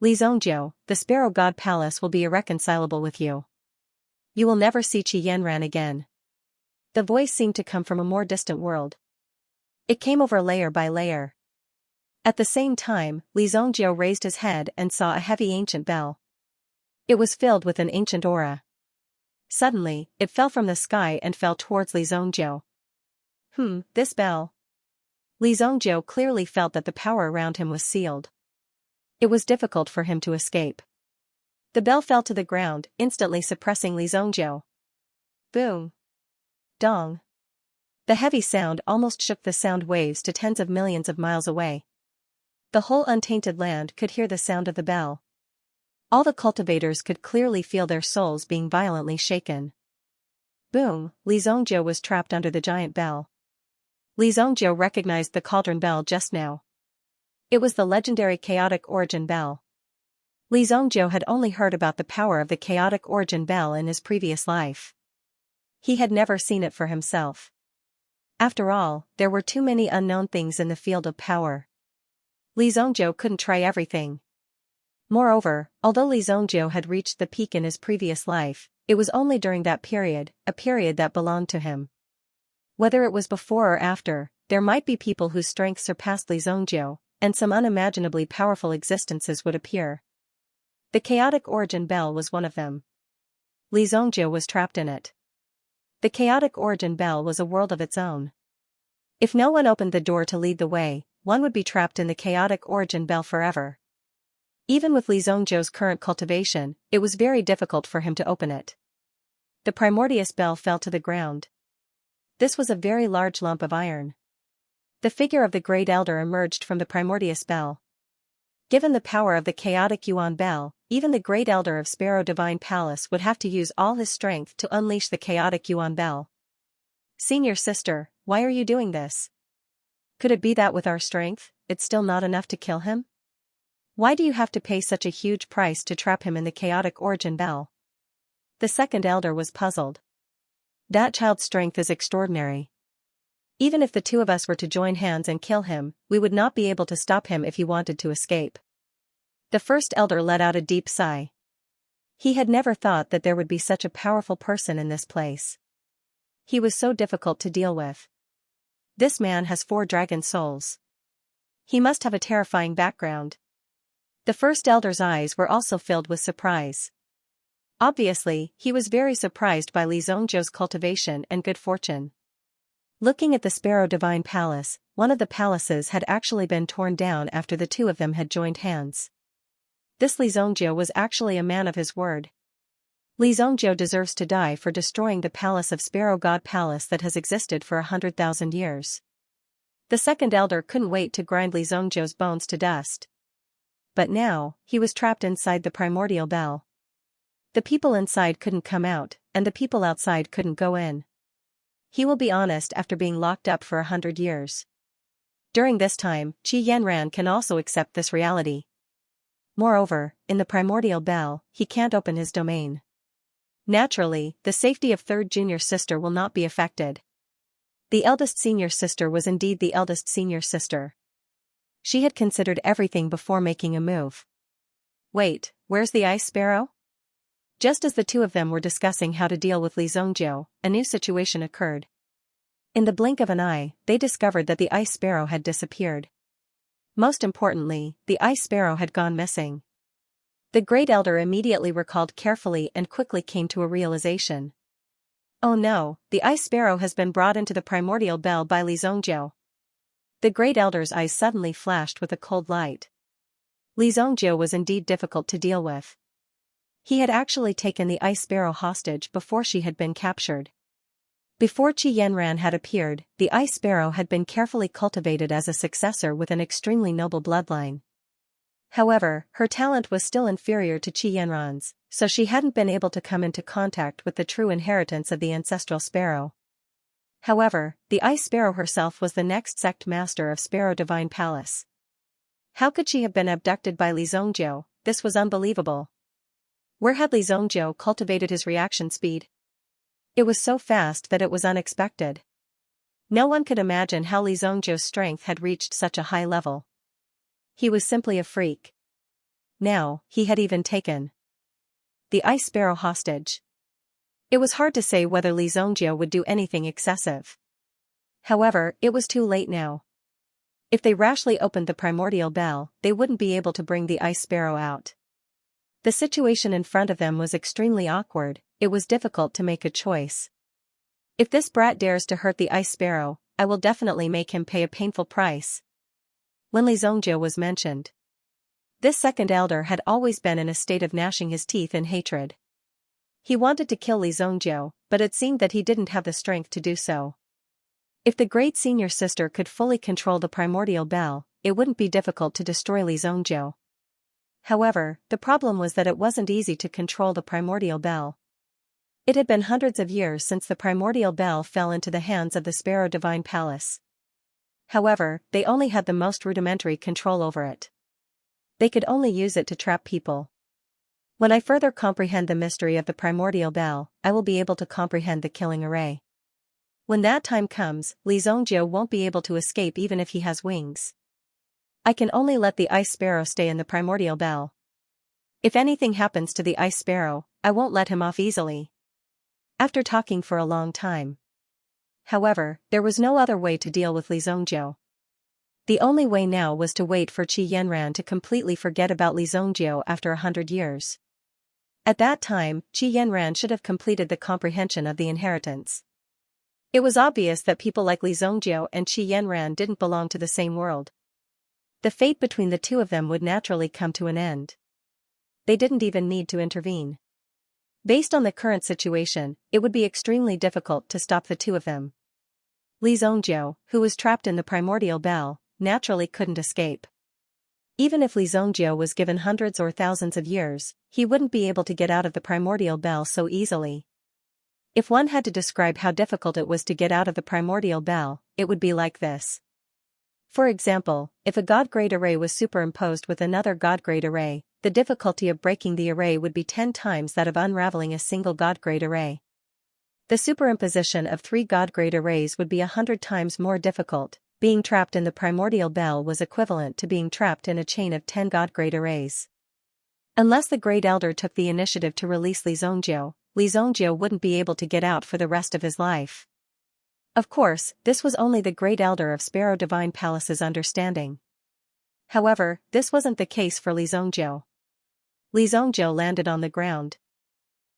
Li Zongjiu, the Sparrow God Palace will be irreconcilable with you. You will never see Qi Yanran again. The voice seemed to come from a more distant world. It came over layer by layer. At the same time, Li Zongjiu raised his head and saw a heavy ancient bell. It was filled with an ancient aura. Suddenly, it fell from the sky and fell towards Li Zongjiu. This bell. Li Zongjiu clearly felt that the power around him was sealed. It was difficult for him to escape. The bell fell to the ground, instantly suppressing Li Zongjiu. Boom! Dong! The heavy sound almost shook the sound waves to tens of millions of miles away. The whole untainted land could hear the sound of the bell. All the cultivators could clearly feel their souls being violently shaken. Boom! Li Zongjiu was trapped under the giant bell. Li Zongjiu recognized the cauldron bell just now. It was the legendary chaotic origin bell. Li Zongjiu had only heard about the power of the chaotic origin bell in his previous life. He had never seen it for himself. After all, there were too many unknown things in the field of power. Li Zongjiu couldn't try everything. Moreover, although Li Zongjiu had reached the peak in his previous life, it was only during that period, a period that belonged to him. Whether it was before or after, there might be people whose strength surpassed Li Zongjiu, and some unimaginably powerful existences would appear. The chaotic origin bell was one of them. Li Zongjiu was trapped in it. The chaotic origin bell was a world of its own. If no one opened the door to lead the way, one would be trapped in the chaotic origin bell forever. Even with Li Zongjiu's current cultivation, it was very difficult for him to open it. The primordius bell fell to the ground. This was a very large lump of iron. The figure of the Great Elder emerged from the primordius bell. Given the power of the chaotic yuan bell, even the Great Elder of Sparrow Divine Palace would have to use all his strength to unleash the chaotic yuan bell. Senior sister, why are you doing this? Could it be that with our strength, it's still not enough to kill him? Why do you have to pay such a huge price to trap him in the chaotic origin bell? The second elder was puzzled. That child's strength is extraordinary. Even if the two of us were to join hands and kill him, we would not be able to stop him if he wanted to escape. The first elder let out a deep sigh. He had never thought that there would be such a powerful person in this place. He was so difficult to deal with. This man has 4 dragon souls. He must have a terrifying background. The first elder's eyes were also filled with surprise. Obviously, he was very surprised by Li Zhongzhou's cultivation and good fortune. Looking at the Sparrow Divine Palace, one of the palaces had actually been torn down after the two of them had joined hands. This Li Zhongzhou was actually a man of his word. Li Zhongzhou deserves to die for destroying the palace of Sparrow God Palace that has existed for 100,000 years. The second elder couldn't wait to grind Li Zhongzhou's bones to dust. But now, he was trapped inside the primordial bell. The people inside couldn't come out, and the people outside couldn't go in. He will be honest after being locked up for 100 years. During this time, Qi Yanran can also accept this reality. Moreover, in the primordial bell, he can't open his domain. Naturally, the safety of third junior sister will not be affected. The eldest senior sister was indeed the eldest senior sister. She had considered everything before making a move. Wait, where's the ice sparrow? Just as the two of them were discussing how to deal with Li Zhongzhou, a new situation occurred. In the blink of an eye, they discovered that the ice sparrow had disappeared. Most importantly, the ice sparrow had gone missing. The great elder immediately recalled carefully and quickly came to a realization. Oh no, the ice sparrow has been brought into the primordial bell by Li Zhongzhou. The great elder's eyes suddenly flashed with a cold light. Li Zhongzhou was indeed difficult to deal with. He had actually taken the ice sparrow hostage before she had been captured. Before Qi Yanran had appeared, the ice sparrow had been carefully cultivated as a successor with an extremely noble bloodline. However, her talent was still inferior to Qi Yanran's, so she hadn't been able to come into contact with the true inheritance of the ancestral sparrow. However, the ice sparrow herself was the next sect master of Sparrow Divine Palace. How could she have been abducted by Li Zhongzhou? This was unbelievable. Where had Li Zhongzhou cultivated his reaction speed? It was so fast that it was unexpected. No one could imagine how Li Zhongzhou's strength had reached such a high level. He was simply a freak. Now, he had even taken the ice sparrow hostage. It was hard to say whether Li Zhongzhou would do anything excessive. However, it was too late now. If they rashly opened the primordial bell, they wouldn't be able to bring the ice sparrow out. The situation in front of them was extremely awkward. It was difficult to make a choice. If this brat dares to hurt the ice sparrow, I will definitely make him pay a painful price. When Li Zhongzhou was mentioned, this second elder had always been in a state of gnashing his teeth in hatred. He wanted to kill Li Zhongzhou, but it seemed that he didn't have the strength to do so. If the great senior sister could fully control the primordial bell, it wouldn't be difficult to destroy Li Zhongzhou. However, the problem was that it wasn't easy to control the primordial bell. It had been hundreds of years since the primordial bell fell into the hands of the Sparrow Divine Palace. However, they only had the most rudimentary control over it. They could only use it to trap people. When I further comprehend the mystery of the primordial bell, I will be able to comprehend the killing array. When that time comes, Li Zhongzhou won't be able to escape even if he has wings. I can only let the ice sparrow stay in the primordial bell. If anything happens to the ice sparrow, I won't let him off easily. After talking for a long time. However, there was no other way to deal with Li Zhongzhou. The only way now was to wait for Qi Yanran to completely forget about Li Zhongzhou after 100 years. At that time, Qi Yanran should have completed the comprehension of the inheritance. It was obvious that people like Li Zhongzhou and Qi Yanran didn't belong to the same world. The fate between the two of them would naturally come to an end. They didn't even need to intervene. Based on the current situation, it would be extremely difficult to stop the two of them. Li Zhongzhou, who was trapped in the primordial bell, naturally couldn't escape. Even if Li Zhongzhou was given hundreds or thousands of years, he wouldn't be able to get out of the primordial bell so easily. If one had to describe how difficult it was to get out of the primordial bell, it would be like this. For example, if a God-grade array was superimposed with another God-grade array, the difficulty of breaking the array would be 10 times that of unraveling a single God-grade array. The superimposition of 3 God-grade arrays would be 100 times more difficult. Being trapped in the primordial bell was equivalent to being trapped in a chain of 10 God-grade arrays. Unless the Great Elder took the initiative to release Li Zhongjiu wouldn't be able to get out for the rest of his life. Of course, this was only the Great Elder of Sparrow Divine Palace's understanding. However, this wasn't the case for Li Zhongjiu. Li Zhongjiu landed on the ground.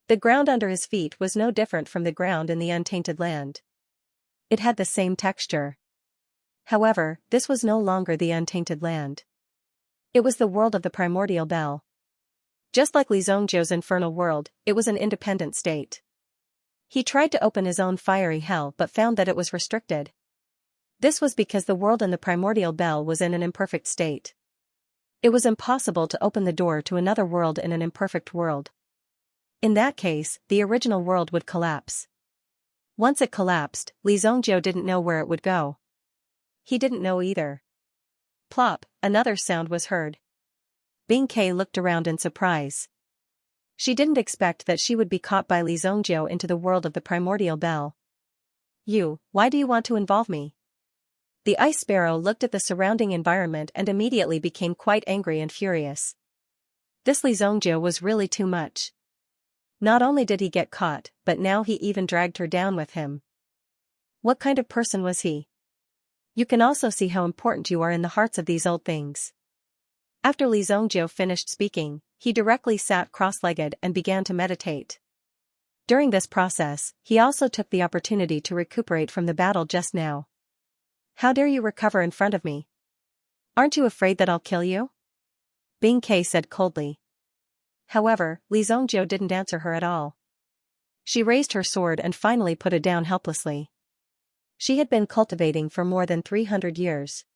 The ground under his feet was no different from the ground in the untainted land. It had the same texture. However, this was no longer the untainted land. It was the world of the primordial bell. Just like Li Zhongjiu's infernal world, it was an independent state. He tried to open his own fiery hell but found that it was restricted. This was because the world in the primordial bell was in an imperfect state. It was impossible to open the door to another world in an imperfect world. In that case, the original world would collapse. Once it collapsed, Li Zhongjiu didn't know where it would go. He didn't know either. Plop, another sound was heard. Bing Ke looked around in surprise. She didn't expect that she would be caught by Li Zhongjiu into the world of the primordial bell. Why do you want to involve me? The ice sparrow looked at the surrounding environment and immediately became quite angry and furious. This Li Zhongjiu was really too much. Not only did he get caught, but now he even dragged her down with him. What kind of person was he? You can also see how important you are in the hearts of these old things. After Li Zhongjiu finished speaking, he directly sat cross-legged and began to meditate. During this process, he also took the opportunity to recuperate from the battle just now. How dare you recover in front of me? Aren't you afraid that I'll kill you? Bing Ke said coldly. However, Li Zhongjiu didn't answer her at all. She raised her sword and finally put it down helplessly. She had been cultivating for more than 300 years.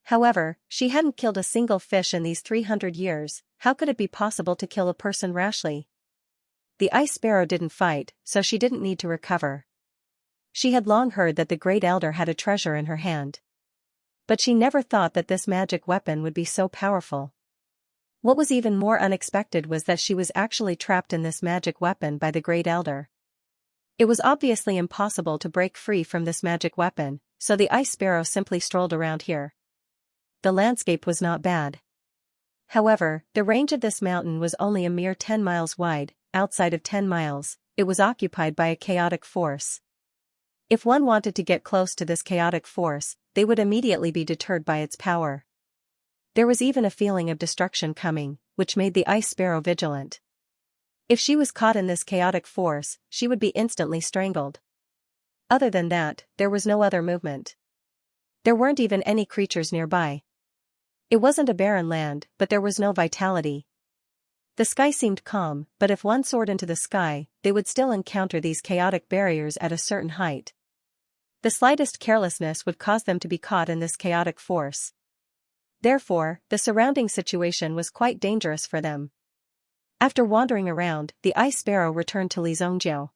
However, she hadn't killed a single fish in these 300 years. How could it be possible to kill a person rashly? The ice sparrow didn't fight, so she didn't need to recover. She had long heard that the Great Elder had a treasure in her hand. But she never thought that this magic weapon would be so powerful. What was even more unexpected was that she was actually trapped in this magic weapon by the Great Elder. It was obviously impossible to break free from this magic weapon, so the ice sparrow simply strolled around here. The landscape was not bad. However, the range of this mountain was only a mere 10 miles wide. Outside of 10 miles, it was occupied by a chaotic force. If one wanted to get close to this chaotic force, they would immediately be deterred by its power. There was even a feeling of destruction coming, which made the ice sparrow vigilant. If she was caught in this chaotic force, she would be instantly strangled. Other than that, there was no other movement. There weren't even any creatures nearby. It wasn't a barren land, but there was no vitality. The sky seemed calm, but if one soared into the sky, they would still encounter these chaotic barriers at a certain height. The slightest carelessness would cause them to be caught in this chaotic force. Therefore, the surrounding situation was quite dangerous for them. After wandering around, the ice sparrow returned to Li Zhongjiu.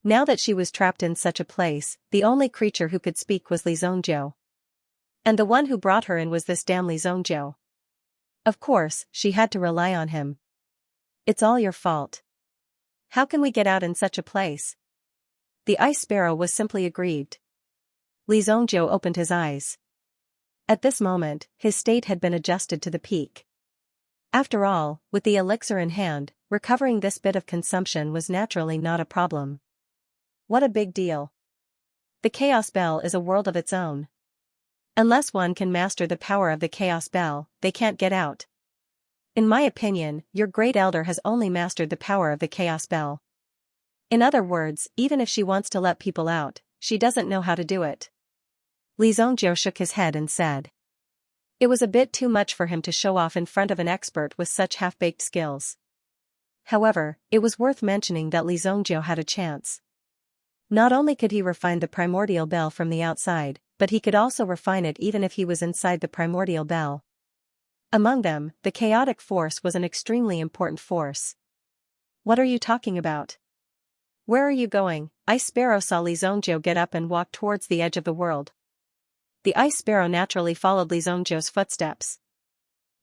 Now that she was trapped in such a place, the only creature who could speak was Li Zhongjiu. And the one who brought her in was this damn Li Zhongjiu. Of course, she had to rely on him. It's all your fault. How can we get out in such a place? The ice sparrow was simply aggrieved. Li Zhongjiu opened his eyes. At this moment, his state had been adjusted to the peak. After all, with the elixir in hand, recovering this bit of consumption was naturally not a problem. What a big deal. The Chaos Bell is a world of its own. Unless one can master the power of the Chaos Bell, they can't get out. In my opinion, your Great Elder has only mastered the power of the Chaos Bell. In other words, even if she wants to let people out, she doesn't know how to do it. Li Zhongjiu shook his head and said. It was a bit too much for him to show off in front of an expert with such half-baked skills. However, it was worth mentioning that Li Zhongjiu had a chance. Not only could he refine the primordial bell from the outside, but he could also refine it even if he was inside the primordial bell. Among them, the chaotic force was an extremely important force. What are you talking about? Where are you going? Ice Sparrow saw Li Zhongjiu get up and walk towards the edge of the world. The Ice Sparrow naturally followed Li Zhongjiu's footsteps.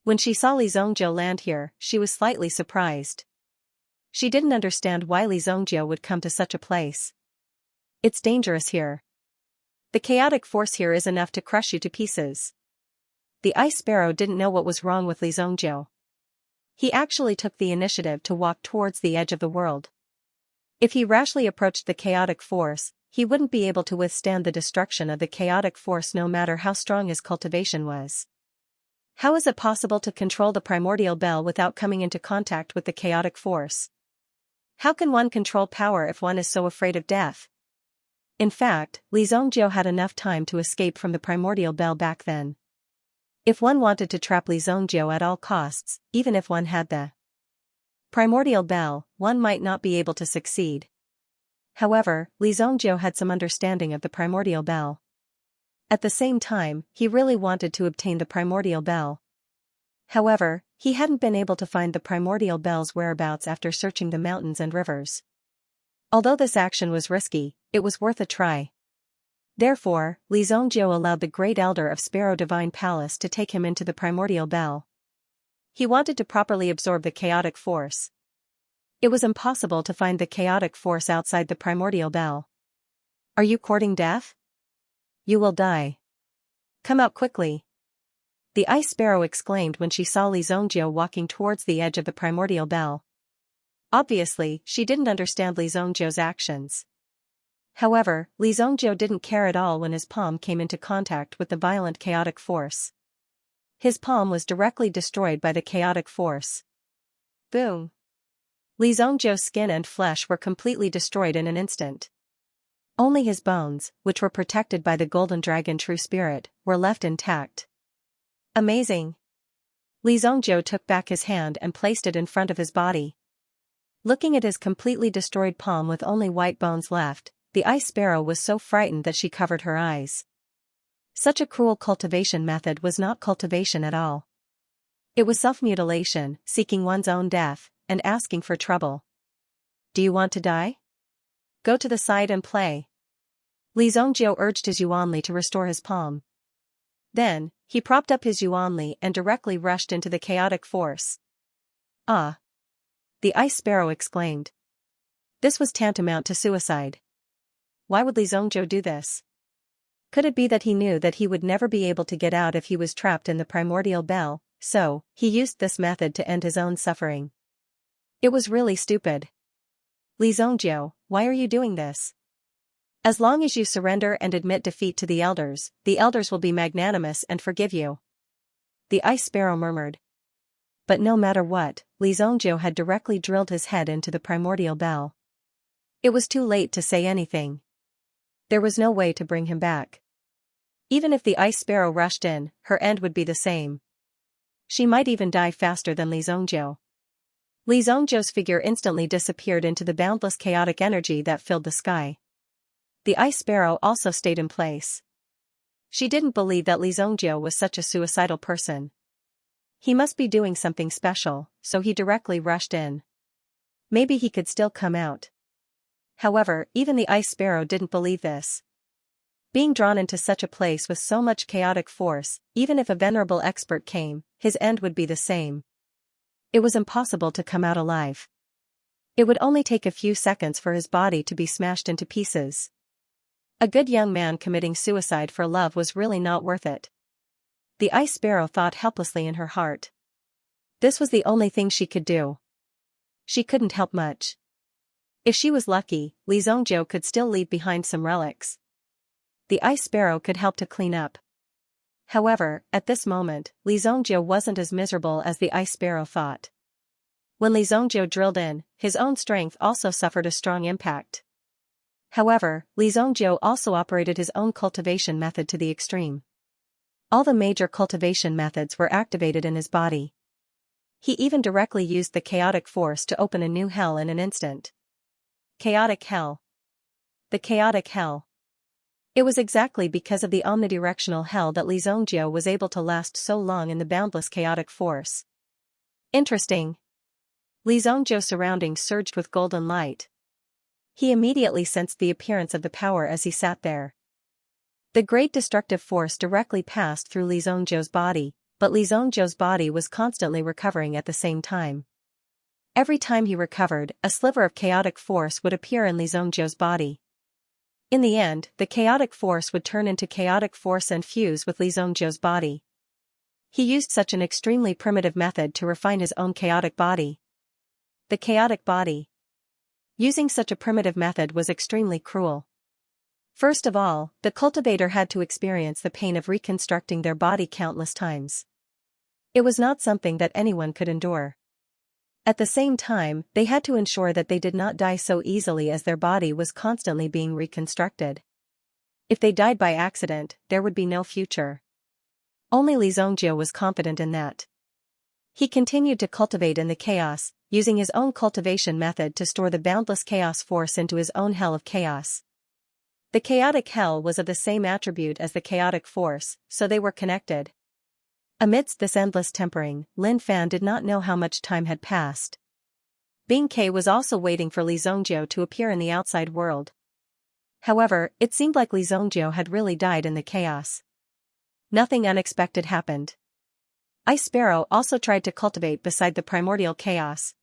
When she saw Li Zhongjiu land here, she was slightly surprised. She didn't understand why Li Zhongjiu would come to such a place. It's dangerous here. The chaotic force here is enough to crush you to pieces. The ice sparrow didn't know what was wrong with Li Zongjiu. He actually took the initiative to walk towards the edge of the world. If he rashly approached the chaotic force, he wouldn't be able to withstand the destruction of the chaotic force no matter how strong his cultivation was. How is it possible to control the primordial bell without coming into contact with the chaotic force? How can one control power if one is so afraid of death? In fact, Li Zongjiu had enough time to escape from the primordial bell back then. If one wanted to trap Li Zongjiu at all costs, even if one had the primordial bell, one might not be able to succeed. However, Li Zongjiu had some understanding of the primordial bell. At the same time, he really wanted to obtain the primordial bell. However, he hadn't been able to find the primordial bell's whereabouts after searching the mountains and rivers. Although this action was risky, it was worth a try. Therefore, Li Zongjiu allowed the great elder of Sparrow Divine Palace to take him into the primordial bell. He wanted to properly absorb the chaotic force. It was impossible to find the chaotic force outside the primordial bell. Are you courting death? You will die. Come out quickly. The ice sparrow exclaimed when she saw Li Zongjiu walking towards the edge of the primordial bell. Obviously, she didn't understand Li Zongjiu's actions. However, Li Zongjiu didn't care at all when his palm came into contact with the violent chaotic force. His palm was directly destroyed by the chaotic force. Boom! Li Zongjiu's skin and flesh were completely destroyed in an instant. Only his bones, which were protected by the golden dragon true spirit, were left intact. Amazing! Li Zongjiu took back his hand and placed it in front of his body. Looking at his completely destroyed palm with only white bones left, the ice sparrow was so frightened that she covered her eyes. Such a cruel cultivation method was not cultivation at all. It was self-mutilation, seeking one's own death, and asking for trouble. Do you want to die? Go to the side and play. Li Zongjiu urged his Yuanli to restore his palm. Then, he propped up his Yuanli and directly rushed into the chaotic force. Ah! The ice sparrow exclaimed. This was tantamount to suicide. Why would Li Zongjiu do this? Could it be that he knew that he would never be able to get out if he was trapped in the primordial bell, so he used this method to end his own suffering? It was really stupid. Li Zongjiu, why are you doing this? As long as you surrender and admit defeat to the elders will be magnanimous and forgive you. The ice sparrow murmured. But no matter what, Li Zongjiu had directly drilled his head into the primordial bell. It was too late to say anything. There was no way to bring him back. Even if the ice sparrow rushed in, her end would be the same. She might even die faster than Li Zongjiu. Li Zongjiu's figure instantly disappeared into the boundless chaotic energy that filled the sky. The ice sparrow also stayed in place. She didn't believe that Li Zongjiu was such a suicidal person. He must be doing something special, so he directly rushed in. Maybe he could still come out. However, even the ice sparrow didn't believe this. Being drawn into such a place with so much chaotic force, even if a venerable expert came, his end would be the same. It was impossible to come out alive. It would only take a few seconds for his body to be smashed into pieces. A good young man committing suicide for love was really not worth it. The ice sparrow thought helplessly in her heart. This was the only thing she could do. She couldn't help much. If she was lucky, Li Zongjiu could still leave behind some relics. The ice sparrow could help to clean up. However, at this moment, Li Zongjiu wasn't as miserable as the ice sparrow thought. When Li Zongjiu drilled in, his own strength also suffered a strong impact. However, Li Zongjiu also operated his own cultivation method to the extreme. All the major cultivation methods were activated in his body. He even directly used the chaotic force to open a new hell in an instant. Chaotic hell. The chaotic hell. It was exactly because of the omnidirectional hell that Li Zongjiu was able to last so long in the boundless chaotic force. Interesting. Li Zongjiu's surroundings surged with golden light. He immediately sensed the appearance of the power as he sat there. The great destructive force directly passed through Li Zongjiu's body, but Li Zongjiu's body was constantly recovering at the same time. Every time he recovered, a sliver of chaotic force would appear in Li Zongjiu's body. In the end, the chaotic force would turn into chaotic force and fuse with Li Zongjiu's body. He used such an extremely primitive method to refine his own chaotic body. The chaotic body. Using such a primitive method was extremely cruel. First of all, the cultivator had to experience the pain of reconstructing their body countless times. It was not something that anyone could endure. At the same time, they had to ensure that they did not die so easily as their body was constantly being reconstructed. If they died by accident, there would be no future. Only Li Zongjiu was confident in that. He continued to cultivate in the chaos, using his own cultivation method to store the boundless chaos force into his own hell of chaos. The chaotic hell was of the same attribute as the chaotic force, so they were connected. Amidst this endless tempering, Lin Fan did not know how much time had passed. Bing Ke was also waiting for Li Zongjiu to appear in the outside world. However, it seemed like Li Zongjiu had really died in the chaos. Nothing unexpected happened. Ice Sparrow also tried to cultivate beside the primordial chaos.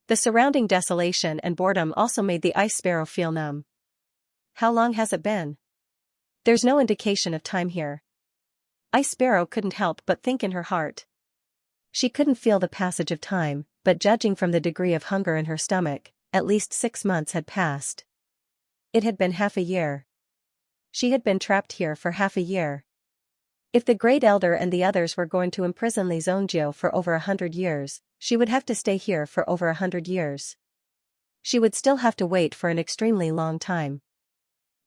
The surrounding desolation and boredom also made the Ice Sparrow feel numb. How long has it been? There's no indication of time here. Ice Sparrow couldn't help but think in her heart. She couldn't feel the passage of time, but judging from the degree of hunger in her stomach, at least 6 months had passed. It had been half a year. She had been trapped here for half a year. If the Great Elder and the others were going to imprison Li Zongjiu for over 100 years, she would have to stay here for over 100 years. She would still have to wait for an extremely long time.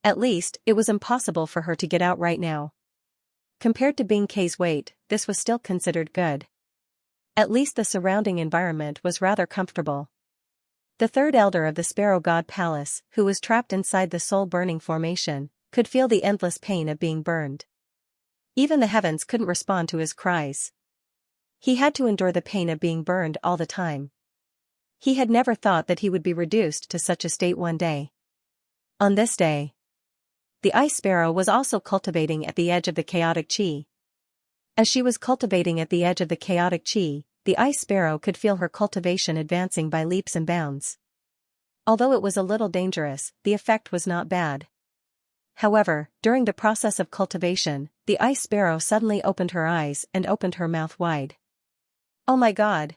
At least, it was impossible for her to get out right now. Compared to Bing Ke's weight, this was still considered good. At least the surrounding environment was rather comfortable. The third elder of the Sparrow God Palace, who was trapped inside the soul-burning formation, could feel the endless pain of being burned. Even the heavens couldn't respond to his cries. He had to endure the pain of being burned all the time. He had never thought that he would be reduced to such a state one day. On this day, the Ice Sparrow was also cultivating at the edge of the chaotic chi. As she was cultivating at the edge of the chaotic chi, the Ice Sparrow could feel her cultivation advancing by leaps and bounds. Although it was a little dangerous, the effect was not bad. However, during the process of cultivation, the Ice Sparrow suddenly opened her eyes and opened her mouth wide. Oh my God!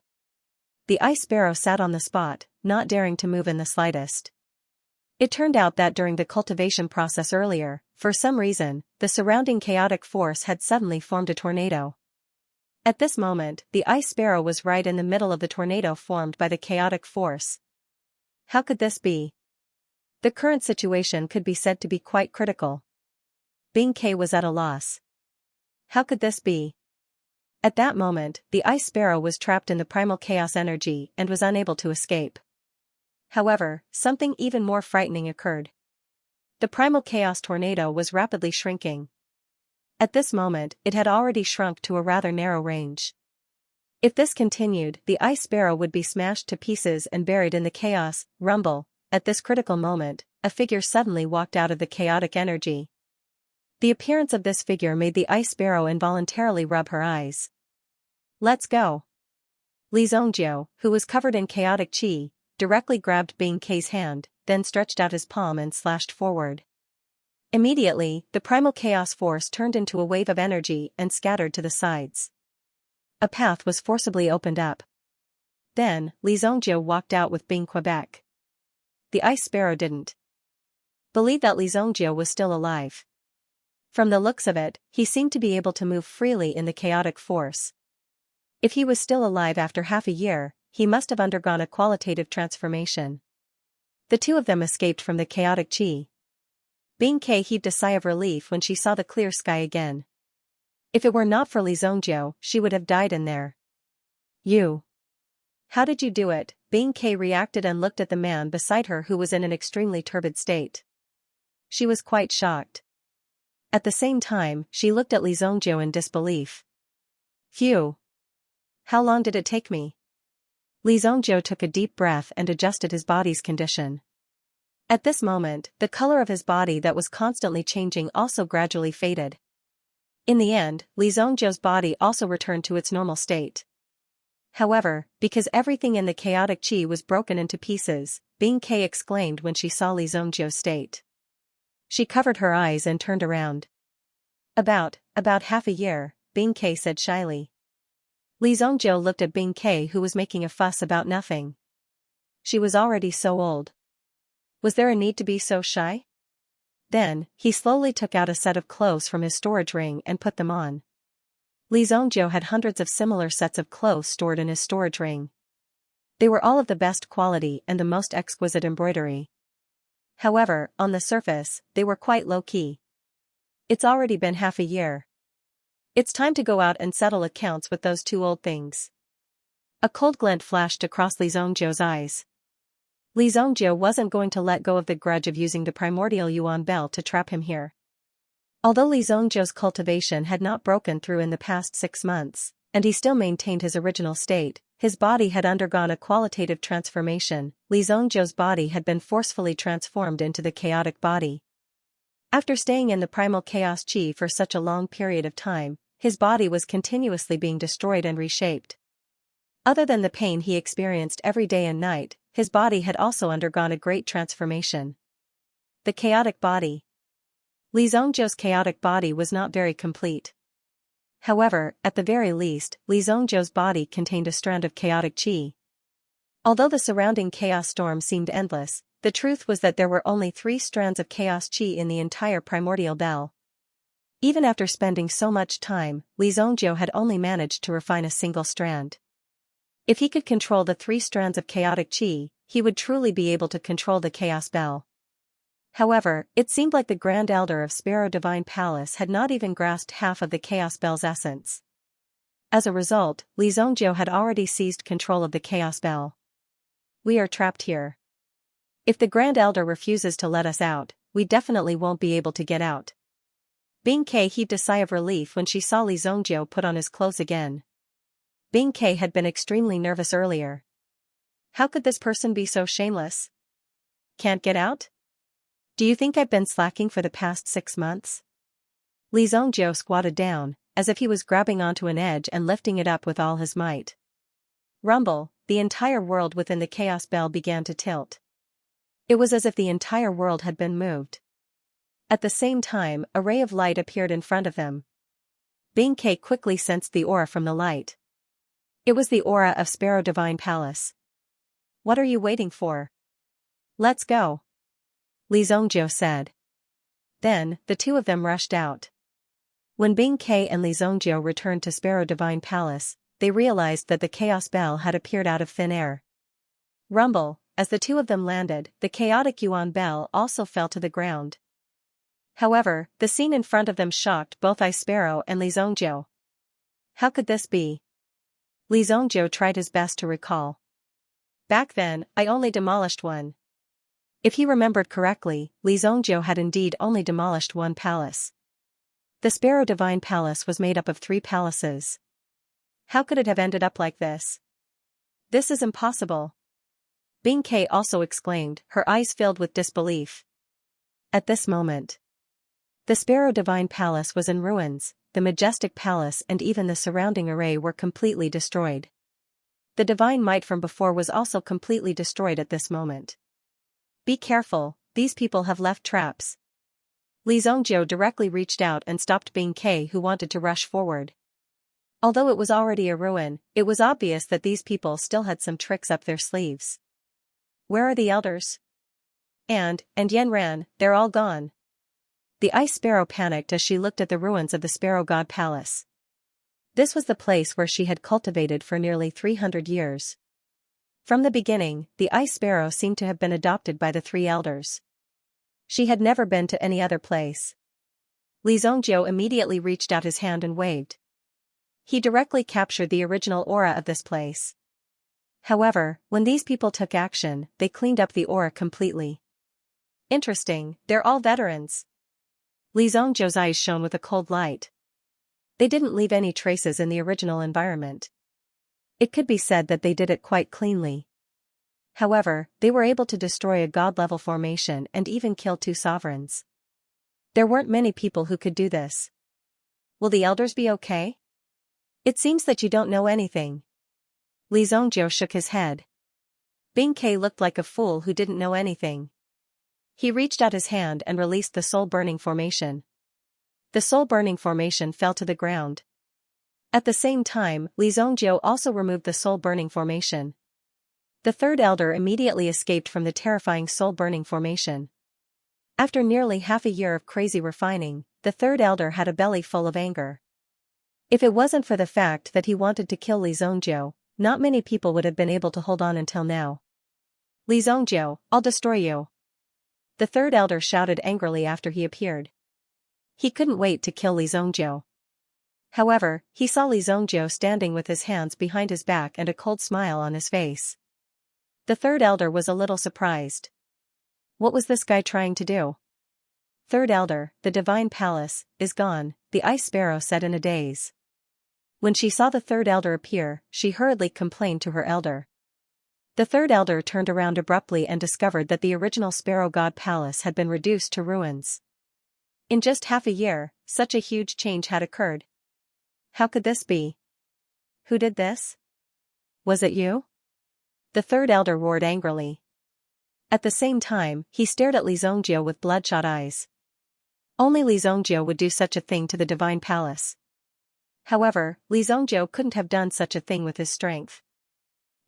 The Ice Sparrow sat on the spot, not daring to move in the slightest. It turned out that during the cultivation process earlier, for some reason, the surrounding chaotic force had suddenly formed a tornado. At this moment, the Ice Sparrow was right in the middle of the tornado formed by the chaotic force. How could this be? The current situation could be said to be quite critical. Bing Ke was at a loss. How could this be? At that moment, the Ice Sparrow was trapped in the primal chaos energy and was unable to escape. However, something even more frightening occurred. The primal chaos tornado was rapidly shrinking. At this moment, it had already shrunk to a rather narrow range. If this continued, the Ice Sparrow would be smashed to pieces and buried in the chaos rumble. At this critical moment, a figure suddenly walked out of the chaotic energy. The appearance of this figure made the Ice Sparrow involuntarily rub her eyes. Let's go. Li Zongjiu, who was covered in chaotic chi, directly grabbed Bing Ke's hand, then stretched out his palm and slashed forward. Immediately, the primal chaos force turned into a wave of energy and scattered to the sides. A path was forcibly opened up. Then, Li Zongjiu walked out with Bing Quebec. The Ice Sparrow didn't believe that Li Zongjiu was still alive. From the looks of it, he seemed to be able to move freely in the chaotic force. If he was still alive after half a year, he must have undergone a qualitative transformation. The two of them escaped from the chaotic chi. Bing Ke heaved a sigh of relief when she saw the clear sky again. If it were not for Li Zongjiu, she would have died in there. You. How did you do it? Bing Ke reacted and looked at the man beside her who was in an extremely turbid state. She was quite shocked. At the same time, she looked at Li Zongjiu in disbelief. Phew. How long did it take me? Li Zongjiu took a deep breath and adjusted his body's condition. At this moment, the color of his body that was constantly changing also gradually faded. In the end, Li Zongjiu's body also returned to its normal state. However, because everything in the chaotic chi was broken into pieces, Bing Ke exclaimed when she saw Li Zongjiu's state. She covered her eyes and turned around. About half a year, Bing Ke said shyly. Li Zhongjiu looked at Bing Ke, who was making a fuss about nothing. She was already so old. Was there a need to be so shy? Then, he slowly took out a set of clothes from his storage ring and put them on. Li Zhongjiu had hundreds of similar sets of clothes stored in his storage ring. They were all of the best quality and the most exquisite embroidery. However, on the surface, they were quite low-key. It's already been half a year. It's time to go out and settle accounts with those two old things. A cold glint flashed across Li Zhongjiu's eyes. Li Zhongjiu wasn't going to let go of the grudge of using the primordial yuan bell to trap him here. Although Li Zhongjiu's cultivation had not broken through in the past 6 months, and he still maintained his original state, his body had undergone a qualitative transformation. Li Zhongjiu's body had been forcefully transformed into the chaotic body. After staying in the primal chaos chi for such a long period of time, his body was continuously being destroyed and reshaped. Other than the pain he experienced every day and night, his body had also undergone a great transformation. The chaotic body. Li Zhongjiu's chaotic body was not very complete. However, at the very least, Li Zhongjiu's body contained a strand of chaotic qi. Although the surrounding chaos storm seemed endless, the truth was that there were only 3 strands of chaos qi in the entire primordial bell. Even after spending so much time, Li Zhongjiu had only managed to refine a single strand. If he could control the 3 strands of chaotic qi, he would truly be able to control the chaos bell. However, it seemed like the Grand Elder of Sparrow Divine Palace had not even grasped half of the chaos bell's essence. As a result, Li Zhongjiu had already seized control of the chaos bell. We are trapped here. If the Grand Elder refuses to let us out, we definitely won't be able to get out. Bing Ke heaved a sigh of relief when she saw Li Zhongjiu put on his clothes again. Bing Ke had been extremely nervous earlier. How could this person be so shameless? Can't get out? Do you think I've been slacking for the past 6 months? Li Zhongjiu squatted down, as if he was grabbing onto an edge and lifting it up with all his might. Rumble, the entire world within the chaos bell began to tilt. It was as if the entire world had been moved. At the same time, a ray of light appeared in front of them. Bing Ke quickly sensed the aura from the light. It was the aura of Sparrow Divine Palace. What are you waiting for? Let's go, Li Zhongjiu said. Then, the two of them rushed out. When Bing Ke and Li Zhongjiu returned to Sparrow Divine Palace, they realized that the chaos bell had appeared out of thin air. Rumble, as the two of them landed, the chaotic yuan bell also fell to the ground. However, the scene in front of them shocked both Ice Sparrow and Li Zhongjiu. How could this be? Li Zhongjiu tried his best to recall. Back then, I only demolished one. If he remembered correctly, Li Zhongjiu had indeed only demolished one palace. The Sparrow Divine Palace was made up of 3 palaces. How could it have ended up like this? This is impossible. Bing Ke also exclaimed, her eyes filled with disbelief. At this moment, the Sparrow Divine Palace was in ruins, the majestic palace and even the surrounding array were completely destroyed. The divine might from before was also completely destroyed at this moment. Be careful, these people have left traps. Li Zhongjiu directly reached out and stopped Bing Ke, who wanted to rush forward. Although it was already a ruin, it was obvious that these people still had some tricks up their sleeves. Where are the elders? And Yan ran, they're all gone. The Ice Sparrow panicked as she looked at the ruins of the Sparrow God Palace. This was the place where she had cultivated for nearly 300 years. From the beginning, the Ice Sparrow seemed to have been adopted by the 3 elders. She had never been to any other place. Li Zhongjiu immediately reached out his hand and waved. He directly captured the original aura of this place. However, when these people took action, they cleaned up the aura completely. Interesting, they're all veterans. Li Zhongjiu's eyes shone with a cold light. They didn't leave any traces in the original environment. It could be said that they did it quite cleanly. However, they were able to destroy a god-level formation and even kill 2 sovereigns. There weren't many people who could do this. Will the elders be okay? It seems that you don't know anything. Li Zhongjiu shook his head. Bing Ke looked like a fool who didn't know anything. He reached out his hand and released the soul-burning formation. The soul-burning formation fell to the ground. At the same time, Li Zhongjiu also removed the soul-burning formation. The third elder immediately escaped from the terrifying soul-burning formation. After nearly half a year of crazy refining, the third elder had a belly full of anger. If it wasn't for the fact that he wanted to kill Li Zhongjiu, not many people would have been able to hold on until now. Li Zhongjiu, I'll destroy you. The third elder shouted angrily after he appeared. He couldn't wait to kill Li Zhongjiu. However, he saw Li Zhongjiu standing with his hands behind his back and a cold smile on his face. The third elder was a little surprised. What was this guy trying to do? Third elder, the divine palace, is gone, the ice sparrow said in a daze. When she saw the third elder appear, she hurriedly complained to her elder. The third elder turned around abruptly and discovered that the original Sparrow God Palace had been reduced to ruins. In just half a year, such a huge change had occurred. How could this be? Who did this? Was it you? The third elder roared angrily. At the same time, he stared at Li Zhongjiu with bloodshot eyes. Only Li Zhongjiu would do such a thing to the divine palace. However, Li Zhongjiu couldn't have done such a thing with his strength.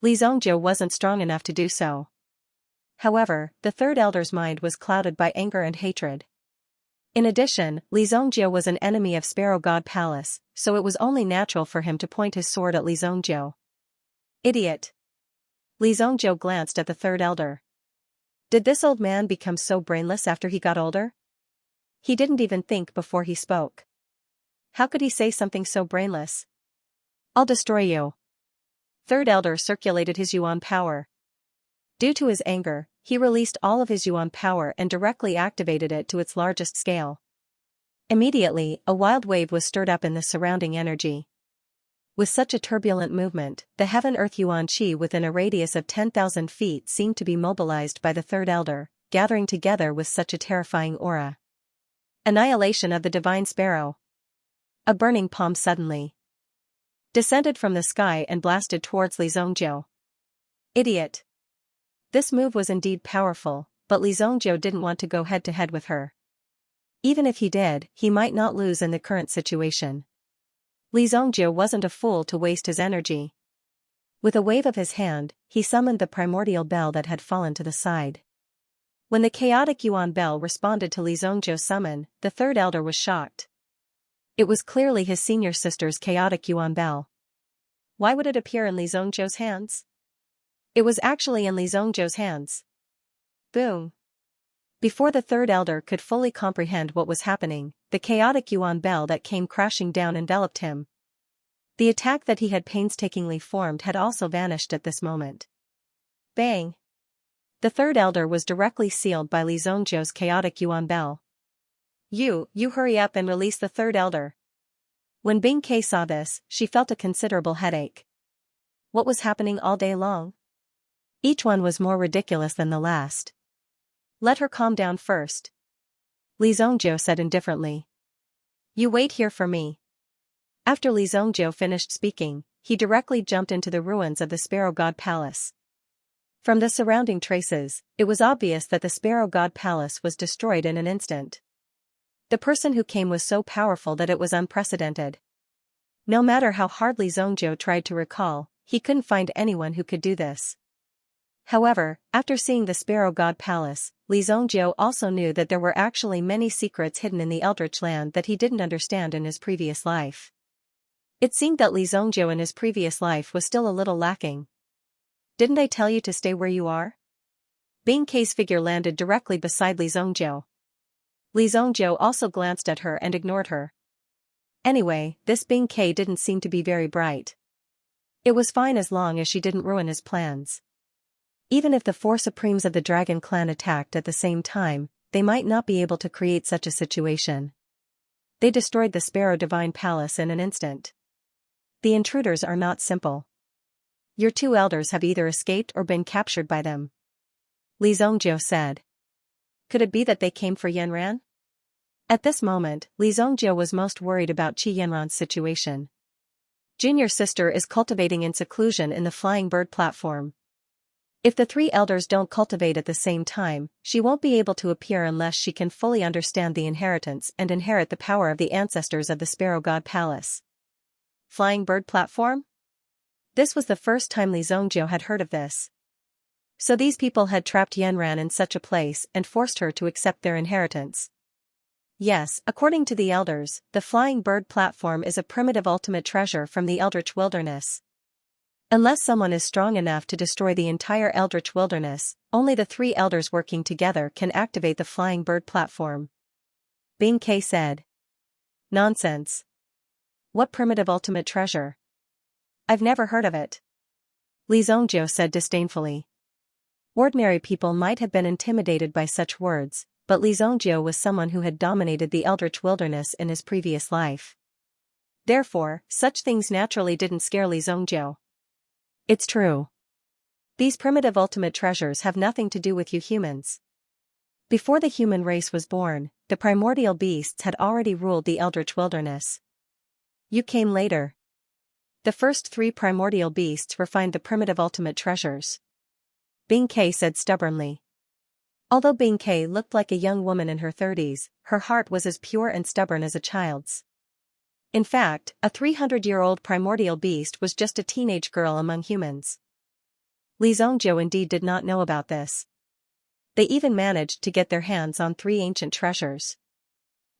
Li Zhongjiu wasn't strong enough to do so. However, the third elder's mind was clouded by anger and hatred. In addition, Li Zhongjiu was an enemy of Sparrow God Palace, so it was only natural for him to point his sword at Li Zhongjiu. Idiot! Li Zhongjiu glanced at the third elder. Did this old man become so brainless after he got older? He didn't even think before he spoke. How could he say something so brainless? I'll destroy you. Third elder circulated his yuan power. Due to his anger, he released all of his yuan power and directly activated it to its largest scale. Immediately, a wild wave was stirred up in the surrounding energy. With such a turbulent movement, the heaven-earth yuan qi within a radius of 10,000 feet seemed to be mobilized by the third elder, gathering together with such a terrifying aura. Annihilation of the divine sparrow. A burning palm suddenly descended from the sky and blasted towards Li Zhongjiu. Idiot! This move was indeed powerful, but Li Zhongjiu didn't want to go head-to-head with her. Even if he did, he might not lose in the current situation. Li Zhongjiu wasn't a fool to waste his energy. With a wave of his hand, he summoned the primordial bell that had fallen to the side. When the chaotic yuan bell responded to Li Zhongjiu's summon, the third elder was shocked. It was clearly his senior sister's chaotic yuan bell. Why would it appear in Li Zhongjiu's hands? It was actually in Li Zhongjiu's hands. Boom! Before the third elder could fully comprehend what was happening, the chaotic yuan bell that came crashing down enveloped him. The attack that he had painstakingly formed had also vanished at this moment. Bang! The third elder was directly sealed by Li Zhongjiu's chaotic yuan bell. You hurry up and release the third elder. When Bing Ke saw this, she felt a considerable headache. What was happening all day long? Each one was more ridiculous than the last. Let her calm down first. Li Zhongjiu said indifferently. You wait here for me. After Li Zhongjiu finished speaking, he directly jumped into the ruins of the Sparrow God Palace. From the surrounding traces, it was obvious that the Sparrow God Palace was destroyed in an instant. The person who came was so powerful that it was unprecedented. No matter how hard Li Zhongjiu tried to recall, he couldn't find anyone who could do this. However, after seeing the Sparrow God Palace, Li Zhongjiu also knew that there were actually many secrets hidden in the Eldritch Land that he didn't understand in his previous life. It seemed that Li Zhongjiu in his previous life was still a little lacking. Didn't I tell you to stay where you are? Bing Ke's figure landed directly beside Li Zhongjiu. Li Zhongjiu also glanced at her and ignored her. Anyway, this Bing Ke didn't seem to be very bright. It was fine as long as she didn't ruin his plans. Even if the four supremes of the Dragon Clan attacked at the same time, they might not be able to create such a situation. They destroyed the Sparrow Divine Palace in an instant. The intruders are not simple. Your two elders have either escaped or been captured by them. Li Zhongjiu said. Could it be that they came for Yanran? At this moment, Li Zhongjiu was most worried about Qi Yanran's situation. Junior sister is cultivating in seclusion in the Flying Bird platform. If the three elders don't cultivate at the same time, she won't be able to appear unless she can fully understand the inheritance and inherit the power of the ancestors of the Sparrow God Palace. Flying bird platform? This was the first time Li Zhongjiu had heard of this. So these people had trapped Yanran in such a place and forced her to accept their inheritance. Yes, according to the elders, the flying bird platform is a primitive ultimate treasure from the Eldritch Wilderness. Unless someone is strong enough to destroy the entire Eldritch Wilderness, only the three elders working together can activate the flying bird platform. Bing Ke said. Nonsense. What primitive ultimate treasure? I've never heard of it. Li Zhongjiu said disdainfully. Ordinary people might have been intimidated by such words, but Li Zhongjiu was someone who had dominated the Eldritch Wilderness in his previous life. Therefore, such things naturally didn't scare Li Zhongjiu. It's true. These primitive ultimate treasures have nothing to do with you humans. Before the human race was born, the primordial beasts had already ruled the Eldritch Wilderness. You came later. The first three primordial beasts refined the primitive ultimate treasures. Bing Ke said stubbornly. Although Bing Ke looked like a young woman in her 30s, her heart was as pure and stubborn as a child's. In fact, a 300-year-old primordial beast was just a teenage girl among humans. Li Zhongjiu indeed did not know about this. They even managed to get their hands on 3 ancient treasures.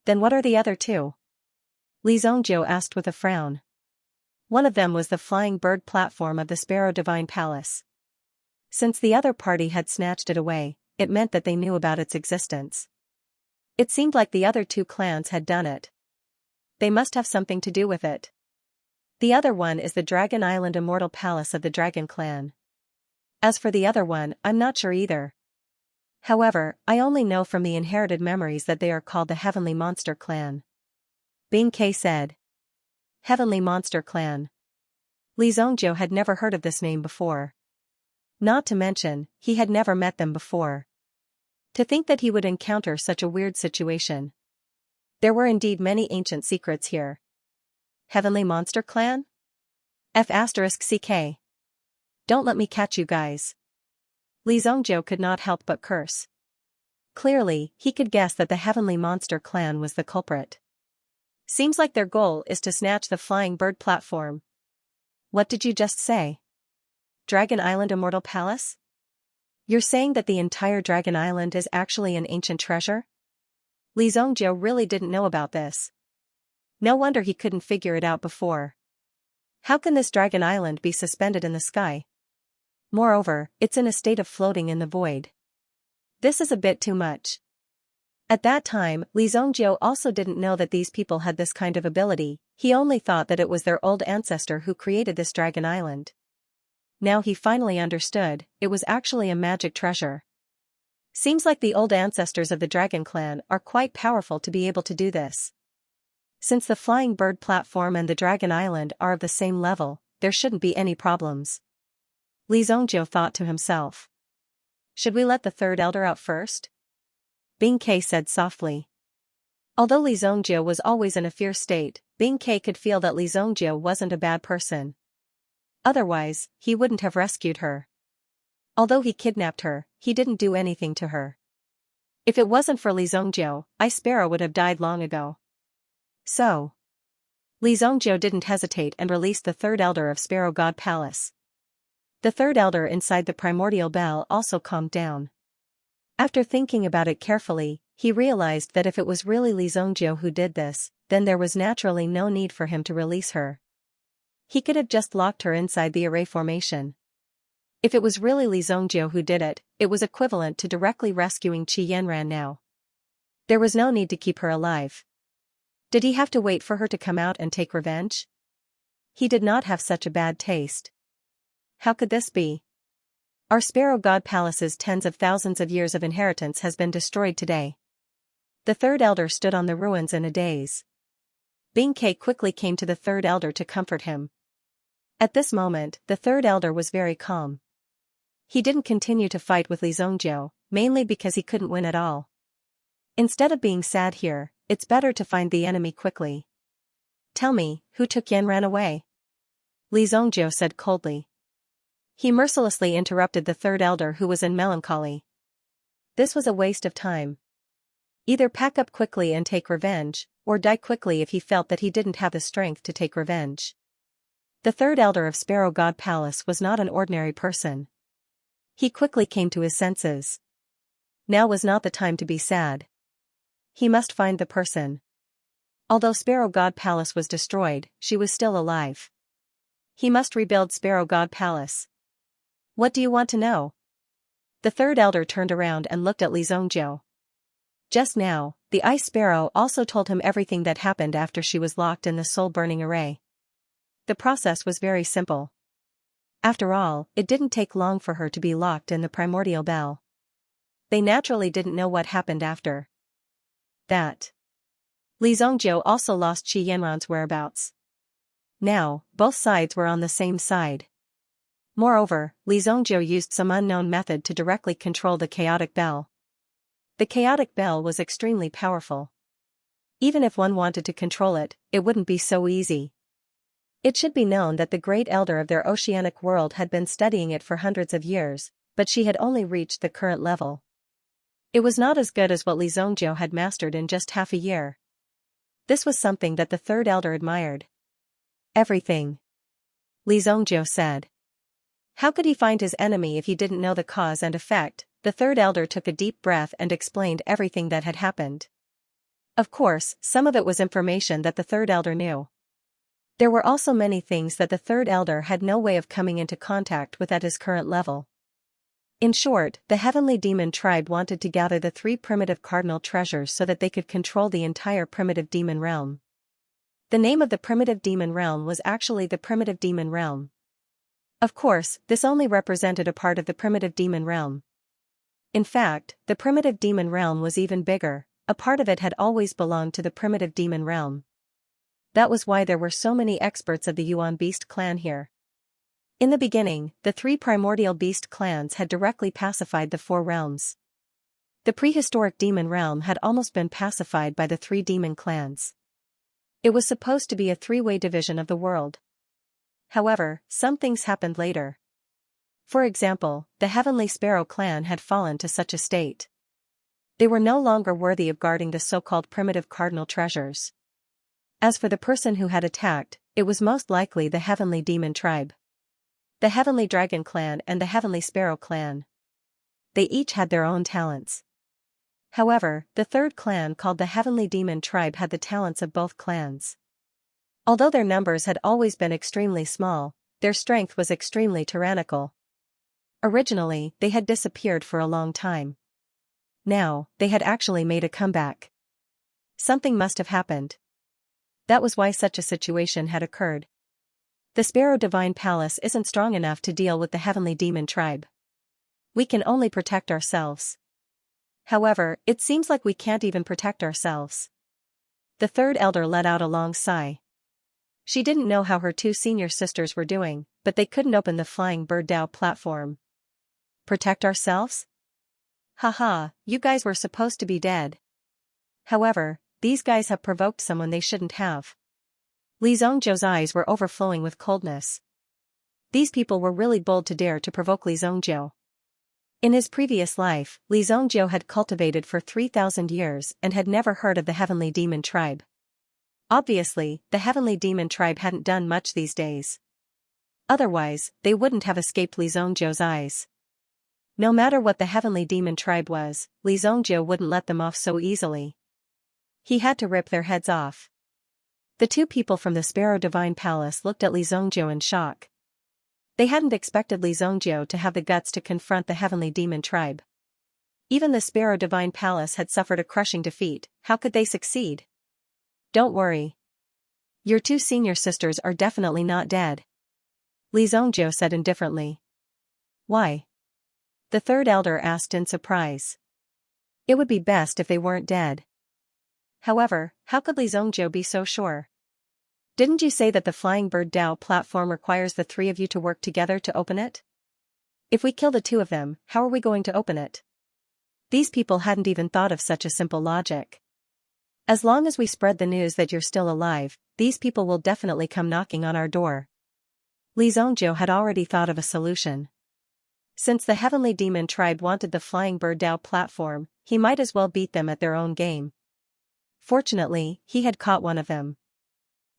Then what are the other 2? Li Zhongjiu asked with a frown. One of them was the flying bird platform of the Sparrow Divine Palace. Since the other party had snatched it away, it meant that they knew about its existence. It seemed like the other 2 clans had done it. They must have something to do with it. The other one is the Dragon Island Immortal Palace of the Dragon Clan. As for the other one, I'm not sure either. However, I only know from the inherited memories that they are called the Heavenly Monster Clan. Bing Ke said. Heavenly Monster Clan. Li Zhongjiu had never heard of this name before. Not to mention, he had never met them before. To think that he would encounter such a weird situation. There were indeed many ancient secrets here. Heavenly Monster Clan? F*CK. Don't let me catch you guys. Li Zhongjiu could not help but curse. Clearly, he could guess that the Heavenly Monster Clan was the culprit. Seems like their goal is to snatch the flying bird platform. What did you just say? Dragon Island Immortal Palace? You're saying that the entire Dragon Island is actually an ancient treasure? Li Zhongjiu really didn't know about this. No wonder he couldn't figure it out before. How can this Dragon Island be suspended in the sky? Moreover, it's in a state of floating in the void. This is a bit too much. At that time, Li Zhongjiu also didn't know that these people had this kind of ability, he only thought that it was their old ancestor who created this Dragon Island. Now he finally understood, it was actually a magic treasure. Seems like the old ancestors of the Dragon Clan are quite powerful to be able to do this. Since the flying bird platform and the Dragon Island are of the same level, there shouldn't be any problems. Li Zhongjiu thought to himself. Should we let the third elder out first? Bing Ke said softly. Although Li Zhongjiu was always in a fierce state, Bing Ke could feel that Li Zhongjiu wasn't a bad person. Otherwise, he wouldn't have rescued her. Although he kidnapped her, he didn't do anything to her. If it wasn't for Li Zhongjiu, Sparrow would have died long ago. So, Li Zhongjiu didn't hesitate and released the third elder of Sparrow God Palace. The third elder inside the primordial bell also calmed down. After thinking about it carefully, he realized that if it was really Li Zhongjiu who did this, then there was naturally no need for him to release her. He could have just locked her inside the array formation. If it was really Li Zhongjiu who did it, it was equivalent to directly rescuing Qi Yanran now. There was no need to keep her alive. Did he have to wait for her to come out and take revenge? He did not have such a bad taste. How could this be? Our Sparrow God Palace's tens of thousands of years of inheritance has been destroyed today. The third elder stood on the ruins in a daze. Bing Ke quickly came to the third elder to comfort him. At this moment, the third elder was very calm. He didn't continue to fight with Li Zhongjiu, mainly because he couldn't win at all. Instead of being sad here, it's better to find the enemy quickly. Tell me, who took Yanran away? Li Zhongjiu said coldly. He mercilessly interrupted the third elder, who was in melancholy. This was a waste of time. Either pack up quickly and take revenge, or die quickly if he felt that he didn't have the strength to take revenge. The third elder of Sparrow God Palace was not an ordinary person. He quickly came to his senses. Now was not the time to be sad. He must find the person. Although Sparrow God Palace was destroyed, she was still alive. He must rebuild Sparrow God Palace. What do you want to know? The third elder turned around and looked at Li Zhongjiu. Just now, the ice sparrow also told him everything that happened after she was locked in the soul-burning array. The process was very simple. After all, it didn't take long for her to be locked in the primordial bell. They naturally didn't know what happened after that. Li Zhongjiu also lost Qi Yanran's whereabouts. Now, both sides were on the same side. Moreover, Li Zhongjiu used some unknown method to directly control the chaotic bell. The chaotic bell was extremely powerful. Even if one wanted to control it, it wouldn't be so easy. It should be known that the great elder of their oceanic world had been studying it for hundreds of years, but she had only reached the current level. It was not as good as what Li Zhongjiu had mastered in just half a year. This was something that the third elder admired. Everything, Li Zhongjiu said. How could he find his enemy if he didn't know the cause and effect? The third elder took a deep breath and explained everything that had happened. Of course, some of it was information that the third elder knew. There were also many things that the third elder had no way of coming into contact with at his current level. In short, the heavenly demon tribe wanted to gather the 3 primitive cardinal treasures so that they could control the entire primitive demon realm. The name of the primitive demon realm was actually the primitive demon realm. Of course, this only represented a part of the primitive demon realm. In fact, the primitive demon realm was even bigger. A part of it had always belonged to the primitive demon realm. That was why there were so many experts of the Yuan beast clan here. In the beginning, the 3 primordial beast clans had directly pacified the 4 realms. The prehistoric demon realm had almost been pacified by the 3 demon clans. It was supposed to be a 3-way division of the world. However, some things happened later. For example, the Heavenly Sparrow clan had fallen to such a state. They were no longer worthy of guarding the so-called primitive cardinal treasures. As for the person who had attacked, it was most likely the Heavenly Demon tribe. The Heavenly Dragon clan and the Heavenly Sparrow clan. They each had their own talents. However, the third clan called the Heavenly Demon tribe had the talents of both clans. Although their numbers had always been extremely small, their strength was extremely tyrannical. Originally, they had disappeared for a long time. Now, they had actually made a comeback. Something must have happened. That was why such a situation had occurred. The Sparrow Divine Palace isn't strong enough to deal with the Heavenly Demon tribe. We can only protect ourselves. However, it seems like we can't even protect ourselves. The third elder let out a long sigh. She didn't know how her 2 senior sisters were doing, but they couldn't open the Flying Bird Dao platform. Protect ourselves? Haha, you guys were supposed to be dead. However, these guys have provoked someone they shouldn't have. Li Zhongjiu's eyes were overflowing with coldness. These people were really bold to dare to provoke Li Zhongjiu. In his previous life, Li Zhongjiu had cultivated for 3,000 years and had never heard of the Heavenly Demon tribe. Obviously, the Heavenly Demon tribe hadn't done much these days. Otherwise, they wouldn't have escaped Li Zhongjiu's eyes. No matter what the Heavenly Demon tribe was, Li Zhongjiu wouldn't let them off so easily. He had to rip their heads off. The 2 people from the Sparrow Divine Palace looked at Li Zhongjiu in shock. They hadn't expected Li Zhongjiu to have the guts to confront the Heavenly Demon tribe. Even the Sparrow Divine Palace had suffered a crushing defeat. How could they succeed? Don't worry. Your 2 senior sisters are definitely not dead, Li Zhongjiu said indifferently. Why? The third elder asked in surprise. It would be best if they weren't dead. However, how could Li Zhongjiu be so sure? Didn't you say that the Flying Bird Dao platform requires the 3 of you to work together to open it? If we kill the 2 of them, how are we going to open it? These people hadn't even thought of such a simple logic. As long as we spread the news that you're still alive, these people will definitely come knocking on our door. Li Zhongjiu had already thought of a solution. Since the heavenly demon tribe wanted the flying bird Dao platform, he might as well beat them at their own game. Fortunately, he had caught one of them.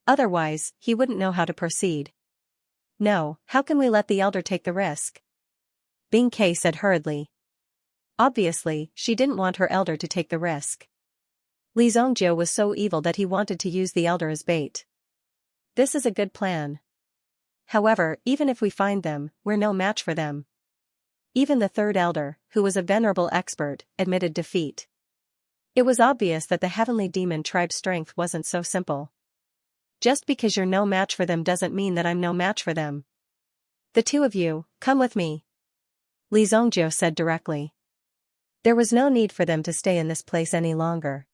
Otherwise, he wouldn't know how to proceed. No, how can we let the elder take the risk? Bing Ke said hurriedly. Obviously, she didn't want her elder to take the risk. Li Zhongjiu was so evil that he wanted to use the elder as bait. This is a good plan. However, even if we find them, we're no match for them. Even the third elder, who was a venerable expert, admitted defeat. It was obvious that the heavenly demon tribe's strength wasn't so simple. Just because you're no match for them doesn't mean that I'm no match for them. The two of you, come with me, Li Zhongjiu said directly. There was no need for them to stay in this place any longer.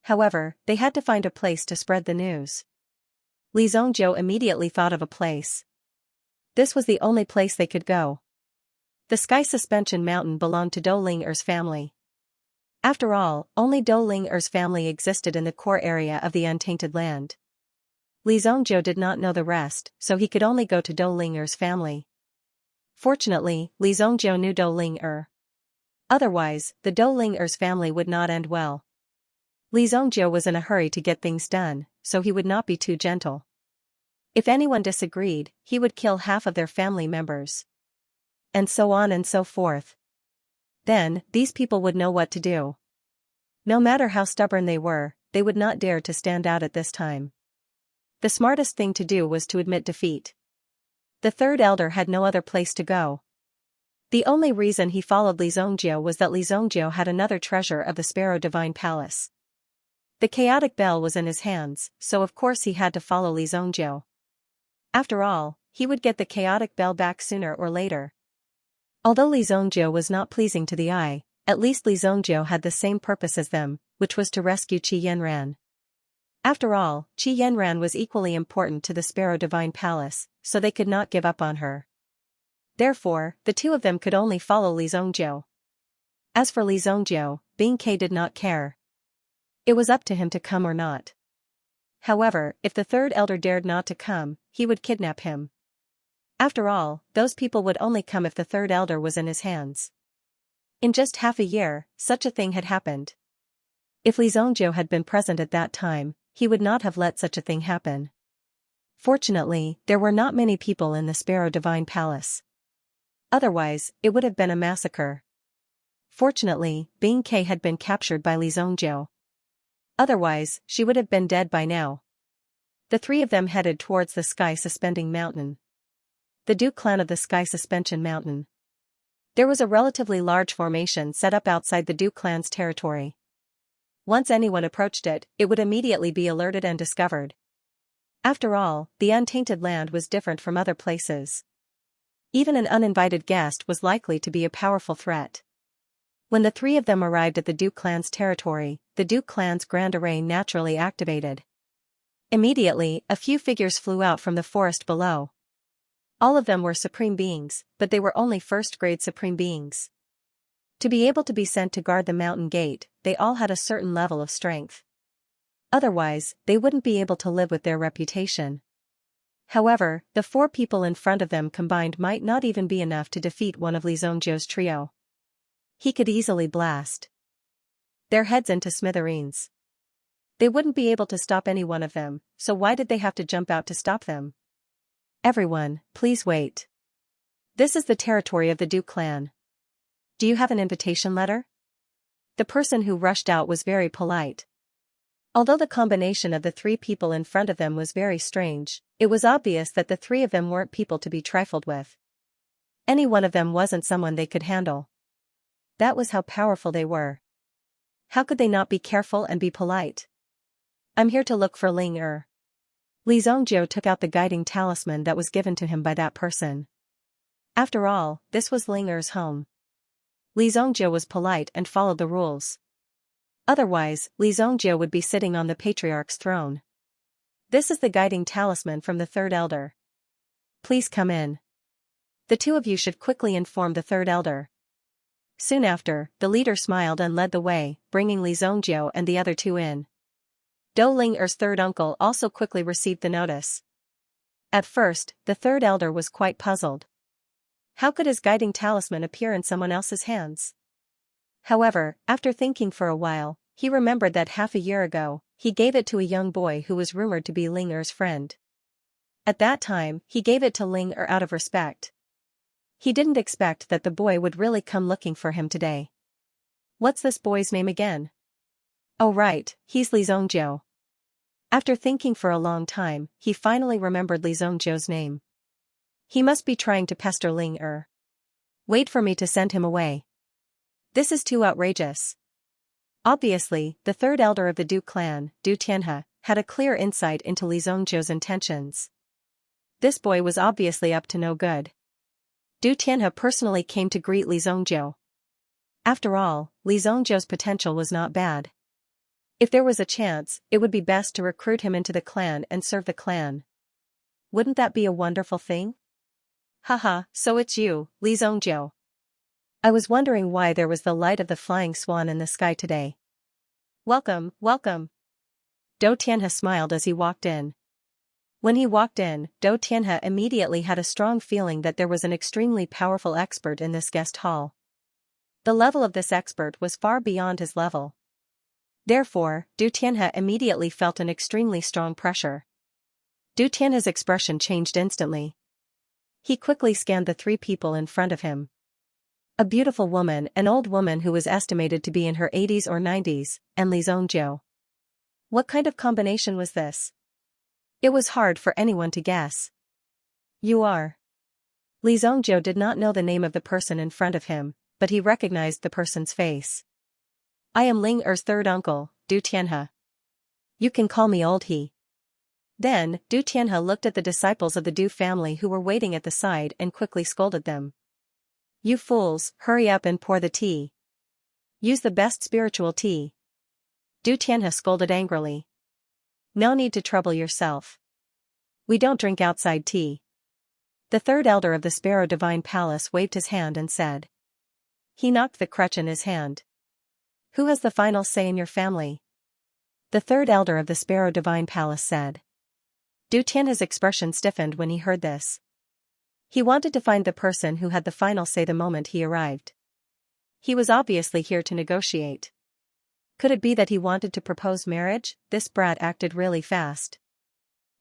However, they had to find a place to spread the news. Li Zhongjiu immediately thought of a place. This was the only place they could go. The Sky Suspension Mountain belonged to Dou Ling-er's family. After all, only Dou Ling-er's family existed in the core area of the Untainted Land. Li Zhongjiu did not know the rest, so he could only go to Dou Ling-er's family. Fortunately, Li Zhongjiu knew Dou Ling-er. Otherwise, the Dou Ling-er's family would not end well. Li Zhongjiu was in a hurry to get things done, so he would not be too gentle. If anyone disagreed, he would kill half of their family members. And so on and so forth. Then, these people would know what to do. No matter how stubborn they would not dare to stand out at this time. The smartest thing to do was to admit defeat. The third elder had no other place to go. The only reason he followed Li Zhongjiu was that Li Zhongjiu had another treasure of the Sparrow Divine Palace. The chaotic bell was in his hands, so of course he had to follow Li Zhongjiu. After all, he would get the chaotic bell back sooner or later. Although Li Zhongjiu was not pleasing to the eye, at least Li Zhongjiu had the same purpose as them, which was to rescue Qi Yanran. After all, Qi Yanran was equally important to the Sparrow Divine Palace, so they could not give up on her. Therefore, the two of them could only follow Li Zhongjiu. As for Li Zhongjiu, Bing Ke did not care. It was up to him to come or not. However, if the third elder dared not to come, he would kidnap him. After all, those people would only come if the third elder was in his hands. In just half a year, such a thing had happened. If Li Zhongjiu had been present at that time, he would not have let such a thing happen. Fortunately, there were not many people in the Sparrow Divine Palace. Otherwise, it would have been a massacre. Fortunately, Bing Ke had been captured by Li Zhongjiu. Otherwise, she would have been dead by now. The three of them headed towards the Sky Suspending Mountain. The Du clan of the Sky Suspension Mountain. There was a relatively large formation set up outside the Du clan's territory. Once anyone approached it, it would immediately be alerted and discovered. After all, the Untainted Land was different from other places. Even an uninvited guest was likely to be a powerful threat. When the three of them arrived at the Du clan's territory, the Du clan's Grand Array naturally activated. Immediately, a few figures flew out from the forest below. All of them were supreme beings, but they were only first-grade supreme beings. To be able to be sent to guard the mountain gate, they all had a certain level of strength. Otherwise, they wouldn't be able to live with their reputation. However, the four people in front of them combined might not even be enough to defeat one of Li Zhongjiu's trio. He could easily blast their heads into smithereens. They wouldn't be able to stop any one of them, so why did they have to jump out to stop them? Everyone, please wait. This is the territory of the Du clan. Do you have an invitation letter? The person who rushed out was very polite. Although the combination of the three people in front of them was very strange, it was obvious that the three of them weren't people to be trifled with. Any one of them wasn't someone they could handle. That was how powerful they were. How could they not be careful and be polite? I'm here to look for Ling-er. Li Zhongjiu took out the guiding talisman that was given to him by that person. After all, this was Ling-er's home. Li Zhongjiu was polite and followed the rules. Otherwise, Li Zhongjiu would be sitting on the patriarch's throne. This is the guiding talisman from the third elder. Please come in. The two of you should quickly inform the third elder. Soon after, the leader smiled and led the way, bringing Li Zhongjiu and the other two in. Dou Ling-er's third uncle also quickly received the notice. At first, the third elder was quite puzzled. How could his guiding talisman appear in someone else's hands? However, after thinking for a while, he remembered that half a year ago, he gave it to a young boy who was rumored to be Ling Er's friend. At that time, he gave it to Ling Er out of respect. He didn't expect that the boy would really come looking for him today. What's this boy's name again? Oh right, he's Li Zhongjiu. After thinking for a long time, he finally remembered Li Zhongjiu's name. He must be trying to pester Ling Er. Wait for me to send him away. This is too outrageous. Obviously, the third elder of the Du clan, Du Tianhe, had a clear insight into Li Zhongjiu's intentions. This boy was obviously up to no good. Du Tianhe personally came to greet Li Zhongjiu. After all, Li Zhongjiu's potential was not bad. If there was a chance, it would be best to recruit him into the clan and serve the clan. Wouldn't that be a wonderful thing? Haha, so it's you, Li Zhongjiu. I was wondering why there was the light of the flying swan in the sky today. Welcome, welcome. Do Tianhe smiled as he walked in. When he walked in, Do Tianhe immediately had a strong feeling that there was an extremely powerful expert in this guest hall. The level of this expert was far beyond his level. Therefore, Du Tianhe immediately felt an extremely strong pressure. Du Tianhe's expression changed instantly. He quickly scanned the three people in front of him. A beautiful woman, an old woman who was estimated to be in her 80s or 90s, and Li Zhongjiu. What kind of combination was this? It was hard for anyone to guess. You are. Li Zhongjiu did not know the name of the person in front of him, but he recognized the person's face. I am Ling Er's third uncle, Du Tianhe. You can call me Old He. Then, Du Tianhe looked at the disciples of the Du family who were waiting at the side and quickly scolded them. You fools, hurry up and pour the tea. Use the best spiritual tea. Du Tianhe scolded angrily. No need to trouble yourself. We don't drink outside tea. The third elder of the Sparrow Divine Palace waved his hand and said. He knocked the crutch in his hand. Who has the final say in your family? The third elder of the Sparrow Divine Palace said. Du Tianhe's expression stiffened when he heard this. He wanted to find the person who had the final say the moment he arrived. He was obviously here to negotiate. Could it be that he wanted to propose marriage? This brat acted really fast.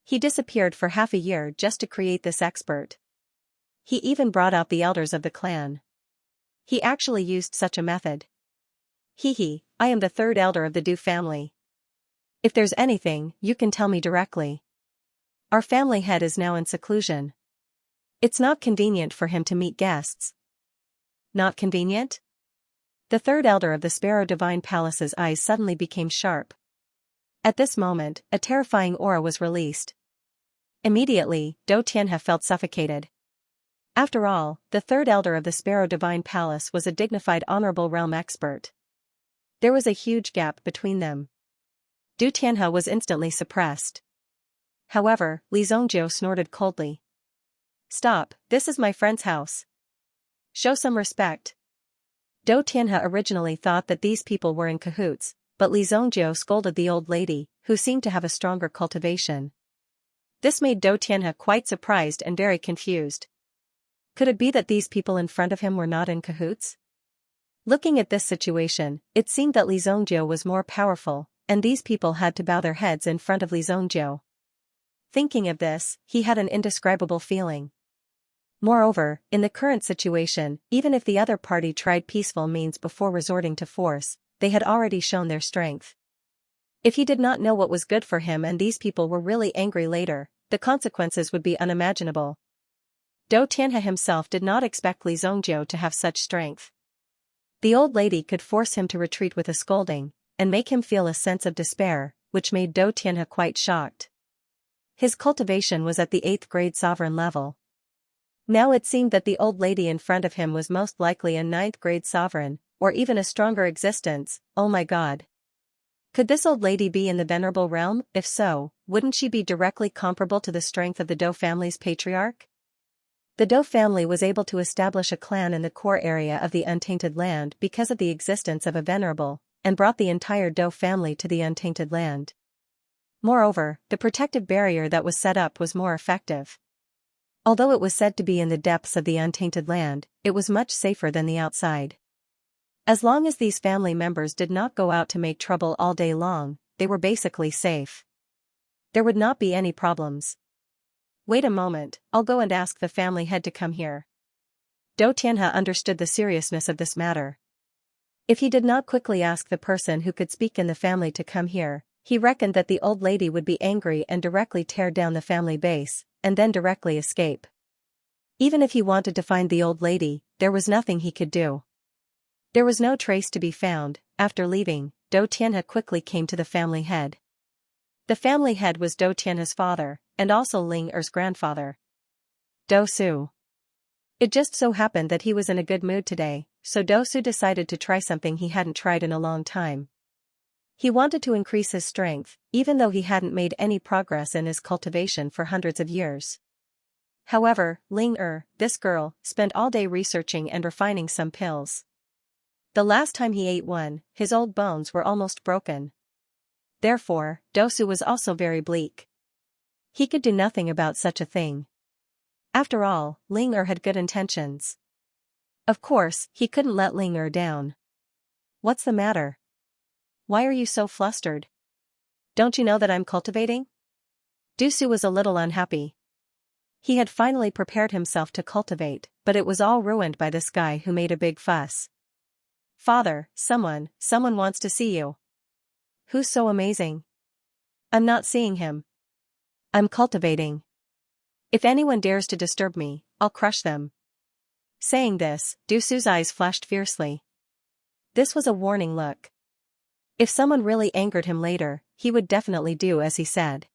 He disappeared for half a year just to create this expert. He even brought out the elders of the clan. He actually used such a method. Hee, I am the third elder of the Du family. If there's anything, you can tell me directly. Our family head is now in seclusion. It's not convenient for him to meet guests. Not convenient? The third elder of the Sparrow Divine Palace's eyes suddenly became sharp. At this moment, a terrifying aura was released. Immediately, Do Tianhe felt suffocated. After all, the third elder of the Sparrow Divine Palace was a dignified honorable realm expert. There was a huge gap between them. Du Tianhe was instantly suppressed. However, Li Zhongjiu snorted coldly. Stop, this is my friend's house. Show some respect. Do Tianhe originally thought that these people were in cahoots, but Li Zhongjiu scolded the old lady, who seemed to have a stronger cultivation. This made Do Tianhe quite surprised and very confused. Could it be that these people in front of him were not in cahoots? Looking at this situation, it seemed that Li Zhongjiu was more powerful, and these people had to bow their heads in front of Li Zhongjiu. Thinking of this, he had an indescribable feeling. Moreover, in the current situation, even if the other party tried peaceful means before resorting to force, they had already shown their strength. If he did not know what was good for him and these people were really angry later, the consequences would be unimaginable. Do Tianhe himself did not expect Li Zhongjiu to have such strength. The old lady could force him to retreat with a scolding, and make him feel a sense of despair, which made Do Tianhe quite shocked. His cultivation was at the 8th grade sovereign level. Now it seemed that the old lady in front of him was most likely a 9th grade sovereign, or even a stronger existence. Oh my god. Could this old lady be in the venerable realm? If so, wouldn't she be directly comparable to the strength of the Do family's patriarch? The Do family was able to establish a clan in the core area of the untainted land because of the existence of a venerable, and brought the entire Do family to the untainted land. Moreover, the protective barrier that was set up was more effective. Although it was said to be in the depths of the untainted land, it was much safer than the outside. As long as these family members did not go out to make trouble all day long, they were basically safe. There would not be any problems. Wait a moment, I'll go and ask the family head to come here. Dou Tianhe understood the seriousness of this matter. If he did not quickly ask the person who could speak in the family to come here, he reckoned that the old lady would be angry and directly tear down the family base, and then directly escape. Even if he wanted to find the old lady, there was nothing he could do. There was no trace to be found. After leaving, Dou Tianhe quickly came to the family head. The family head was Dou Tianhe's father, and also Ling Er's grandfather. Dou Su. It just so happened that he was in a good mood today, so Dou Su decided to try something he hadn't tried in a long time. He wanted to increase his strength, even though he hadn't made any progress in his cultivation for hundreds of years. However, Ling Er, this girl, spent all day researching and refining some pills. The last time he ate one, his old bones were almost broken. Therefore, Dou Su was also very bleak. He could do nothing about such a thing. After all, Ling Er had good intentions. Of course, he couldn't let Ling Er down. What's the matter? Why are you so flustered? Don't you know that I'm cultivating? Dou Su was a little unhappy. He had finally prepared himself to cultivate, but it was all ruined by this guy who made a big fuss. Father, someone wants to see you. Who's so amazing? I'm not seeing him. I'm cultivating. If anyone dares to disturb me, I'll crush them. Saying this, Dou Su's eyes flashed fiercely. This was a warning look. If someone really angered him later, he would definitely do as he said.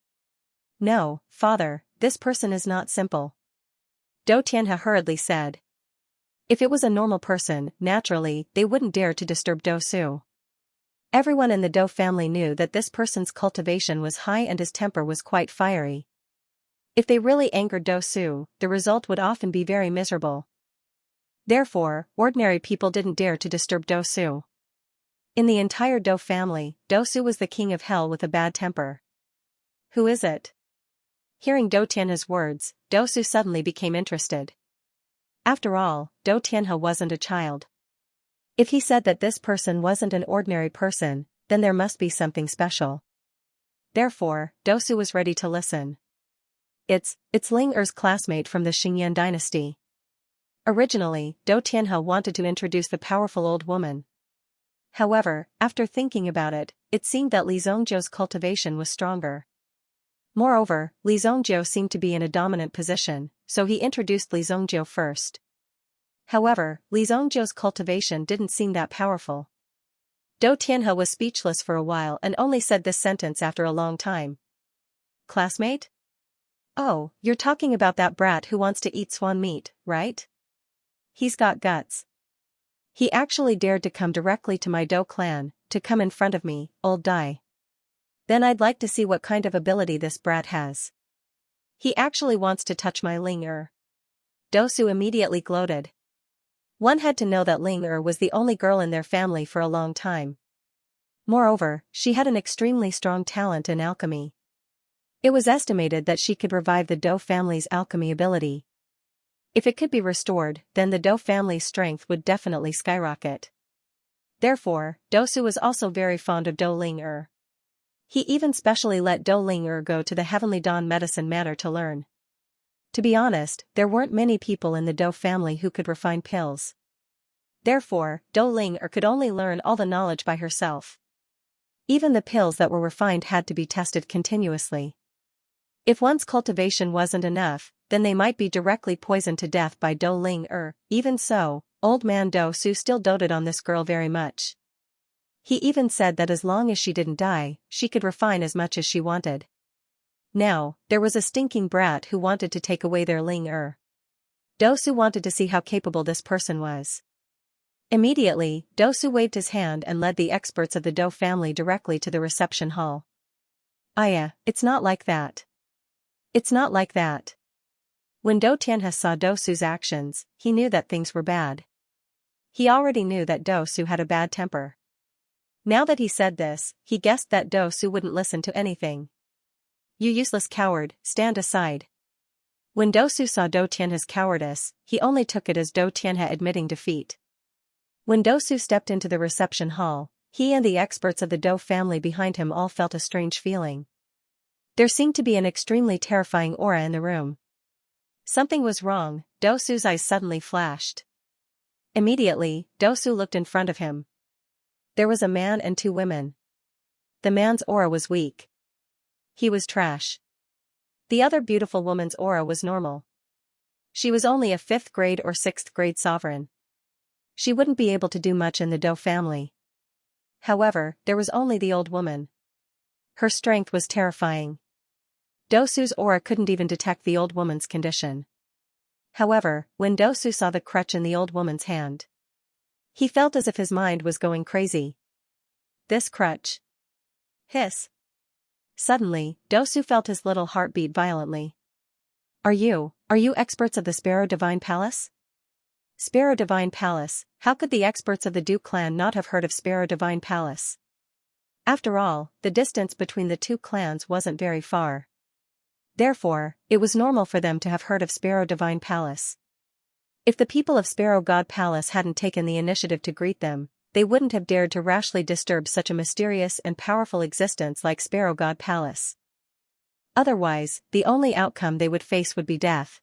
No, father, this person is not simple. Dou Tianhe hurriedly said. If it was a normal person, naturally, they wouldn't dare to disturb Dou Su. Everyone in the Dou family knew that this person's cultivation was high and his temper was quite fiery. If they really angered Dou Su, the result would often be very miserable. Therefore, ordinary people didn't dare to disturb Dou Su. In the entire Dou family, Dou Su was the king of hell with a bad temper. Who is it? Hearing Dou Tianhe's words, Dou Su suddenly became interested. After all, Dou Tianhe wasn't a child. If he said that this person wasn't an ordinary person, then there must be something special. Therefore, Dou Su was ready to listen. It's Ling Er's classmate from the Xianxia dynasty. Originally, Dou Tianhe wanted to introduce the powerful old woman. However, after thinking about it, it seemed that Li Zongjiu's cultivation was stronger. Moreover, Li Zongjiu seemed to be in a dominant position, so he introduced Li Zongjiu first. However, Li Zongjiu's cultivation didn't seem that powerful. Dou Tianhe was speechless for a while and only said this sentence after a long time. Classmate? Oh, you're talking about that brat who wants to eat swan meat, right? He's got guts. He actually dared to come directly to my Dou clan, to come in front of me, old Dai. Then I'd like to see what kind of ability this brat has. He actually wants to touch my Ling Er. Dou Su immediately gloated. One had to know that Ling Er was the only girl in their family for a long time. Moreover, she had an extremely strong talent in alchemy. It was estimated that she could revive the Dou family's alchemy ability. If it could be restored, then the Dou family's strength would definitely skyrocket. Therefore, Dou Su was also very fond of Dou Ling Er. He even specially let Dou Ling Er go to the Heavenly Dawn Medicine Manor to learn. To be honest, there weren't many people in the Dou family who could refine pills. Therefore, Dou Ling Er could only learn all the knowledge by herself. Even the pills that were refined had to be tested continuously. If one's cultivation wasn't enough, then they might be directly poisoned to death by Dou Ling Er. Even so, old man Dou Su still doted on this girl very much. He even said that as long as she didn't die, she could refine as much as she wanted. Now, there was a stinking brat who wanted to take away their Ling Er. Dou Su wanted to see how capable this person was. Immediately, Dou Su waved his hand and led the experts of the Dou family directly to the reception hall. Aya, it's not like that. It's not like that. When Dou Tianhe saw Dou Su's actions, he knew that things were bad. He already knew that Dou Su had a bad temper. Now that he said this, he guessed that Dou Su wouldn't listen to anything. You useless coward, stand aside. When Dosu saw Do Tianhe's cowardice, he only took it as Do Tianhe admitting defeat. When Dosu stepped into the reception hall, he and the experts of the Do family behind him all felt a strange feeling. There seemed to be an extremely terrifying aura in the room. Something was wrong. Dosu's eyes suddenly flashed. Immediately, Dosu looked in front of him. There was a man and two women. The man's aura was weak. He was trash. The other beautiful woman's aura was normal. She was only a 5th grade or 6th grade sovereign. She wouldn't be able to do much in the Do family. However, there was only the old woman. Her strength was terrifying. Dosu's aura couldn't even detect the old woman's condition. However, when Dosu saw the crutch in the old woman's hand, he felt as if his mind was going crazy. This crutch. Hiss. Suddenly, Dosu felt his little heart beat violently. Are you experts of the Sparrow Divine Palace? Sparrow Divine Palace, how could the experts of the Du clan not have heard of Sparrow Divine Palace? After all, the distance between the two clans wasn't very far. Therefore, it was normal for them to have heard of Sparrow Divine Palace. If the people of Sparrow God Palace hadn't taken the initiative to greet them, they wouldn't have dared to rashly disturb such a mysterious and powerful existence like Sparrow God Palace. Otherwise, the only outcome they would face would be death.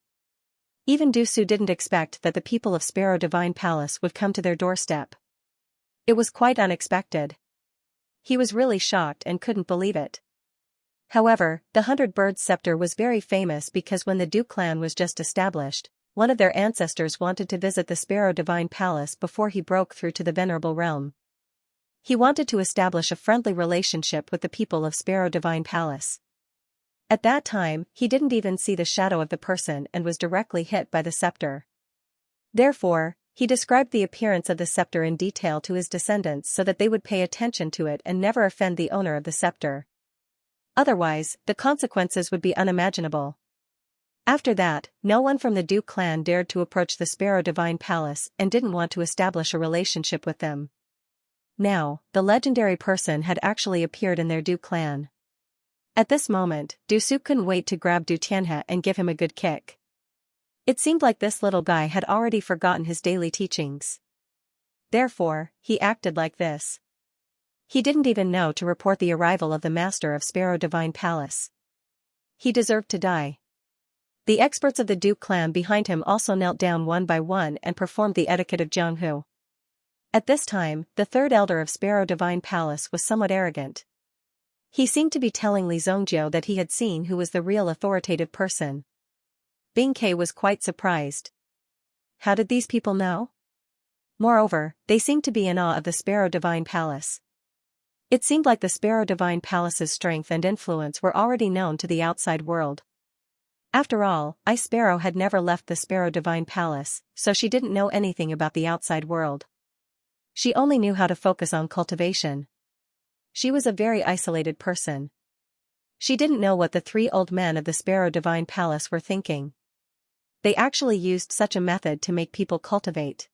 Even Dosu didn't expect that the people of Sparrow Divine Palace would come to their doorstep. It was quite unexpected. He was really shocked and couldn't believe it. However, the 100 Birds scepter was very famous because when the Du clan was just established, one of their ancestors wanted to visit the Sparrow Divine Palace before he broke through to the Venerable Realm. He wanted to establish a friendly relationship with the people of Sparrow Divine Palace. At that time, he didn't even see the shadow of the person and was directly hit by the scepter. Therefore, he described the appearance of the scepter in detail to his descendants so that they would pay attention to it and never offend the owner of the scepter. Otherwise, the consequences would be unimaginable. After that, no one from the Du clan dared to approach the Sparrow Divine Palace and didn't want to establish a relationship with them. Now, the legendary person had actually appeared in their Du clan. At this moment, Dosu couldn't wait to grab Du Tianhe and give him a good kick. It seemed like this little guy had already forgotten his daily teachings. Therefore, he acted like this. He didn't even know to report the arrival of the master of Sparrow Divine Palace. He deserved to die. The experts of the Du clan behind him also knelt down one by one and performed the etiquette of Jianghu. At this time, the third elder of Sparrow Divine Palace was somewhat arrogant. He seemed to be telling Li Zongjiu that he had seen who was the real authoritative person. Bing Ke was quite surprised. How did these people know? Moreover, they seemed to be in awe of the Sparrow Divine Palace. It seemed like the Sparrow Divine Palace's strength and influence were already known to the outside world. After all, Ice Sparrow had never left the Sparrow Divine Palace, so she didn't know anything about the outside world. She only knew how to focus on cultivation. She was a very isolated person. She didn't know what the 3 old men of the Sparrow Divine Palace were thinking. They actually used such a method to make people cultivate.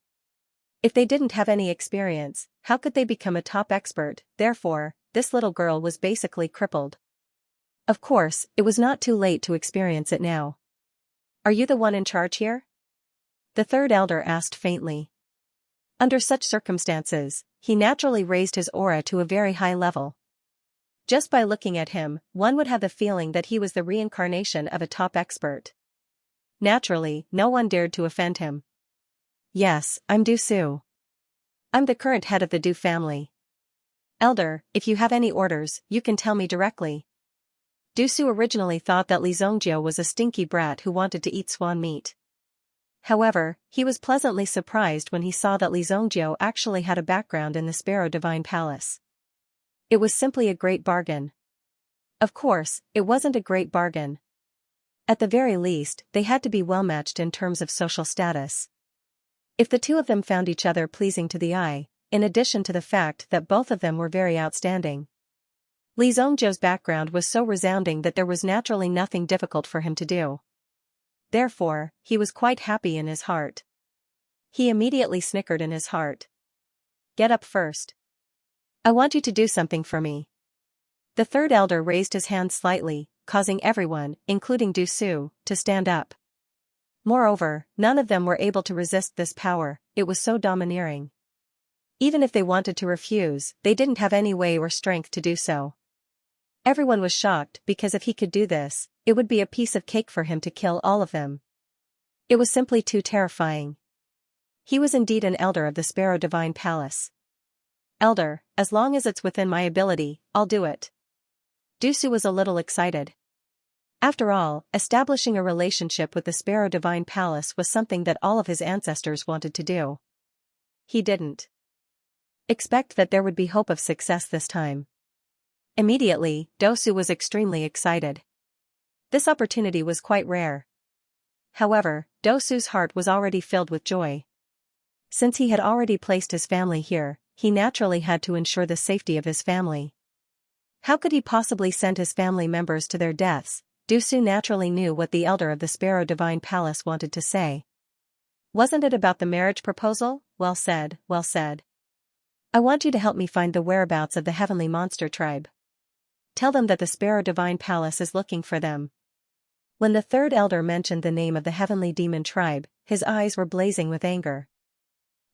If they didn't have any experience, how could they become a top expert? Therefore, this little girl was basically crippled. Of course, it was not too late to experience it now. Are you the one in charge here? The third elder asked faintly. Under such circumstances, he naturally raised his aura to a very high level. Just by looking at him, one would have the feeling that he was the reincarnation of a top expert. Naturally, no one dared to offend him. Yes, I'm Du Su. I'm the current head of the Du family. Elder, if you have any orders, you can tell me directly. Du Su originally thought that Li Zongjiu was a stinky brat who wanted to eat swan meat. However, he was pleasantly surprised when he saw that Li Zongjiu actually had a background in the Sparrow Divine Palace. It was simply a great bargain. Of course, it wasn't a great bargain. At the very least, they had to be well matched in terms of social status. If the two of them found each other pleasing to the eye, in addition to the fact that both of them were very outstanding. Li Zongjiu's background was so resounding that there was naturally nothing difficult for him to do. Therefore, he was quite happy in his heart. He immediately snickered in his heart. Get up first. I want you to do something for me. The third elder raised his hand slightly, causing everyone, including Du Su, to stand up. Moreover, none of them were able to resist this power, it was so domineering. Even if they wanted to refuse, they didn't have any way or strength to do so. Everyone was shocked because if he could do this, it would be a piece of cake for him to kill all of them. It was simply too terrifying. He was indeed an elder of the Sparrow Divine Palace. Elder, as long as it's within my ability, I'll do it. Du Su was a little excited. After all, establishing a relationship with the Sparrow Divine Palace was something that all of his ancestors wanted to do. He didn't expect that there would be hope of success this time. Immediately, Du Su was extremely excited. This opportunity was quite rare. However, Du Su's heart was already filled with joy. Since he had already placed his family here, he naturally had to ensure the safety of his family. How could he possibly send his family members to their deaths? Du Su naturally knew what the elder of the Sparrow Divine Palace wanted to say. Wasn't it about the marriage proposal? Well said, well said. I want you to help me find the whereabouts of the heavenly monster tribe. Tell them that the Sparrow Divine Palace is looking for them. When the third elder mentioned the name of the heavenly demon tribe, his eyes were blazing with anger.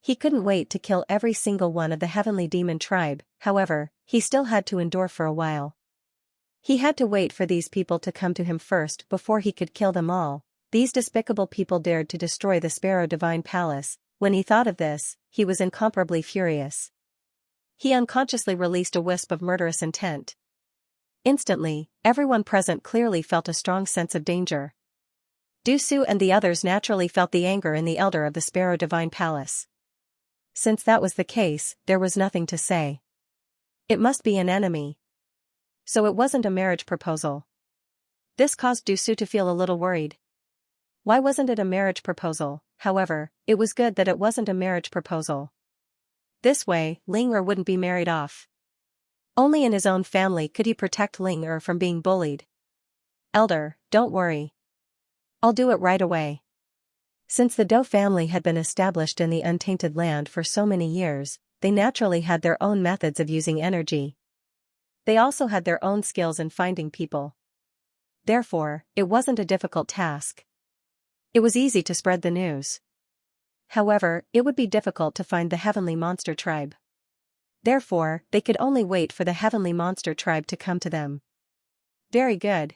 He couldn't wait to kill every single one of the heavenly demon tribe, however, he still had to endure for a while. He had to wait for these people to come to him first before he could kill them all. These despicable people dared to destroy the Sparrow Divine Palace. When he thought of this, he was incomparably furious. He unconsciously released a wisp of murderous intent. Instantly, everyone present clearly felt a strong sense of danger. Du Su and the others naturally felt the anger in the elder of the Sparrow Divine Palace. Since that was the case, there was nothing to say. It must be an enemy. So it wasn't a marriage proposal. This caused Du Su to feel a little worried. Why wasn't it a marriage proposal? However, it was good that it wasn't a marriage proposal. This way, Ling Er wouldn't be married off. Only in his own family could he protect Ling Er from being bullied. Elder, don't worry. I'll do it right away. Since the Dou family had been established in the untainted land for so many years, they naturally had their own methods of using energy. They also had their own skills in finding people. Therefore, it wasn't a difficult task. It was easy to spread the news. However, it would be difficult to find the heavenly monster tribe. Therefore, they could only wait for the heavenly monster tribe to come to them. Very good.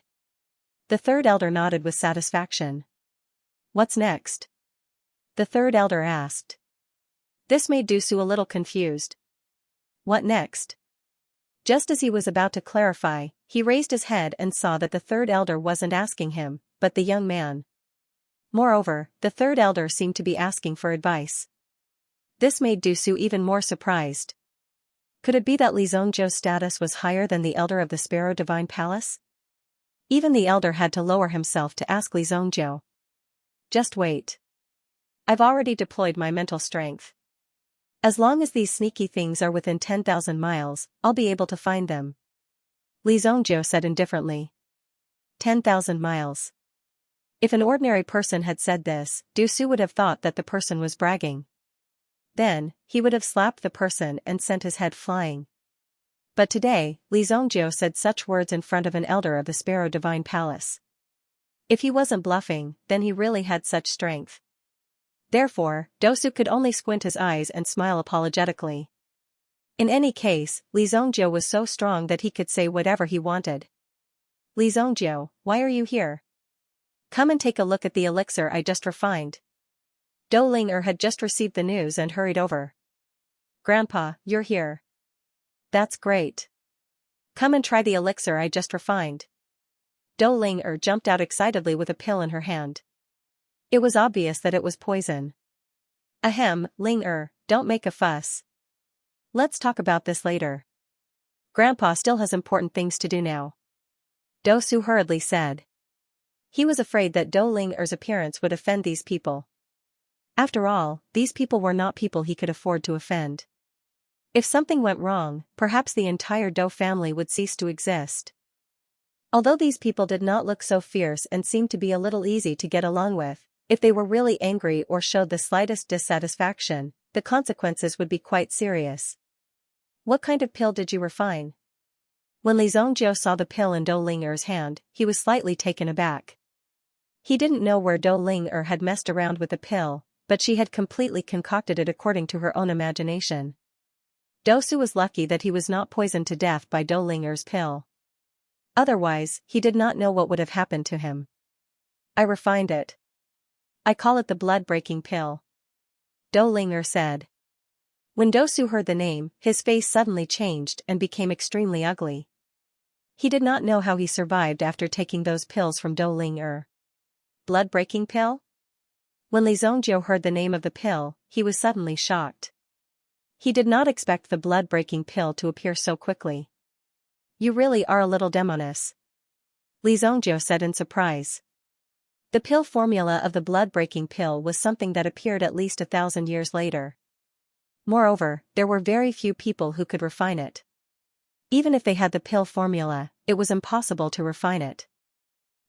The third elder nodded with satisfaction. What's next? The third elder asked. This made Du Su a little confused. What next? Just as he was about to clarify, he raised his head and saw that the third elder wasn't asking him, but the young man. Moreover, the third elder seemed to be asking for advice. This made Du Su even more surprised. Could it be that Li Zhongzhou's status was higher than the elder of the Sparrow Divine Palace? Even the elder had to lower himself to ask Li Zhongzhou. Just wait. I've already deployed my mental strength. As long as these sneaky things are within 10,000 miles, I'll be able to find them. Li Zhongzhou said indifferently. 10,000 miles. If an ordinary person had said this, Du Su would have thought that the person was bragging. Then, he would have slapped the person and sent his head flying. But today, Li Zhongzhou said such words in front of an elder of the Sparrow Divine Palace. If he wasn't bluffing, then he really had such strength. Therefore, Du Su could only squint his eyes and smile apologetically. In any case, Li Zhongzhou was so strong that he could say whatever he wanted. Li Zhongzhou, why are you here? Come and take a look at the elixir I just refined. Dou Ling Er had just received the news and hurried over. Grandpa, you're here. That's great. Come and try the elixir I just refined. Dou Ling Er jumped out excitedly with a pill in her hand. It was obvious that it was poison. Ahem, Ling Er, don't make a fuss. Let's talk about this later. Grandpa still has important things to do now. Du Su hurriedly said. He was afraid that Dou Ling Er's appearance would offend these people. After all, these people were not people he could afford to offend. If something went wrong, perhaps the entire Dou family would cease to exist. Although these people did not look so fierce and seemed to be a little easy to get along with, if they were really angry or showed the slightest dissatisfaction, the consequences would be quite serious. What kind of pill did you refine? When Li Zhongjiu saw the pill in Dou Ling'er's hand, he was slightly taken aback. He didn't know where Dou Ling'er had messed around with the pill, but she had completely concocted it according to her own imagination. Dosu was lucky that he was not poisoned to death by Dou Ling'er's pill. Otherwise, he did not know what would have happened to him. I refined it. I call it the blood-breaking pill, Dou Ling'er said. When Dosu heard the name, his face suddenly changed and became extremely ugly. He did not know how he survived after taking those pills from Dou Ling'er. Blood-breaking pill? When Li Zhongjiu heard the name of the pill, he was suddenly shocked. He did not expect the blood-breaking pill to appear so quickly. You really are a little demoness, Li Zhongjiu said in surprise. The pill formula of the blood-breaking pill was something that appeared at least 1,000 years later. Moreover, there were very few people who could refine it. Even if they had the pill formula, it was impossible to refine it.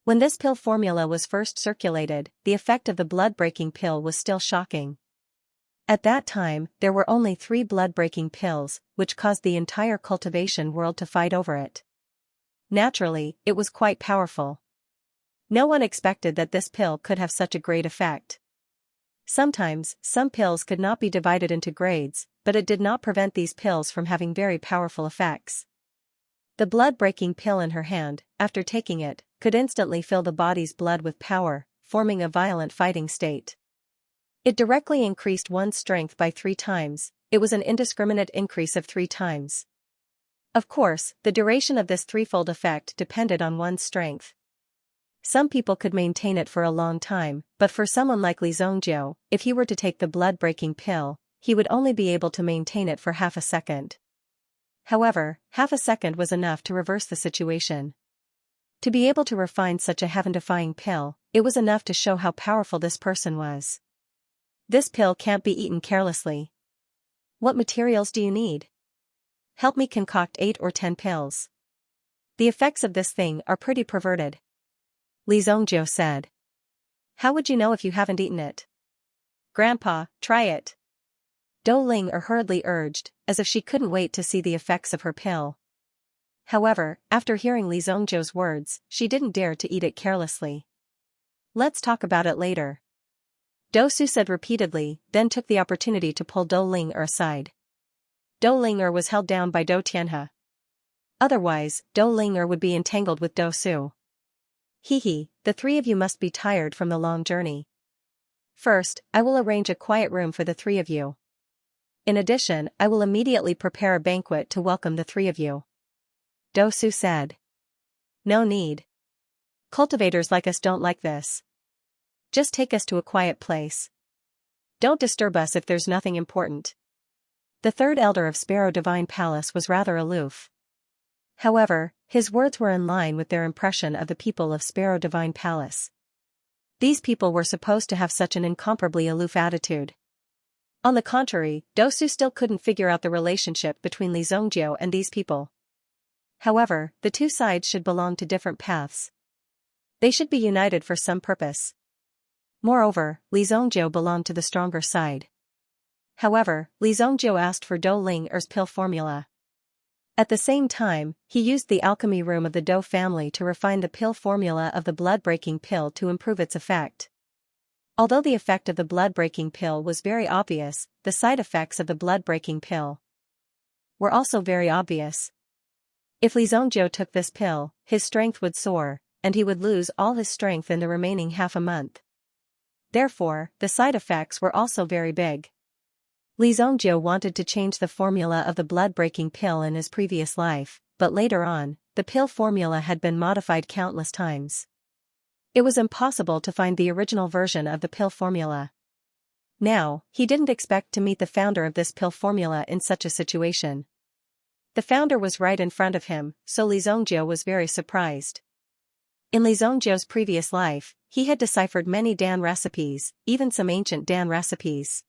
When this pill formula was first circulated, the effect of the blood-breaking pill was still shocking. At that time, there were only 3 blood-breaking pills, which caused the entire cultivation world to fight over it. Naturally, it was quite powerful. No one expected that this pill could have such a great effect. Sometimes, some pills could not be divided into grades, but it did not prevent these pills from having very powerful effects. The blood-breaking pill in her hand, after taking it, could instantly fill the body's blood with power, forming a violent fighting state. It directly increased one's strength by 3 times, it was an indiscriminate increase of 3 times. Of course, the duration of this threefold effect depended on one's strength. Some people could maintain it for a long time, but for someone like Li Zhongjiu, if he were to take the blood-breaking pill, he would only be able to maintain it for half a second. However, half a second was enough to reverse the situation. To be able to refine such a heaven-defying pill, it was enough to show how powerful this person was. This pill can't be eaten carelessly. What materials do you need? Help me concoct 8 or 10 pills. The effects of this thing are pretty perverted, Li Zhongjiu said. How would you know if you haven't eaten it? Grandpa, try it, Dou Ling'er hurriedly urged, as if she couldn't wait to see the effects of her pill. However, after hearing Li Zhongjiu's words, she didn't dare to eat it carelessly. Let's talk about it later, Dosu said repeatedly, then took the opportunity to pull Dou Ling'er aside. Dou Ling'er was held down by Dou Tianhe. Otherwise, Dou Ling'er would be entangled with Dosu. Hehe, the 3 of you must be tired from the long journey. First, I will arrange a quiet room for the 3 of you. In addition, I will immediately prepare a banquet to welcome the 3 of you, Dosu said. No need. Cultivators like us don't like this. Just take us to a quiet place. Don't disturb us if there's nothing important. The 3rd elder of Sparrow Divine Palace was rather aloof. However, his words were in line with their impression of the people of Sparrow Divine Palace. These people were supposed to have such an incomparably aloof attitude. On the contrary, Dosu still couldn't figure out the relationship between Li Zhongjiu and these people. However, the 2 sides should belong to different paths. They should be united for some purpose. Moreover, Li Zhongjiu belonged to the stronger side. However, Li Zhongjiu asked for Dou Ling'er's pill formula. At the same time, he used the alchemy room of the Dou family to refine the pill formula of the blood-breaking pill to improve its effect. Although the effect of the blood-breaking pill was very obvious, the side effects of the blood-breaking pill were also very obvious. If Li Zhongjiu took this pill, his strength would soar, and he would lose all his strength in the remaining half a month. Therefore, the side effects were also very big. Li Zhongjiu wanted to change the formula of the blood-breaking pill in his previous life, but later on, the pill formula had been modified countless times. It was impossible to find the original version of the pill formula. Now, he didn't expect to meet the founder of this pill formula in such a situation. The founder was right in front of him, so Li Zhongjiu was very surprised. In Li Zhongjiu's previous life, he had deciphered many Dan recipes, even some ancient Dan recipes.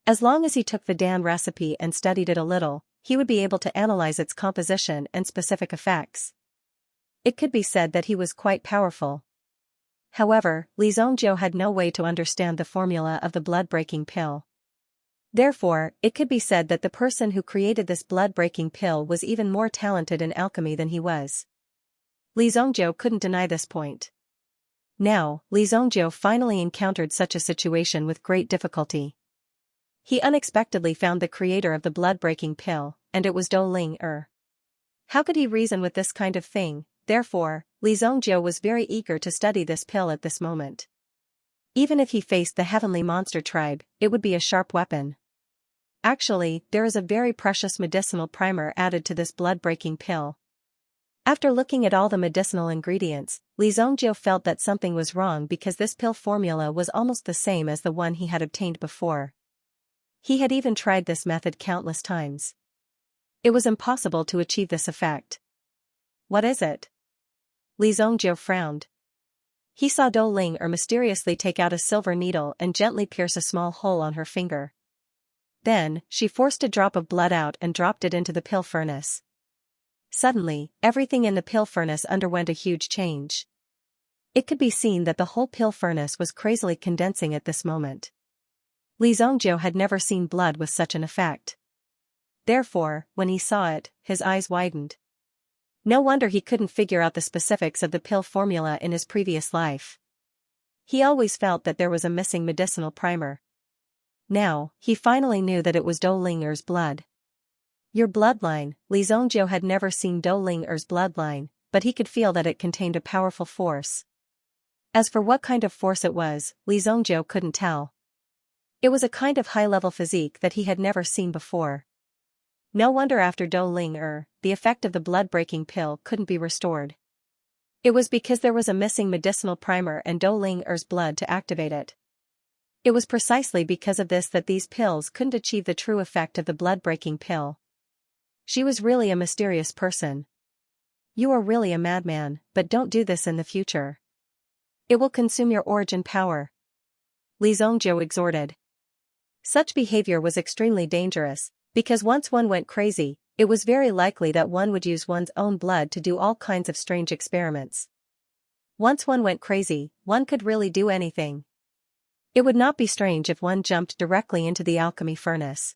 As long as he took the Dan recipe and studied it a little, he would be able to analyze its composition and specific effects. It could be said that he was quite powerful. However, Li Zhongjiu had no way to understand the formula of the blood-breaking pill. Therefore, it could be said that the person who created this blood-breaking pill was even more talented in alchemy than he was. Li Zhongjiu couldn't deny this point. Now, Li Zhongjiu finally encountered such a situation with great difficulty. He unexpectedly found the creator of the blood-breaking pill, and it was Dou Ling-er. How could he reason with this kind of thing? Therefore, Li Zhongjiu was very eager to study this pill at this moment. Even if he faced the heavenly monster tribe, it would be a sharp weapon. Actually, there is a very precious medicinal primer added to this blood-breaking pill. After looking at all the medicinal ingredients, Li Zhongjiu felt that something was wrong because this pill formula was almost the same as the one he had obtained before. He had even tried this method countless times. It was impossible to achieve this effect. What is it? Li Zhongjiu frowned. He saw Dou Ling-er mysteriously take out a silver needle and gently pierce a small hole on her finger. Then, she forced a drop of blood out and dropped it into the pill furnace. Suddenly, everything in the pill furnace underwent a huge change. It could be seen that the whole pill furnace was crazily condensing at this moment. Li Zhongjiu had never seen blood with such an effect. Therefore, when he saw it, his eyes widened. No wonder he couldn't figure out the specifics of the pill formula in his previous life. He always felt that there was a missing medicinal primer. Now, he finally knew that it was Dou Ling-er's blood. Your bloodline. Li Zhongjiu had never seen Dou Ling-er's bloodline, but he could feel that it contained a powerful force. As for what kind of force it was, Li Zhongjiu couldn't tell. It was a kind of high-level physique that he had never seen before. No wonder after Dou Ling-er, the effect of the blood-breaking pill couldn't be restored. It was because there was a missing medicinal primer and Dou Ling-er's blood to activate it. It was precisely because of this that these pills couldn't achieve the true effect of the blood-breaking pill. She was really a mysterious person. You are really a madman, but don't do this in the future. It will consume your origin power. Li Zhongjiu exhorted. Such behavior was extremely dangerous, because once one went crazy, it was very likely that one would use one's own blood to do all kinds of strange experiments. Once one went crazy, one could really do anything. It would not be strange if one jumped directly into the alchemy furnace.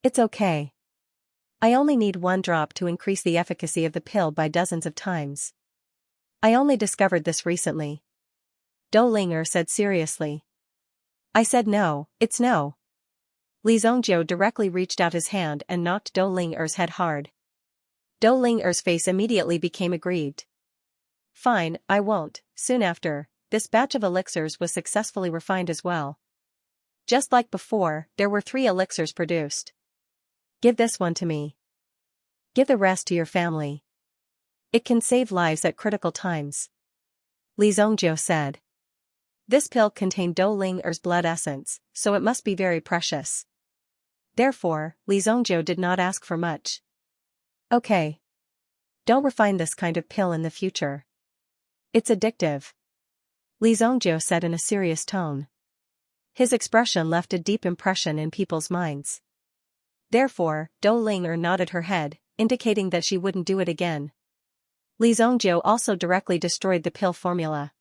It's okay. I only need one drop to increase the efficacy of the pill by dozens of times. I only discovered this recently. Dou Ling-er said seriously. I said no, it's no. Li Zhongjiu directly reached out his hand and knocked Dou Ling-er's head hard. Dou Ling-er's face immediately became aggrieved. Fine, I won't. Soon after, this batch of elixirs was successfully refined as well. Just like before, there were 3 elixirs produced. Give this one to me. Give the rest to your family. It can save lives at critical times. Li Zhongjiu said. This pill contained Dou Ling-er's blood essence, so it must be very precious. Therefore, Li Zhongjiu did not ask for much. Okay. Don't refine this kind of pill in the future. It's addictive. Li Zhongjiu said in a serious tone. His expression left a deep impression in people's minds. Therefore, Dou Ling-er nodded her head, indicating that she wouldn't do it again. Li Zhongjiu also directly destroyed the pill formula.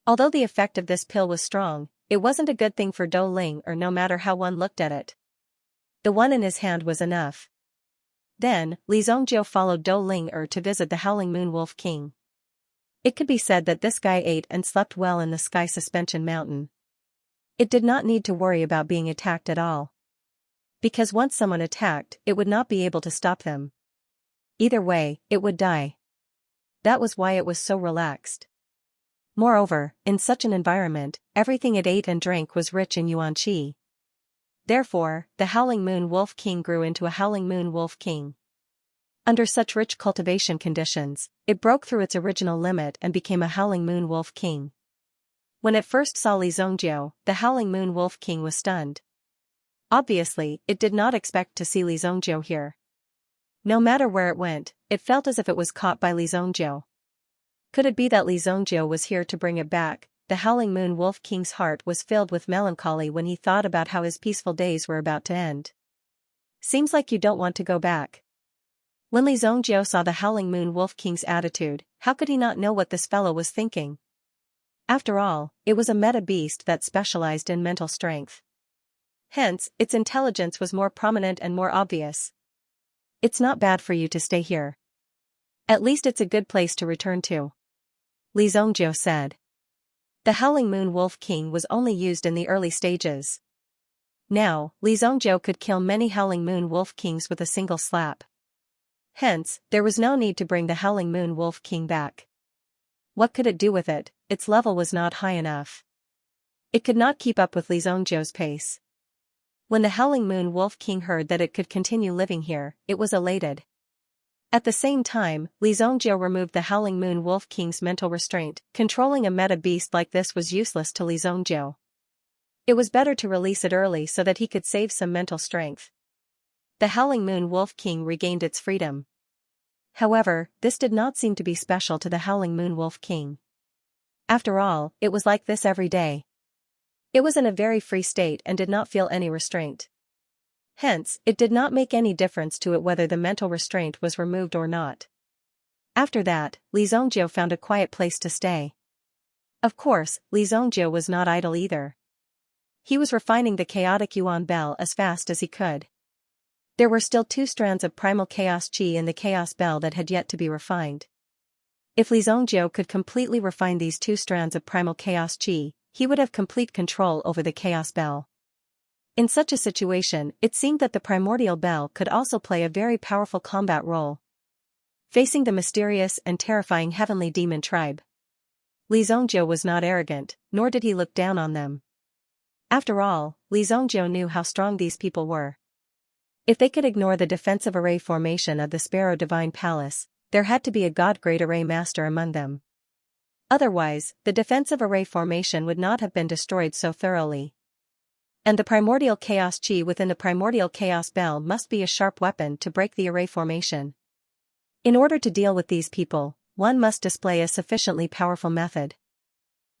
Although the effect of this pill was strong, it wasn't a good thing for Dou Ling-er no matter how one looked at it. The one in his hand was enough. Then, Li Zhongjiu followed Dou Ling-er to visit the Howling Moon Wolf King. It could be said that this guy ate and slept well in the Sky Suspension Mountain. It did not need to worry about being attacked at all. Because once someone attacked, it would not be able to stop them. Either way, it would die. That was why it was so relaxed. Moreover, in such an environment, everything it ate and drank was rich in yuan qi. Therefore, the Howling Moon Wolf King grew into a Howling Moon Wolf King. Under such rich cultivation conditions, it broke through its original limit and became a Howling Moon Wolf King. When it first saw Li Zhongjiu, the Howling Moon Wolf King was stunned. Obviously, it did not expect to see Li Zhongjiu here. No matter where it went, it felt as if it was caught by Li Zhongjiu. Could it be that Li Zhongjiu was here to bring it back? The Howling Moon Wolf King's heart was filled with melancholy when he thought about how his peaceful days were about to end. Seems like you don't want to go back. When Li Zhongjiu saw the Howling Moon Wolf King's attitude, how could he not know what this fellow was thinking? After all, it was a meta beast that specialized in mental strength. Hence, its intelligence was more prominent and more obvious. It's not bad for you to stay here. At least it's a good place to return to, Li Zhongjiu said. The Howling Moon Wolf King was only used in the early stages. Now, Li Zhongjiu could kill many Howling Moon Wolf Kings with a single slap. Hence, there was no need to bring the Howling Moon Wolf King back. What could it do with it? Its level was not high enough. It could not keep up with Li Zhongjiu's pace. When the Howling Moon Wolf King heard that it could continue living here, it was elated. At the same time, Li Zhongjiu removed the Howling Moon Wolf King's mental restraint. Controlling a meta beast like this was useless to Li Zhongjiu. It was better to release it early so that he could save some mental strength. The Howling Moon Wolf King regained its freedom. However, this did not seem to be special to the Howling Moon Wolf King. After all, it was like this every day. It was in a very free state and did not feel any restraint. Hence, it did not make any difference to it whether the mental restraint was removed or not. After that, Li Zhongjiu found a quiet place to stay. Of course, Li Zhongjiu was not idle either. He was refining the chaotic Yuan Bell as fast as he could. There were still 2 strands of primal chaos chi in the chaos bell that had yet to be refined. If Li Zhongjiu could completely refine these 2 strands of primal chaos chi, he would have complete control over the chaos bell. In such a situation, it seemed that the primordial bell could also play a very powerful combat role. Facing the mysterious and terrifying heavenly demon tribe, Li Zhongjiu was not arrogant, nor did he look down on them. After all, Li Zhongjiu knew how strong these people were. If they could ignore the defensive array formation of the Sparrow Divine Palace, there had to be a God-grade array master among them. Otherwise, the defensive array formation would not have been destroyed so thoroughly. And the primordial chaos chi within the primordial chaos bell must be a sharp weapon to break the array formation. In order to deal with these people, one must display a sufficiently powerful method.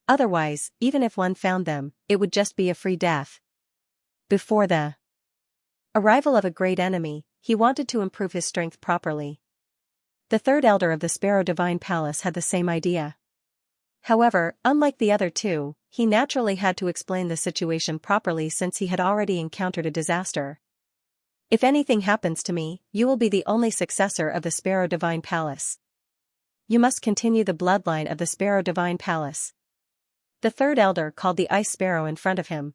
Otherwise, even if one found them, it would just be a free death. Before the arrival of a great enemy, he wanted to improve his strength properly. The 3rd elder of the Sparrow Divine Palace had the same idea. However, unlike the other 2, he naturally had to explain the situation properly since he had already encountered a disaster. If anything happens to me, you will be the only successor of the Sparrow Divine Palace. You must continue the bloodline of the Sparrow Divine Palace. The 3rd elder called the Ice Sparrow in front of him.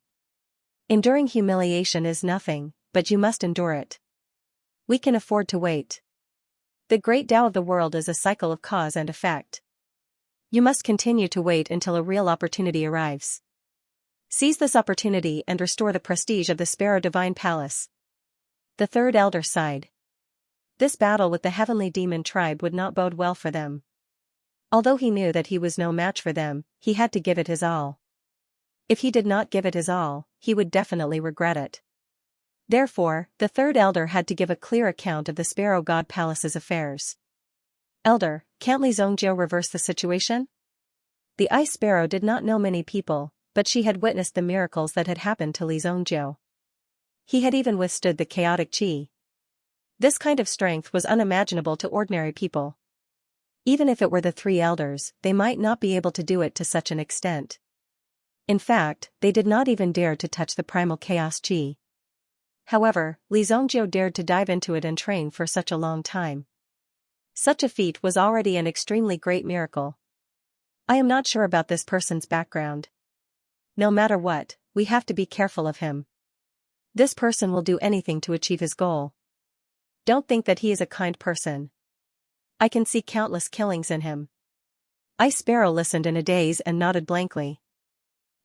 Enduring humiliation is nothing, but you must endure it. We can afford to wait. The great Tao of the world is a cycle of cause and effect. You must continue to wait until a real opportunity arrives. Seize this opportunity and restore the prestige of the Sparrow Divine Palace. The 3rd elder sighed. This battle with the heavenly demon tribe would not bode well for them. Although he knew that he was no match for them, he had to give it his all. If he did not give it his all, he would definitely regret it. Therefore, the 3rd elder had to give a clear account of the Sparrow God Palace's affairs. Elder, can't Li Zhongjiu reverse the situation? The Ice Sparrow did not know many people, but she had witnessed the miracles that had happened to Li Zhongjiu. He had even withstood the chaotic chi. This kind of strength was unimaginable to ordinary people. Even if it were the 3 elders, they might not be able to do it to such an extent. In fact, they did not even dare to touch the primal chaos chi. However, Li Zhongjiu dared to dive into it and train for such a long time. Such a feat was already an extremely great miracle. I am not sure about this person's background. No matter what, we have to be careful of him. This person will do anything to achieve his goal. Don't think that he is a kind person. I can see countless killings in him. Ice Sparrow listened in a daze and nodded blankly.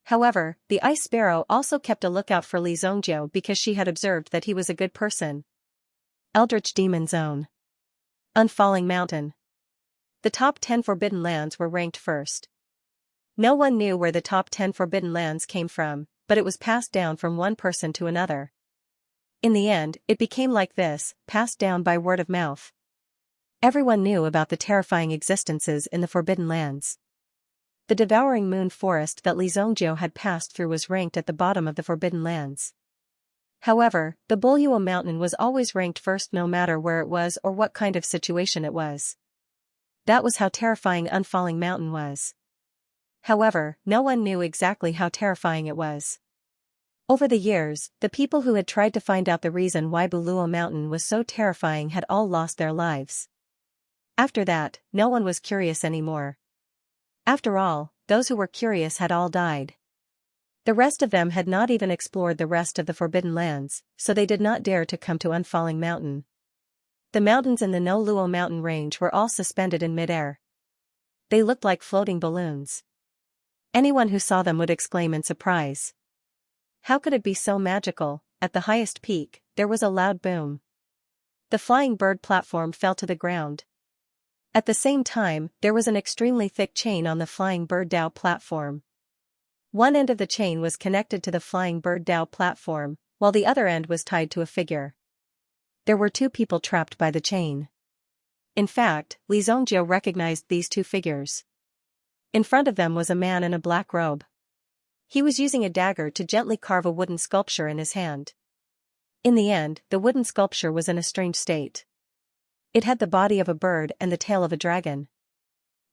However, the Ice Sparrow also kept a lookout for Li Zhongjiu because she had observed that he was a good person. Eldritch Demon Zone. Unfalling Mountain. The top 10 forbidden lands were ranked first. No one knew where the top 10 forbidden lands came from, but it was passed down from one person to another. In the end, it became like this, passed down by word of mouth. Everyone knew about the terrifying existences in the forbidden lands. The devouring moon forest that Li Zhongjiu had passed through was ranked at the bottom of the forbidden lands. However, the Bulyuo mountain was always ranked first no matter where it was or what kind of situation it was. That was how terrifying Unfalling Mountain was. However, no one knew exactly how terrifying it was. Over the years, the people who had tried to find out the reason why Buluo Mountain was so terrifying had all lost their lives. After that, no one was curious anymore. After all, those who were curious had all died. The rest of them had not even explored the rest of the Forbidden Lands, so they did not dare to come to Unfalling Mountain. The mountains in the No Luo mountain range were all suspended in midair. They looked like floating balloons. Anyone who saw them would exclaim in surprise. How could it be so magical? At the highest peak, there was a loud boom. The flying bird platform fell to the ground. At the same time, there was an extremely thick chain on the flying bird dhow platform. One end of the chain was connected to the flying bird dhow platform, while the other end was tied to a figure. There were two people trapped by the chain. In fact, Xianxia recognized these two figures. In front of them was a man in a black robe. He was using a dagger to gently carve a wooden sculpture in his hand. In the end, the wooden sculpture was in a strange state. It had the body of a bird and the tail of a dragon.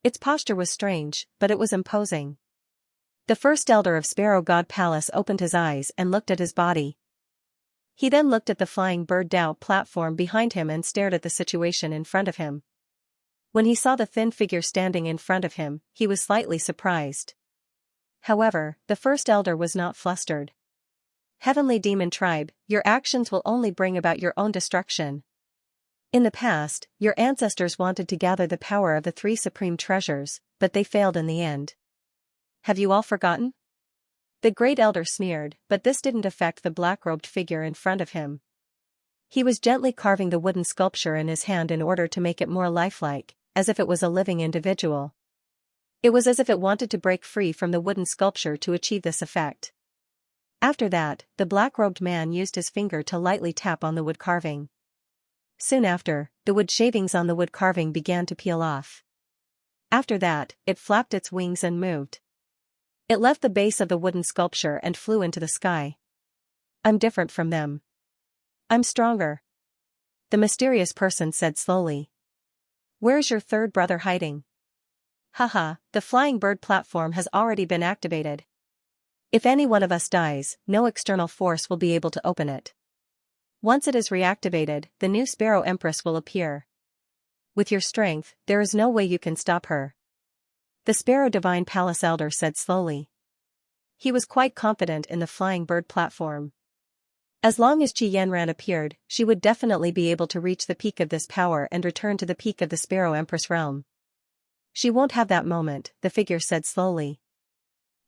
Its posture was strange, but it was imposing. The first elder of Sparrow God Palace opened his eyes and looked at his body. He then looked at the flying bird dhow platform behind him and stared at the situation in front of him. When he saw the thin figure standing in front of him, he was slightly surprised. However, the first elder was not flustered. Heavenly Demon Tribe, your actions will only bring about your own destruction. In the past, your ancestors wanted to gather the power of the three supreme treasures, but they failed in the end. Have you all forgotten? The great elder sneered, but this didn't affect the black-robed figure in front of him. He was gently carving the wooden sculpture in his hand in order to make it more lifelike, as if it was a living individual. It was as if it wanted to break free from the wooden sculpture to achieve this effect. After that, the black-robed man used his finger to lightly tap on the wood carving. Soon after, the wood shavings on the wood carving began to peel off. After that, it flapped its wings and moved. It left the base of the wooden sculpture and flew into the sky. I'm different from them. I'm stronger. The mysterious person said slowly. Where's your third brother hiding? Haha, the flying bird platform has already been activated. If any one of us dies, no external force will be able to open it. Once it is reactivated, the new Sparrow Empress will appear. With your strength, there is no way you can stop her. The Sparrow Divine Palace Elder said slowly. He was quite confident in the flying bird platform. As long as Qi Yanran appeared, she would definitely be able to reach the peak of this power and return to the peak of the Sparrow Empress realm. She won't have that moment, the figure said slowly.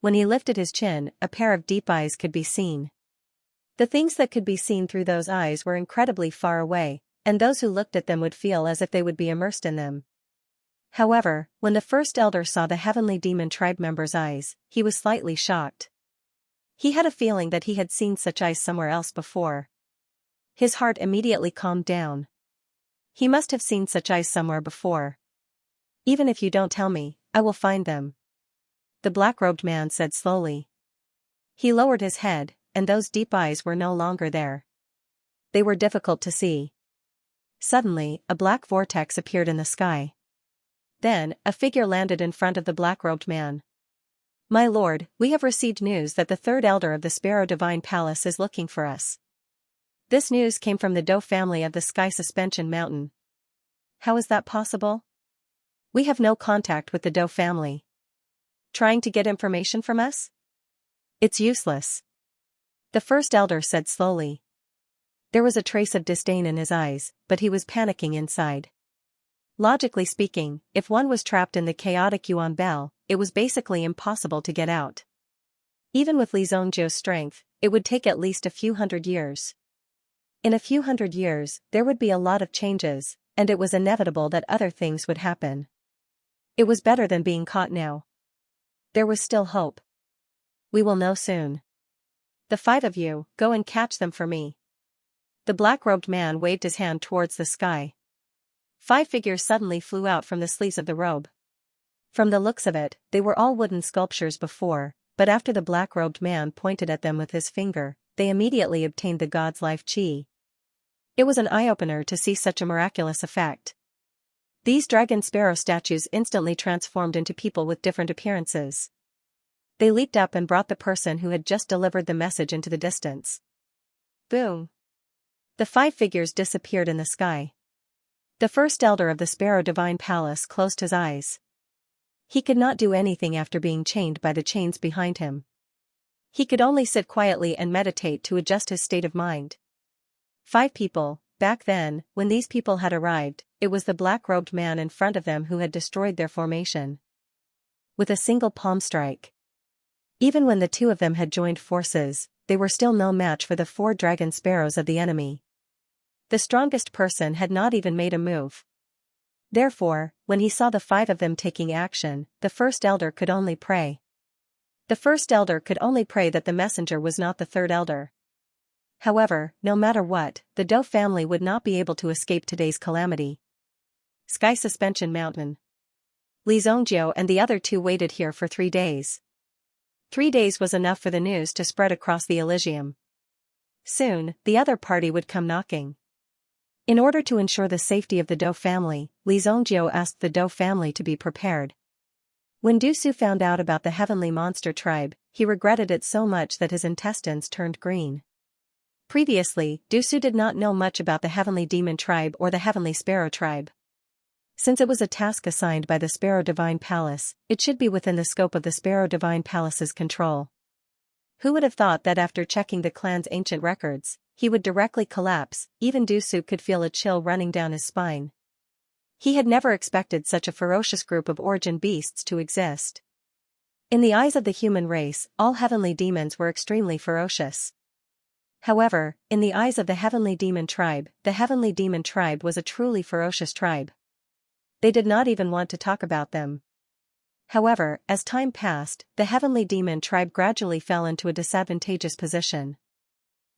When he lifted his chin, a pair of deep eyes could be seen. The things that could be seen through those eyes were incredibly far away, and those who looked at them would feel as if they would be immersed in them. However, when the first elder saw the Heavenly Demon Tribe member's eyes, he was slightly shocked. He had a feeling that he had seen such eyes somewhere else before. His heart immediately calmed down. He must have seen such eyes somewhere before. Even if you don't tell me, I will find them. The black-robed man said slowly. He lowered his head, and those deep eyes were no longer there. They were difficult to see. Suddenly, a black vortex appeared in the sky. Then, a figure landed in front of the black-robed man. My lord, we have received news that the third elder of the Sparrow Divine Palace is looking for us. This news came from the Dou family of the Sky Suspension Mountain. How is that possible? We have no contact with the Dou family. Trying to get information from us? It's useless. The first elder said slowly. There was a trace of disdain in his eyes, but he was panicking inside. Logically speaking, if one was trapped in the chaotic Yuan Bell, it was basically impossible to get out. Even with Li Zhongjiu's strength, it would take at least a few hundred years. In a few hundred years, there would be a lot of changes, and it was inevitable that other things would happen. It was better than being caught now. There was still hope. We will know soon. The 5 of you, go and catch them for me. The black-robed man waved his hand towards the sky. 5 figures suddenly flew out from the sleeves of the robe. From the looks of it, they were all wooden sculptures before, but after the black-robed man pointed at them with his finger, they immediately obtained the god's life chi. It was an eye-opener to see such a miraculous effect. These dragon sparrow statues instantly transformed into people with different appearances. They leaped up and brought the person who had just delivered the message into the distance. Boom! The 5 figures disappeared in the sky. The first elder of the Sparrow Divine Palace closed his eyes. He could not do anything after being chained by the chains behind him. He could only sit quietly and meditate to adjust his state of mind. 5 people. Back then, when these people had arrived, it was the black-robed man in front of them who had destroyed their formation with a single palm strike. Even when the 2 of them had joined forces, they were still no match for the 4 dragon sparrows of the enemy. The strongest person had not even made a move. Therefore, when he saw the 5 of them taking action, the first elder could only pray. The first elder could only pray that the messenger was not the 3rd elder. However, no matter what, the Dou family would not be able to escape today's calamity. Sky Suspension Mountain. Li Zongjiu and the other 2 waited here for 3 days. 3 days was enough for the news to spread across the Elysium. Soon, the other party would come knocking. In order to ensure the safety of the Dou family, Li Zongjiu asked the Dou family to be prepared. When Du Su found out about the heavenly monster tribe, he regretted it so much that his intestines turned green. Previously, Du Su did not know much about the heavenly demon tribe or the heavenly sparrow tribe. Since it was a task assigned by the Sparrow Divine Palace, it should be within the scope of the Sparrow Divine Palace's control. Who would have thought that after checking the clan's ancient records, he would directly collapse? Even Du Su could feel a chill running down his spine. He had never expected such a ferocious group of origin beasts to exist. In the eyes of the human race, all heavenly demons were extremely ferocious. However, in the eyes of the heavenly demon tribe was a truly ferocious tribe. They did not even want to talk about them. However, as time passed, the heavenly demon tribe gradually fell into a disadvantageous position.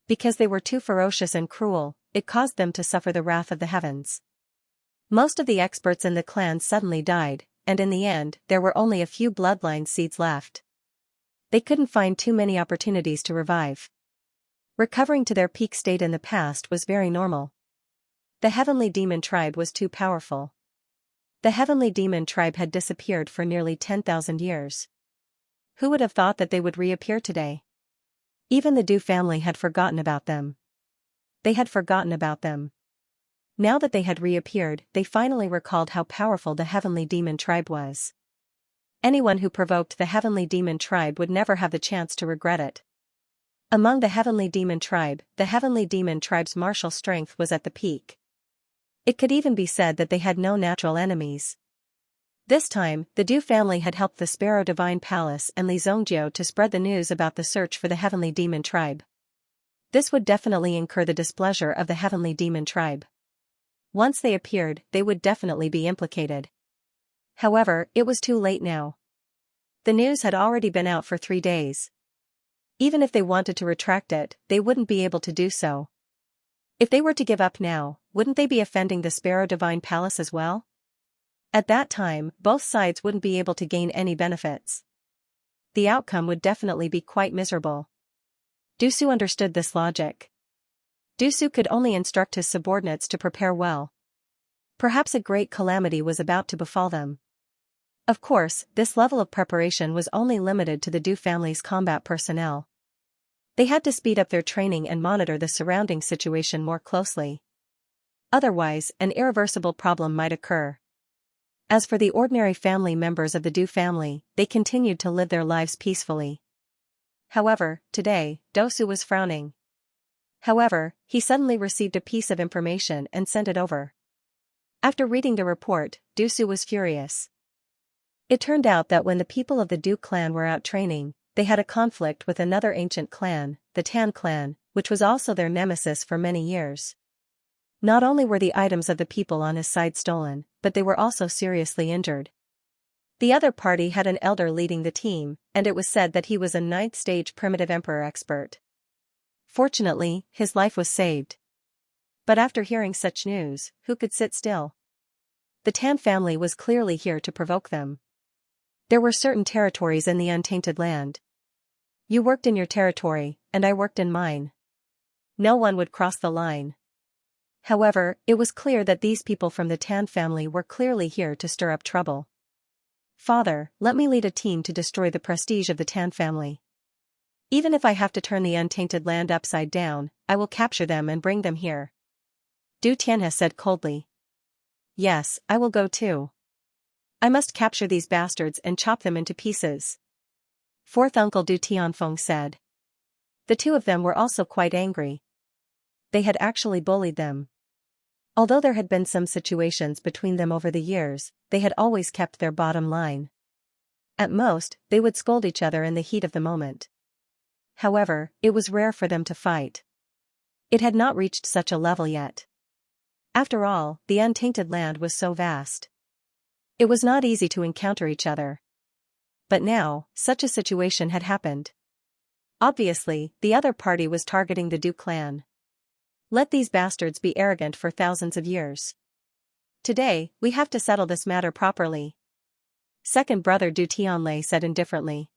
Because they were too ferocious and cruel, it caused them to suffer the wrath of the heavens. Most of the experts in the clan suddenly died, and in the end, there were only a few bloodline seeds left. They couldn't find too many opportunities to revive. Recovering to their peak state in the past was very normal. The heavenly demon tribe was too powerful. The heavenly demon tribe had disappeared for nearly 10,000 years. Who would have thought that they would reappear today? Even the Dou family had forgotten about them. They had forgotten about them. Now that they had reappeared, they finally recalled how powerful the heavenly demon tribe was. Anyone who provoked the heavenly demon tribe would never have the chance to regret it. Among the heavenly demon tribe's martial strength was at the peak. It could even be said that they had no natural enemies. This time, the Dou family had helped the Sparrow Divine Palace and Li Zongjiu to spread the news about the search for the heavenly demon tribe. This would definitely incur the displeasure of the heavenly demon tribe. Once they appeared, they would definitely be implicated. However, it was too late now. The news had already been out for 3 days. Even if they wanted to retract it, they wouldn't be able to do so. If they were to give up now, wouldn't they be offending the Sparrow Divine Palace as well? At that time, both sides wouldn't be able to gain any benefits. The outcome would definitely be quite miserable. Du Su understood this logic. Du Su could only instruct his subordinates to prepare well. Perhaps a great calamity was about to befall them. Of course, this level of preparation was only limited to the Dou family's combat personnel. They had to speed up their training and monitor the surrounding situation more closely. Otherwise, an irreversible problem might occur. As for the ordinary family members of the Dou family, they continued to live their lives peacefully. However, today, Du Su was frowning. However, he suddenly received a piece of information and sent it over. After reading the report, Du Su was furious. It turned out that when the people of the Dou clan were out training, they had a conflict with another ancient clan, the Tan clan, which was also their nemesis for many years. Not only were the items of the people on his side stolen, but they were also seriously injured. The other party had an elder leading the team, and it was said that he was a 9th-stage primitive emperor expert. Fortunately, his life was saved. But after hearing such news, who could sit still? The Tan family was clearly here to provoke them. There were certain territories in the untainted land. You worked in your territory, and I worked in mine. No one would cross the line. However, it was clear that these people from the Tan family were clearly here to stir up trouble. Father, let me lead a team to destroy the prestige of the Tan family. Even if I have to turn the untainted land upside down, I will capture them and bring them here. Du Tianhe said coldly. Yes, I will go too. I must capture these bastards and chop them into pieces. Fourth uncle Du Tianfeng said. The two of them were also quite angry. They had actually bullied them. Although there had been some situations between them over the years, they had always kept their bottom line. At most, they would scold each other in the heat of the moment. However, it was rare for them to fight. It had not reached such a level yet. After all, the untainted land was so vast. It was not easy to encounter each other. But now, such a situation had happened. Obviously, the other party was targeting the Du clan. Let these bastards be arrogant for thousands of years. Today, we have to settle this matter properly. Second brother Du Tianlei said indifferently.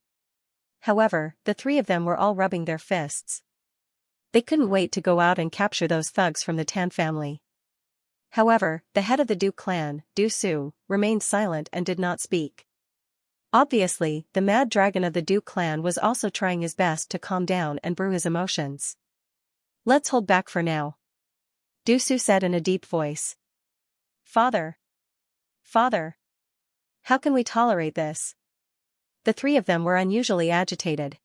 However, the three of them were all rubbing their fists. They couldn't wait to go out and capture those thugs from the Tan family. However, the head of the Du clan, Du Su, remained silent and did not speak. Obviously, the mad dragon of the Du clan was also trying his best to calm down and brew his emotions. Let's hold back for now. Du Su said in a deep voice. Father. Father. How can we tolerate this? The three of them were unusually agitated.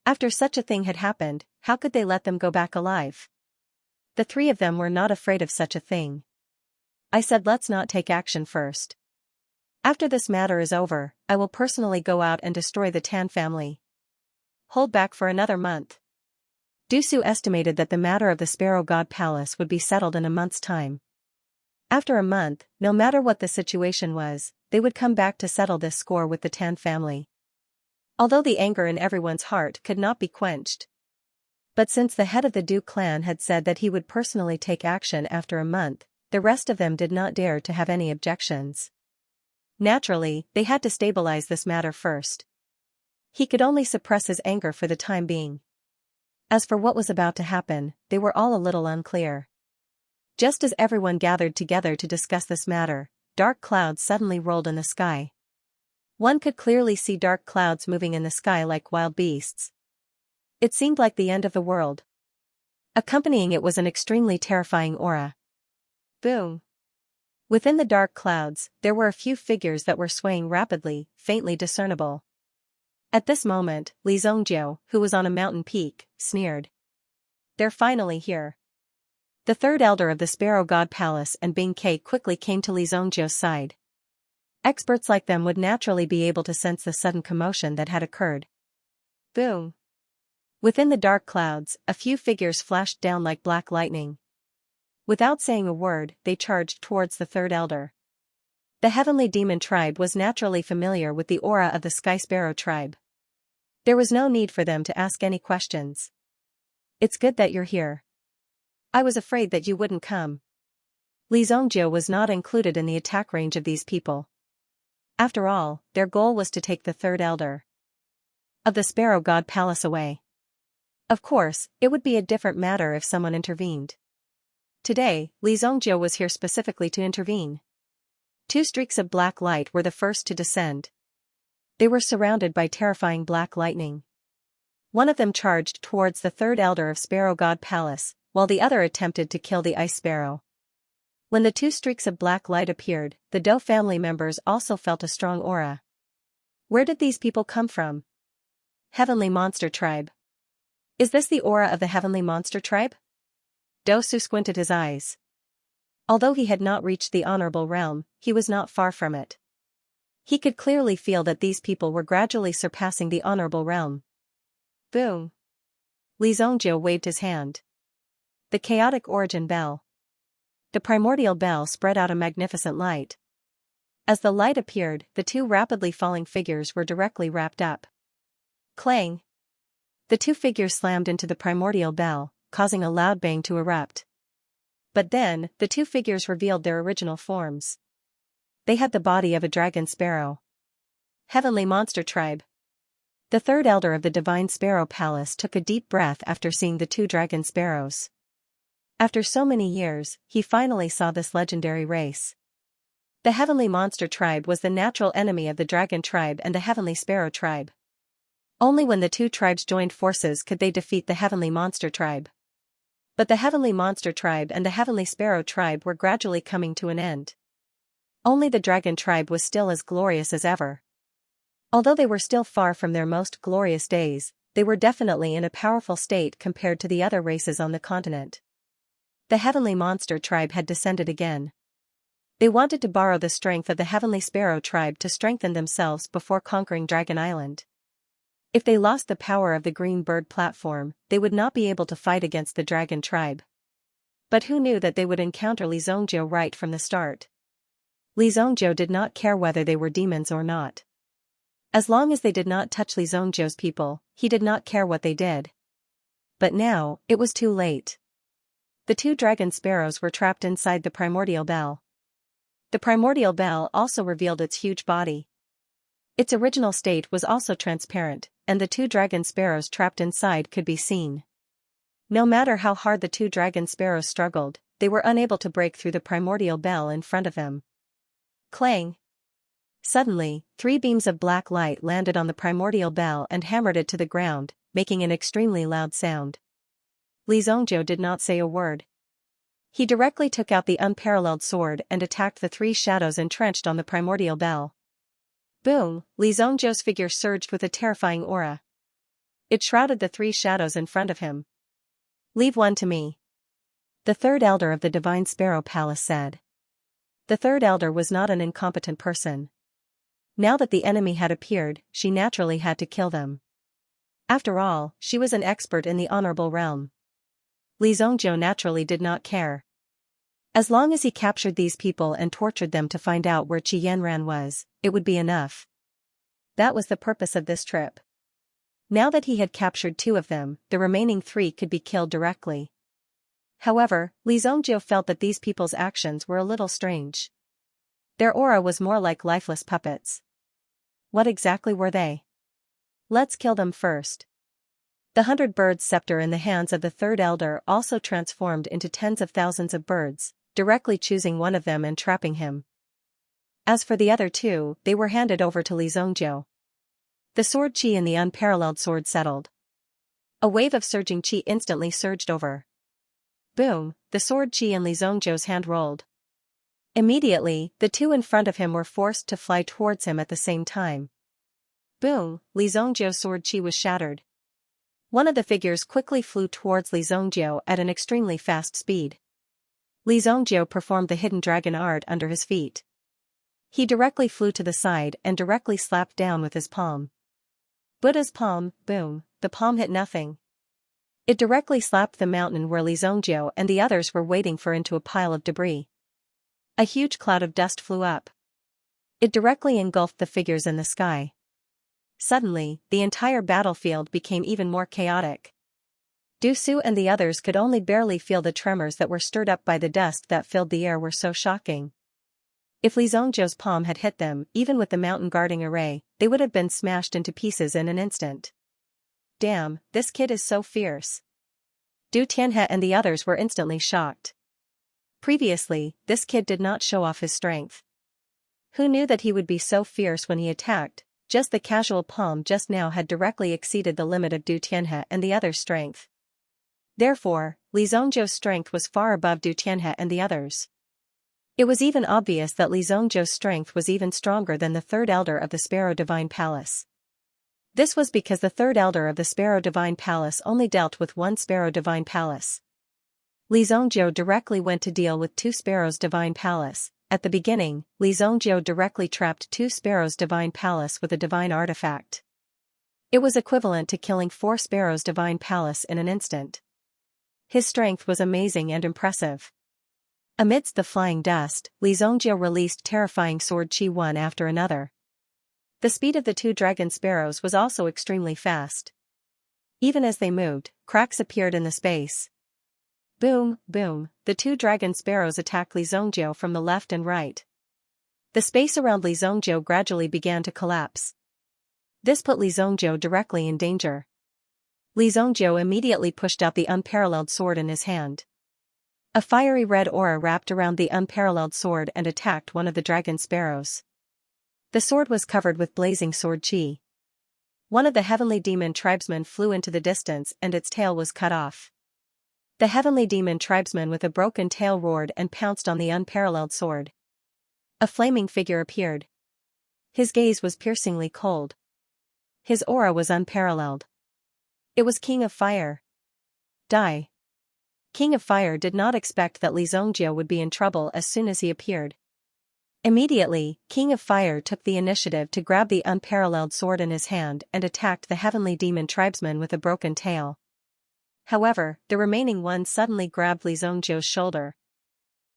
After such a thing had happened, how could they let them go back alive? The three of them were not afraid of such a thing. I said let's not take action first. After this matter is over, I will personally go out and destroy the Tan family. Hold back for another month. Du Su estimated that the matter of the Sparrow God Palace would be settled in a month's time. After a month, no matter what the situation was, they would come back to settle this score with the Tan family. Although the anger in everyone's heart could not be quenched. But since the head of the Du clan had said that he would personally take action after a month, the rest of them did not dare to have any objections. Naturally, they had to stabilize this matter first. He could only suppress his anger for the time being. As for what was about to happen, they were all a little unclear. Just as everyone gathered together to discuss this matter, dark clouds suddenly rolled in the sky. One could clearly see dark clouds moving in the sky like wild beasts. It seemed like the end of the world. Accompanying it was an extremely terrifying aura. Boom! Within the dark clouds, there were a few figures that were swaying rapidly, faintly discernible. At this moment, Li Zhongjiu, who was on a mountain peak, sneered. They're finally here. The third elder of the Sparrow God Palace and Bing Ke quickly came to Li Zhongjiu's side. Experts like them would naturally be able to sense the sudden commotion that had occurred. Boom! Within the dark clouds, a few figures flashed down like black lightning. Without saying a word, they charged towards the third elder. The heavenly demon tribe was naturally familiar with the aura of the Sky Sparrow tribe. There was no need for them to ask any questions. It's good that you're here. I was afraid that you wouldn't come. Li Zhongjiu was not included in the attack range of these people. After all, their goal was to take the third elder of the Sparrow God Palace away. Of course, it would be a different matter if someone intervened. Today, Li Zhongjiu was here specifically to intervene. Two streaks of black light were the first to descend. They were surrounded by terrifying black lightning. One of them charged towards the third elder of Sparrow God Palace, while the other attempted to kill the ice sparrow. When the two streaks of black light appeared, the Dou family members also felt a strong aura. Where did these people come from? Heavenly Monster Tribe. Is this the aura of the Heavenly Monster Tribe? Dou Su squinted his eyes. Although he had not reached the honorable realm, he was not far from it. He could clearly feel that these people were gradually surpassing the honorable realm. Boom! Li Zhongjiu waved his hand. The chaotic origin bell. The primordial bell spread out a magnificent light. As the light appeared, the two rapidly falling figures were directly wrapped up. Clang! The two figures slammed into the primordial bell, causing a loud bang to erupt. But then, the two figures revealed their original forms. They had the body of a dragon sparrow. Heavenly Monster Tribe. The third elder of the Divine Sparrow Palace took a deep breath after seeing the two dragon sparrows. After so many years, he finally saw this legendary race. The heavenly monster tribe was the natural enemy of the dragon tribe and the heavenly sparrow tribe. Only when the two tribes joined forces could they defeat the heavenly monster tribe. But the heavenly monster tribe and the heavenly sparrow tribe were gradually coming to an end. Only the dragon tribe was still as glorious as ever. Although they were still far from their most glorious days, they were definitely in a powerful state compared to the other races on the continent. The heavenly monster tribe had descended again. They wanted to borrow the strength of the heavenly sparrow tribe to strengthen themselves before conquering Dragon Island. If they lost the power of the green bird platform, they would not be able to fight against the dragon tribe. But who knew that they would encounter Li Zhongjiu right from the start? Li Zhongjiu did not care whether they were demons or not. As long as they did not touch Li Zhongjiu's people, he did not care what they did. But now, it was too late. The two dragon sparrows were trapped inside the primordial bell. The primordial bell also revealed its huge body. Its original state was also transparent, and the two dragon sparrows trapped inside could be seen. No matter how hard the two dragon sparrows struggled, they were unable to break through the primordial bell in front of them. Clang! Suddenly, 3 beams of black light landed on the primordial bell and hammered it to the ground, making an extremely loud sound. Li Zhongjiu did not say a word. He directly took out the unparalleled sword and attacked the 3 shadows entrenched on the primordial bell. Boom! Li Zhongjiu's figure surged with a terrifying aura. It shrouded the 3 shadows in front of him. "Leave one to me," the third elder of the Divine Sparrow Palace said. The third elder was not an incompetent person. Now that the enemy had appeared, she naturally had to kill them. After all, she was an expert in the honorable realm. Li Zhongjiu naturally did not care. As long as he captured these people and tortured them to find out where Qi Yanran was, it would be enough. That was the purpose of this trip. Now that he had captured 2 of them, the remaining 3 could be killed directly. However, Li Zhongjiu felt that these people's actions were a little strange. Their aura was more like lifeless puppets. What exactly were they? Let's kill them first. The 100 birds scepter in the hands of the third elder also transformed into tens of thousands of birds, directly choosing one of them and trapping him. As for the other 2, they were handed over to Li Zhongjiu. The sword qi and the unparalleled sword settled. A wave of surging qi instantly surged over. Boom! The sword qi in Li Zhongjiu's hand rolled. Immediately, the 2 in front of him were forced to fly towards him at the same time. Boom! Li Zhongjiu's sword qi was shattered. One of the figures quickly flew towards Li Zhongjiu at an extremely fast speed. Li Zhongjiu performed the hidden dragon art under his feet. He directly flew to the side and directly slapped down with his palm. Buddha's palm, boom, the palm hit nothing. It directly slapped the mountain where Li Zhongjiu and the others were waiting for into a pile of debris. A huge cloud of dust flew up. It directly engulfed the figures in the sky. Suddenly, the entire battlefield became even more chaotic. Du Su and the others could only barely feel the tremors that were stirred up by the dust that filled the air were so shocking. If Li Zhongjiu's palm had hit them, even with the mountain guarding array, they would have been smashed into pieces in an instant. Damn, this kid is so fierce. Du Tianhe and the others were instantly shocked. Previously, this kid did not show off his strength. Who knew that he would be so fierce when he attacked? Just the casual palm just now had directly exceeded the limit of Du Tianhe and the others' strength. Therefore, Li Zhongjiu's strength was far above Du Tianhe and the others. It was even obvious that Li Zhongjiu's strength was even stronger than the third elder of the Sparrow Divine Palace. This was because the third elder of the Sparrow Divine Palace only dealt with 1 Sparrow Divine Palace. Li Zhongjiu directly went to deal with 2 Sparrows Divine Palace. At the beginning, Li Zhongjiu directly trapped 2 Sparrows Divine Palace with a divine artifact. It was equivalent to killing 4 Sparrows Divine Palace in an instant. His strength was amazing and impressive. Amidst the flying dust, Li Zhongjiu released terrifying sword qi one after another. The speed of the 2 dragon sparrows was also extremely fast. Even as they moved, cracks appeared in the space. Boom, boom, the 2 dragon sparrows attacked Li Zhongjiu from the left and right. The space around Li Zhongjiu gradually began to collapse. This put Li Zhongjiu directly in danger. Li Zhongjiu immediately pushed out the unparalleled sword in his hand. A fiery red aura wrapped around the unparalleled sword and attacked one of the dragon sparrows. The sword was covered with blazing sword chi. One of the heavenly demon tribesmen flew into the distance and its tail was cut off. The heavenly demon tribesman with a broken tail roared and pounced on the unparalleled sword. A flaming figure appeared. His gaze was piercingly cold. His aura was unparalleled. It was King of Fire. Die. King of Fire did not expect that Li Zongjia would be in trouble as soon as he appeared. Immediately, King of Fire took the initiative to grab the unparalleled sword in his hand and attacked the heavenly demon tribesman with a broken tail. However, the remaining one suddenly grabbed Li Zongjia's shoulder.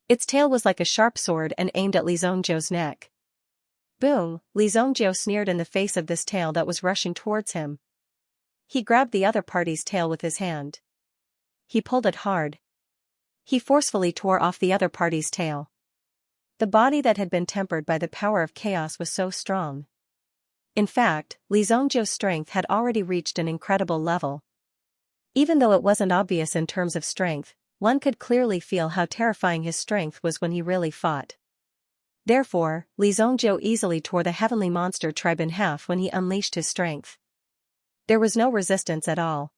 Its tail was like a sharp sword and aimed at Li Zongjia's neck. Boom! Li Zongjia sneered in the face of this tail that was rushing towards him. He grabbed the other party's tail with his hand. He pulled it hard. He forcefully tore off the other party's tail. The body that had been tempered by the power of chaos was so strong. In fact, Li Zongjia's strength had already reached an incredible level. Even though it wasn't obvious in terms of strength, one could clearly feel how terrifying his strength was when he really fought. Therefore, Li Zongjia easily tore the heavenly monster tribe in half when he unleashed his strength. There was no resistance at all.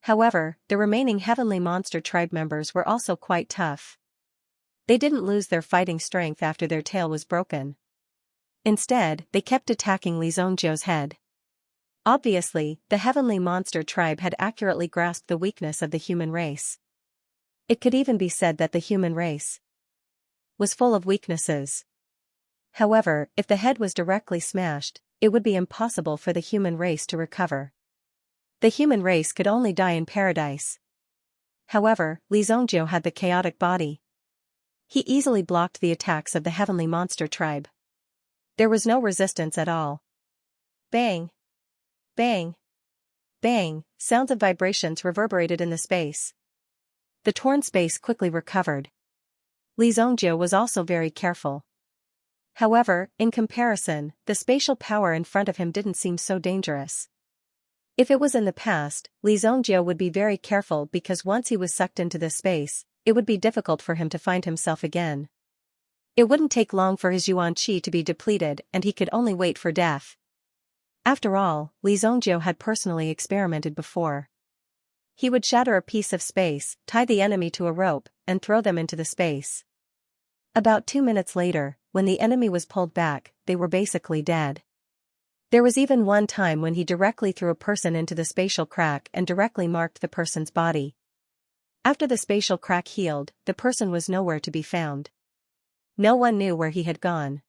However, the remaining heavenly monster tribe members were also quite tough. They didn't lose their fighting strength after their tail was broken. Instead, they kept attacking Li Zongjia's head. Obviously, the heavenly monster tribe had accurately grasped the weakness of the human race. It could even be said that the human race was full of weaknesses. However, if the head was directly smashed, it would be impossible for the human race to recover. The human race could only die in paradise. However, Li Zongjia had the chaotic body. He easily blocked the attacks of the heavenly monster tribe. There was no resistance at all. Bang! Bang! Bang! Sounds of vibrations reverberated in the space. The torn space quickly recovered. Li Zongjia was also very careful. However, in comparison, the spatial power in front of him didn't seem so dangerous. If it was in the past, Li Zongjia would be very careful because once he was sucked into this space, it would be difficult for him to find himself again. It wouldn't take long for his yuan qi to be depleted and he could only wait for death. After all, Li Zongjia had personally experimented before. He would shatter a piece of space, tie the enemy to a rope, and throw them into the space. About 2 minutes later, when the enemy was pulled back, they were basically dead. There was even one time when he directly threw a person into the spatial crack and directly marked the person's body. After the spatial crack healed, the person was nowhere to be found. No one knew where he had gone.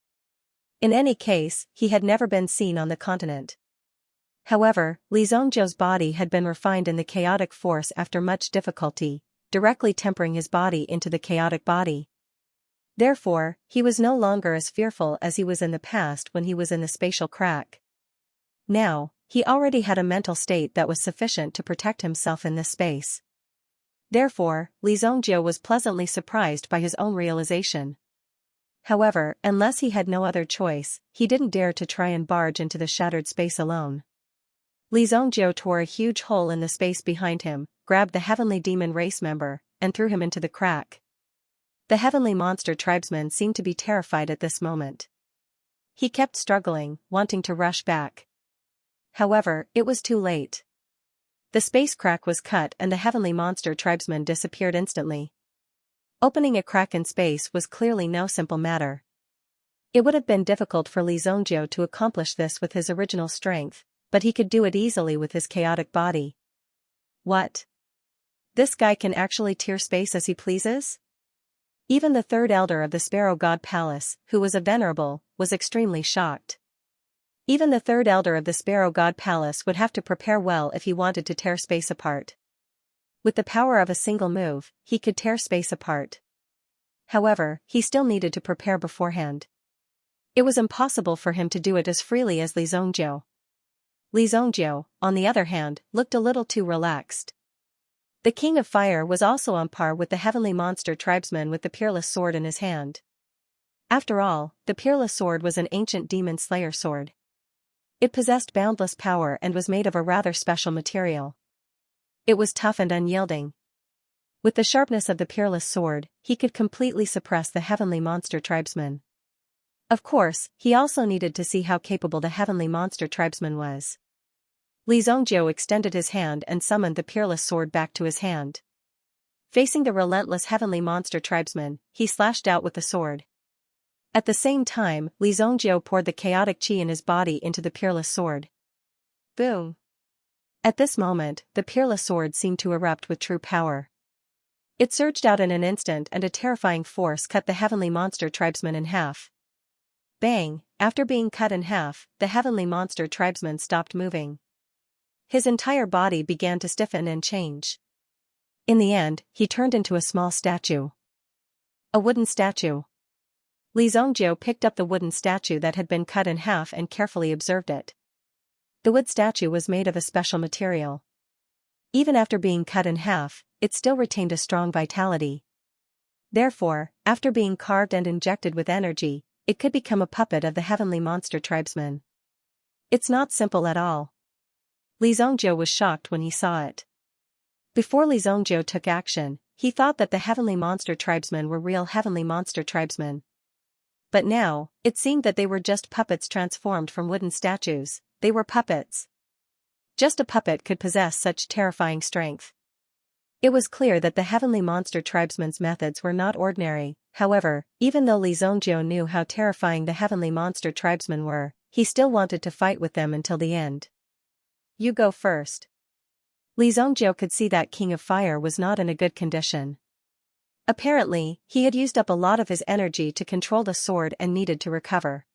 In any case, he had never been seen on the continent. However, Li Zongjia's body had been refined in the chaotic force after much difficulty, directly tempering his body into the chaotic body. Therefore, he was no longer as fearful as he was in the past when he was in the spatial crack. Now, he already had a mental state that was sufficient to protect himself in this space. Therefore, Li Zongjia was pleasantly surprised by his own realization. However, unless he had no other choice, he didn't dare to try and barge into the shattered space alone. Li Zongjia tore a huge hole in the space behind him, grabbed the heavenly demon race member, and threw him into the crack. The heavenly monster tribesman seemed to be terrified at this moment. He kept struggling, wanting to rush back. However, it was too late. The space crack was cut and the heavenly monster tribesman disappeared instantly. Opening a crack in space was clearly no simple matter. It would have been difficult for Li Zongjia to accomplish this with his original strength, but he could do it easily with his chaotic body. What? This guy can actually tear space as he pleases? Even the third elder of the Sparrow God Palace, who was a venerable, was extremely shocked. Even the third elder of the Sparrow God Palace would have to prepare well if he wanted to tear space apart. With the power of a single move, he could tear space apart. However, he still needed to prepare beforehand. It was impossible for him to do it as freely as Li Zongjia. Li Zongjia, on the other hand, looked a little too relaxed. The King of Fire was also on par with the heavenly monster tribesman with the peerless sword in his hand. After all, the peerless sword was an ancient demon slayer sword. It possessed boundless power and was made of a rather special material. It was tough and unyielding. With the sharpness of the peerless sword, he could completely suppress the heavenly monster tribesman. Of course, he also needed to see how capable the heavenly monster tribesman was. Li Zhongjiu extended his hand and summoned the peerless sword back to his hand. Facing the relentless heavenly monster tribesman, he slashed out with the sword. At the same time, Li Zhongjiu poured the chaotic qi in his body into the peerless sword. Boom! At this moment, the peerless sword seemed to erupt with true power. It surged out in an instant and a terrifying force cut the heavenly monster tribesman in half. Bang! After being cut in half, the heavenly monster tribesman stopped moving. His entire body began to stiffen and change. In the end, he turned into a small statue. A wooden statue. Li Zhongjiu picked up the wooden statue that had been cut in half and carefully observed it. The wood statue was made of a special material. Even after being cut in half, it still retained a strong vitality. Therefore, after being carved and injected with energy, it could become a puppet of the heavenly monster tribesman. It's not simple at all. Li Zhongjiu was shocked when he saw it. Before Li Zhongjiu took action, he thought that the heavenly monster tribesmen were real heavenly monster tribesmen. But now, it seemed that they were just puppets transformed from wooden statues. They were puppets. Just a puppet could possess such terrifying strength. It was clear that the heavenly monster tribesmen's methods were not ordinary. However, even though Li Zhongjiu knew how terrifying the heavenly monster tribesmen were, he still wanted to fight with them until the end. You go first. Li Zhongjiu could see that King of Fire was not in a good condition. Apparently, he had used up a lot of his energy to control the sword and needed to recover.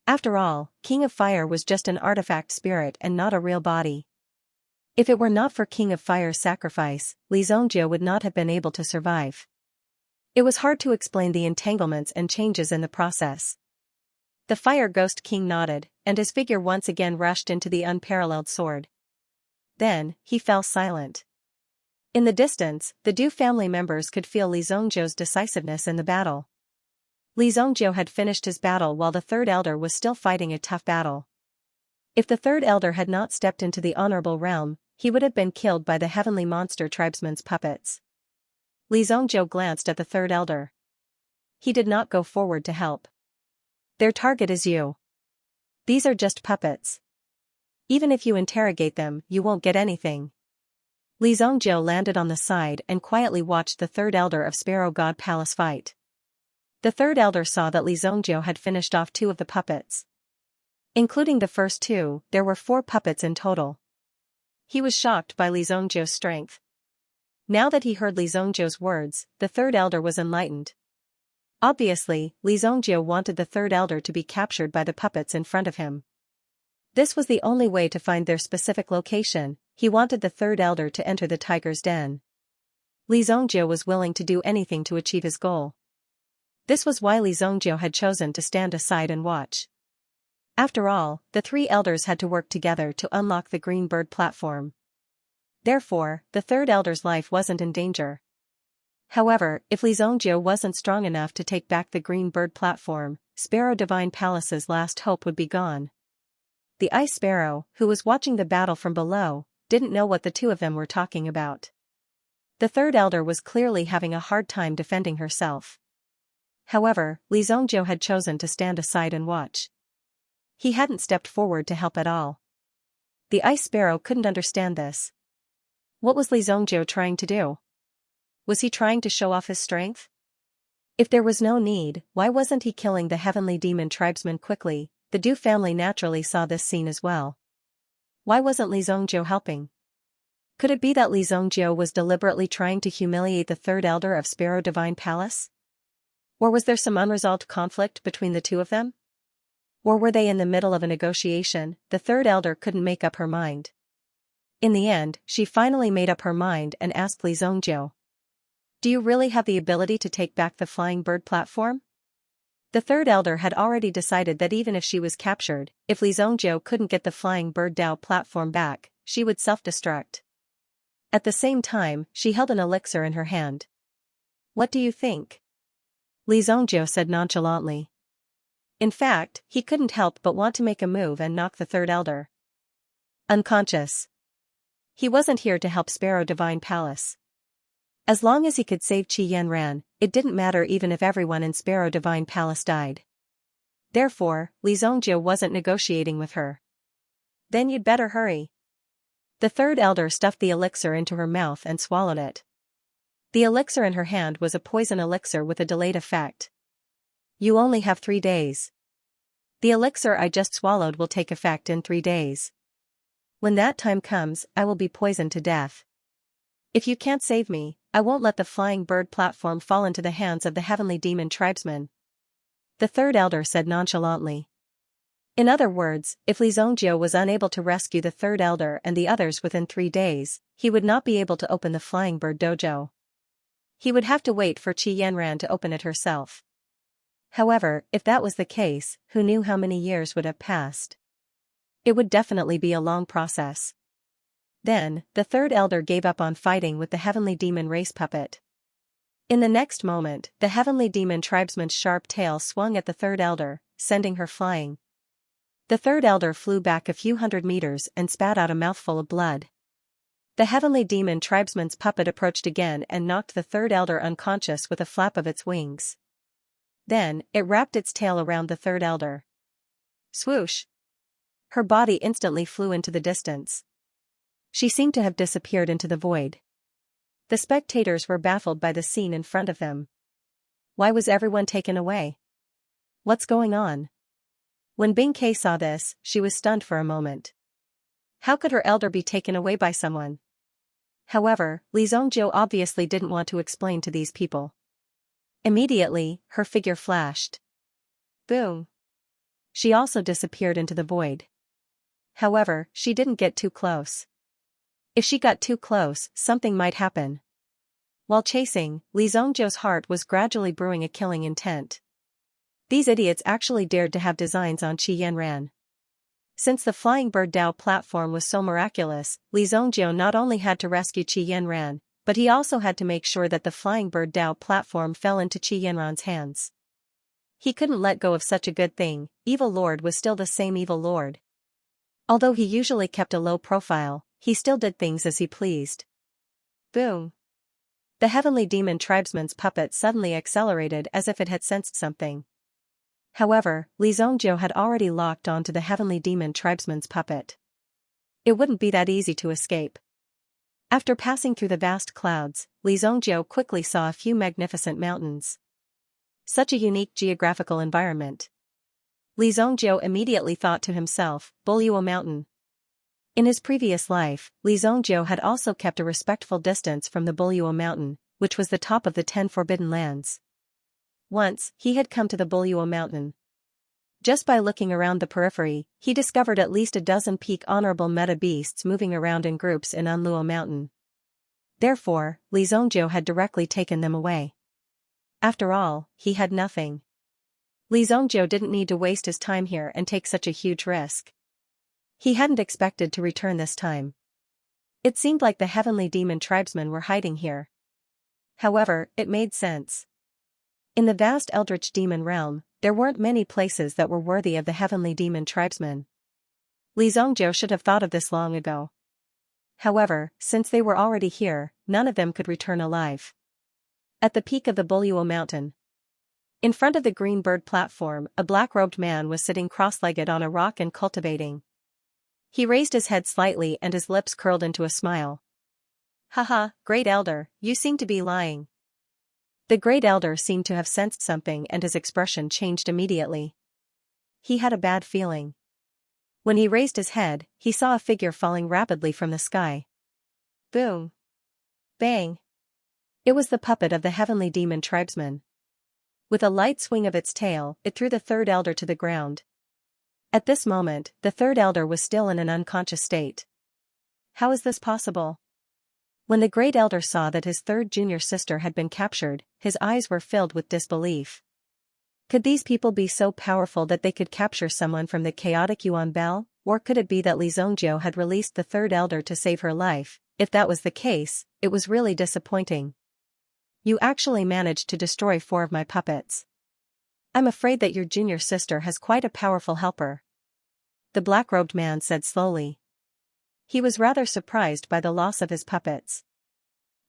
After all, King of Fire was just an artifact spirit and not a real body. If it were not for King of Fire's sacrifice, Li Zhongjiu would not have been able to survive. It was hard to explain the entanglements and changes in the process. The Fire Ghost King nodded, and his figure once again rushed into the unparalleled sword. Then, he fell silent. In the distance, the Du family members could feel Li Zhongjiu's decisiveness in the battle. Li Zhongjiu had finished his battle while the third elder was still fighting a tough battle. If the third elder had not stepped into the honorable realm, he would have been killed by the heavenly monster tribesmen's puppets. Li Zhongjiu glanced at the third elder. He did not go forward to help. Their target is you. These are just puppets. Even if you interrogate them, you won't get anything. Li Zhongjiu landed on the side and quietly watched the third elder of Sparrow God Palace fight. The third elder saw that Li Zhongjiu had finished off 2 of the puppets. Including the first 2, there were 4 puppets in total. He was shocked by Li Zhongjiu's strength. Now that he heard Li Zhongjiu's words, the third elder was enlightened. Obviously, Li Zhongjiu wanted the third elder to be captured by the puppets in front of him. This was the only way to find their specific location. He wanted the third elder to enter the tiger's den. Li Zhongjiu was willing to do anything to achieve his goal. This was why Li Zhongjiu had chosen to stand aside and watch. After all, the 3 elders had to work together to unlock the Green Bird platform. Therefore, the third elder's life wasn't in danger. However, if Li Zhongjiu wasn't strong enough to take back the Green Bird platform, Sparrow Divine Palace's last hope would be gone. The Ice Sparrow, who was watching the battle from below, didn't know what the 2 of them were talking about. The third elder was clearly having a hard time defending herself. However, Li Zhongjiu had chosen to stand aside and watch. He hadn't stepped forward to help at all. The Ice Sparrow couldn't understand this. What was Li Zhongjiu trying to do? Was he trying to show off his strength? If there was no need, why wasn't he killing the heavenly demon tribesmen quickly? The Du family naturally saw this scene as well. Why wasn't Li Zhongjiu helping? Could it be that Li Zhongjiu was deliberately trying to humiliate the third elder of Sparrow Divine Palace? Or was there some unresolved conflict between the 2 of them? Or were they in the middle of a negotiation? The third elder couldn't make up her mind. In the end, she finally made up her mind and asked Li Zhongjiu, "Do you really have the ability to take back the Flying Bird platform?" The third elder had already decided that even if she was captured, if Li Zhongjiu couldn't get the Flying Bird Dao platform back, she would self-destruct. At the same time, she held an elixir in her hand. "What do you think?" Li Zhongjiu said nonchalantly. In fact, he couldn't help but want to make a move and knock the third elder unconscious. He wasn't here to help Sparrow Divine Palace. As long as he could save Qi Yanran, it didn't matter even if everyone in Sparrow Divine Palace died. Therefore, Li Zongjie wasn't negotiating with her. Then you'd better hurry. The third elder stuffed the elixir into her mouth and swallowed it. The elixir in her hand was a poison elixir with a delayed effect. You only have 3 days. The elixir I just swallowed will take effect in 3 days. When that time comes, I will be poisoned to death. If you can't save me, I won't let the flying bird platform fall into the hands of the heavenly demon tribesmen. The third elder said nonchalantly. In other words, if Li Zongjie was unable to rescue the third elder and the others within 3 days, he would not be able to open the flying bird dojo. He would have to wait for Qi Yanran to open it herself. However, if that was the case, who knew how many years would have passed? It would definitely be a long process. Then, the third elder gave up on fighting with the heavenly demon race puppet. In the next moment, the heavenly demon tribesman's sharp tail swung at the third elder, sending her flying. The third elder flew back a few hundred meters and spat out a mouthful of blood. The heavenly demon tribesman's puppet approached again and knocked the third elder unconscious with a flap of its wings. Then, it wrapped its tail around the third elder. Swoosh! Her body instantly flew into the distance. She seemed to have disappeared into the void. The spectators were baffled by the scene in front of them. Why was everyone taken away? What's going on? When Bing Ke saw this, she was stunned for a moment. How could her elder be taken away by someone? However, Li Zongjie obviously didn't want to explain to these people. Immediately, her figure flashed. Boom! She also disappeared into the void. However, she didn't get too close. If she got too close, something might happen. While chasing, Li Zongjie's heart was gradually brewing a killing intent. These idiots actually dared to have designs on Qi Yanran. Since the flying bird Dao platform was so miraculous, Li Zongjie not only had to rescue Qi Yanran, but he also had to make sure that the flying bird Dao platform fell into Qi Yanran's hands. He couldn't let go of such a good thing. Evil Lord was still the same Evil Lord. Although he usually kept a low profile, he still did things as he pleased. Boom! The heavenly demon tribesman's puppet suddenly accelerated as if it had sensed something. However, Li Zongjie had already locked onto the heavenly demon tribesman's puppet. It wouldn't be that easy to escape. After passing through the vast clouds, Li Zongjie quickly saw a few magnificent mountains. Such a unique geographical environment. Li Zongjie immediately thought to himself, Boluo Mountain. In his previous life, Li Zongjie had also kept a respectful distance from the Boluo Mountain, which was the top of the 10 Forbidden Lands. Once, he had come to the Boluo Mountain. Just by looking around the periphery, he discovered at least a dozen peak honorable meta beasts moving around in groups in Anluo Mountain. Therefore, Li Zongjie had directly taken them away. After all, he had nothing. Li Zongjie didn't need to waste his time here and take such a huge risk. He hadn't expected to return this time. It seemed like the heavenly demon tribesmen were hiding here. However, it made sense. In the vast eldritch demon realm, there weren't many places that were worthy of the heavenly demon tribesmen. Li Zongjie should have thought of this long ago. However, since they were already here, none of them could return alive. At the peak of the Boluo Mountain, in front of the green bird platform, a black-robed man was sitting cross-legged on a rock and cultivating. He raised his head slightly and his lips curled into a smile. Haha, great elder, you seem to be lying. The great elder seemed to have sensed something and his expression changed immediately. He had a bad feeling. When he raised his head, he saw a figure falling rapidly from the sky. Boom! Bang! It was the puppet of the heavenly demon tribesman. With a light swing of its tail, it threw the third elder to the ground. At this moment, the third elder was still in an unconscious state. How is this possible? When the great elder saw that his third junior sister had been captured, his eyes were filled with disbelief. Could these people be so powerful that they could capture someone from the chaotic Yuan Bell, or could it be that Li Zongjie had released the third elder to save her life? If that was the case, it was really disappointing. You actually managed to destroy 4 of my puppets. I'm afraid that your junior sister has quite a powerful helper. The black-robed man said slowly. He was rather surprised by the loss of his puppets.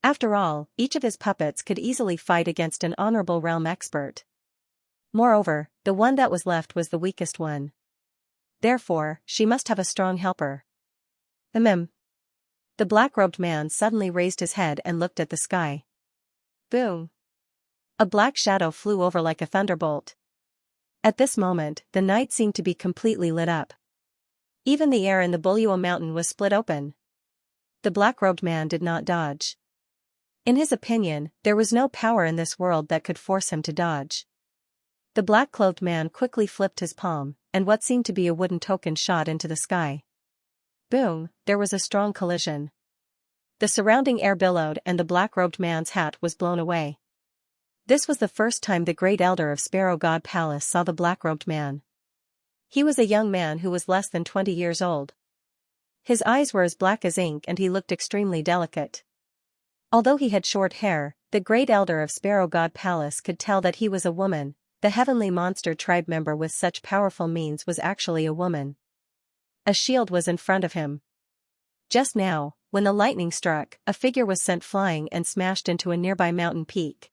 After all, each of his puppets could easily fight against an honorable realm expert. Moreover, the one that was left was the weakest one. Therefore, she must have a strong helper. The black-robed man suddenly raised his head and looked at the sky. Boom! A black shadow flew over like a thunderbolt. At this moment, the night seemed to be completely lit up. Even the air in the Buluo mountain was split open. The black-robed man did not dodge. In his opinion, there was no power in this world that could force him to dodge. The black-clothed man quickly flipped his palm, and what seemed to be a wooden token shot into the sky. Boom, there was a strong collision. The surrounding air billowed and the black-robed man's hat was blown away. This was the first time the great elder of Sparrow God Palace saw the black-robed man. He was a young man who was less than 20 years old. His eyes were as black as ink and he looked extremely delicate. Although he had short hair, the great elder of Sparrow God Palace could tell that he was a woman. The heavenly monster tribe member with such powerful means was actually a woman. A shield was in front of him. Just now, when the lightning struck, a figure was sent flying and smashed into a nearby mountain peak.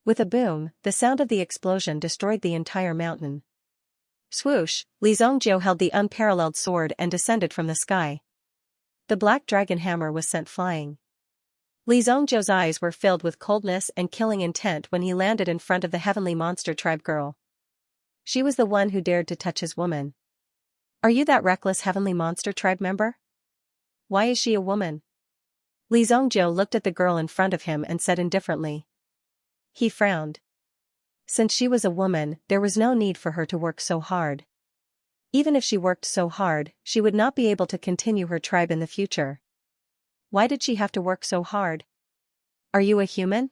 With a boom, the sound of the explosion destroyed the entire mountain. Swoosh, Li Zhongjiu held the unparalleled sword and descended from the sky. The black dragon hammer was sent flying. Li Zhongjiu's eyes were filled with coldness and killing intent when he landed in front of the heavenly monster tribe girl. She was the one who dared to touch his woman. Are you that reckless heavenly monster tribe member? Why is she a woman? Li Zhongjiu looked at the girl in front of him and said indifferently. He frowned. Since she was a woman, there was no need for her to work so hard. Even if she worked so hard, she would not be able to continue her tribe in the future. Why did she have to work so hard? Are you a human?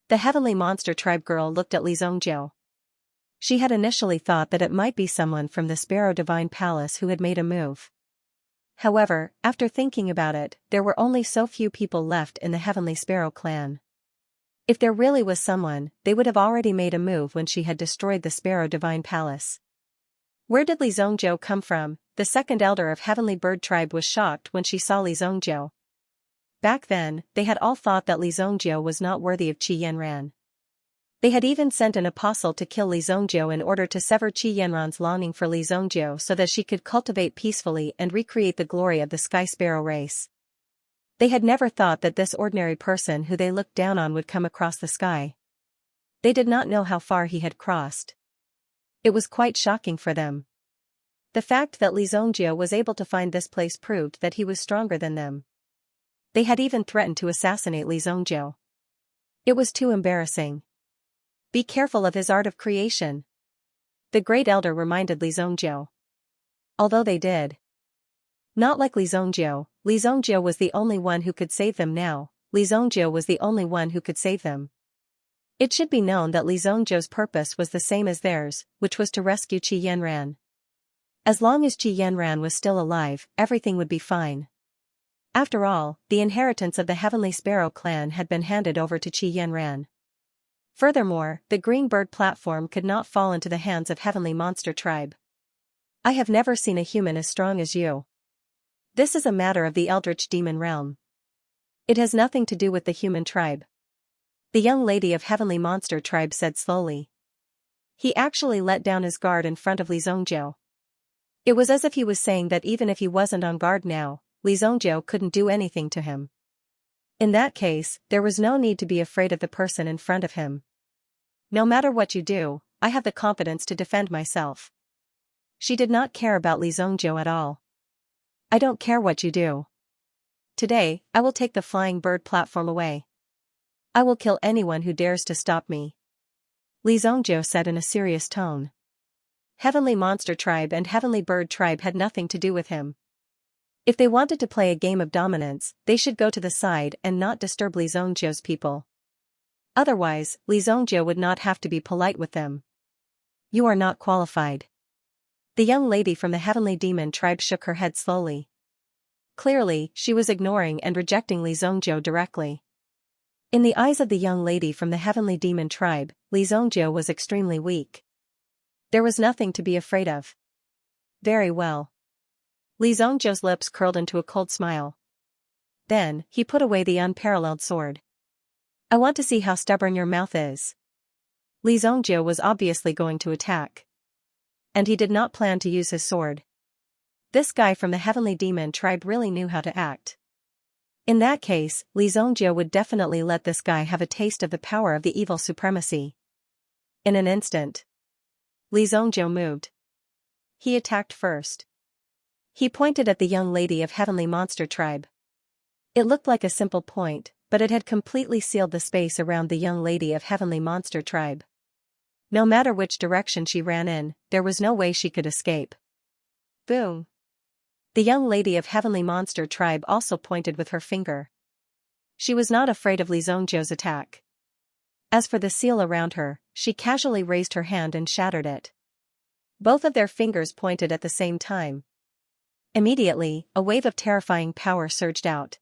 The heavenly monster tribe girl looked at Li Zhongjiu. She had initially thought that it might be someone from the Sparrow Divine Palace who had made a move. However, after thinking about it, there were only so few people left in the Heavenly Sparrow clan. If there really was someone, they would have already made a move when she had destroyed the Sparrow Divine Palace. Where did Li Zhongjiu come from? The second elder of Heavenly Bird Tribe was shocked when she saw Li Zhongjiu. Back then, they had all thought that Li Zhongjiu was not worthy of Qi Yanran. They had even sent an apostle to kill Li Zhongjiu in order to sever Qi Yanran's longing for Li Zhongjiu so that she could cultivate peacefully and recreate the glory of the Sky Sparrow race. They had never thought that this ordinary person who they looked down on would come across the sky. They did not know how far he had crossed. It was quite shocking for them. The fact that Li Zhongjiu was able to find this place proved that he was stronger than them. They had even threatened to assassinate Li Zhongjiu. It was too embarrassing. Be careful of his art of creation. The great elder reminded Li Zhongjiu. Although they did not like Li Zhongjiu was the only one who could save them now. Li Zhongjiu was the only one who could save them. It should be known that Li Zhongjiu's purpose was the same as theirs, which was to rescue Qi Yanran. As long as Qi Yanran was still alive, everything would be fine. After all, the inheritance of the Heavenly Sparrow clan had been handed over to Qi Yanran. Furthermore, the Green Bird platform could not fall into the hands of Heavenly Monster Tribe. I have never seen a human as strong as you. This is a matter of the Eldritch Demon realm. It has nothing to do with the human tribe. The young lady of Heavenly Monster Tribe said slowly. He actually let down his guard in front of Li Zhongjiu. It was as if he was saying that even if he wasn't on guard now, Li Zhongjiu couldn't do anything to him. In that case, there was no need to be afraid of the person in front of him. No matter what you do, I have the confidence to defend myself. She did not care about Li Zhongjiu at all. I don't care what you do. Today, I will take the flying bird platform away. I will kill anyone who dares to stop me. Li Zhongjiu said in a serious tone. Heavenly Monster Tribe and Heavenly Bird Tribe had nothing to do with him. If they wanted to play a game of dominance, they should go to the side and not disturb Li Zhongjiu's people. Otherwise, Li Zhongjiu would not have to be polite with them. You are not qualified. The young lady from the Heavenly Demon Tribe shook her head slowly. Clearly, she was ignoring and rejecting Li Zhongjiu directly. In the eyes of the young lady from the Heavenly Demon Tribe, Li Zhongjiu was extremely weak. There was nothing to be afraid of. Very well. Li Zhongjiu's lips curled into a cold smile. Then, he put away the unparalleled sword. I want to see how stubborn your mouth is. Li Zhongjiu was obviously going to attack. And he did not plan to use his sword. This guy from the Heavenly Demon tribe really knew how to act. In that case, Li Zhongjiu would definitely let this guy have a taste of the power of the evil supremacy. In an instant, Li Zhongjiu moved. He attacked first. He pointed at the young lady of Heavenly Monster tribe. It looked like a simple point, but it had completely sealed the space around the young lady of Heavenly Monster tribe. No matter which direction she ran in, there was no way she could escape. Boom! The young lady of Heavenly Monster tribe also pointed with her finger. She was not afraid of Li Zhongjiu's attack. As for the seal around her, she casually raised her hand and shattered it. Both of their fingers pointed at the same time. Immediately, a wave of terrifying power surged out.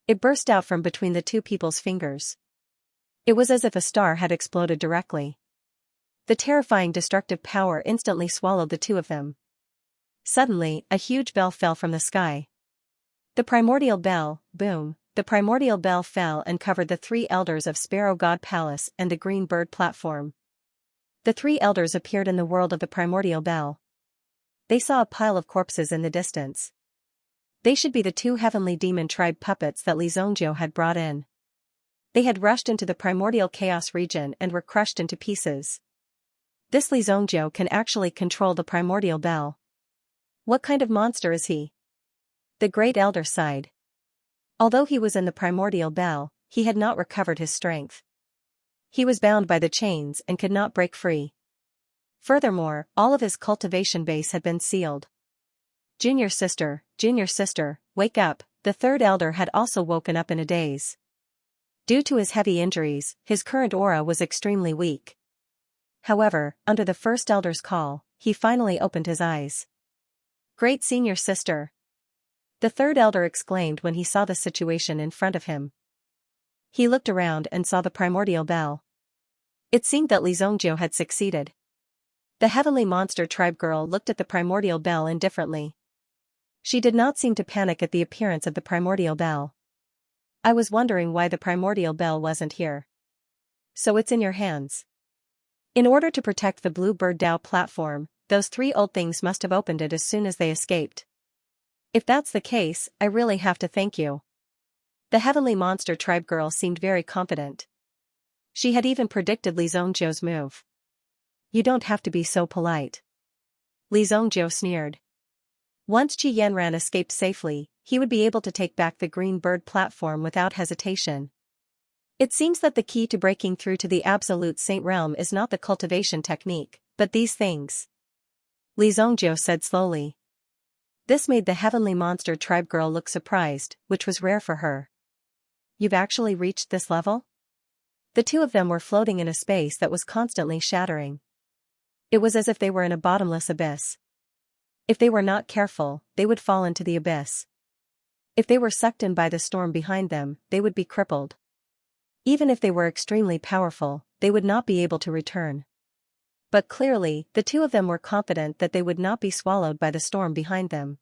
It burst out from between the two people's fingers. It was as if a star had exploded directly. The terrifying destructive power instantly swallowed the two of them. Suddenly, a huge bell fell from the sky. The primordial bell, boom, the primordial bell fell and covered the three elders of Sparrow God Palace and the Green Bird platform. The three elders appeared in the world of the primordial bell. They saw a pile of corpses in the distance. They should be the two Heavenly Demon tribe puppets that Li Zhongjiu had brought in. They had rushed into the primordial chaos region and were crushed into pieces. This Li Zhongjiu can actually control the primordial bell. What kind of monster is he? The great elder sighed. Although he was in the primordial bell, he had not recovered his strength. He was bound by the chains and could not break free. Furthermore, all of his cultivation base had been sealed. Junior sister, wake up, the third elder had also woken up in a daze. Due to his heavy injuries, his current aura was extremely weak. However, under the first elder's call, he finally opened his eyes. Great senior sister! The third elder exclaimed when he saw the situation in front of him. He looked around and saw the primordial bell. It seemed that Li Zhongjiu had succeeded. The Heavenly Monster tribe girl looked at the primordial bell indifferently. She did not seem to panic at the appearance of the primordial bell. I was wondering why the primordial bell wasn't here. So it's in your hands. In order to protect the Blue Bird Dao platform, those three old things must have opened it as soon as they escaped. If that's the case, I really have to thank you. The Heavenly Monster tribe girl seemed very confident. She had even predicted Li Zhongjiu's move. You don't have to be so polite. Li Zhongjiu sneered. Once Qi Yanran escaped safely, he would be able to take back the Green Bird platform without hesitation. It seems that the key to breaking through to the Absolute Saint Realm is not the cultivation technique, but these things. Li Zhongjiu said slowly. This made the Heavenly Monster tribe girl look surprised, which was rare for her. You've actually reached this level? The two of them were floating in a space that was constantly shattering. It was as if they were in a bottomless abyss. If they were not careful, they would fall into the abyss. If they were sucked in by the storm behind them, they would be crippled. Even if they were extremely powerful, they would not be able to return. But clearly, the two of them were confident that they would not be swallowed by the storm behind them.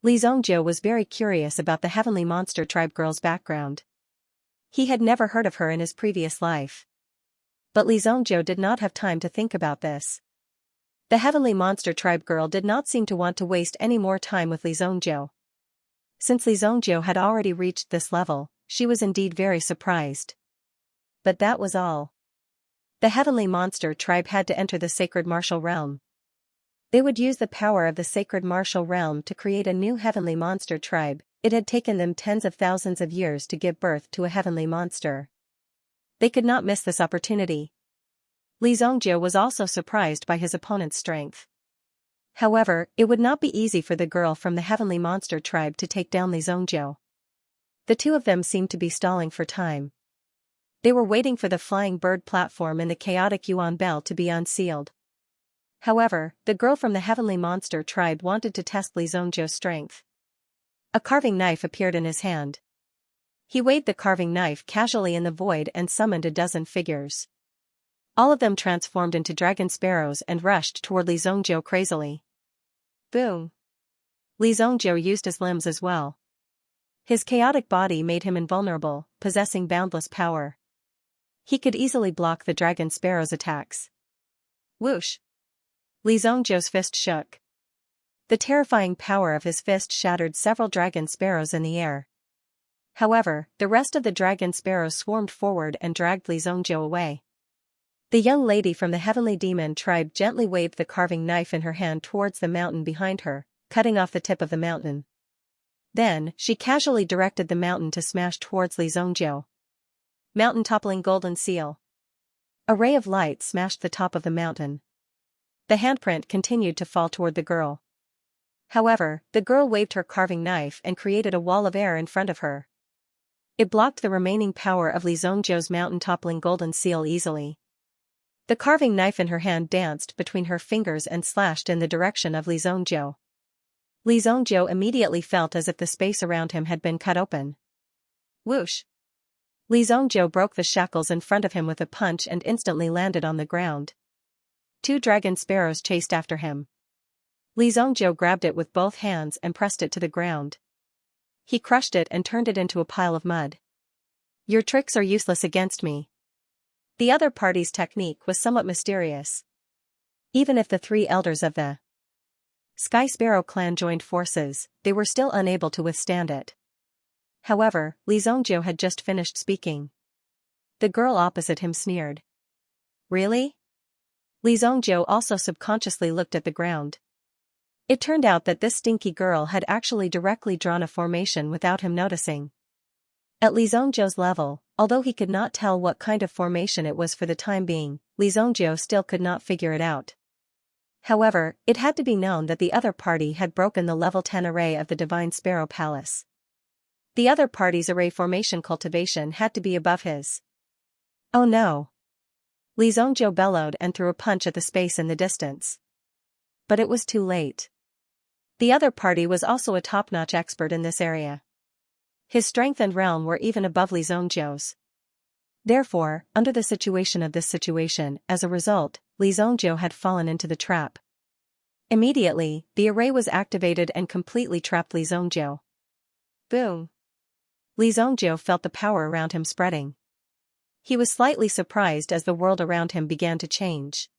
Li Zhongjiu was very curious about the Heavenly Monster tribe girl's background. He had never heard of her in his previous life. But Li Zhongjiu did not have time to think about this. The Heavenly Monster tribe girl did not seem to want to waste any more time with Li Zhongjiu. Since Li Zhongjiu had already reached this level, she was indeed very surprised. But that was all. The Heavenly Monster tribe had to enter the Sacred Martial Realm. They would use the power of the Sacred Martial Realm to create a new Heavenly Monster tribe. It had taken them tens of thousands of years to give birth to a Heavenly Monster. They could not miss this opportunity. Li Zhongjiu was also surprised by his opponent's strength. However, it would not be easy for the girl from the Heavenly Monster tribe to take down Li Zhongjiu. The two of them seemed to be stalling for time. They were waiting for the Flying Bird platform in the chaotic Yuan Bell to be unsealed. However, the girl from the Heavenly Monster tribe wanted to test Li Zhongjiu's strength. A carving knife appeared in his hand. He waved the carving knife casually in the void and summoned a dozen figures. All of them transformed into dragon sparrows and rushed toward Li Zhongjiu crazily. Boom! Li Zhongjiu used his limbs as well. His chaotic body made him invulnerable, possessing boundless power. He could easily block the dragon sparrow's attacks. Whoosh! Li Zhongzhou's fist shook. The terrifying power of his fist shattered several dragon sparrows in the air. However, the rest of the dragon sparrows swarmed forward and dragged Li Zhongzhou away. The young lady from the heavenly demon tribe gently waved the carving knife in her hand towards the mountain behind her, cutting off the tip of the mountain. Then, she casually directed the mountain to smash towards Li Zhongzhou. Mountain toppling golden seal. A ray of light smashed the top of the mountain. The handprint continued to fall toward the girl. However, the girl waved her carving knife and created a wall of air in front of her. It blocked the remaining power of Li Zhongzhou's mountain-toppling golden seal easily. The carving knife in her hand danced between her fingers and slashed in the direction of Li Zhongzhou. Li Zhongzhou immediately felt as if the space around him had been cut open. Whoosh! Li Zhongzhou broke the shackles in front of him with a punch and instantly landed on the ground. 2 dragon sparrows chased after him. Li Zhongzhou grabbed it with both hands and pressed it to the ground. He crushed it and turned it into a pile of mud. Your tricks are useless against me. The other party's technique was somewhat mysterious. Even if the 3 elders of the Sky Sparrow clan joined forces, they were still unable to withstand it. However, Li Zhongzhou had just finished speaking. The girl opposite him sneered. Really? Li Zhongzhou also subconsciously looked at the ground. It turned out that this stinky girl had actually directly drawn a formation without him noticing. At Li Zhongzhou's level, although he could not tell what kind of formation it was for the time being, Li Zhongzhou still could not figure it out. However, it had to be known that the other party had broken the level 10 array of the Divine Sparrow Palace. The other party's array formation cultivation had to be above his. Oh no! Li Zhongzhou bellowed and threw a punch at the space in the distance. But it was too late. The other party was also a top-notch expert in this area. His strength and realm were even above Li Zhongzhou's. Therefore, under the situation of this situation, as a result, Li Zhongzhou had fallen into the trap. Immediately, the array was activated and completely trapped Li Zhongzhou. Boom! Li Zhongzhou felt the power around him spreading. He was slightly surprised as the world around him began to change.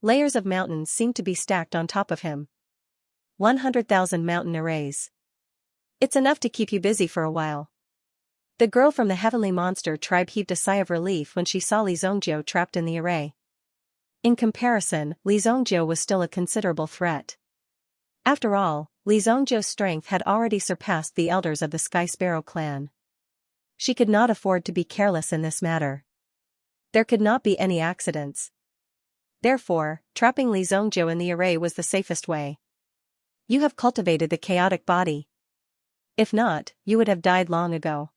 Layers of mountains seemed to be stacked on top of him. 100,000 mountain arrays. It's enough to keep you busy for a while. The girl from the heavenly monster tribe heaved a sigh of relief when she saw Li Zhongzhou trapped in the array. In comparison, Li Zhongzhou was still a considerable threat. After all, Li Zhongzhou's strength had already surpassed the elders of the Sky Sparrow clan. She could not afford to be careless in this matter. There could not be any accidents. Therefore, trapping Li Zhongzhou in the array was the safest way. You have cultivated the chaotic body. If not, you would have died long ago.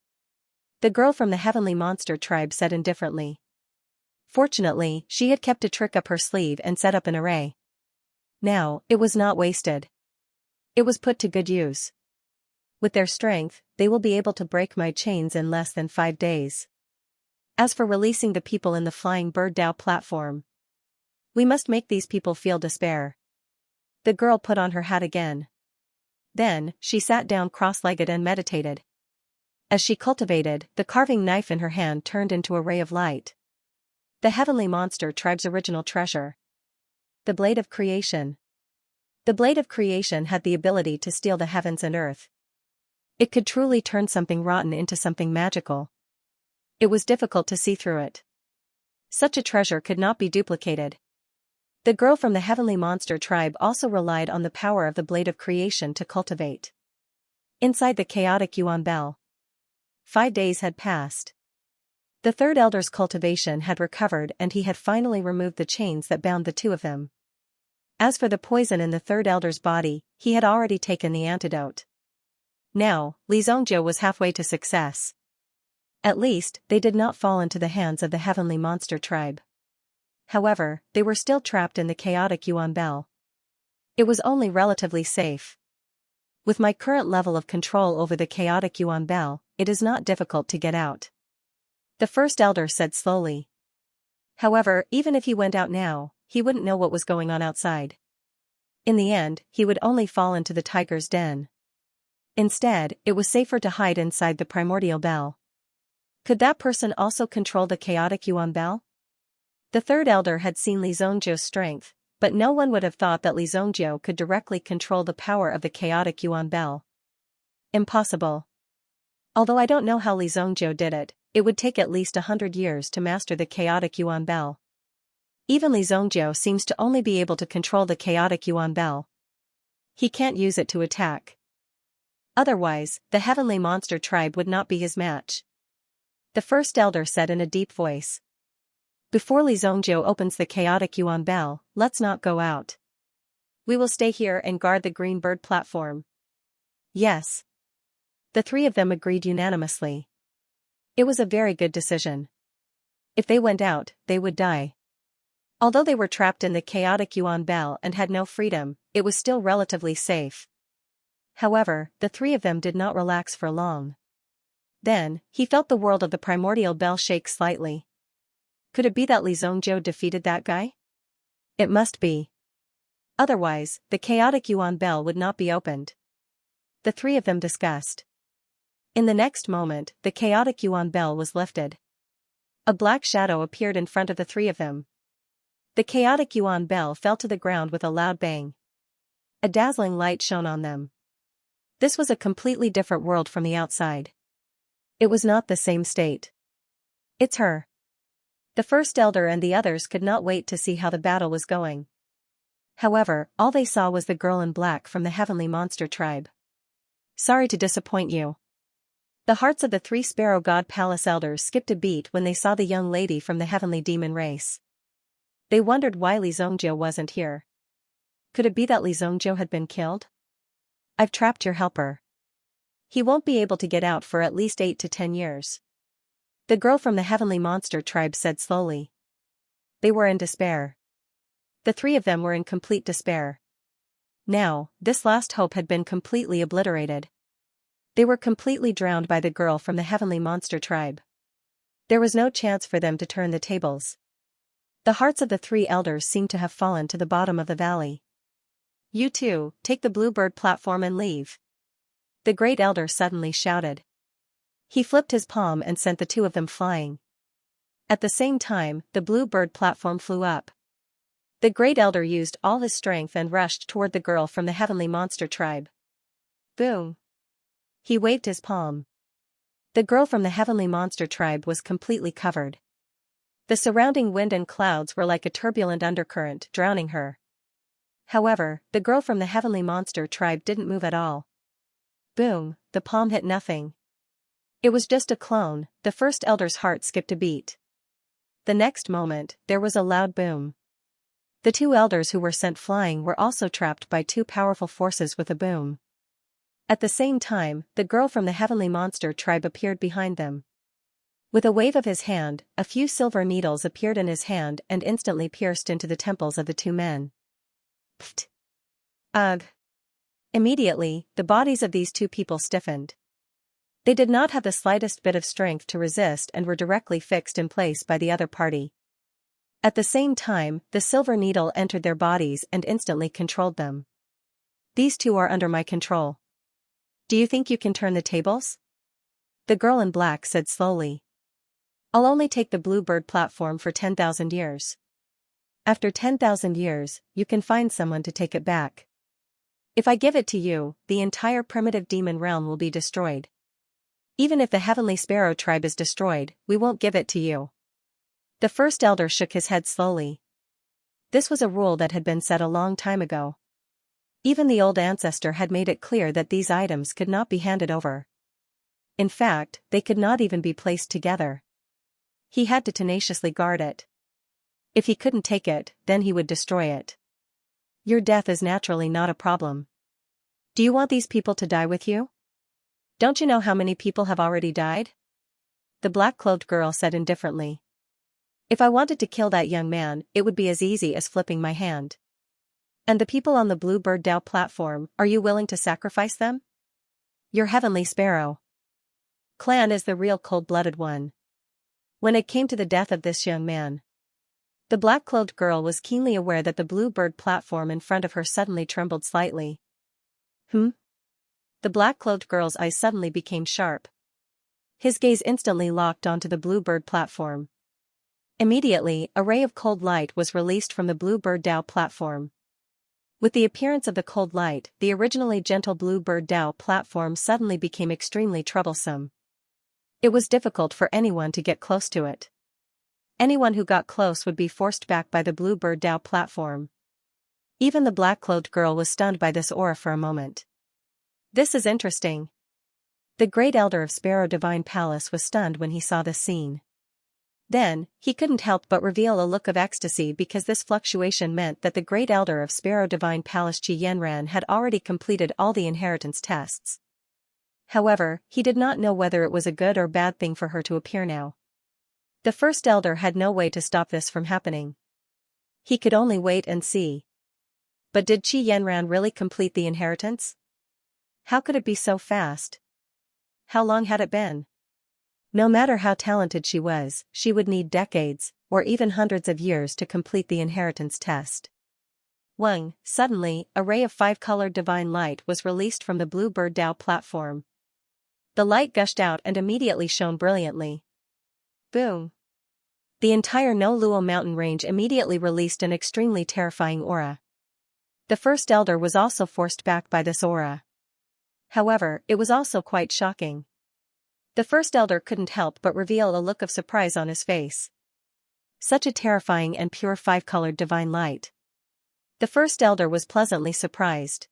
The girl from the heavenly monster tribe said indifferently. Fortunately, she had kept a trick up her sleeve and set up an array. Now, it was not wasted. It was put to good use. With their strength, they will be able to break my chains in less than 5 days. As for releasing the people in the Flying Bird Dao platform, we must make these people feel despair. The girl put on her hat again. Then, she sat down cross-legged and meditated. As she cultivated, the carving knife in her hand turned into a ray of light. The heavenly monster tribe's original treasure. The Blade of Creation. The Blade of Creation had the ability to steal the heavens and earth. It could truly turn something rotten into something magical. It was difficult to see through it. Such a treasure could not be duplicated. The girl from the heavenly monster tribe also relied on the power of the Blade of Creation to cultivate. Inside the chaotic Yuan Bell. 5 days had passed. The third elder's cultivation had recovered and he had finally removed the chains that bound the 2 of them. As for the poison in the third elder's body, he had already taken the antidote. Now, Li Zhongzhou was halfway to success. At least, they did not fall into the hands of the heavenly monster tribe. However, they were still trapped in the chaotic Yuan Bell. It was only relatively safe. With my current level of control over the chaotic Yuan Bell, it is not difficult to get out. The first elder said slowly. However, even if he went out now, he wouldn't know what was going on outside. In the end, he would only fall into the tiger's den. Instead, it was safer to hide inside the primordial bell. Could that person also control the chaotic Yuan bell? The third elder had seen Li Zongjiu's strength, but no one would have thought that Li Zongjiu could directly control the power of the chaotic Yuan bell. Impossible. Although I don't know how Li Zongjiu did it, it would take at least 100 years to master the chaotic Yuan bell. Even Li Zongjiu seems to only be able to control the chaotic Yuan bell. He can't use it to attack. Otherwise, the heavenly monster tribe would not be his match. The first elder said in a deep voice. Before Li Zongjiu opens the chaotic Yuan bell, let's not go out. We will stay here and guard the green bird platform. Yes. The three of them agreed unanimously. It was a very good decision. If they went out, they would die. Although they were trapped in the chaotic Yuan bell and had no freedom, it was still relatively safe. However, the three of them did not relax for long. Then, he felt the world of the primordial bell shake slightly. Could it be that Li Zongjiu defeated that guy? It must be. Otherwise, the chaotic Yuan bell would not be opened. The three of them discussed. In the next moment, the chaotic Yuan bell was lifted. A black shadow appeared in front of the three of them. The chaotic Yuan bell fell to the ground with a loud bang. A dazzling light shone on them. This was a completely different world from the outside. It was not the same state. It's her. The first elder and the others could not wait to see how the battle was going. However, all they saw was the girl in black from the heavenly monster tribe. Sorry to disappoint you. The hearts of the three Sparrow God Palace elders skipped a beat when they saw the young lady from the heavenly demon race. They wondered why Li Zongjiu wasn't here. Could it be that Li Zongjiu had been killed? I've trapped your helper. He won't be able to get out for at least 8 to 10 years. The girl from the heavenly monster tribe said slowly. They were in despair. The three of them were in complete despair. Now, this last hope had been completely obliterated. They were completely drowned by the girl from the heavenly monster tribe. There was no chance for them to turn the tables. The hearts of the three elders seemed to have fallen to the bottom of the valley. You two, take the bluebird platform and leave. The great elder suddenly shouted. He flipped his palm and sent the two of them flying. At the same time, the bluebird platform flew up. The great elder used all his strength and rushed toward the girl from the heavenly monster tribe. Boom! He waved his palm. The girl from the heavenly monster tribe was completely covered. The surrounding wind and clouds were like a turbulent undercurrent, drowning her. However, the girl from the heavenly monster tribe didn't move at all. Boom, the palm hit nothing. It was just a clone. The first elder's heart skipped a beat. The next moment, there was a loud boom. The two elders who were sent flying were also trapped by two powerful forces with a boom. At the same time, the girl from the heavenly monster tribe appeared behind them. With a wave of his hand, a few silver needles appeared in his hand and instantly pierced into the temples of the two men. Pfft! Ugh! Immediately, the bodies of these two people stiffened. They did not have the slightest bit of strength to resist and were directly fixed in place by the other party. At the same time, the silver needle entered their bodies and instantly controlled them. These two are under my control. Do you think you can turn the tables? The girl in black said slowly. I'll only take the bluebird platform for 10,000 years. After 10,000 years, you can find someone to take it back. If I give it to you, the entire primitive demon realm will be destroyed. Even if the heavenly sparrow tribe is destroyed, we won't give it to you. The first elder shook his head slowly. This was a rule that had been set a long time ago. Even the old ancestor had made it clear that these items could not be handed over. In fact, they could not even be placed together. He had to tenaciously guard it. If he couldn't take it, then he would destroy it. Your death is naturally not a problem. Do you want these people to die with you? Don't you know how many people have already died? The black-clothed girl said indifferently. If I wanted to kill that young man, it would be as easy as flipping my hand. And the people on the Bluebird Dao platform, are you willing to sacrifice them? Your heavenly sparrow clan is the real cold-blooded one. When it came to the death of this young man, the black-clothed girl was keenly aware that the Bluebird platform in front of her suddenly trembled slightly. The black-cloaked girl's eyes suddenly became sharp. His gaze instantly locked onto the Bluebird platform. Immediately, a ray of cold light was released from the Bluebird Dao platform. With the appearance of the cold light, the originally gentle Bluebird Dao platform suddenly became extremely troublesome. It was difficult for anyone to get close to it. Anyone who got close would be forced back by the Bluebird Dao platform. Even the black-cloaked girl was stunned by this aura for a moment. This is interesting. The great elder of Sparrow Divine Palace was stunned when he saw this scene. Then, he couldn't help but reveal a look of ecstasy because this fluctuation meant that the great elder of Sparrow Divine Palace Xianxia had already completed all the inheritance tests. However, he did not know whether it was a good or bad thing for her to appear now. The first elder had no way to stop this from happening. He could only wait and see. But did Xianxia really complete the inheritance? How could it be so fast? How long had it been? No matter how talented she was, she would need decades, or even hundreds of years to complete the inheritance test. Suddenly, a ray of five-colored divine light was released from the Bluebird Dao platform. The light gushed out and immediately shone brilliantly. Boom! The entire No Luo mountain range immediately released an extremely terrifying aura. The first elder was also forced back by this aura. However, it was also quite shocking. The first elder couldn't help but reveal a look of surprise on his face. Such a terrifying and pure five-colored divine light. The first elder was pleasantly surprised.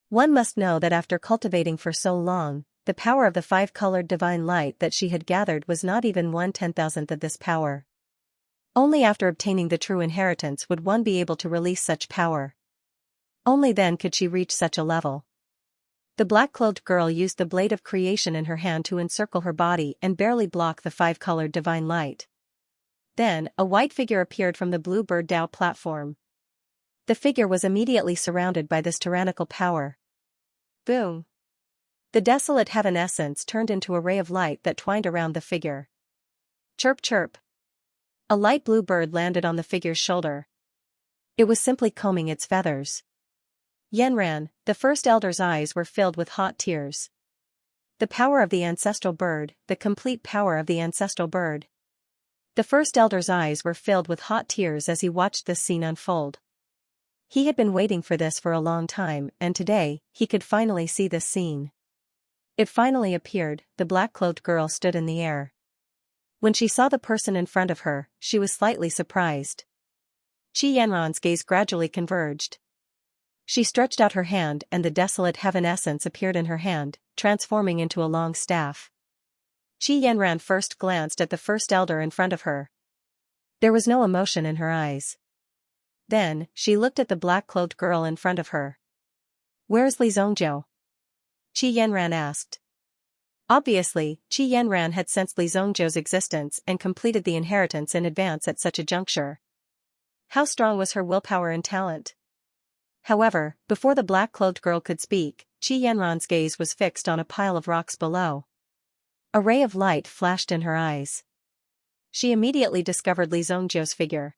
One must know that after cultivating for so long, the power of the five-colored divine light that she had gathered was not even 1/10,000th of this power. Only after obtaining the true inheritance would one be able to release such power. Only then could she reach such a level. The black-cloaked girl used the blade of creation in her hand to encircle her body and barely block the five-colored divine light. Then, a white figure appeared from the Bluebird Dao platform. The figure was immediately surrounded by this tyrannical power. Boom! The desolate heaven essence turned into a ray of light that twined around the figure. Chirp chirp! A light blue bird landed on the figure's shoulder. It was simply combing its feathers. Yanran, the first elder's eyes were filled with hot tears. The power of the ancestral bird, the complete power of the ancestral bird. The first elder's eyes were filled with hot tears as he watched this scene unfold. He had been waiting for this for a long time, and today, he could finally see this scene. It finally appeared. The black-cloaked girl stood in the air. When she saw the person in front of her, she was slightly surprised. Xianran's gaze gradually converged. She stretched out her hand and the desolate heaven essence appeared in her hand, transforming into a long staff. Xianran first glanced at the first elder in front of her. There was no emotion in her eyes. Then, she looked at the black-cloaked girl in front of her. "Where's Li Zhongzhou?" Xianran asked. Obviously, Xianran had sensed Li Zhongzhou's existence and completed the inheritance in advance at such a juncture. How strong was her willpower and talent? However, before the black-cloaked girl could speak, Xianran's gaze was fixed on a pile of rocks below. A ray of light flashed in her eyes. She immediately discovered Li Zhongzhou's figure.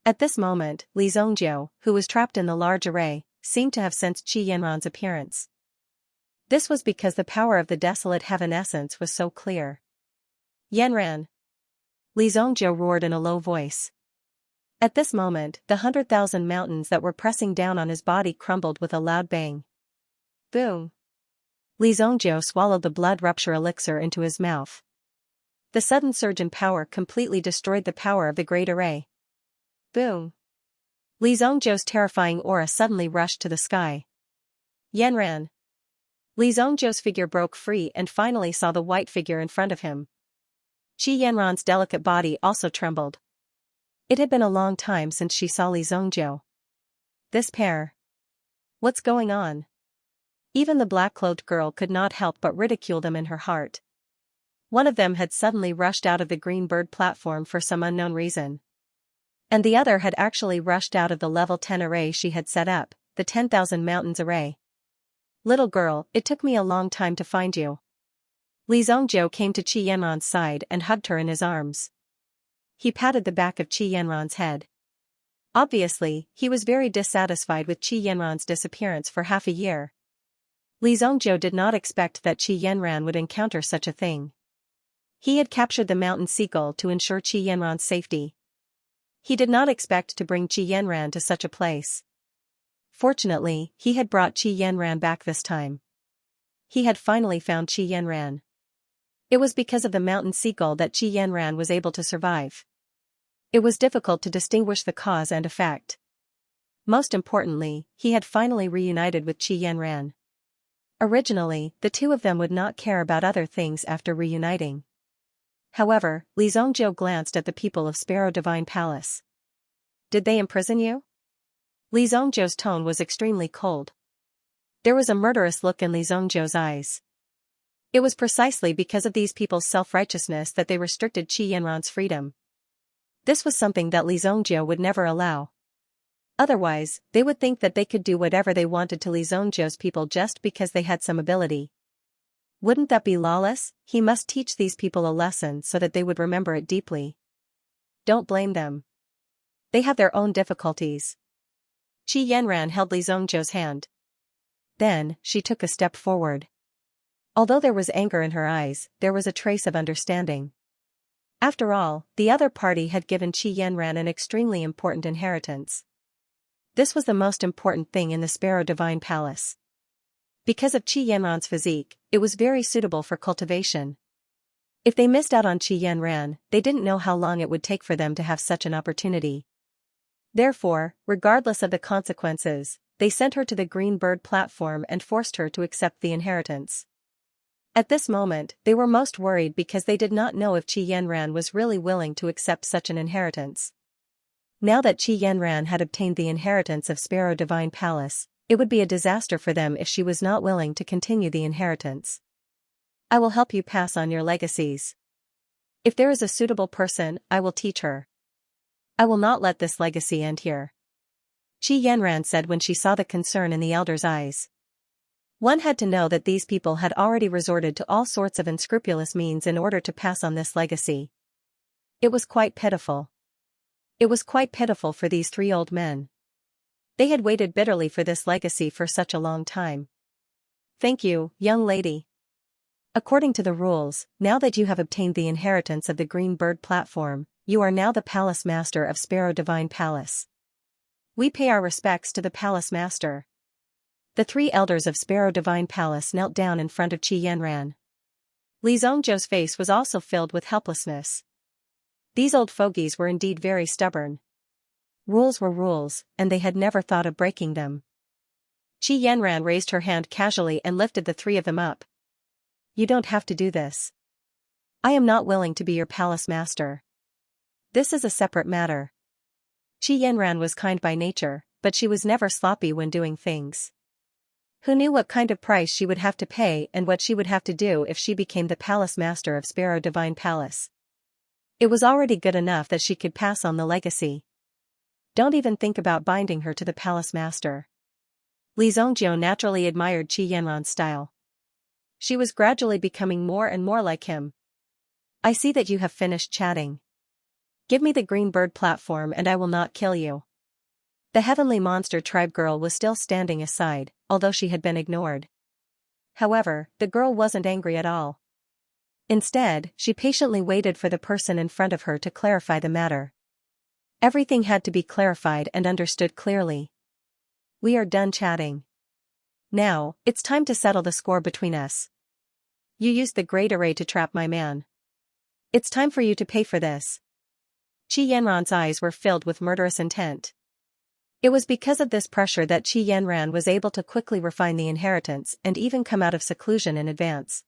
At this moment, Li Zhongzhou, who was trapped in the large array, seemed to have sensed Xianran's appearance. This was because the power of the desolate heaven essence was so clear. "Yanran!" Li Zhongzhou roared in a low voice. At this moment, the 100,000 mountains that were pressing down on his body crumbled with a loud bang. Boom! Li Zhongzhou swallowed the blood rupture elixir into his mouth. The sudden surge in power completely destroyed the power of the great array. Boom! Li Zhongzhou's terrifying aura suddenly rushed to the sky. Yanran! Li Zhongzhou's figure broke free and finally saw the white figure in front of him. Xianran's delicate body also trembled. It had been a long time since she saw Li Zhongzhou. This pair. What's going on? Even the black-cloaked girl could not help but ridicule them in her heart. One of them had suddenly rushed out of the green bird platform for some unknown reason. And the other had actually rushed out of the level 10 array she had set up, the 10,000 mountains array. Little girl, it took me a long time to find you. Li Zhongzhou came to Xianran's side and hugged her in his arms. He patted the back of Xianran's head. Obviously, he was very dissatisfied with Xianran's disappearance for half a year. Li Zhongzhou did not expect that Qi Yanran would encounter such a thing. He had captured the mountain seagull to ensure Qi Yanran's safety. He did not expect to bring Qi Yanran to such a place. Fortunately, he had brought Qi Yanran back this time. He had finally found Qi Yanran. It was because of the mountain seagull that Qi Yanran was able to survive. It was difficult to distinguish the cause and effect. Most importantly, he had finally reunited with Qi Yanran. Originally, the two of them would not care about other things after reuniting. However, Li Zhongzhou glanced at the people of Sparrow Divine Palace. Did they imprison you? Li Zhongzhou's tone was extremely cold. There was a murderous look in Li Zhongzhou's eyes. It was precisely because of these people's self-righteousness that they restricted Qi Yanran's freedom. This was something that Li Zhongzhou would never allow. Otherwise, they would think that they could do whatever they wanted to Li Zhongzhou's people just because they had some ability. Wouldn't that be lawless? He must teach these people a lesson so that they would remember it deeply. Don't blame them. They have their own difficulties. Qi Yanran held Li Zhongzhou's hand. Then, she took a step forward. Although there was anger in her eyes, there was a trace of understanding. After all, the other party had given Qi Yanran an extremely important inheritance. This was the most important thing in the Sparrow Divine Palace. Because of Qi Yanran's physique, it was very suitable for cultivation. If they missed out on Qi Yanran, they didn't know how long it would take for them to have such an opportunity. Therefore, regardless of the consequences, they sent her to the Green Bird platform and forced her to accept the inheritance. At this moment, they were most worried because they did not know if Qi Yanran was really willing to accept such an inheritance. Now that Qi Yanran had obtained the inheritance of Sparrow Divine Palace, it would be a disaster for them if she was not willing to continue the inheritance. I will help you pass on your legacies. If there is a suitable person, I will teach her. I will not let this legacy end here. Qi Yanran said when she saw the concern in the elder's eyes. One had to know that these people had already resorted to all sorts of unscrupulous means in order to pass on this legacy. It was quite pitiful. It was quite pitiful for these three old men. They had waited bitterly for this legacy for such a long time. Thank you, young lady. According to the rules, now that you have obtained the inheritance of the Green Bird platform, you are now the Palace Master of Sparrow Divine Palace. We pay our respects to the Palace Master. The three elders of Sparrow Divine Palace knelt down in front of Qi Yanran. Li Zhongzhou's face was also filled with helplessness. These old fogies were indeed very stubborn. Rules were rules, and they had never thought of breaking them. Qi Yanran raised her hand casually and lifted the three of them up. You don't have to do this. I am not willing to be your palace master. This is a separate matter. Qi Yanran was kind by nature, but she was never sloppy when doing things. Who knew what kind of price she would have to pay and what she would have to do if she became the palace master of Sparrow Divine Palace? It was already good enough that she could pass on the legacy. Don't even think about binding her to the palace master. Li Zhongzhou naturally admired Qi Yanran's style. She was gradually becoming more and more like him. I see that you have finished chatting. Give me the Green Bird platform and I will not kill you. The Heavenly Monster Tribe girl was still standing aside, although she had been ignored. However, the girl wasn't angry at all. Instead, she patiently waited for the person in front of her to clarify the matter. Everything had to be clarified and understood clearly. We are done chatting. Now, it's time to settle the score between us. You used the Great Array to trap my man. It's time for you to pay for this. Qi Yanran's eyes were filled with murderous intent. It was because of this pressure that Qi Yanran was able to quickly refine the inheritance and even come out of seclusion in advance.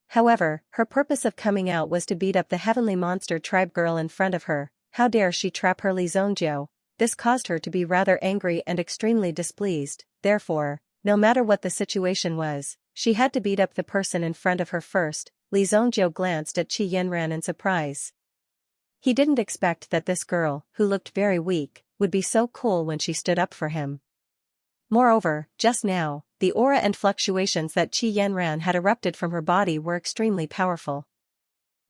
However, her purpose of coming out was to beat up the Heavenly Monster Tribe girl in front of her. How dare she trap her Li Zhongzhou? This caused her to be rather angry and extremely displeased. Therefore, no matter what the situation was, she had to beat up the person in front of her first. Li Zhongzhou glanced at Qi Yanran in surprise. He didn't expect that this girl, who looked very weak, would be so cool when she stood up for him. Moreover, just now, the aura and fluctuations that Qi Yanran had erupted from her body were extremely powerful.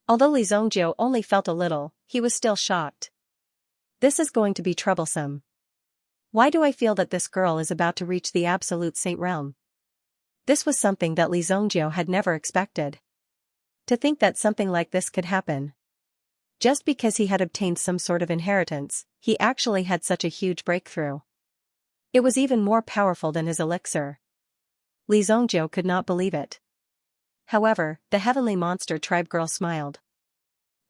Although Li Zhongzhou only felt a little, he was still shocked. This is going to be troublesome. Why do I feel that this girl is about to reach the absolute saint realm? This was something that Li Zhongjiu had never expected. To think that something like this could happen. Just because he had obtained some sort of inheritance, he actually had such a huge breakthrough. It was even more powerful than his elixir. Li Zhongjiu could not believe it. However, the heavenly monster tribe girl smiled.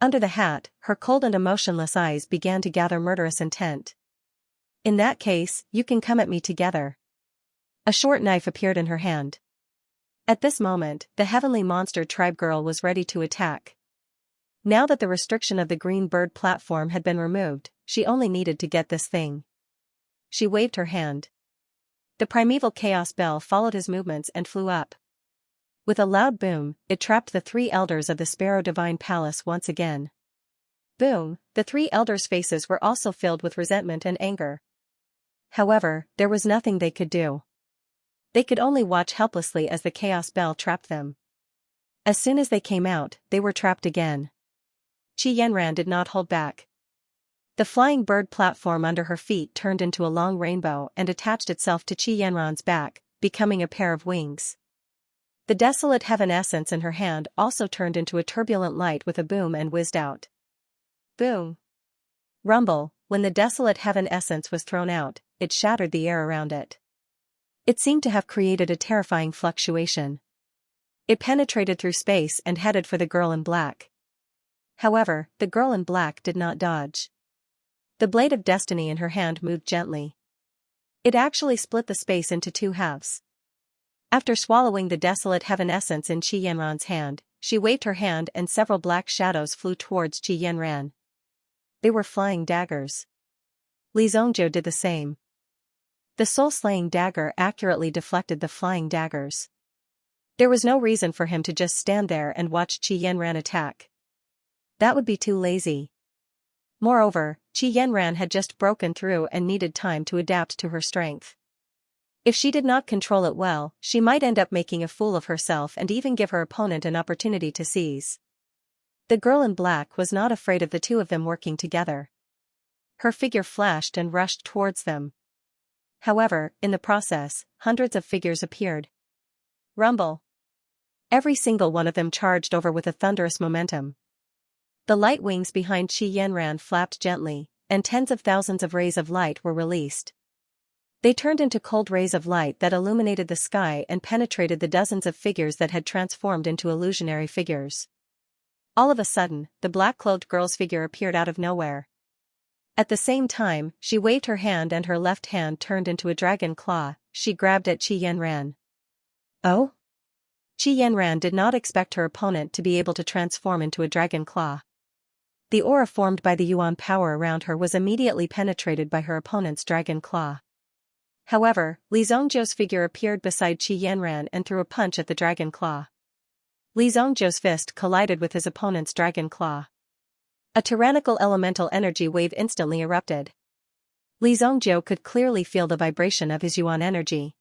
Under the hat, her cold and emotionless eyes began to gather murderous intent. In that case, you can come at me together. A short knife appeared in her hand. At this moment, the heavenly monster tribe girl was ready to attack. Now that the restriction of the green bird platform had been removed, she only needed to get this thing. She waved her hand. The primeval chaos bell followed his movements and flew up. With a loud boom, it trapped the three elders of the Sparrow Divine Palace once again. Boom, the three elders' faces were also filled with resentment and anger. However, there was nothing they could do. They could only watch helplessly as the chaos bell trapped them. As soon as they came out, they were trapped again. Qi Yanran did not hold back. The flying bird platform under her feet turned into a long rainbow and attached itself to Qi Yanran's back, becoming a pair of wings. The desolate heaven essence in her hand also turned into a turbulent light with a boom and whizzed out. Boom! Rumble, when the desolate heaven essence was thrown out, it shattered the air around it. It seemed to have created a terrifying fluctuation. It penetrated through space and headed for the girl in black. However, the girl in black did not dodge. The blade of destiny in her hand moved gently. It actually split the space into two halves. After swallowing the desolate heaven essence in Qi Yanran's hand, she waved her hand and several black shadows flew towards Qi Yanran. They were flying daggers. Li Zhongjiu did the same. The soul-slaying dagger accurately deflected the flying daggers. There was no reason for him to just stand there and watch Qi Yanran attack. That would be too lazy. Moreover, Qi Yanran had just broken through and needed time to adapt to her strength. If she did not control it well, she might end up making a fool of herself and even give her opponent an opportunity to seize. The girl in black was not afraid of the two of them working together. Her figure flashed and rushed towards them. However, in the process, hundreds of figures appeared. Rumble! Every single one of them charged over with a thunderous momentum. The light wings behind Qi Yanran flapped gently, and tens of thousands of rays of light were released. They turned into cold rays of light that illuminated the sky and penetrated the dozens of figures that had transformed into illusionary figures. All of a sudden, the black-clothed girl's figure appeared out of nowhere. At the same time, she waved her hand and her left hand turned into a dragon claw. She grabbed at Qi Yanran. Oh? Qi Yanran did not expect her opponent to be able to transform into a dragon claw. The aura formed by the Yuan power around her was immediately penetrated by her opponent's dragon claw. However, Li Zhongjiu's figure appeared beside Qi Yanran and threw a punch at the dragon claw. Li Zhongjiu's fist collided with his opponent's dragon claw. A tyrannical elemental energy wave instantly erupted. Li Zhongjiu could clearly feel the vibration of his Yuan energy.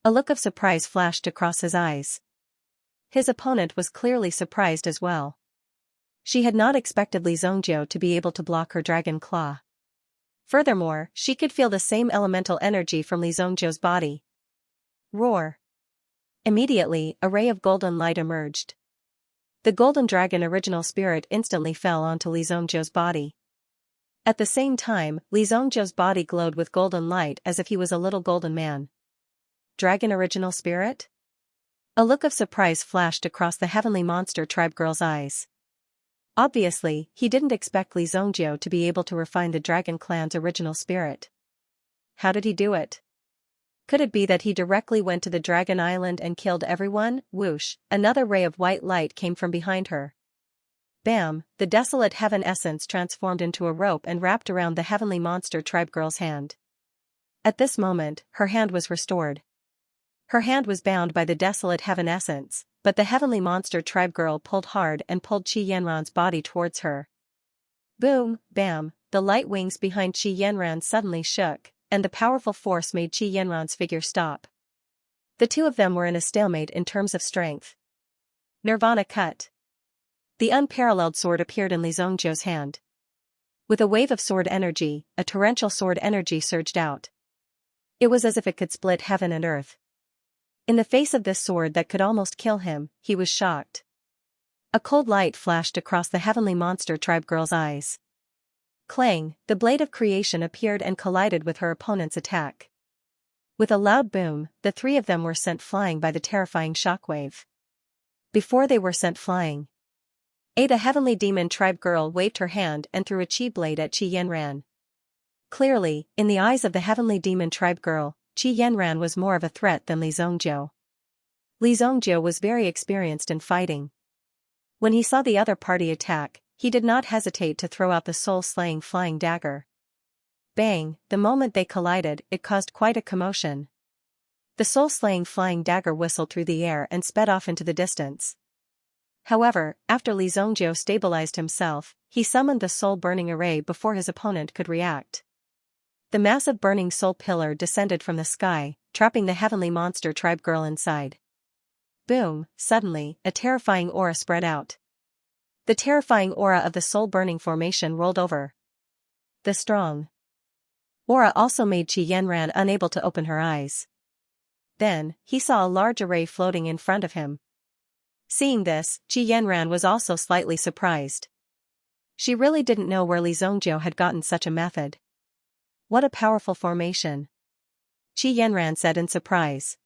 A look of surprise flashed across his eyes. His opponent was clearly surprised as well. She had not expected Li Zhongjiu to be able to block her dragon claw. Furthermore, she could feel the same elemental energy from Li Zhongjiu's body. Roar! Immediately, a ray of golden light emerged. The golden dragon original spirit instantly fell onto Li Zhongjiu's body. At the same time, Li Zhongjiu's body glowed with golden light as if he was a little golden man. Dragon original spirit? A look of surprise flashed across the heavenly monster tribe girl's eyes. Obviously, he didn't expect Li Zhongjiu to be able to refine the dragon clan's original spirit. How did he do it? Could it be that he directly went to the dragon island and killed everyone? Whoosh, another ray of white light came from behind her. Bam, the desolate heaven essence transformed into a rope and wrapped around the heavenly monster tribe girl's hand. At this moment, her hand was restored. Her hand was bound by the desolate heaven essence, but the heavenly monster tribe girl pulled hard and pulled Qi Yanran's body towards her. Boom, bam, the light wings behind Qi Yanran suddenly shook, and the powerful force made Qi Yanran's figure stop. The two of them were in a stalemate in terms of strength. Nirvana cut. The unparalleled sword appeared in Li Zhongjiu's hand. With a wave of sword energy, a torrential sword energy surged out. It was as if it could split heaven and earth. In the face of this sword that could almost kill him, he was shocked. A cold light flashed across the heavenly monster tribe girl's eyes. Clang, the blade of creation appeared and collided with her opponent's attack. With a loud boom, the three of them were sent flying by the terrifying shockwave. Before they were sent flying, the heavenly demon tribe girl waved her hand and threw a chi blade at Qi Yanran. Clearly, in the eyes of the heavenly demon tribe girl, Qi Yanran was more of a threat than Li Zongjiu. Li Zongjiu was very experienced in fighting. When he saw the other party attack, he did not hesitate to throw out the soul-slaying flying dagger. Bang, the moment they collided, it caused quite a commotion. The soul-slaying flying dagger whistled through the air and sped off into the distance. However, after Li Zongjiu stabilized himself, he summoned the soul-burning array before his opponent could react. The massive burning soul pillar descended from the sky, trapping the heavenly monster tribe girl inside. Boom, suddenly, a terrifying aura spread out. The terrifying aura of the soul-burning formation rolled over. The strong aura also made Qi Yanran unable to open her eyes. Then, he saw a large array floating in front of him. Seeing this, Qi Yanran was also slightly surprised. She really didn't know where Li Zongjiu had gotten such a method. What a powerful formation! Qi Yanran said in surprise.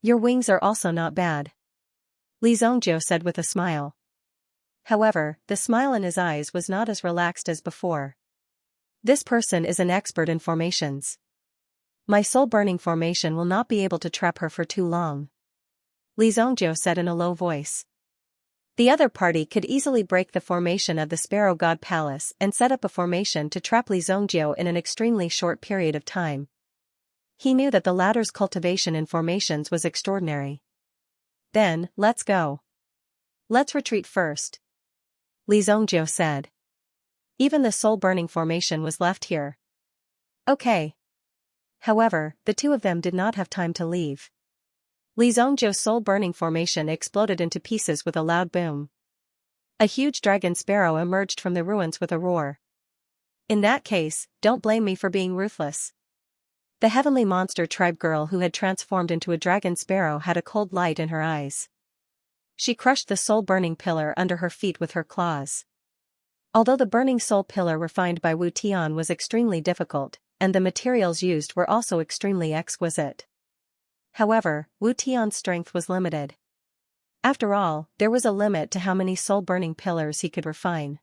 Your wings are also not bad, Li Zongjiu said with a smile. However, the smile in his eyes was not as relaxed as before. This person is an expert in formations. My soul-burning formation will not be able to trap her for too long, Li Zongjiu said in a low voice. The other party could easily break the formation of the Sparrow God Palace and set up a formation to trap Li Zongjiu in an extremely short period of time. He knew that the latter's cultivation in formations was extraordinary. Then, let's go. Let's retreat first, Li Zongjiu said. Even the soul-burning formation was left here. Okay. However, the two of them did not have time to leave. Li Zongjiu's soul-burning formation exploded into pieces with a loud boom. A huge dragon sparrow emerged from the ruins with a roar. In that case, don't blame me for being ruthless. The heavenly monster tribe girl who had transformed into a dragon sparrow had a cold light in her eyes. She crushed the soul-burning pillar under her feet with her claws. Although the burning soul pillar refined by Wu Tian was extremely difficult, and the materials used were also extremely exquisite. However, Wu Tian's strength was limited. After all, there was a limit to how many soul-burning pillars he could refine.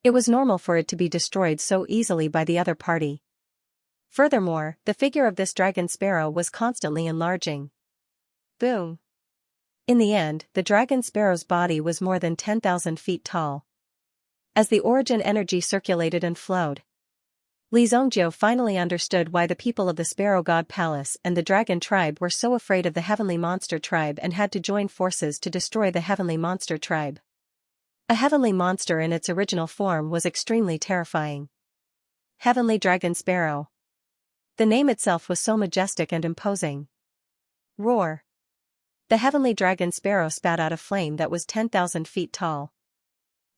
It was normal for it to be destroyed so easily by the other party. Furthermore, the figure of this dragon sparrow was constantly enlarging. Boom! In the end, the dragon sparrow's body was more than 10,000 feet tall. As the origin energy circulated and flowed, Li Zongjiu finally understood why the people of the Sparrow God Palace and the Dragon Tribe were so afraid of the Heavenly Monster Tribe and had to join forces to destroy the Heavenly Monster Tribe. A heavenly monster in its original form was extremely terrifying. Heavenly Dragon Sparrow. The name itself was so majestic and imposing. Roar! The Heavenly Dragon Sparrow spat out a flame that was 10,000 feet tall.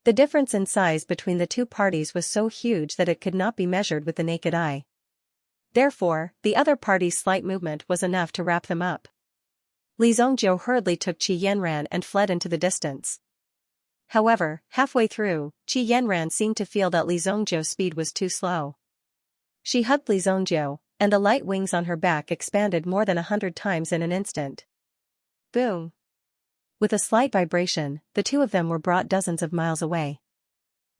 The difference in size between the two parties was so huge that it could not be measured with the naked eye. Therefore, the other party's slight movement was enough to wrap them up. Li Zongjiu hurriedly took Qi Yanran and fled into the distance. However, halfway through, Qi Yanran seemed to feel that Li Zongjiu's speed was too slow. She hugged Li Zongjiu, and the light wings on her back expanded more than 100 times in an instant. Boom! With a slight vibration, the two of them were brought dozens of miles away.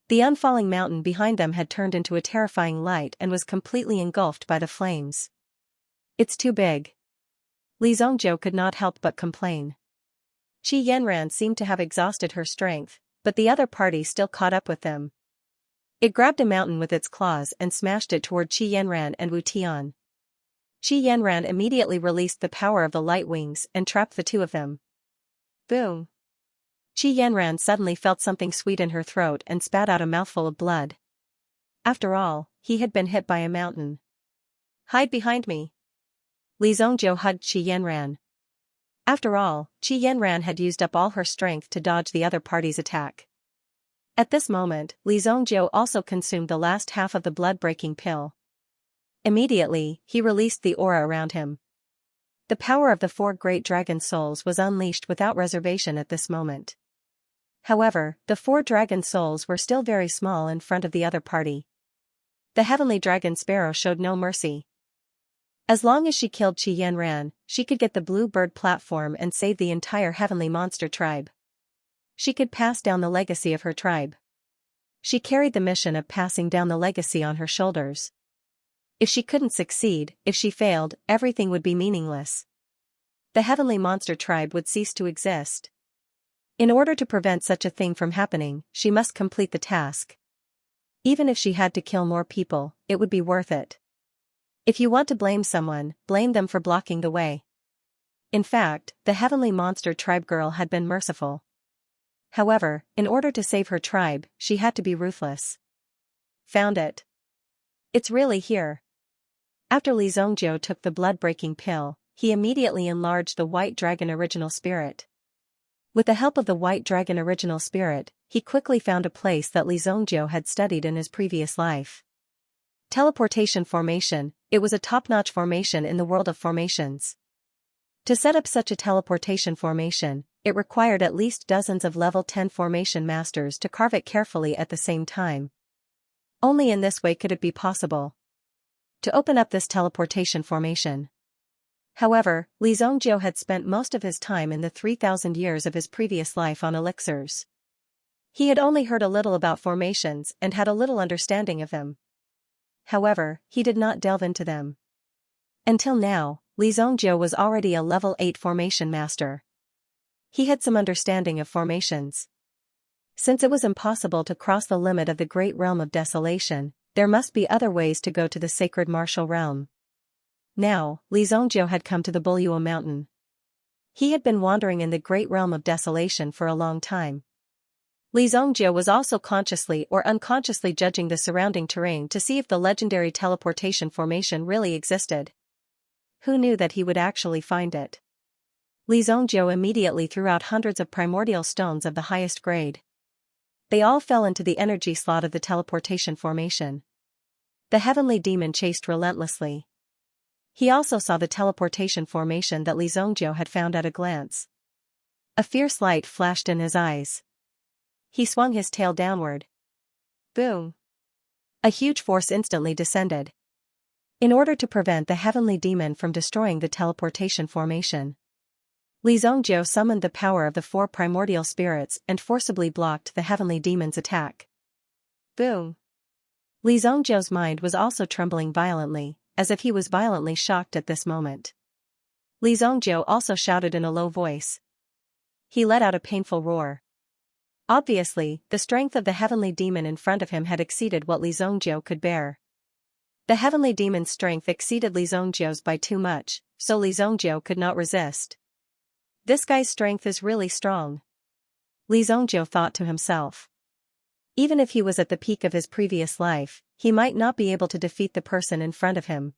The unfalling mountain behind them had turned into a terrifying light and was completely engulfed by the flames. It's too big. Li Zongjiu could not help but complain. Qi Yanran seemed to have exhausted her strength, but the other party still caught up with them. It grabbed a mountain with its claws and smashed it toward Qi Yanran and Wu Tian. Qi Yanran immediately released the power of the light wings and trapped the two of them. Boom! Qi Yanran suddenly felt something sweet in her throat and spat out a mouthful of blood. After all, he had been hit by a mountain. Hide behind me. Li Zongjiu hugged Qi Yanran. After all, Qi Yanran had used up all her strength to dodge the other party's attack. At this moment, Li Zongjiu also consumed the last half of the blood-breaking pill. Immediately, he released the aura around him. The power of the 4 great dragon souls was unleashed without reservation at this moment. However, the 4 dragon souls were still very small in front of the other party. The heavenly dragon sparrow showed no mercy. As long as she killed Xianxia, she could get the blue bird platform and save the entire heavenly monster tribe. She could pass down the legacy of her tribe. She carried the mission of passing down the legacy on her shoulders. If she couldn't succeed, if she failed, everything would be meaningless. The heavenly monster tribe would cease to exist. In order to prevent such a thing from happening, she must complete the task. Even if she had to kill more people, it would be worth it. If you want to blame someone, blame them for blocking the way. In fact, the heavenly monster tribe girl had been merciful. However, in order to save her tribe, she had to be ruthless. Found it. It's really here. After Li Zongjiu took the blood-breaking pill, he immediately enlarged the White Dragon Original Spirit. With the help of the White Dragon Original Spirit, he quickly found a place that Li Zongjiu had studied in his previous life. Teleportation formation. It was a top-notch formation in the world of formations. To set up such a teleportation formation, it required at least dozens of level 10 formation masters to carve it carefully at the same time. Only in this way could it be possible to open up this teleportation formation. However, Li Zongjiu had spent most of his time in the 3,000 years of his previous life on elixirs. He had only heard a little about formations and had a little understanding of them. However, he did not delve into them. Until now, Li Zongjiu was already a level 8 formation master. He had some understanding of formations. Since it was impossible to cross the limit of the great realm of desolation, there must be other ways to go to the sacred martial realm. Now, Li Zongjiu had come to the Buyuo mountain. He had been wandering in the great realm of desolation for a long time. Li Zongjiu was also consciously or unconsciously judging the surrounding terrain to see if the legendary teleportation formation really existed. Who knew that he would actually find it? Li Zongjiu immediately threw out hundreds of primordial stones of the highest grade. They all fell into the energy slot of the teleportation formation. The heavenly demon chased relentlessly. He also saw the teleportation formation that Li Zongjiu had found at a glance. A fierce light flashed in his eyes. He swung his tail downward. Boom! A huge force instantly descended. In order to prevent the heavenly demon from destroying the teleportation formation, Li Zongjiu summoned the power of the 4 primordial spirits and forcibly blocked the heavenly demon's attack. Boom! Li Zongjiu's mind was also trembling violently, as if he was violently shocked at this moment. Li Zongjiu also shouted in a low voice. He let out a painful roar. Obviously, the strength of the heavenly demon in front of him had exceeded what Li Zongjiu could bear. The heavenly demon's strength exceeded Li Zongjiu's by too much, so Li Zongjiu could not resist. This guy's strength is really strong. Li Zongjiu thought to himself. Even if he was at the peak of his previous life, he might not be able to defeat the person in front of him.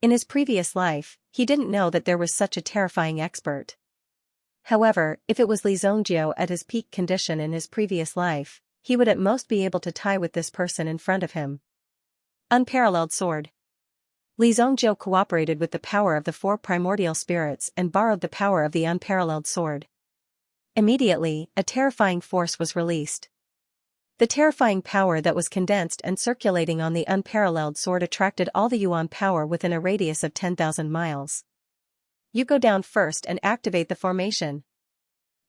In his previous life, he didn't know that there was such a terrifying expert. However, if it was Li Zongjiu at his peak condition in his previous life, he would at most be able to tie with this person in front of him. Unparalleled sword. Li Zongjiu cooperated with the power of the 4 primordial spirits and borrowed the power of the unparalleled sword. Immediately, a terrifying force was released. The terrifying power that was condensed and circulating on the unparalleled sword attracted all the yuan power within a radius of 10,000 miles. You go down first and activate the formation,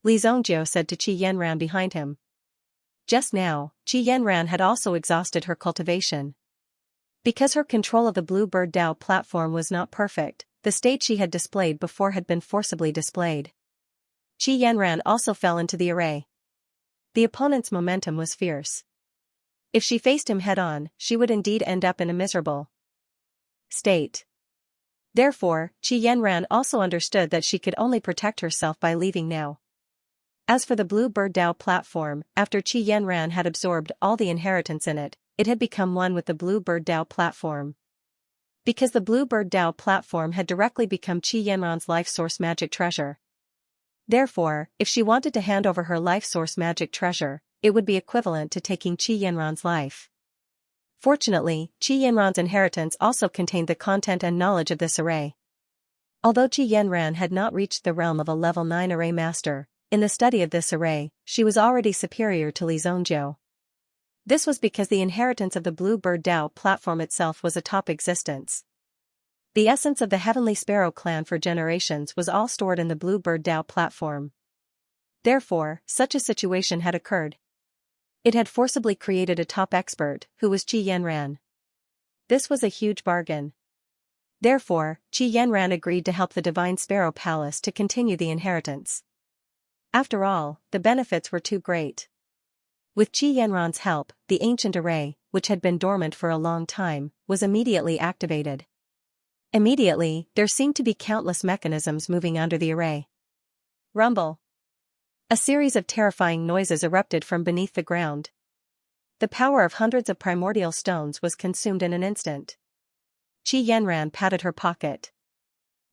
Li Zongjiu said to Xianxia behind him. Just now, Xianxia had also exhausted her cultivation. Because her control of the Blue Bird Dao platform was not perfect, the state she had displayed before had been forcibly displayed. Xianxia also fell into the array. The opponent's momentum was fierce. If she faced him head-on, she would indeed end up in a miserable state. Therefore, Xianxia also understood that she could only protect herself by leaving now. As for the Blue Bird Dao platform, after Xianxia had absorbed all the inheritance in it, it had become one with the Blue Bird Dao platform. Because the Blue Bird Dao platform had directly become Xianxia's life source magic treasure. Therefore, if she wanted to hand over her life source magic treasure, it would be equivalent to taking Xianxia's life. Fortunately, Xianxia's inheritance also contained the content and knowledge of this array. Although Qi Yanran had not reached the realm of a level 9 array master, in the study of this array, she was already superior to Li Zongjiu. This was because the inheritance of the Blue Bird Dao platform itself was a top existence. The essence of the Heavenly Sparrow clan for generations was all stored in the Blue Bird Dao platform. Therefore, such a situation had occurred. It had forcibly created a top expert, who was Qi Yanran. This was a huge bargain. Therefore, Qi Yanran agreed to help the Divine Sparrow Palace to continue the inheritance. After all, the benefits were too great. With Qi Yanran's help, the ancient array, which had been dormant for a long time, was immediately activated. Immediately, there seemed to be countless mechanisms moving under the array. Rumble. A series of terrifying noises erupted from beneath the ground. The power of hundreds of primordial stones was consumed in an instant. Qi Yanran patted her pocket.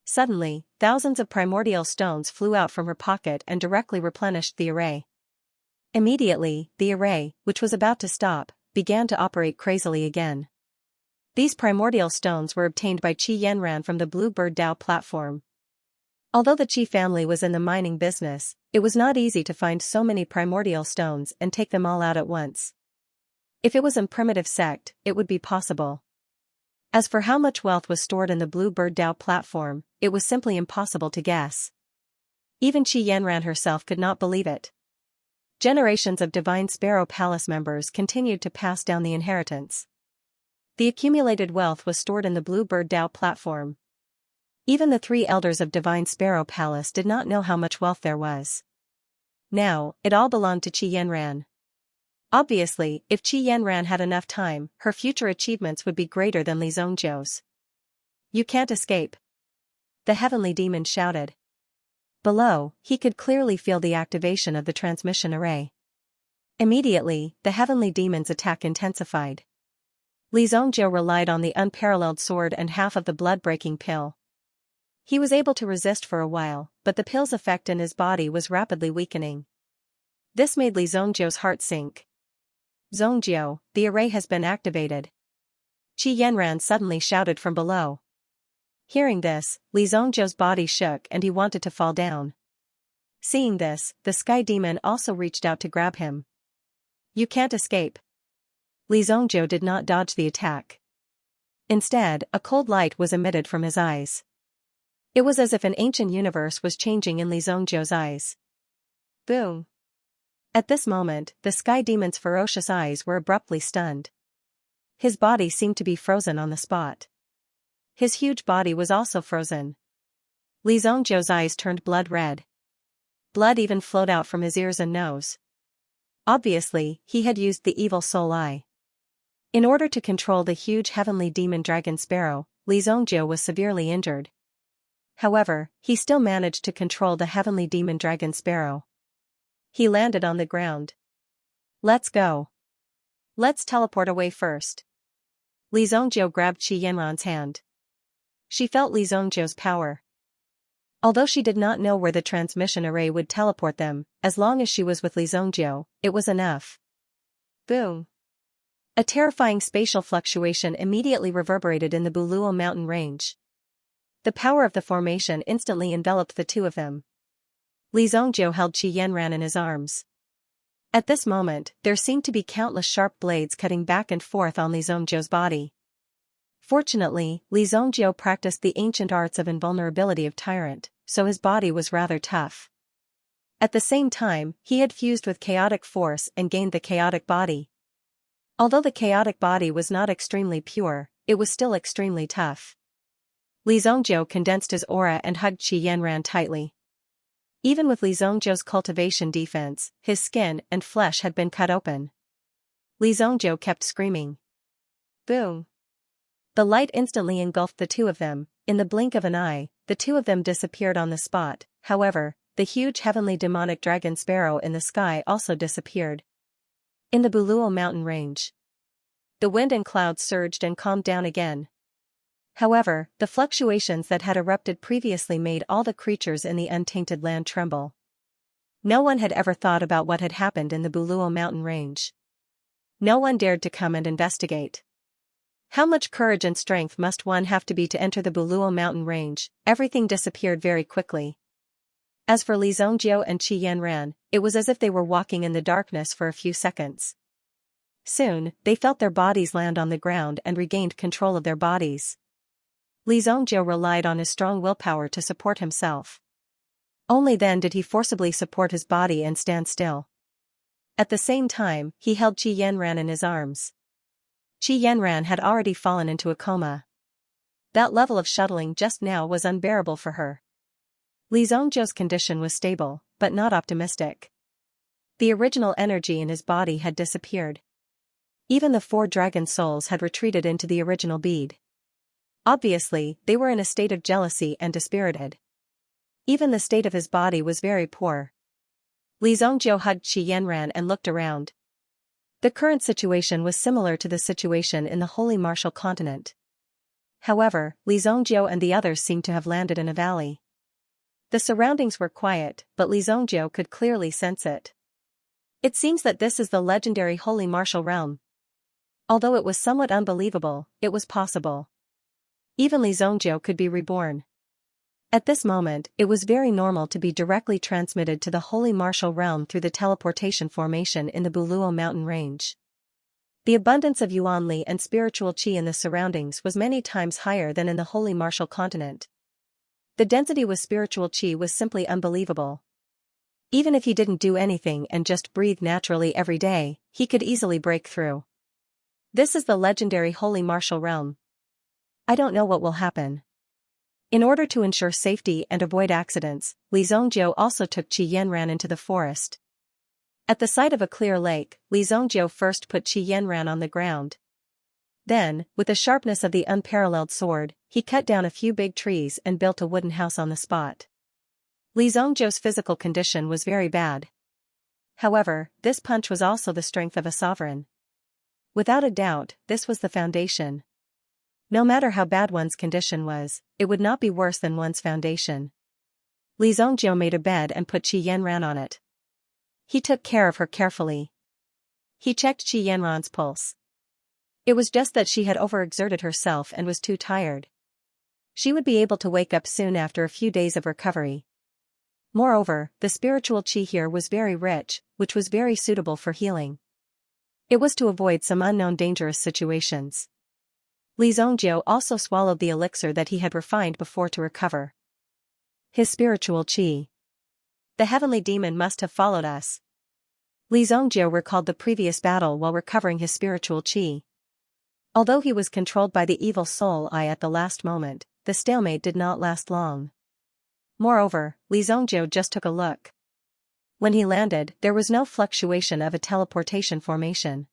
Suddenly, thousands of primordial stones flew out from her pocket and directly replenished the array. Immediately, the array, which was about to stop, began to operate crazily again. These primordial stones were obtained by Qi Yanran from the Blue Bird Dao platform. Although the Qi family was in the mining business, it was not easy to find so many primordial stones and take them all out at once. If it was a primitive sect, it would be possible. As for how much wealth was stored in the Blue Bird Dao platform, it was simply impossible to guess. Even Qi Yanran herself could not believe it. Generations of Divine Sparrow Palace members continued to pass down the inheritance. The accumulated wealth was stored in the Blue Bird Dao platform. Even the 3 elders of Divine Sparrow Palace did not know how much wealth there was. Now, it all belonged to Qi Yanran. Obviously, if Qi Yanran had enough time, her future achievements would be greater than Li Zongjiu's. "You can't escape," the heavenly demon shouted. Below, he could clearly feel the activation of the transmission array. Immediately, the heavenly demon's attack intensified. Li Zongjiu relied on the unparalleled sword and half of the blood-breaking pill. He was able to resist for a while, but the pill's effect in his body was rapidly weakening. This made Li Zongjiu's heart sink. "Zongjiu, the array has been activated," Qi Yanran suddenly shouted from below. Hearing this, Li Zongjiu's body shook and he wanted to fall down. Seeing this, the sky demon also reached out to grab him. "You can't escape." Li Zongjiu did not dodge the attack. Instead, a cold light was emitted from his eyes. It was as if an ancient universe was changing in Li Zongjiu's eyes. Boom. At this moment, the sky demon's ferocious eyes were abruptly stunned. His body seemed to be frozen on the spot. His huge body was also frozen. Li Zongjiu's eyes turned blood red. Blood even flowed out from his ears and nose. Obviously, he had used the evil soul eye. In order to control the huge heavenly demon dragon sparrow, Li Zongjiu was severely injured. However, he still managed to control the heavenly demon dragon sparrow. He landed on the ground. "Let's go. Let's teleport away first." Li Zongjiu grabbed Qi Yanran's hand. She felt Li Zongjiu's power. Although she did not know where the transmission array would teleport them, as long as she was with Li Zongjiu, it was enough. Boom. A terrifying spatial fluctuation immediately reverberated in the Buluo mountain range. The power of the formation instantly enveloped the two of them. Li Zongjiu held Qi Yanran in his arms. At this moment, there seemed to be countless sharp blades cutting back and forth on Li Zongjiu's body. Fortunately, Li Zongjiu practiced the ancient arts of invulnerability of Tyrant, so his body was rather tough. At the same time, he had fused with chaotic force and gained the chaotic body. Although the chaotic body was not extremely pure, it was still extremely tough. Li Zongjiu condensed his aura and hugged Qi Yanran tightly. Even with Li Zongjiu's cultivation defense, his skin and flesh had been cut open. Li Zongjiu kept screaming. Boom. The light instantly engulfed the two of them. In the blink of an eye, the two of them disappeared on the spot. However, the huge heavenly demonic dragon sparrow in the sky also disappeared. In the Buluo mountain range, the wind and clouds surged and calmed down again. However, the fluctuations that had erupted previously made all the creatures in the untainted land tremble. No one had ever thought about what had happened in the Buluo mountain range. No one dared to come and investigate. How much courage and strength must one have to be to enter the Buluo mountain range? Everything disappeared very quickly. As for Li Zongjiu and Qi Yanran, it was as if they were walking in the darkness for a few seconds. Soon, they felt their bodies land on the ground and regained control of their bodies. Li Zongjiu relied on his strong willpower to support himself. Only then did he forcibly support his body and stand still. At the same time, he held Qi Yanran in his arms. Qi Yanran had already fallen into a coma. That level of shuttling just now was unbearable for her. Li Zongjiu's condition was stable, but not optimistic. The original energy in his body had disappeared. Even the 4 dragon souls had retreated into the original bead. Obviously, they were in a state of jealousy and dispirited. Even the state of his body was very poor. Li Zongjiu hugged Qi Yanran and looked around. The current situation was similar to the situation in the Holy Martial Continent. However, Li Zongjiu and the others seemed to have landed in a valley. The surroundings were quiet, but Li Zongjiu could clearly sense it. It seems that this is the legendary Holy Martial Realm. Although it was somewhat unbelievable, it was possible. Even Li Zongjiu could be reborn. At this moment, it was very normal to be directly transmitted to the Holy Martial Realm through the teleportation formation in the Buluo mountain range. The abundance of Yuanli and spiritual qi in the surroundings was many times higher than in the Holy Martial Continent. The density with spiritual qi was simply unbelievable. Even if he didn't do anything and just breathe naturally every day, he could easily break through. This is the legendary Holy Martial Realm. I don't know what will happen. In order to ensure safety and avoid accidents, Li Zongjiu also took Qi Yanran into the forest. At the sight of a clear lake, Li Zongjiu first put Qi Yanran on the ground. Then, with the sharpness of the unparalleled sword, he cut down a few big trees and built a wooden house on the spot. Li Zongjiu's physical condition was very bad. However, this punch was also the strength of a sovereign. Without a doubt, this was the foundation. No matter how bad one's condition was, it would not be worse than one's foundation. Li Zongjiu made a bed and put Qi Yanran on it. He took care of her carefully. He checked Qi Yanran's pulse. It was just that she had overexerted herself and was too tired. She would be able to wake up soon after a few days of recovery. Moreover, the spiritual qi here was very rich, which was very suitable for healing. It was to avoid some unknown dangerous situations. Li Zongjiu also swallowed the elixir that he had refined before to recover his spiritual qi. The heavenly demon must have followed us. Li Zongjiu recalled the previous battle while recovering his spiritual qi. Although he was controlled by the evil soul Eye at the last moment, the stalemate did not last long. Moreover, Li Zongjiu just took a look. When he landed, there was no fluctuation of a teleportation formation.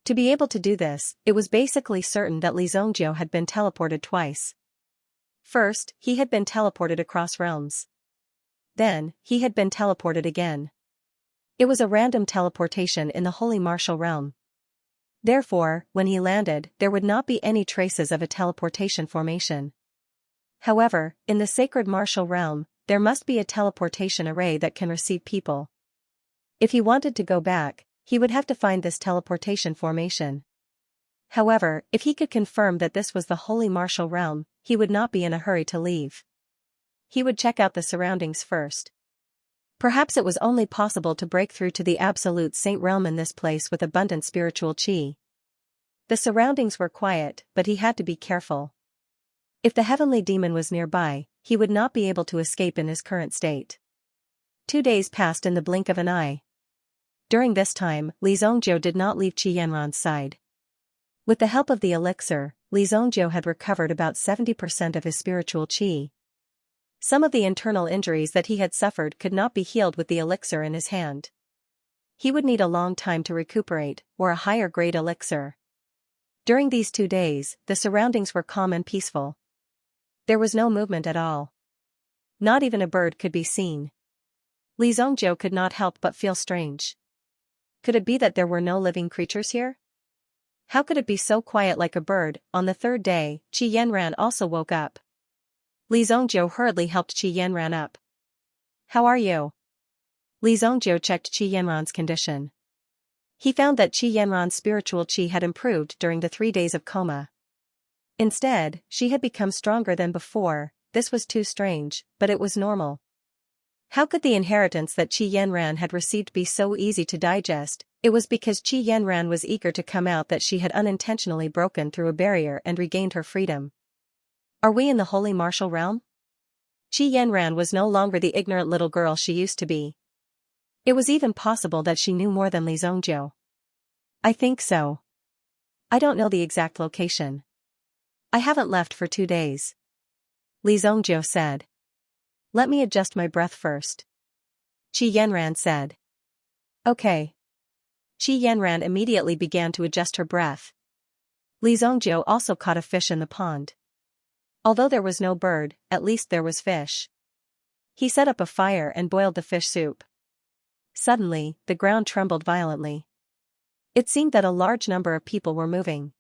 To be able to do this, it was basically certain that Li Zongjiu had been teleported twice. First, he had been teleported across realms. Then, he had been teleported again. It was a random teleportation in the Holy Martial Realm. Therefore, when he landed, there would not be any traces of a teleportation formation. However, in the Sacred Martial Realm, there must be a teleportation array that can receive people. If he wanted to go back, he would have to find this teleportation formation. However, if he could confirm that this was the Holy Martial Realm, he would not be in a hurry to leave. He would check out the surroundings first. Perhaps it was only possible to break through to the Absolute Saint Realm in this place with abundant spiritual qi. The surroundings were quiet, but he had to be careful. If the heavenly demon was nearby, he would not be able to escape in his current state. 2 days passed in the blink of an eye. During this time, Li Zongjiu did not leave Qi Yanran's side. With the help of the elixir, Li Zongjiu had recovered about 70% of his spiritual qi. Some of the internal injuries that he had suffered could not be healed with the elixir in his hand. He would need a long time to recuperate, or a higher grade elixir. During these 2 days, the surroundings were calm and peaceful. There was no movement at all. Not even a bird could be seen. Li Zongjiu could not help but feel strange. Could it be that there were no living creatures here? How could it be so quiet like a bird? On the 3rd day, Qi Yanran also woke up. Li Zongjiu hurriedly helped Qi Yanran up. How are you? Li Zongjiu checked Qi Yanran's condition. He found that Qi Yanran's spiritual qi had improved during the 3 days of coma. Instead, she had become stronger than before. This was too strange, but it was normal. How could the inheritance that Qi Yanran had received be so easy to digest? It was because Qi Yanran was eager to come out that she had unintentionally broken through a barrier and regained her freedom. Are we in the holy martial realm? Qi Yanran was no longer the ignorant little girl she used to be. It was even possible that she knew more than Li Zongjiu. I think so. I don't know the exact location. I haven't left for 2 days. Li Zongjiu said. Let me adjust my breath first. Qi Yanran said. Okay. Qi Yanran immediately began to adjust her breath. Li Zongjiu also caught a fish in the pond. Although there was no bird, at least there was fish. He set up a fire and boiled the fish soup. Suddenly, the ground trembled violently. It seemed that a large number of people were moving.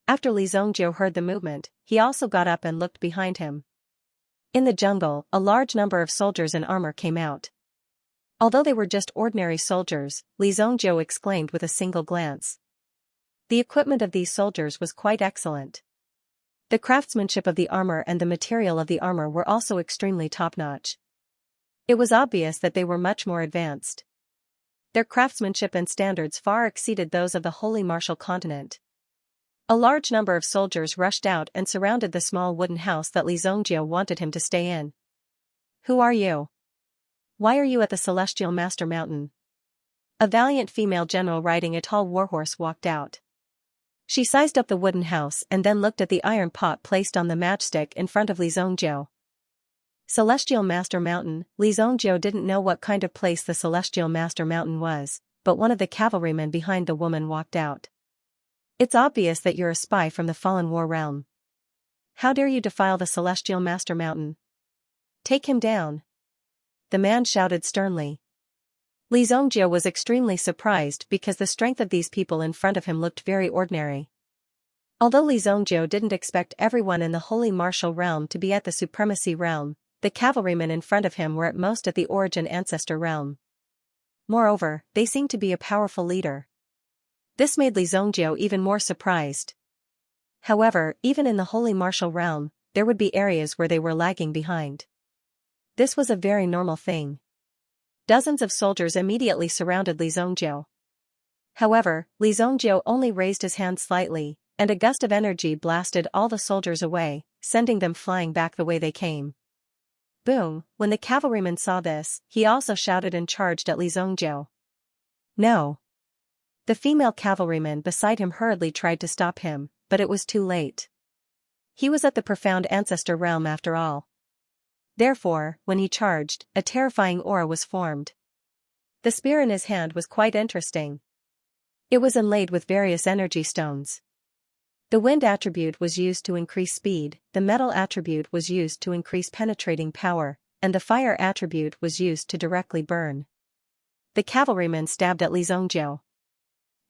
After Li Zongjiu heard the movement, he also got up and looked behind him. In the jungle, a large number of soldiers in armor came out. Although they were just ordinary soldiers, Li Zongjiu exclaimed with a single glance. The equipment of these soldiers was quite excellent. The craftsmanship of the armor and the material of the armor were also extremely top-notch. It was obvious that they were much more advanced. Their craftsmanship and standards far exceeded those of the Holy Martial Continent. A large number of soldiers rushed out and surrounded the small wooden house that Li Zongjiu wanted him to stay in. Who are you? Why are you at the Celestial Master Mountain? A valiant female general riding a tall warhorse walked out. She sized up the wooden house and then looked at the iron pot placed on the matchstick in front of Li Zongjiu. Celestial Master Mountain. Li Zongjiu didn't know what kind of place the Celestial Master Mountain was, but one of the cavalrymen behind the woman walked out. It's obvious that you're a spy from the fallen war realm. How dare you defile the Celestial Master Mountain? Take him down. The man shouted sternly. Li Zongjiu was extremely surprised because the strength of these people in front of him looked very ordinary. Although Li Zongjiu didn't expect everyone in the Holy Martial Realm to be at the Supremacy Realm, the cavalrymen in front of him were at most at the Origin Ancestor Realm. Moreover, they seemed to be a powerful leader. This made Li Zongjiu even more surprised. However, even in the Holy Martial Realm, there would be areas where they were lagging behind. This was a very normal thing. Dozens of soldiers immediately surrounded Li Zongjiu. However, Li Zongjiu only raised his hand slightly, and a gust of energy blasted all the soldiers away, sending them flying back the way they came. Boom! When the cavalryman saw this, he also shouted and charged at Li Zongjiu. No! The female cavalryman beside him hurriedly tried to stop him, but it was too late. He was at the profound ancestor realm after all. Therefore, when he charged, a terrifying aura was formed. The spear in his hand was quite interesting. It was inlaid with various energy stones. The wind attribute was used to increase speed, the metal attribute was used to increase penetrating power, and the fire attribute was used to directly burn. The cavalryman stabbed at Li Zongjiu.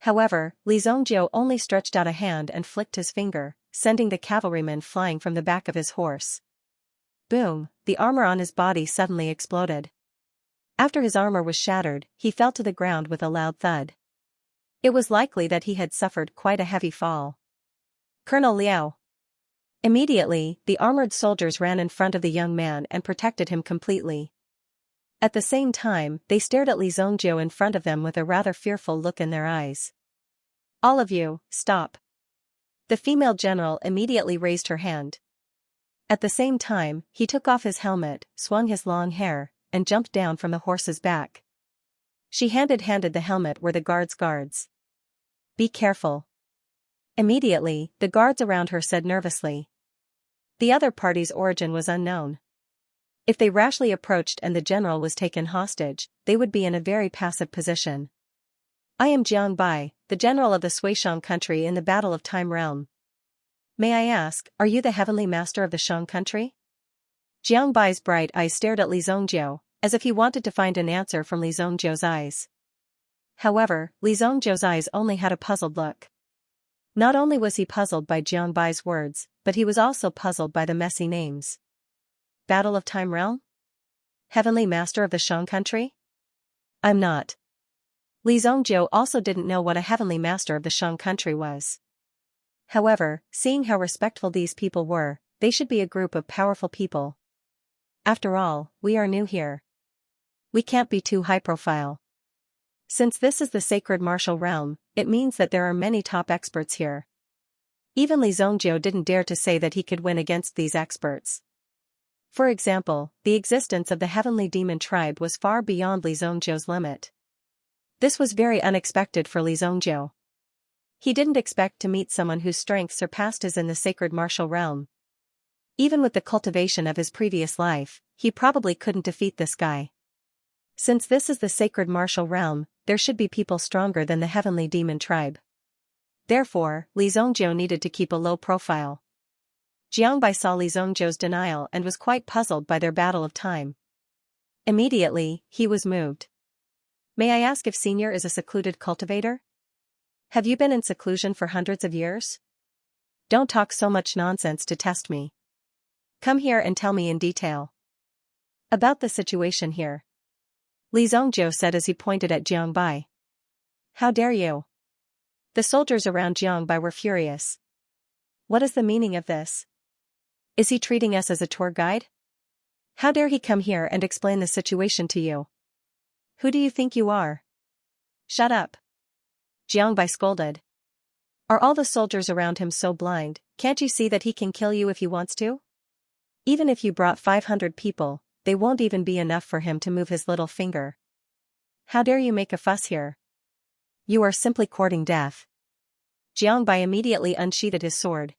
However, Li Zongjiu only stretched out a hand and flicked his finger, sending the cavalryman flying from the back of his horse. Boom! The armor on his body suddenly exploded. After his armor was shattered, he fell to the ground with a loud thud. It was likely that he had suffered quite a heavy fall. Colonel Liao. Immediately, the armored soldiers ran in front of the young man and protected him completely. At the same time, they stared at Li Zongjiu in front of them with a rather fearful look in their eyes. All of you, stop. The female general immediately raised her hand. At the same time, he took off his helmet, swung his long hair, and jumped down from the horse's back. She handed the helmet where the guards. Be careful. Immediately, the guards around her said nervously. The other party's origin was unknown. If they rashly approached and the general was taken hostage, they would be in a very passive position. I am Jiang Bai, the general of the Suishang country in the Battle of Time Realm. May I ask, are you the heavenly master of the Shang country? Jiang Bai's bright eyes stared at Li Zongjiu, as if he wanted to find an answer from Li Zongjiu's eyes. However, Li Zongjiu's eyes only had a puzzled look. Not only was he puzzled by Jiang Bai's words, but he was also puzzled by the messy names. Battle of Time Realm? Heavenly Master of the Shang country? I'm not. Li Zhongjiu also didn't know what a heavenly master of the Shang country was. However, seeing how respectful these people were, they should be a group of powerful people. After all, we are new here. We can't be too high profile. Since this is the sacred martial realm, it means that there are many top experts here. Even Li Zhongjiu didn't dare to say that he could win against these experts. For example, the existence of the heavenly demon tribe was far beyond Li Zhongjiu's limit. This was very unexpected for Li Zhongjiu. He didn't expect to meet someone whose strength surpassed his in the sacred martial realm. Even with the cultivation of his previous life, he probably couldn't defeat this guy. Since this is the sacred martial realm, there should be people stronger than the heavenly demon tribe. Therefore, Li Zhongjiu needed to keep a low profile. Jiangbai saw Li Zhongjiu's denial and was quite puzzled by their battle of time. Immediately, he was moved. May I ask if Senior is a secluded cultivator? Have you been in seclusion for hundreds of years? Don't talk so much nonsense to test me. Come here and tell me in detail about the situation here. Li Zhongjiu said as he pointed at Jiangbai. How dare you? The soldiers around Jiangbai were furious. What is the meaning of this? Is he treating us as a tour guide? How dare he come here and explain the situation to you? Who do you think you are? Shut up. Jiangbai scolded. Are all the soldiers around him so blind? Can't you see that he can kill you if he wants to? Even if you brought 500 people, they won't even be enough for him to move his little finger. How dare you make a fuss here? You are simply courting death. Jiangbai immediately unsheathed his sword.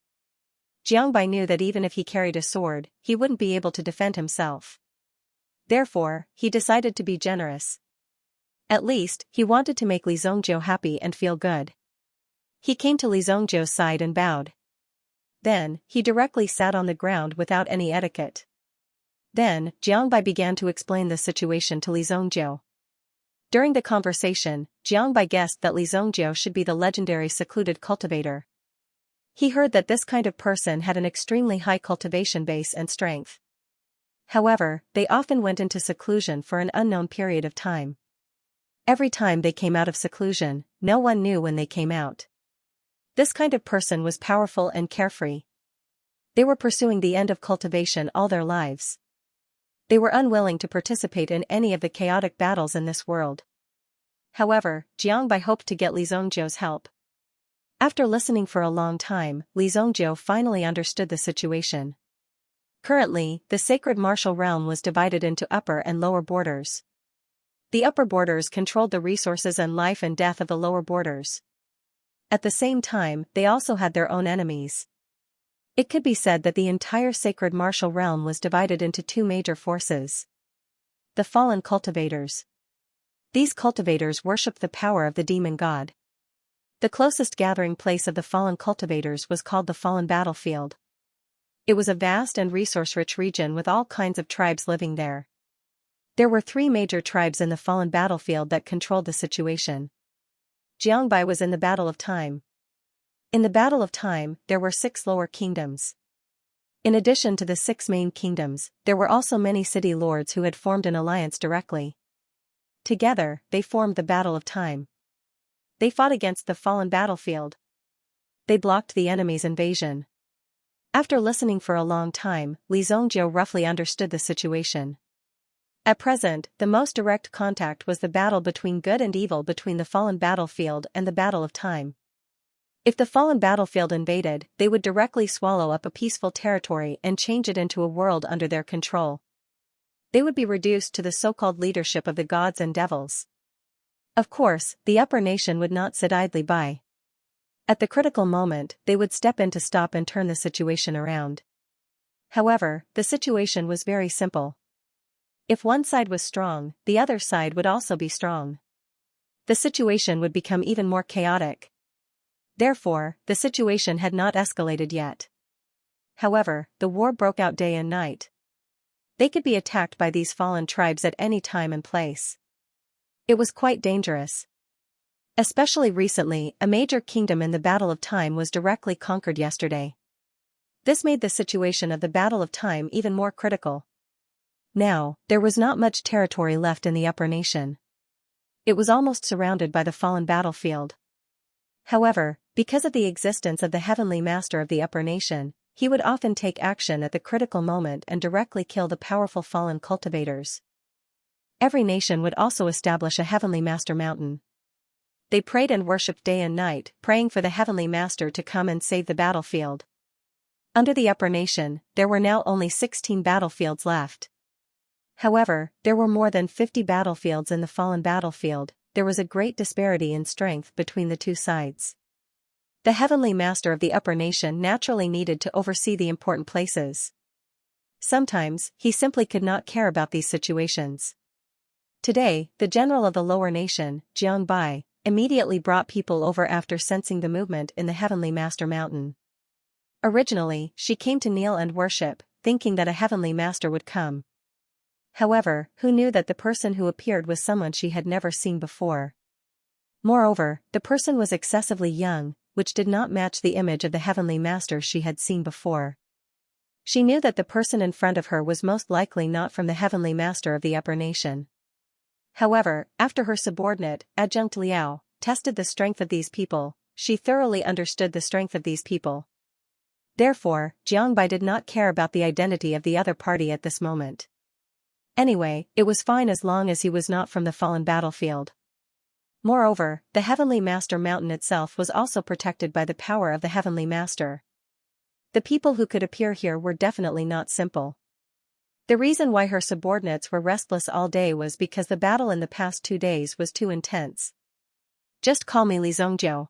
Jiangbai knew that even if he carried a sword, he wouldn't be able to defend himself. Therefore, he decided to be generous. At least, he wanted to make Li Zhongjiu happy and feel good. He came to Li Zhongjiu's side and bowed. Then, he directly sat on the ground without any etiquette. Then, Jiangbai began to explain the situation to Li Zhongjiu. During the conversation, Jiangbai guessed that Li Zhongjiu should be the legendary secluded cultivator. He heard that this kind of person had an extremely high cultivation base and strength. However, they often went into seclusion for an unknown period of time. Every time they came out of seclusion, no one knew when they came out. This kind of person was powerful and carefree. They were pursuing the end of cultivation all their lives. They were unwilling to participate in any of the chaotic battles in this world. However, Jiangbai hoped to get Li Zhongjiu's help. After listening for a long time, Li Zhongjiu finally understood the situation. Currently, the sacred martial realm was divided into upper and lower borders. The upper borders controlled the resources and life and death of the lower borders. At the same time, they also had their own enemies. It could be said that the entire sacred martial realm was divided into two major forces. The fallen cultivators. These cultivators worshipped the power of the demon god. The closest gathering place of the fallen cultivators was called the Fallen Battlefield. It was a vast and resource-rich region with all kinds of tribes living there. There were 3 major tribes in the Fallen Battlefield that controlled the situation. Jiangbai was in the Battle of Time. In the Battle of Time, there were 6 lower kingdoms. In addition to the 6 main kingdoms, there were also many city lords who had formed an alliance directly. Together, they formed the Battle of Time. They fought against the Fallen Battlefield. They blocked the enemy's invasion. After listening for a long time, Li Zhongjiu roughly understood the situation. At present, the most direct contact was the battle between good and evil between the Fallen Battlefield and the Battle of Time. If the Fallen Battlefield invaded, they would directly swallow up a peaceful territory and change it into a world under their control. They would be reduced to the so-called leadership of the gods and devils. Of course, the upper nation would not sit idly by. At the critical moment, they would step in to stop and turn the situation around. However, the situation was very simple. If one side was strong, the other side would also be strong. The situation would become even more chaotic. Therefore, the situation had not escalated yet. However, the war broke out day and night. They could be attacked by these fallen tribes at any time and place. It was quite dangerous. Especially recently, a major kingdom in the Battle of Time was directly conquered yesterday. This made the situation of the Battle of Time even more critical. Now, there was not much territory left in the upper nation. It was almost surrounded by the fallen battlefield. However, because of the existence of the heavenly master of the upper nation, he would often take action at the critical moment and directly kill the powerful fallen cultivators. Every nation would also establish a heavenly master mountain. They prayed and worshipped day and night, praying for the heavenly master to come and save the battlefield. Under the upper nation, there were now only 16 battlefields left. However, there were more than 50 battlefields in the fallen battlefield. There was a great disparity in strength between the two sides. The heavenly master of the upper nation naturally needed to oversee the important places. Sometimes, he simply could not care about these situations. Today, the general of the lower nation, Xianxia, immediately brought people over after sensing the movement in the heavenly master mountain. Originally, she came to kneel and worship, thinking that a heavenly master would come. However, who knew that the person who appeared was someone she had never seen before? Moreover, the person was excessively young, which did not match the image of the heavenly master she had seen before. She knew that the person in front of her was most likely not from the heavenly master of the upper nation. However, after her subordinate, Adjunct Liao, tested the strength of these people, she thoroughly understood the strength of these people. Therefore, Xianxia did not care about the identity of the other party at this moment. Anyway, it was fine as long as he was not from the fallen battlefield. Moreover, the heavenly master mountain itself was also protected by the power of the heavenly master. The people who could appear here were definitely not simple. The reason why her subordinates were restless all day was because the battle in the past 2 days was too intense. Just call me Li Zongjiu.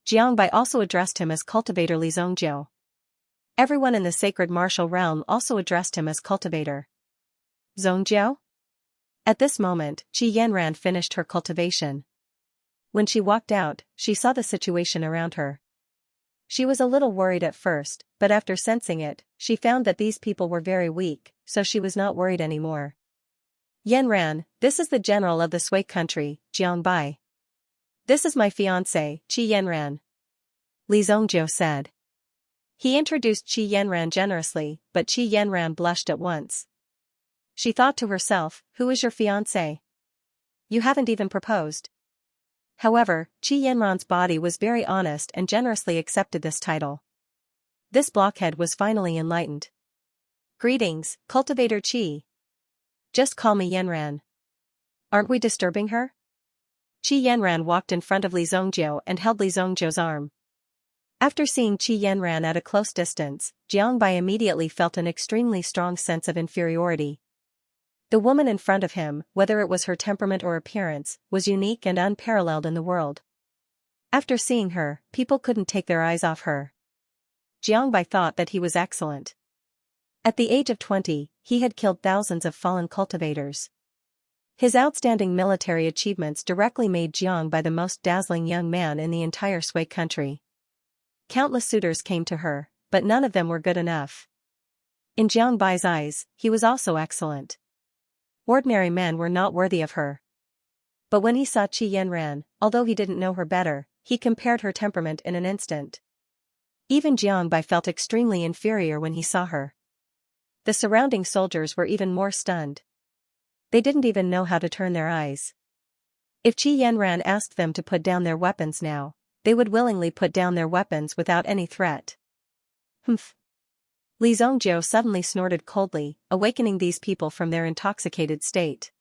Xianxia also addressed him as Cultivator Li Zongjiu. Everyone in the sacred martial realm also addressed him as Cultivator. Zongjiu? At this moment, Qi Yanran finished her cultivation. When she walked out, she saw the situation around her. She was a little worried at first, but after sensing it, she found that these people were very weak, so she was not worried anymore. Yanran, this is the general of the Sui country, Xianxia. This is my fiancé, Qi Yanran. Li Zongjiu said. He introduced Qi Yanran generously, but Qi Yanran blushed at once. She thought to herself, who is your fiancé? You haven't even proposed. However, Qi Yanran's body was very honest and generously accepted this title. This blockhead was finally enlightened. Greetings, Cultivator Qi. Just call me Yanran. Aren't we disturbing her? Qi Yanran walked in front of Li Zongjiu and held Li Zongjiu's arm. After seeing Qi Yanran at a close distance, Xianxia immediately felt an extremely strong sense of inferiority. The woman in front of him, whether it was her temperament or appearance, was unique and unparalleled in the world. After seeing her, people couldn't take their eyes off her. Xianxia thought that he was excellent. At the age of 20, he had killed thousands of fallen cultivators. His outstanding military achievements directly made Xianxia the most dazzling young man in the entire Sui country. Countless suitors came to her, but none of them were good enough. In Xianxia's eyes, he was also excellent. Ordinary men were not worthy of her. But when he saw Qi Yanran, although he didn't know her better, he compared her temperament in an instant. Even Xianxia felt extremely inferior when he saw her. The surrounding soldiers were even more stunned. They didn't even know how to turn their eyes. If Qi Yanran asked them to put down their weapons now, they would willingly put down their weapons without any threat. Humph. Li Zongjiu suddenly snorted coldly, awakening these people from their intoxicated state.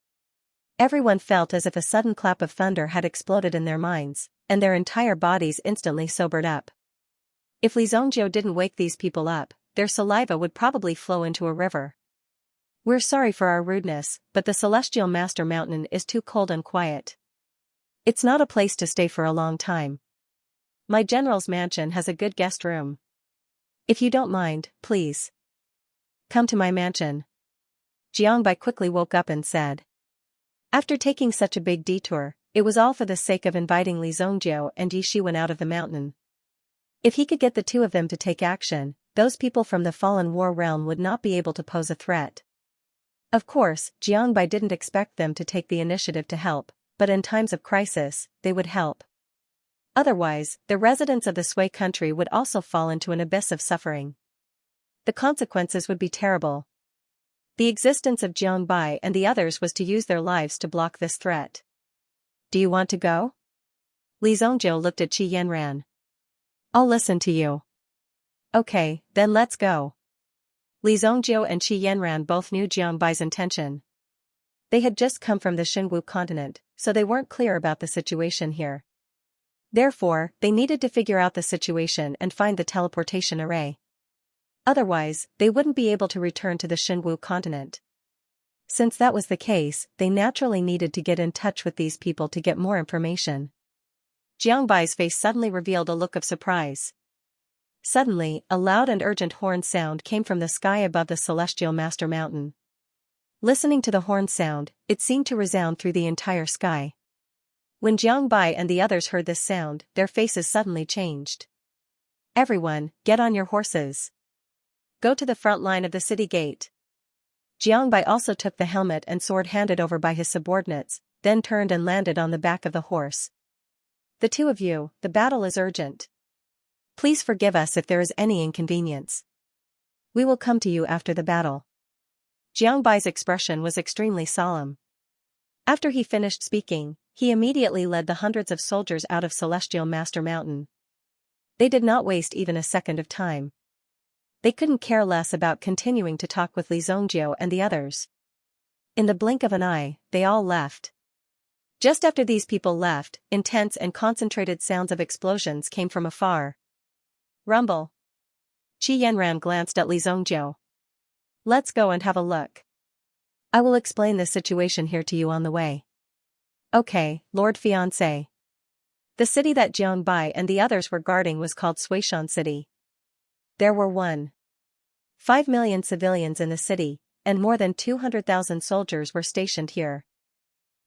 Everyone felt as if a sudden clap of thunder had exploded in their minds, and their entire bodies instantly sobered up. If Li Zongjiu didn't wake these people up, their saliva would probably flow into a river. We're sorry for our rudeness, but the Celestial Master Mountain is too cold and quiet. It's not a place to stay for a long time. My general's mansion has a good guest room. If you don't mind, please come to my mansion. Xianxia quickly woke up and said. After taking such a big detour, it was all for the sake of inviting Li Zongjiu and Yi Shiwen out of the mountain. If he could get the two of them to take action, those people from the fallen war realm would not be able to pose a threat. Of course, Xianxia didn't expect them to take the initiative to help, but in times of crisis, they would help. Otherwise, the residents of the Sui country would also fall into an abyss of suffering. The consequences would be terrible. The existence of Xianxia and the others was to use their lives to block this threat. do you want to go? Li Zhongjiu looked at Qi Yanran. I'll listen to you. Okay, then let's go. Li Zhongjiu and Qi Yanran both knew Jiang Bai's intention. They had just come from the Xingu continent, so they weren't clear about the situation here. Therefore, they needed to figure out the situation and find the teleportation array. Otherwise, they wouldn't be able to return to the Xingu continent. Since that was the case, they naturally needed to get in touch with these people to get more information. Jiang Bai's face suddenly revealed a look of surprise. Suddenly, a loud and urgent horn sound came from the sky above the celestial master mountain. Listening to the horn sound, it seemed to resound through the entire sky. When Jiang Bai and the others heard this sound, their faces suddenly changed. Everyone, get on your horses. Go to the front line of the city gate. Jiang Bai also took the helmet and sword handed over by his subordinates, then turned and landed on the back of the horse. The two of you, the battle is urgent. Please forgive us if there is any inconvenience. We will come to you after the battle. Jiang Bai's expression was extremely solemn. After he finished speaking, he immediately led the hundreds of soldiers out of Celestial Master Mountain. They did not waste even a second of time. They couldn't care less about continuing to talk with Li Zhongjiu and the others. In the blink of an eye, they all left. Just after these people left, intense and concentrated sounds of explosions came from afar. Rumble. Qi Yanran glanced at Li Zhongjiu. Let's go and have a look. I will explain the situation here to you on the way. Okay, Lord Fiancé. The city that Jiang Bai and the others were guarding was called Suishan City. There were 1.5 million civilians in the city, and more than 200,000 soldiers were stationed here.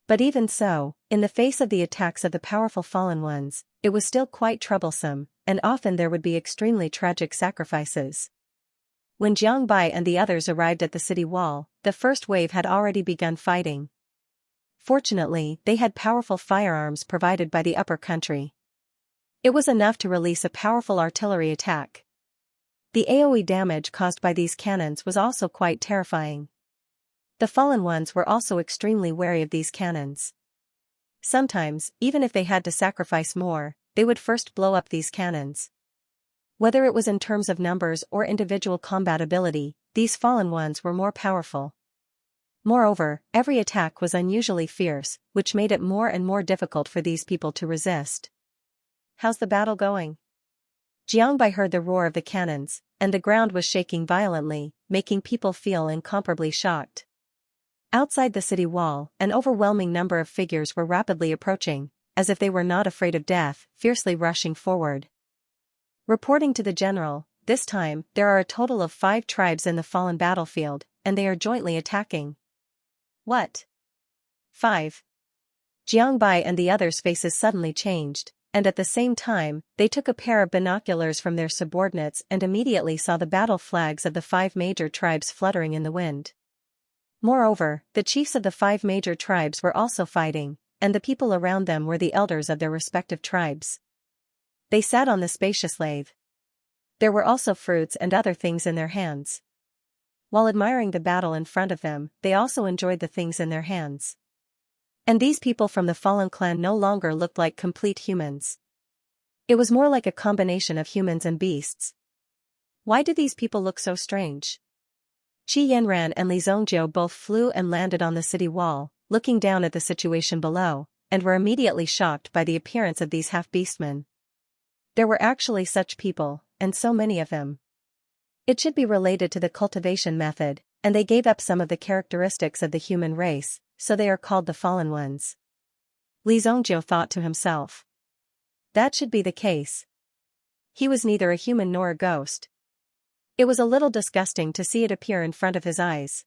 But even so, in the face of the attacks of the powerful fallen ones, it was still quite troublesome, and often there would be extremely tragic sacrifices. When Jiang Bai and the others arrived at the city wall, the first wave had already begun fighting. Fortunately, they had powerful firearms provided by the upper country. It was enough to release a powerful artillery attack. The AoE damage caused by these cannons was also quite terrifying. The fallen ones were also extremely wary of these cannons. Sometimes, even if they had to sacrifice more, they would first blow up these cannons. Whether it was in terms of numbers or individual combat ability, these fallen ones were more powerful. Moreover, every attack was unusually fierce, which made it more and more difficult for these people to resist. How's the battle going? Jiang Bai heard the roar of the cannons, and the ground was shaking violently, making people feel incomparably shocked. Outside the city wall, an overwhelming number of figures were rapidly approaching, as if they were not afraid of death, fiercely rushing forward. Reporting to the general, this time, there are a total of 5 tribes in the fallen battlefield, and they are jointly attacking. What? 5. Jiang Bai and the others' faces suddenly changed, and at the same time, they took a pair of binoculars from their subordinates and immediately saw the battle flags of the 5 major tribes fluttering in the wind. Moreover, the chiefs of the 5 major tribes were also fighting, and the people around them were the elders of their respective tribes. They sat on the spacious lathe. There were also fruits and other things in their hands. While admiring the battle in front of them, they also enjoyed the things in their hands. And these people from the fallen clan no longer looked like complete humans. It was more like a combination of humans and beasts. Why do these people look so strange? Qi Yanran and Li Zhongjiu both flew and landed on the city wall, looking down at the situation below, and were immediately shocked by the appearance of these half-beastmen. There were actually such people, and so many of them. It should be related to the cultivation method, and they gave up some of the characteristics of the human race, so they are called the fallen ones. Li Zhongjiu thought to himself. That should be the case. He was neither a human nor a ghost. It was a little disgusting to see it appear in front of his eyes.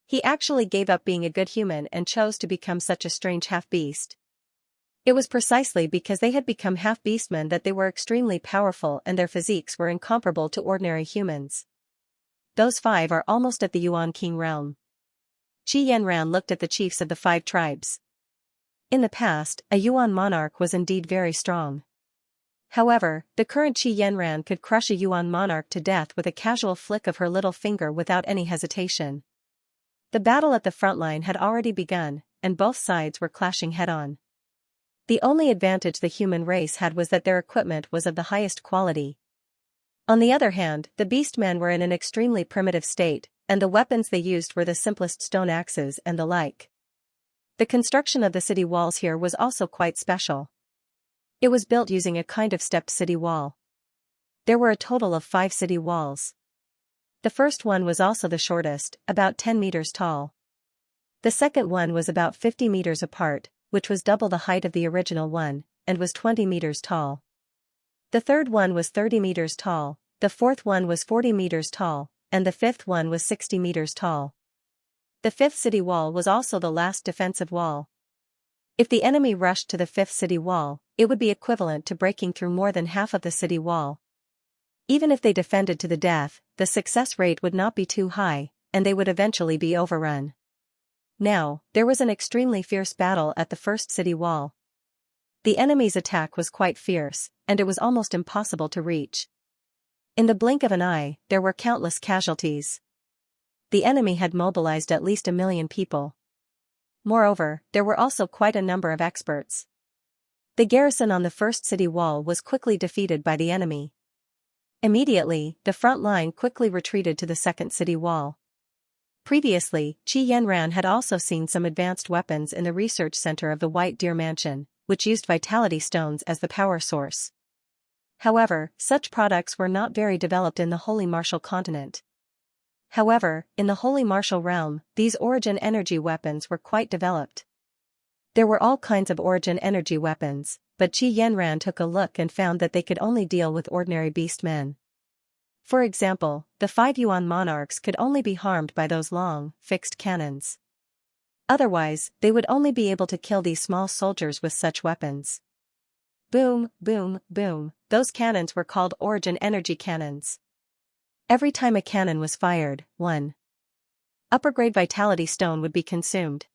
He actually gave up being a good human and chose to become such a strange half-beast. It was precisely because they had become half-beastmen that they were extremely powerful and their physiques were incomparable to ordinary humans. Those 5 are almost at the Yuan King realm. Qi Yanran looked at the chiefs of the 5 tribes. In the past, a Yuan monarch was indeed very strong. However, the current Qi Yanran could crush a Yuan monarch to death with a casual flick of her little finger without any hesitation. The battle at the front line had already begun, and both sides were clashing head-on. The only advantage the human race had was that their equipment was of the highest quality. On the other hand, the beastmen were in an extremely primitive state, and the weapons they used were the simplest stone axes and the like. The construction of the city walls here was also quite special. It was built using a kind of stepped city wall. There were a total of 5 city walls. The first one was also the shortest, about 10 meters tall. The second one was about 50 meters apart, which was double the height of the original one, and was 20 meters tall. The third one was 30 meters tall, the fourth one was 40 meters tall, and the fifth one was 60 meters tall. The fifth city wall was also the last defensive wall. If the enemy rushed to the fifth city wall, it would be equivalent to breaking through more than half of the city wall. Even if they defended to the death, the success rate would not be too high, and they would eventually be overrun. Now, there was an extremely fierce battle at the first city wall. The enemy's attack was quite fierce, and it was almost impossible to reach. In the blink of an eye, there were countless casualties. The enemy had mobilized at least 1 million people. Moreover, there were also quite a number of experts. The garrison on the first city wall was quickly defeated by the enemy. Immediately, the front line quickly retreated to the second city wall. Previously, Xianxia had also seen some advanced weapons in the research center of the White Deer Mansion, which used vitality stones as the power source. However, such products were not very developed in the Holy Martial Continent. However, in the Holy Martial Realm, these origin energy weapons were quite developed. There were all kinds of origin energy weapons, but Xianxia took a look and found that they could only deal with ordinary beastmen. For example, the 5 Yuan monarchs could only be harmed by those long, fixed cannons. Otherwise, they would only be able to kill these small soldiers with such weapons. Boom, boom, boom, those cannons were called origin energy cannons. Every time a cannon was fired, 1 upper-grade vitality stone would be consumed.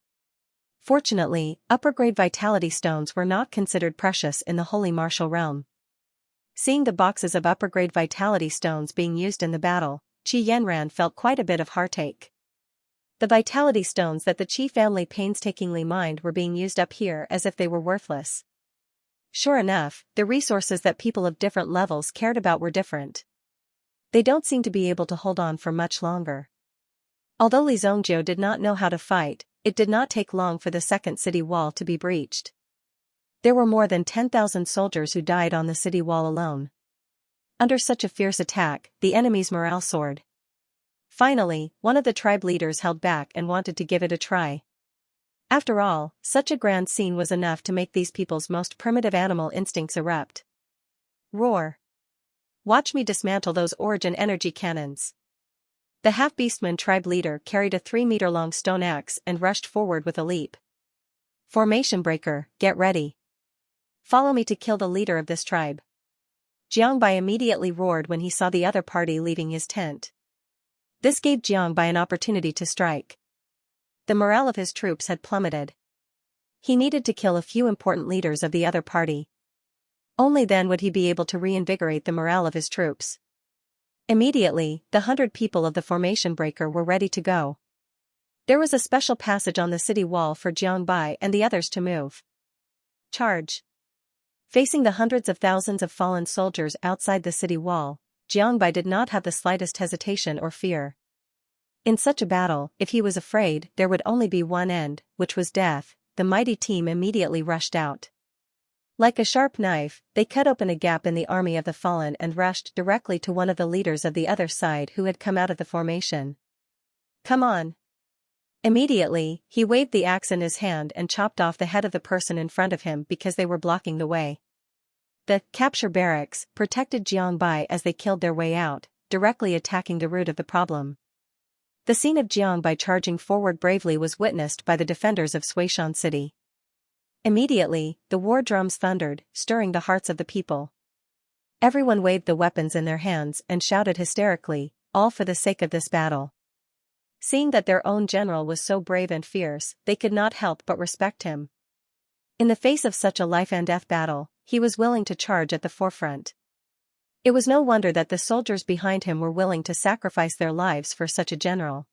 Fortunately, upper-grade vitality stones were not considered precious in the Holy Martial Realm. Seeing the boxes of upper-grade vitality stones being used in the battle, Xianxia felt quite a bit of heartache. The vitality stones that the Qi family painstakingly mined were being used up here as if they were worthless. Sure enough, the resources that people of different levels cared about were different. They don't seem to be able to hold on for much longer. Although Li Zongjiu did not know how to fight, it did not take long for the second city wall to be breached. There were more than 10,000 soldiers who died on the city wall alone. Under such a fierce attack, the enemy's morale soared. Finally, one of the tribe leaders held back and wanted to give it a try. After all, such a grand scene was enough to make these people's most primitive animal instincts erupt. Roar! Watch me dismantle those origin energy cannons. The half-beastman tribe leader carried a 3-meter-long stone axe and rushed forward with a leap. Formation breaker, get ready. Follow me to kill the leader of this tribe. Jiangbai immediately roared when he saw the other party leaving his tent. This gave Jiangbai an opportunity to strike. The morale of his troops had plummeted. He needed to kill a few important leaders of the other party. Only then would he be able to reinvigorate the morale of his troops. Immediately, the 100 people of the formation breaker were ready to go. There was a special passage on the city wall for Jiangbai and the others to move. Charge! Facing the hundreds of thousands of fallen soldiers outside the city wall, Jiangbai did not have the slightest hesitation or fear. In such a battle, if he was afraid, there would only be one end, which was death. The mighty team immediately rushed out. Like a sharp knife, they cut open a gap in the army of the fallen and rushed directly to one of the leaders of the other side who had come out of the formation. Come on! Immediately, he waved the axe in his hand and chopped off the head of the person in front of him because they were blocking the way. The capture barracks protected Jiangbai as they killed their way out, directly attacking the root of the problem. The scene of Jiangbai charging forward bravely was witnessed by the defenders of Suishan City. Immediately, the war drums thundered, stirring the hearts of the people. Everyone waved the weapons in their hands and shouted hysterically, all for the sake of this battle. Seeing that their own general was so brave and fierce, they could not help but respect him. In the face of such a life-and-death battle, he was willing to charge at the forefront. It was no wonder that the soldiers behind him were willing to sacrifice their lives for such a general.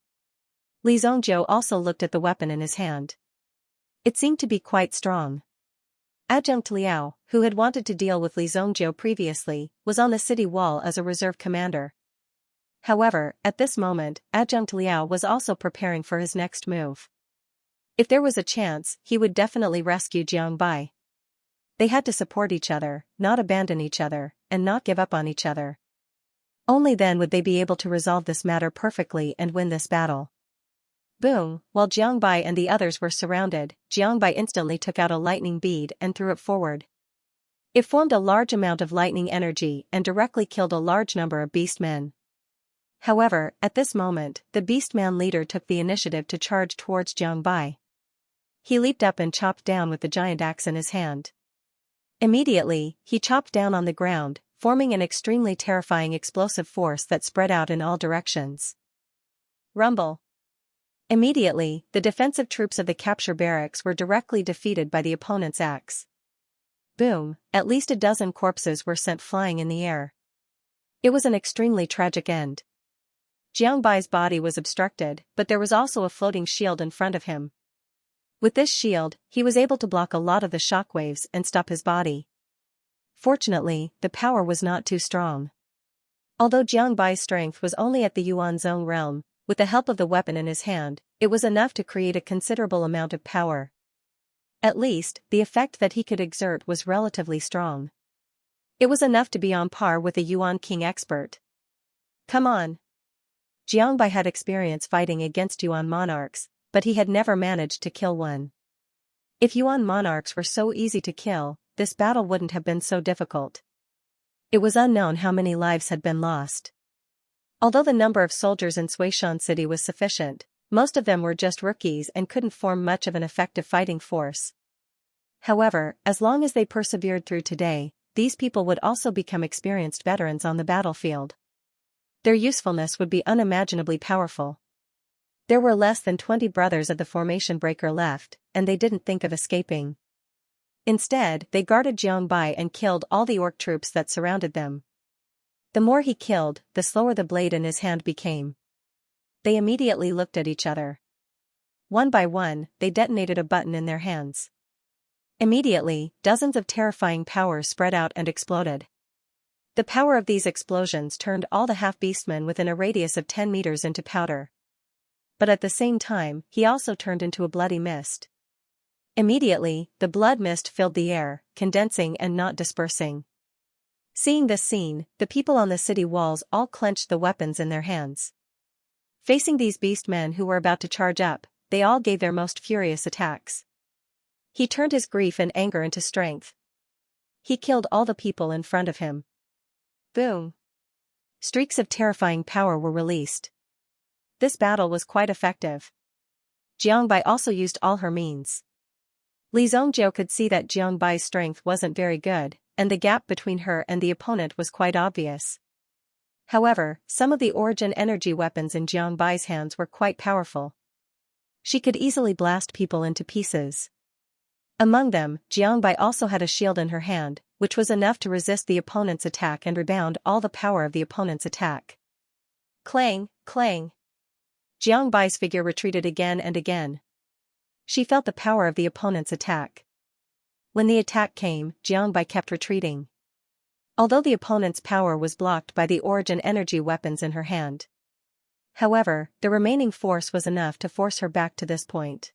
Li Zongjiu also looked at the weapon in his hand. It seemed to be quite strong. Adjunct Liao, who had wanted to deal with Li Zongjiu previously, was on the city wall as a reserve commander. However, at this moment, Adjunct Liao was also preparing for his next move. If there was a chance, he would definitely rescue Jiang Bai. They had to support each other, not abandon each other, and not give up on each other. Only then would they be able to resolve this matter perfectly and win this battle. Boom! While Jiang Bai and the others were surrounded, Jiang Bai instantly took out a lightning bead and threw it forward. It formed a large amount of lightning energy and directly killed a large number of beastmen. However, at this moment, the beastman leader took the initiative to charge towards Jiang Bai. He leaped up and chopped down with the giant axe in his hand. Immediately, he chopped down on the ground, forming an extremely terrifying explosive force that spread out in all directions. Rumble. Immediately, the defensive troops of the capture barracks were directly defeated by the opponent's axe. Boom! At least a dozen corpses were sent flying in the air. It was an extremely tragic end. Jiang Bai's body was obstructed, but there was also a floating shield in front of him. With this shield, he was able to block a lot of the shockwaves and stop his body. Fortunately, the power was not too strong. Although Jiang Bai's strength was only at the Yuan Zone realm, with the help of the weapon in his hand, it was enough to create a considerable amount of power. At least, the effect that he could exert was relatively strong. It was enough to be on par with a Yuan King expert. Come on! Jiang Bai had experience fighting against Yuan monarchs, but he had never managed to kill one. If Yuan monarchs were so easy to kill, this battle wouldn't have been so difficult. It was unknown how many lives had been lost. Although the number of soldiers in Suishan City was sufficient, most of them were just rookies and couldn't form much of an effective fighting force. However, as long as they persevered through today, these people would also become experienced veterans on the battlefield. Their usefulness would be unimaginably powerful. There were less than 20 brothers of the formation breaker left, and they didn't think of escaping. Instead, they guarded Jiang Bai and killed all the orc troops that surrounded them. The more he killed, the slower the blade in his hand became. They immediately looked at each other. One by one, they detonated a button in their hands. Immediately, dozens of terrifying powers spread out and exploded. The power of these explosions turned all the half-beastmen within a radius of 10 meters into powder. But at the same time, he also turned into a bloody mist. Immediately, the blood mist filled the air, condensing and not dispersing. Seeing this scene, the people on the city walls all clenched the weapons in their hands. Facing these beastmen who were about to charge up, they all gave their most furious attacks. He turned his grief and anger into strength. He killed all the people in front of him. Boom! Streaks of terrifying power were released. This battle was quite effective. Jiang Bai also used all her means. Li Zongjiu could see that Jiang Bai's strength wasn't very good, and the gap between her and the opponent was quite obvious. However, some of the origin energy weapons in Jiang Bai's hands were quite powerful. She could easily blast people into pieces. Among them, Jiang Bai also had a shield in her hand, which was enough to resist the opponent's attack and rebound all the power of the opponent's attack. Clang, clang. Jiang Bai's figure retreated again and again. She felt the power of the opponent's attack. When the attack came, Jiang Bai kept retreating. Although the opponent's power was blocked by the origin energy weapons in her hand. However, the remaining force was enough to force her back to this point.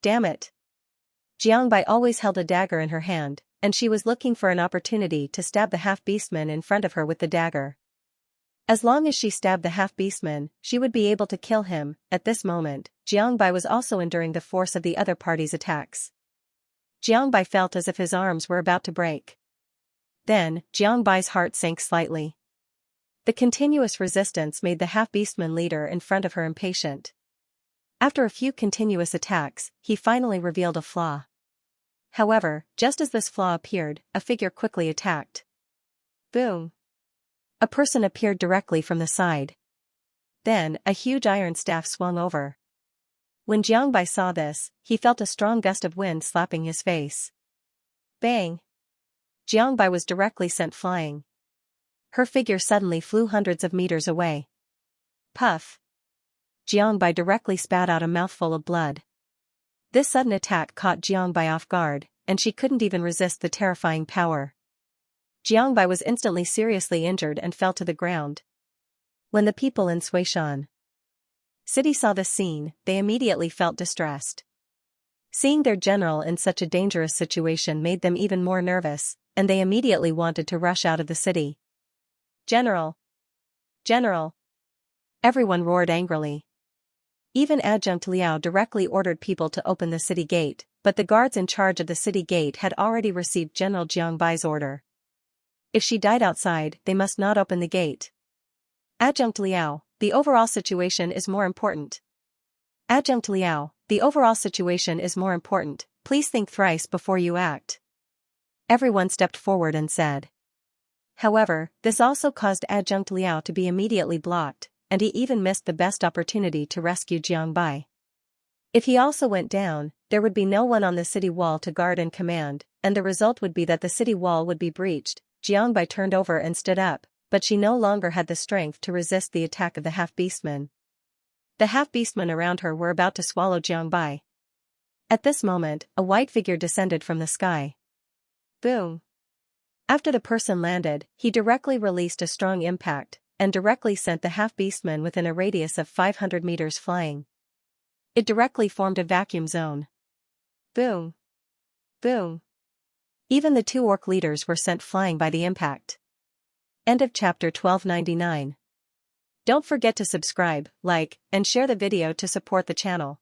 Damn it! Jiang Bai always held a dagger in her hand, and she was looking for an opportunity to stab the half-beastman in front of her with the dagger. As long as she stabbed the half-beastman, she would be able to kill him. At this moment, Jiang Bai was also enduring the force of the other party's attacks. Jiang Bai felt as if his arms were about to break. Then, Jiang Bai's heart sank slightly. The continuous resistance made the half-beastman leader in front of her impatient. After a few continuous attacks, he finally revealed a flaw. However, just as this flaw appeared, a figure quickly attacked. Boom! A person appeared directly from the side. Then, a huge iron staff swung over. When Jiang Bai saw this, he felt a strong gust of wind slapping his face. Bang! Jiang Bai was directly sent flying. Her figure suddenly flew hundreds of meters away. Puff! Jiang Bai directly spat out a mouthful of blood. This sudden attack caught Jiang Bai off guard, and she couldn't even resist the terrifying power. Jiangbai was instantly seriously injured and fell to the ground. When the people in Suishan City saw this scene, they immediately felt distressed. Seeing their general in such a dangerous situation made them even more nervous, and they immediately wanted to rush out of the city. "General! General!" everyone roared angrily. Even Adjunct Liao directly ordered people to open the city gate, but the guards in charge of the city gate had already received General Jiangbai's order. If she died outside, they must not open the gate. "Adjunct Liao, the overall situation is more important. Adjunct Liao, the overall situation is more important, please think thrice before you act," everyone stepped forward and said. However, this also caused Adjunct Liao to be immediately blocked, and he even missed the best opportunity to rescue Jiangbai. If he also went down, there would be no one on the city wall to guard and command, and the result would be that the city wall would be breached. Jiangbai turned over and stood up, but she no longer had the strength to resist the attack of the half-beastmen. The half-beastmen around her were about to swallow Jiangbai. At this moment, a white figure descended from the sky. Boom! After the person landed, he directly released a strong impact, and directly sent the half-beastmen within a radius of 500 meters flying. It directly formed a vacuum zone. Boom! Boom! Even the two orc leaders were sent flying by the impact. End of chapter 1299. Don't forget to subscribe, like, and share the video to support the channel.